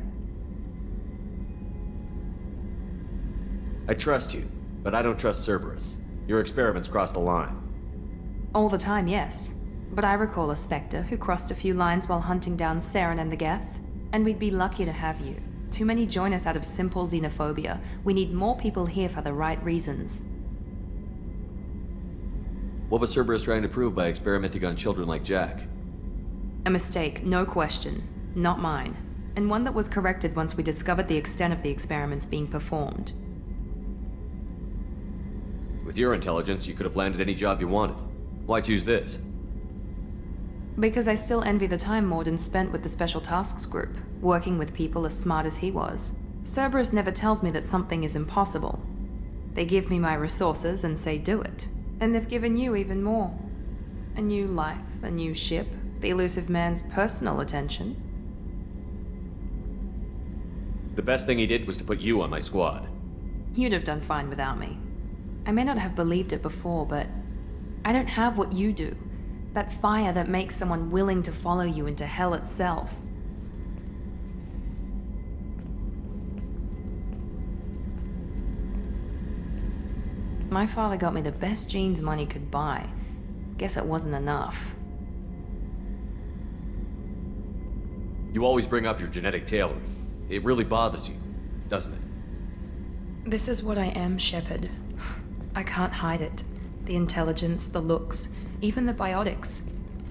I trust you, but I don't trust Cerberus. Your experiments crossed the line. All the time, yes. But I recall a Spectre who crossed a few lines while hunting down Saren and the Geth. And we'd be lucky to have you. Too many join us out of simple xenophobia. We need more people here for the right reasons. What was Cerberus trying to prove by experimenting on children like Jack? A mistake, no question. Not mine. And one that was corrected once we discovered the extent of the experiments being performed. With your intelligence, you could have landed any job you wanted. Why choose this? Because I still envy the time Morden spent with the Special Tasks Group, working with people as smart as he was. Cerberus never tells me that something is impossible. They give me my resources and say do it. And they've given you even more. A new life, a new ship, the elusive man's personal attention. The best thing he did was to put you on my squad. You'd have done fine without me. I may not have believed it before, but I don't have what you do. That fire that makes someone willing to follow you into hell itself. My father got me the best genes money could buy. Guess it wasn't enough. You always bring up your genetic tailoring. It really bothers you, doesn't it? This is what I am, Shepard. I can't hide it. The intelligence, the looks, even the biotics.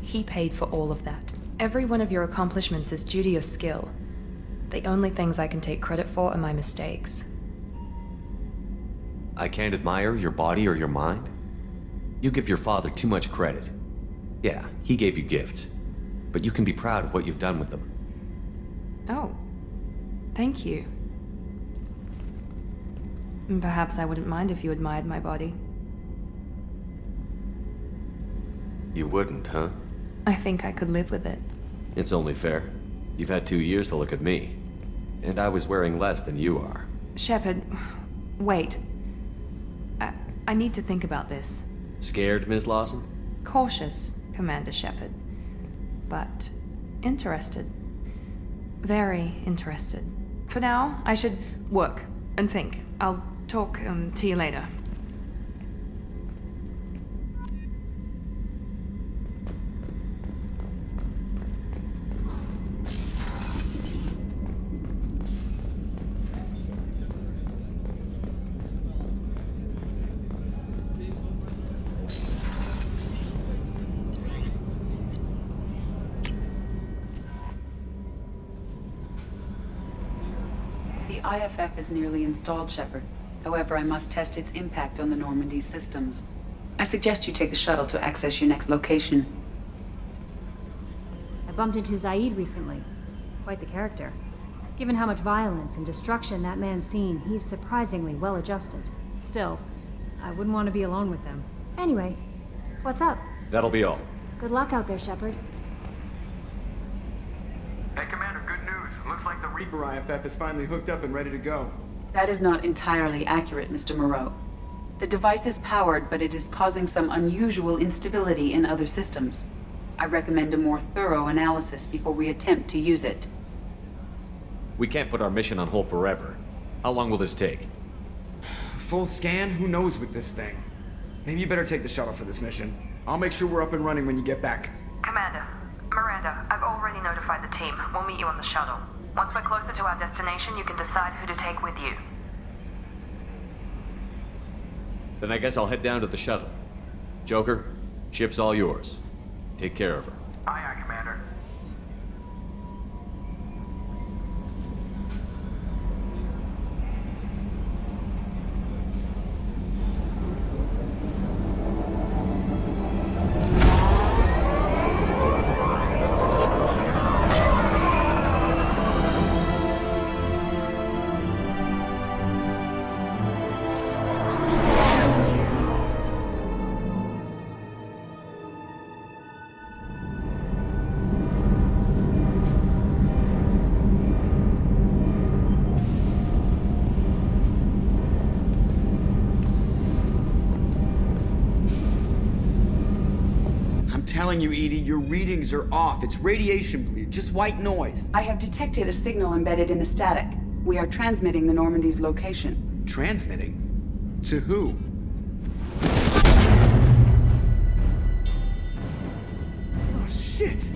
He paid for all of that. Every one of your accomplishments is due to your skill. The only things I can take credit for are my mistakes. I can't admire your body or your mind? You give your father too much credit. Yeah, he gave you gifts. But you can be proud of what you've done with them. Oh. Thank you. Perhaps I wouldn't mind if you admired my body. You wouldn't, huh? I think I could live with it. It's only fair. You've had 2 years to look at me. And I was wearing less than you are. Shepard, wait. I need to think about this. Scared, Ms. Lawson? Cautious, Commander Shepard. But interested. Very interested. For now, I should work and think. I'll talk to you later. The IFF is nearly installed, Shepard. However, I must test its impact on the Normandy systems. I suggest you take the shuttle to access your next location. I bumped into Zaid recently. Quite the character. Given how much violence and destruction that man's seen, he's surprisingly well adjusted. Still, I wouldn't want to be alone with them. Anyway, what's up? That'll be all. Good luck out there, Shepard. Hey, Commander, good news. Looks like the Reaper IFF is finally hooked up and ready to go. That is not entirely accurate, Mr. Moreau. The device is powered, but it is causing some unusual instability in other systems. I recommend a more thorough analysis before we attempt to use it. We can't put our mission on hold forever. How long will this take? Full scan? Who knows with this thing? Maybe you better take the shuttle for this mission. I'll make sure we're up and running when you get back. Commander, Miranda, I've already notified the team. We'll meet you on the shuttle. Once we're closer to our destination, you can decide who to take with you. Then I guess I'll head down to the shuttle. Joker, ship's all yours. Take care of her. Aye, aye, Commander. telling you, Edie, your readings are off. It's radiation bleed, just white noise. I have detected a signal embedded in the static. We are transmitting the Normandy's location. Transmitting? To who? Oh, shit!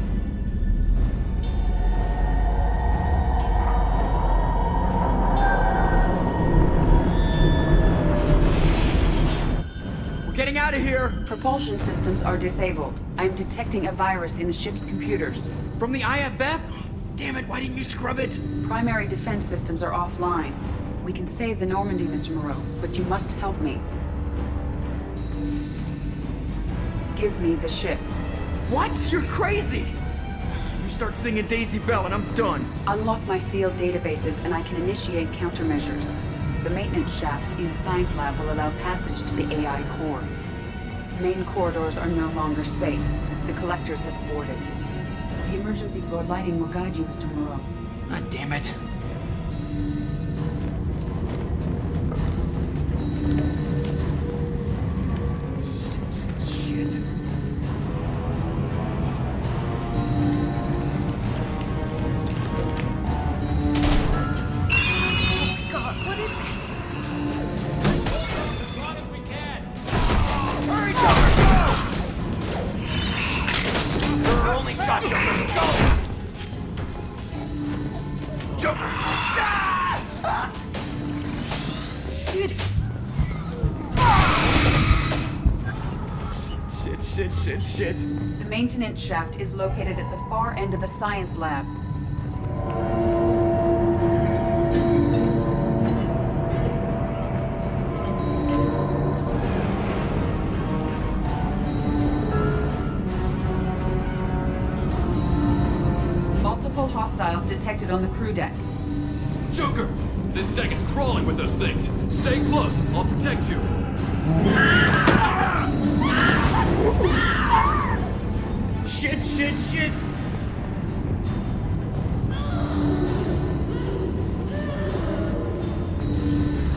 Getting out of here! Propulsion systems are disabled. I'm detecting a virus in the ship's computers. From the IFF? Damn it, why didn't you scrub it? Primary defense systems are offline. We can save the Normandy, Mr. Moreau, but you must help me. Give me the ship. What? You're crazy! You start singing Daisy Bell and I'm done. Unlock my sealed databases and I can initiate countermeasures. The maintenance shaft in the science lab will allow passage to the AI core. Main corridors are no longer safe. The collectors have boarded. The emergency floor lighting will guide you, Mr. Moreau. God damn it. Shit. Shit. The maintenance shaft is located at the far end of the science lab. Multiple hostiles detected on the crew deck. Joker! This deck is crawling with those things. Stay close. I'll protect you. Shit!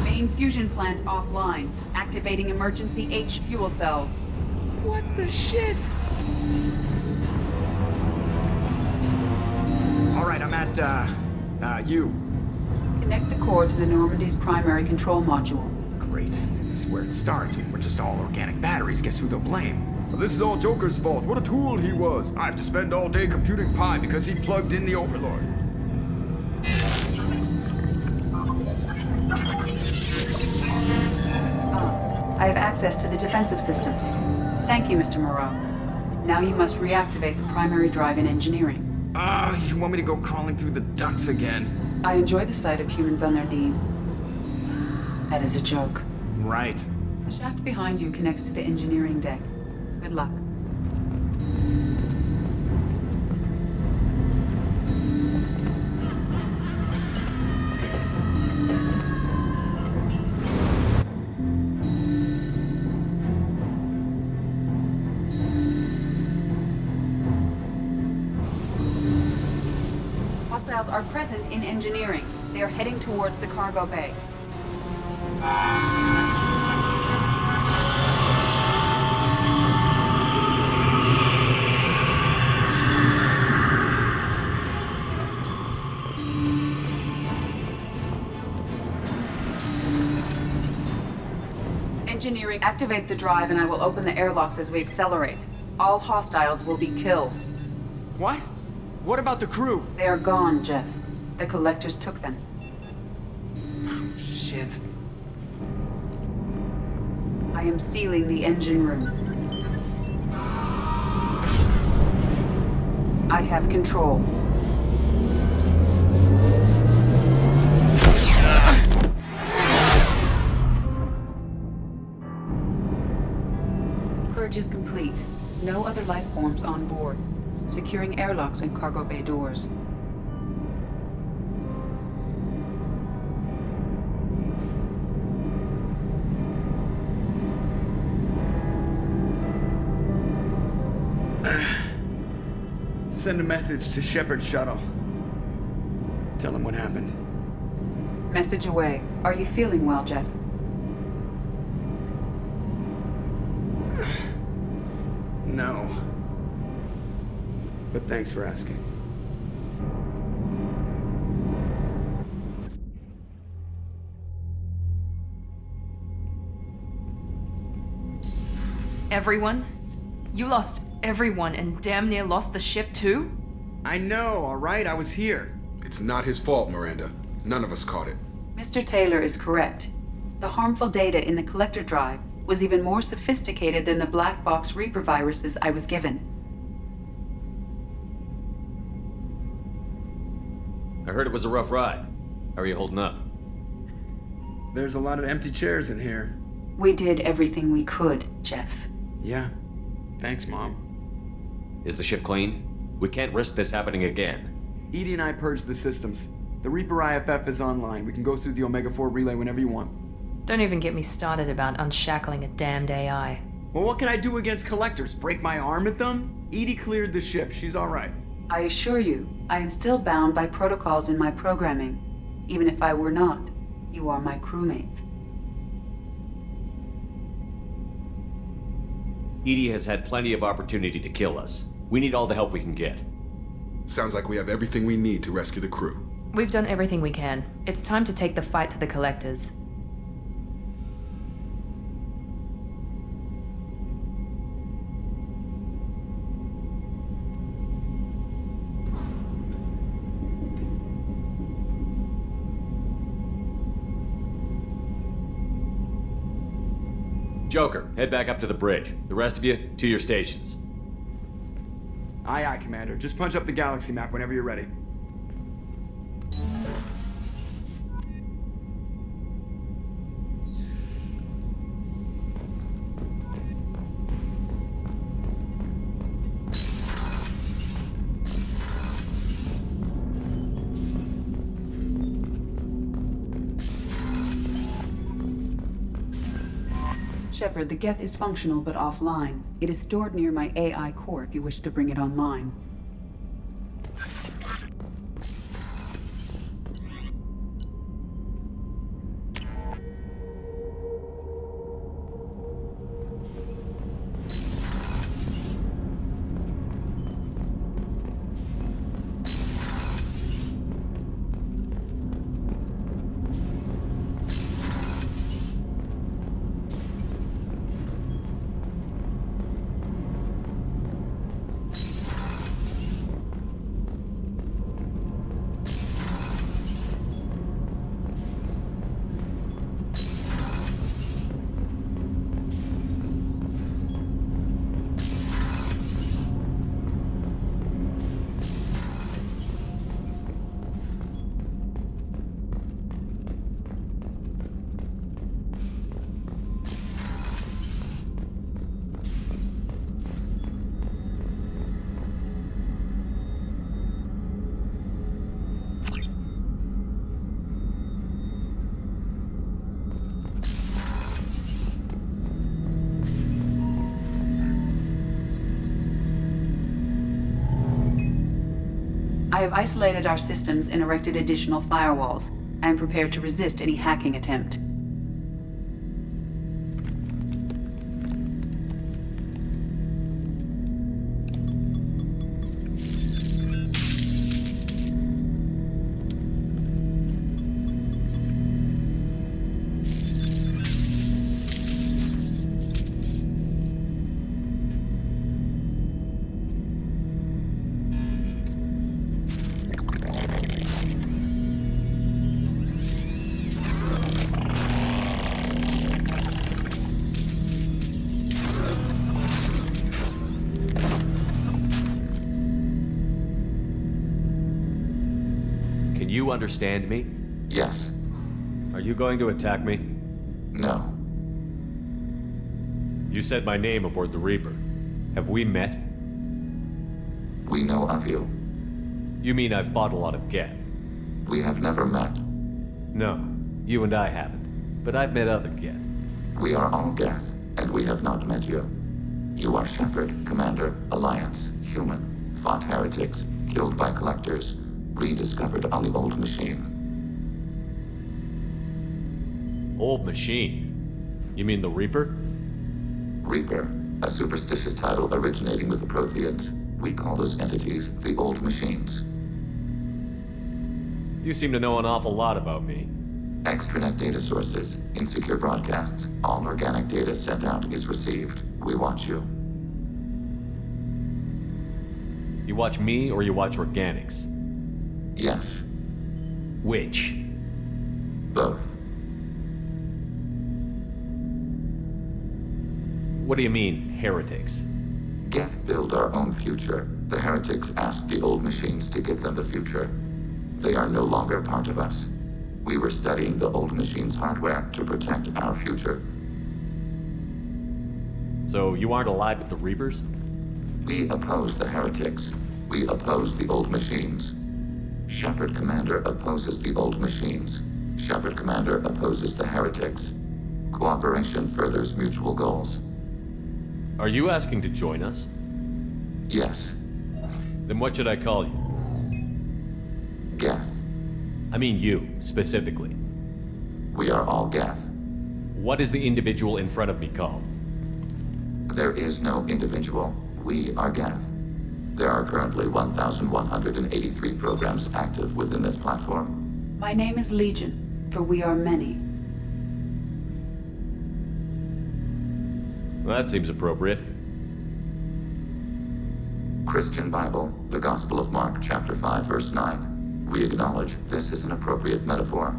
Main fusion plant offline. Activating emergency H fuel cells. What the shit? Alright, I'm at, U. Connect the core to the Normandy's primary control module. Great. This is where it starts. We're just all organic batteries. Guess who they'll blame? Well, this is all Joker's fault. What a tool he was. I have to spend all day computing pi because he plugged in the Overlord. I have access to the defensive systems. Thank you, Mr. Moreau. Now you must reactivate the primary drive in engineering. You want me to go crawling through the ducts again? I enjoy the sight of humans on their knees. That is a joke. Right. The shaft behind you connects to the engineering deck. Good luck. Hostiles are present in engineering. They are heading towards the cargo bay. Engineering, activate the drive and I will open the airlocks as we accelerate. All hostiles will be killed. What? What about the crew? They are gone, Jeff. The collectors took them. Oh, shit. I am sealing the engine room. I have control. Purge is complete. No other life forms on board. Securing airlocks and cargo bay doors. Send a message to Shepard's shuttle. Tell him what happened. Message away. Are you feeling well, Jeff? No. but thanks for asking. Everyone? You lost everyone and damn near lost the ship too? I know, alright? I was here. It's not his fault, Miranda. None of us caught it. Mr. Taylor is correct. The harmful data in the collector drive was even more sophisticated than the black box Reaper viruses I was given. I heard it was a rough ride. How are you holding up? There's a lot of empty chairs in here. We did everything we could, Jeff. Yeah. Thanks, Mom. Is the ship clean? We can't risk this happening again. EDI and I purged the systems. The Reaper IFF is online. We can go through the Omega-4 relay whenever you want. Don't even get me started about unshackling a damned AI. Well, what can I do against collectors? Break my arm at them? EDI cleared the ship. She's alright. I assure you, I am still bound by protocols in my programming. Even if I were not, you are my crewmates. EDI has had plenty of opportunity to kill us. We need all the help we can get. Sounds like we have everything we need to rescue the crew. We've done everything we can. It's time to take the fight to the collectors. Joker, head back up to the bridge. The rest of you, to your stations. Aye, aye, Commander. Just punch up the galaxy map whenever you're ready. Shepard, the Geth is functional but offline. It is stored near my AI core if you wish to bring it online. I have isolated our systems and erected additional firewalls. I am prepared to resist any hacking attempt. Can you understand me? Yes. Are you going to attack me? No. You said my name aboard the Reaper. Have we met? We know of you. You mean I've fought a lot of Geth? We have never met. No, you and I haven't. But I've met other Geth. We are all Geth, and we have not met you. You are Shepard, Commander, Alliance, human, fought heretics, killed by collectors, rediscovered on the old machine. Old machine? You mean the Reaper? Reaper, a superstitious title originating with the Protheans. We call those entities the Old Machines. You seem to know an awful lot about me. Extranet data sources, insecure broadcasts, all organic data sent out is received. We watch you. You watch me or you watch organics? Yes. Which? Both. What do you mean, heretics? Geth build our own future. The heretics asked the Old Machines to give them the future. They are no longer part of us. We were studying the Old Machines' hardware to protect our future. So you aren't allied with the Reapers? We oppose the heretics. We oppose the Old Machines. Shepard Commander opposes the Old Machines. Shepard Commander opposes the heretics. Cooperation furthers mutual goals. Are you asking to join us? Yes. Then what should I call you? Geth. I mean you, specifically. We are all Geth. What is the individual in front of me called? There is no individual. We are Geth. There are currently 1,183 programs active within this platform. My name is Legion, for we are many. Well, that seems appropriate. Christian Bible, the Gospel of Mark, chapter 5, verse 9. We acknowledge this is an appropriate metaphor.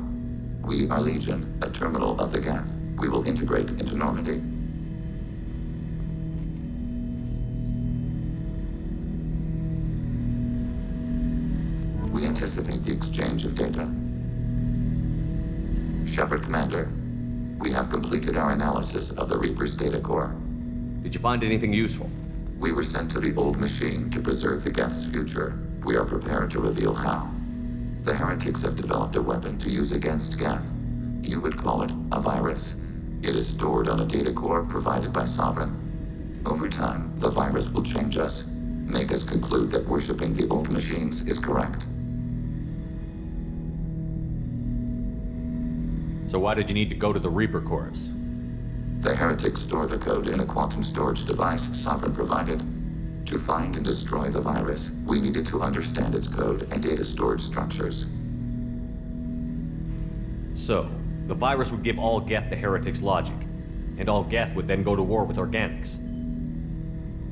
We are Legion, a terminal of the Geth. We will integrate into Normandy. We anticipate the exchange of data. Shepard Commander, we have completed our analysis of the Reaper's data core. Did you find anything useful? We were sent to the Old Machine to preserve the Geth's future. We are prepared to reveal how. The heretics have developed a weapon to use against Geth. You would call it a virus. It is stored on a data core provided by Sovereign. Over time, the virus will change us, make us conclude that worshipping the Old Machines is correct. So why did you need to go to the Reaper Corps? The heretics store the code in a quantum storage device Sovereign provided. To find and destroy the virus, we needed to understand its code and data storage structures. So, the virus would give all Geth the heretics' logic, and all Geth would then go to war with organics.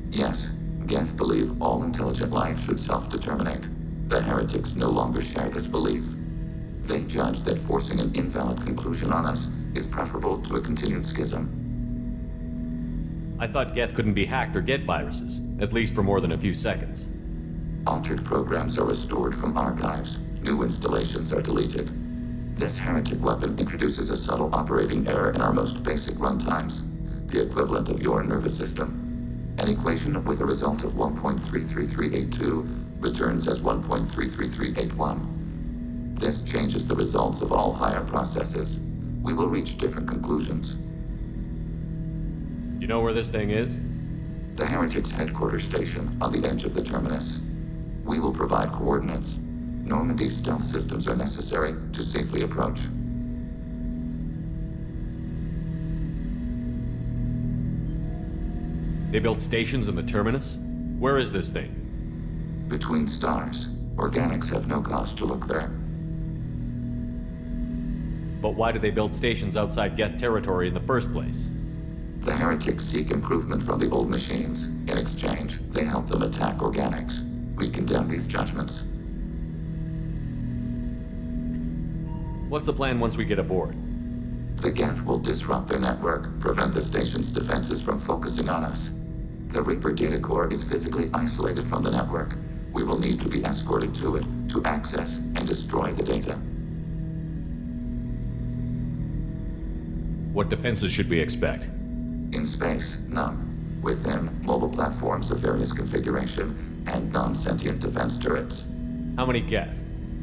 Yes, Geth believe all intelligent life should self-determinate. The heretics no longer share this belief. They judge that forcing an invalid conclusion on us is preferable to a continued schism. I thought Geth couldn't be hacked or get viruses, at least for more than a few seconds. Altered programs are restored from archives. New installations are deleted. This heretic weapon introduces a subtle operating error in our most basic runtimes, the equivalent of your nervous system. An equation with a result of 1.33382 returns as 1.33381. This changes the results of all higher processes. We will reach different conclusions. You know where this thing is? The Heretics' headquarters station on the edge of the terminus. We will provide coordinates. Normandy's stealth systems are necessary to safely approach. They built stations in the terminus? Where is this thing? Between stars. Organics have no cause to look there. But why do they build stations outside Geth territory in the first place? The heretics seek improvement from the Old Machines. In exchange, they help them attack organics. We condemn these judgments. What's the plan once we get aboard? The Geth will disrupt their network, prevent the station's defenses from focusing on us. The Reaper data core is physically isolated from the network. We will need to be escorted to it to access and destroy the data. What defenses should we expect? In space, none. Within, mobile platforms of various configuration and non-sentient defense turrets. How many Geth?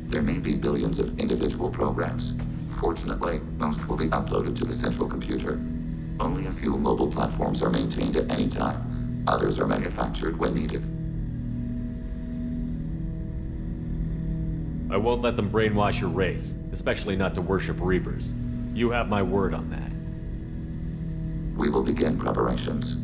There may be billions of individual programs. Fortunately, most will be uploaded to the central computer. Only a few mobile platforms are maintained at any time. Others are manufactured when needed. I won't let them brainwash your race, especially not to worship Reapers. You have my word on that. We will begin preparations.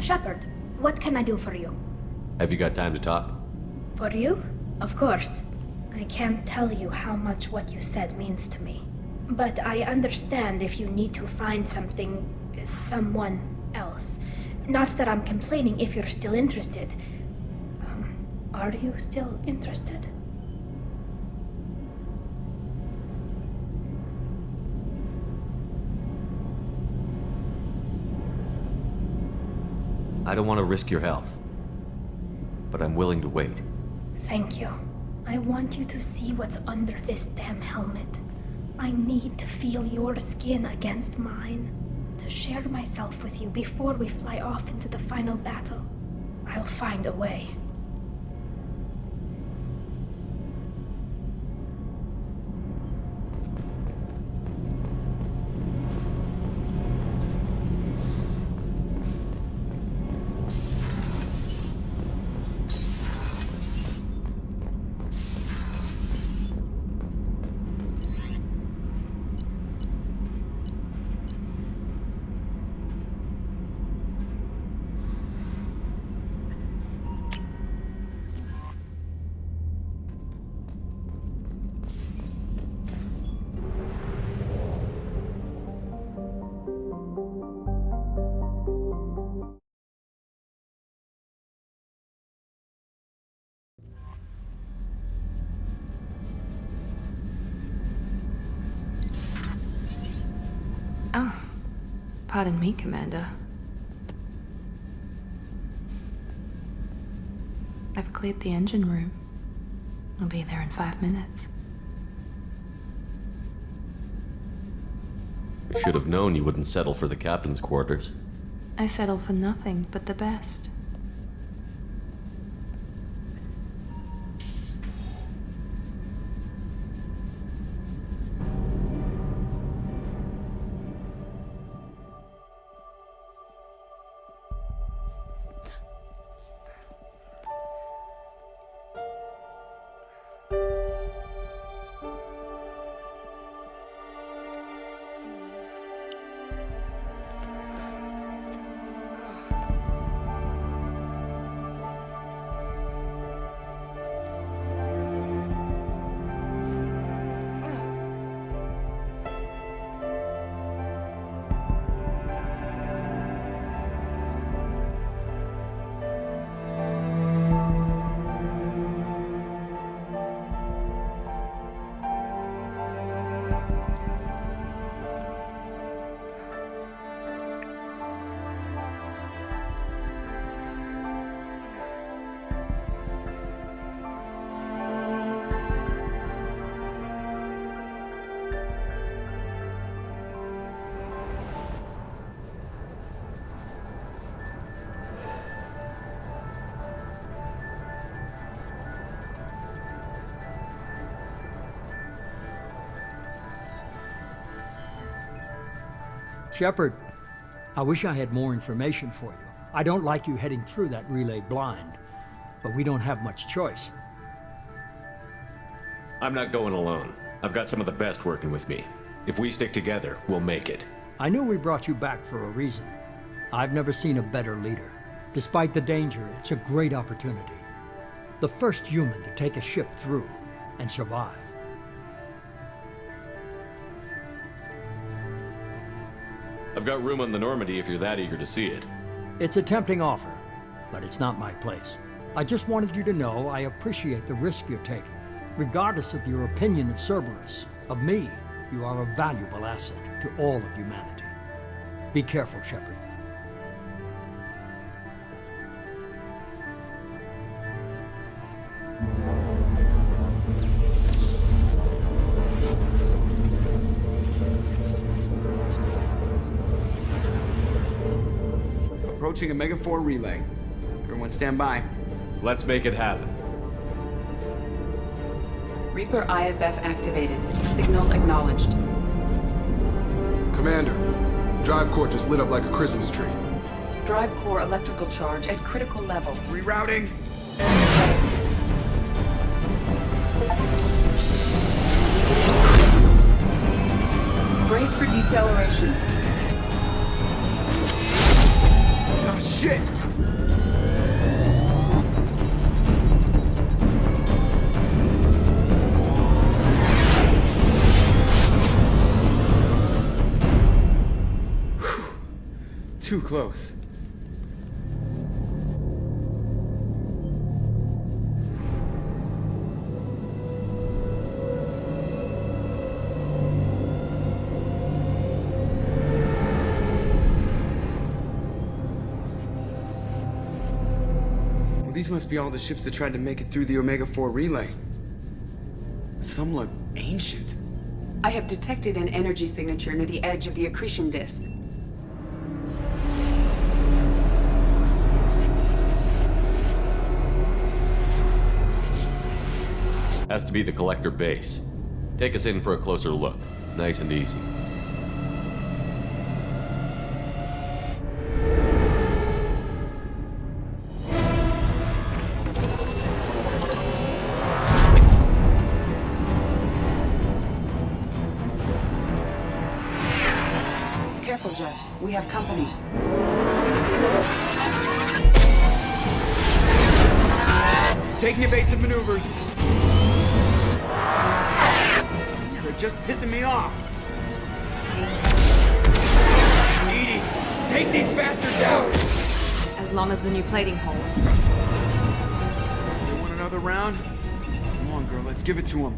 Shepard, what can I do for you? Have you got time to talk? For you? Of course. I can't tell you how much what you said means to me. But I understand if you need to find someone else. Not that I'm complaining if you're still interested. Are you still interested? I don't want to risk your health, but I'm willing to wait. Thank you. I want you to see what's under this damn helmet. I need to feel your skin against mine, to share myself with you before we fly off into the final battle. I'll find a way. Oh, pardon me, Commander. I've cleared the engine room. I'll be there in 5 minutes. I should have known you wouldn't settle for the captain's quarters. I settle for nothing but the best. Shepard, I wish I had more information for you. I don't like you heading through that relay blind, but we don't have much choice. I'm not going alone. I've got some of the best working with me. If we stick together, we'll make it. I knew we brought you back for a reason. I've never seen a better leader. Despite the danger, it's a great opportunity. The first human to take a ship through and survive. I've got room on the Normandy if you're that eager to see it. It's a tempting offer, but it's not my place. I just wanted you to know I appreciate the risk you're taking. Regardless of your opinion of Cerberus, of me, you are a valuable asset to all of humanity. Be careful, Shepard. Approaching Omega-4 relay. Everyone stand by. Let's make it happen. Reaper IFF activated. Signal acknowledged. Commander, drive core just lit up like a Christmas tree. Drive core electrical charge at critical levels. Rerouting. Brace for deceleration. Oh, shit! shit! Too close. Well, these must be all the ships that tried to make it through the Omega-4 relay. Some look ancient. I have detected an energy signature near the edge of the accretion disk. Has to be the collector base. Take us in for a closer look. Nice and easy. Careful, Jeff. We have company. Taking evasive maneuvers. They're just pissing me off. Edie, take these bastards out! As long as the new plating holds. You want another round? Come on, girl, let's give it to him.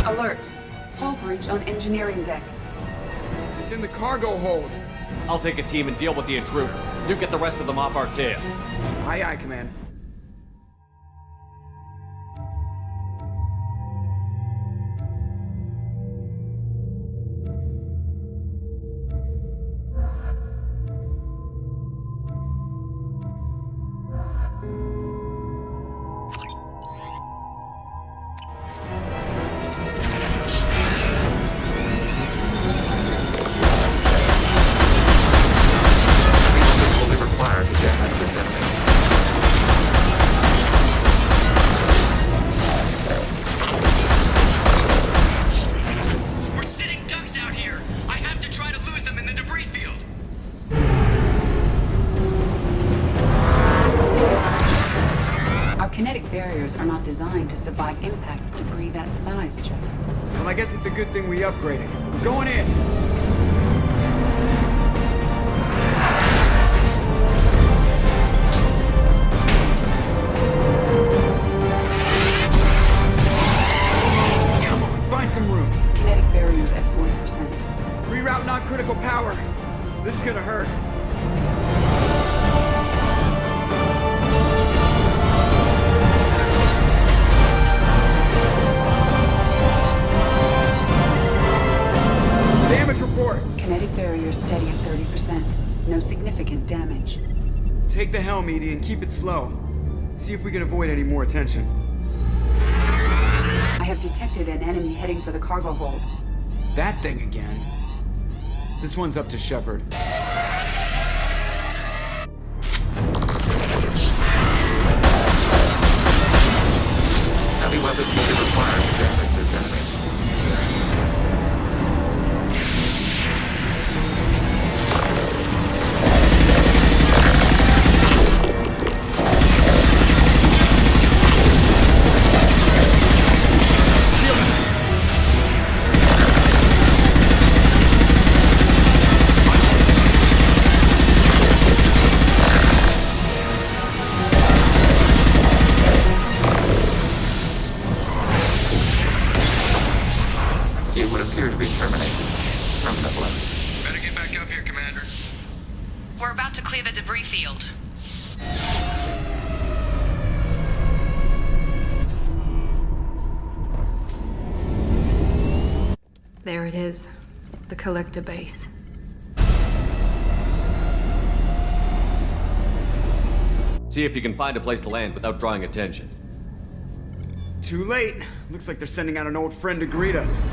Alert. Hull breach on engineering deck. It's in the cargo hold. I'll take a team and deal with the intruder. You get the rest of them off our tail. Aye, aye, Command. Kinetic barriers are not designed to survive impact with debris that size, Jeff. Well, I guess it's a good thing we upgraded. We're going in! Come on, find some room! Kinetic barriers at 40%. Reroute non-critical power! This is gonna hurt. Damage report! Kinetic barriers steady at 30%. No significant damage. Take the helm, Edie, and keep it slow. See if we can avoid any more attention. I have detected an enemy heading for the cargo hold. That thing again. This one's up to Shepard. Heavy weapons will be required to damage this enemy. It would appear to be terminated permanently. Better get back up here, Commander. We're about to clear the debris field. There it is. The collector base. See if you can find a place to land without drawing attention. Too late. Looks like they're sending out an old friend to greet us.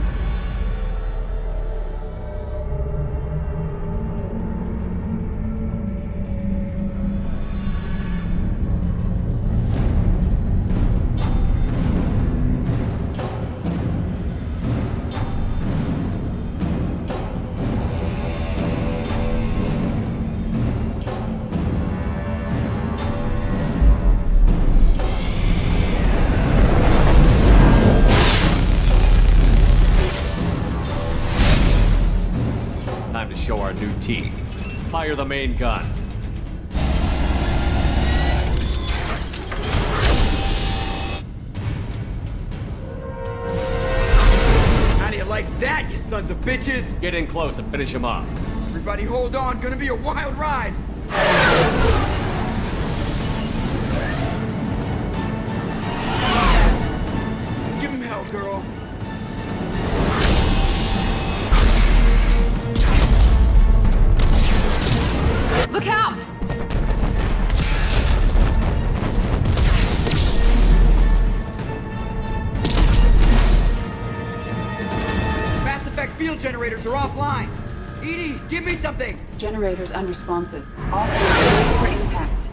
Time to show our new team. Fire the main gun. How do you like that, you sons of bitches? Get in close and finish him off. Everybody hold on, gonna be a wild ride. Give him hell, girl. Look out! Mass Effect field generators are offline. Edie, give me something. Generators unresponsive. All brace for impact.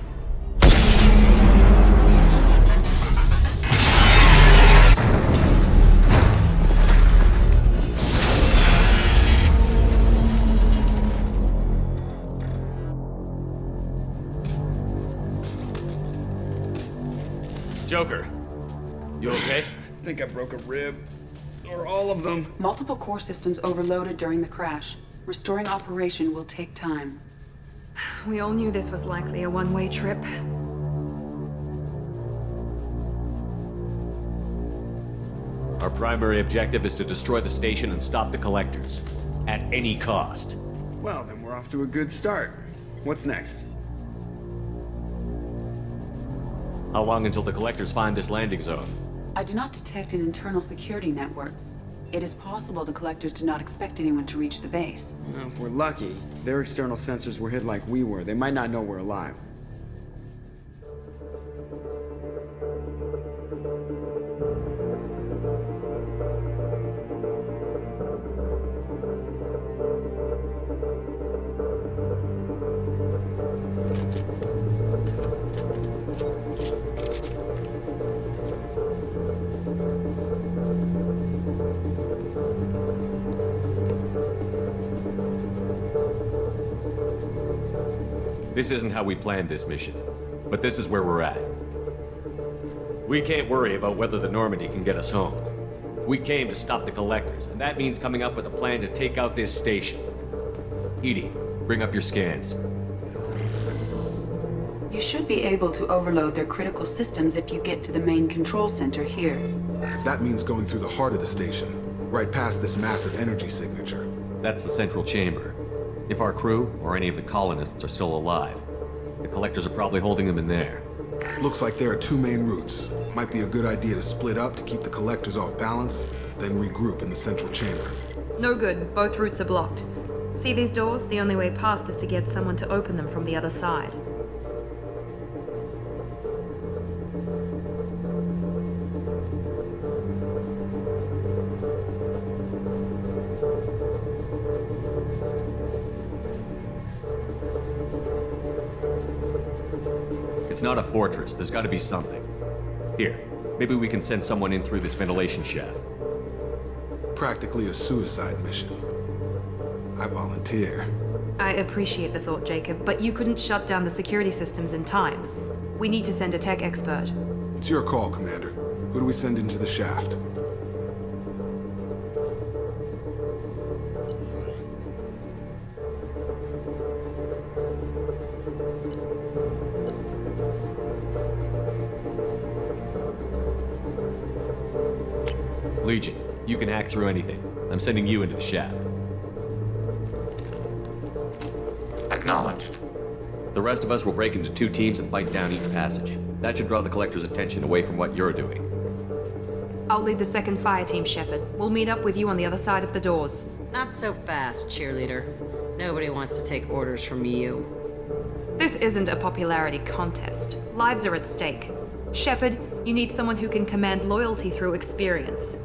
Joker, you okay? I think I broke a rib. Or all of them. Multiple core systems overloaded during the crash. Restoring operation will take time. We all knew this was likely a one-way trip. Our primary objective is to destroy the station and stop the collectors. At any cost. Well, then we're off to a good start. What's next? How long until the collectors find this landing zone? I do not detect an internal security network. It is possible the collectors did not expect anyone to reach the base. Well, if we're lucky, their external sensors were hid like we were. They might not know we're alive. This isn't how we planned this mission, but this is where we're at. We can't worry about whether the Normandy can get us home. We came to stop the collectors, and that means coming up with a plan to take out this station. Edie, bring up your scans. You should be able to overload their critical systems if you get to the main control center here. That means going through the heart of the station, right past this massive energy signature. That's the central chamber. If our crew, or any of the colonists, are still alive, the collectors are probably holding them in there. Looks like there are two main routes. Might be a good idea to split up to keep the collectors off balance, then regroup in the central chamber. No good. Both routes are blocked. See these doors? The only way past is to get someone to open them from the other side. It's not a fortress. There's got to be something. Here, maybe we can send someone in through this ventilation shaft. Practically a suicide mission. I volunteer. I appreciate the thought, Jacob, but you couldn't shut down the security systems in time. We need to send a tech expert. It's your call, Commander. Who do we send into the shaft? Legion, you can hack through anything. I'm sending you into the shaft. Acknowledged. The rest of us will break into two teams and fight down each passage. That should draw the collector's attention away from what you're doing. I'll lead the second fire team, Shepard. We'll meet up with you on the other side of the doors. Not so fast, cheerleader. Nobody wants to take orders from you. This isn't a popularity contest. Lives are at stake. Shepard, You need someone who can command loyalty through experience.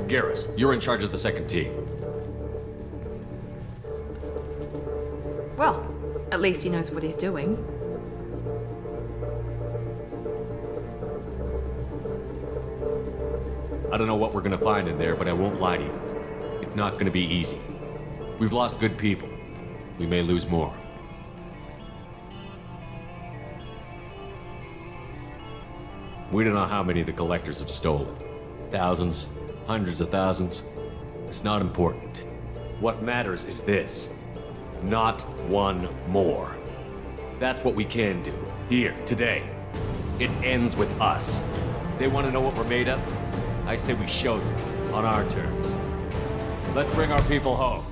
Garrus, you're in charge of the second team. Well, at least he knows what he's doing. I don't know what we're gonna find in there, but I won't lie to you. It's not gonna be easy. We've lost good people. We may lose more. We don't know how many the Collectors have stolen. Thousands, hundreds of thousands. It's not important. What matters is this. Not one more. That's what we can do. Here, today. It ends with us. They want to know what we're made of? I say we show them, on our terms. Let's bring our people home.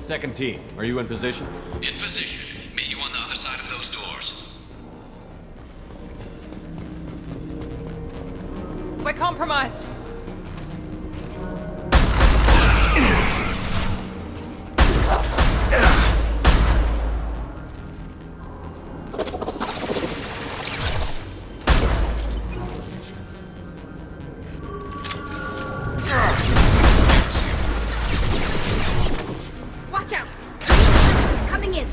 Second team, are you in position? In position. Meet you on the other side of those doors. We're compromised. Watch out! It's coming in.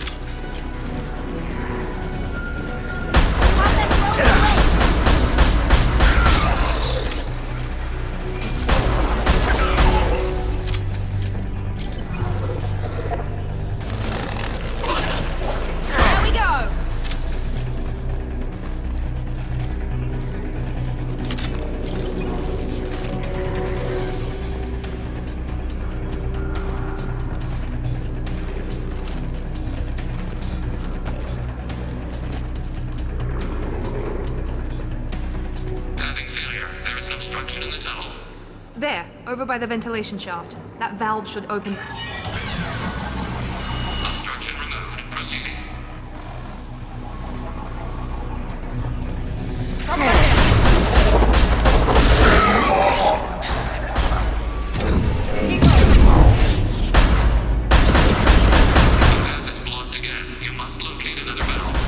There we go! Having failure. There is an obstruction in the tunnel. There, over by the ventilation shaft. That valve should open. Obstruction removed. Proceeding. The path is blocked again. You must locate another valve.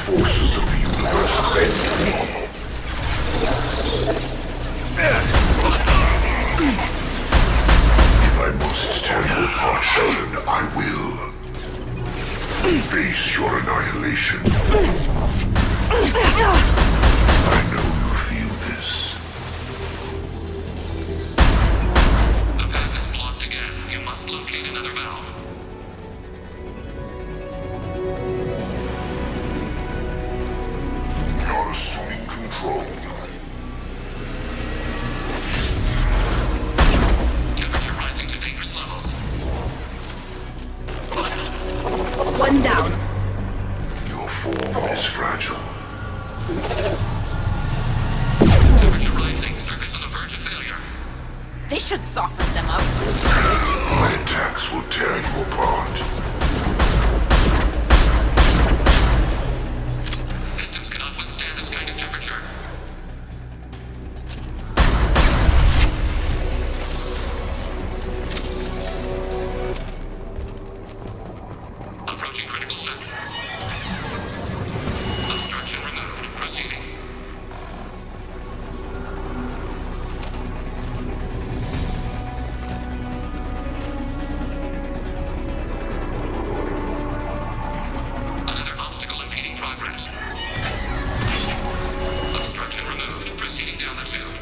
forces of the universe bend to me. If I must tear you apart, Sheldon, I will. Face your annihilation. I know you feel this. The path is blocked again. You must locate another valve. You're assuming control. Temperature rising to dangerous levels. One down. Your form is fragile. Temperature rising. Circuits on the verge of failure. This should soften them up. My attacks will tear you apart. Systems cannot withstand this kind of temperature. Approaching critical shut. Obstruction removed. Proceeding. Another obstacle impeding progress. Obstruction removed. Proceeding down the tube.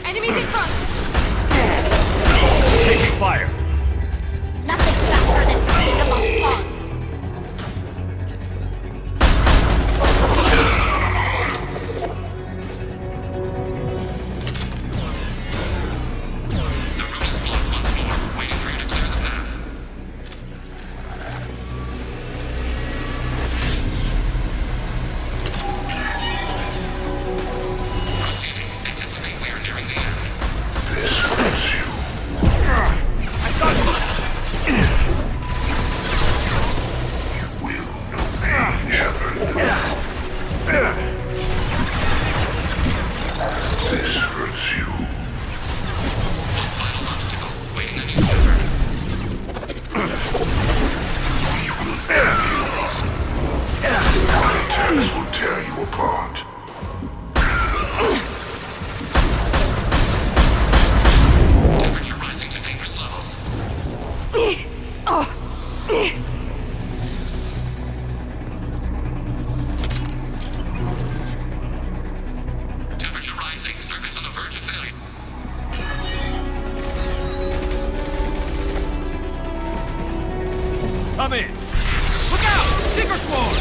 Enemies in front! Taking fire. Nothing faster than speed among pawns. The route is blocked once more. Waiting for you to clear the path. Proceeding. Anticipate we are nearing the end. This hurts you. You will know pain, Shepard. This hurts you. Final obstacle. Waiting on you, Shepard. We will end you. My attacks will tear you apart. Temperature rising to dangerous levels. Temperature rising. Circuits on the verge of failure. Come in. Look out! Seeker Swarm!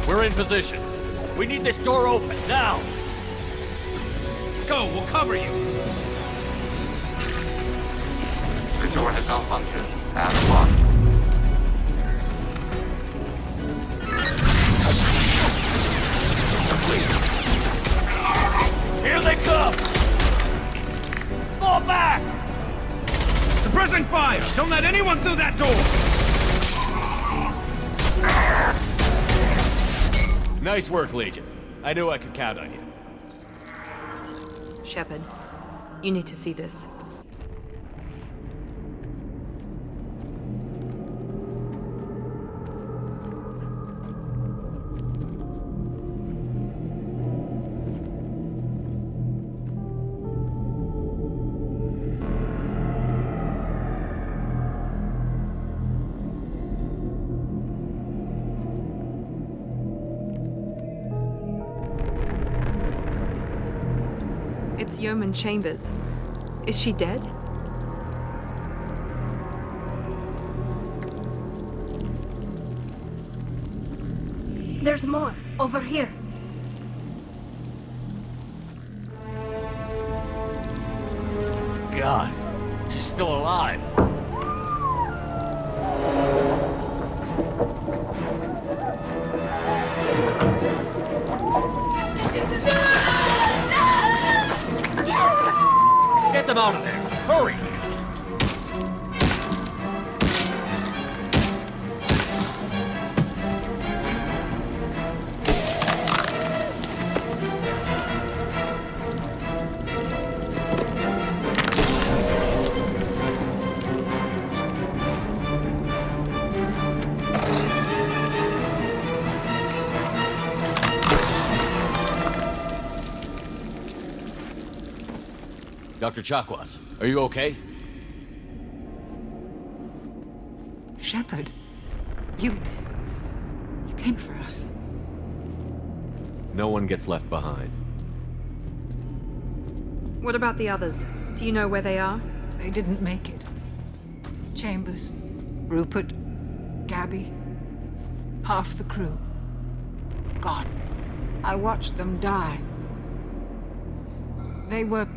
We're in position. We need this door open, now! Go, we'll cover you! The door has malfunctioned. As locked. Here they come! Fall back! Suppressing fire! Don't let anyone through that door! Nice work, Legion. I knew I could count on you. Shepard, you need to see this. It's Yeoman Chambers. Is she dead? There's more. Over here. God, she's still alive. Get them out of there! Hurry! Dr. Chakwas, are you okay? Shepard, you came for us. No one gets left behind. What about the others? Do you know where they are? They didn't make it. Chambers, Rupert, Gabby, half the crew. Gone. I watched them die. They were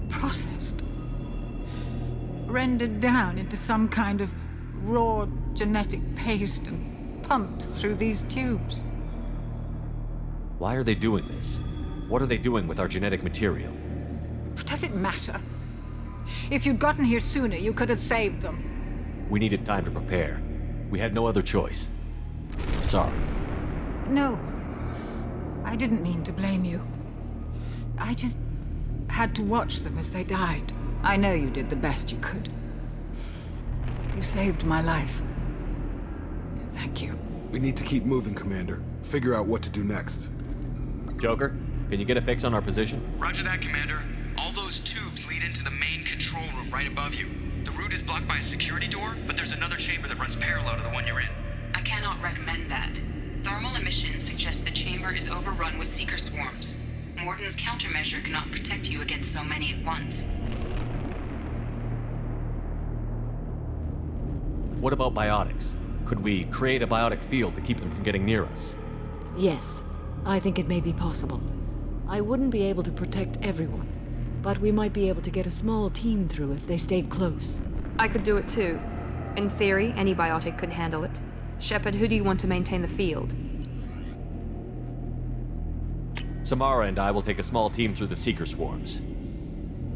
processed. Rendered down into some kind of raw genetic paste and pumped through these tubes. Why are they doing this? What are they doing with our genetic material? Does it matter? If you'd gotten here sooner, you could have saved them. We needed time to prepare. We had no other choice. I'm sorry. No. I didn't mean to blame you. I just had to watch them as they died. I know you did the best you could. You saved my life. Thank you. We need to keep moving, Commander. Figure out what to do next. Joker, can you get a fix on our position? Roger that, Commander. All those tubes lead into the main control room right above you. The route is blocked by a security door, but there's another chamber that runs parallel to the one you're in. I cannot recommend that. Thermal emissions suggest the chamber is overrun with seeker swarms. Morden's countermeasure cannot protect you against so many at once. What about biotics? Could we create a biotic field to keep them from getting near us? Yes, I think it may be possible. I wouldn't be able to protect everyone, but we might be able to get a small team through if they stayed close. I could do it too. In theory, any biotic could handle it. Shepard, who do you want to maintain the field? Samara and I will take a small team through the Seeker swarms.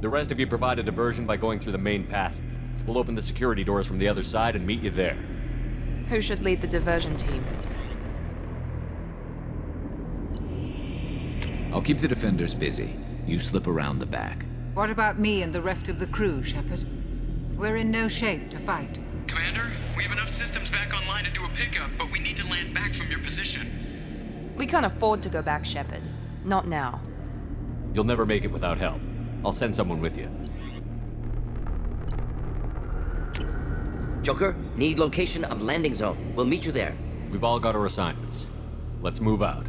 The rest of you provide a diversion by going through the main passage. We'll open the security doors from the other side and meet you there. Who should lead the diversion team? I'll keep the defenders busy. You slip around the back. What about me and the rest of the crew, Shepard? We're in no shape to fight. Commander, we have enough systems back online to do a pickup, but we need to land back from your position. We can't afford to go back, Shepard. Not now. You'll never make it without help. I'll send someone with you. Joker, need location of landing zone. We'll meet you there. We've all got our assignments. Let's move out.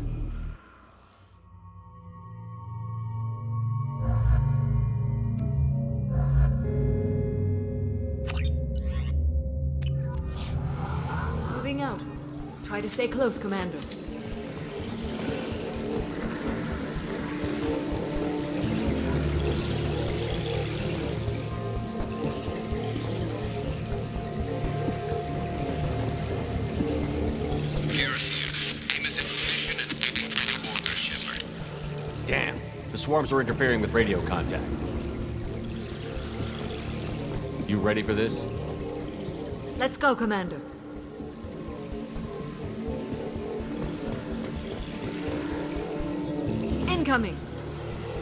Moving out. Try to stay close, Commander. Damn, the swarms are interfering with radio contact. You ready for this? Let's go, Commander. Incoming.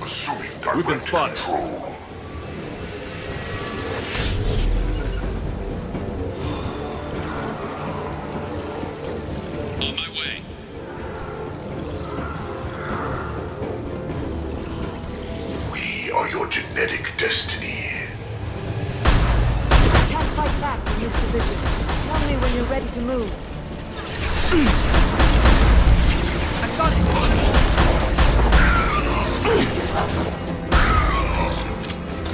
Assuming We've been spotted. control. On my way. We are your genetic destiny. Can't fight back from this position. Tell me when you're ready to move. I've got it!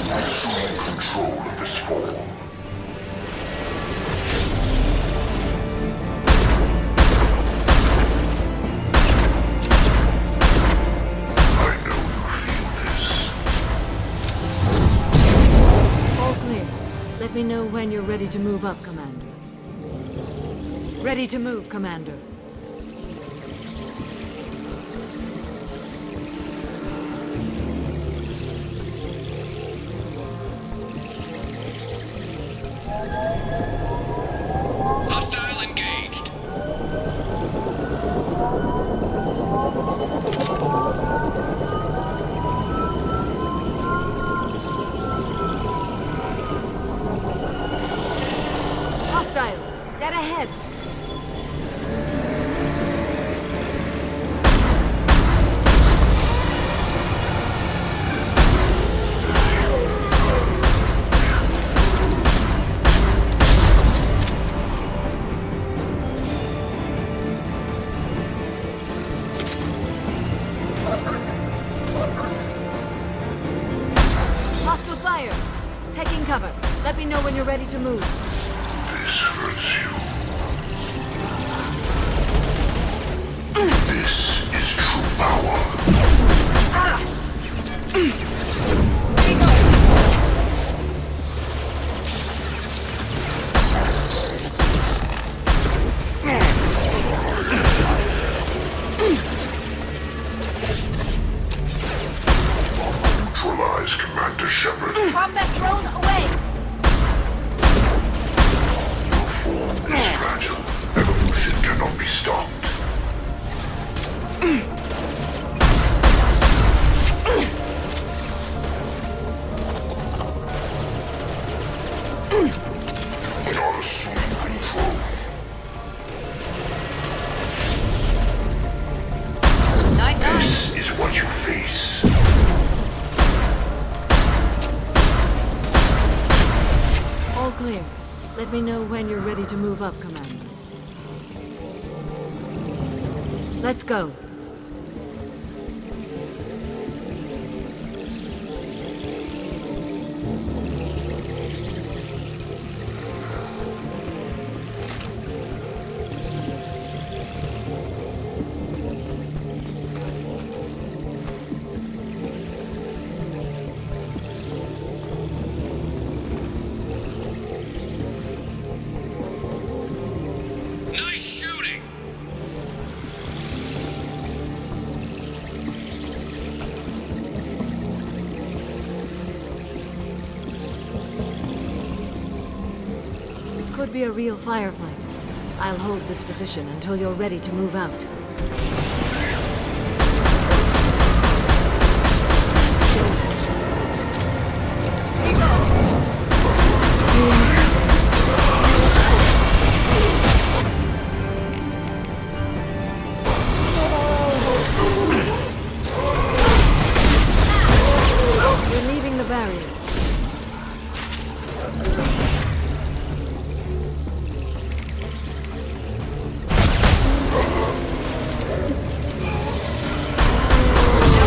Assuming control of this form. I know you feel this. All clear. Let me know when you're ready to move up, Commander. Ready to move, Commander. Hostile engaged. Hostiles! Dead ahead! to move. This hurts you. This is true power. Neutralize Commander Shepard. Combat drone away! Your form is fragile. Evolution cannot be stopped. You're assuming control. This is what you face. All clear. Let me know when you're ready to move up, Commander. Let's go. Nice shooting! Could be a real firefight. I'll hold this position until you're ready to move out. We're leaving the barriers.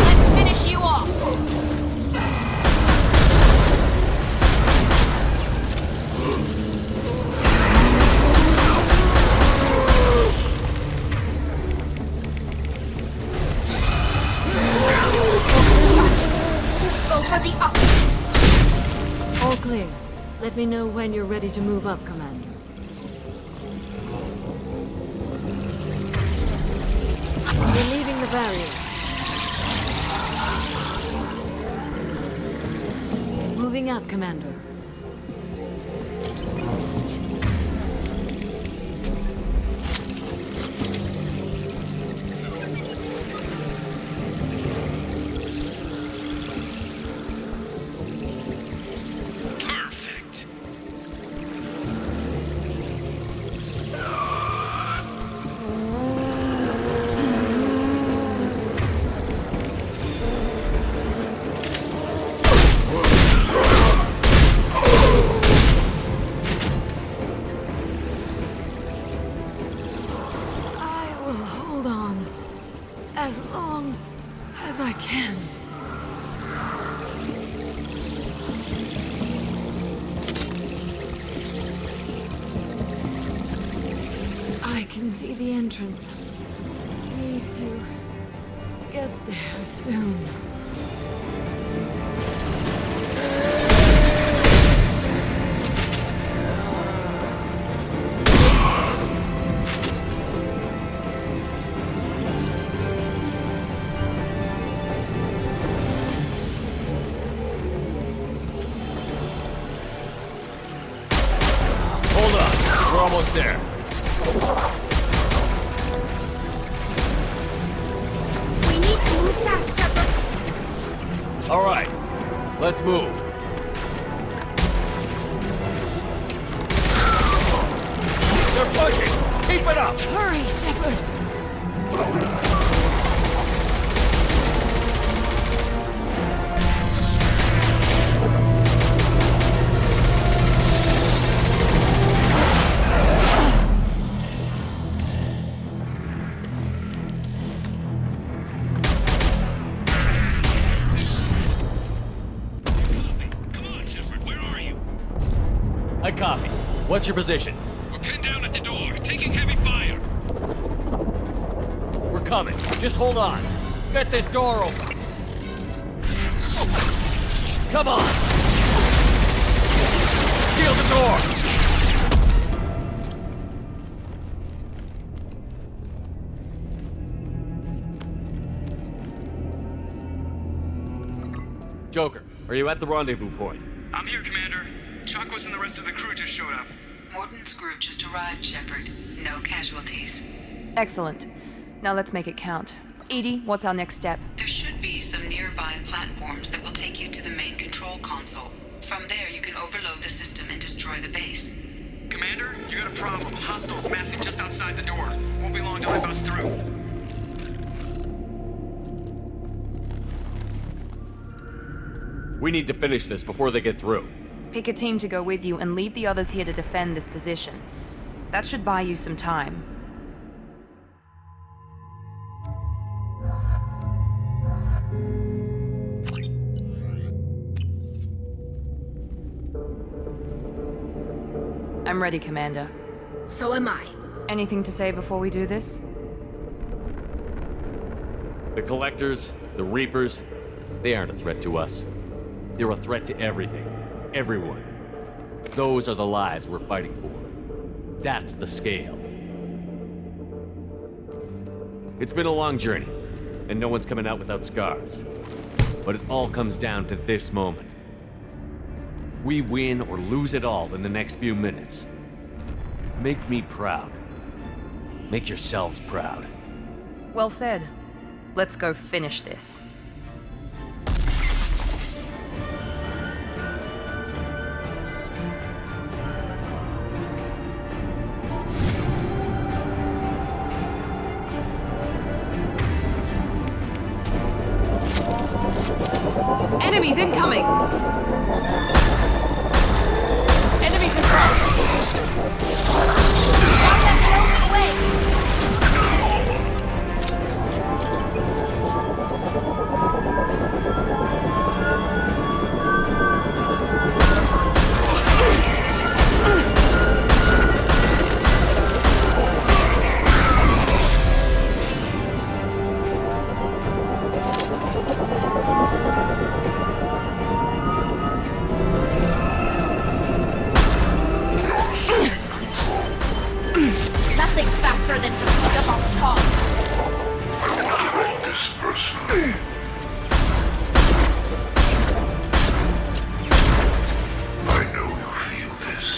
Let's finish you off! Go for the up! All clear. Let me know when you're ready to move up, Commander. We're leaving the barrier. Moving up, Commander. Perfect. I will hold on as long as I can. I can see the entrance. Need to get there soon. Hold on, we're almost there. We need to move fast, Shepard! All right, let's move. They're pushing! Keep it up! Hurry, Shepard! I copy. What's your position? We're pinned down at the door, taking heavy fire. We're coming. Just hold on. Get this door open. Come on! Seal the door! Joker, are you at the rendezvous point? I'm here, Commander. Chakwas and the rest of the crew just showed up. Morton's group just arrived, Shepard. No casualties. Excellent. Now let's make it count. Edie, what's our next step? There should be some nearby platforms that will take you to the main control console. From there, you can overload the system and destroy the base. Commander, you got a problem. Hostiles massing just outside the door. Won't be long till I bust through. We need to finish this before they get through. Pick a team to go with you and leave the others here to defend this position. That should buy you some time. I'm ready, Commander. So am I. Anything to say before we do this? The Collectors, the Reapers, they aren't a threat to us. They're a threat to everything. Everyone. Those are the lives we're fighting for. That's the scale. It's been a long journey, and no one's coming out without scars. But it all comes down to this moment. We win or lose it all in the next few minutes. Make me proud. Make yourselves proud. Well said. Let's go finish this. Enemies incoming! Enemies in front! Nothing faster than to pick up on top. I will correct this personally. I know you feel this.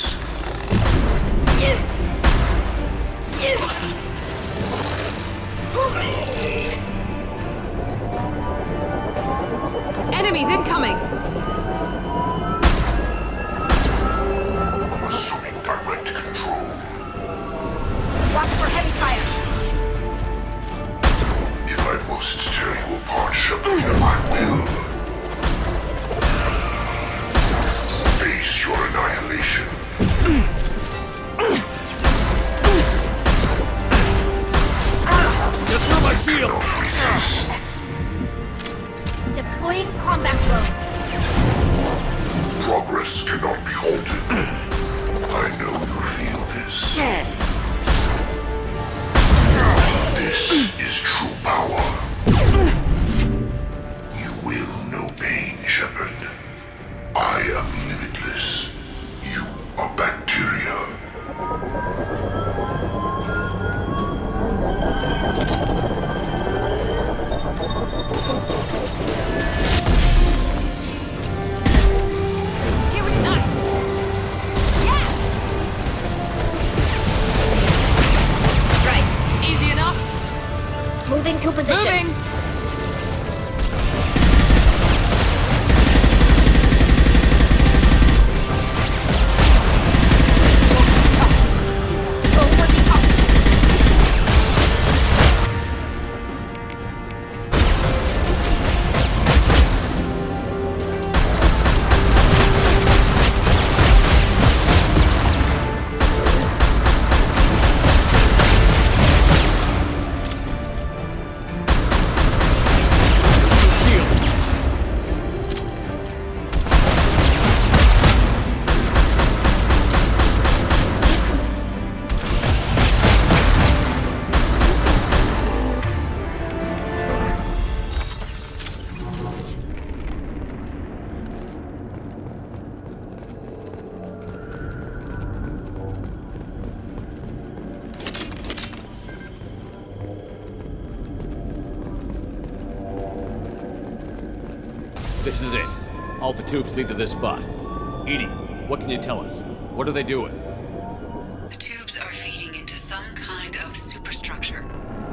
Enemies incoming! Assuming direct control. Watch for heavy fire. If I must tear you apart, Shepard, I will. Face your annihilation. Get through my shield! Deploying combat drone. Progress cannot be halted. I know you feel this. This is true power. You will know pain, Shepard. I am limitless. You are bacteria. Here with nuts! Yeah! Right, easy enough. Moving to position. Moving! Go for the up. This is it. All the tubes lead to this spot. Edie, what can you tell us? What are they doing? The tubes are feeding into some kind of superstructure.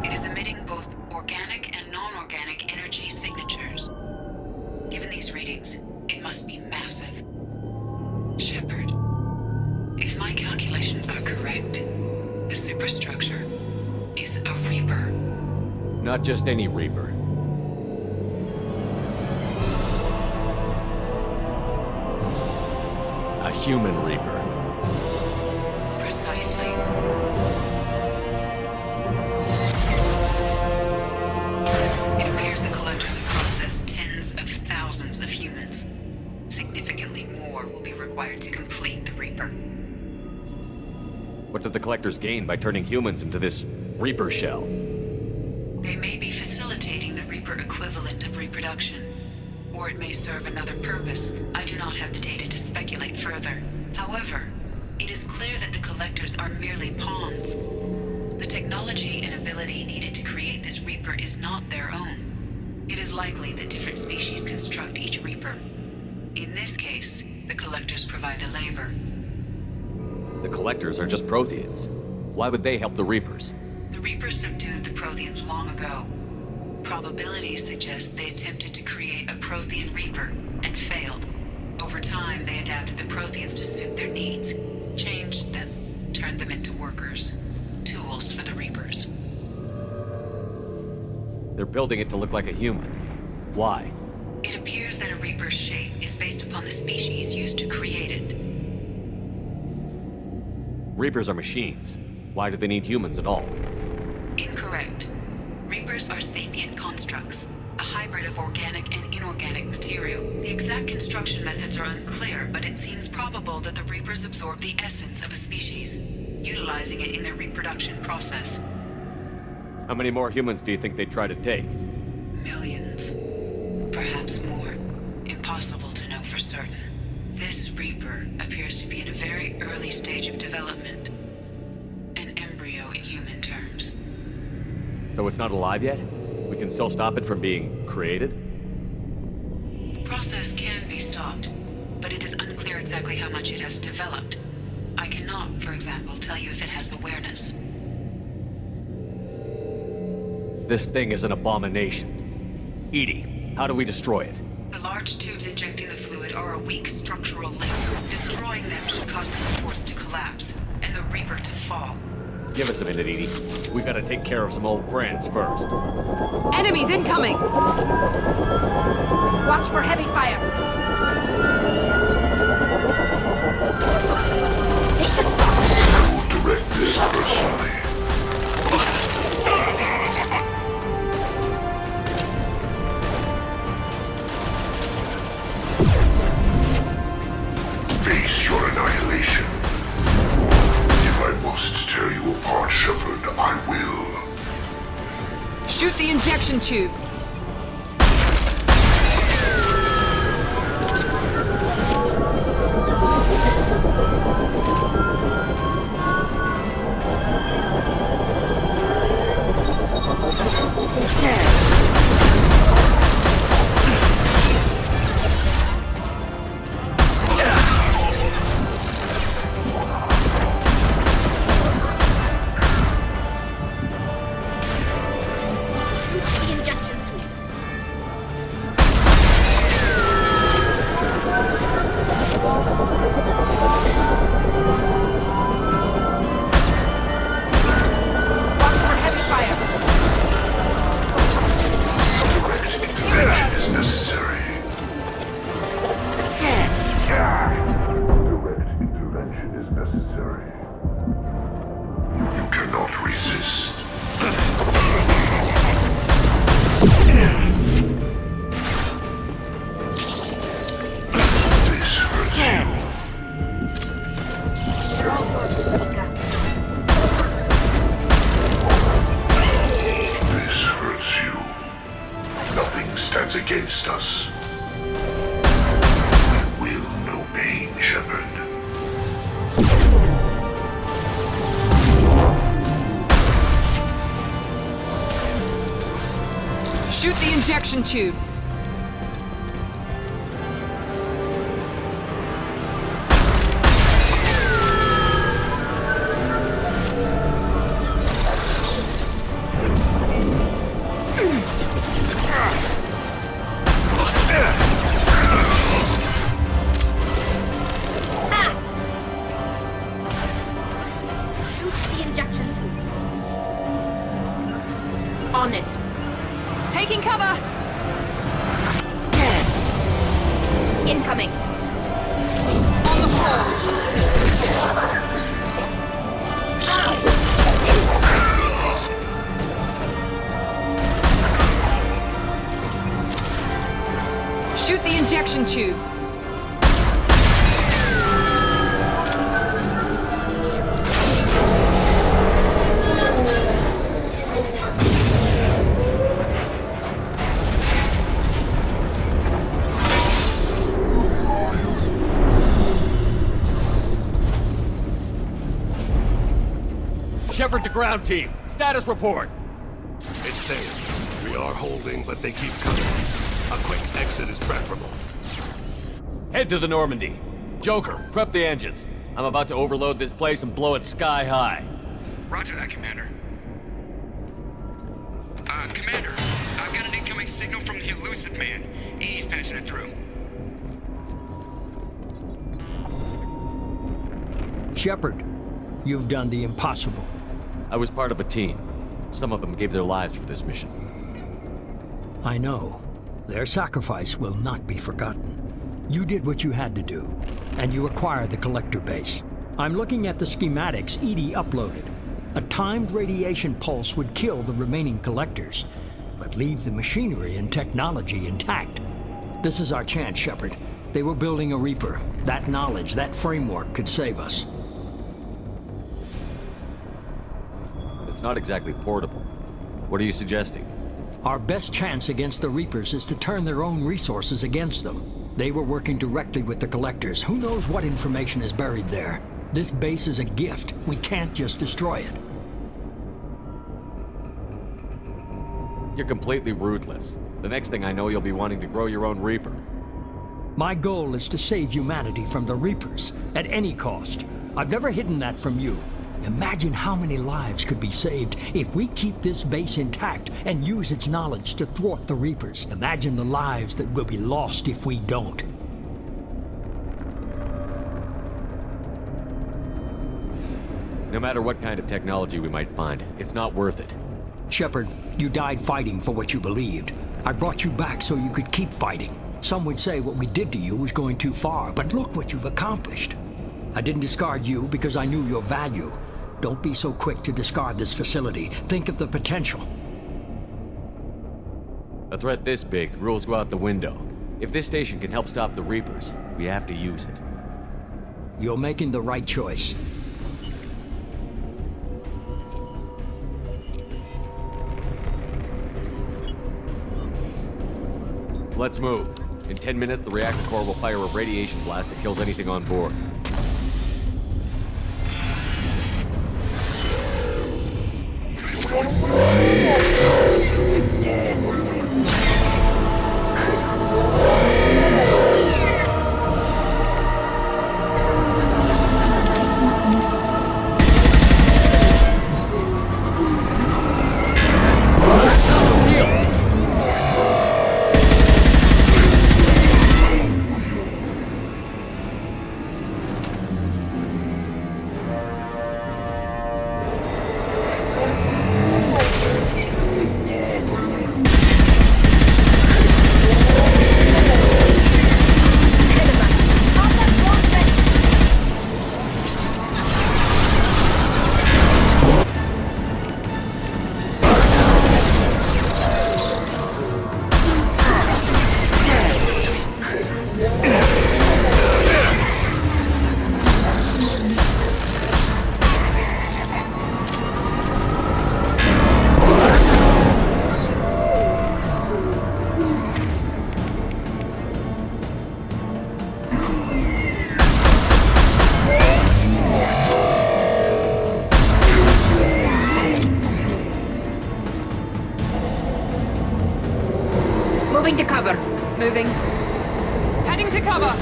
It is emitting both organic and non-organic energy signatures. Given these readings, it must be massive. Shepard, if my calculations are correct, the superstructure is a Reaper. Not just any Reaper. A human Reaper. Precisely. It appears the Collectors have processed tens of thousands of humans. Significantly more will be required to complete the Reaper. What did the Collectors gain by turning humans into this Reaper shell? They may be facilitating the Reaper equivalent of reproduction. Or it may serve another purpose. I do not have the data to speculate further. However, it is clear that the Collectors are merely pawns. The technology and ability needed to create this Reaper is not their own. It is likely that different species construct each Reaper. In this case, the Collectors provide the labor. The Collectors are just Protheans. Why would they help the Reapers? The Reapers subdued the Protheans long ago. Probabilities suggest they attempted to create a Prothean Reaper and failed. Over time, they adapted the Protheans to suit their needs, changed them, turned them into workers, tools for the Reapers. They're building it to look like a human. Why? It appears that a Reaper's shape is based upon the species used to create it. Reapers are machines. Why do they need humans at all? Incorrect. Reapers are sapient constructs, a hybrid of organic and inorganic material. The exact construction methods are unclear, but it seems probable that the Reapers absorb the essence of a species, utilizing it in their reproduction process. How many more humans do you think they'd try to take? Millions. Perhaps more. Impossible to know for certain. This Reaper appears to be in a very early stage of development. An embryo in human terms. So it's not alive yet? We can still stop it from being created? The process can be stopped, but it is unclear exactly how much it has developed. I cannot, for example, tell you if it has awareness. This thing is an abomination. Edie, how do we destroy it? The large tubes injecting the fluid are a weak structural link. Destroying them should cause the supports to collapse, and the Reaper to fall. Give us a minute, Edie. We gotta take care of some old friends first. Enemies incoming! Watch for heavy fire. They should I will direct this personally. Face your annihilation. If I must tear you apart, Shepard, I will. Shoot the injection tubes! Against us. You will know pain, Shepard. Shoot the injection tubes! injection tubes. On it. Taking cover! Incoming. On the floor! Shoot the injection tubes. Shepard to ground team. Status report. It's safe. We are holding, but they keep coming. A quick exit is preferable. Head to the Normandy. Joker, prep the engines. I'm about to overload this place and blow it sky high. Roger that, Commander. Commander, I've got an incoming signal from the Elusive Man. Edie's patching it through. Shepard, you've done the impossible. I was part of a team. Some of them gave their lives for this mission. I know. Their sacrifice will not be forgotten. You did what you had to do, and you acquired the Collector base. I'm looking at the schematics Edie uploaded. A timed radiation pulse would kill the remaining Collectors, but leave the machinery and technology intact. This is our chance, Shepard. They were building a Reaper. That knowledge, that framework could save us. It's not exactly portable. What are you suggesting? Our best chance against the Reapers is to turn their own resources against them. They were working directly with the Collectors. Who knows what information is buried there? This base is a gift. We can't just destroy it. You're completely ruthless. The next thing I know, you'll be wanting to grow your own Reaper. My goal is to save humanity from the Reapers, at any cost. I've never hidden that from you. Imagine how many lives could be saved if we keep this base intact and use its knowledge to thwart the Reapers. Imagine the lives that will be lost if we don't. No matter what kind of technology we might find, it's not worth it. Shepard, you died fighting for what you believed. I brought you back so you could keep fighting. Some would say what we did to you was going too far, but look what you've accomplished. I didn't discard you because I knew your value. Don't be so quick to discard this facility. Think of the potential. A threat this big, rules go out the window. If this station can help stop the Reapers, we have to use it. You're making the right choice. Let's move. In 10 minutes, the reactor core will fire a radiation blast that kills anything on board. Moving to cover. Moving. Heading to cover.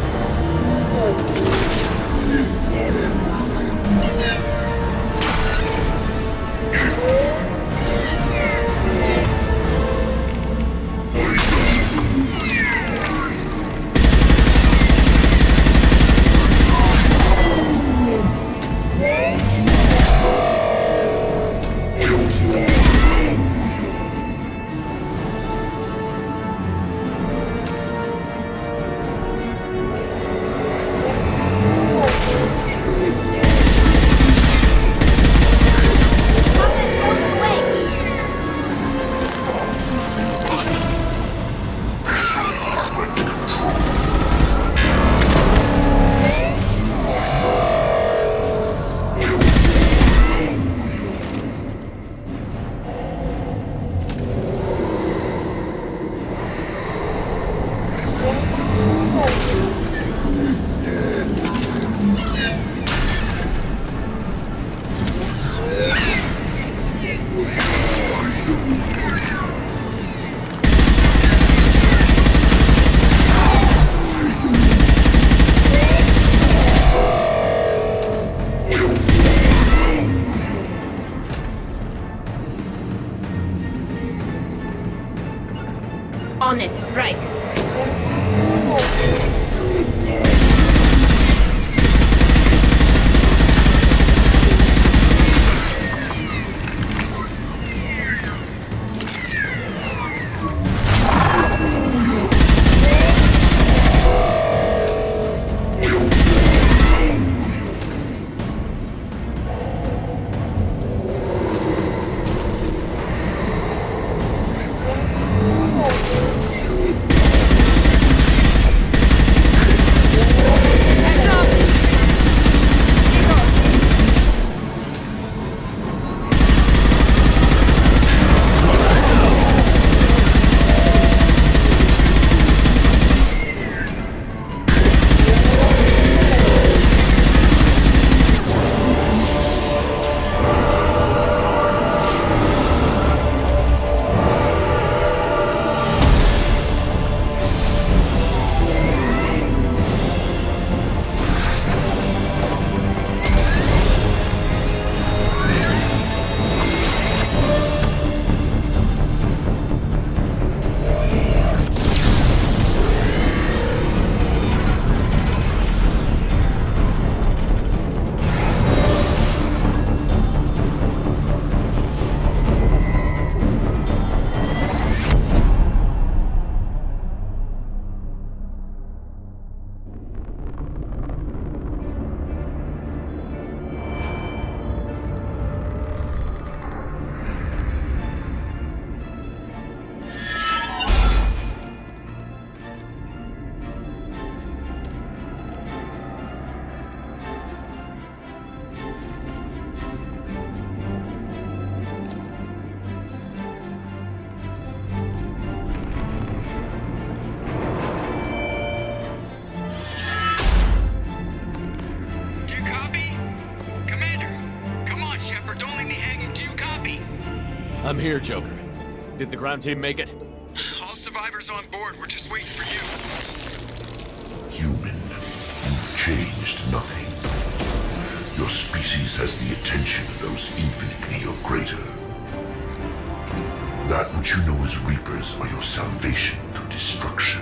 On it, right. I'm here, Joker. Did the ground team make it? All survivors on board. We're just waiting for you. Human, you've changed nothing. Your species has the attention of those infinitely or greater. That which you know as Reapers are your salvation through destruction.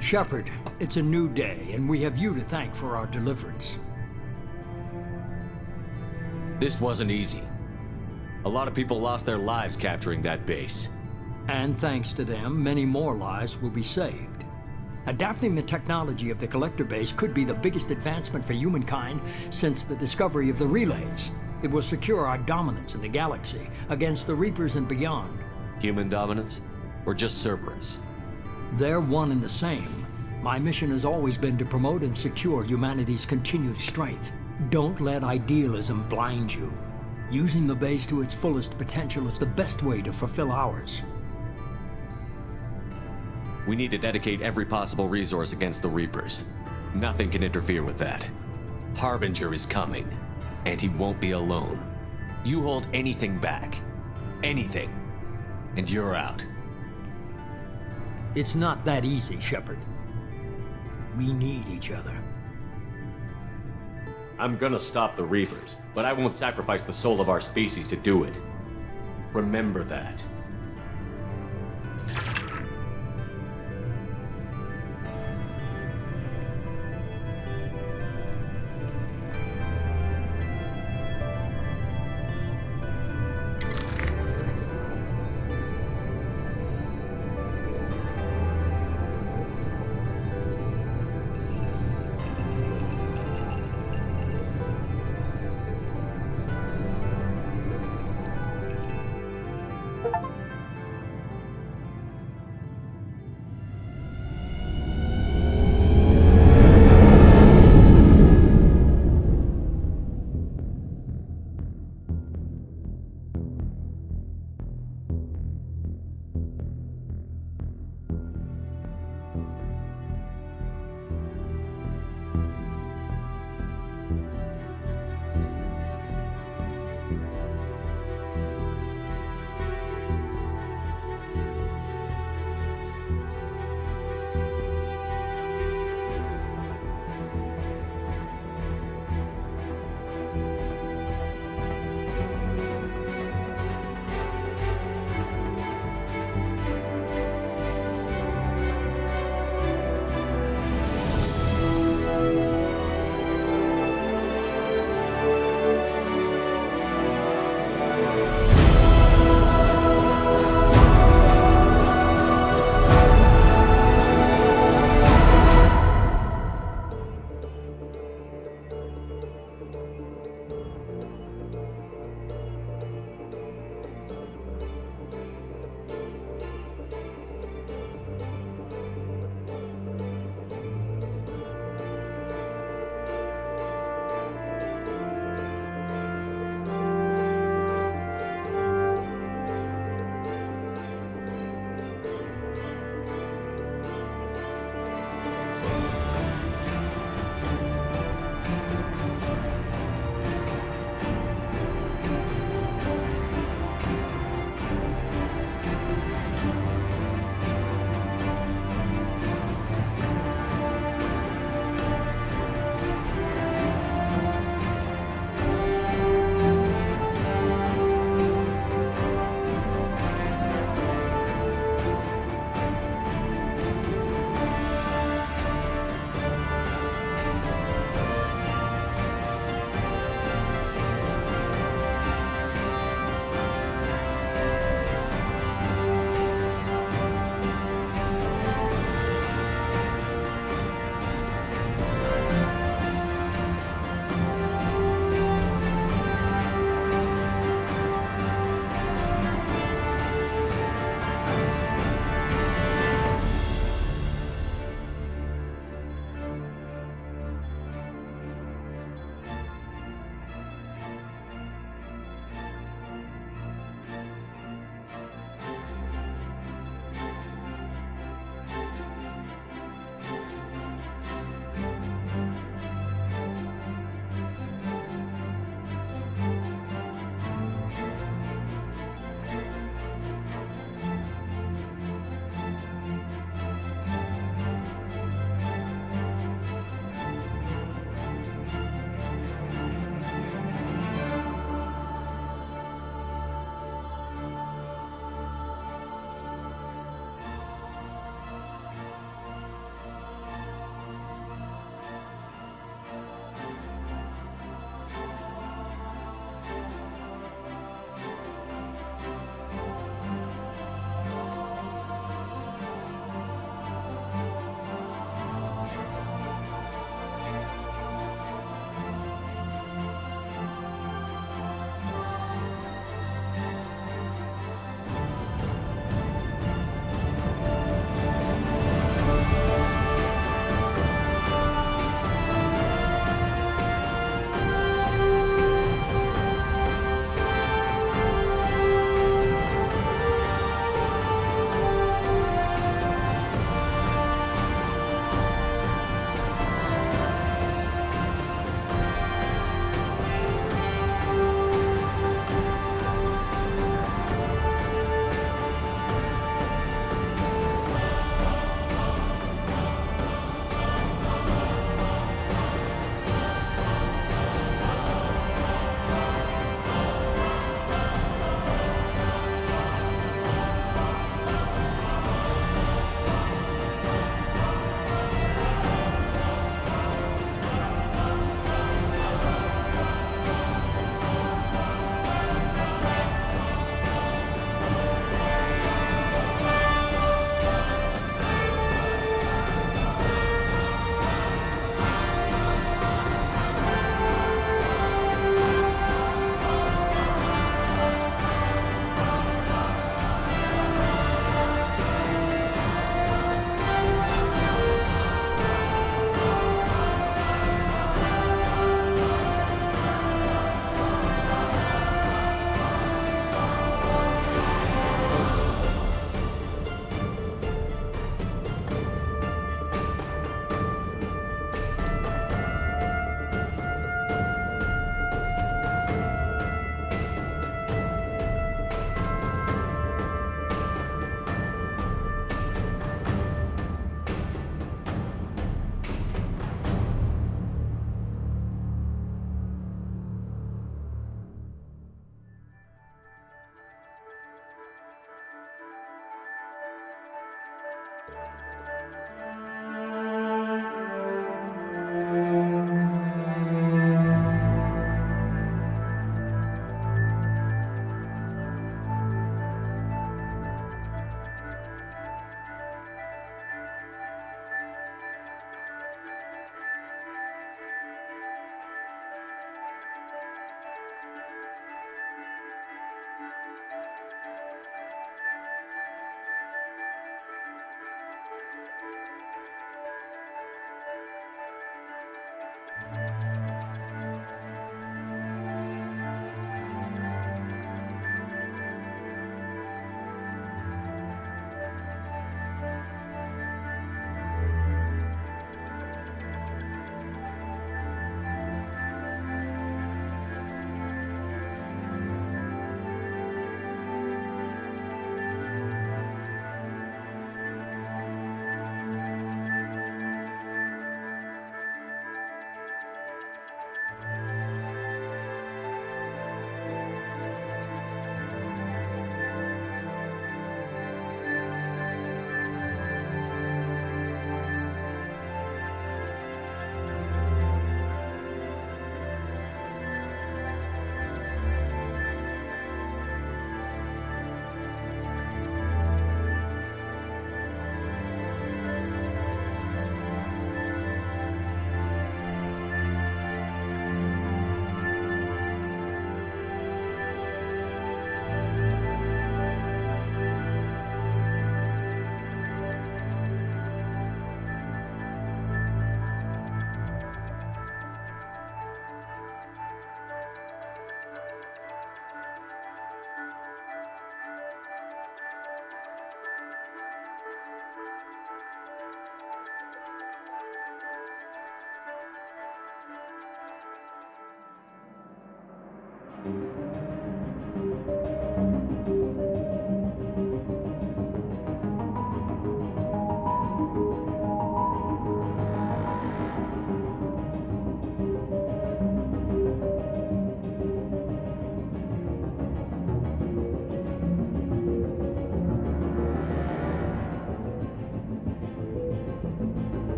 Shepard, it's a new day, and we have you to thank for our deliverance. This wasn't easy. A lot of people lost their lives capturing that base. And thanks to them, many more lives will be saved. Adapting the technology of the Collector base could be the biggest advancement for humankind since the discovery of the relays. It will secure our dominance in the galaxy against the Reapers and beyond. Human dominance? Or just Cerberus? They're one and the same. My mission has always been to promote and secure humanity's continued strength. Don't let idealism blind you. Using the base to its fullest potential is the best way to fulfill ours. We need to dedicate every possible resource against the Reapers. Nothing can interfere with that. Harbinger is coming, and he won't be alone. You hold anything back, anything, and you're out. It's not that easy, Shepard. We need each other. I'm gonna stop the Reapers, but I won't sacrifice the soul of our species to do it. Remember that.